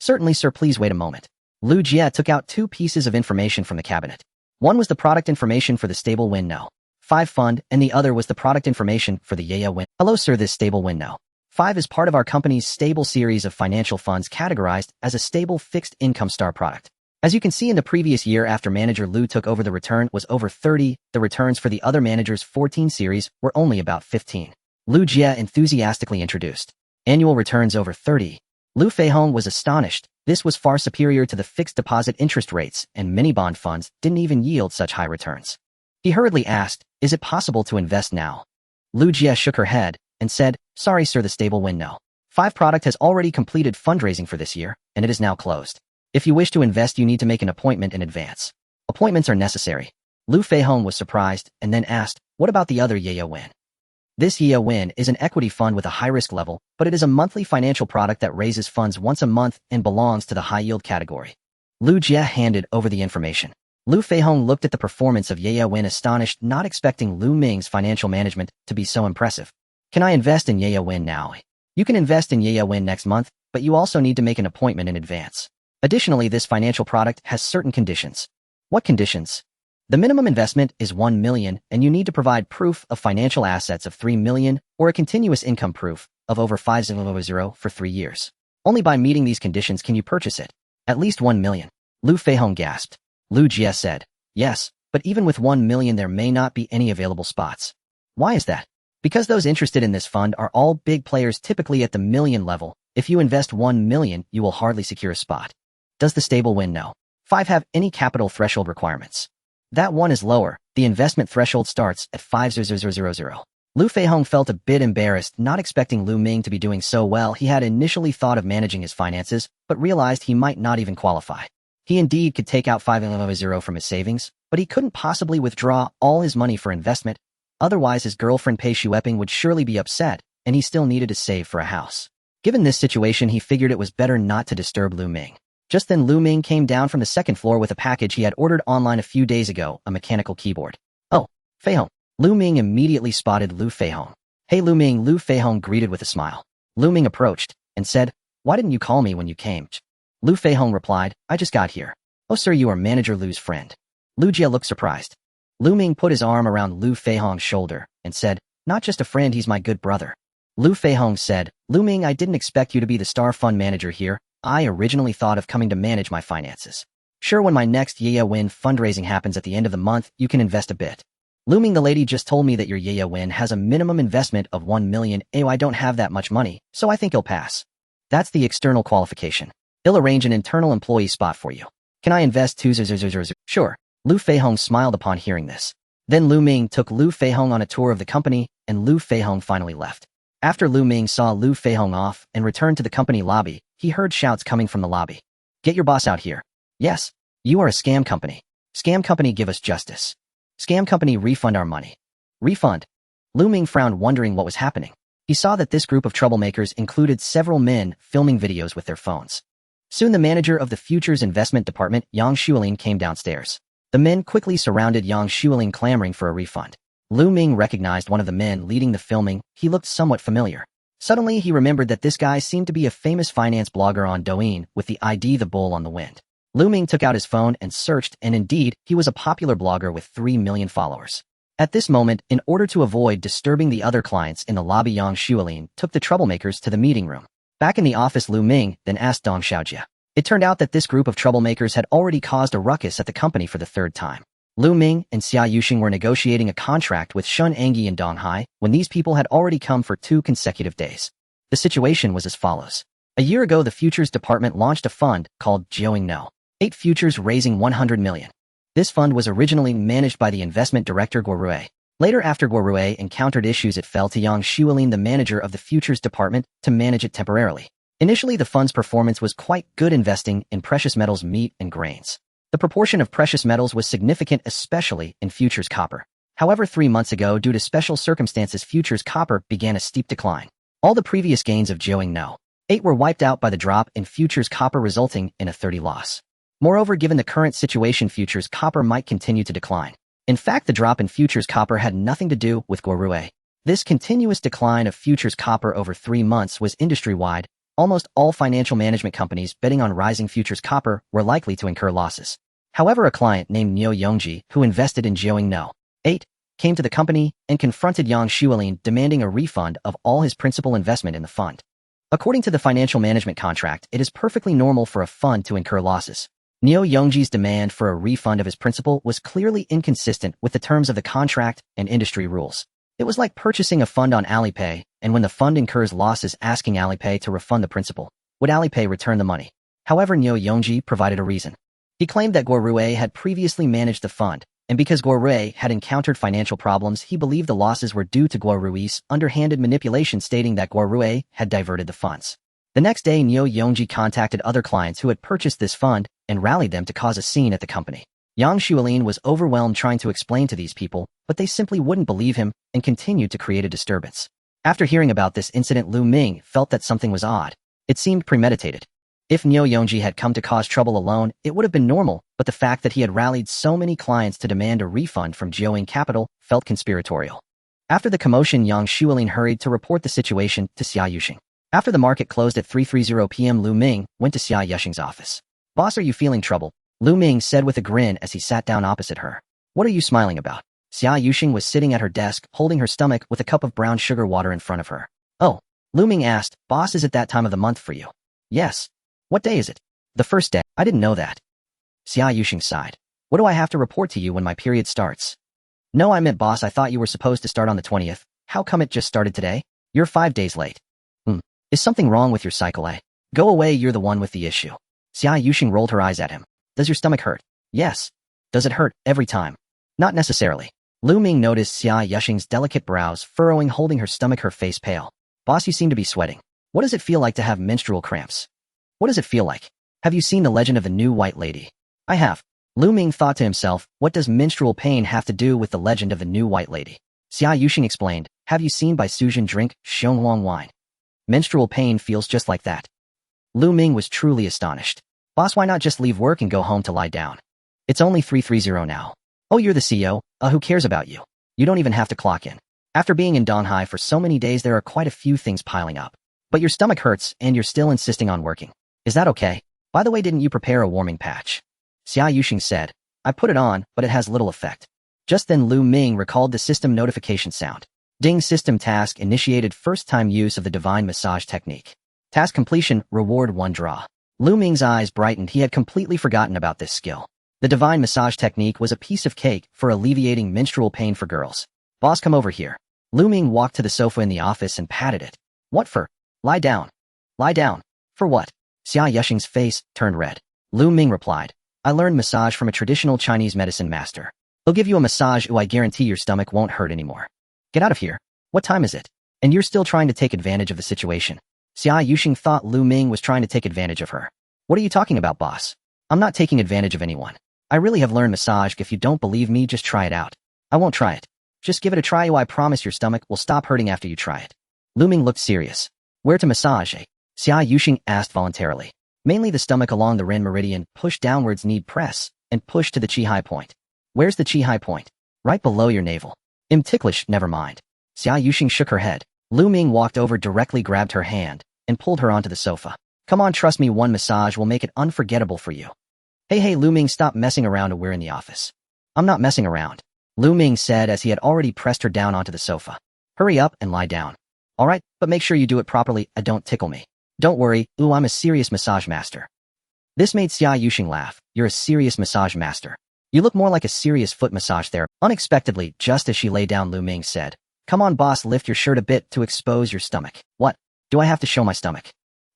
Certainly sir, please wait a moment. Lu Jia took out 2 pieces of information from the cabinet. One was the product information for the Stable Win No. 5 fund, and the other was the product information for the Ye Win. Hello sir, this Stable Win No. 5 is part of our company's stable series of financial funds categorized as a stable fixed income star product. As you can see, in the previous year after Manager Lu took over, the return was over 30. The returns for the other managers' 14 series were only about 15. Lu Jia enthusiastically introduced. Annual returns over 30. Lu Feihong was astonished. This was far superior to the fixed deposit interest rates, and many bond funds didn't even yield such high returns. He hurriedly asked, "Is it possible to invest now?" Lu Jia shook her head and said, "Sorry sir, the Stable Win No. 5 product has already completed fundraising for this year, and it is now closed. If you wish to invest, you need to make an appointment in advance. Appointments are necessary." Lu Feihong was surprised and then asked, "What about the other Ye Win?" This Ye Win is an equity fund with a high-risk level, but it is a monthly financial product that raises funds once a month and belongs to the high-yield category. Lu Jia handed over the information. Lu Feihong looked at the performance of Ye Win, astonished, not expecting Lu Ming's financial management to be so impressive. "Can I invest in Ye Win now?" "You can invest in Ye Win next month, but you also need to make an appointment in advance. Additionally, this financial product has certain conditions." "What conditions?" "The minimum investment is 1 million, and you need to provide proof of financial assets of 3 million or a continuous income proof of over 500 for 3 years. Only by meeting these conditions can you purchase it. At least 1 million. Lu Feihong gasped. Lu Jie said, yes, but even with 1 million there may not be any available spots. Why is that? Because those interested in this fund are all big players typically at the million level. If you invest 1 million, you will hardly secure a spot. Does the stable win? No. 5 have any capital threshold requirements. That one is lower. The investment threshold starts at 5,000. Lu Feihong felt a bit embarrassed, not expecting Lu Ming to be doing so well. He had initially thought of managing his finances, but realized he might not even qualify. He indeed could take out 5,000 from his savings, but he couldn't possibly withdraw all his money for investment. Otherwise, his girlfriend Pei Shueping would surely be upset, and he still needed to save for a house. Given this situation, he figured it was better not to disturb Lu Ming. Just then, Lu Ming came down from the second floor with a package he had ordered online a few days ago, a mechanical keyboard. Oh, Feihong. Lu Ming immediately spotted Lu Feihong. Hey Lu Ming, Lu Feihong greeted with a smile. Lu Ming approached and said, why didn't you call me when you came? Lu Feihong replied, I just got here. Oh sir, you are manager Lu's friend. Lu Jie looked surprised. Lu Ming put his arm around Lu Feihong's shoulder and said, not just a friend, he's my good brother. Lu Feihong said, Lu Ming, I didn't expect you to be the star fund manager here. I originally thought of coming to manage my finances. Sure, when my next Yaya Win fundraising happens at the end of the month, you can invest a bit. Lu Ming, the lady just told me that your Yaya Win has a minimum investment of 1 million. I don't have that much money, so I think he'll pass. That's the external qualification. He'll arrange an internal employee spot for you. Can I invest 2,000? Sure. Lu Feihong smiled upon hearing this. Then Lu Ming took Lu Feihong on a tour of the company, and Lu Feihong finally left. After Lu Ming saw Lu Feihong off and returned to the company lobby, he heard shouts coming from the lobby. Get your boss out here. Yes. You are a scam company. Scam company, give us justice. Scam company, refund our money. Refund. Lu Ming frowned, wondering what was happening. He saw that this group of troublemakers included several men filming videos with their phones. Soon the manager of the Futures Investment Department, Yang Xuelin, came downstairs. The men quickly surrounded Yang Xuelin, clamoring for a refund. Lu Ming recognized one of the men leading the filming. He looked somewhat familiar. Suddenly, he remembered that this guy seemed to be a famous finance blogger on Douyin with the ID The Bull on the Wind. Lu Ming took out his phone and searched, and indeed, he was a popular blogger with 3 million followers. At this moment, in order to avoid disturbing the other clients in the lobby, Yang Xuelin took the troublemakers to the meeting room. Back in the office, Lu Ming then asked Dong Xiaojia. It turned out that this group of troublemakers had already caused a ruckus at the company for the 3rd time. Lu Ming and Xia Yuxing were negotiating a contract with Shun Engyi and Dong Hai when these people had already come for 2 consecutive days. The situation was as follows. A year ago, the Futures Department launched a fund called Jiaoying No. 8 Futures, raising 100 million. This fund was originally managed by the investment director Guo Rui. Later, after Guo Rui encountered issues, it fell to Yang Xuelin, the manager of the Futures Department, to manage it temporarily. Initially, the fund's performance was quite good, investing in precious metals, meat, and grains. The proportion of precious metals was significant, especially in futures copper. However, 3 months ago, due to special circumstances, futures copper began a steep decline. All the previous gains of Jiaoying No. 8 were wiped out by the drop in futures copper, resulting in a 30 loss. Moreover, given the current situation, futures copper might continue to decline. In fact, the drop in futures copper had nothing to do with Guo Rui. This continuous decline of futures copper over 3 months was industry-wide. Almost all financial management companies betting on rising futures copper were likely to incur losses. However, a client named Niu Yongji, who invested in Jiaoying No. 8, came to the company and confronted Yang Xuelin, demanding a refund of all his principal investment in the fund. According to the financial management contract, it is perfectly normal for a fund to incur losses. Niu Yongji's demand for a refund of his principal was clearly inconsistent with the terms of the contract and industry rules. It was like purchasing a fund on Alipay, and when the fund incurs losses, asking Alipay to refund the principal. Would Alipay return the money? However, Niu Yongji provided a reason. He claimed that Guo Rui had previously managed the fund, and because Guo Rui had encountered financial problems, he believed the losses were due to Guo Rui's underhanded manipulation, stating that Guo Rui had diverted the funds. The next day, Niu Yongji contacted other clients who had purchased this fund and rallied them to cause a scene at the company. Yang Xuelin was overwhelmed trying to explain to these people, but they simply wouldn't believe him and continued to create a disturbance. After hearing about this incident, Lu Ming felt that something was odd. It seemed premeditated. If Niu Yongji had come to cause trouble alone, it would have been normal, but the fact that he had rallied so many clients to demand a refund from Jiaoying Capital felt conspiratorial. After the commotion, Yang Xuelin hurried to report the situation to Xia Yuxing. After the market closed at 3:30 p.m., Lu Ming went to Xia Yuxing's office. Boss, are you feeling trouble? Lu Ming said with a grin as he sat down opposite her. What are you smiling about? Xia Yuxing was sitting at her desk, holding her stomach with a cup of brown sugar water in front of her. Oh, Lu Ming asked, boss, is it that time of the month for you? Yes. What day is it? The first day. I didn't know that. Xia Yuxing sighed. What do I have to report to you when my period starts? No, I meant boss, I thought you were supposed to start on the 20th. How come it just started today? You're 5 days late. Is something wrong with your cycle, eh? Go away, you're the one with the issue. Xia Yuxing rolled her eyes at him. Does your stomach hurt? Yes. Does it hurt every time? Not necessarily. Lu Ming noticed Xia Yuxing's delicate brows furrowing, holding her stomach, her face pale. Boss, you seem to be sweating. What does it feel like to have menstrual cramps? What does it feel like? Have you seen The Legend of the New White Lady? I have. Lu Ming thought to himself, what does menstrual pain have to do with The Legend of the New White Lady? Xia Yuxing explained, have you seen Bai Suzhen drink Xionghuang wine? Menstrual pain feels just like that. Lu Ming was truly astonished. Boss, why not just leave work and go home to lie down? It's only 3:30 now. Oh, you're the CEO? Who cares about you? You don't even have to clock in. After being in Donghai for so many days, there are quite a few things piling up. But your stomach hurts and you're still insisting on working. Is that okay? By the way, didn't you prepare a warming patch? Xia Yuxing said. I put it on, but it has little effect. Just then Lu Ming recalled the system notification sound. Ding, system task initiated, first time use of the divine massage technique. Task completion, reward 1 draw. Lu Ming's eyes brightened. He had completely forgotten about this skill. The divine massage technique was a piece of cake for alleviating menstrual pain for girls. Boss, come over here. Lu Ming walked to the sofa in the office and patted it. What for? Lie down. Lie down. For what? Xia Yuxing's face turned red. Lu Ming replied, I learned massage from a traditional Chinese medicine master. He'll give you a massage. I guarantee your stomach won't hurt anymore. Get out of here. What time is it? And you're still trying to take advantage of the situation. Xia Yuxing thought Lu Ming was trying to take advantage of her. What are you talking about, boss? I'm not taking advantage of anyone. I really have learned massage. If you don't believe me, just try it out. I won't try it. Just give it a try. I promise your stomach will stop hurting after you try it. Lu Ming looked serious. Where to massage, eh? Xia Yuxing asked voluntarily. Mainly the stomach along the Ren meridian, push downwards, knee press, and push to the chi high point. Where's the chi high point? Right below your navel. Ticklish, never mind. Xia Yuxing shook her head. Lu Ming walked over, directly grabbed her hand, and pulled her onto the sofa. Come on, trust me, one massage will make it unforgettable for you. Hey, Lu Ming, stop messing around. We're in the office. I'm not messing around, Lu Ming said as he had already pressed her down onto the sofa. Hurry up and lie down. All right, but make sure you do it properly. Don't tickle me. Don't worry, I'm a serious massage master. This made Xia Yuxing laugh. You're a serious massage master. You look more like a serious foot massage therapist. Unexpectedly, just as she lay down, Lu Ming said, come on, boss, lift your shirt a bit to expose your stomach. What? Do I have to show my stomach?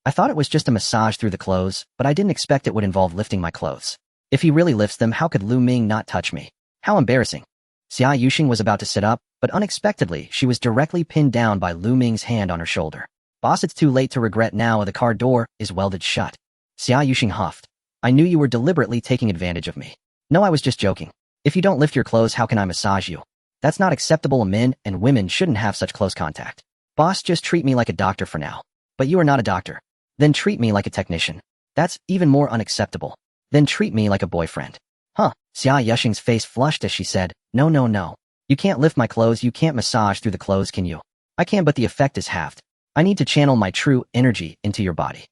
I thought it was just a massage through the clothes, but I didn't expect it would involve lifting my clothes. If he really lifts them, how could Lu Ming not touch me? How embarrassing. Xia Yuxing was about to sit up, but unexpectedly, she was directly pinned down by Lu Ming's hand on her shoulder. Boss, it's too late to regret now. The car door is welded shut. Xia Yuxing huffed. I knew you were deliberately taking advantage of me. No, I was just joking. If you don't lift your clothes, how can I massage you? That's not acceptable. Men and women shouldn't have such close contact. Boss, just treat me like a doctor for now. But you are not a doctor. Then treat me like a technician. That's even more unacceptable. Then treat me like a boyfriend. Huh? Xia Yuxing's face flushed as she said, No. You can't lift my clothes. You can't massage through the clothes, can you? I can, but the effect is halved. I need to channel my true energy into your body.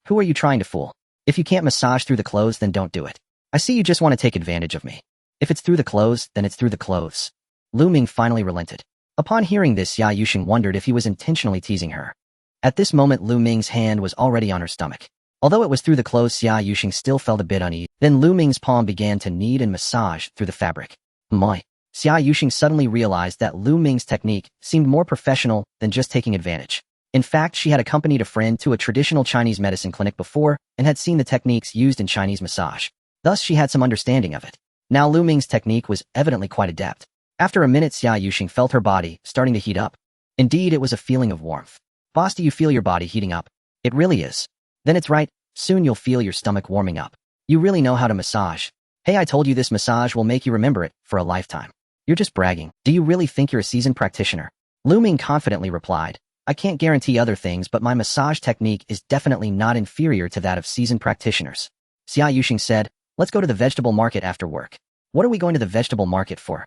Who are you trying to fool? If you can't massage through the clothes, then don't do it. I see you just want to take advantage of me. If it's through the clothes, then it's through the clothes. Lu Ming finally relented. Upon hearing this, Xia Yuxing wondered if he was intentionally teasing her. At this moment, Lu Ming's hand was already on her stomach. Although it was through the clothes, Xia Yuxing still felt a bit uneasy. Then Lu Ming's palm began to knead and massage through the fabric. Moi. Xia Yuxing suddenly realized that Lu Ming's technique seemed more professional than just taking advantage. In fact, she had accompanied a friend to a traditional Chinese medicine clinic before and had seen the techniques used in Chinese massage. Thus, she had some understanding of it. Now, Lu Ming's technique was evidently quite adept. After a minute, Xia Yuxing felt her body starting to heat up. Indeed, it was a feeling of warmth. Boss, do you feel your body heating up? It really is. Then it's right. Soon you'll feel your stomach warming up. You really know how to massage. Hey, I told you this massage will make you remember it for a lifetime. You're just bragging. Do you really think you're a seasoned practitioner? Lu Ming confidently replied, I can't guarantee other things, but my massage technique is definitely not inferior to that of seasoned practitioners. Xia Yuxing said, let's go to the vegetable market after work. What are we going to the vegetable market for?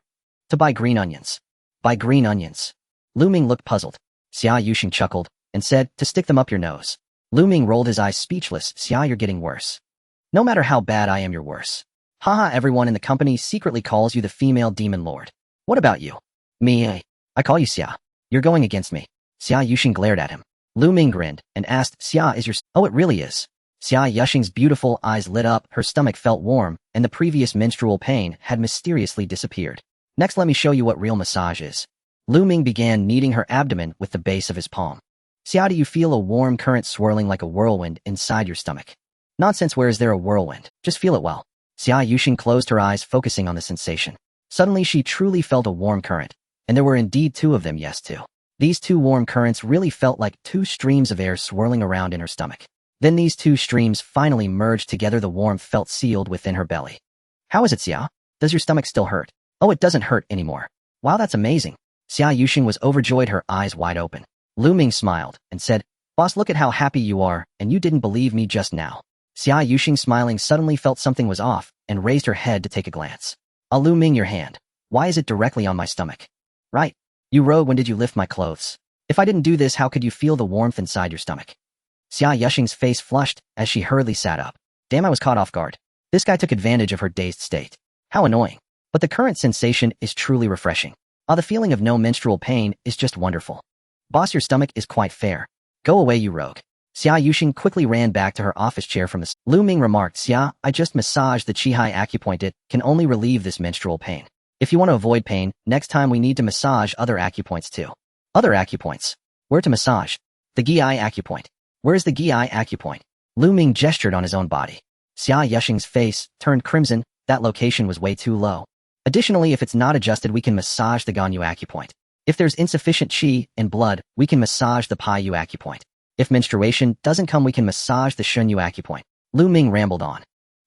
To buy green onions. Buy green onions. Lu Ming looked puzzled. Xia Yuxing chuckled and said, to stick them up your nose. Lu Ming rolled his eyes, speechless. Xia, you're getting worse. No matter how bad I am, you're worse. Haha, everyone in the company secretly calls you the female demon lord. What about you? Me, I call you Xia. You're going against me. Xia Yuxing glared at him. Lu Ming grinned and asked, Xia, is your... Oh, it really is. Xia Yushing's beautiful eyes lit up, her stomach felt warm, and the previous menstrual pain had mysteriously disappeared. Next, let me show you what real massage is. Lu Ming began kneading her abdomen with the base of his palm. Xia, do you feel a warm current swirling like a whirlwind inside your stomach? Nonsense, where is there a whirlwind? Just feel it well. Xia Yushing closed her eyes, focusing on the sensation. Suddenly, she truly felt a warm current, and there were indeed two of them, yes, two. These two warm currents really felt like two streams of air swirling around in her stomach. Then these two streams finally merged together. The warmth felt sealed within her belly. How is it, Xia? Does your stomach still hurt? Oh, it doesn't hurt anymore. Wow, that's amazing. Xia Yushing was overjoyed, her eyes wide open. Lu Ming smiled and said, Boss, look at how happy you are, and you didn't believe me just now. Xia Yushing, smiling, suddenly felt something was off and raised her head to take a glance. Lu Ming, your hand. Why is it directly on my stomach? Right. You rogue, when did you lift my clothes? If I didn't do this, how could you feel the warmth inside your stomach? Xia Yushing's face flushed as she hurriedly sat up. Damn, I was caught off guard. This guy took advantage of her dazed state. How annoying. But the current sensation is truly refreshing. The feeling of no menstrual pain is just wonderful. Boss, your stomach is quite fair. Go away, you rogue. Xia Yushing quickly ran back to her office chair from the... Lu Ming remarked, Xia, I just massaged the Qihai acupoint. It can only relieve this menstrual pain. If you want to avoid pain, next time we need to massage other acupoints too. Other acupoints? Where to massage? The Gi acupoint. Where is the Gi acupoint? Lu Ming gestured on his own body. Xia Yushing's face turned crimson. That location was way too low. Additionally, if it's not adjusted, we can massage the Ganyu acupoint. If there's insufficient qi and blood, we can massage the Pai Yu acupoint. If menstruation doesn't come, we can massage the Shun Yu acupoint. Lu Ming rambled on.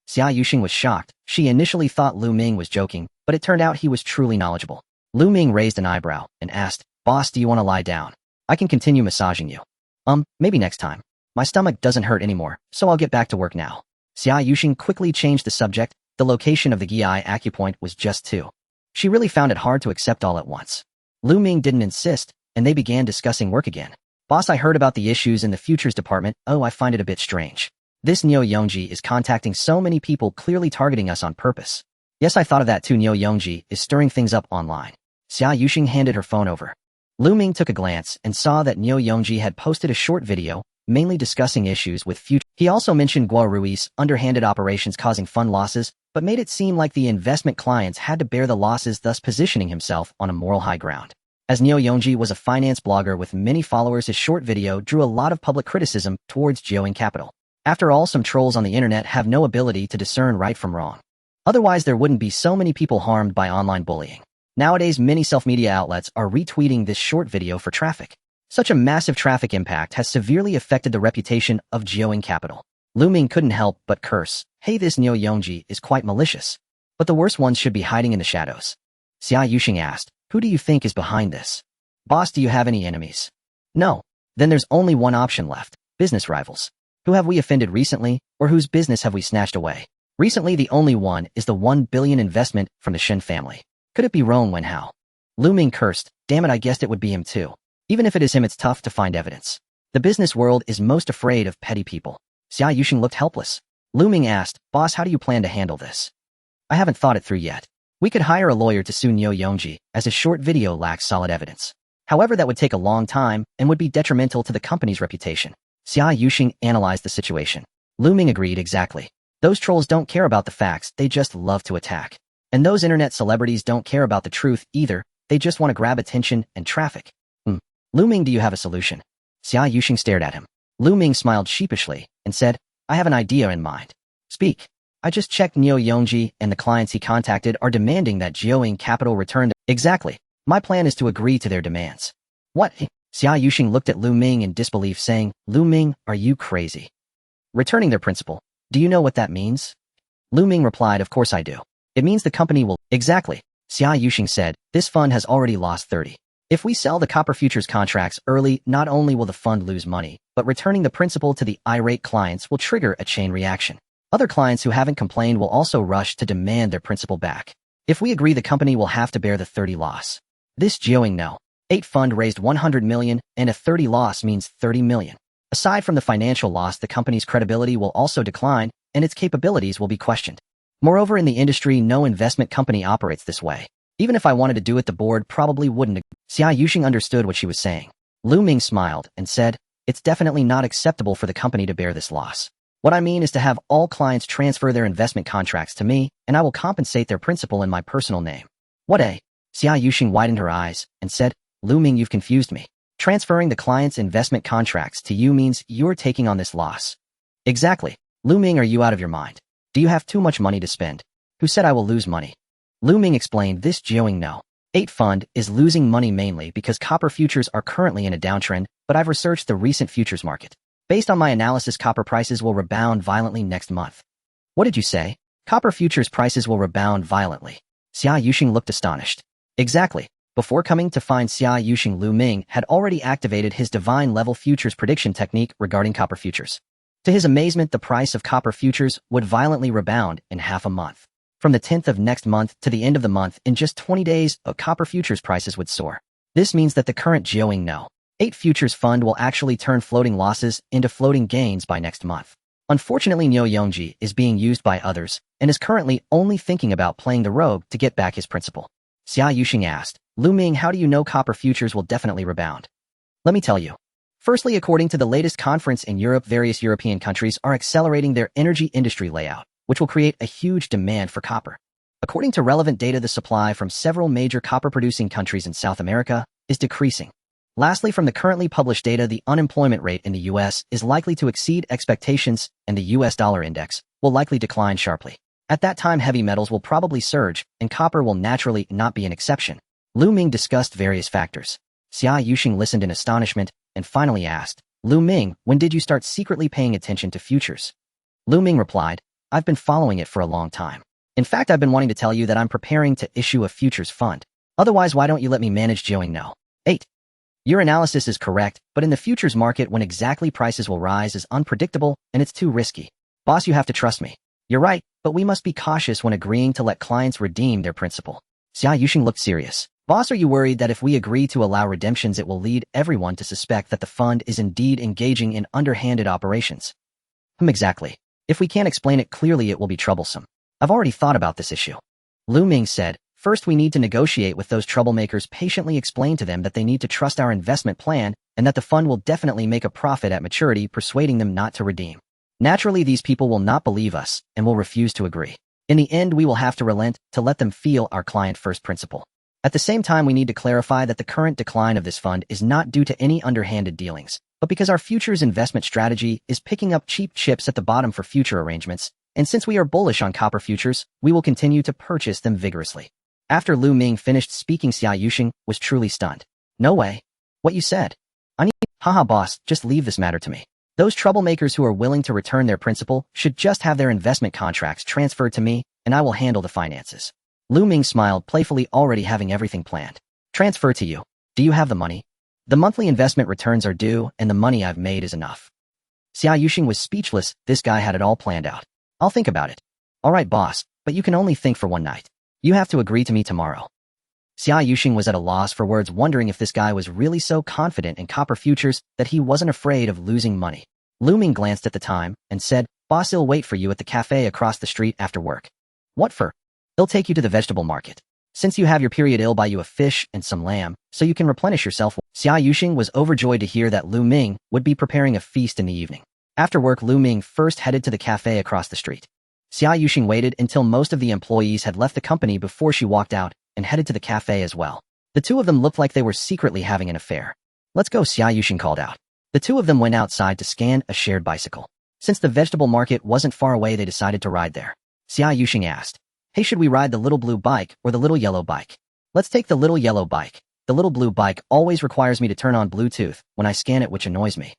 Xia Yushing was shocked. She initially thought Lu Ming was joking, but it turned out he was truly knowledgeable. Lu Ming raised an eyebrow and asked, Boss, do you want to lie down? I can continue massaging you. Maybe next time. My stomach doesn't hurt anymore, so I'll get back to work now. Xia Yushing quickly changed the subject. The location of the Gi acupoint was just 2. She really found it hard to accept all at once. Lu Ming didn't insist, and they began discussing work again. Boss, I heard about the issues in the futures department. Oh, I find it a bit strange. This Neo Yongji is contacting so many people, clearly targeting us on purpose. Yes, I thought of that too. Neo Yongji is stirring things up online. Xia Yushing handed her phone over. Lu Ming took a glance and saw that Neo Yongji had posted a short video, mainly discussing issues with future. He also mentioned Guo Rui's underhanded operations causing fund losses, but made it seem like the investment clients had to bear the losses, thus positioning himself on a moral high ground. As Neo Yongji was a finance blogger with many followers, his short video drew a lot of public criticism towards Geoing Capital. After all, some trolls on the internet have no ability to discern right from wrong. Otherwise, there wouldn't be so many people harmed by online bullying. Nowadays, many self-media outlets are retweeting this short video for traffic. Such a massive traffic impact has severely affected the reputation of Geoing Capital. Lu Ming couldn't help but curse. Hey, this Neo Yongji is quite malicious. But the worst ones should be hiding in the shadows. Xia Yushing asked, who do you think is behind this? Boss, do you have any enemies? No. Then there's only one option left. Business rivals. Who have we offended recently, or whose business have we snatched away? Recently, the only one is the 1 billion investment from the Shen family. Could it be Rong Wenhao? Lu Ming cursed. Damn it, I guessed it would be him too. Even if it is him, it's tough to find evidence. The business world is most afraid of petty people. Xia Yushing looked helpless. Lu Ming asked, Boss, how do you plan to handle this? I haven't thought it through yet. We could hire a lawyer to sue Neo Yongji, as his short video lacks solid evidence. However, that would take a long time and would be detrimental to the company's reputation. Xia Yushing analyzed the situation. Lu Ming agreed exactly. Those trolls don't care about the facts, they just love to attack. And those internet celebrities don't care about the truth either, they just want to grab attention and traffic. Lu Ming, do you have a solution? Xia Yushing stared at him. Lu Ming smiled sheepishly and said, I have an idea in mind. Speak. I just checked Neo Yongji and the clients he contacted are demanding that Geoing Capital return. Exactly. My plan is to agree to their demands. What? Xia Yushing looked at Lu Ming in disbelief, saying, Lu Ming, are you crazy? Returning their principal. Do you know what that means? Lu Ming replied, of course I do. It means the company will... Exactly. Xia Yushing said, this fund has already lost 30. If we sell the copper futures contracts early, not only will the fund lose money, but returning the principal to the irate clients will trigger a chain reaction. Other clients who haven't complained will also rush to demand their principal back. If we agree, the company will have to bear the 30 loss. This Geoing No. 8 fund raised 100 million, and a 30 loss means 30 million. Aside from the financial loss, the company's credibility will also decline, and its capabilities will be questioned. Moreover, in the industry, no investment company operates this way. Even if I wanted to do it, the board probably wouldn't. Xia Yushing understood what she was saying. Lu Ming smiled and said, It's definitely not acceptable for the company to bear this loss. What I mean is to have all clients transfer their investment contracts to me, and I will compensate their principal in my personal name. What a? Xia Yuxing widened her eyes and said, Lu Ming, you've confused me. Transferring the client's investment contracts to you means you're taking on this loss. Exactly. Lu Ming, are you out of your mind? Do you have too much money to spend? Who said I will lose money? Lu Ming explained this Jiaoing no. 8 fund is losing money mainly because copper futures are currently in a downtrend, but I've researched the recent futures market. Based on my analysis, copper prices will rebound violently next month. What did you say? Copper futures prices will rebound violently. Xia Yuxing looked astonished. Exactly. Before coming to find Xia Yuxing, Lu Ming had already activated his divine level futures prediction technique regarding copper futures. To his amazement, the price of copper futures would violently rebound in half a month. From the 10th of next month to the end of the month, in just 20 days, copper futures prices would soar. This means that the current Jiaoing no. 8 futures fund will actually turn floating losses into floating gains by next month. Unfortunately, Niu Yongji is being used by others and is currently only thinking about playing the rogue to get back his principal. Xia Yuxing asked, Lu Ming, how do you know copper futures will definitely rebound? Let me tell you. Firstly, according to the latest conference in Europe, various European countries are accelerating their energy industry layout, which will create a huge demand for copper. According to relevant data, the supply from several major copper-producing countries in South America is decreasing. Lastly, from the currently published data, the unemployment rate in the U.S. is likely to exceed expectations, and the U.S. dollar index will likely decline sharply. At that time, heavy metals will probably surge, and copper will naturally not be an exception. Lu Ming discussed various factors. Xia Yuxing listened in astonishment and finally asked, Lu Ming, when did you start secretly paying attention to futures? Lu Ming replied, I've been following it for a long time. In fact, I've been wanting to tell you that I'm preparing to issue a futures fund. Otherwise, why don't you let me manage Jiaoing no. 8. Your analysis is correct, but in the futures market, when exactly prices will rise is unpredictable and it's too risky. Boss, you have to trust me. You're right, but we must be cautious when agreeing to let clients redeem their principal. Xia Yuxing looked serious. Boss, are you worried that if we agree to allow redemptions, it will lead everyone to suspect that the fund is indeed engaging in underhanded operations? Exactly. If we can't explain it clearly, it will be troublesome. I've already thought about this issue. Lu Ming said, first we need to negotiate with those troublemakers, patiently explain to them that they need to trust our investment plan and that the fund will definitely make a profit at maturity, persuading them not to redeem. Naturally, these people will not believe us and will refuse to agree. In the end, we will have to relent to let them feel our client-first principle. At the same time, we need to clarify that the current decline of this fund is not due to any underhanded dealings, but because our futures investment strategy is picking up cheap chips at the bottom for future arrangements, and since we are bullish on copper futures, we will continue to purchase them vigorously. After Lu Ming finished speaking, Xia Yuxing was truly stunned. No way. What you said? Haha, boss, just leave this matter to me. Those troublemakers who are willing to return their principal should just have their investment contracts transferred to me, and I will handle the finances. Lu Ming smiled playfully, already having everything planned. Transfer to you. Do you have the money? The monthly investment returns are due, and the money I've made is enough. Xia Yuxing was speechless. This guy had it all planned out. I'll think about it. All right, boss, but you can only think for one night. You have to agree to me tomorrow. Xia Yuxing was at a loss for words, wondering if this guy was really so confident in copper futures that he wasn't afraid of losing money. Lu Ming glanced at the time and said, Boss, I'll wait for you at the cafe across the street after work. What for? He'll take you to the vegetable market. Since you have your period, he'll buy you a fish and some lamb, so you can replenish yourself. Xia Yuxing was overjoyed to hear that Lu Ming would be preparing a feast in the evening. After work, Lu Ming first headed to the cafe across the street. Xia Yuxing waited until most of the employees had left the company before she walked out and headed to the cafe as well. The two of them looked like they were secretly having an affair. Let's go, Xia Yuxing called out. The two of them went outside to scan a shared bicycle. Since the vegetable market wasn't far away, they decided to ride there. Xia Yuxing asked, Hey, should we ride the little blue bike or the little yellow bike? Let's take the little yellow bike. The little blue bike always requires me to turn on Bluetooth when I scan it, which annoys me.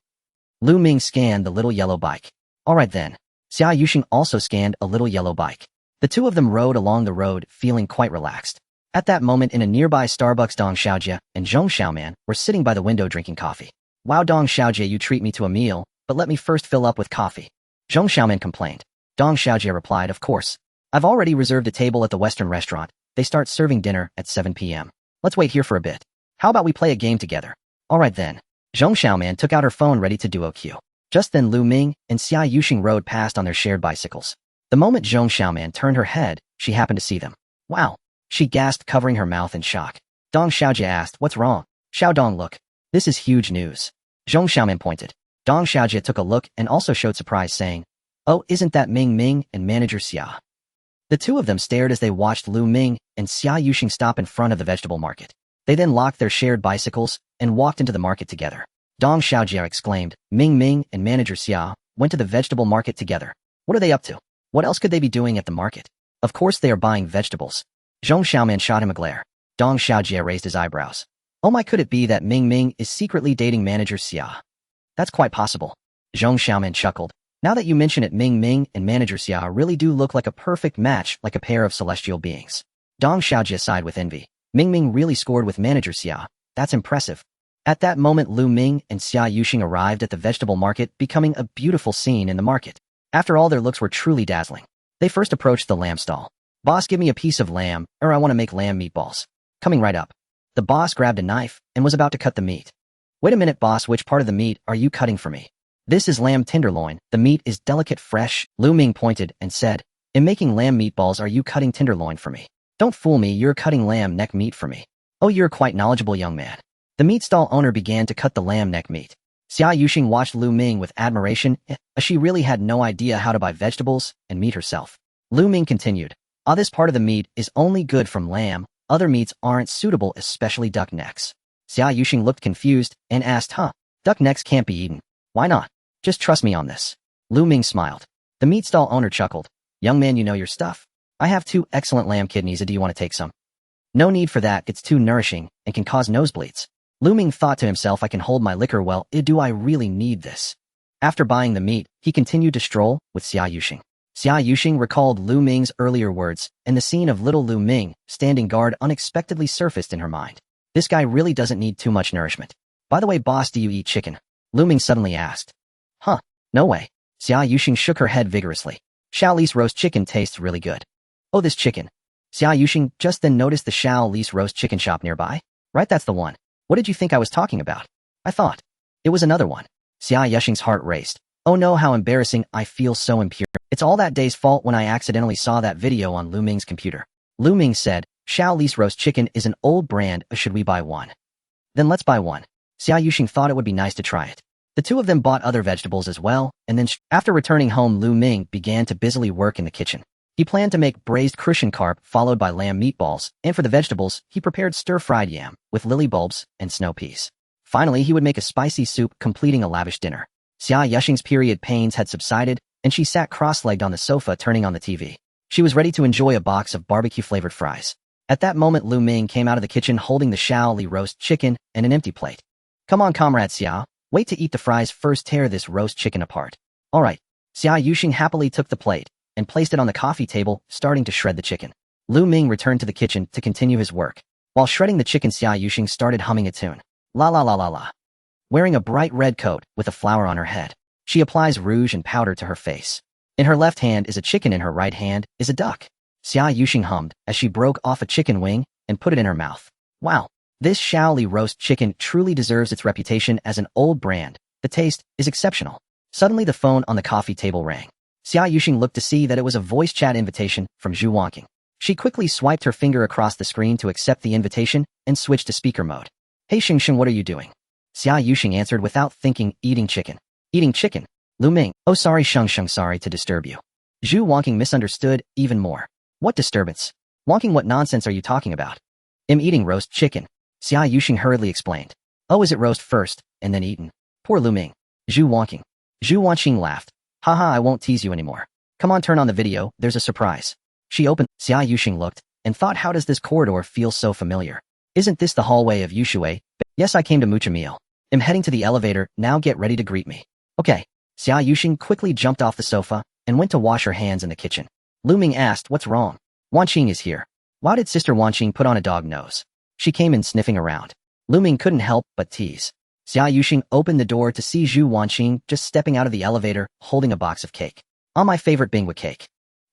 Lu Ming scanned the little yellow bike. All right then. Xia Yuxing also scanned a little yellow bike. The two of them rode along the road, feeling quite relaxed. At that moment, in a nearby Starbucks, Dong Xiaojie and Zhong Xiaoman were sitting by the window drinking coffee. Wow, Dong Xiaojie, you treat me to a meal, but let me first fill up with coffee. Zhong Xiaoman complained. Dong Xiaojie replied, Of course. I've already reserved a table at the Western restaurant. They start serving dinner at 7 p.m. Let's wait here for a bit. How about we play a game together? All right then. Zhong Xiaoman took out her phone ready to duo Q. Just then Lu Ming and Xia Yuxing rode past on their shared bicycles. The moment Zhong Xiaoman turned her head, she happened to see them. Wow! She gasped, covering her mouth in shock. Dong Xiaojie asked, What's wrong? Xiao Dong, look. This is huge news. Zhong Xiaoman pointed. Dong Xiaojie took a look and also showed surprise, saying, "Oh, isn't that Ming and manager Xia?" The two of them stared as they watched Lu Ming and Xia Yuxing stop in front of the vegetable market. They then locked their shared bicycles and walked into the market together. Dong Xiaojie exclaimed, Ming and manager Xia went to the vegetable market together. What are they up to? What else could they be doing at the market? Of course they are buying vegetables. Zhong Xiaoman shot him a glare. Dong Xiaojie raised his eyebrows. Oh my, could it be that Ming is secretly dating manager Xia? That's quite possible. Zhong Xiaoman chuckled. Now that you mention it, Ming and manager Xia really do look like a perfect match, like a pair of celestial beings. Dong Xiaojie sighed with envy. Ming really scored with manager Xia. That's impressive. At that moment, Lu Ming and Xia Yuxing arrived at the vegetable market, becoming a beautiful scene in the market. After all, their looks were truly dazzling. They first approached the lamb stall. Boss, give me a piece of lamb, or I want to make lamb meatballs. Coming right up. The boss grabbed a knife and was about to cut the meat. Wait a minute, boss, which part of the meat are you cutting for me? This is lamb tenderloin. The meat is delicate, fresh. Lu Ming pointed and said, in making lamb meatballs, are you cutting tenderloin for me? Don't fool me, you're cutting lamb neck meat for me. Oh, you're quite knowledgeable, young man. The meat stall owner began to cut the lamb neck meat. Xia Yuxing watched Lu Ming with admiration, as she really had no idea how to buy vegetables and meat herself. Lu Ming continued, this part of the meat is only good from lamb. Other meats aren't suitable, especially duck necks. Xia Yuxing looked confused and asked, duck necks can't be eaten. Why not? Just trust me on this. Lu Ming smiled. The meat stall owner chuckled. Young man, you know your stuff. I have 2 excellent lamb kidneys. Do you want to take some? No need for that. It's too nourishing and can cause nosebleeds. Lu Ming thought to himself, I can hold my liquor well. Do I really need this? After buying the meat, he continued to stroll with Xia Yuxing. Xia Yuxing recalled Lu Ming's earlier words, and the scene of little Lu Ming standing guard unexpectedly surfaced in her mind. This guy really doesn't need too much nourishment. By the way, boss, do you eat chicken? Lu Ming suddenly asked. No way. Xia Yuxing shook her head vigorously. Xiaoli's roast chicken tastes really good. Oh, this chicken. Xia Yuxing just then noticed the Xiaoli's roast chicken shop nearby. Right, that's the one. What did you think I was talking about? I thought it was another one. Xia Yuxing's heart raced. Oh no, how embarrassing. I feel so impure. It's all that day's fault when I accidentally saw that video on Lu Ming's computer. Lu Ming said, Xiaoli's roast chicken is an old brand. Should we buy one? Then let's buy one. Xia Yuxing thought it would be nice to try it. The two of them bought other vegetables as well, and then after returning home, Lu Ming began to busily work in the kitchen. He planned to make braised Crucian carp followed by lamb meatballs, and for the vegetables, he prepared stir-fried yam with lily bulbs and snow peas. Finally, he would make a spicy soup, completing a lavish dinner. Xia Yuxing's period pains had subsided, and she sat cross-legged on the sofa turning on the TV. She was ready to enjoy a box of barbecue-flavored fries. At that moment, Lu Ming came out of the kitchen holding the Xiaoli roast chicken and an empty plate. Come on, comrade Xia. Wait to eat the fries first. Tear this roast chicken apart. All right. Xia Yuxing happily took the plate and placed it on the coffee table, starting to shred the chicken. Lu Ming returned to the kitchen to continue his work. While shredding the chicken, Xia Yuxing started humming a tune. La la la la la. Wearing a bright red coat with a flower on her head, she applies rouge and powder to her face. In her left hand is a chicken, in her right hand is a duck. Xia Yuxing hummed as she broke off a chicken wing and put it in her mouth. Wow. This Xiaoli roast chicken truly deserves its reputation as an old brand. The taste is exceptional. Suddenly the phone on the coffee table rang. Xia Yuxing looked to see that it was a voice chat invitation from Zhu Wanqing. She quickly swiped her finger across the screen to accept the invitation and switched to speaker mode. Hey Xingxing, what are you doing? Xia Yuxing answered without thinking, eating chicken. Eating chicken? Lu Ming, oh sorry Xingxing, sorry to disturb you. Zhu Wanqing misunderstood even more. What disturbance? Wanqing, what nonsense are you talking about? I'm eating roast chicken. Xia Yuxing hurriedly explained. Oh, is it roast first, and then eaten? Poor Lu Ming. Zhu Wanqing. Zhu Wanqing laughed. Haha, I won't tease you anymore. Come on, turn on the video, there's a surprise. She opened. Xia Yuxing looked, and thought, how does this corridor feel so familiar? Isn't this the hallway of Yushui? Yes, I came to Mucha Meal. I'm heading to the elevator, now get ready to greet me. Okay. Xia Yuxing quickly jumped off the sofa, and went to wash her hands in the kitchen. Lu Ming asked, what's wrong? Wanqing is here. Why did Sister Wanqing put on a dog nose? She came in sniffing around. Lu Ming couldn't help but tease. Xia Yuxing opened the door to see Zhu Wanqing just stepping out of the elevator, holding a box of cake. On my favorite bingwa cake.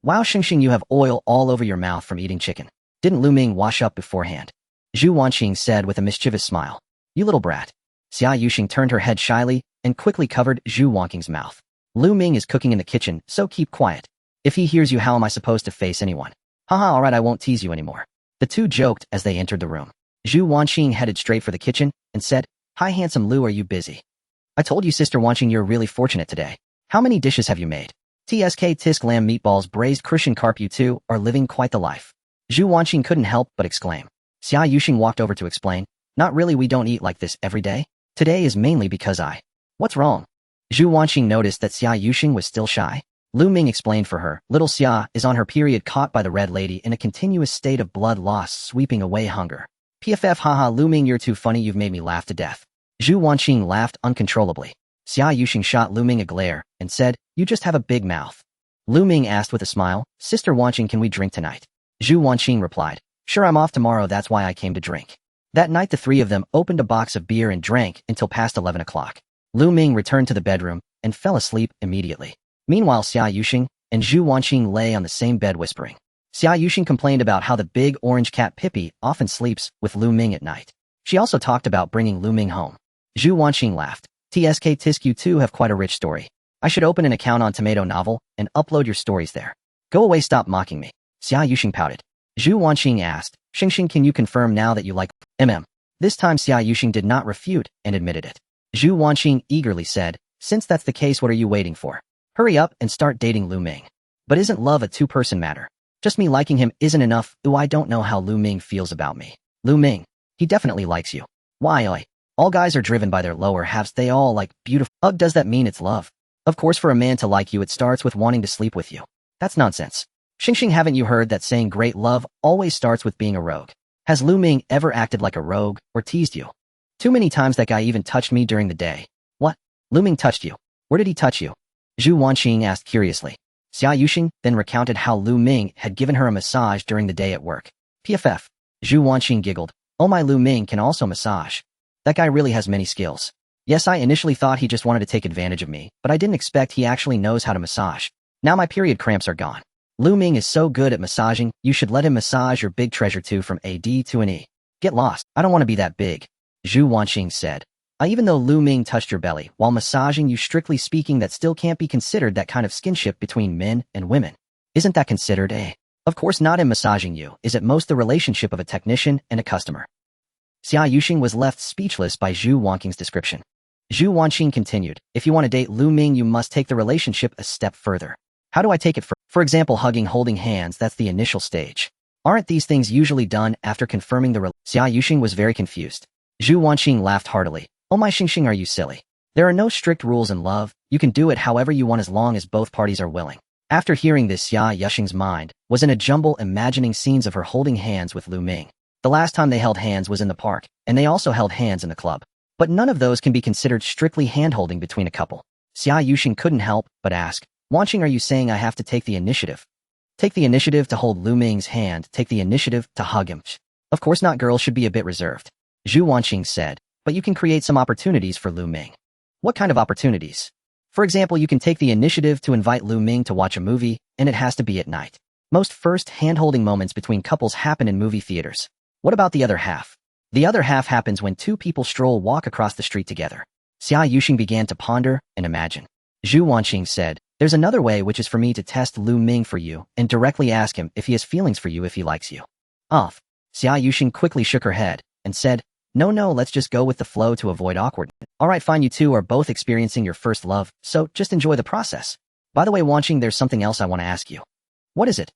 Wow Xingxing, you have oil all over your mouth from eating chicken. Didn't Lu Ming wash up beforehand? Zhu Wanqing said with a mischievous smile. You little brat. Xia Yuxing turned her head shyly and quickly covered Zhu Wanqing's mouth. Lu Ming is cooking in the kitchen, so keep quiet. If he hears you, how am I supposed to face anyone? Haha, alright, I won't tease you anymore. The two joked as they entered the room. Zhu Wanqing headed straight for the kitchen and said, Hi handsome Lu, are you busy? I told you Sister Wanching you're really fortunate today. How many dishes have you made? TSK Tisk lamb meatballs braised Christian carp you two are living quite the life. Zhu Wanqing couldn't help but exclaim. Xia Yuxing walked over to explain. Not really, we don't eat like this every day. Today is mainly because I. What's wrong? Zhu Wanqing noticed that Xia Yuxing was still shy. Lu Ming explained for her. Little Xia is on her period caught by the red lady in a continuous state of blood loss sweeping away hunger. PFF haha Lu Ming you're too funny, you've made me laugh to death. Zhu Wanqing laughed uncontrollably. Xia Yuxing shot Lu Ming a glare and said, you just have a big mouth. Lu Ming asked with a smile, Sister Wanqing, can we drink tonight? Zhu Wanqing replied, sure, I'm off tomorrow, that's why I came to drink. That night the three of them opened a box of beer and drank until past 11 o'clock. Lu Ming returned to the bedroom and fell asleep immediately. Meanwhile, Xia Yuxing and Zhu Wanqing lay on the same bed whispering. Xia Yuxing complained about how the big orange cat Pippi often sleeps with Lu Ming at night. She also talked about bringing Lu Ming home. Zhu Wanqing laughed. TSK Tisk you two have quite a rich story. I should open an account on Tomato Novel and upload your stories there. Go away, stop mocking me. Xia Yuxing pouted. Zhu Wanqing asked, Xingxing, can you confirm now that you like This time Xia Yuxing did not refute and admitted it. Zhu Wanqing eagerly said, since that's the case, what are you waiting for? Hurry up and start dating Lu Ming. But isn't love a two-person matter? Just me liking him isn't enough. Ooh, I don't know how Lu Ming feels about me. Lu Ming. He definitely likes you. Why, oi? All guys are driven by their lower halves. They all like beautiful. Ugh, does that mean it's love? Of course, for a man to like you, it starts with wanting to sleep with you. That's nonsense. Xingxing, haven't you heard that saying great love always starts with being a rogue? Has Lu Ming ever acted like a rogue or teased you? Too many times. That guy even touched me during the day. What? Lu Ming touched you? Where did he touch you? Zhu Wanqing asked curiously. Xia Yuxing then recounted how Lu Ming had given her a massage during the day at work. PFF. Zhu Wanqing giggled. Oh my, Lu Ming can also massage. That guy really has many skills. Yes, I initially thought he just wanted to take advantage of me, but I didn't expect he actually knows how to massage. Now my period cramps are gone. Lu Ming is so good at massaging, you should let him massage your big treasure too from a D to an E. Get lost, I don't want to be that big. Zhu Wanqing said. Even though Lu Ming touched your belly while massaging you, strictly speaking, that still can't be considered that kind of skinship between men and women. Isn't that considered a? Of course not. Him massaging you is at most the relationship of a technician and a customer. Xia Yuxing was left speechless by Zhu Wanqing's description. Zhu Wanqing continued, if you want to date Lu Ming, you must take the relationship a step further. How do I take it further? For example, hugging, holding hands, that's the initial stage. Aren't these things usually done after confirming the Xia Yuxing was very confused. Zhu Wanqing laughed heartily. Oh my, Xingxing, are you silly? There are no strict rules in love. You can do it however you want as long as both parties are willing. After hearing this, Xia Yuxing's mind was in a jumble, imagining scenes of her holding hands with Lu Ming. The last time they held hands was in the park, and they also held hands in the club. But none of those can be considered strictly hand-holding between a couple. Xia Yuxing couldn't help but ask, Wanqing, are you saying I have to take the initiative? Take the initiative to hold Lu Ming's hand, take the initiative to hug him. Of course not, girls should be a bit reserved. Zhu Wanqing said, but you can create some opportunities for Lu Ming. What kind of opportunities? For example, you can take the initiative to invite Lu Ming to watch a movie, and it has to be at night. Most first hand-holding moments between couples happen in movie theaters. What about the other half? The other half happens when two people walk across the street together. Xia Yuxing began to ponder and imagine. Zhu Wanqing said, there's another way, which is for me to test Lu Ming for you and directly ask him if he has feelings for you, if he likes you. Off. Xia Yuxing quickly shook her head and said, no, let's just go with the flow to avoid awkwardness. Alright, fine, you two are both experiencing your first love, so just enjoy the process. By the way, Wanqing, there's something else I want to ask you. What is it?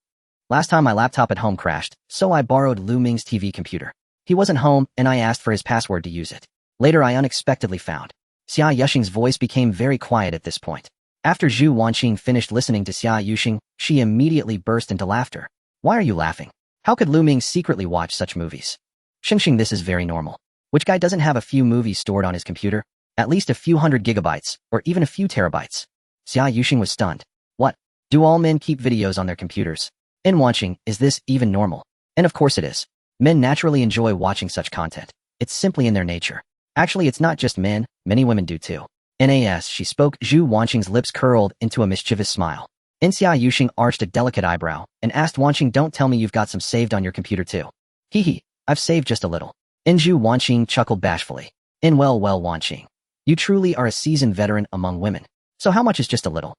Last time my laptop at home crashed, so I borrowed Lu Ming's TV computer. He wasn't home, and I asked for his password to use it. Later I unexpectedly found. Xia Yuxing's voice became very quiet at this point. After Zhu Wanqing finished listening to Xia Yuxing, she immediately burst into laughter. Why are you laughing? How could Lu Ming secretly watch such movies? Xingxing, this is very normal. Which guy doesn't have a few movies stored on his computer? At least a few hundred gigabytes, or even a few terabytes. Xia Yuxing was stunned. What? Do all men keep videos on their computers? In Wanqing, is this even normal? And of course it is. Men naturally enjoy watching such content. It's simply in their nature. Actually, it's not just men, many women do too. Nas, she spoke. Zhu Wanqing's lips curled into a mischievous smile. Xia Yuxing arched a delicate eyebrow and asked Wanqing, don't tell me you've got some saved on your computer too. Hee, I've saved just a little. Zhu Wanqing chuckled bashfully. Well, Wanqing. You truly are a seasoned veteran among women. So how much is just a little?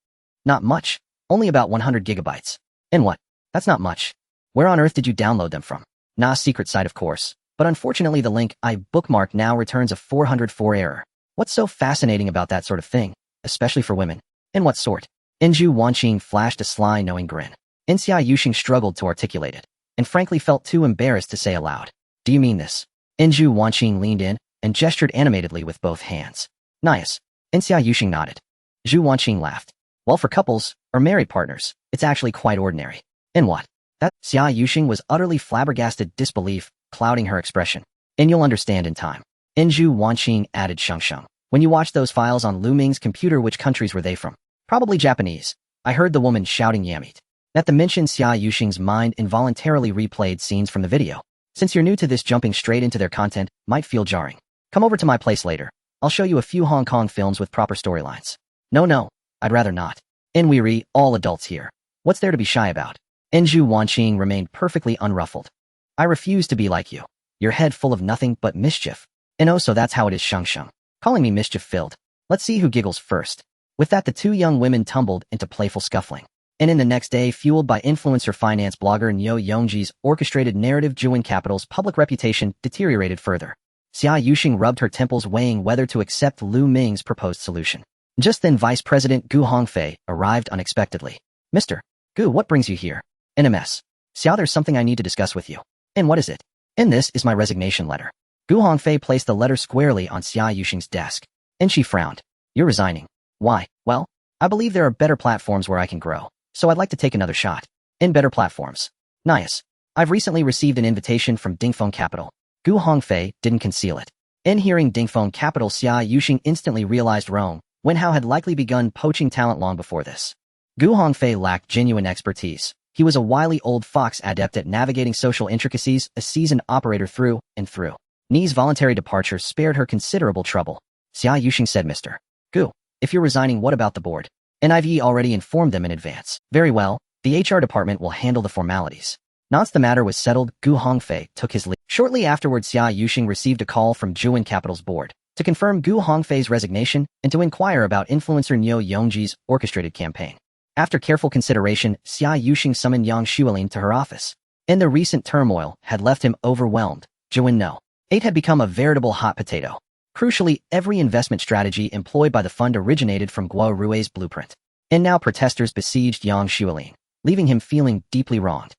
Not much. Only about 100 gigabytes. And what? That's not much. Where on earth did you download them from? Nah, secret site of course. But unfortunately the link I bookmarked now returns a 404 error. What's so fascinating about that sort of thing, especially for women? And what sort? Inju Wanqing flashed a sly, knowing grin. Xia Yuxing struggled to articulate it, and frankly felt too embarrassed to say aloud. Do you mean this? Inju Wanqing leaned in and gestured animatedly with both hands. Nice. Xia Yuxing nodded. Zhu Wanqing laughed. Well, for couples, or married partners, it's actually quite ordinary. And what? That Xia Yuxing was utterly flabbergasted, disbelief clouding her expression. And you'll understand in time. Inju Wanqing added sheng. When you watched those files on Lu Ming's computer, which countries were they from? Probably Japanese. I heard the woman shouting Yamit. At the mention, Xia Yuxing's mind involuntarily replayed scenes from the video. Since you're new to this, jumping straight into their content might feel jarring. Come over to my place later. I'll show you a few Hong Kong films with proper storylines. No, I'd rather not. In Weiri, all adults here. What's there to be shy about? Inju Wanqing remained perfectly unruffled. I refuse to be like you. Your head full of nothing but mischief. And oh, so that's how it is, sheng. Calling me mischief-filled. Let's see who giggles first. With that, the two young women tumbled into playful scuffling. And in the next day, fueled by influencer finance blogger Nyo Yongji's orchestrated narrative, Juin Capital's public reputation deteriorated further. Xia Yuxing rubbed her temples, weighing whether to accept Lu Ming's proposed solution. Just then, Vice President Gu Hongfei arrived unexpectedly. Mr. Gu, what brings you here? NMS. Xiao, there's something I need to discuss with you. And what is it? And this is my resignation letter. Gu Hongfei placed the letter squarely on Xia Yuxing's desk. And she frowned. You're resigning. Why? Well, I believe there are better platforms where I can grow, so I'd like to take another shot. In better platforms. Nice. I've recently received an invitation from Dingfeng Capital. Gu Hongfei didn't conceal it. In hearing Dingfeng Capital, Xia Yuxing instantly realized Rome, Wenhao had likely begun poaching talent long before this. Gu Hongfei lacked genuine expertise. He was a wily old fox adept at navigating social intricacies, a seasoned operator through and through. Ni's voluntary departure spared her considerable trouble. Xia Yuxing said, Mr. Gu, if you're resigning, what about the board? And I've already informed them in advance. Very well, the HR department will handle the formalities. Once the matter was settled, Gu Hongfei took his leave. Shortly afterwards, Xia Yuxing received a call from Juin Capital's board to confirm Gu Hongfei's resignation and to inquire about influencer Nyo Yongji's orchestrated campaign. After careful consideration, Xia Yuxing summoned Yang Xuelin to her office. And the recent turmoil had left him overwhelmed. Juin No. 8 had become a veritable hot potato. Crucially, every investment strategy employed by the fund originated from Guo Rui's blueprint. And now protesters besieged Yang Xuelin, leaving him feeling deeply wronged.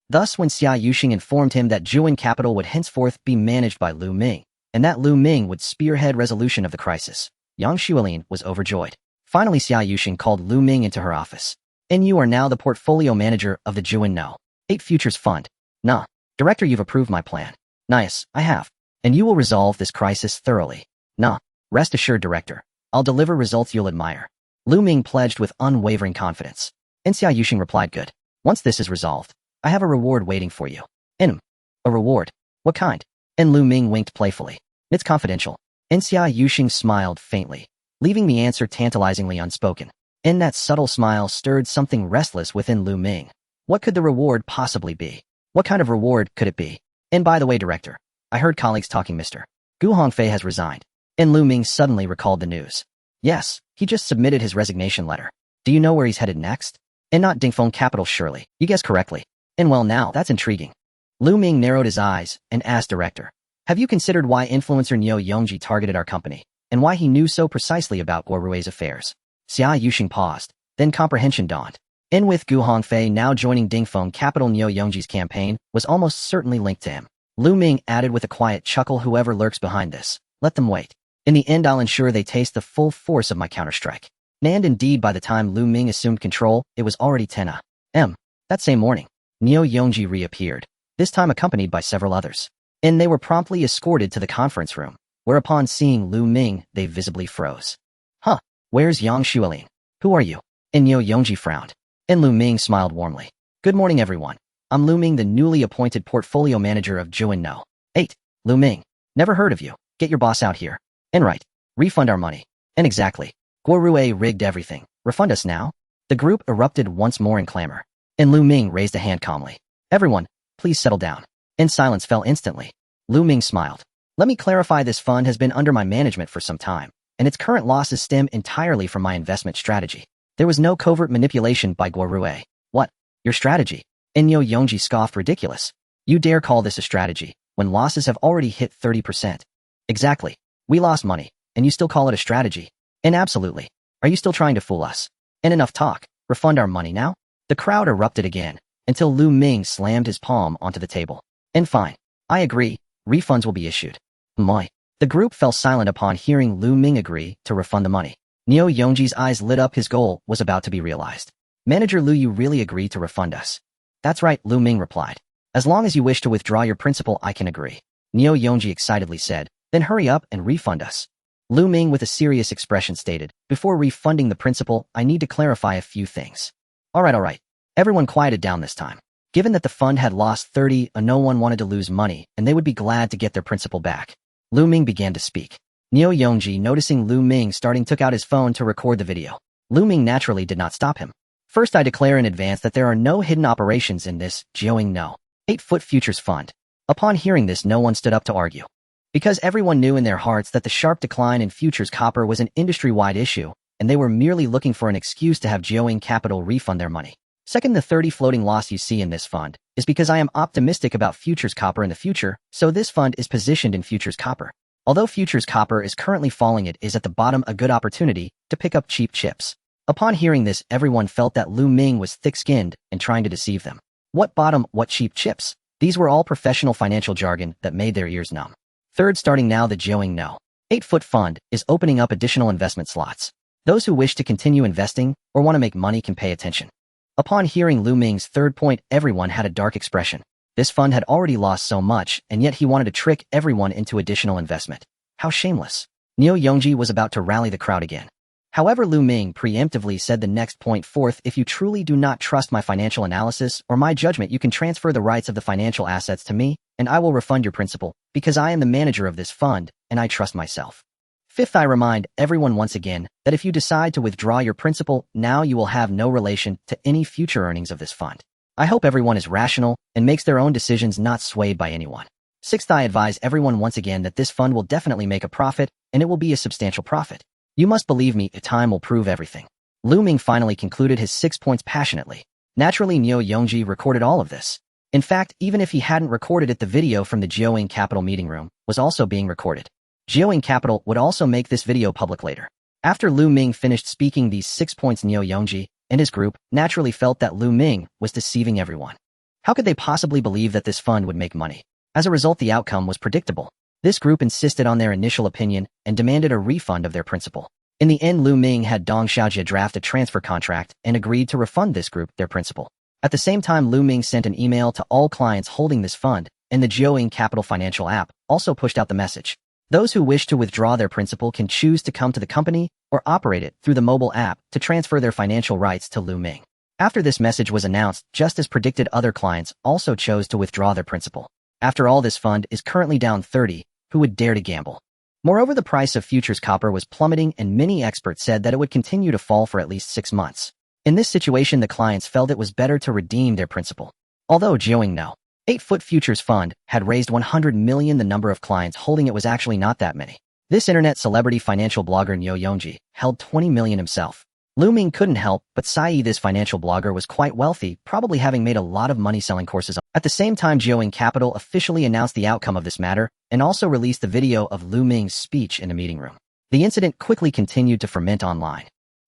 Thus, when Xia Yuxing informed him that Juin Capital would henceforth be managed by Lu Ming, and that Lu Ming would spearhead resolution of the crisis, Yang Xuelin was overjoyed. Finally, Xia Yuxing called Lu Ming into her office. And you are now the portfolio manager of the Juin No. 8 Futures Fund. Nah. Director, you've approved my plan. Nice, I have. And you will resolve this crisis thoroughly. Nah. Rest assured, Director. I'll deliver results you'll admire. Lu Ming pledged with unwavering confidence. And Xia Yuxing replied, good. Once this is resolved, I have a reward waiting for you. And a reward? What kind? And Lu Ming winked playfully. It's confidential. And Xia Yuxing smiled faintly, leaving the answer tantalizingly unspoken. And that subtle smile stirred something restless within Lu Ming. What could the reward possibly be? What kind of reward could it be? And by the way, Director, I heard colleagues talking. Mr. Gu Hongfei has resigned. And Lu Ming suddenly recalled the news. Yes, he just submitted his resignation letter. Do you know where he's headed next? And not Dingfeng Capital, surely. You guessed correctly. And well, now, that's intriguing. Lu Ming narrowed his eyes and asked, Director, have you considered why influencer Nyo Yongji targeted our company, and why he knew so precisely about Guo Rui's affairs? Xia Yuxing paused, then comprehension dawned. And with Gu Hongfei now joining Dingfeng Capital, Nyo Yongji's campaign was almost certainly linked to him. Lu Ming added with a quiet chuckle, whoever lurks behind this, let them wait. In the end, I'll ensure they taste the full force of my counterstrike. And indeed, by the time Lu Ming assumed control, it was already 10 a.m. That same morning, Nyo Yongji reappeared, this time accompanied by several others. And they were promptly escorted to the conference room, where upon seeing Lu Ming, they visibly froze. Huh, where's Yang Xuelin? Who are you? And Nyo Yongji frowned. And Lu Ming smiled warmly. Good morning, everyone. I'm Lu Ming, the newly appointed portfolio manager of Juin No. 8. Lu Ming. Never heard of you. Get your boss out here. And right. Refund our money. And exactly. Guo Rui rigged everything. Refund us now? The group erupted once more in clamor. And Lu Ming raised a hand calmly. Everyone, please settle down. And silence fell instantly. Lu Ming smiled. Let me clarify, this fund has been under my management for some time, and its current losses stem entirely from my investment strategy. There was no covert manipulation by Guo Rui. What? Your strategy? And Nyo Yongji scoffed. Ridiculous. You dare call this a strategy, when losses have already hit 30%. Exactly. We lost money, and you still call it a strategy? And absolutely. Are you still trying to fool us? And enough talk. Refund our money now? The crowd erupted again, until Lu Ming slammed his palm onto the table. And fine. I agree. Refunds will be issued. Moi. The group fell silent upon hearing Lu Ming agree to refund the money. Neo Yongji's eyes lit up. His goal was about to be realized. Manager Lu, you really agree to refund us? That's right, Lu Ming replied. As long as you wish to withdraw your principal, I can agree. Neo Yongji excitedly said, then hurry up and refund us. Lu Ming with a serious expression stated, before refunding the principal, I need to clarify a few things. All right. Everyone quieted down this time. Given that the fund had lost 30, no one wanted to lose money, and they would be glad to get their principal back. Lu Ming began to speak. Neo Yongji, noticing Lu Ming starting, took out his phone to record the video. Lu Ming naturally did not stop him. First, I declare in advance that there are no hidden operations in this Jiaoying No. 8-foot futures fund. Upon hearing this, no one stood up to argue. Because everyone knew in their hearts that the sharp decline in futures copper was an industry-wide issue, and they were merely looking for an excuse to have Jiaoying Capital refund their money. Second, the 30 floating loss you see in this fund is because I am optimistic about futures copper in the future, so this fund is positioned in futures copper. Although futures copper is currently falling, it is at the bottom a good opportunity to pick up cheap chips. Upon hearing this, everyone felt that Lu Ming was thick-skinned and trying to deceive them. What bottom, what cheap chips? These were all professional financial jargon that made their ears numb. Third, starting now, the Jiaoying No. 8-foot fund is opening up additional investment slots. Those who wish to continue investing or want to make money can pay attention. Upon hearing Lu Ming's third point, everyone had a dark expression. This fund had already lost so much, and yet he wanted to trick everyone into additional investment. How shameless. Neo Yongji was about to rally the crowd again. However, Lu Ming preemptively said the next point. Fourth, if you truly do not trust my financial analysis or my judgment, you can transfer the rights of the financial assets to me, and I will refund your principal, because I am the manager of this fund, and I trust myself. Fifth, I remind everyone once again that if you decide to withdraw your principal, now you will have no relation to any future earnings of this fund. I hope everyone is rational and makes their own decisions, not swayed by anyone. Sixth, I advise everyone once again that this fund will definitely make a profit, and it will be a substantial profit. You must believe me, time will prove everything. Lu Ming finally concluded his 6 points passionately. Naturally, Neo Yongji recorded all of this. In fact, even if he hadn't recorded it, the video from the Jiaoying Capital meeting room was also being recorded. Jiaoying Capital would also make this video public later. After Lu Ming finished speaking these 6 points, Neo Yongji and his group naturally felt that Lu Ming was deceiving everyone. How could they possibly believe that this fund would make money? As a result, the outcome was predictable. This group insisted on their initial opinion and demanded a refund of their principal. In the end, Lu Ming had Dong Xiaojie draft a transfer contract and agreed to refund this group their principal. At the same time, Lu Ming sent an email to all clients holding this fund, and the Jiaoying Capital financial app also pushed out the message. Those who wish to withdraw their principal can choose to come to the company or operate it through the mobile app to transfer their financial rights to Lu Ming. After this message was announced, just as predicted, other clients also chose to withdraw their principal. After all, this fund is currently down 30. Who would dare to gamble? Moreover, the price of futures copper was plummeting, and many experts said that it would continue to fall for at least 6 months. In this situation, the clients felt it was better to redeem their principal. Although Jiaoying No. 8-foot futures fund had raised 100 million, the number of clients holding it was actually not that many. This internet celebrity financial blogger Neo Yongji held 20 million himself. Lu Ming couldn't help but sigh. This financial blogger was quite wealthy, probably having made a lot of money selling courses. At the same time, Jiaoying Capital officially announced the outcome of this matter and also released the video of Lu Ming's speech in the meeting room. The incident quickly continued to ferment online.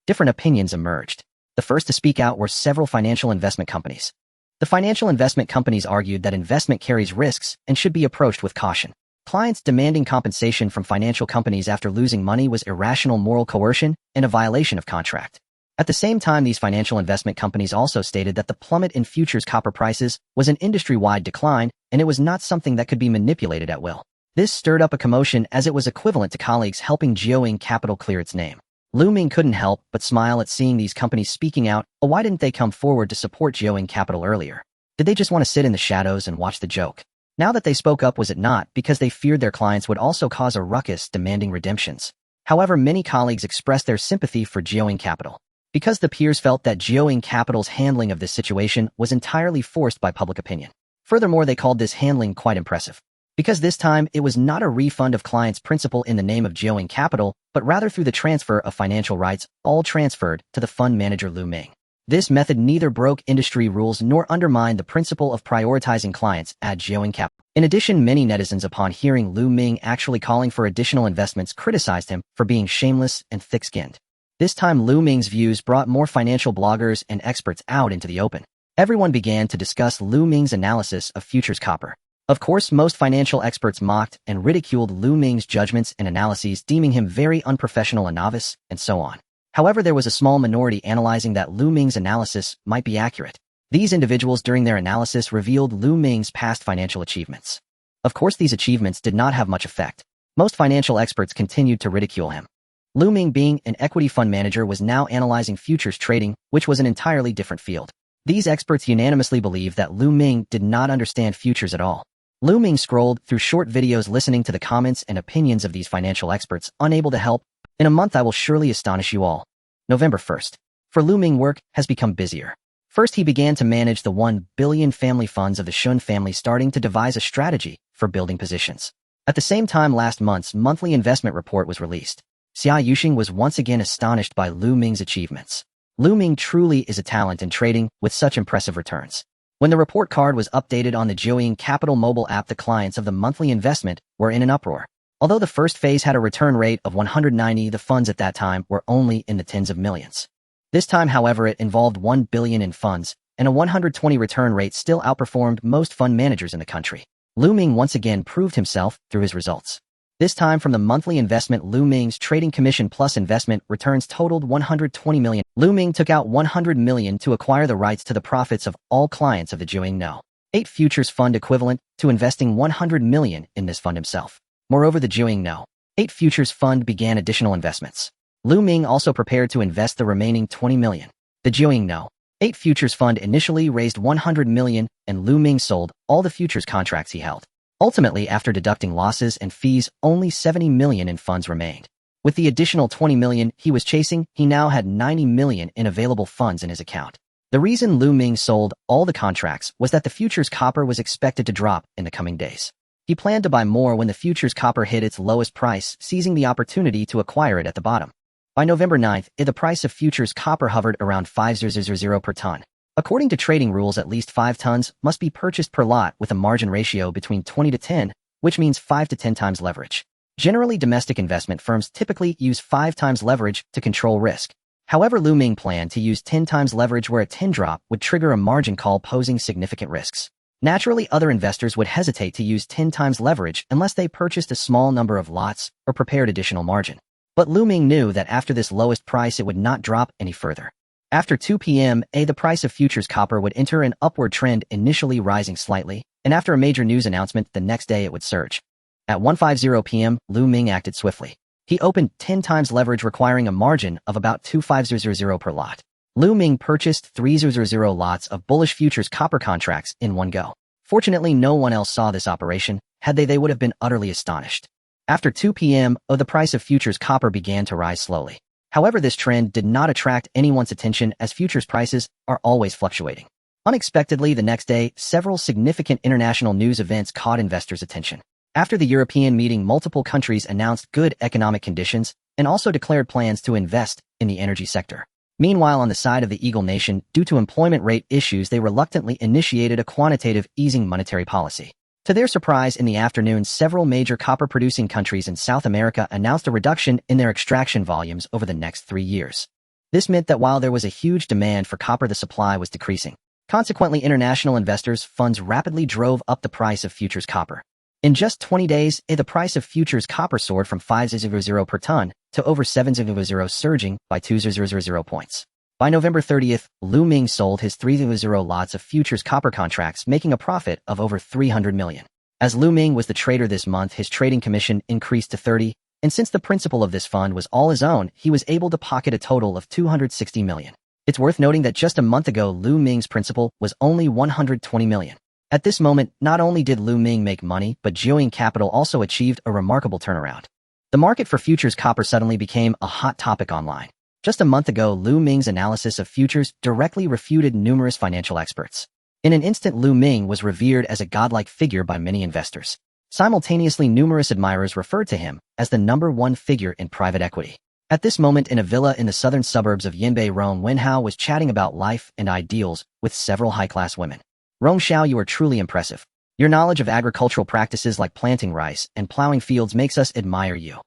Different opinions emerged. The first to speak out were several financial investment companies. The financial investment companies argued that investment carries risks and should be approached with caution. Clients demanding compensation from financial companies after losing money was irrational moral coercion and a violation of contract. At the same time, these financial investment companies also stated that the plummet in futures copper prices was an industry-wide decline, and it was not something that could be manipulated at will. This stirred up a commotion, as it was equivalent to colleagues helping Jiaoying Capital clear its name. Lu Ming couldn't help but smile at seeing these companies speaking out. Why didn't they come forward to support Jiaoying Capital earlier? Did they just want to sit in the shadows and watch the joke? Now that they spoke up, was it not because they feared their clients would also cause a ruckus demanding redemptions? However, many colleagues expressed their sympathy for Jiaoying Capital, because the peers felt that Jiaoying Capital's handling of this situation was entirely forced by public opinion. Furthermore, they called this handling quite impressive, because this time it was not a refund of clients' principal in the name of Jiaoying Capital, but rather through the transfer of financial rights, all transferred to the fund manager Lu Ming. This method neither broke industry rules nor undermined the principle of prioritizing clients at Joing Cap. In addition, many netizens upon hearing Lu Ming actually calling for additional investments criticized him for being shameless and thick-skinned. This time Lu Ming's views brought more financial bloggers and experts out into the open. Everyone began to discuss Lu Ming's analysis of futures copper. Of course, most financial experts mocked and ridiculed Lu Ming's judgments and analyses, deeming him very unprofessional and novice, and so on. However, there was a small minority analyzing that Lu Ming's analysis might be accurate. These individuals during their analysis revealed Lu Ming's past financial achievements. Of course, these achievements did not have much effect. Most financial experts continued to ridicule him. Lu Ming, being an equity fund manager, was now analyzing futures trading, which was an entirely different field. These experts unanimously believed that Lu Ming did not understand futures at all. Lu Ming scrolled through short videos listening to the comments and opinions of these financial experts, unable to help. In a month I will surely astonish you all. November 1st. For Lu Ming, work has become busier. First, he began to manage the 1 billion family funds of the Shun family, starting to devise a strategy for building positions. At the same time, last month's monthly investment report was released. Xia Yuxing was once again astonished by Lu Ming's achievements. Lu Ming truly is a talent in trading with such impressive returns. When the report card was updated on the Joing Capital mobile app, the clients of the monthly investment were in an uproar. Although the first phase had a return rate of 190, the funds at that time were only in the tens of millions. This time, however, it involved 1 billion in funds, and a 120 return rate still outperformed most fund managers in the country. Lu Ming once again proved himself through his results. This time from the monthly investment, Lu Ming's trading commission plus investment returns totaled 120 million. Lu Ming took out 100 million to acquire the rights to the profits of all clients of the Joing No. 8 futures fund, equivalent to investing 100 million in this fund himself. Moreover, the Joing No. 8 futures fund began additional investments. Lu Ming also prepared to invest the remaining 20 million. The Joing No. 8 futures fund initially raised 100 million, and Lu Ming sold all the futures contracts he held. Ultimately, after deducting losses and fees, only 70 million in funds remained. With the additional 20 million he was chasing, he now had 90 million in available funds in his account. The reason Lu Ming sold all the contracts was that the futures copper was expected to drop in the coming days. He planned to buy more when the futures copper hit its lowest price, seizing the opportunity to acquire it at the bottom. By November 9th, the price of futures copper hovered around 5,000 per ton. According to trading rules, at least 5 tons must be purchased per lot with a margin ratio between 20 to 10, which means 5 to 10 times leverage. Generally, domestic investment firms typically use 5 times leverage to control risk. However, Lu Ming planned to use 10 times leverage, where a 10 drop would trigger a margin call, posing significant risks. Naturally, other investors would hesitate to use 10 times leverage unless they purchased a small number of lots or prepared additional margin. But Lu Ming knew that after this lowest price it would not drop any further. After 2 p.m., the price of futures copper would enter an upward trend, initially rising slightly, and after a major news announcement the next day it would surge. At 1:50 p.m., Lu Ming acted swiftly. He opened 10 times leverage, requiring a margin of about 2,500 per lot. Lu Ming purchased 3,000 lots of bullish futures copper contracts in one go. Fortunately, no one else saw this operation. Had they would have been utterly astonished. After 2 p.m., the price of futures copper began to rise slowly. However, this trend did not attract anyone's attention, as futures prices are always fluctuating. Unexpectedly, the next day, several significant international news events caught investors' attention. After the European meeting, multiple countries announced good economic conditions and also declared plans to invest in the energy sector. Meanwhile, on the side of the Eagle Nation, due to employment rate issues, they reluctantly initiated a quantitative easing monetary policy. To their surprise, in the afternoon, several major copper-producing countries in South America announced a reduction in their extraction volumes over the next 3 years. This meant that while there was a huge demand for copper, the supply was decreasing. Consequently, international investors' funds rapidly drove up the price of futures copper. In just 20 days, the price of futures copper soared from 5,000 per ton to over 7,000, surging by 2,000 points. By November 30th, Lu Ming sold his 3,000 lots of futures copper contracts, making a profit of over 300 million. As Lu Ming was the trader this month, his trading commission increased to 30, and since the principal of this fund was all his own, he was able to pocket a total of 260 million. It's worth noting that just a month ago, Lu Ming's principal was only 120 million. At this moment, not only did Lu Ming make money, but Joing Capital also achieved a remarkable turnaround. The market for futures copper suddenly became a hot topic online. Just a month ago, Lu Ming's analysis of futures directly refuted numerous financial experts. In an instant, Lu Ming was revered as a godlike figure by many investors. Simultaneously, numerous admirers referred to him as the #1 figure in private equity. At this moment in a villa in the southern suburbs of Yinbei, Rong Wenhao was chatting about life and ideals with several high-class women. Rong Xiao, you are truly impressive. Your knowledge of agricultural practices like planting rice and plowing fields makes us admire you.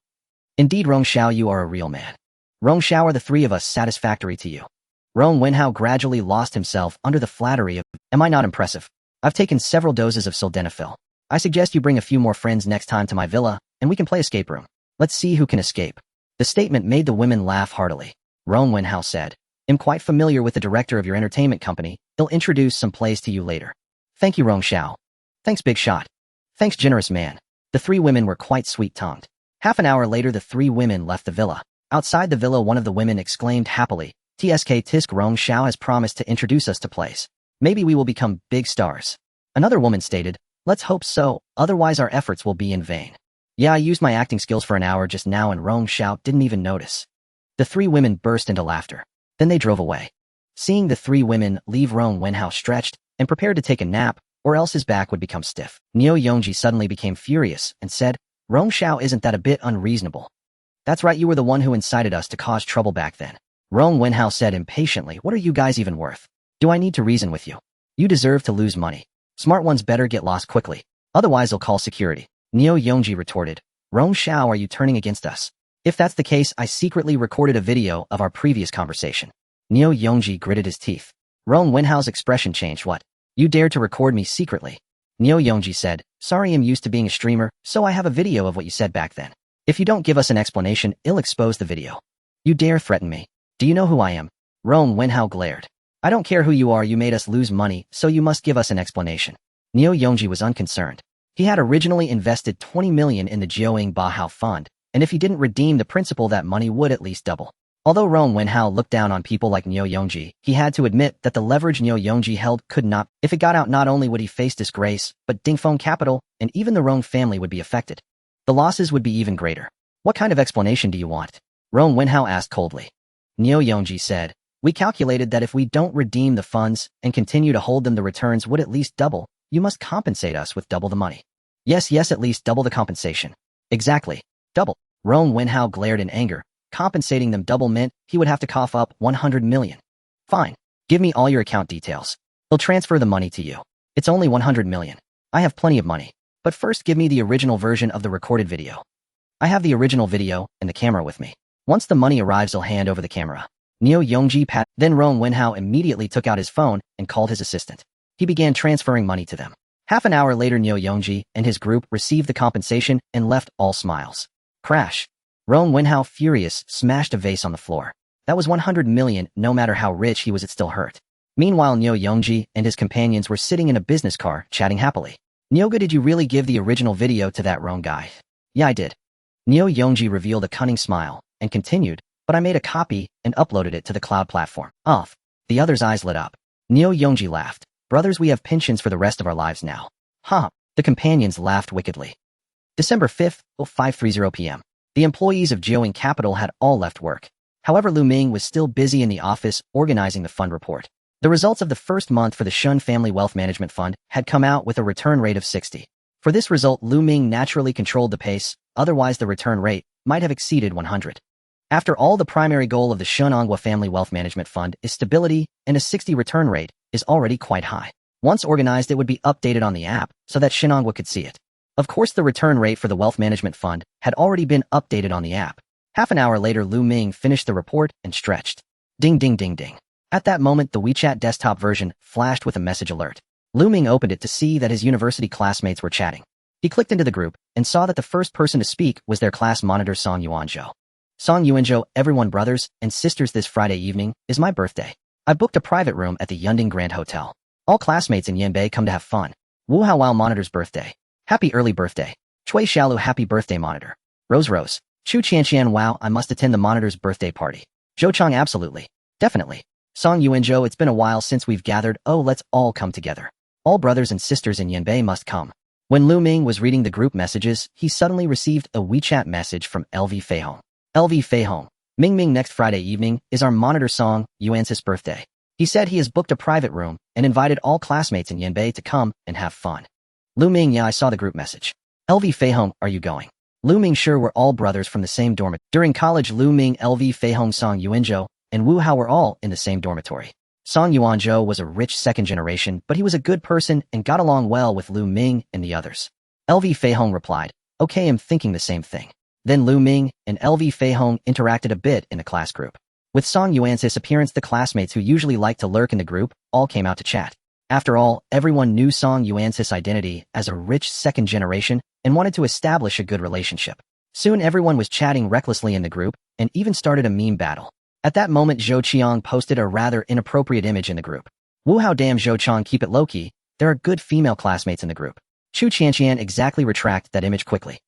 Indeed, Rong Xiao, you are a real man. Rong Xiao, are the three of us satisfactory to you? Rong Wenhao gradually lost himself under the flattery of, am I not impressive? I've taken several doses of sildenafil. I suggest you bring a few more friends next time to my villa, and we can play escape room. Let's see who can escape. The statement made the women laugh heartily. Rong Wenhao said, I'm quite familiar with the director of your entertainment company. He'll introduce some plays to you later. Thank you, Rong Xiao. Thanks, big shot. Thanks, generous man. The three women were quite sweet-tongued. Half an hour later, the three women left the villa. Outside the villa, one of the women exclaimed happily, TSK Tisk, Rong Xiao has promised to introduce us to plays. Maybe we will become big stars. Another woman stated, let's hope so, otherwise our efforts will be in vain. Yeah, I used my acting skills for an hour just now and Rong Xiao didn't even notice. The three women burst into laughter. Then they drove away. Seeing the three women leave, Rong Wenhao stretched and prepared to take a nap, or else his back would become stiff. Neo Yongji suddenly became furious and said, Rong Xiao, isn't that a bit unreasonable? That's right, you were the one who incited us to cause trouble back then. Rong Wenhao said impatiently, what are you guys even worth? Do I need to reason with you? You deserve to lose money. Smart ones better get lost quickly. Otherwise they'll call security. Neo Yongji retorted, Rong Xiao, are you turning against us? If that's the case, I secretly recorded a video of our previous conversation. Neo Yongji gritted his teeth. Rong Wenhao's expression changed. What? You dared to record me secretly? Neo Yongji said, sorry, I'm used to being a streamer, so I have a video of what you said back then. If you don't give us an explanation, I'll expose the video. You dare threaten me? Do you know who I am? Rong Wenhao glared. I don't care who you are, you made us lose money, so you must give us an explanation. Neo Yongji was unconcerned. He had originally invested 20 million in the Jiaoying Bahao Fund, and if he didn't redeem the principal, that money would at least double. Although Rong Wenhao looked down on people like Neo Yongji, he had to admit that the leverage Neo Yongji held could not. If it got out, not only would he face disgrace, but Dingfeng Capital and even the Rong family would be affected. The losses would be even greater. What kind of explanation do you want? Rong Wenhao asked coldly. Neo Yongji said, we calculated that if we don't redeem the funds and continue to hold them, the returns would at least double. You must compensate us with double the money. Yes, at least double the compensation. Exactly. Double. Rong Wenhao glared in anger. Compensating them double meant he would have to cough up 100 million. Fine. Give me all your account details. He'll transfer the money to you. It's only 100 million. I have plenty of money. But first give me the original version of the recorded video. I have the original video and the camera with me. Once the money arrives, I'll hand over the camera. Neo Yongji pat. Then Rong Wenhao immediately took out his phone and called his assistant. He began transferring money to them. Half an hour later, Neo Yongji and his group received the compensation and left, all smiles. Crash. Rong Wenhao, furious, smashed a vase on the floor. That was 100 million, no matter how rich he was, it still hurt. Meanwhile, Neo Yongji and his companions were sitting in a business car, chatting happily. Neoga, did you really give the original video to that Rong guy? Yeah, I did. Neo Yongji revealed a cunning smile and continued, but I made a copy and uploaded it to the cloud platform. Off. The other's eyes lit up. Neo Yongji laughed. Brothers, we have pensions for the rest of our lives now. Huh. The companions laughed wickedly. December 5th, 5:30 p.m. The employees of Jiaoying Capital had all left work. However, Lu Ming was still busy in the office organizing the fund report. The results of the first month for the Shun Family Wealth Management Fund had come out with a return rate of 60. For this result, Lu Ming naturally controlled the pace, otherwise the return rate might have exceeded 100. After all, the primary goal of the Shunangwa Family Wealth Management Fund is stability, and a 60 return rate is already quite high. Once organized, it would be updated on the app so that Shunangwa could see it. Of course, the return rate for the Wealth Management Fund had already been updated on the app. Half an hour later, Lu Ming finished the report and stretched. Ding ding ding ding. At that moment, the WeChat desktop version flashed with a message alert. Lu Ming opened it to see that his university classmates were chatting. He clicked into the group and saw that the first person to speak was their class monitor, Song Yuanzhou. Song Yuanzhou, everyone, brothers and sisters, this Friday evening is my birthday. I booked a private room at the Yunding Grand Hotel. All classmates in Yanbei come to have fun. Wu Haowao monitor's birthday. Happy early birthday. Chui Xiaolu, happy birthday monitor. Rose. Chu Qianqian, wow, I must attend the monitor's birthday party. Zhou Chang, absolutely. Definitely. Song Yuanzhou, it's been a while since we've gathered. Oh, let's all come together. All brothers and sisters in Yanbei must come. When Lu Ming was reading the group messages, he suddenly received a WeChat message from LV Feihong. LV Feihong. Ming, next Friday evening is our monitor Song Yuanzhou's birthday. He said he has booked a private room and invited all classmates in Yanbei to come and have fun. Lu Ming, yeah, I saw the group message. LV Feihong, are you going? Lu Ming sure we're all brothers from the same dormitory. During college, Lu Ming, LV, Fei Hong, Song Yuanzhou, and Wu Hao were all in the same dormitory. Song Yuanzhou was a rich second generation, but he was a good person and got along well with Lu Ming and the others. LV Fei Hong replied, "Okay, I'm thinking the same thing." Then Lu Ming and LV Fei Hong interacted a bit in the class group. With Song Yuanzhou's appearance, the classmates who usually like to lurk in the group all came out to chat. After all, everyone knew Song Yuanzhou's identity as a rich second generation and wanted to establish a good relationship. Soon everyone was chatting recklessly in the group and even started a meme battle. At that moment, Zhou Qiang posted a rather inappropriate image in the group. "Wu Hao, damn Zhou Qiang, keep it low-key. There are good female classmates in the group." Chu Qianqian exactly retract that image quickly.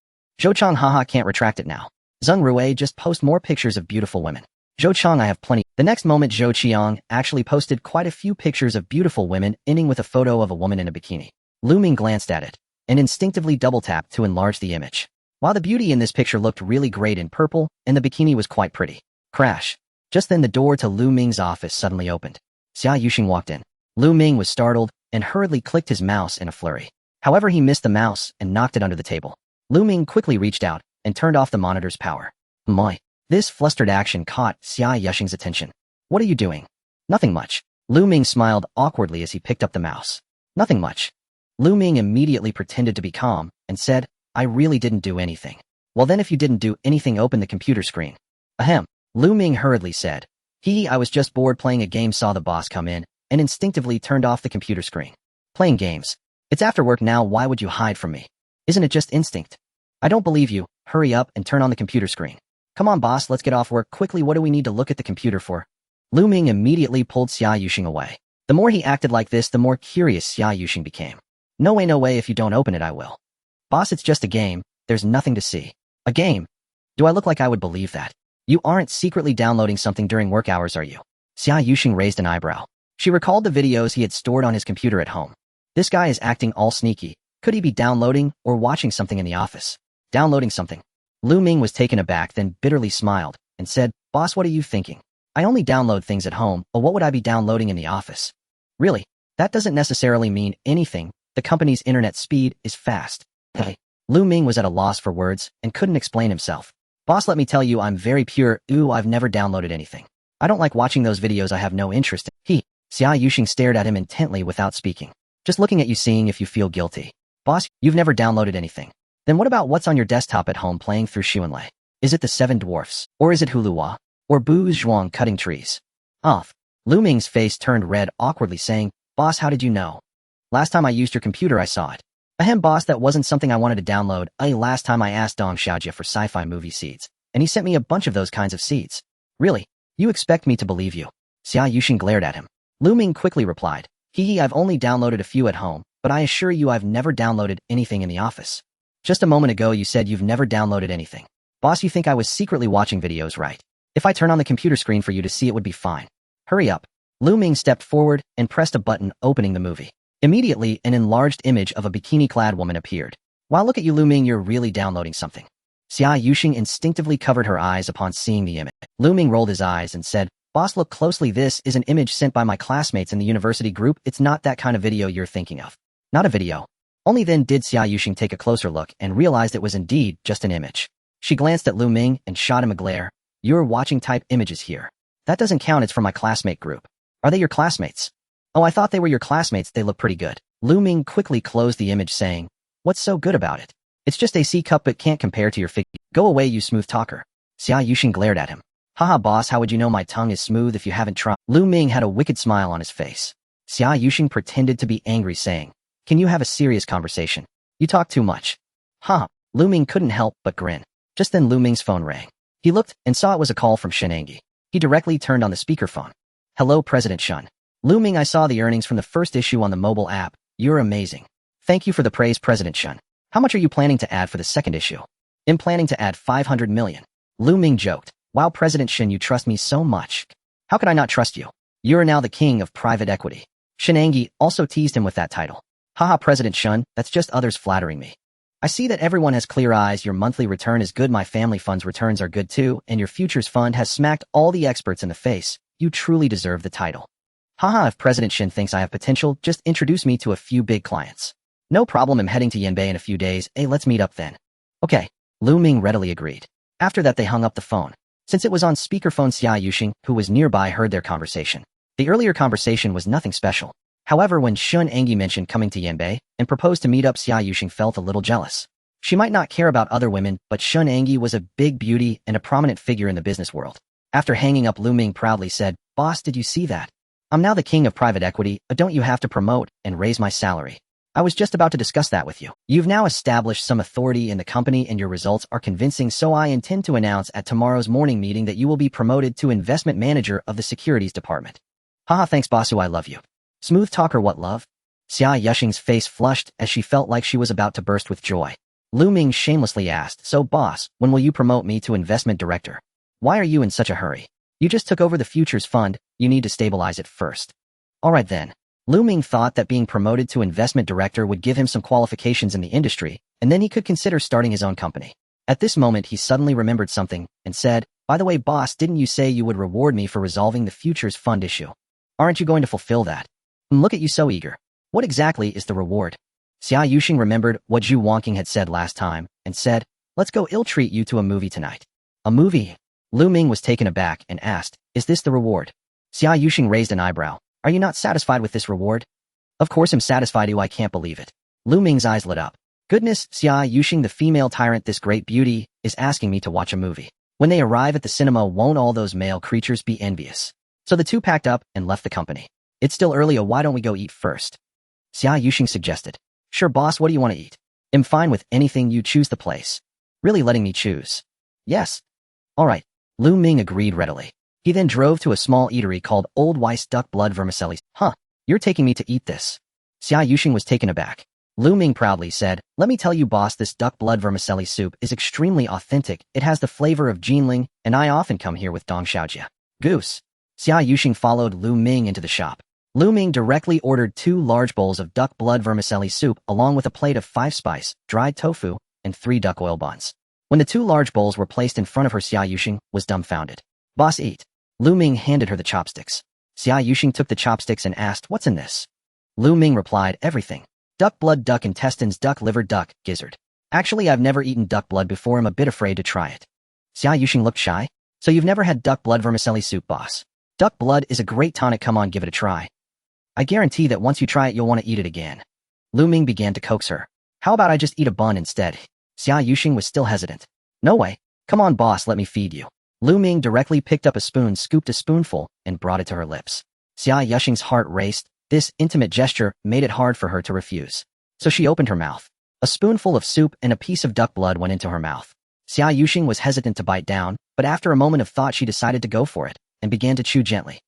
Zhou Qiang, haha, can't retract it now. Zheng Rui, just post more pictures of beautiful women. Zhou Qiang, I have plenty. The next moment, Zhou Qiang actually posted quite a few pictures of beautiful women, ending with a photo of a woman in a bikini. Lu Ming glanced at it and instinctively double-tapped to enlarge the image. While the beauty in this picture looked really great in purple and the bikini was quite pretty. Crash. Just then the door to Lu Ming's office suddenly opened. Xia Yuxing walked in. Lu Ming was startled and hurriedly clicked his mouse in a flurry. However, he missed the mouse and knocked it under the table. Lu Ming quickly reached out and turned off the monitor's power. "Moi." This flustered action caught Xia Yuxing's attention. "What are you doing?" "Nothing much." Lu Ming smiled awkwardly as he picked up the mouse. "Nothing much." Lu Ming immediately pretended to be calm and said, "I really didn't do anything." "Well then, if you didn't do anything, open the computer screen." "Ahem." Lu Ming hurriedly said. I was just bored playing a game, saw the boss come in, and instinctively turned off the computer screen." "Playing games? It's after work now, why would you hide from me? Isn't it just instinct?" "I don't believe you. Hurry up and turn on the computer screen." "Come on, boss, let's get off work quickly. What do we need to look at the computer for?" Lu Ming immediately pulled Xia Yuxing away. The more he acted like this, the more curious Xia Yuxing became. No way, if you don't open it, I will." "Boss, it's just a game. There's nothing to see." "A game? Do I look like I would believe that? You aren't secretly downloading something during work hours, are you?" Xia Yuxing raised an eyebrow. She recalled the videos he had stored on his computer at home. This guy is acting all sneaky. Could he be downloading or watching something in the office? Downloading something? Lu Ming was taken aback, then bitterly smiled and said, "Boss, what are you thinking? I only download things at home, or what would I be downloading in the office?" "Really? That doesn't necessarily mean anything. The company's internet speed is fast." Hey. Lu Ming was at a loss for words and couldn't explain himself. "Boss, let me tell you, I'm very pure. I've never downloaded anything. I don't like watching those videos. I have no interest in." Xia Yuxing stared at him intently without speaking. "Just looking at you, seeing if you feel guilty." "Boss, you've never downloaded anything. Then what about what's on your desktop at home playing through Xuanlei? Is it the Seven Dwarfs? Or is it Hulua? Or Bu Zhuang cutting trees?" "Off." Lu Ming's face turned red awkwardly, saying, "Boss, how did you know? Last time I used your computer, I saw it." "Ahem, boss, that wasn't something I wanted to download. Last time I asked Dong Xiaojia for sci-fi movie seeds, and he sent me a bunch of those kinds of seeds." "Really? You expect me to believe you?" Xia Yuxing glared at him. Lu Ming quickly replied, I've only downloaded a few at home, but I assure you I've never downloaded anything in the office." "Just a moment ago you said you've never downloaded anything. Boss, you think I was secretly watching videos, right? If I turn on the computer screen for you to see, it would be fine. Hurry up." Lu Ming stepped forward and pressed a button opening the movie. Immediately, an enlarged image of a bikini-clad woman appeared. "Wow, look at you, Lu Ming, you're really downloading something." Xia Yuxing instinctively covered her eyes upon seeing the image. Lu Ming rolled his eyes and said, "Boss, look closely. This is an image sent by my classmates in the university group. It's not that kind of video you're thinking of." "Not a video?" Only then did Xia Yuxing take a closer look and realized it was indeed just an image. She glanced at Lu Ming and shot him a glare. "You're watching type images here. That doesn't count, it's from my classmate group." "Are they your classmates?" "Oh, I thought they were your classmates. They look pretty good." Lu Ming quickly closed the image, saying, "What's so good about it? It's just a C cup, but can't compare to your figure. Go away, you smooth talker." Xia Yuxing glared at him. "Haha, boss, how would you know my tongue is smooth if you haven't tried?" Lu Ming had a wicked smile on his face. Xia Yuxing pretended to be angry, saying, "Can you have a serious conversation? You talk too much." "Huh." Lu Ming couldn't help but grin. Just then Lu Ming's phone rang. He looked and saw it was a call from Shenangi. He directly turned on the speakerphone. "Hello, President Shun. Lu Ming, I saw the earnings from the first issue on the mobile app. You're amazing. Thank you for the praise, President Shun. How much are you planning to add for the second issue?" "I'm planning to add 500 million. Lu Ming joked. "Wow, President Shun, you trust me so much. How could I not trust you? You're now the king of private equity." Shenangi also teased him with that title. "Haha, President Shun, that's just others flattering me. I see that everyone has clear eyes. Your monthly return is good, my family fund's returns are good too, and your futures fund has smacked all the experts in the face. You truly deserve the title. Haha, if President Shin thinks I have potential, just introduce me to a few big clients." "No problem, I'm heading to Yanbei in a few days. Let's meet up then." "Okay." Lu Ming readily agreed. After that they hung up the phone. Since it was on speakerphone, Xia Yuxing, who was nearby, heard their conversation. The earlier conversation was nothing special. However, when Shun Engi mentioned coming to Yanbei and proposed to meet up, Xia Yuxing felt a little jealous. She might not care about other women, but Shun Engi was a big beauty and a prominent figure in the business world. After hanging up, Lu Ming proudly said, "Boss, did you see that? I'm now the king of private equity, but don't you have to promote and raise my salary? I was just about to discuss that with you. You've now established some authority in the company and your results are convincing, so I intend to announce at tomorrow's morning meeting that you will be promoted to investment manager of the securities department." Haha, thanks bossu, I love you. Smooth talker, what love? Xia Yuxing's face flushed as she felt like she was about to burst with joy. Lu Ming shamelessly asked, "So boss, when will you promote me to investment director? Why are you in such a hurry? You just took over the futures fund, you need to stabilize it first." Alright then. Lu Ming thought that being promoted to investment director would give him some qualifications in the industry, and then he could consider starting his own company. At this moment he suddenly remembered something, and said, "By the way boss, didn't you say you would reward me for resolving the futures fund issue? Aren't you going to fulfill that? Look at you so eager. What exactly is the reward?" Xia Yuxing remembered what Zhu Wangqing had said last time, and said, "Let's go, I'll treat you to a movie tonight." A movie? Lu Ming was taken aback and asked, "Is this the reward?" Xia Yuxing raised an eyebrow. "Are you not satisfied with this reward?" "Of course I'm satisfied, I can't believe it." Lu Ming's eyes lit up. "Goodness, Xia Yuxing, the female tyrant, this great beauty, is asking me to watch a movie. When they arrive at the cinema, won't all those male creatures be envious?" So the two packed up and left the company. "It's still early, why don't we go eat first?" Xia Yuxing suggested. "Sure boss, what do you want to eat?" "I'm fine with anything, you choose the place." "Really letting me choose?" "Yes." "Alright." Lu Ming agreed readily. He then drove to a small eatery called Old Weiss Duck Blood Vermicelli. "Huh, you're taking me to eat this?" Xia Yuxing was taken aback. Lu Ming proudly said, "Let me tell you boss, this duck blood vermicelli soup is extremely authentic. It has the flavor of Jinling, and I often come here with Dong Xiaojia. Goose." Xia Yuxing followed Lu Ming into the shop. Lu Ming directly ordered 2 large bowls of duck blood vermicelli soup along with a plate of 5-spice, dried tofu, and 3 duck oil buns. When the 2 large bowls were placed in front of her, Xia Yuxing was dumbfounded. "Boss, eat." Lu Ming handed her the chopsticks. Xia Yuxing took the chopsticks and asked, "What's in this?" Lu Ming replied, "Everything. Duck blood, duck intestines, duck liver, duck gizzard. Actually, I've never eaten duck blood before, I'm a bit afraid to try it." Xia Yuxing looked shy. "So you've never had duck blood vermicelli soup, boss? Duck blood is a great tonic, come on, give it a try. I guarantee that once you try it, you'll want to eat it again." Lu Ming began to coax her. "How about I just eat a bun instead?" Xia Yuxing was still hesitant. "No way. Come on, boss, let me feed you." Lu Ming directly picked up a spoon, scooped a spoonful, and brought it to her lips. Xia Yuxing's heart raced. This intimate gesture made it hard for her to refuse. So she opened her mouth. A spoonful of soup and a piece of duck blood went into her mouth. Xia Yuxing was hesitant to bite down, but after a moment of thought she decided to go for it, and began to chew gently.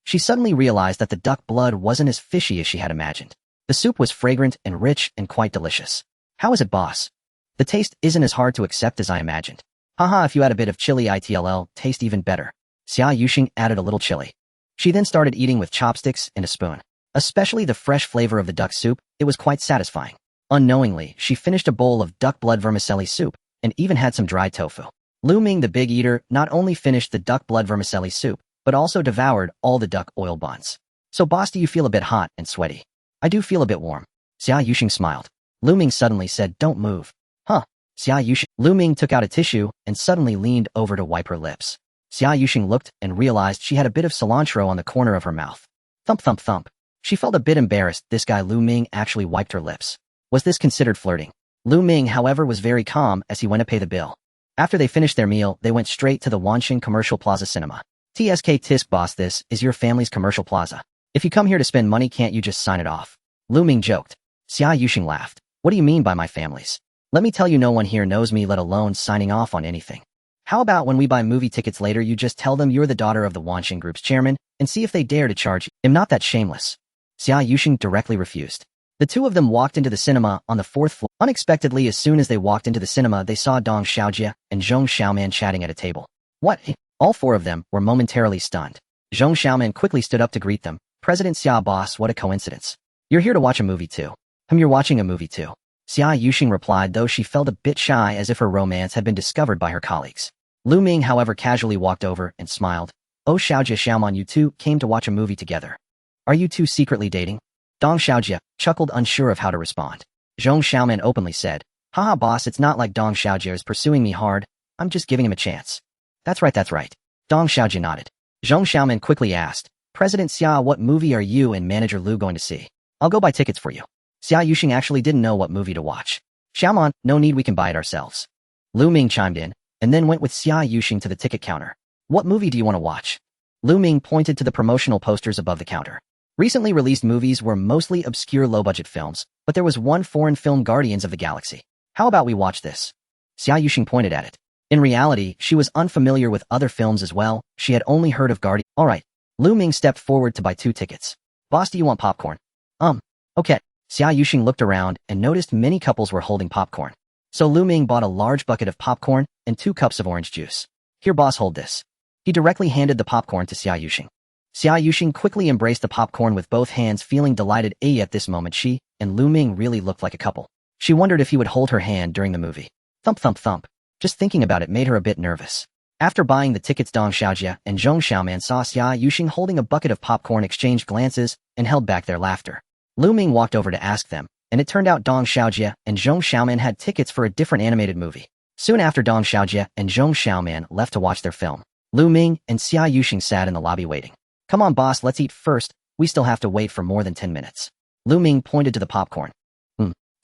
She suddenly realized that the duck blood wasn't as fishy as she had imagined. The soup was fragrant and rich and quite delicious. "How is it, boss?" "The taste isn't as hard to accept as I imagined." "Haha, if you add a bit of chili it'll taste even better." Xia Yuxing added a little chili. She then started eating with chopsticks and a spoon. Especially the fresh flavor of the duck soup, it was quite satisfying. Unknowingly, she finished a bowl of duck blood vermicelli soup, and even had some dried tofu. Lu Ming, the big eater, not only finished the duck blood vermicelli soup, but also devoured all the duck oil buns. "So boss, do you feel a bit hot and sweaty?" "I do feel a bit warm." Xia Yuxing smiled. Lu Ming suddenly said, "Don't move." "Huh." Xia Yuxing. Lu Ming took out a tissue and suddenly leaned over to wipe her lips. Xia Yuxing looked and realized she had a bit of cilantro on the corner of her mouth. Thump thump thump. She felt a bit embarrassed. This guy Lu Ming actually wiped her lips. Was this considered flirting? Lu Ming, however, was very calm as he went to pay the bill. After they finished their meal, they went straight to the Wanxing Commercial Plaza Cinema. Tisk boss, this is your family's commercial plaza. If you come here to spend money, can't you just sign it off?" Lu Ming joked. Xia Yuxing laughed. "What do you mean by my family's? Let me tell you, no one here knows me, let alone signing off on anything. How about when we buy movie tickets later, you just tell them you're the daughter of the Wanxing Group's chairman, and see if they dare to charge you. I'm not that shameless." Xia Yuxing directly refused. The two of them walked into the cinema on the 4th floor. Unexpectedly, as soon as they walked into the cinema, they saw Dong Xiaojia and Zhong Xiaoman chatting at a table. "What?" All 4 of them were momentarily stunned. Zhong Xiaoman quickly stood up to greet them. "President Xia, boss, what a coincidence. You're here to watch a movie too." You're watching a movie too." Xia Yuxing replied, though she felt a bit shy, as if her romance had been discovered by her colleagues. Lu Ming, however, casually walked over and smiled. "Oh, Xiaojia, Xiaoman, you two came to watch a movie together. Are you two secretly dating?" Dong Xiaojia chuckled, unsure of how to respond. Zhong Xiaoman openly said, Haha boss, it's not like Dong Xiaojie is pursuing me hard. I'm just giving him a chance. That's right, that's right. Dong Xiaojie nodded. Zhong Xiaoman quickly asked, President Xia, what movie are you and Manager Lu going to see? I'll go buy tickets for you. Xia Yuxing actually didn't know what movie to watch. Xiaoman, no need, we can buy it ourselves. Lu Ming chimed in, and then went with Xia Yuxing to the ticket counter. What movie do you want to watch? Lu Ming pointed to the promotional posters above the counter. Recently released movies were mostly obscure low-budget films, but there was one foreign film, Guardians of the Galaxy. How about we watch this? Xia Yuxing pointed at it. In reality, she was unfamiliar with other films as well. She had only heard of Guardians. Alright. Lu Ming stepped forward to buy 2 tickets. Boss, do you want popcorn? Okay. Xia Yuxing looked around and noticed many couples were holding popcorn. So Lu Ming bought a large bucket of popcorn and 2 cups of orange juice. Here boss, hold this. He directly handed the popcorn to Xia Yuxing. Xia Yuxing quickly embraced the popcorn with both hands, feeling delighted. At this moment she and Lu Ming really looked like a couple. She wondered if he would hold her hand during the movie. Thump thump thump. Just thinking about it made her a bit nervous. After buying the tickets, Dong Xiaojie and Zhong Xiaoman saw Xia Yuxing holding a bucket of popcorn, exchanged glances, and held back their laughter. Lu Ming walked over to ask them, and it turned out Dong Xiaojie and Zhong Xiaoman had tickets for a different animated movie. Soon after, Dong Xiaojie and Zhong Xiaoman left to watch their film. Lu Ming and Xia Yuxing sat in the lobby waiting. Come on boss, let's eat first. We still have to wait for more than 10 minutes. Lu Ming pointed to the popcorn.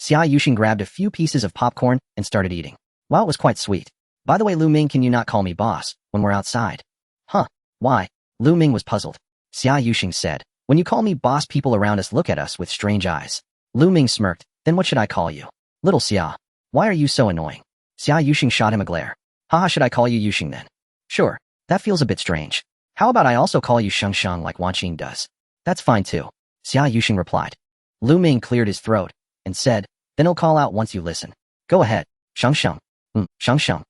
Xia Yuxing grabbed a few pieces of popcorn and started eating. Wow, it was quite sweet. By the way, Lu Ming, can you not call me boss when we're outside? Huh? Why? Lu Ming was puzzled. Xia Yuxing said, when you call me boss, people around us look at us with strange eyes. Lu Ming smirked. Then what should I call you? Little Xia. Why are you so annoying? Xia Yuxing shot him a glare. Haha, should I call you Yuxing then? Sure. That feels a bit strange. How about I also call you Sheng Sheng like Wan Qing does? That's fine too. Xia Yuxing replied. Lu Ming cleared his throat and said, then I'll call out once you listen. Go ahead. Sheng Sheng. Sheng Sheng.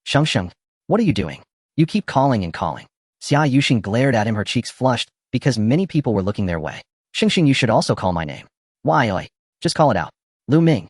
Sheng Sheng. What are you doing? You keep calling and calling. Xia Yuxing glared at him, her cheeks flushed, because many people were looking their way. Sheng Sheng, you should also call my name. Why, oi? Just call it out. Lu Ming.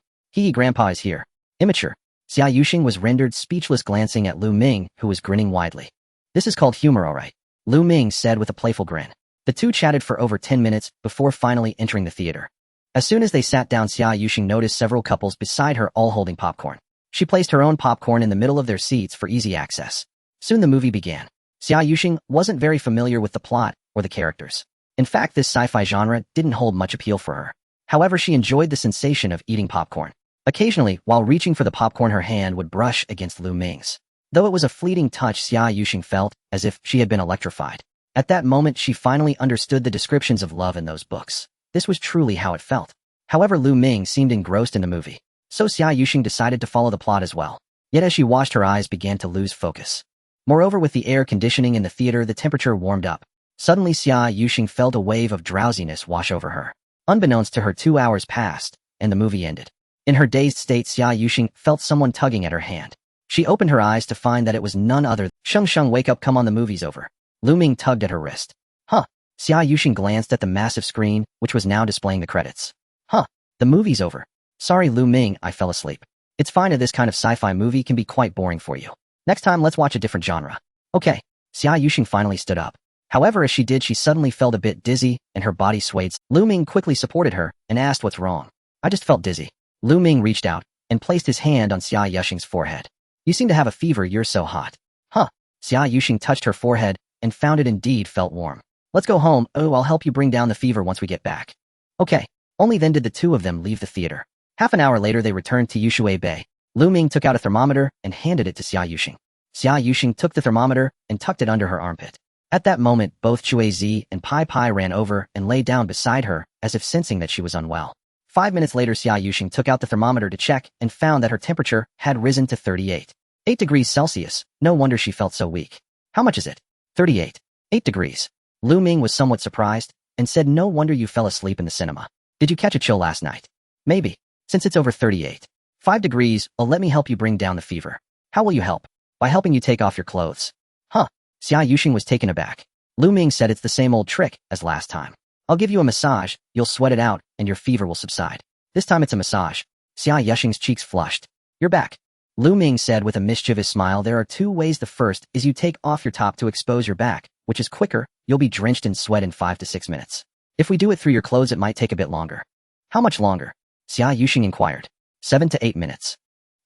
Grandpa is here. Immature. Xia Yuxing was rendered speechless, glancing at Lu Ming, who was grinning widely. This is called humor, alright? Lu Ming said with a playful grin. The two chatted for over 10 minutes before finally entering the theater. As soon as they sat down, Xia Yuxing noticed several couples beside her, all holding popcorn. She placed her own popcorn in the middle of their seats for easy access. Soon the movie began. Xia Yuxing wasn't very familiar with the plot or the characters. In fact, this sci-fi genre didn't hold much appeal for her. However, she enjoyed the sensation of eating popcorn. Occasionally, while reaching for the popcorn, her hand would brush against Lu Ming's. Though it was a fleeting touch, Xia Yuxing felt as if she had been electrified. At that moment, she finally understood the descriptions of love in those books. This was truly how it felt. However, Lu Ming seemed engrossed in the movie. So Xia Yuxing decided to follow the plot as well. Yet as she watched, her eyes began to lose focus. Moreover, with the air conditioning in the theater, the temperature warmed up. Suddenly, Xia Yuxing felt a wave of drowsiness wash over her. Unbeknownst to her, 2 hours passed, and the movie ended. In her dazed state, Xia Yuxing felt someone tugging at her hand. She opened her eyes to find that it was none other than Sheng Sheng. Wake up, come on, the movie's over. Lu Ming tugged at her wrist. Huh? Xia Yuxing glanced at the massive screen, which was now displaying the credits. Huh? The movie's over. Sorry, Lu Ming, I fell asleep. It's fine, this kind of sci-fi movie can be quite boring for you. Next time, let's watch a different genre. Okay. Xia Yuxing finally stood up. However, as she did, she suddenly felt a bit dizzy, and her body swayed. Lu Ming quickly supported her and asked what's wrong. I just felt dizzy. Lu Ming reached out and placed his hand on Xia Yuxing's forehead. You seem to have a fever, you're so hot. Huh? Xia Yuxing touched her forehead and found it indeed felt warm. Let's go home. Oh, I'll help you bring down the fever once we get back. Okay. Only then did the two of them leave the theater. Half an hour later, they returned to Yushui Bay. Lu Ming took out a thermometer and handed it to Xia Yuxing. Xia Yuxing took the thermometer and tucked it under her armpit. At that moment, both Chui Zi and Pai Pai ran over and lay down beside her, as if sensing that she was unwell. 5 minutes later, Xia Yuxing took out the thermometer to check and found that her temperature had risen to 38 degrees Celsius. No wonder she felt so weak. How much is it? 8 degrees. Lu Ming was somewhat surprised and said, no wonder you fell asleep in the cinema. Did you catch a chill last night? Maybe. Since it's over 5 degrees, let me help you bring down the fever. How will you help? By helping you take off your clothes. Huh? Xia Yuxing was taken aback. Lu Ming said, it's the same old trick as last time. I'll give you a massage, you'll sweat it out, and your fever will subside. This time it's a massage. Xia Yuxing's cheeks flushed. You're back. Lu Ming said with a mischievous smile, there are 2 ways. The first is you take off your top to expose your back, which is quicker. You'll be drenched in sweat in 5 to 6 minutes. If we do it through your clothes, it might take a bit longer. How much longer? Xia Yuxing inquired. 7 to 8 minutes.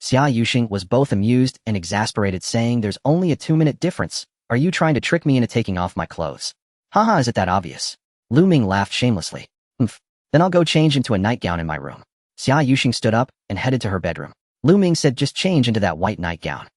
Xia Yuxing was both amused and exasperated, saying, there's only a 2-minute difference. Are you trying to trick me into taking off my clothes? Haha, is it that obvious? Lu Ming laughed shamelessly. Humph. Then I'll go change into a nightgown in my room. Xia Yuxing stood up and headed to her bedroom. Lu Ming said, just change into that white nightgown.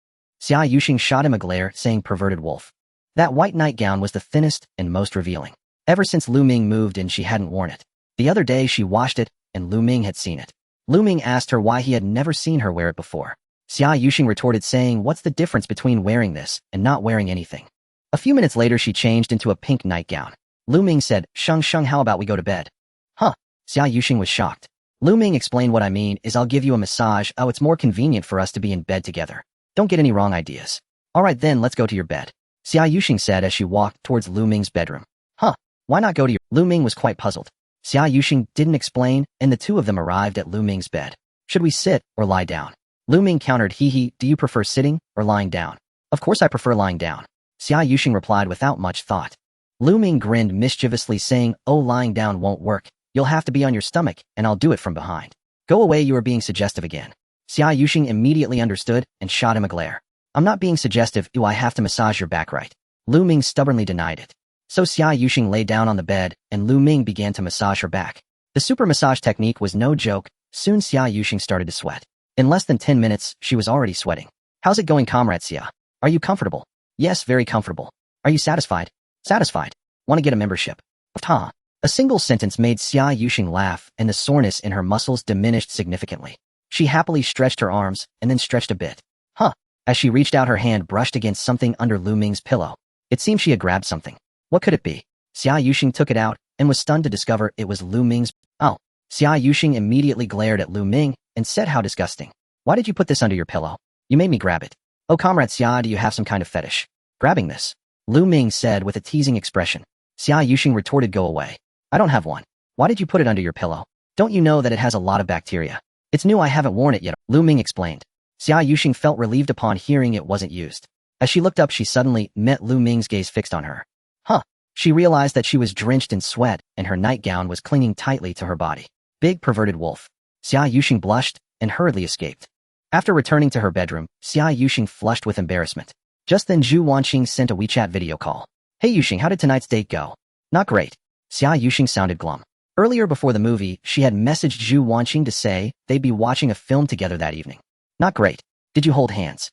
Xia Yuxing shot him a glare, saying, perverted wolf. That white nightgown was the thinnest and most revealing. Ever since Lu Ming moved in, she hadn't worn it. The other day she washed it, and Lu Ming had seen it. Lu Ming asked her why he had never seen her wear it before. Xia Yuxing retorted, saying, what's the difference between wearing this and not wearing anything? A few minutes later she changed into a pink nightgown. Lu Ming said, Sheng, how about we go to bed? Huh? Xia Yuxing was shocked. Lu Ming explained, what I mean is I'll give you a massage. Oh, it's more convenient for us to be in bed together. Don't get any wrong ideas. Alright then, let's go to your bed. Xia Yuxing said as she walked towards Lu Ming's bedroom. Huh? Why not go to your... Lu Ming was quite puzzled. Xia Yuxing didn't explain, and the two of them arrived at Lu Ming's bed. Should we sit or lie down? Lu Ming countered, hee, do you prefer sitting or lying down? Of course I prefer lying down. Xia Yuxing replied without much thought. Lu Ming grinned mischievously, saying, oh, lying down won't work. You'll have to be on your stomach, and I'll do it from behind. Go away, you are being suggestive again. Xia Yuxing immediately understood and shot him a glare. I'm not being suggestive, I have to massage your back, right? Lu Ming stubbornly denied it. So Xia Yuxing lay down on the bed, and Lu Ming began to massage her back. The super massage technique was no joke. Soon Xia Yuxing started to sweat. In less than 10 minutes, she was already sweating. How's it going, comrade Xia? Are you comfortable? Yes, very comfortable. Are you satisfied? Satisfied. Want to get a membership? Ta. A single sentence made Xia Yuxing laugh, and the soreness in her muscles diminished significantly. She happily stretched her arms, and then stretched a bit. Huh. As she reached out, her hand brushed against something under Lu Ming's pillow. It seemed she had grabbed something. What could it be? Xia Yuxing took it out, and was stunned to discover it was Lu Ming's... Oh. Xia Yuxing immediately glared at Lu Ming, and said, how disgusting. Why did you put this under your pillow? You made me grab it. Oh, comrade Xia, do you have some kind of fetish? Grabbing this? Lu Ming said with a teasing expression. Xia Yuxing retorted, go away. I don't have one. Why did you put it under your pillow? Don't you know that it has a lot of bacteria? It's new, I haven't worn it yet, Lu Ming explained. Xia Yuxing felt relieved upon hearing it wasn't used. As she looked up, she suddenly met Lu Ming's gaze fixed on her. Huh. She realized that she was drenched in sweat, and her nightgown was clinging tightly to her body. Big perverted wolf. Xia Yuxing blushed, and hurriedly escaped. After returning to her bedroom, Xia Yuxing flushed with embarrassment. Just then Zhu Wanqing sent a WeChat video call. Hey Yuxing, how did tonight's date go? Not great. Xia Yuxing sounded glum. Earlier before the movie, she had messaged Zhu Wanqing to say they'd be watching a film together that evening. Not great. Did you hold hands?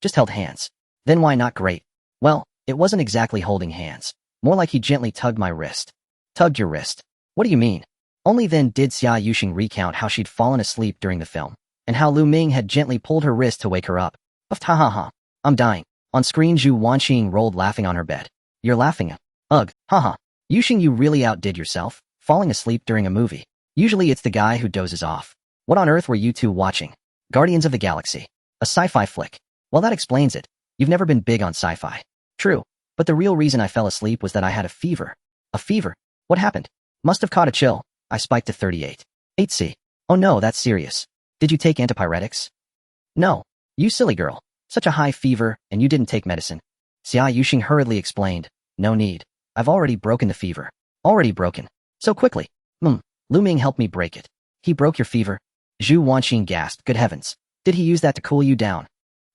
Just held hands. Then why not great? Well, it wasn't exactly holding hands. More like he gently tugged my wrist. Tugged your wrist? What do you mean? Only then did Xia Yuxing recount how she'd fallen asleep during the film, and how Lu Ming had gently pulled her wrist to wake her up. Ha ha ha. I'm dying. On screen, Zhu Wanqing rolled laughing on her bed. You're laughing at? Ugh, haha. Yuxing, you really outdid yourself, falling asleep during a movie. Usually it's the guy who dozes off. What on earth were you two watching? Guardians of the Galaxy. A sci-fi flick. Well, that explains it. You've never been big on sci-fi. True. But the real reason I fell asleep was that I had a fever. A fever? What happened? Must have caught a chill. I spiked to 38. 8C. Oh no, that's serious. Did you take antipyretics? No. You silly girl. Such a high fever, and you didn't take medicine. Xia Yuxing hurriedly explained. No need. I've already broken the fever. Already broken. So quickly. Lu Ming helped me break it. He broke your fever? Zhu Wanqing gasped. Good heavens. Did he use that to cool you down?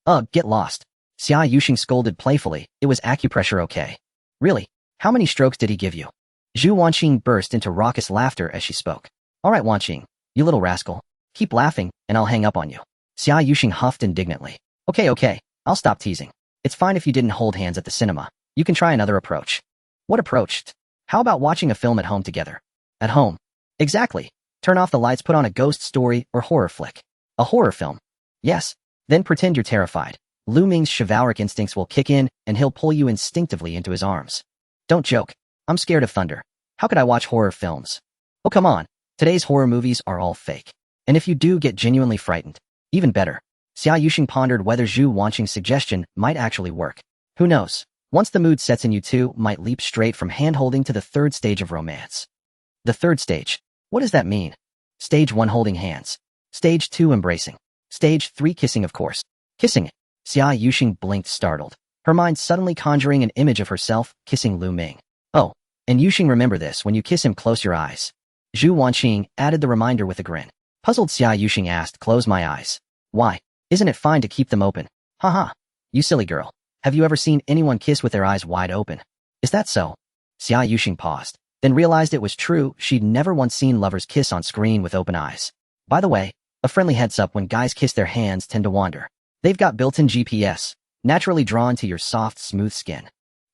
Ugh, get lost. Xia Yuxing scolded playfully. It was acupressure, okay? Really? How many strokes did he give you? Zhu Wanqing burst into raucous laughter as she spoke. Alright Wanqing, you little rascal. Keep laughing, and I'll hang up on you. Xia Yuxing huffed indignantly. Okay, I'll stop teasing. It's fine if you didn't hold hands at the cinema. You can try another approach. What approach? How about watching a film at home together? At home? Exactly. Turn off the lights, put on a ghost story or horror flick. A horror film? Yes. Then pretend you're terrified. Lu Ming's chivalric instincts will kick in, and he'll pull you instinctively into his arms. Don't joke. I'm scared of thunder. How could I watch horror films? Oh, come on. Today's horror movies are all fake. And if you do get genuinely frightened, even better. Xia Yuxing pondered whether Zhu Wanqing's suggestion might actually work. Who knows? Once the mood sets in, you two might leap straight from hand-holding to the third stage of romance. The third stage. What does that mean? Stage 1, holding hands. Stage 2, embracing. Stage 3, kissing, of course. Kissing. Xia Yuxing blinked, startled. Her mind suddenly conjuring an image of herself kissing Lu Ming. Oh, and Yuxing, remember this, when you kiss him, close your eyes. Zhu Wanqing added the reminder with a grin. Puzzled, Xia Yuxing asked, close my eyes. Why? Isn't it fine to keep them open? Haha. You silly girl. Have you ever seen anyone kiss with their eyes wide open? Is that so? Xia Yuxing paused, then realized it was true. She'd never once seen lovers kiss on screen with open eyes. By the way, a friendly heads up, when guys kiss, their hands tend to wander. They've got built-in GPS, naturally drawn to your soft, smooth skin.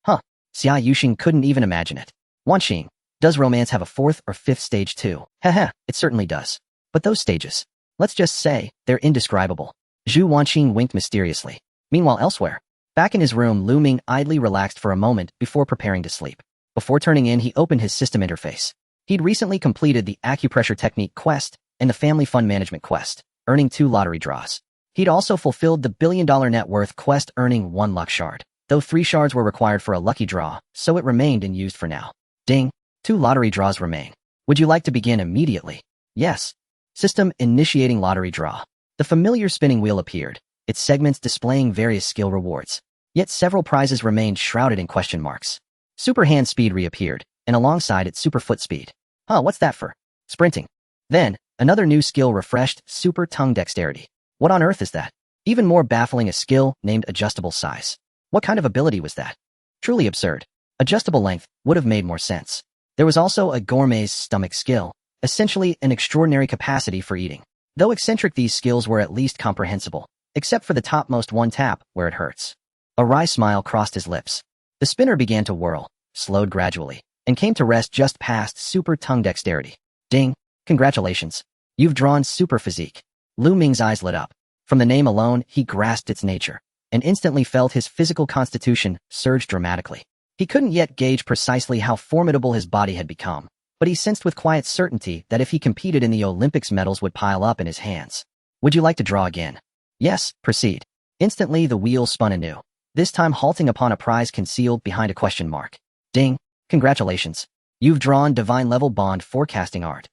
Huh. Xia Yuxing couldn't even imagine it. Wanqing, does romance have a fourth or fifth stage too? Heh, it certainly does. But those stages, let's just say, they're indescribable. Zhu Wanqing winked mysteriously. Meanwhile, elsewhere, back in his room, Lu Ming idly relaxed for a moment before preparing to sleep. Before turning in, he opened his system interface. He'd recently completed the acupressure technique quest and the family fund management quest, earning 2 lottery draws. He'd also fulfilled the billion-dollar net worth quest, earning 1 luck shard, though 3 shards were required for a lucky draw, so it remained unused for now. Ding. 2 lottery draws remain. Would you like to begin immediately? Yes. System initiating lottery draw. The familiar spinning wheel appeared, its segments displaying various skill rewards. Yet several prizes remained shrouded in question marks. Super hand speed reappeared, and alongside it, super foot speed. Huh, what's that for? Sprinting. Then, another new skill refreshed, super tongue dexterity. What on earth is that? Even more baffling, a skill named adjustable size. What kind of ability was that? Truly absurd. Adjustable length would have made more sense. There was also a gourmet's stomach skill, essentially an extraordinary capacity for eating. Though eccentric, these skills were at least comprehensible, except for the topmost one tap, where it hurts. A wry smile crossed his lips. The spinner began to whirl, slowed gradually, and came to rest just past super tongue dexterity. Ding. Congratulations. You've drawn super physique. Lu Ming's eyes lit up. From the name alone, he grasped its nature, and instantly felt his physical constitution surge dramatically. He couldn't yet gauge precisely how formidable his body had become, but he sensed with quiet certainty that if he competed in the Olympics, medals would pile up in his hands. Would you like to draw again? Yes, proceed. Instantly the wheel spun anew, this time halting upon a prize concealed behind a question mark. Ding. Congratulations. You've drawn divine level bond forecasting art.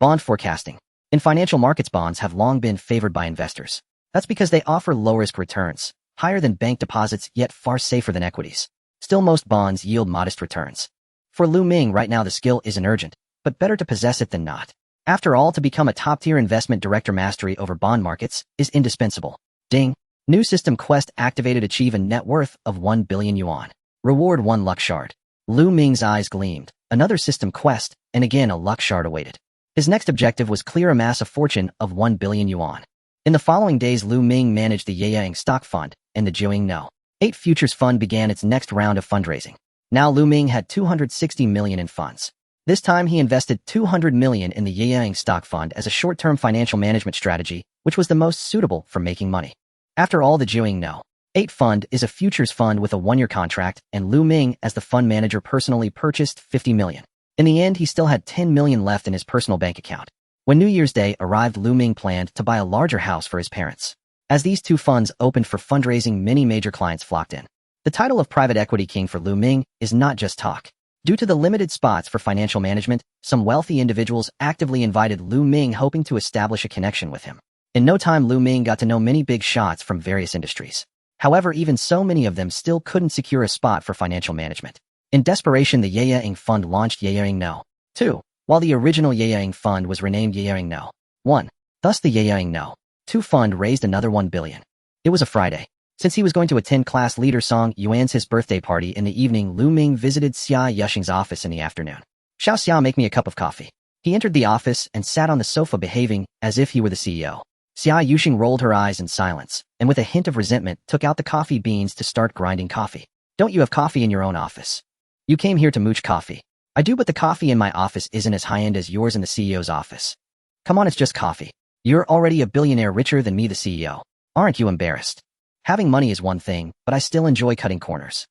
Bond forecasting. In financial markets, bonds have long been favored by investors. That's because they offer low-risk returns, higher than bank deposits, yet far safer than equities. Still, most bonds yield modest returns. For Lu Ming right now, the skill isn't urgent, but better to possess it than not. After all, to become a top-tier investment director, mastery over bond markets is indispensable. Ding. New system quest activated. Achieve a net worth of 1 billion yuan. Reward 1 luck shard. Lu Ming's eyes gleamed. Another system quest, and again a luck shard awaited. His next objective was clear, amass a fortune of 1 billion yuan. In the following days, Lu Ming managed the Yeyang Stock Fund and the Jiuing No. 8 Futures Fund began its next round of fundraising. Now Lu Ming had 260 million in funds. This time he invested 200 million in the Yeyang Stock Fund as a short-term financial management strategy, which was the most suitable for making money. After all, the Jiuing No. 8 Fund is a futures fund with a 1-year contract, and Lu Ming, as the fund manager, personally purchased 50 million. In the end, he still had 10 million left in his personal bank account. When New Year's Day arrived, Lu Ming planned to buy a larger house for his parents. As these 2 funds opened for fundraising, many major clients flocked in. The title of private equity king for Lu Ming is not just talk. Due to the limited spots for financial management, some wealthy individuals actively invited Lu Ming, hoping to establish a connection with him. In no time, Lu Ming got to know many big shots from various industries. However, even so, many of them still couldn't secure a spot for financial management. In desperation, the Yeyang Fund launched Yeyang No. 2, while the original Yeyang Fund was renamed Yeyang No. 1. Thus the Yeyang No. 2 Fund raised another 1 billion. It was a Friday. Since he was going to attend class leader Song Yuan's his birthday party in the evening, Lu Ming visited Xia Yuxing's office in the afternoon. Xiao Xia, make me a cup of coffee. He entered the office and sat on the sofa, behaving as if he were the CEO. Xia Yuxing rolled her eyes in silence, and with a hint of resentment took out the coffee beans to start grinding coffee. Don't you have coffee in your own office? You came here to mooch coffee. I do, but the coffee in my office isn't as high-end as yours in the CEO's office. Come on, it's just coffee. You're already a billionaire, richer than me, the CEO. Aren't you embarrassed? Having money is one thing, but I still enjoy cutting corners.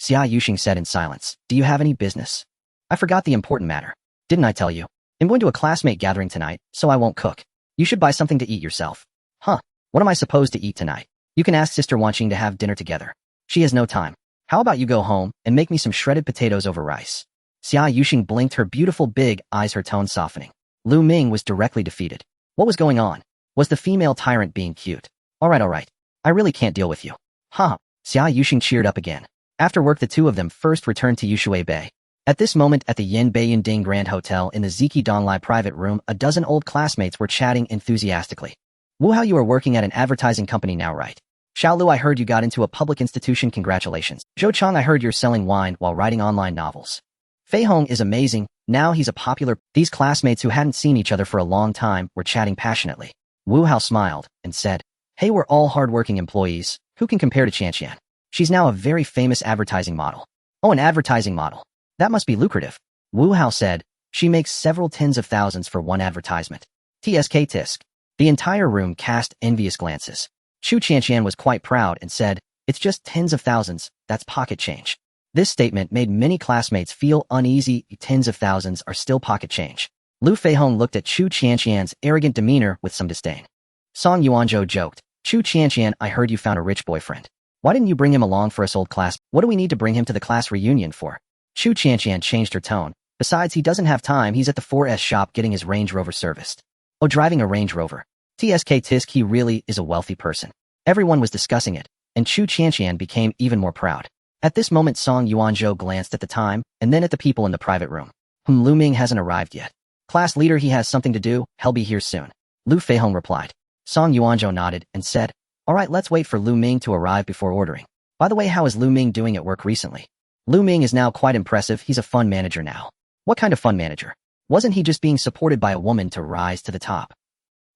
Xia Yuxing said in silence. Do you have any business? I forgot the important matter. Didn't I tell you? I'm going to a classmate gathering tonight, so I won't cook. You should buy something to eat yourself. Huh? What am I supposed to eat tonight? You can ask Sister Wanqing to have dinner together. She has no time. How about you go home and make me some shredded potatoes over rice? Xia Yuxing blinked her beautiful big eyes, her tone softening. Lu Ming was directly defeated. What was going on? Was the female tyrant being cute? All right. I really can't deal with you. Xia Yuxing cheered up again. After work, the 2 of them first returned to Yushui Bay. At this moment at the Yin Baiyun Ding Grand Hotel in the Ziki Donglai private room, a dozen old classmates were chatting enthusiastically. Wu Hao, you are working at an advertising company now, right? Xiaolu, I heard you got into a public institution, congratulations. Zhou Chang, I heard you're selling wine while writing online novels. Fei Hong is amazing, now he's a popular... These classmates who hadn't seen each other for a long time were chatting passionately. Wu Hao smiled and said, hey, we're all hardworking employees. Who can compare to Qianqian? She's now a very famous advertising model. Oh, an advertising model. That must be lucrative. Wu Hao said, she makes several tens of thousands for one advertisement. TSK tisk. The entire room cast envious glances. Chu Qianqian was quite proud and said, it's just tens of thousands, that's pocket change. This statement made many classmates feel uneasy. Tens of thousands are still pocket change. Lu Feihong looked at Chu Qianqian's arrogant demeanor with some disdain. Song Yuanzhou joked, Chu Qianqian, I heard you found a rich boyfriend. Why didn't you bring him along for us old class? What do we need to bring him to the class reunion for? Chu Qianqian changed her tone. Besides, he doesn't have time, he's at the 4S shop getting his Range Rover serviced. Oh, driving a Range Rover. TSK tisk, he really is a wealthy person. Everyone was discussing it, and Chu Qianqian became even more proud. At this moment Song Yuanzhou glanced at the time, and then at the people in the private room. Lu Ming hasn't arrived yet. Class leader, he has something to do, he'll be here soon. Lu Feihong replied. Song Yuanzhou nodded and said, alright, let's wait for Lu Ming to arrive before ordering. By the way, how is Lu Ming doing at work recently? Lu Ming is now quite impressive, he's a fund manager now. What kind of fund manager? Wasn't he just being supported by a woman to rise to the top?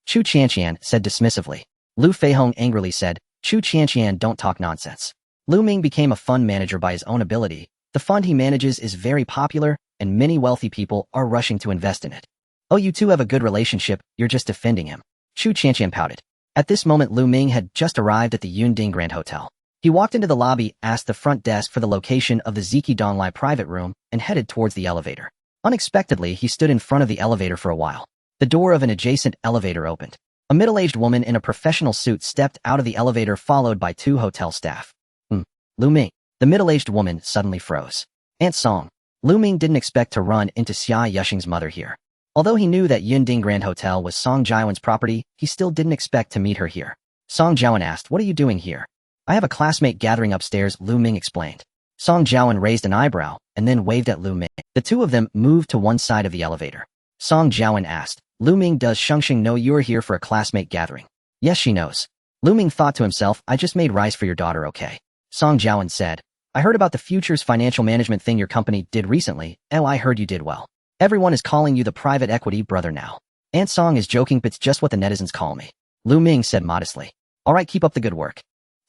Chu Qianqian said dismissively. Lu Feihong angrily said, Chu Qianqian, don't talk nonsense. Lu Ming became a fund manager by his own ability. The fund he manages is very popular, and many wealthy people are rushing to invest in it. Oh, you two have a good relationship, you're just defending him. Chu Qianqian pouted. At this moment Lu Ming had just arrived at the Yunding Grand Hotel. He walked into the lobby, asked the front desk for the location of the Ziki Donglai private room, and headed towards the elevator. Unexpectedly, he stood in front of the elevator for a while. The door of an adjacent elevator opened. A middle-aged woman in a professional suit stepped out of the elevator followed by two hotel staff. Lu Ming. The middle-aged woman suddenly froze. Aunt Song. Lu Ming didn't expect to run into Xia Yuxing's mother here. Although he knew that Yunding Grand Hotel was Song Jiawen's property, he still didn't expect to meet her here. Song Jiawen asked, what are you doing here? I have a classmate gathering upstairs, Lu Ming explained. Song Jiawen raised an eyebrow and then waved at Lu Ming. The two of them moved to one side of the elevator. Song Jiawen asked, Lu Ming, does Shengxing know you're here for a classmate gathering? Yes, she knows. Lu Ming thought to himself, I just made rice for your daughter, okay? Song Jiawen said, I heard about the futures financial management thing your company did recently. Oh, I heard you did well. Everyone is calling you the private equity brother now. Aunt Song is joking, but it's just what the netizens call me. Lu Ming said modestly. Alright, keep up the good work.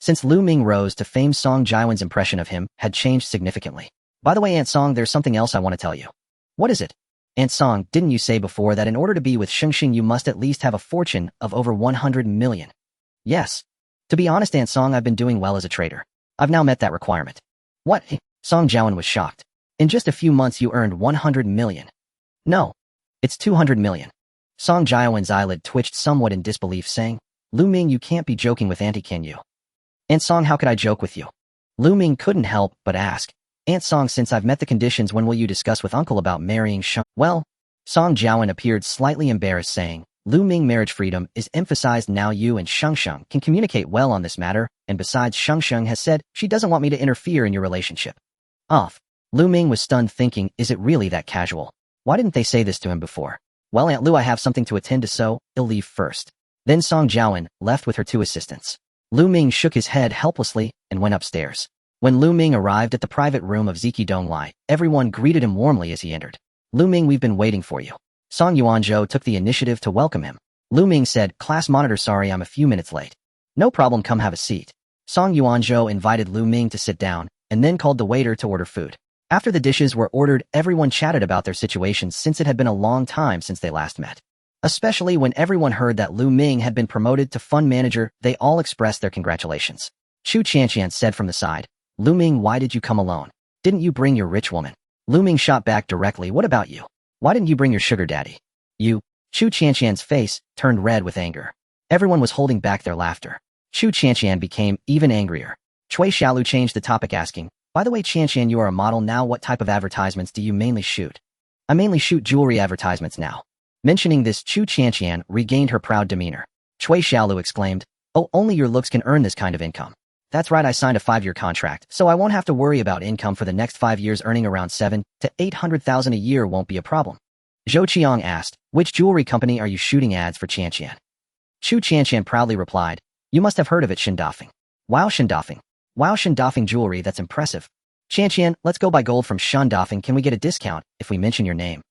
Since Lu Ming rose to fame, Song Jiawen's impression of him had changed significantly. By the way, Aunt Song, there's something else I want to tell you. What is it? Aunt Song, didn't you say before that in order to be with Shengxing you must at least have a fortune of over 100 million? Yes. To be honest, Aunt Song, I've been doing well as a trader. I've now met that requirement. What? Song Jiawen was shocked. In just a few months you earned 100 million. No. It's 200 million. Song Jiawen's eyelid twitched somewhat in disbelief, saying, Lu Ming, you can't be joking with Auntie, can you? Aunt Song, how could I joke with you? Lu Ming couldn't help but ask, Aunt Song, since I've met the conditions, when will you discuss with Uncle about marrying Sheng? Well, Song Jiawen appeared slightly embarrassed, saying, Lu Ming, marriage freedom is emphasized now. You and Shengsheng can communicate well on this matter, and besides, Shengsheng has said she doesn't want me to interfere in your relationship. Off. Lu Ming was stunned, thinking, is it really that casual? Why didn't they say this to him before? Well, Aunt Lu, I have something to attend to, so I'll leave first. Then Song Jiawen left with her two assistants. Lu Ming shook his head helplessly and went upstairs. When Lu Ming arrived at the private room of Ziki Donglai, everyone greeted him warmly as he entered. Lu Ming, we've been waiting for you. Song Yuanzhou took the initiative to welcome him. Lu Ming said, class monitor, sorry I'm a few minutes late. No problem, come have a seat. Song Yuanzhou invited Lu Ming to sit down, and then called the waiter to order food. After the dishes were ordered, everyone chatted about their situations since it had been a long time since they last met. Especially when everyone heard that Lu Ming had been promoted to fund manager, they all expressed their congratulations. Chu Qianqian said from the side, Lu Ming, why did you come alone? Didn't you bring your rich woman? Lu Ming shot back directly, what about you? Why didn't you bring your sugar daddy? You? Chu Qianqian's face turned red with anger. Everyone was holding back their laughter. Chu Qianqian became even angrier. Cui Xiaolu changed the topic, asking, by the way, Qianqian, you are a model now. What type of advertisements do you mainly shoot? I mainly shoot jewelry advertisements now. Mentioning this, Chu Qianqian regained her proud demeanor. Cui Xiaolu exclaimed, oh, only your looks can earn this kind of income. That's right, I signed a 5-year contract, so I won't have to worry about income for the next 5 years. Earning around 7 to 800,000 a year won't be a problem. Zhou Qiang asked, which jewelry company are you shooting ads for? Qianqian. Chu Qianqian proudly replied, you must have heard of it, Shindafeng. Wow, Shindafeng. Wow, Shindafeng jewelry, that's impressive. Qianqian, let's go buy gold from Shindafeng. Can we get a discount if we mention your name?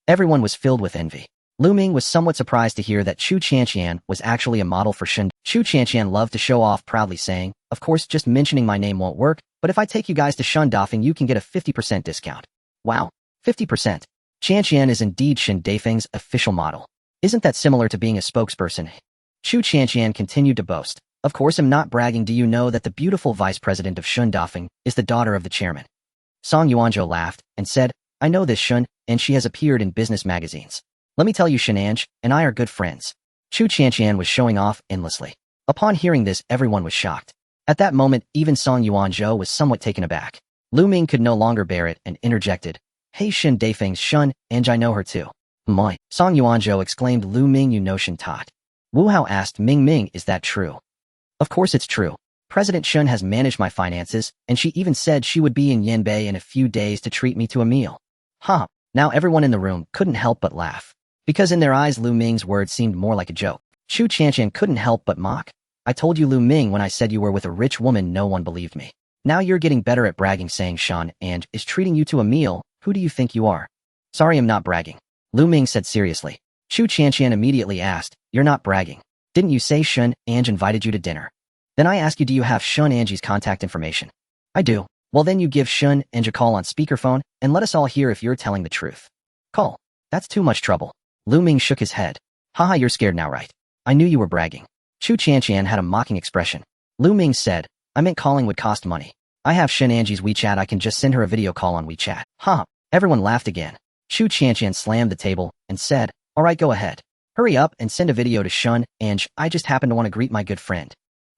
Everyone was filled with envy. Lu Ming was somewhat surprised to hear that Chu Qianqian was actually a model for Shin. Chu Qianqian loved to show off, proudly saying, of course, just mentioning my name won't work, but if I take you guys to Shindafeng, you can get a 50% discount. Wow, 50%. Qianqian is indeed Shindafeng's official model. Isn't that similar to being a spokesperson? Chu Qianqian continued to boast. Of course, I'm not bragging. Do you know that the beautiful vice president of Shindafeng is the daughter of the chairman? Song Yuanzhou laughed and said, I know this Shun, and she has appeared in business magazines. Let me tell you, Shenange and I are good friends. Chu Qianqian was showing off endlessly. Upon hearing this, everyone was shocked. At that moment, even Song Yuanzhou was somewhat taken aback. Lu Ming could no longer bear it and interjected, hey, Shin Dafeng's Shun, and I know her too. Moi. Song Yuanzhou exclaimed, Lu Ming, you know Shin Tot. Wu Hao asked Ming, is that true? Of course it's true. President Shun has managed my finances, and she even said she would be in Yanbei in a few days to treat me to a meal. Huh. Now everyone in the room couldn't help but laugh. Because in their eyes, Lu Ming's words seemed more like a joke. Chu Qianqian couldn't help but mock. I told you, Lu Ming, when I said you were with a rich woman, no one believed me. Now you're getting better at bragging, saying Shun and is treating you to a meal. Who do you think you are? Sorry, I'm not bragging. Lu Ming said seriously. Chu Qianqian immediately asked, you're not bragging. Didn't you say Shun Ange invited you to dinner? Then I ask you, do you have Shun Angie's contact information? I do. Well, then you give Shun Ange a call on speakerphone and let us all hear if you're telling the truth. Call. That's too much trouble. Lu Ming shook his head. Haha, you're scared now, right? I knew you were bragging. Chu Qianqian had a mocking expression. Lu Ming said, I meant calling would cost money. I have Shun Angie's WeChat, I can just send her a video call on WeChat. Ha! Everyone laughed again. Chu Qianqian slammed the table and said, alright, go ahead. Hurry up and send a video to Shun Ange, I just happen to want to greet my good friend.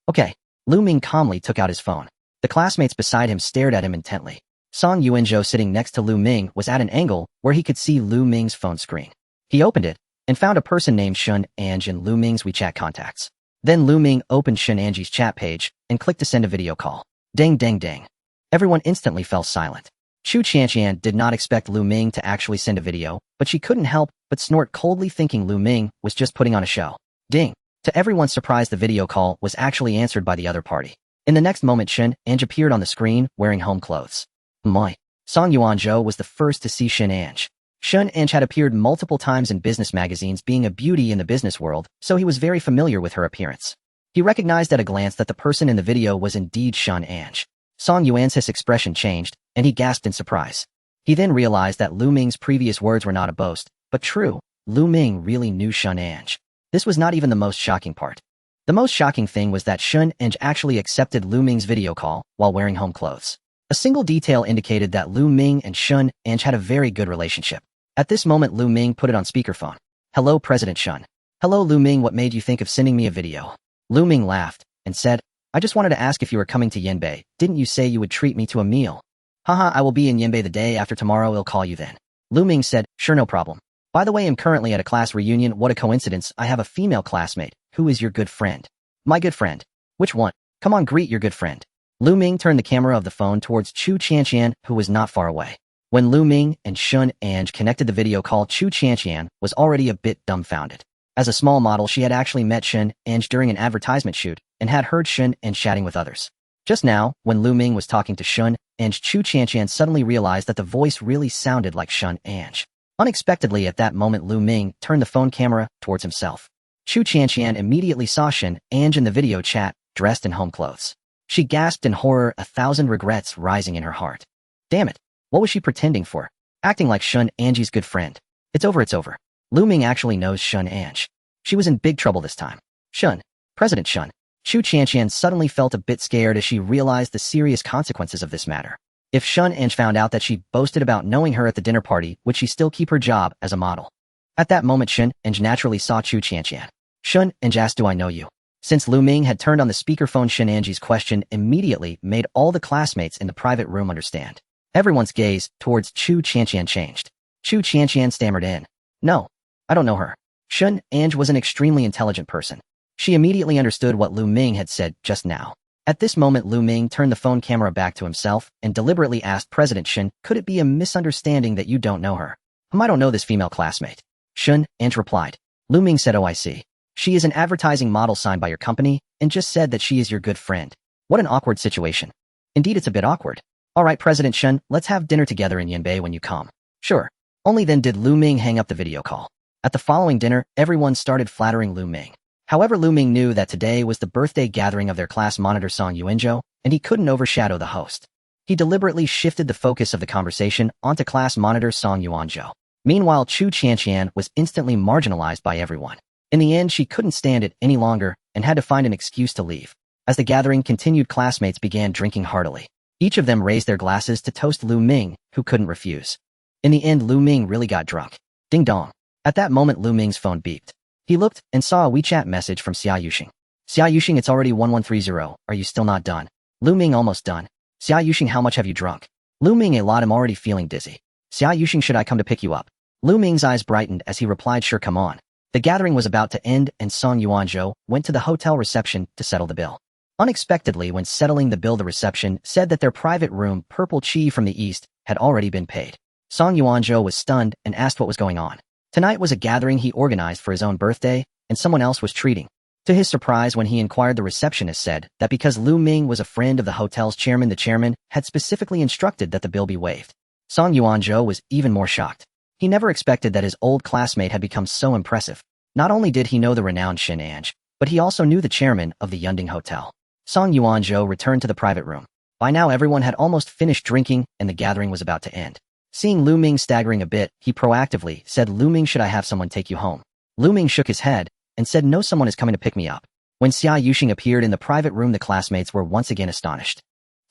Okay. Lu Ming calmly took out his phone. The classmates beside him stared at him intently. Song Yuanzhou, sitting next to Lu Ming, was at an angle where he could see Lu Ming's phone screen. He opened it and found a person named Shun Ange in Lu Ming's WeChat contacts. Then Lu Ming opened Shun Angie's chat page and clicked to send a video call. Ding, ding, ding. Everyone instantly fell silent. Chu Qianqian did not expect Lu Ming to actually send a video, but she couldn't help but snort coldly, thinking Lu Ming was just putting on a show. Ding. To everyone's surprise, the video call was actually answered by the other party. In the next moment, Shun Ange appeared on the screen wearing home clothes. Moi. Song Yuanzhou was the first to see Shun Ange. Shun Ange had appeared multiple times in business magazines, being a beauty in the business world, so he was very familiar with her appearance. He recognized at a glance that the person in the video was indeed Shun Ange. Song Yuanzhou's expression changed, and he gasped in surprise. He then realized that Lu Ming's previous words were not a boast, but true. Lu Ming really knew Shun Ange. This was not even the most shocking part. The most shocking thing was that Shun Ange actually accepted Lu Ming's video call while wearing home clothes. A single detail indicated that Lu Ming and Shun Ange had a very good relationship. At this moment, Lu Ming put it on speakerphone. Hello, President Shun. Hello, Lu Ming, what made you think of sending me a video? Lu Ming laughed and said, I just wanted to ask if you were coming to Yanbei. Didn't you say you would treat me to a meal? Haha, I will be in Yanbei the day after tomorrow. I'll call you then. Lu Ming said, sure, no problem. By the way, I'm currently at a class reunion. What a coincidence. I have a female classmate. Who is your good friend? My good friend. Which one? Come on, greet your good friend. Lu Ming turned the camera of the phone towards Chu Qianqian, who was not far away. When Lu Ming and Shun Ange connected the video call, Chu Qianqian was already a bit dumbfounded. As a small model, she had actually met Shun Ange during an advertisement shoot and had heard Shun Ange chatting with others. Just now, when Lu Ming was talking to Shun Ange, Chu Qianqian suddenly realized that the voice really sounded like Shun Ange. Unexpectedly, at that moment, Lu Ming turned the phone camera towards himself. Chu Qianqian immediately saw Shun Ange in the video chat, dressed in home clothes. She gasped in horror, 1,000 regrets rising in her heart. Damn it. What was she pretending for? Acting like Shun Angie's good friend. It's over, it's over. Lu Ming actually knows Shun Ange. She was in big trouble this time. Shun. President Shun. Chu Qianqian suddenly felt a bit scared as she realized the serious consequences of this matter. If Shun Ange found out that she boasted about knowing her at the dinner party, would she still keep her job as a model? At that moment, Shun Ange naturally saw Chu Qianqian. Shun Ange asked, do I know you? Since Lu Ming had turned on the speakerphone, Shun Angie's question immediately made all the classmates in the private room understand. Everyone's gaze towards Chu Qianqian changed. Chu Qianqian stammered in. No, I don't know her. Shun Ange was an extremely intelligent person. She immediately understood what Lu Ming had said just now. At this moment, Lu Ming turned the phone camera back to himself and deliberately asked President Shen, could it be a misunderstanding that you don't know her? I don't know this female classmate. Shun, Ange replied. Lu Ming said, oh, I see. She is an advertising model signed by your company and just said that she is your good friend. What an awkward situation. Indeed, it's a bit awkward. All right, President Shen, let's have dinner together in Yanbei when you come. Sure. Only then did Lu Ming hang up the video call. At the following dinner, everyone started flattering Lu Ming. However, Lu Ming knew that today was the birthday gathering of their class monitor Song Yuanzhou, and he couldn't overshadow the host. He deliberately shifted the focus of the conversation onto class monitor Song Yuanzhou. Meanwhile, Chu Qianqian was instantly marginalized by everyone. In the end, she couldn't stand it any longer and had to find an excuse to leave. As the gathering continued, classmates began drinking heartily. Each of them raised their glasses to toast Lu Ming, who couldn't refuse. In the end, Lu Ming really got drunk. Ding dong. At that moment, Lu Ming's phone beeped. He looked and saw a WeChat message from Xia Yuxing. Xia Yuxing, it's already 1130. Are you still not done? Lu Ming, almost done. Xia Yuxing, how much have you drunk? Lu Ming, a lot, I'm already feeling dizzy. Xia Yuxing, should I come to pick you up? Lu Ming's eyes brightened as he replied, sure, come on. The gathering was about to end and Song Yuanzhou went to the hotel reception to settle the bill. Unexpectedly, when settling the bill, the reception said that their private room, Purple Chi from the East, had already been paid. Song Yuanzhou was stunned and asked what was going on. Tonight was a gathering he organized for his own birthday, and someone else was treating. To his surprise, when he inquired, the receptionist said that because Lu Ming was a friend of the hotel's chairman, the chairman had specifically instructed that the bill be waived. Song Yuanzhou was even more shocked. He never expected that his old classmate had become so impressive. Not only did he know the renowned Shen Ange, but he also knew the chairman of the Yunding Hotel. Song Yuanzhou returned to the private room. By now, everyone had almost finished drinking, and the gathering was about to end. Seeing Lu Ming staggering a bit, he proactively said, Lu Ming, should I have someone take you home? Lu Ming shook his head and said, no, someone is coming to pick me up. When Xia Yuxing appeared in the private room, the classmates were once again astonished.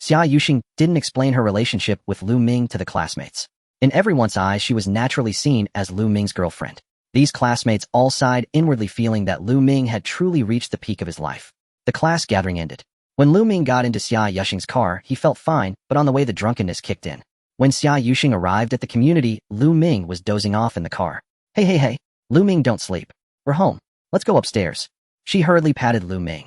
Xia Yuxing didn't explain her relationship with Lu Ming to the classmates. In everyone's eyes, she was naturally seen as Lu Ming's girlfriend. These classmates all sighed inwardly, feeling that Lu Ming had truly reached the peak of his life. The class gathering ended. When Lu Ming got into Xia Yuxing's car, he felt fine, but on the way the drunkenness kicked in. When Xia Yuxing arrived at the community, Lu Ming was dozing off in the car. Hey, Lu Ming, don't sleep. We're home. Let's go upstairs. She hurriedly patted Lu Ming.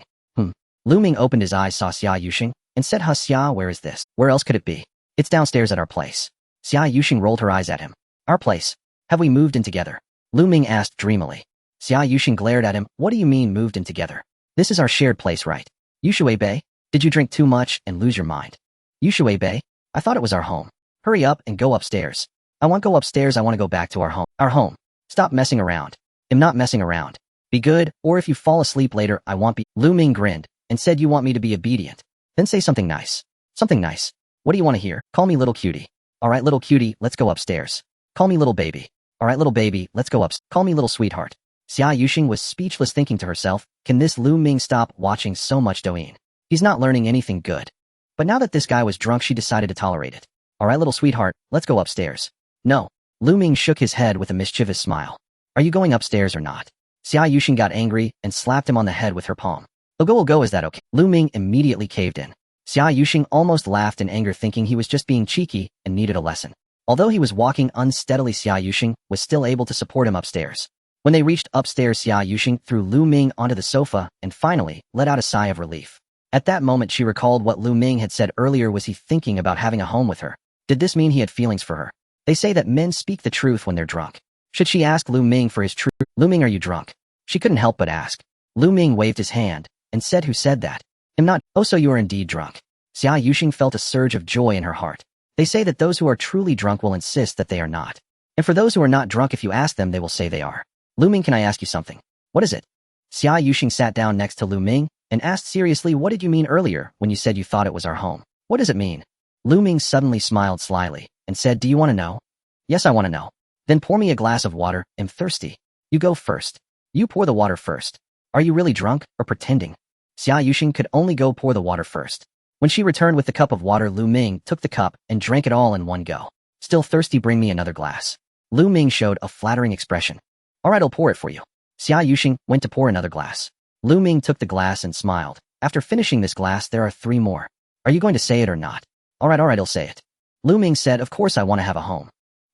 Lu Ming opened his eyes, saw Xia Yuxing, and said, Xia, where is this? Where else could it be? It's downstairs at our place. Xia Yuxing rolled her eyes at him. Our place? Have we moved in together? Lu Ming asked dreamily. Xia Yuxing glared at him. What do you mean moved in together? This is our shared place, right? Yushui Bei, did you drink too much and lose your mind? Yushui Bei, I thought it was our home. Hurry up and go upstairs. I want to go upstairs. I want to go back to our home. Our home. Stop messing around. I'm not messing around. Be good, or if you fall asleep later, I won't be. Lu Ming grinned and said, you want me to be obedient? Then say something nice. Something nice. What do you want to hear? Call me little cutie. All right, little cutie, let's go upstairs. Call me little baby. All right, little baby, let's go up. Call me little sweetheart. Xia Yuxing was speechless, thinking to herself, can this Lu Ming stop watching so much Douyin? He's not learning anything good. But now that this guy was drunk, she decided to tolerate it. All right, little sweetheart, let's go upstairs. No. Lu Ming shook his head with a mischievous smile. Are you going upstairs or not? Xia Yuxing got angry and slapped him on the head with her palm. We'll go, is that okay? Lu Ming immediately caved in. Xia Yuxing almost laughed in anger, thinking he was just being cheeky and needed a lesson. Although he was walking unsteadily, Xia Yuxing was still able to support him upstairs. When they reached upstairs, Xia Yuxing threw Lu Ming onto the sofa and finally let out a sigh of relief. At that moment, she recalled what Lu Ming had said earlier. Was he thinking about having a home with her? Did this mean he had feelings for her? They say that men speak the truth when they're drunk. Should she ask Lu Ming for his truth? Lu Ming, are you drunk? She couldn't help but ask. Lu Ming waved his hand and said, who said that? I'm not. Oh, so you are indeed drunk. Xia Yuxing felt a surge of joy in her heart. They say that those who are truly drunk will insist that they are not. And for those who are not drunk, if you ask them, they will say they are. Lu Ming, can I ask you something? What is it? Xia Yuxing sat down next to Lu Ming and asked seriously, what did you mean earlier when you said you thought it was our home? What does it mean? Lu Ming suddenly smiled slyly and said, do you want to know? Yes, I want to know. Then pour me a glass of water. I'm thirsty. You go first. You pour the water first. Are you really drunk or pretending? Xia Yuxing could only go pour the water first. When she returned with the cup of water, Lu Ming took the cup and drank it all in one go. Still thirsty, bring me another glass. Lu Ming showed a flattering expression. All right, I'll pour it for you. Xia Yuxing went to pour another glass. Lu Ming took the glass and smiled. After finishing this glass, there are 3 more. Are you going to say it or not? All right, I'll say it. Lu Ming said, of course I want to have a home.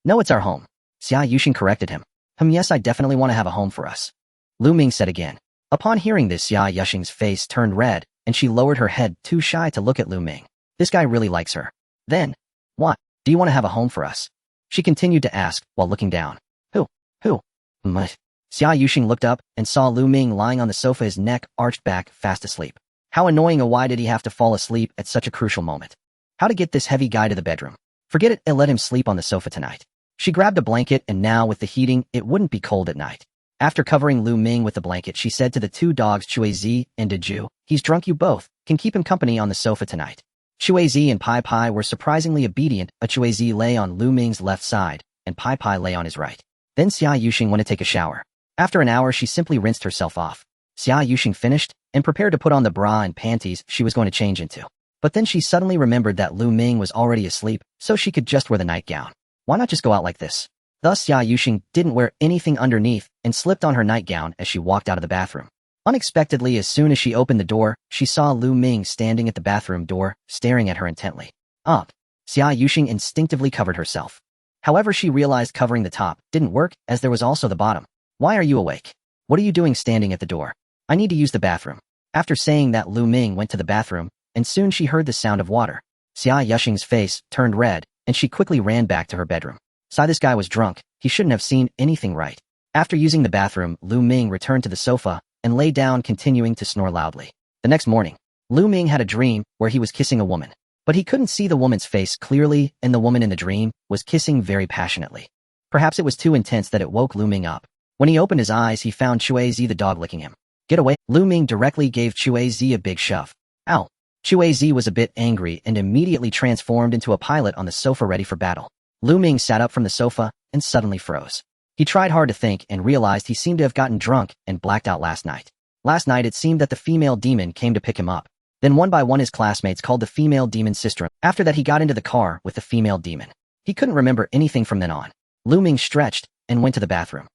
No, it's our home. Xia Yuxing corrected him. Yes, I definitely want to have a home for us. Lu Ming said again. Upon hearing this, Xia Yuxing's face turned red and she lowered her head, too shy to look at Lu Ming. This guy really likes her. Then, what? Do you want to have a home for us? She continued to ask, while looking down. Who? Who? Xia Yuxing looked up and saw Lu Ming lying on the sofa, his neck arched back, fast asleep. How annoying, why did he have to fall asleep at such a crucial moment? How to get this heavy guy to the bedroom? Forget it and let him sleep on the sofa tonight. She grabbed a blanket, and now with the heating, it wouldn't be cold at night. After covering Lu Ming with the blanket, she said to the two dogs Chuizi and Diju, he's drunk, you both can keep him company on the sofa tonight. Chuizi and Pai Pai were surprisingly obedient. Chuizi lay on Lu Ming's left side, and Pai Pai lay on his right. Then Xia Yuxing went to take a shower. After an hour, she simply rinsed herself off. Xia Yuxing finished and prepared to put on the bra and panties she was going to change into. But then she suddenly remembered that Lu Ming was already asleep, so she could just wear the nightgown. Why not just go out like this? Thus, Xia Yuxing didn't wear anything underneath and slipped on her nightgown as she walked out of the bathroom. Unexpectedly, as soon as she opened the door, she saw Lu Ming standing at the bathroom door, staring at her intently. Xia Yuxing instinctively covered herself. However, she realized covering the top didn't work, as there was also the bottom. Why are you awake? What are you doing standing at the door? I need to use the bathroom. After saying that, Lu Ming went to the bathroom, and soon she heard the sound of water. Xia Yuxing's face turned red, and she quickly ran back to her bedroom. This guy was drunk. He shouldn't have seen anything right. After using the bathroom, Lu Ming returned to the sofa and lay down, continuing to snore loudly. The next morning, Lu Ming had a dream where he was kissing a woman. But he couldn't see the woman's face clearly, and the woman in the dream was kissing very passionately. Perhaps it was too intense that it woke Lu Ming up. When he opened his eyes, he found Chuizi the dog licking him. Get away! Lu Ming directly gave Chuizi a big shove. Ow! Chuizi was a bit angry and immediately transformed into a pilot on the sofa, ready for battle. Lu Ming sat up from the sofa and suddenly froze. He tried hard to think and realized he seemed to have gotten drunk and blacked out last night. Last night it seemed that the female demon came to pick him up. Then one by one his classmates called the female demon sister. After that he got into the car with the female demon. He couldn't remember anything from then on. Lu Ming stretched and went to the bathroom.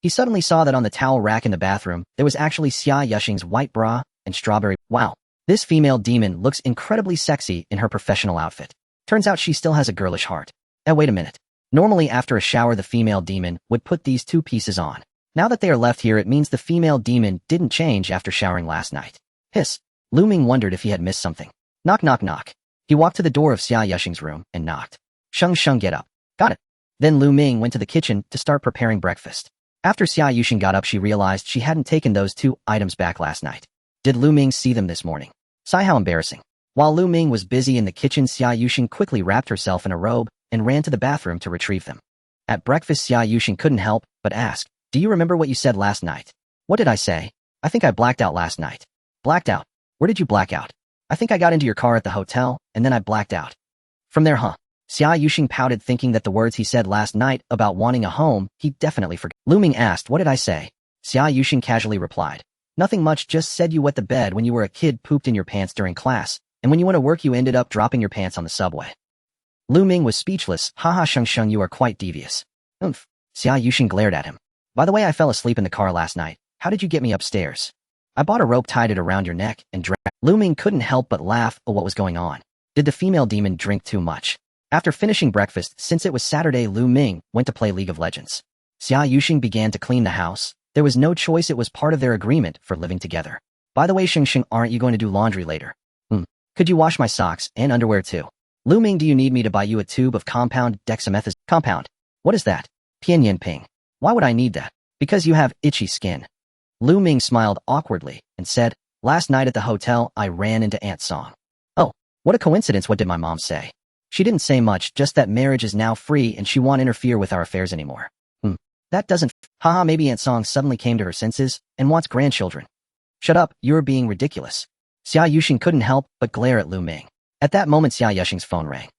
He suddenly saw that on the towel rack in the bathroom, there was actually Xia Yuxing's white bra and strawberry. Wow. This female demon looks incredibly sexy in her professional outfit. Turns out she still has a girlish heart. Wait a minute. Normally after a shower the female demon would put these two pieces on. Now that they are left here, it means the female demon didn't change after showering last night. Hiss. Lu Ming wondered if he had missed something. Knock, knock, knock. He walked to the door of Xia Yuxing's room and knocked. Sheng Sheng, get up. Got it. Then Lu Ming went to the kitchen to start preparing breakfast. After Xia Yuxing got up, she realized she hadn't taken those two items back last night. Did Lu Ming see them this morning? Sigh, how embarrassing. While Lu Ming was busy in the kitchen, Xia Yuxing quickly wrapped herself in a robe and ran to the bathroom to retrieve them. At breakfast, Xia Yuxing couldn't help but ask, do you remember what you said last night? What did I say? I think I blacked out last night. Blacked out? Where did you black out? I think I got into your car at the hotel, and then I blacked out. From there, huh? Xia Yuxing pouted, thinking that the words he said last night about wanting a home, he definitely forgot. Lu Ming asked, what did I say? Xia Yuxing casually replied, nothing much, just said you wet the bed when you were a kid, pooped in your pants during class, and when you went to work you ended up dropping your pants on the subway. Lu Ming was speechless. Haha, Sheng Sheng, you are quite devious. Oomph. Xia Yuxing glared at him. By the way, I fell asleep in the car last night. How did you get me upstairs? I bought a rope, tied it around your neck, and dragged. Lu Ming couldn't help but laugh at what was going on. Did the female demon drink too much? After finishing breakfast, since it was Saturday, Lu Ming went to play League of Legends. Xia Yuxing began to clean the house. There was no choice, it was part of their agreement for living together. By the way, Sheng Sheng, aren't you going to do laundry later? Could you wash my socks and underwear too? Lu Ming, do you need me to buy you a tube of compound dexamethasone? Compound? What is that? Pianyan Ping. Why would I need that? Because you have itchy skin. Lu Ming smiled awkwardly and said, last night at the hotel I ran into Aunt Song. Oh, what a coincidence. What did my mom say? She didn't say much, just that marriage is now free and she won't interfere with our affairs anymore. That doesn't. Haha, maybe Aunt Song suddenly came to her senses and wants grandchildren. Shut up, you're being ridiculous. Xia Yuxing couldn't help but glare at Lu Ming. At that moment, Xia Yuxing's phone rang.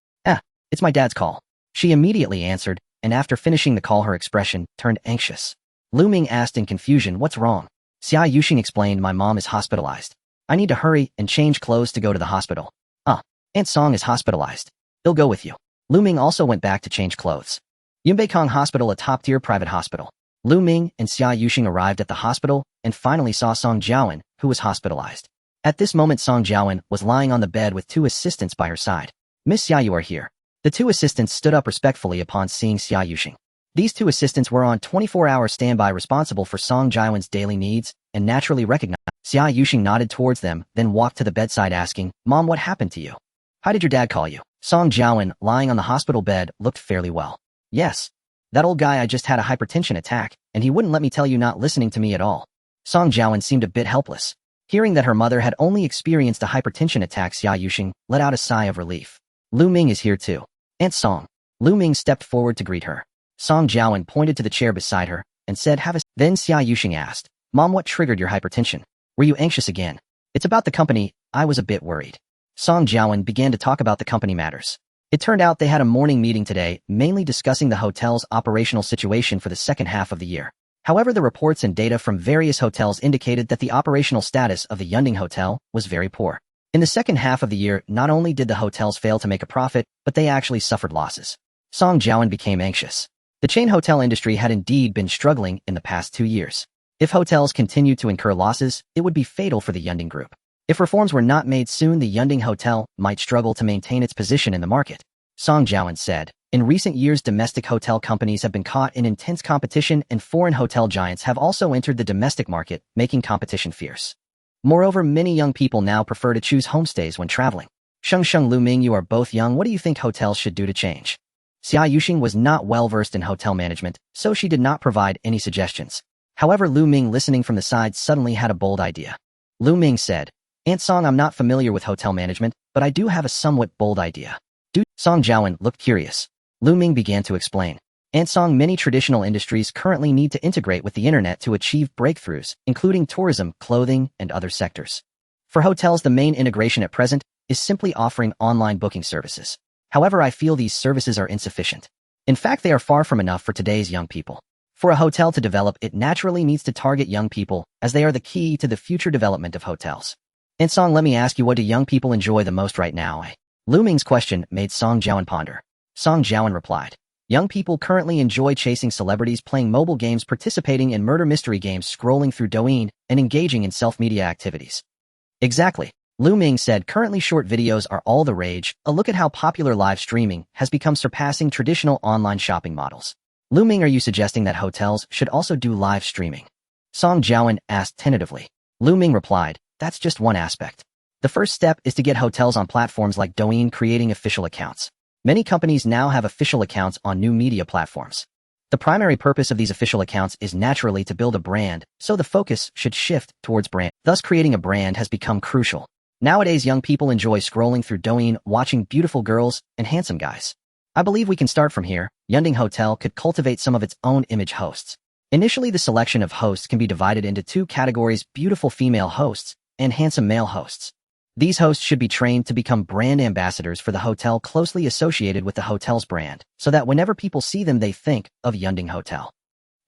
It's my dad's call. She immediately answered, and after finishing the call her expression turned anxious. Lu Ming asked in confusion, what's wrong? Xia Yuxing explained, my mom is hospitalized. I need to hurry and change clothes to go to the hospital. Aunt Song is hospitalized. He'll go with you. Lu Ming also went back to change clothes. Yunbeikong Hospital, a top-tier private hospital. Lu Ming and Xia Yuxing arrived at the hospital and finally saw Song Jiawen, who was hospitalized. At this moment, Song Jiawen was lying on the bed with two assistants by her side. Miss Xia, you are here. The two assistants stood up respectfully upon seeing Xia Yuxing. These two assistants were on 24-hour standby, responsible for Song Jiawen's daily needs and naturally recognized. Xia Yuxing nodded towards them, then walked to the bedside asking, Mom, what happened to you? How did your dad call you? Song Jiawen, lying on the hospital bed, looked fairly well. Yes. That old guy I just had a hypertension attack, and he wouldn't let me tell you, not listening to me at all. Song Jiawen seemed a bit helpless. Hearing that her mother had only experienced a hypertension attack, Xia Yuxing let out a sigh of relief. Lu Ming is here too. Aunt Song. Lu Ming stepped forward to greet her. Song Jiawen pointed to the chair beside her and said, have a... Then Xia Yuxing asked, Mom, what triggered your hypertension? Were you anxious again? It's about the company. I was a bit worried. Song Jiawen began to talk about the company matters. It turned out they had a morning meeting today, mainly discussing the hotel's operational situation for the second half of the year. However, the reports and data from various hotels indicated that the operational status of the Yunding Hotel was very poor. In the second half of the year, not only did the hotels fail to make a profit, but they actually suffered losses. Song Jiawen became anxious. The chain hotel industry had indeed been struggling in the past 2 years. If hotels continued to incur losses, it would be fatal for the Yunding Group. If reforms were not made soon, the Yunding Hotel might struggle to maintain its position in the market. Song Jiawen said, in recent years, domestic hotel companies have been caught in intense competition, and foreign hotel giants have also entered the domestic market, making competition fierce. Moreover, many young people now prefer to choose homestays when traveling. Sheng Lu Ming, you are both young. What do you think hotels should do to change? Xia Yuxing was not well versed in hotel management, so she did not provide any suggestions. However, Lu Ming, listening from the side, suddenly had a bold idea. Lu Ming said, Aunt Song, I'm not familiar with hotel management, but I do have a somewhat bold idea. Song Jiawen looked curious. Lu Ming began to explain. Aunt Song, many traditional industries currently need to integrate with the internet to achieve breakthroughs, including tourism, clothing, and other sectors. For hotels, the main integration at present is simply offering online booking services. However, I feel these services are insufficient. In fact, they are far from enough for today's young people. For a hotel to develop, it naturally needs to target young people, as they are the key to the future development of hotels. Aunt Song, let me ask you, what do young people enjoy the most right now? Lu Ming's question made Song Jiawen ponder. Song Jiawen replied, young people currently enjoy chasing celebrities, playing mobile games, participating in murder mystery games, scrolling through Douyin, and engaging in self-media activities. Exactly. Lu Ming said, currently short videos are all the rage. A look at how popular live streaming has become, surpassing traditional online shopping models. Lu Ming, are you suggesting that hotels should also do live streaming? Song Jiawen asked tentatively. Lu Ming replied, that's just one aspect. The first step is to get hotels on platforms like Douyin, creating official accounts. Many companies now have official accounts on new media platforms. The primary purpose of these official accounts is naturally to build a brand, so the focus should shift towards brand. Thus, creating a brand has become crucial. Nowadays, young people enjoy scrolling through Douyin, watching beautiful girls and handsome guys. I believe we can start from here. Yunding Hotel could cultivate some of its own image hosts. Initially, the selection of hosts can be divided into 2 categories: beautiful female hosts and handsome male hosts. These hosts should be trained to become brand ambassadors for the hotel, closely associated with the hotel's brand, so that whenever people see them, they think of Yunding Hotel.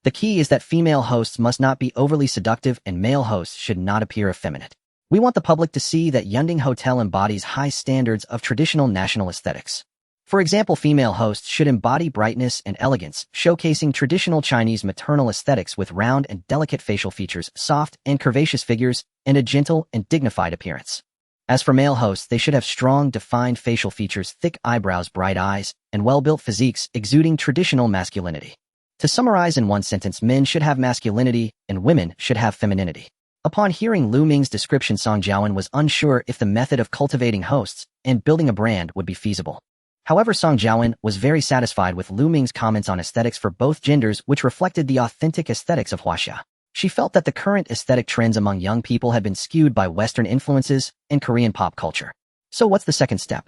The key is that female hosts must not be overly seductive and male hosts should not appear effeminate. We want the public to see that Yunding Hotel embodies high standards of traditional national aesthetics. For example, female hosts should embody brightness and elegance, showcasing traditional Chinese maternal aesthetics with round and delicate facial features, soft and curvaceous figures, and a gentle and dignified appearance. As for male hosts, they should have strong, defined facial features, thick eyebrows, bright eyes, and well-built physiques, exuding traditional masculinity. To summarize in one sentence, men should have masculinity, and women should have femininity. Upon hearing Lu Ming's description, Song Jiawen was unsure if the method of cultivating hosts and building a brand would be feasible. However, Song Jiawen was very satisfied with Lu Ming's comments on aesthetics for both genders, which reflected the authentic aesthetics of Huaxia. She felt that the current aesthetic trends among young people had been skewed by Western influences and Korean pop culture. So what's the second step?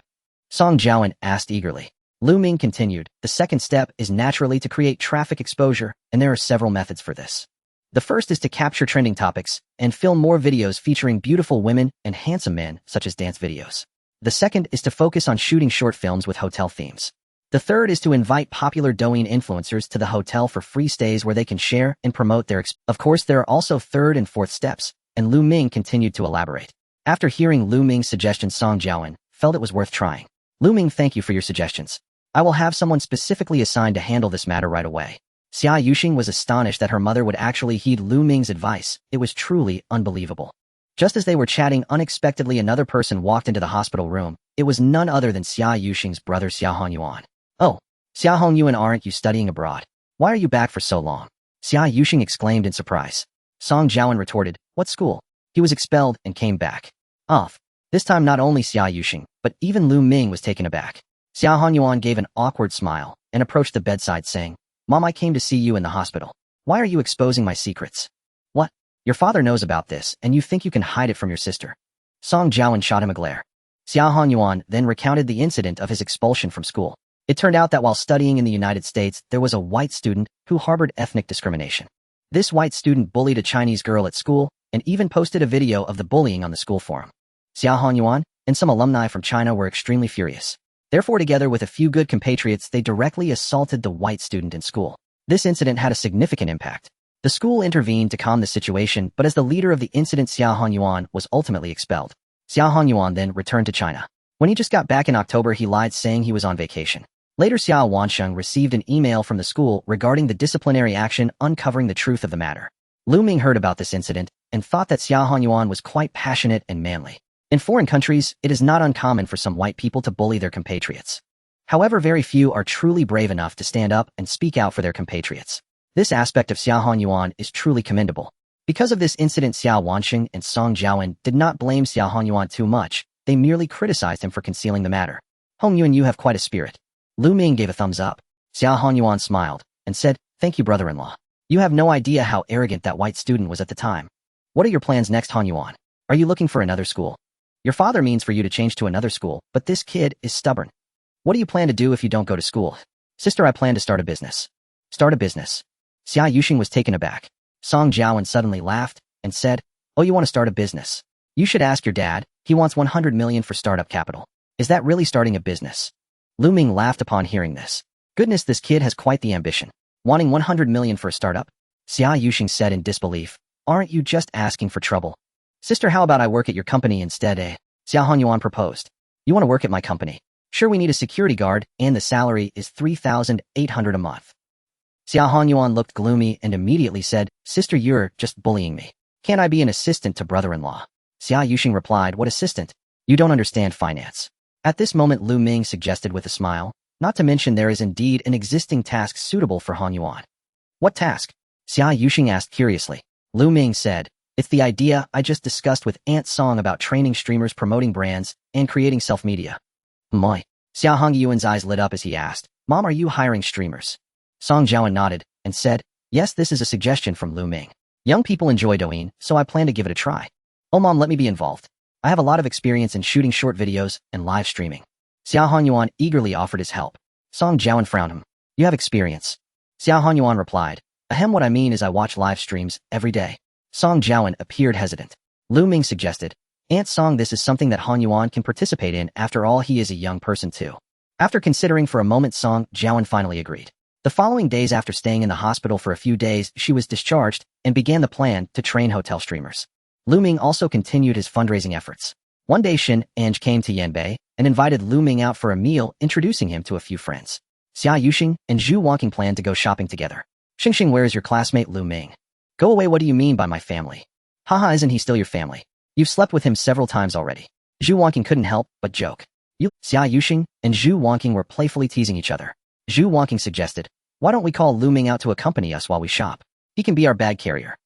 Song Jiawen asked eagerly. Lu Ming continued, the second step is naturally to create traffic exposure, and there are several methods for this. The first is to capture trending topics and film more videos featuring beautiful women and handsome men, such as dance videos. The second is to focus on shooting short films with hotel themes. The third is to invite popular Douyin influencers to the hotel for free stays where they can share and promote their Of course, there are also third and fourth steps, and Lu Ming continued to elaborate. After hearing Lu Ming's suggestions, Song Jiawen felt it was worth trying. Lu Ming, thank you for your suggestions. I will have someone specifically assigned to handle this matter right away. Xia Yuxing was astonished that her mother would actually heed Lu Ming's advice. It was truly unbelievable. Just as they were chatting, unexpectedly another person walked into the hospital room. It was none other than Xia Yuxing's brother, Xia Hongyuan. Oh, Xia Hongyuan, aren't you studying abroad? Why are you back for so long? Xia Yuxing exclaimed in surprise. Song Jiawen retorted, what school? He was expelled and came back. Off. This time not only Xia Yuxing, but even Lu Ming was taken aback. Xia Hanyuan gave an awkward smile and approached the bedside saying, "Mom, I came to see you in the hospital. Why are you exposing my secrets?" "What? Your father knows about this, and you think you can hide it from your sister?" Song Jiawen shot him a glare. Xia Hanyuan then recounted the incident of his expulsion from school. It turned out that while studying in the United States, there was a white student who harbored ethnic discrimination. This white student bullied a Chinese girl at school and even posted a video of the bullying on the school forum. Xia Hanyuan and some alumni from China were extremely furious. Therefore, together with a few good compatriots, they directly assaulted the white student in school. This incident had a significant impact. The school intervened to calm the situation, but as the leader of the incident, Xia Hanyuan was ultimately expelled. Xia Hanyuan then returned to China. When he just got back in October, he lied saying he was on vacation. Later, Xia Wansheng received an email from the school regarding the disciplinary action, uncovering the truth of the matter. Lu Ming heard about this incident and thought that Xia Hanyuan was quite passionate and manly. In foreign countries, it is not uncommon for some white people to bully their compatriots. However, very few are truly brave enough to stand up and speak out for their compatriots. This aspect of Xia Hanyuan is truly commendable. Because of this incident, Xia Wansheng and Song Jiawen did not blame Xia Hanyuan too much. They merely criticized him for concealing the matter. "Hong Yuan, you have quite a spirit." Lu Ming gave a thumbs up. Xia Hanyuan smiled and said, "Thank you, brother-in-law. You have no idea how arrogant that white student was at the time. What are your plans next, Hanyuan? Are you looking for another school? Your father means for you to change to another school, but this kid is stubborn. What do you plan to do if you don't go to school?" "Sister, I plan to start a business." "Start a business?" Xia Yuxing was taken aback. Song Jiawen suddenly laughed and said, "Oh, you want to start a business? You should ask your dad. He wants 100 million for startup capital. Is that really starting a business?" Lu Ming laughed upon hearing this. "Goodness, this kid has quite the ambition. Wanting 100 million for a startup?" Xia Yuxing said in disbelief, "Aren't you just asking for trouble?" "Sister, how about I work at your company instead, eh?" Xia Hanyuan proposed. "You want to work at my company? Sure, we need a security guard, and the salary is 3,800 a month." Xia Hanyuan looked gloomy and immediately said, "Sister, you're just bullying me. Can't I be an assistant to brother-in-law?" Xia Yuxing replied, "What assistant? You don't understand finance." At this moment, Lu Ming suggested with a smile, "Not to mention there is indeed an existing task suitable for Hanyuan." "What task?" Xia Yuxing asked curiously. Lu Ming said, "It's the idea I just discussed with Aunt Song about training streamers, promoting brands, and creating self-media." "Moi." Xia Hongyuan's eyes lit up as he asked, "Mom, are you hiring streamers?" Song Jiawen nodded and said, "Yes, this is a suggestion from Lu Ming. Young people enjoy Douyin, so I plan to give it a try." "Oh, Mom, let me be involved. I have a lot of experience in shooting short videos and live streaming." Xia Hanyuan eagerly offered his help. Song Jiawen frowned him. "You have experience?" Xia Hanyuan replied, "Ahem, what I mean is I watch live streams every day." Song Jiawen appeared hesitant. Lu Ming suggested, "Aunt Song, this is something that Hanyuan can participate in. After all, he is a young person too." After considering for a moment, Song Jiawen finally agreed. The following days, after staying in the hospital for a few days, she was discharged and began the plan to train hotel streamers. Lu Ming also continued his fundraising efforts. One day, Shin Ange came to Yanbei and invited Lu Ming out for a meal, introducing him to a few friends. Xia Yuxing and Zhu Wanqing planned to go shopping together. "Xingxing, where is your classmate Lu Ming?" "Go away, what do you mean by my family?" "Haha, isn't he still your family? You've slept with him several times already." Zhu Wanqing couldn't help but joke. Xia Yuxing and Zhu Wanqing were playfully teasing each other. Zhu Wanqing suggested, "Why don't we call Lu Ming out to accompany us while we shop? He can be our bag carrier.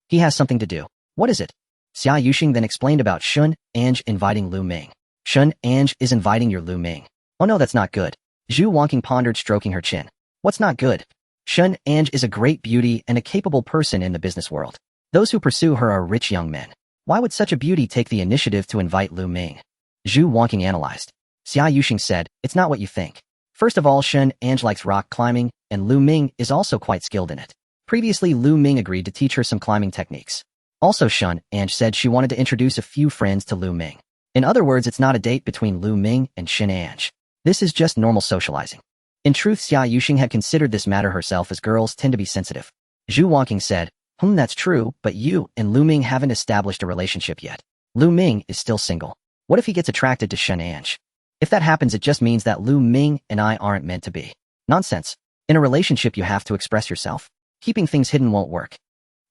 He has something to do." "What is it?" Xia Yuxing then explained about Shun Ange inviting Lu Ming. "Shun Ange is inviting your Lu Ming." "Oh no, that's not good." Zhu Wanqing pondered, stroking her chin. "What's not good?" "Shun Ange is a great beauty and a capable person in the business world. Those who pursue her are rich young men. Why would such a beauty take the initiative to invite Lu Ming?" Zhu Wanqing analyzed. Xia Yuxing said, "It's not what you think. First of all, Shun Ange likes rock climbing, and Lu Ming is also quite skilled in it. Previously, Lu Ming agreed to teach her some climbing techniques. Also, Shun Ange said she wanted to introduce a few friends to Lu Ming. In other words, it's not a date between Lu Ming and Shin Ange. This is just normal socializing." In truth, Xia Yuxing had considered this matter herself, as girls tend to be sensitive. Zhu Wanqing said, That's true, but you and Lu Ming haven't established a relationship yet. Lu Ming is still single. What if he gets attracted to Shen Ange? If that happens, it just means that Lu Ming and I aren't meant to be." "Nonsense. In a relationship, you have to express yourself. Keeping things hidden won't work."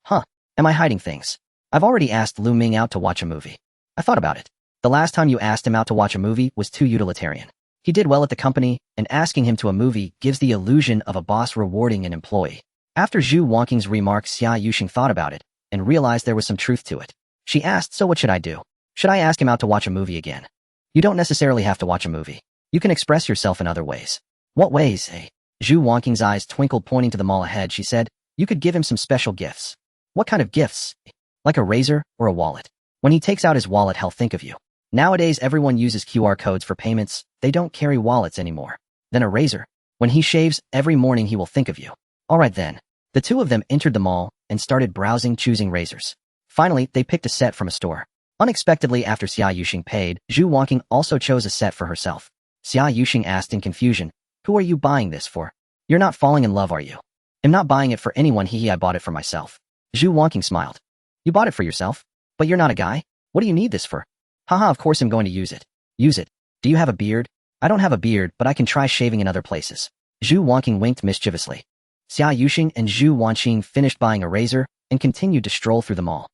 "Huh. Am I hiding things? I've already asked Lu Ming out to watch a movie." "I thought about it. The last time you asked him out to watch a movie was too utilitarian. He did well at the company, and asking him to a movie gives the illusion of a boss rewarding an employee." After Zhu Wanqing's remarks, Xia Yuxing thought about it and realized there was some truth to it. She asked, so what should I do? Should I ask him out to watch a movie again? You don't necessarily have to watch a movie. You can express yourself in other ways. What ways, eh? Zhu Wangqing's eyes twinkled, pointing to the mall ahead. She said, you could give him some special gifts. What kind of gifts? Like a razor or a wallet. When he takes out his wallet, he'll think of you. Nowadays, everyone uses QR codes for payments. They don't carry wallets anymore. Then a razor. When he shaves, every morning he will think of you. All right then. The two of them entered the mall and started browsing, choosing razors. Finally, they picked a set from a store. Unexpectedly, after Xia Yuxing paid, Zhu Wangqing also chose a set for herself. Xia Yuxing asked in confusion, who are you buying this for? You're not falling in love, are you? I'm not buying it for anyone, I bought it for myself. Zhu Wangqing smiled. You bought it for yourself? But you're not a guy? What do you need this for? Haha, of course I'm going to use it. Use it. Do you have a beard? I don't have a beard, but I can try shaving in other places. Zhu Wangqing winked mischievously. Xia Yuxing and Zhu Wanqing finished buying a razor and continued to stroll through the mall.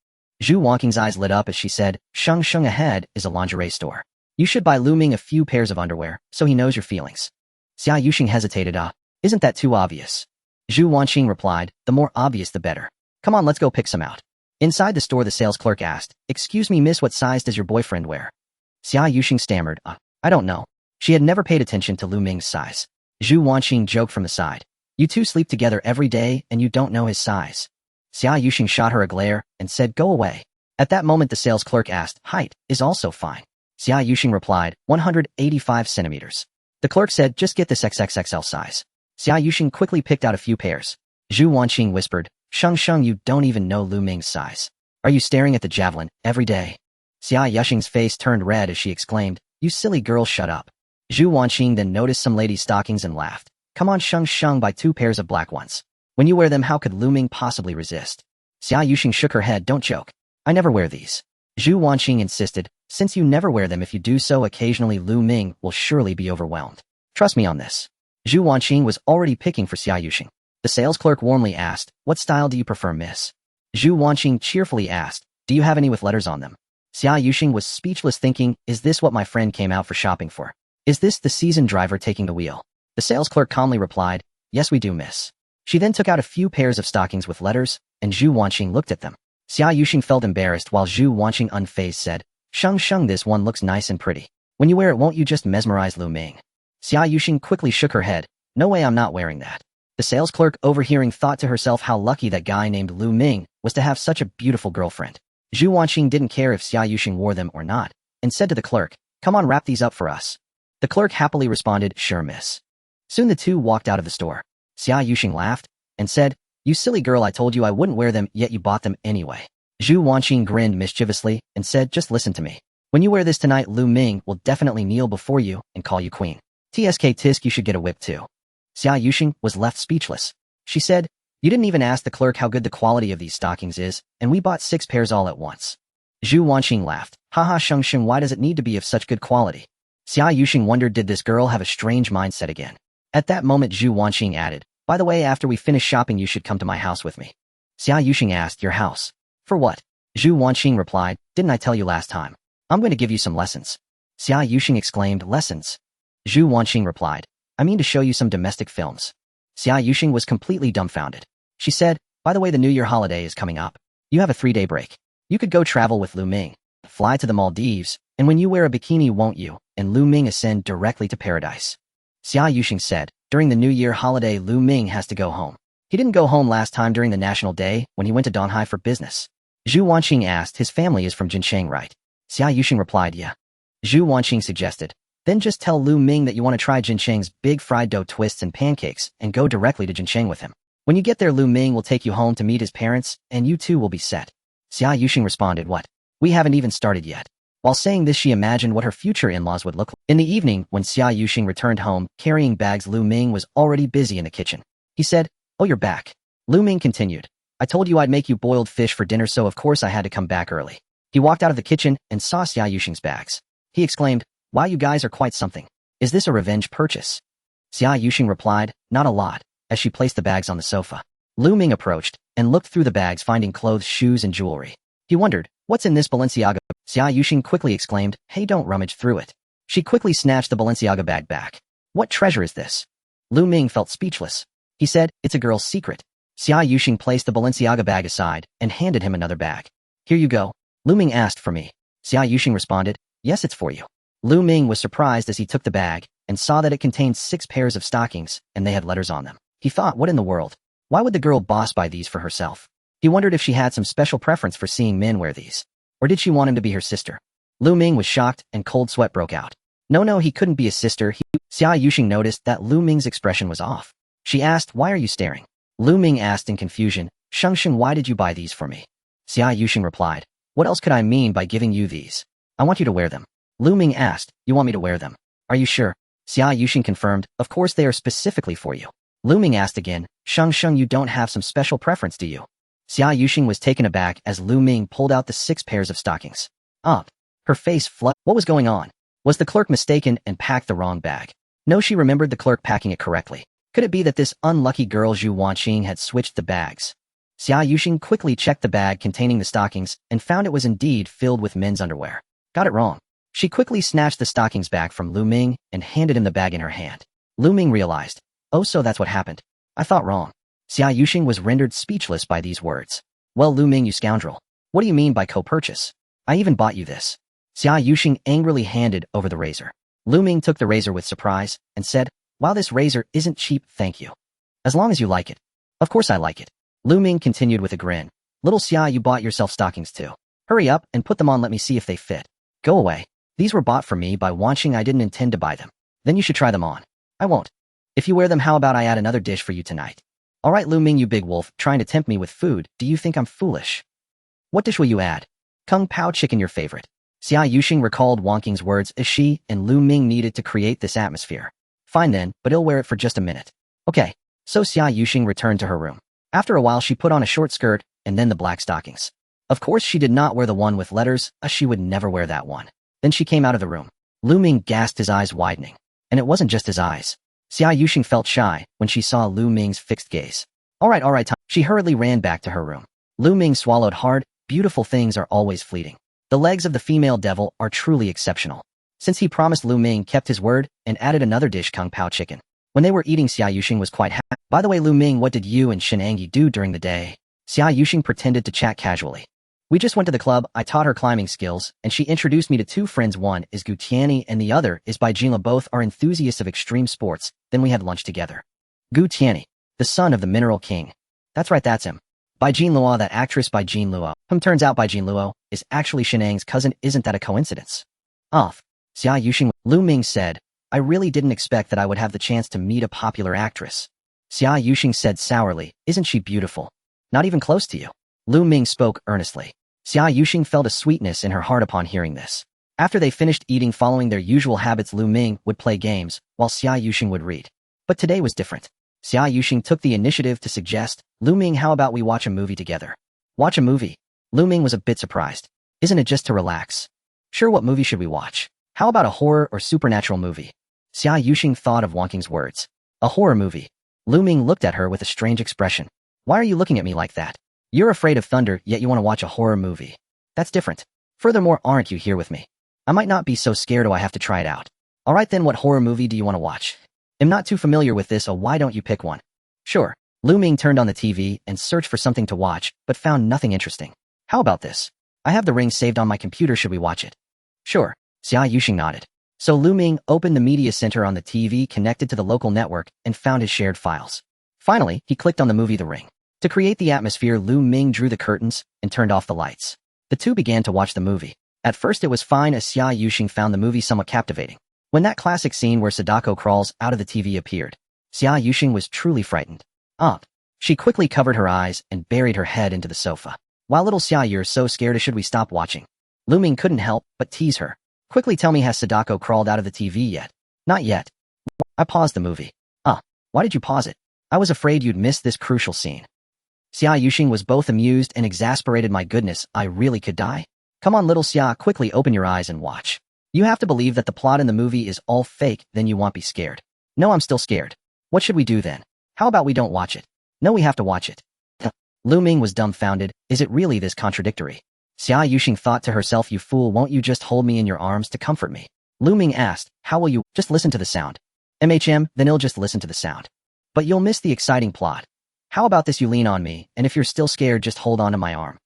Zhu Wangqing's eyes lit up as she said, Sheng Sheng ahead is a lingerie store. You should buy Lu Ming a few pairs of underwear, so he knows your feelings. Xia Yuxing hesitated. Isn't that too obvious? Zhu Wanqing replied, the more obvious the better. Come on, let's go pick some out. Inside the store, the sales clerk asked, excuse me miss, what size does your boyfriend wear? Xia Yuxing stammered, I don't know. She had never paid attention to Lu Ming's size. Zhu Wanqing joked from the side. You two sleep together every day and you don't know his size. Xia Yuxing shot her a glare and said, go away. At that moment, the sales clerk asked, height is also fine. Xia Yuxing replied, 185 centimeters. The clerk said, just get this XXXL size. Xia Yuxing quickly picked out a few pairs. Zhu Wanqing whispered, Sheng Sheng, you don't even know Lu Ming's size. Are you staring at the javelin every day? Xia Yuxing's face turned red as she exclaimed, you silly girl, shut up. Zhu Wanqing then noticed some ladies' stockings and laughed. Come on, Sheng Sheng, buy 2 pairs of black ones. When you wear them, how could Lu Ming possibly resist? Xia Yuxing shook her head, don't joke. I never wear these. Zhu Wanqing insisted, since you never wear them, if you do so occasionally, Lu Ming will surely be overwhelmed. Trust me on this. Zhu Wanqing was already picking for Xia Yuxing. The sales clerk warmly asked, what style do you prefer, miss? Zhu Wanqing cheerfully asked, do you have any with letters on them? Xia Yuxing was speechless, thinking, is this what my friend came out for shopping for? Is this the seasoned driver taking the wheel? The sales clerk calmly replied, yes we do, miss. She then took out a few pairs of stockings with letters, and Zhu Wanqing looked at them. Xia Yuxing felt embarrassed while Zhu Wanqing unfazed said, Sheng Sheng, this one looks nice and pretty. When you wear it, won't you just mesmerize Lu Ming? Xia Yuxing quickly shook her head, no way, I'm not wearing that. The sales clerk, overhearing, thought to herself how lucky that guy named Lu Ming was to have such a beautiful girlfriend. Zhu Wanqing didn't care if Xia Yuxing wore them or not, and said to the clerk, come on, wrap these up for us. The clerk happily responded, sure, miss. Soon the two walked out of the store. Xia Yuxing laughed and said, you silly girl, I told you I wouldn't wear them, yet you bought them anyway. Zhu Wanqing grinned mischievously and said, just listen to me. When you wear this tonight, Lu Ming will definitely kneel before you and call you queen. Tsk tisk, you should get a whip too. Xia Yuxing was left speechless. She said, you didn't even ask the clerk how good the quality of these stockings is, and we bought 6 pairs all at once. Zhu Wanqing laughed. Haha, Sheng Sheng, why does it need to be of such good quality? Xia Yuxing wondered, did this girl have a strange mindset again? At that moment, Zhu Wanqing added, by the way, after we finish shopping, you should come to my house with me. Xia Yuxing asked, your house? For what? Zhu Wanqing replied, didn't I tell you last time? I'm going to give you some lessons. Xia Yuxing exclaimed, lessons? Zhu Wanqing replied, I mean to show you some domestic films. Xia Yuxing was completely dumbfounded. She said, by the way, the New Year holiday is coming up. You have a 3-day break. You could go travel with Lu Ming, fly to the Maldives, and when you wear a bikini, won't you, and Lu Ming ascend directly to paradise. Xia Yuxing said, during the New Year holiday, Lu Ming has to go home. He didn't go home last time during the National Day when he went to Donghai for business. Zhu Wanqing asked, his family is from Jincheng, right? Xia Yuxing replied, yeah. Zhu Wanqing suggested, then just tell Lu Ming that you want to try Jincheng's big fried dough twists and pancakes and go directly to Jincheng with him. When you get there, Lu Ming will take you home to meet his parents, and you two will be set. Xia Yuxing responded, what? We haven't even started yet. While saying this, she imagined what her future in-laws would look like. In the evening, when Xia Yuxing returned home, carrying bags, Lu Ming was already busy in the kitchen. He said, oh, you're back. Lu Ming continued, I told you I'd make you boiled fish for dinner, so of course I had to come back early. He walked out of the kitchen and saw Xia Yuxing's bags. He exclaimed, wow, you guys are quite something. Is this a revenge purchase? Xia Yuxing replied, not a lot, as she placed the bags on the sofa. Lu Ming approached and looked through the bags, finding clothes, shoes, and jewelry. He wondered, what's in this Balenciaga? Xia Yuxing quickly exclaimed, hey, don't rummage through it. She quickly snatched the Balenciaga bag back. What treasure is this? Lu Ming felt speechless. He said, it's a girl's secret. Xia Yuxing placed the Balenciaga bag aside and handed him another bag. Here you go. Lu Ming asked for me. Xia Yuxing responded, yes, it's for you. Lu Ming was surprised as he took the bag and saw that it contained 6 pairs of stockings and they had letters on them. He thought, what in the world? Why would the girl boss buy these for herself? He wondered if she had some special preference for seeing men wear these. Or did she want him to be her sister? Lu Ming was shocked and cold sweat broke out. No, he couldn't be his sister. Xia Yuxing noticed that Lu Ming's expression was off. She asked, why are you staring? Lu Ming asked in confusion, Shengsheng, why did you buy these for me? Xia Yuxing replied, what else could I mean by giving you these? I want you to wear them. Lu Ming asked, you want me to wear them? Are you sure? Xia Yuxing confirmed, of course they are specifically for you. Lu Ming asked again, Shengsheng, you don't have some special preference, do you? Xia Yuxing was taken aback as Lu Ming pulled out the 6 pairs of stockings. Her face flushed. What was going on? Was the clerk mistaken and packed the wrong bag? No, she remembered the clerk packing it correctly. Could it be that this unlucky girl Zhu Wanqing had switched the bags? Xia Yuxing quickly checked the bag containing the stockings and found it was indeed filled with men's underwear. Got it wrong. She quickly snatched the stockings back from Lu Ming and handed him the bag in her hand. Lu Ming realized, oh, so that's what happened. I thought wrong. Xia Yuxing was rendered speechless by these words. Well, Lu Ming, you scoundrel. What do you mean by co-purchase? I even bought you this. Xia Yuxing angrily handed over the razor. Lu Ming took the razor with surprise and said, wow, this razor isn't cheap, thank you. As long as you like it. Of course I like it. Lu Ming continued with a grin. Little Xia, you bought yourself stockings too. Hurry up and put them on, let me see if they fit. Go away. These were bought for me by Wanqing, I didn't intend to buy them. Then you should try them on. I won't. If you wear them, how about I add another dish for you tonight? Alright, Lu Ming, you big wolf, trying to tempt me with food, do you think I'm foolish? What dish will you add? Kung Pao chicken, your favorite. Xia Yuxing recalled Wanqing's words as she and Lu Ming needed to create this atmosphere. Fine then, but I'll wear it for just a minute. Okay. So Xia Yuxing returned to her room. After a while, she put on a short skirt and then the black stockings. Of course, she did not wear the one with letters, as she would never wear that one. Then she came out of the room. Lu Ming gasped, his eyes widening. And it wasn't just his eyes. Xia Yuxing felt shy when she saw Lu Ming's fixed gaze. Alright, time. She hurriedly ran back to her room. Lu Ming swallowed hard. Beautiful things are always fleeting. The legs of the female devil are truly exceptional. Since he promised, Lu Ming kept his word and added another dish, Kung Pao chicken. When they were eating, Xia Yuxing was quite happy. By the way, Lu Ming, what did you and Shen Angyi do during the day? Xia Yuxing pretended to chat casually. We just went to the club, I taught her climbing skills, and she introduced me to 2 friends. One is Gu Tianyi and the other is Bai Jinla. Both are enthusiasts of extreme sports. Then we had lunch together. Gu Tianyi, the son of the Mineral King. That's right, that's him. Bai Jinluo, that actress Bai Jinluo. Turns out Bai Jinluo is actually Shenang's cousin. Isn't that a coincidence? Xia Yuxing. Lu Ming said, I really didn't expect that I would have the chance to meet a popular actress. Xia Yuxing said sourly, isn't she beautiful? Not even close to you. Lu Ming spoke earnestly. Xia Yuxing felt a sweetness in her heart upon hearing this. After they finished eating, following their usual habits, Lu Ming would play games, while Xia Yuxing would read. But today was different. Xia Yuxing took the initiative to suggest, Lu Ming, how about we watch a movie together? Watch a movie? Lu Ming was a bit surprised. Isn't it just to relax? Sure, what movie should we watch? How about a horror or supernatural movie? Xia Yuxing thought of Wanqing's words. A horror movie. Lu Ming looked at her with a strange expression. Why are you looking at me like that? You're afraid of thunder, yet you want to watch a horror movie. That's different. Furthermore, aren't you here with me? I might not be so scared, I have to try it out. Alright then, what horror movie do you want to watch? I'm not too familiar with this, so why don't you pick one? Sure. Lu Ming turned on the TV and searched for something to watch, but found nothing interesting. How about this? I have The Ring saved on my computer, should we watch it? Sure. Xia Yuxing nodded. So Lu Ming opened the media center on the TV connected to the local network and found his shared files. Finally, he clicked on the movie The Ring. To create the atmosphere, Lu Ming drew the curtains and turned off the lights. The two began to watch the movie. At first it was fine, as Xia Yuxing found the movie somewhat captivating. When that classic scene where Sadako crawls out of the TV appeared, Xia Yuxing was truly frightened. She quickly covered her eyes and buried her head into the sofa. While little Xia, you're so scared, should we stop watching? Lu Ming couldn't help but tease her. Quickly tell me, has Sadako crawled out of the TV yet? Not yet. I paused the movie. Why did you pause it? I was afraid you'd miss this crucial scene. Xia Yuxing was both amused and exasperated. My goodness, I really could die? Come on, little Xia, quickly open your eyes and watch. You have to believe that the plot in the movie is all fake, then you won't be scared. No, I'm still scared. What should we do then? How about we don't watch it? No, we have to watch it. Lu Ming was dumbfounded. Is it really this contradictory? Xia Yuxing thought to herself, you fool, won't you just hold me in your arms to comfort me? Lu Ming asked, how will you? Just listen to the sound. Then he'll just listen to the sound. But you'll miss the exciting plot. How about this, you lean on me, and if you're still scared, just hold on to my arm.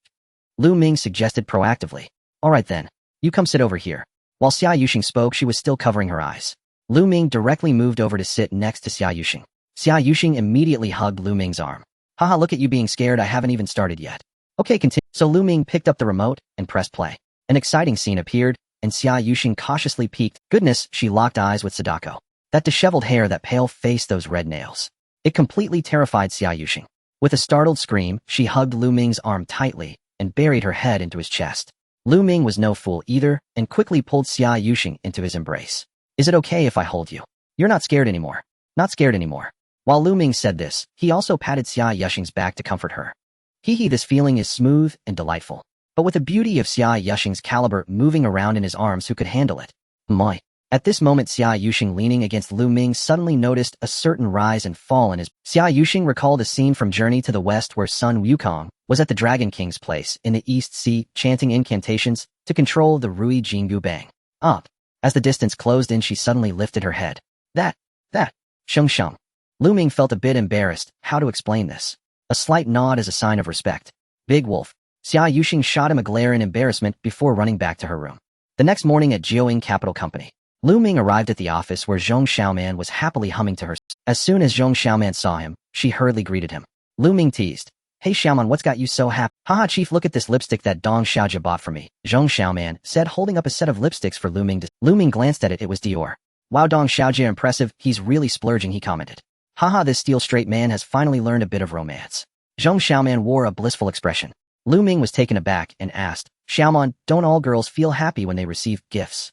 Lu Ming suggested proactively. Alright then. You come sit over here. While Xia Yuxing spoke, she was still covering her eyes. Lu Ming directly moved over to sit next to Xia Yuxing. Xia Yuxing immediately hugged Lu Ming's arm. Haha, look at you being scared, I haven't even started yet. Okay, continue. So Lu Ming picked up the remote and pressed play. An exciting scene appeared, and Xia Yuxing cautiously peeked. Goodness, she locked eyes with Sadako. That disheveled hair, that pale face, those red nails. It completely terrified Xia Yuxing. With a startled scream, she hugged Lu Ming's arm tightly and buried her head into his chest. Lu Ming was no fool either and quickly pulled Xia Yuxing into his embrace. Is it okay if I hold you? You're not scared anymore. Not scared anymore. While Lu Ming said this, he also patted Xia Yuxing's back to comfort her. Hee, this feeling is smooth and delightful. But with the beauty of Xia Yuxing's caliber moving around in his arms, who could handle it? My. At this moment, Xia Yuxing, leaning against Lu Ming, suddenly noticed a certain rise and fall in his. Xia Yuxing recalled a scene from Journey to the West where Sun Wukong was at the Dragon King's place in the East Sea, chanting incantations to control the Rui Jingu Bang. Up. As the distance closed in, she suddenly lifted her head. That. Sheng Sheng. Lu Ming felt a bit embarrassed. How to explain this? A slight nod as a sign of respect. Big Wolf. Xia Yuxing shot him a glare in embarrassment before running back to her room. The next morning at Jiuying Capital Company, Lu Ming arrived at the office where Zhong Xiaoman was happily humming to her. As soon as Zhong Xiaoman saw him, she hurriedly greeted him. Lu Ming teased. Hey Xiaoman, what's got you so happy? Haha, chief, look at this lipstick that Dong Xiaojia bought for me, Zhong Xiaoman said, holding up a set of lipsticks for Lu Ming. Lu Ming glanced at it. It was Dior. Wow, Dong Xiaojia, impressive. He's really splurging, he commented. Haha, this steel straight man has finally learned a bit of romance. Zhong Xiaoman wore a blissful expression. Lu Ming was taken aback and asked, Xiaoman, don't all girls feel happy when they receive gifts?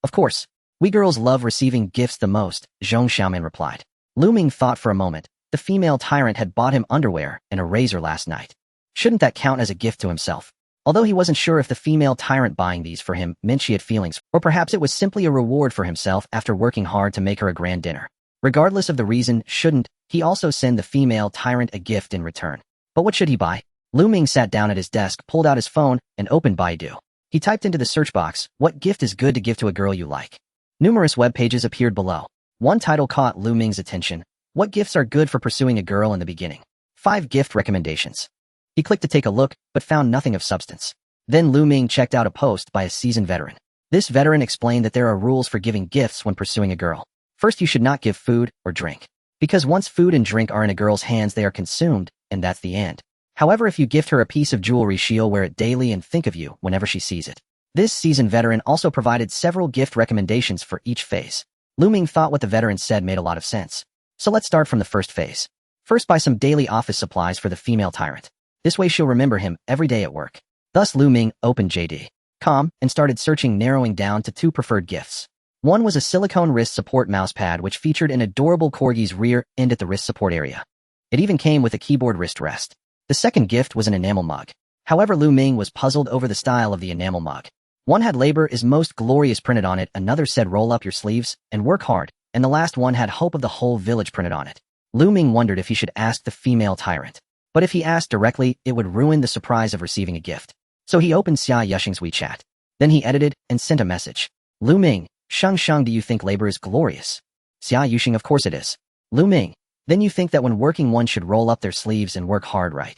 Of course. We girls love receiving gifts the most, Zhong Xiaoman replied. Lu Ming thought for a moment. The female tyrant had bought him underwear and a razor last night. Shouldn't that count as a gift to himself? Although he wasn't sure if the female tyrant buying these for him meant she had feelings, or perhaps it was simply a reward for himself after working hard to make her a grand dinner. Regardless of the reason, shouldn't he also send the female tyrant a gift in return? But what should he buy? Lu Ming sat down at his desk, pulled out his phone, and opened Baidu. He typed into the search box, what gift is good to give to a girl you like? Numerous web pages appeared below. One title caught Lu Ming's attention. What gifts are good for pursuing a girl in the beginning? 5 gift recommendations. He clicked to take a look, but found nothing of substance. Then Lu Ming checked out a post by a seasoned veteran. This veteran explained that there are rules for giving gifts when pursuing a girl. First, you should not give food or drink. Because once food and drink are in a girl's hands, they are consumed, and that's the end. However, if you gift her a piece of jewelry, she'll wear it daily and think of you whenever she sees it. This seasoned veteran also provided several gift recommendations for each phase. Lu Ming thought what the veteran said made a lot of sense. So let's start from the first phase. First, buy some daily office supplies for the female tyrant. This way she'll remember him every day at work. Thus Lu Ming opened JD.com and started searching, narrowing down to 2 preferred gifts. One was a silicone wrist support mousepad which featured an adorable corgi's rear end at the wrist support area. It even came with a keyboard wrist rest. The second gift was an enamel mug. However, Lu Ming was puzzled over the style of the enamel mug. One had "Labor is most glorious" printed on it, another said "Roll up your sleeves and work hard," and the last one had "Hope of the whole village" printed on it. Lu Ming wondered if he should ask the female tyrant. But if he asked directly, it would ruin the surprise of receiving a gift. So he opened Xia Yuxing's WeChat. Then he edited and sent a message. Lu Ming, Sheng Sheng, do you think labor is glorious? Xia Yuxing, of course it is. Lu Ming, then you think that when working one should roll up their sleeves and work hard, right?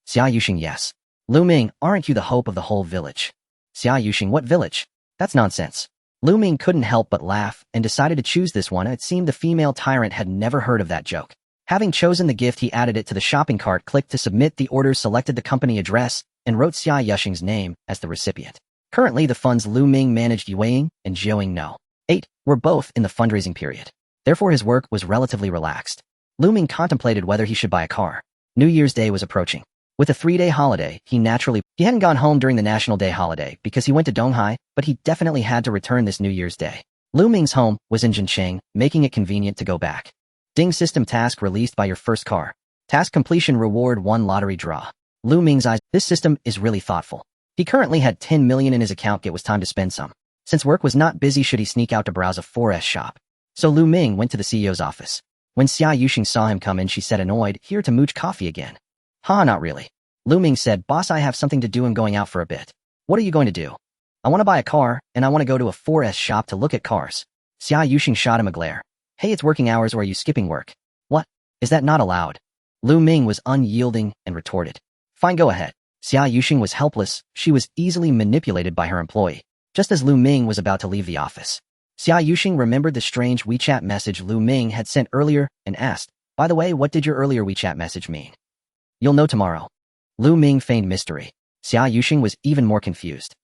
Xia Yuxing, yes. Lu Ming, aren't you the hope of the whole village? Xia Yuxing, what village? That's nonsense. Lu Ming couldn't help but laugh and decided to choose this one. It seemed the female tyrant had never heard of that joke. Having chosen the gift, he added it to the shopping cart, clicked to submit the order, selected the company address, and wrote Xia Yuxing's name as the recipient. Currently, the funds Lu Ming managed Yueying and Jiuying No. 8 were both in the fundraising period. Therefore, his work was relatively relaxed. Lu Ming contemplated whether he should buy a car. New Year's Day was approaching. With a 3-day holiday, he hadn't gone home during the National Day holiday because he went to Donghai, but he definitely had to return this New Year's Day. Lu Ming's home was in Zhencheng, making it convenient to go back. Ding system task released by your first car. Task completion reward 1 lottery draw. Lu Ming's eyes. This system is really thoughtful. He currently had 10 million in his account. It was time to spend some. Since work was not busy, should he sneak out to browse a 4S shop? So Lu Ming went to the CEO's office. When Xia Yuxing saw him come in, she said, annoyed, here to mooch coffee again. Ha, not really. Lu Ming said, boss, I have something to do. I'm going out for a bit. What are you going to do? I want to buy a car, and I want to go to a 4S shop to look at cars. Xia Yuxing shot him a glare. Hey, it's working hours, or are you skipping work? What? Is that not allowed? Lu Ming was unyielding and retorted. Fine, go ahead. Xia Yuxing was helpless. She was easily manipulated by her employee. Just as Lu Ming was about to leave the office, Xia Yuxing remembered the strange WeChat message Lu Ming had sent earlier and asked, "By the way, what did your earlier WeChat message mean?" "You'll know tomorrow." Lu Ming feigned mystery. Xia Yuxing was even more confused.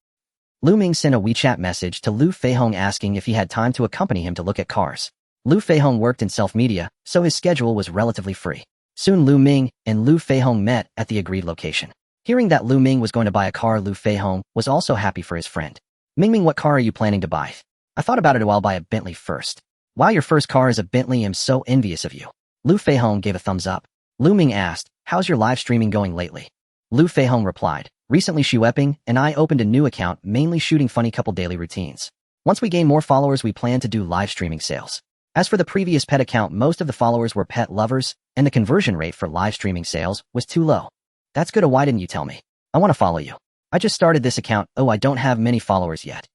Lu Ming sent a WeChat message to Lu Feihong asking if he had time to accompany him to look at cars. Lu Feihong worked in self-media, so his schedule was relatively free. Soon Lu Ming and Lu Feihong met at the agreed location. Hearing that Lu Ming was going to buy a car, Lu Feihong was also happy for his friend. "Ming, what car are you planning to buy?" "I thought about it a while. Buy a Bentley first." "Wow, your first car is a Bentley. I'm so envious of you." Lu Feihong gave a thumbs up. Lu Ming asked, "How's your live streaming going lately?" Lu Feihong replied, "Recently Xueping and I opened a new account mainly shooting funny couple daily routines. Once we gain more followers, we plan to do live streaming sales." As for the previous pet account, most of the followers were pet lovers, and the conversion rate for live streaming sales was too low. "That's good. Why didn't you tell me? I want to follow you. I just started this account. Oh, I don't have many followers yet."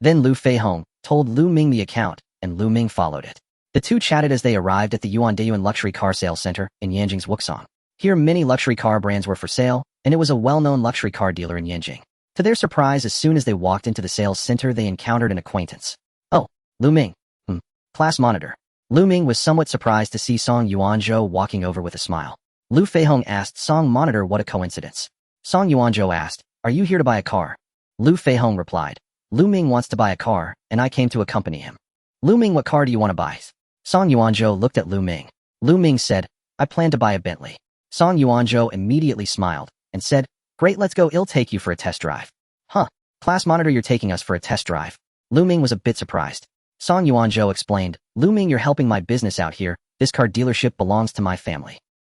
Then Lu Feihong told Lu Ming the account, and Lu Ming followed it. The two chatted as they arrived at the Yuan Luxury Car Sales Center in Yanjing's Wuxang. Here, many luxury car brands were for sale, and it was a well-known luxury car dealer in Yanjing. To their surprise, as soon as they walked into the sales center, they encountered an acquaintance. "Oh, Lu Ming. Class monitor." Lu Ming was somewhat surprised to see Song Yuanzhou walking over with a smile. Lu Feihong asked Song Monitor what a coincidence. Song Yuanzhou asked, "Are you here to buy a car?" Lu Feihong replied, "Lu Ming wants to buy a car, and I came to accompany him." "Lu Ming, what car do you want to buy?" Song Yuanzhou looked at Lu Ming. Lu Ming said, "I plan to buy a Bentley." Song Yuanzhou immediately smiled and said, "Great, let's go. I'll take you for a test drive." "Huh? Class monitor, you're taking us for a test drive?" Lu Ming was a bit surprised. Song Yuanzhou explained, "Lu Ming, you're helping my business out here. This car dealership belongs to my family.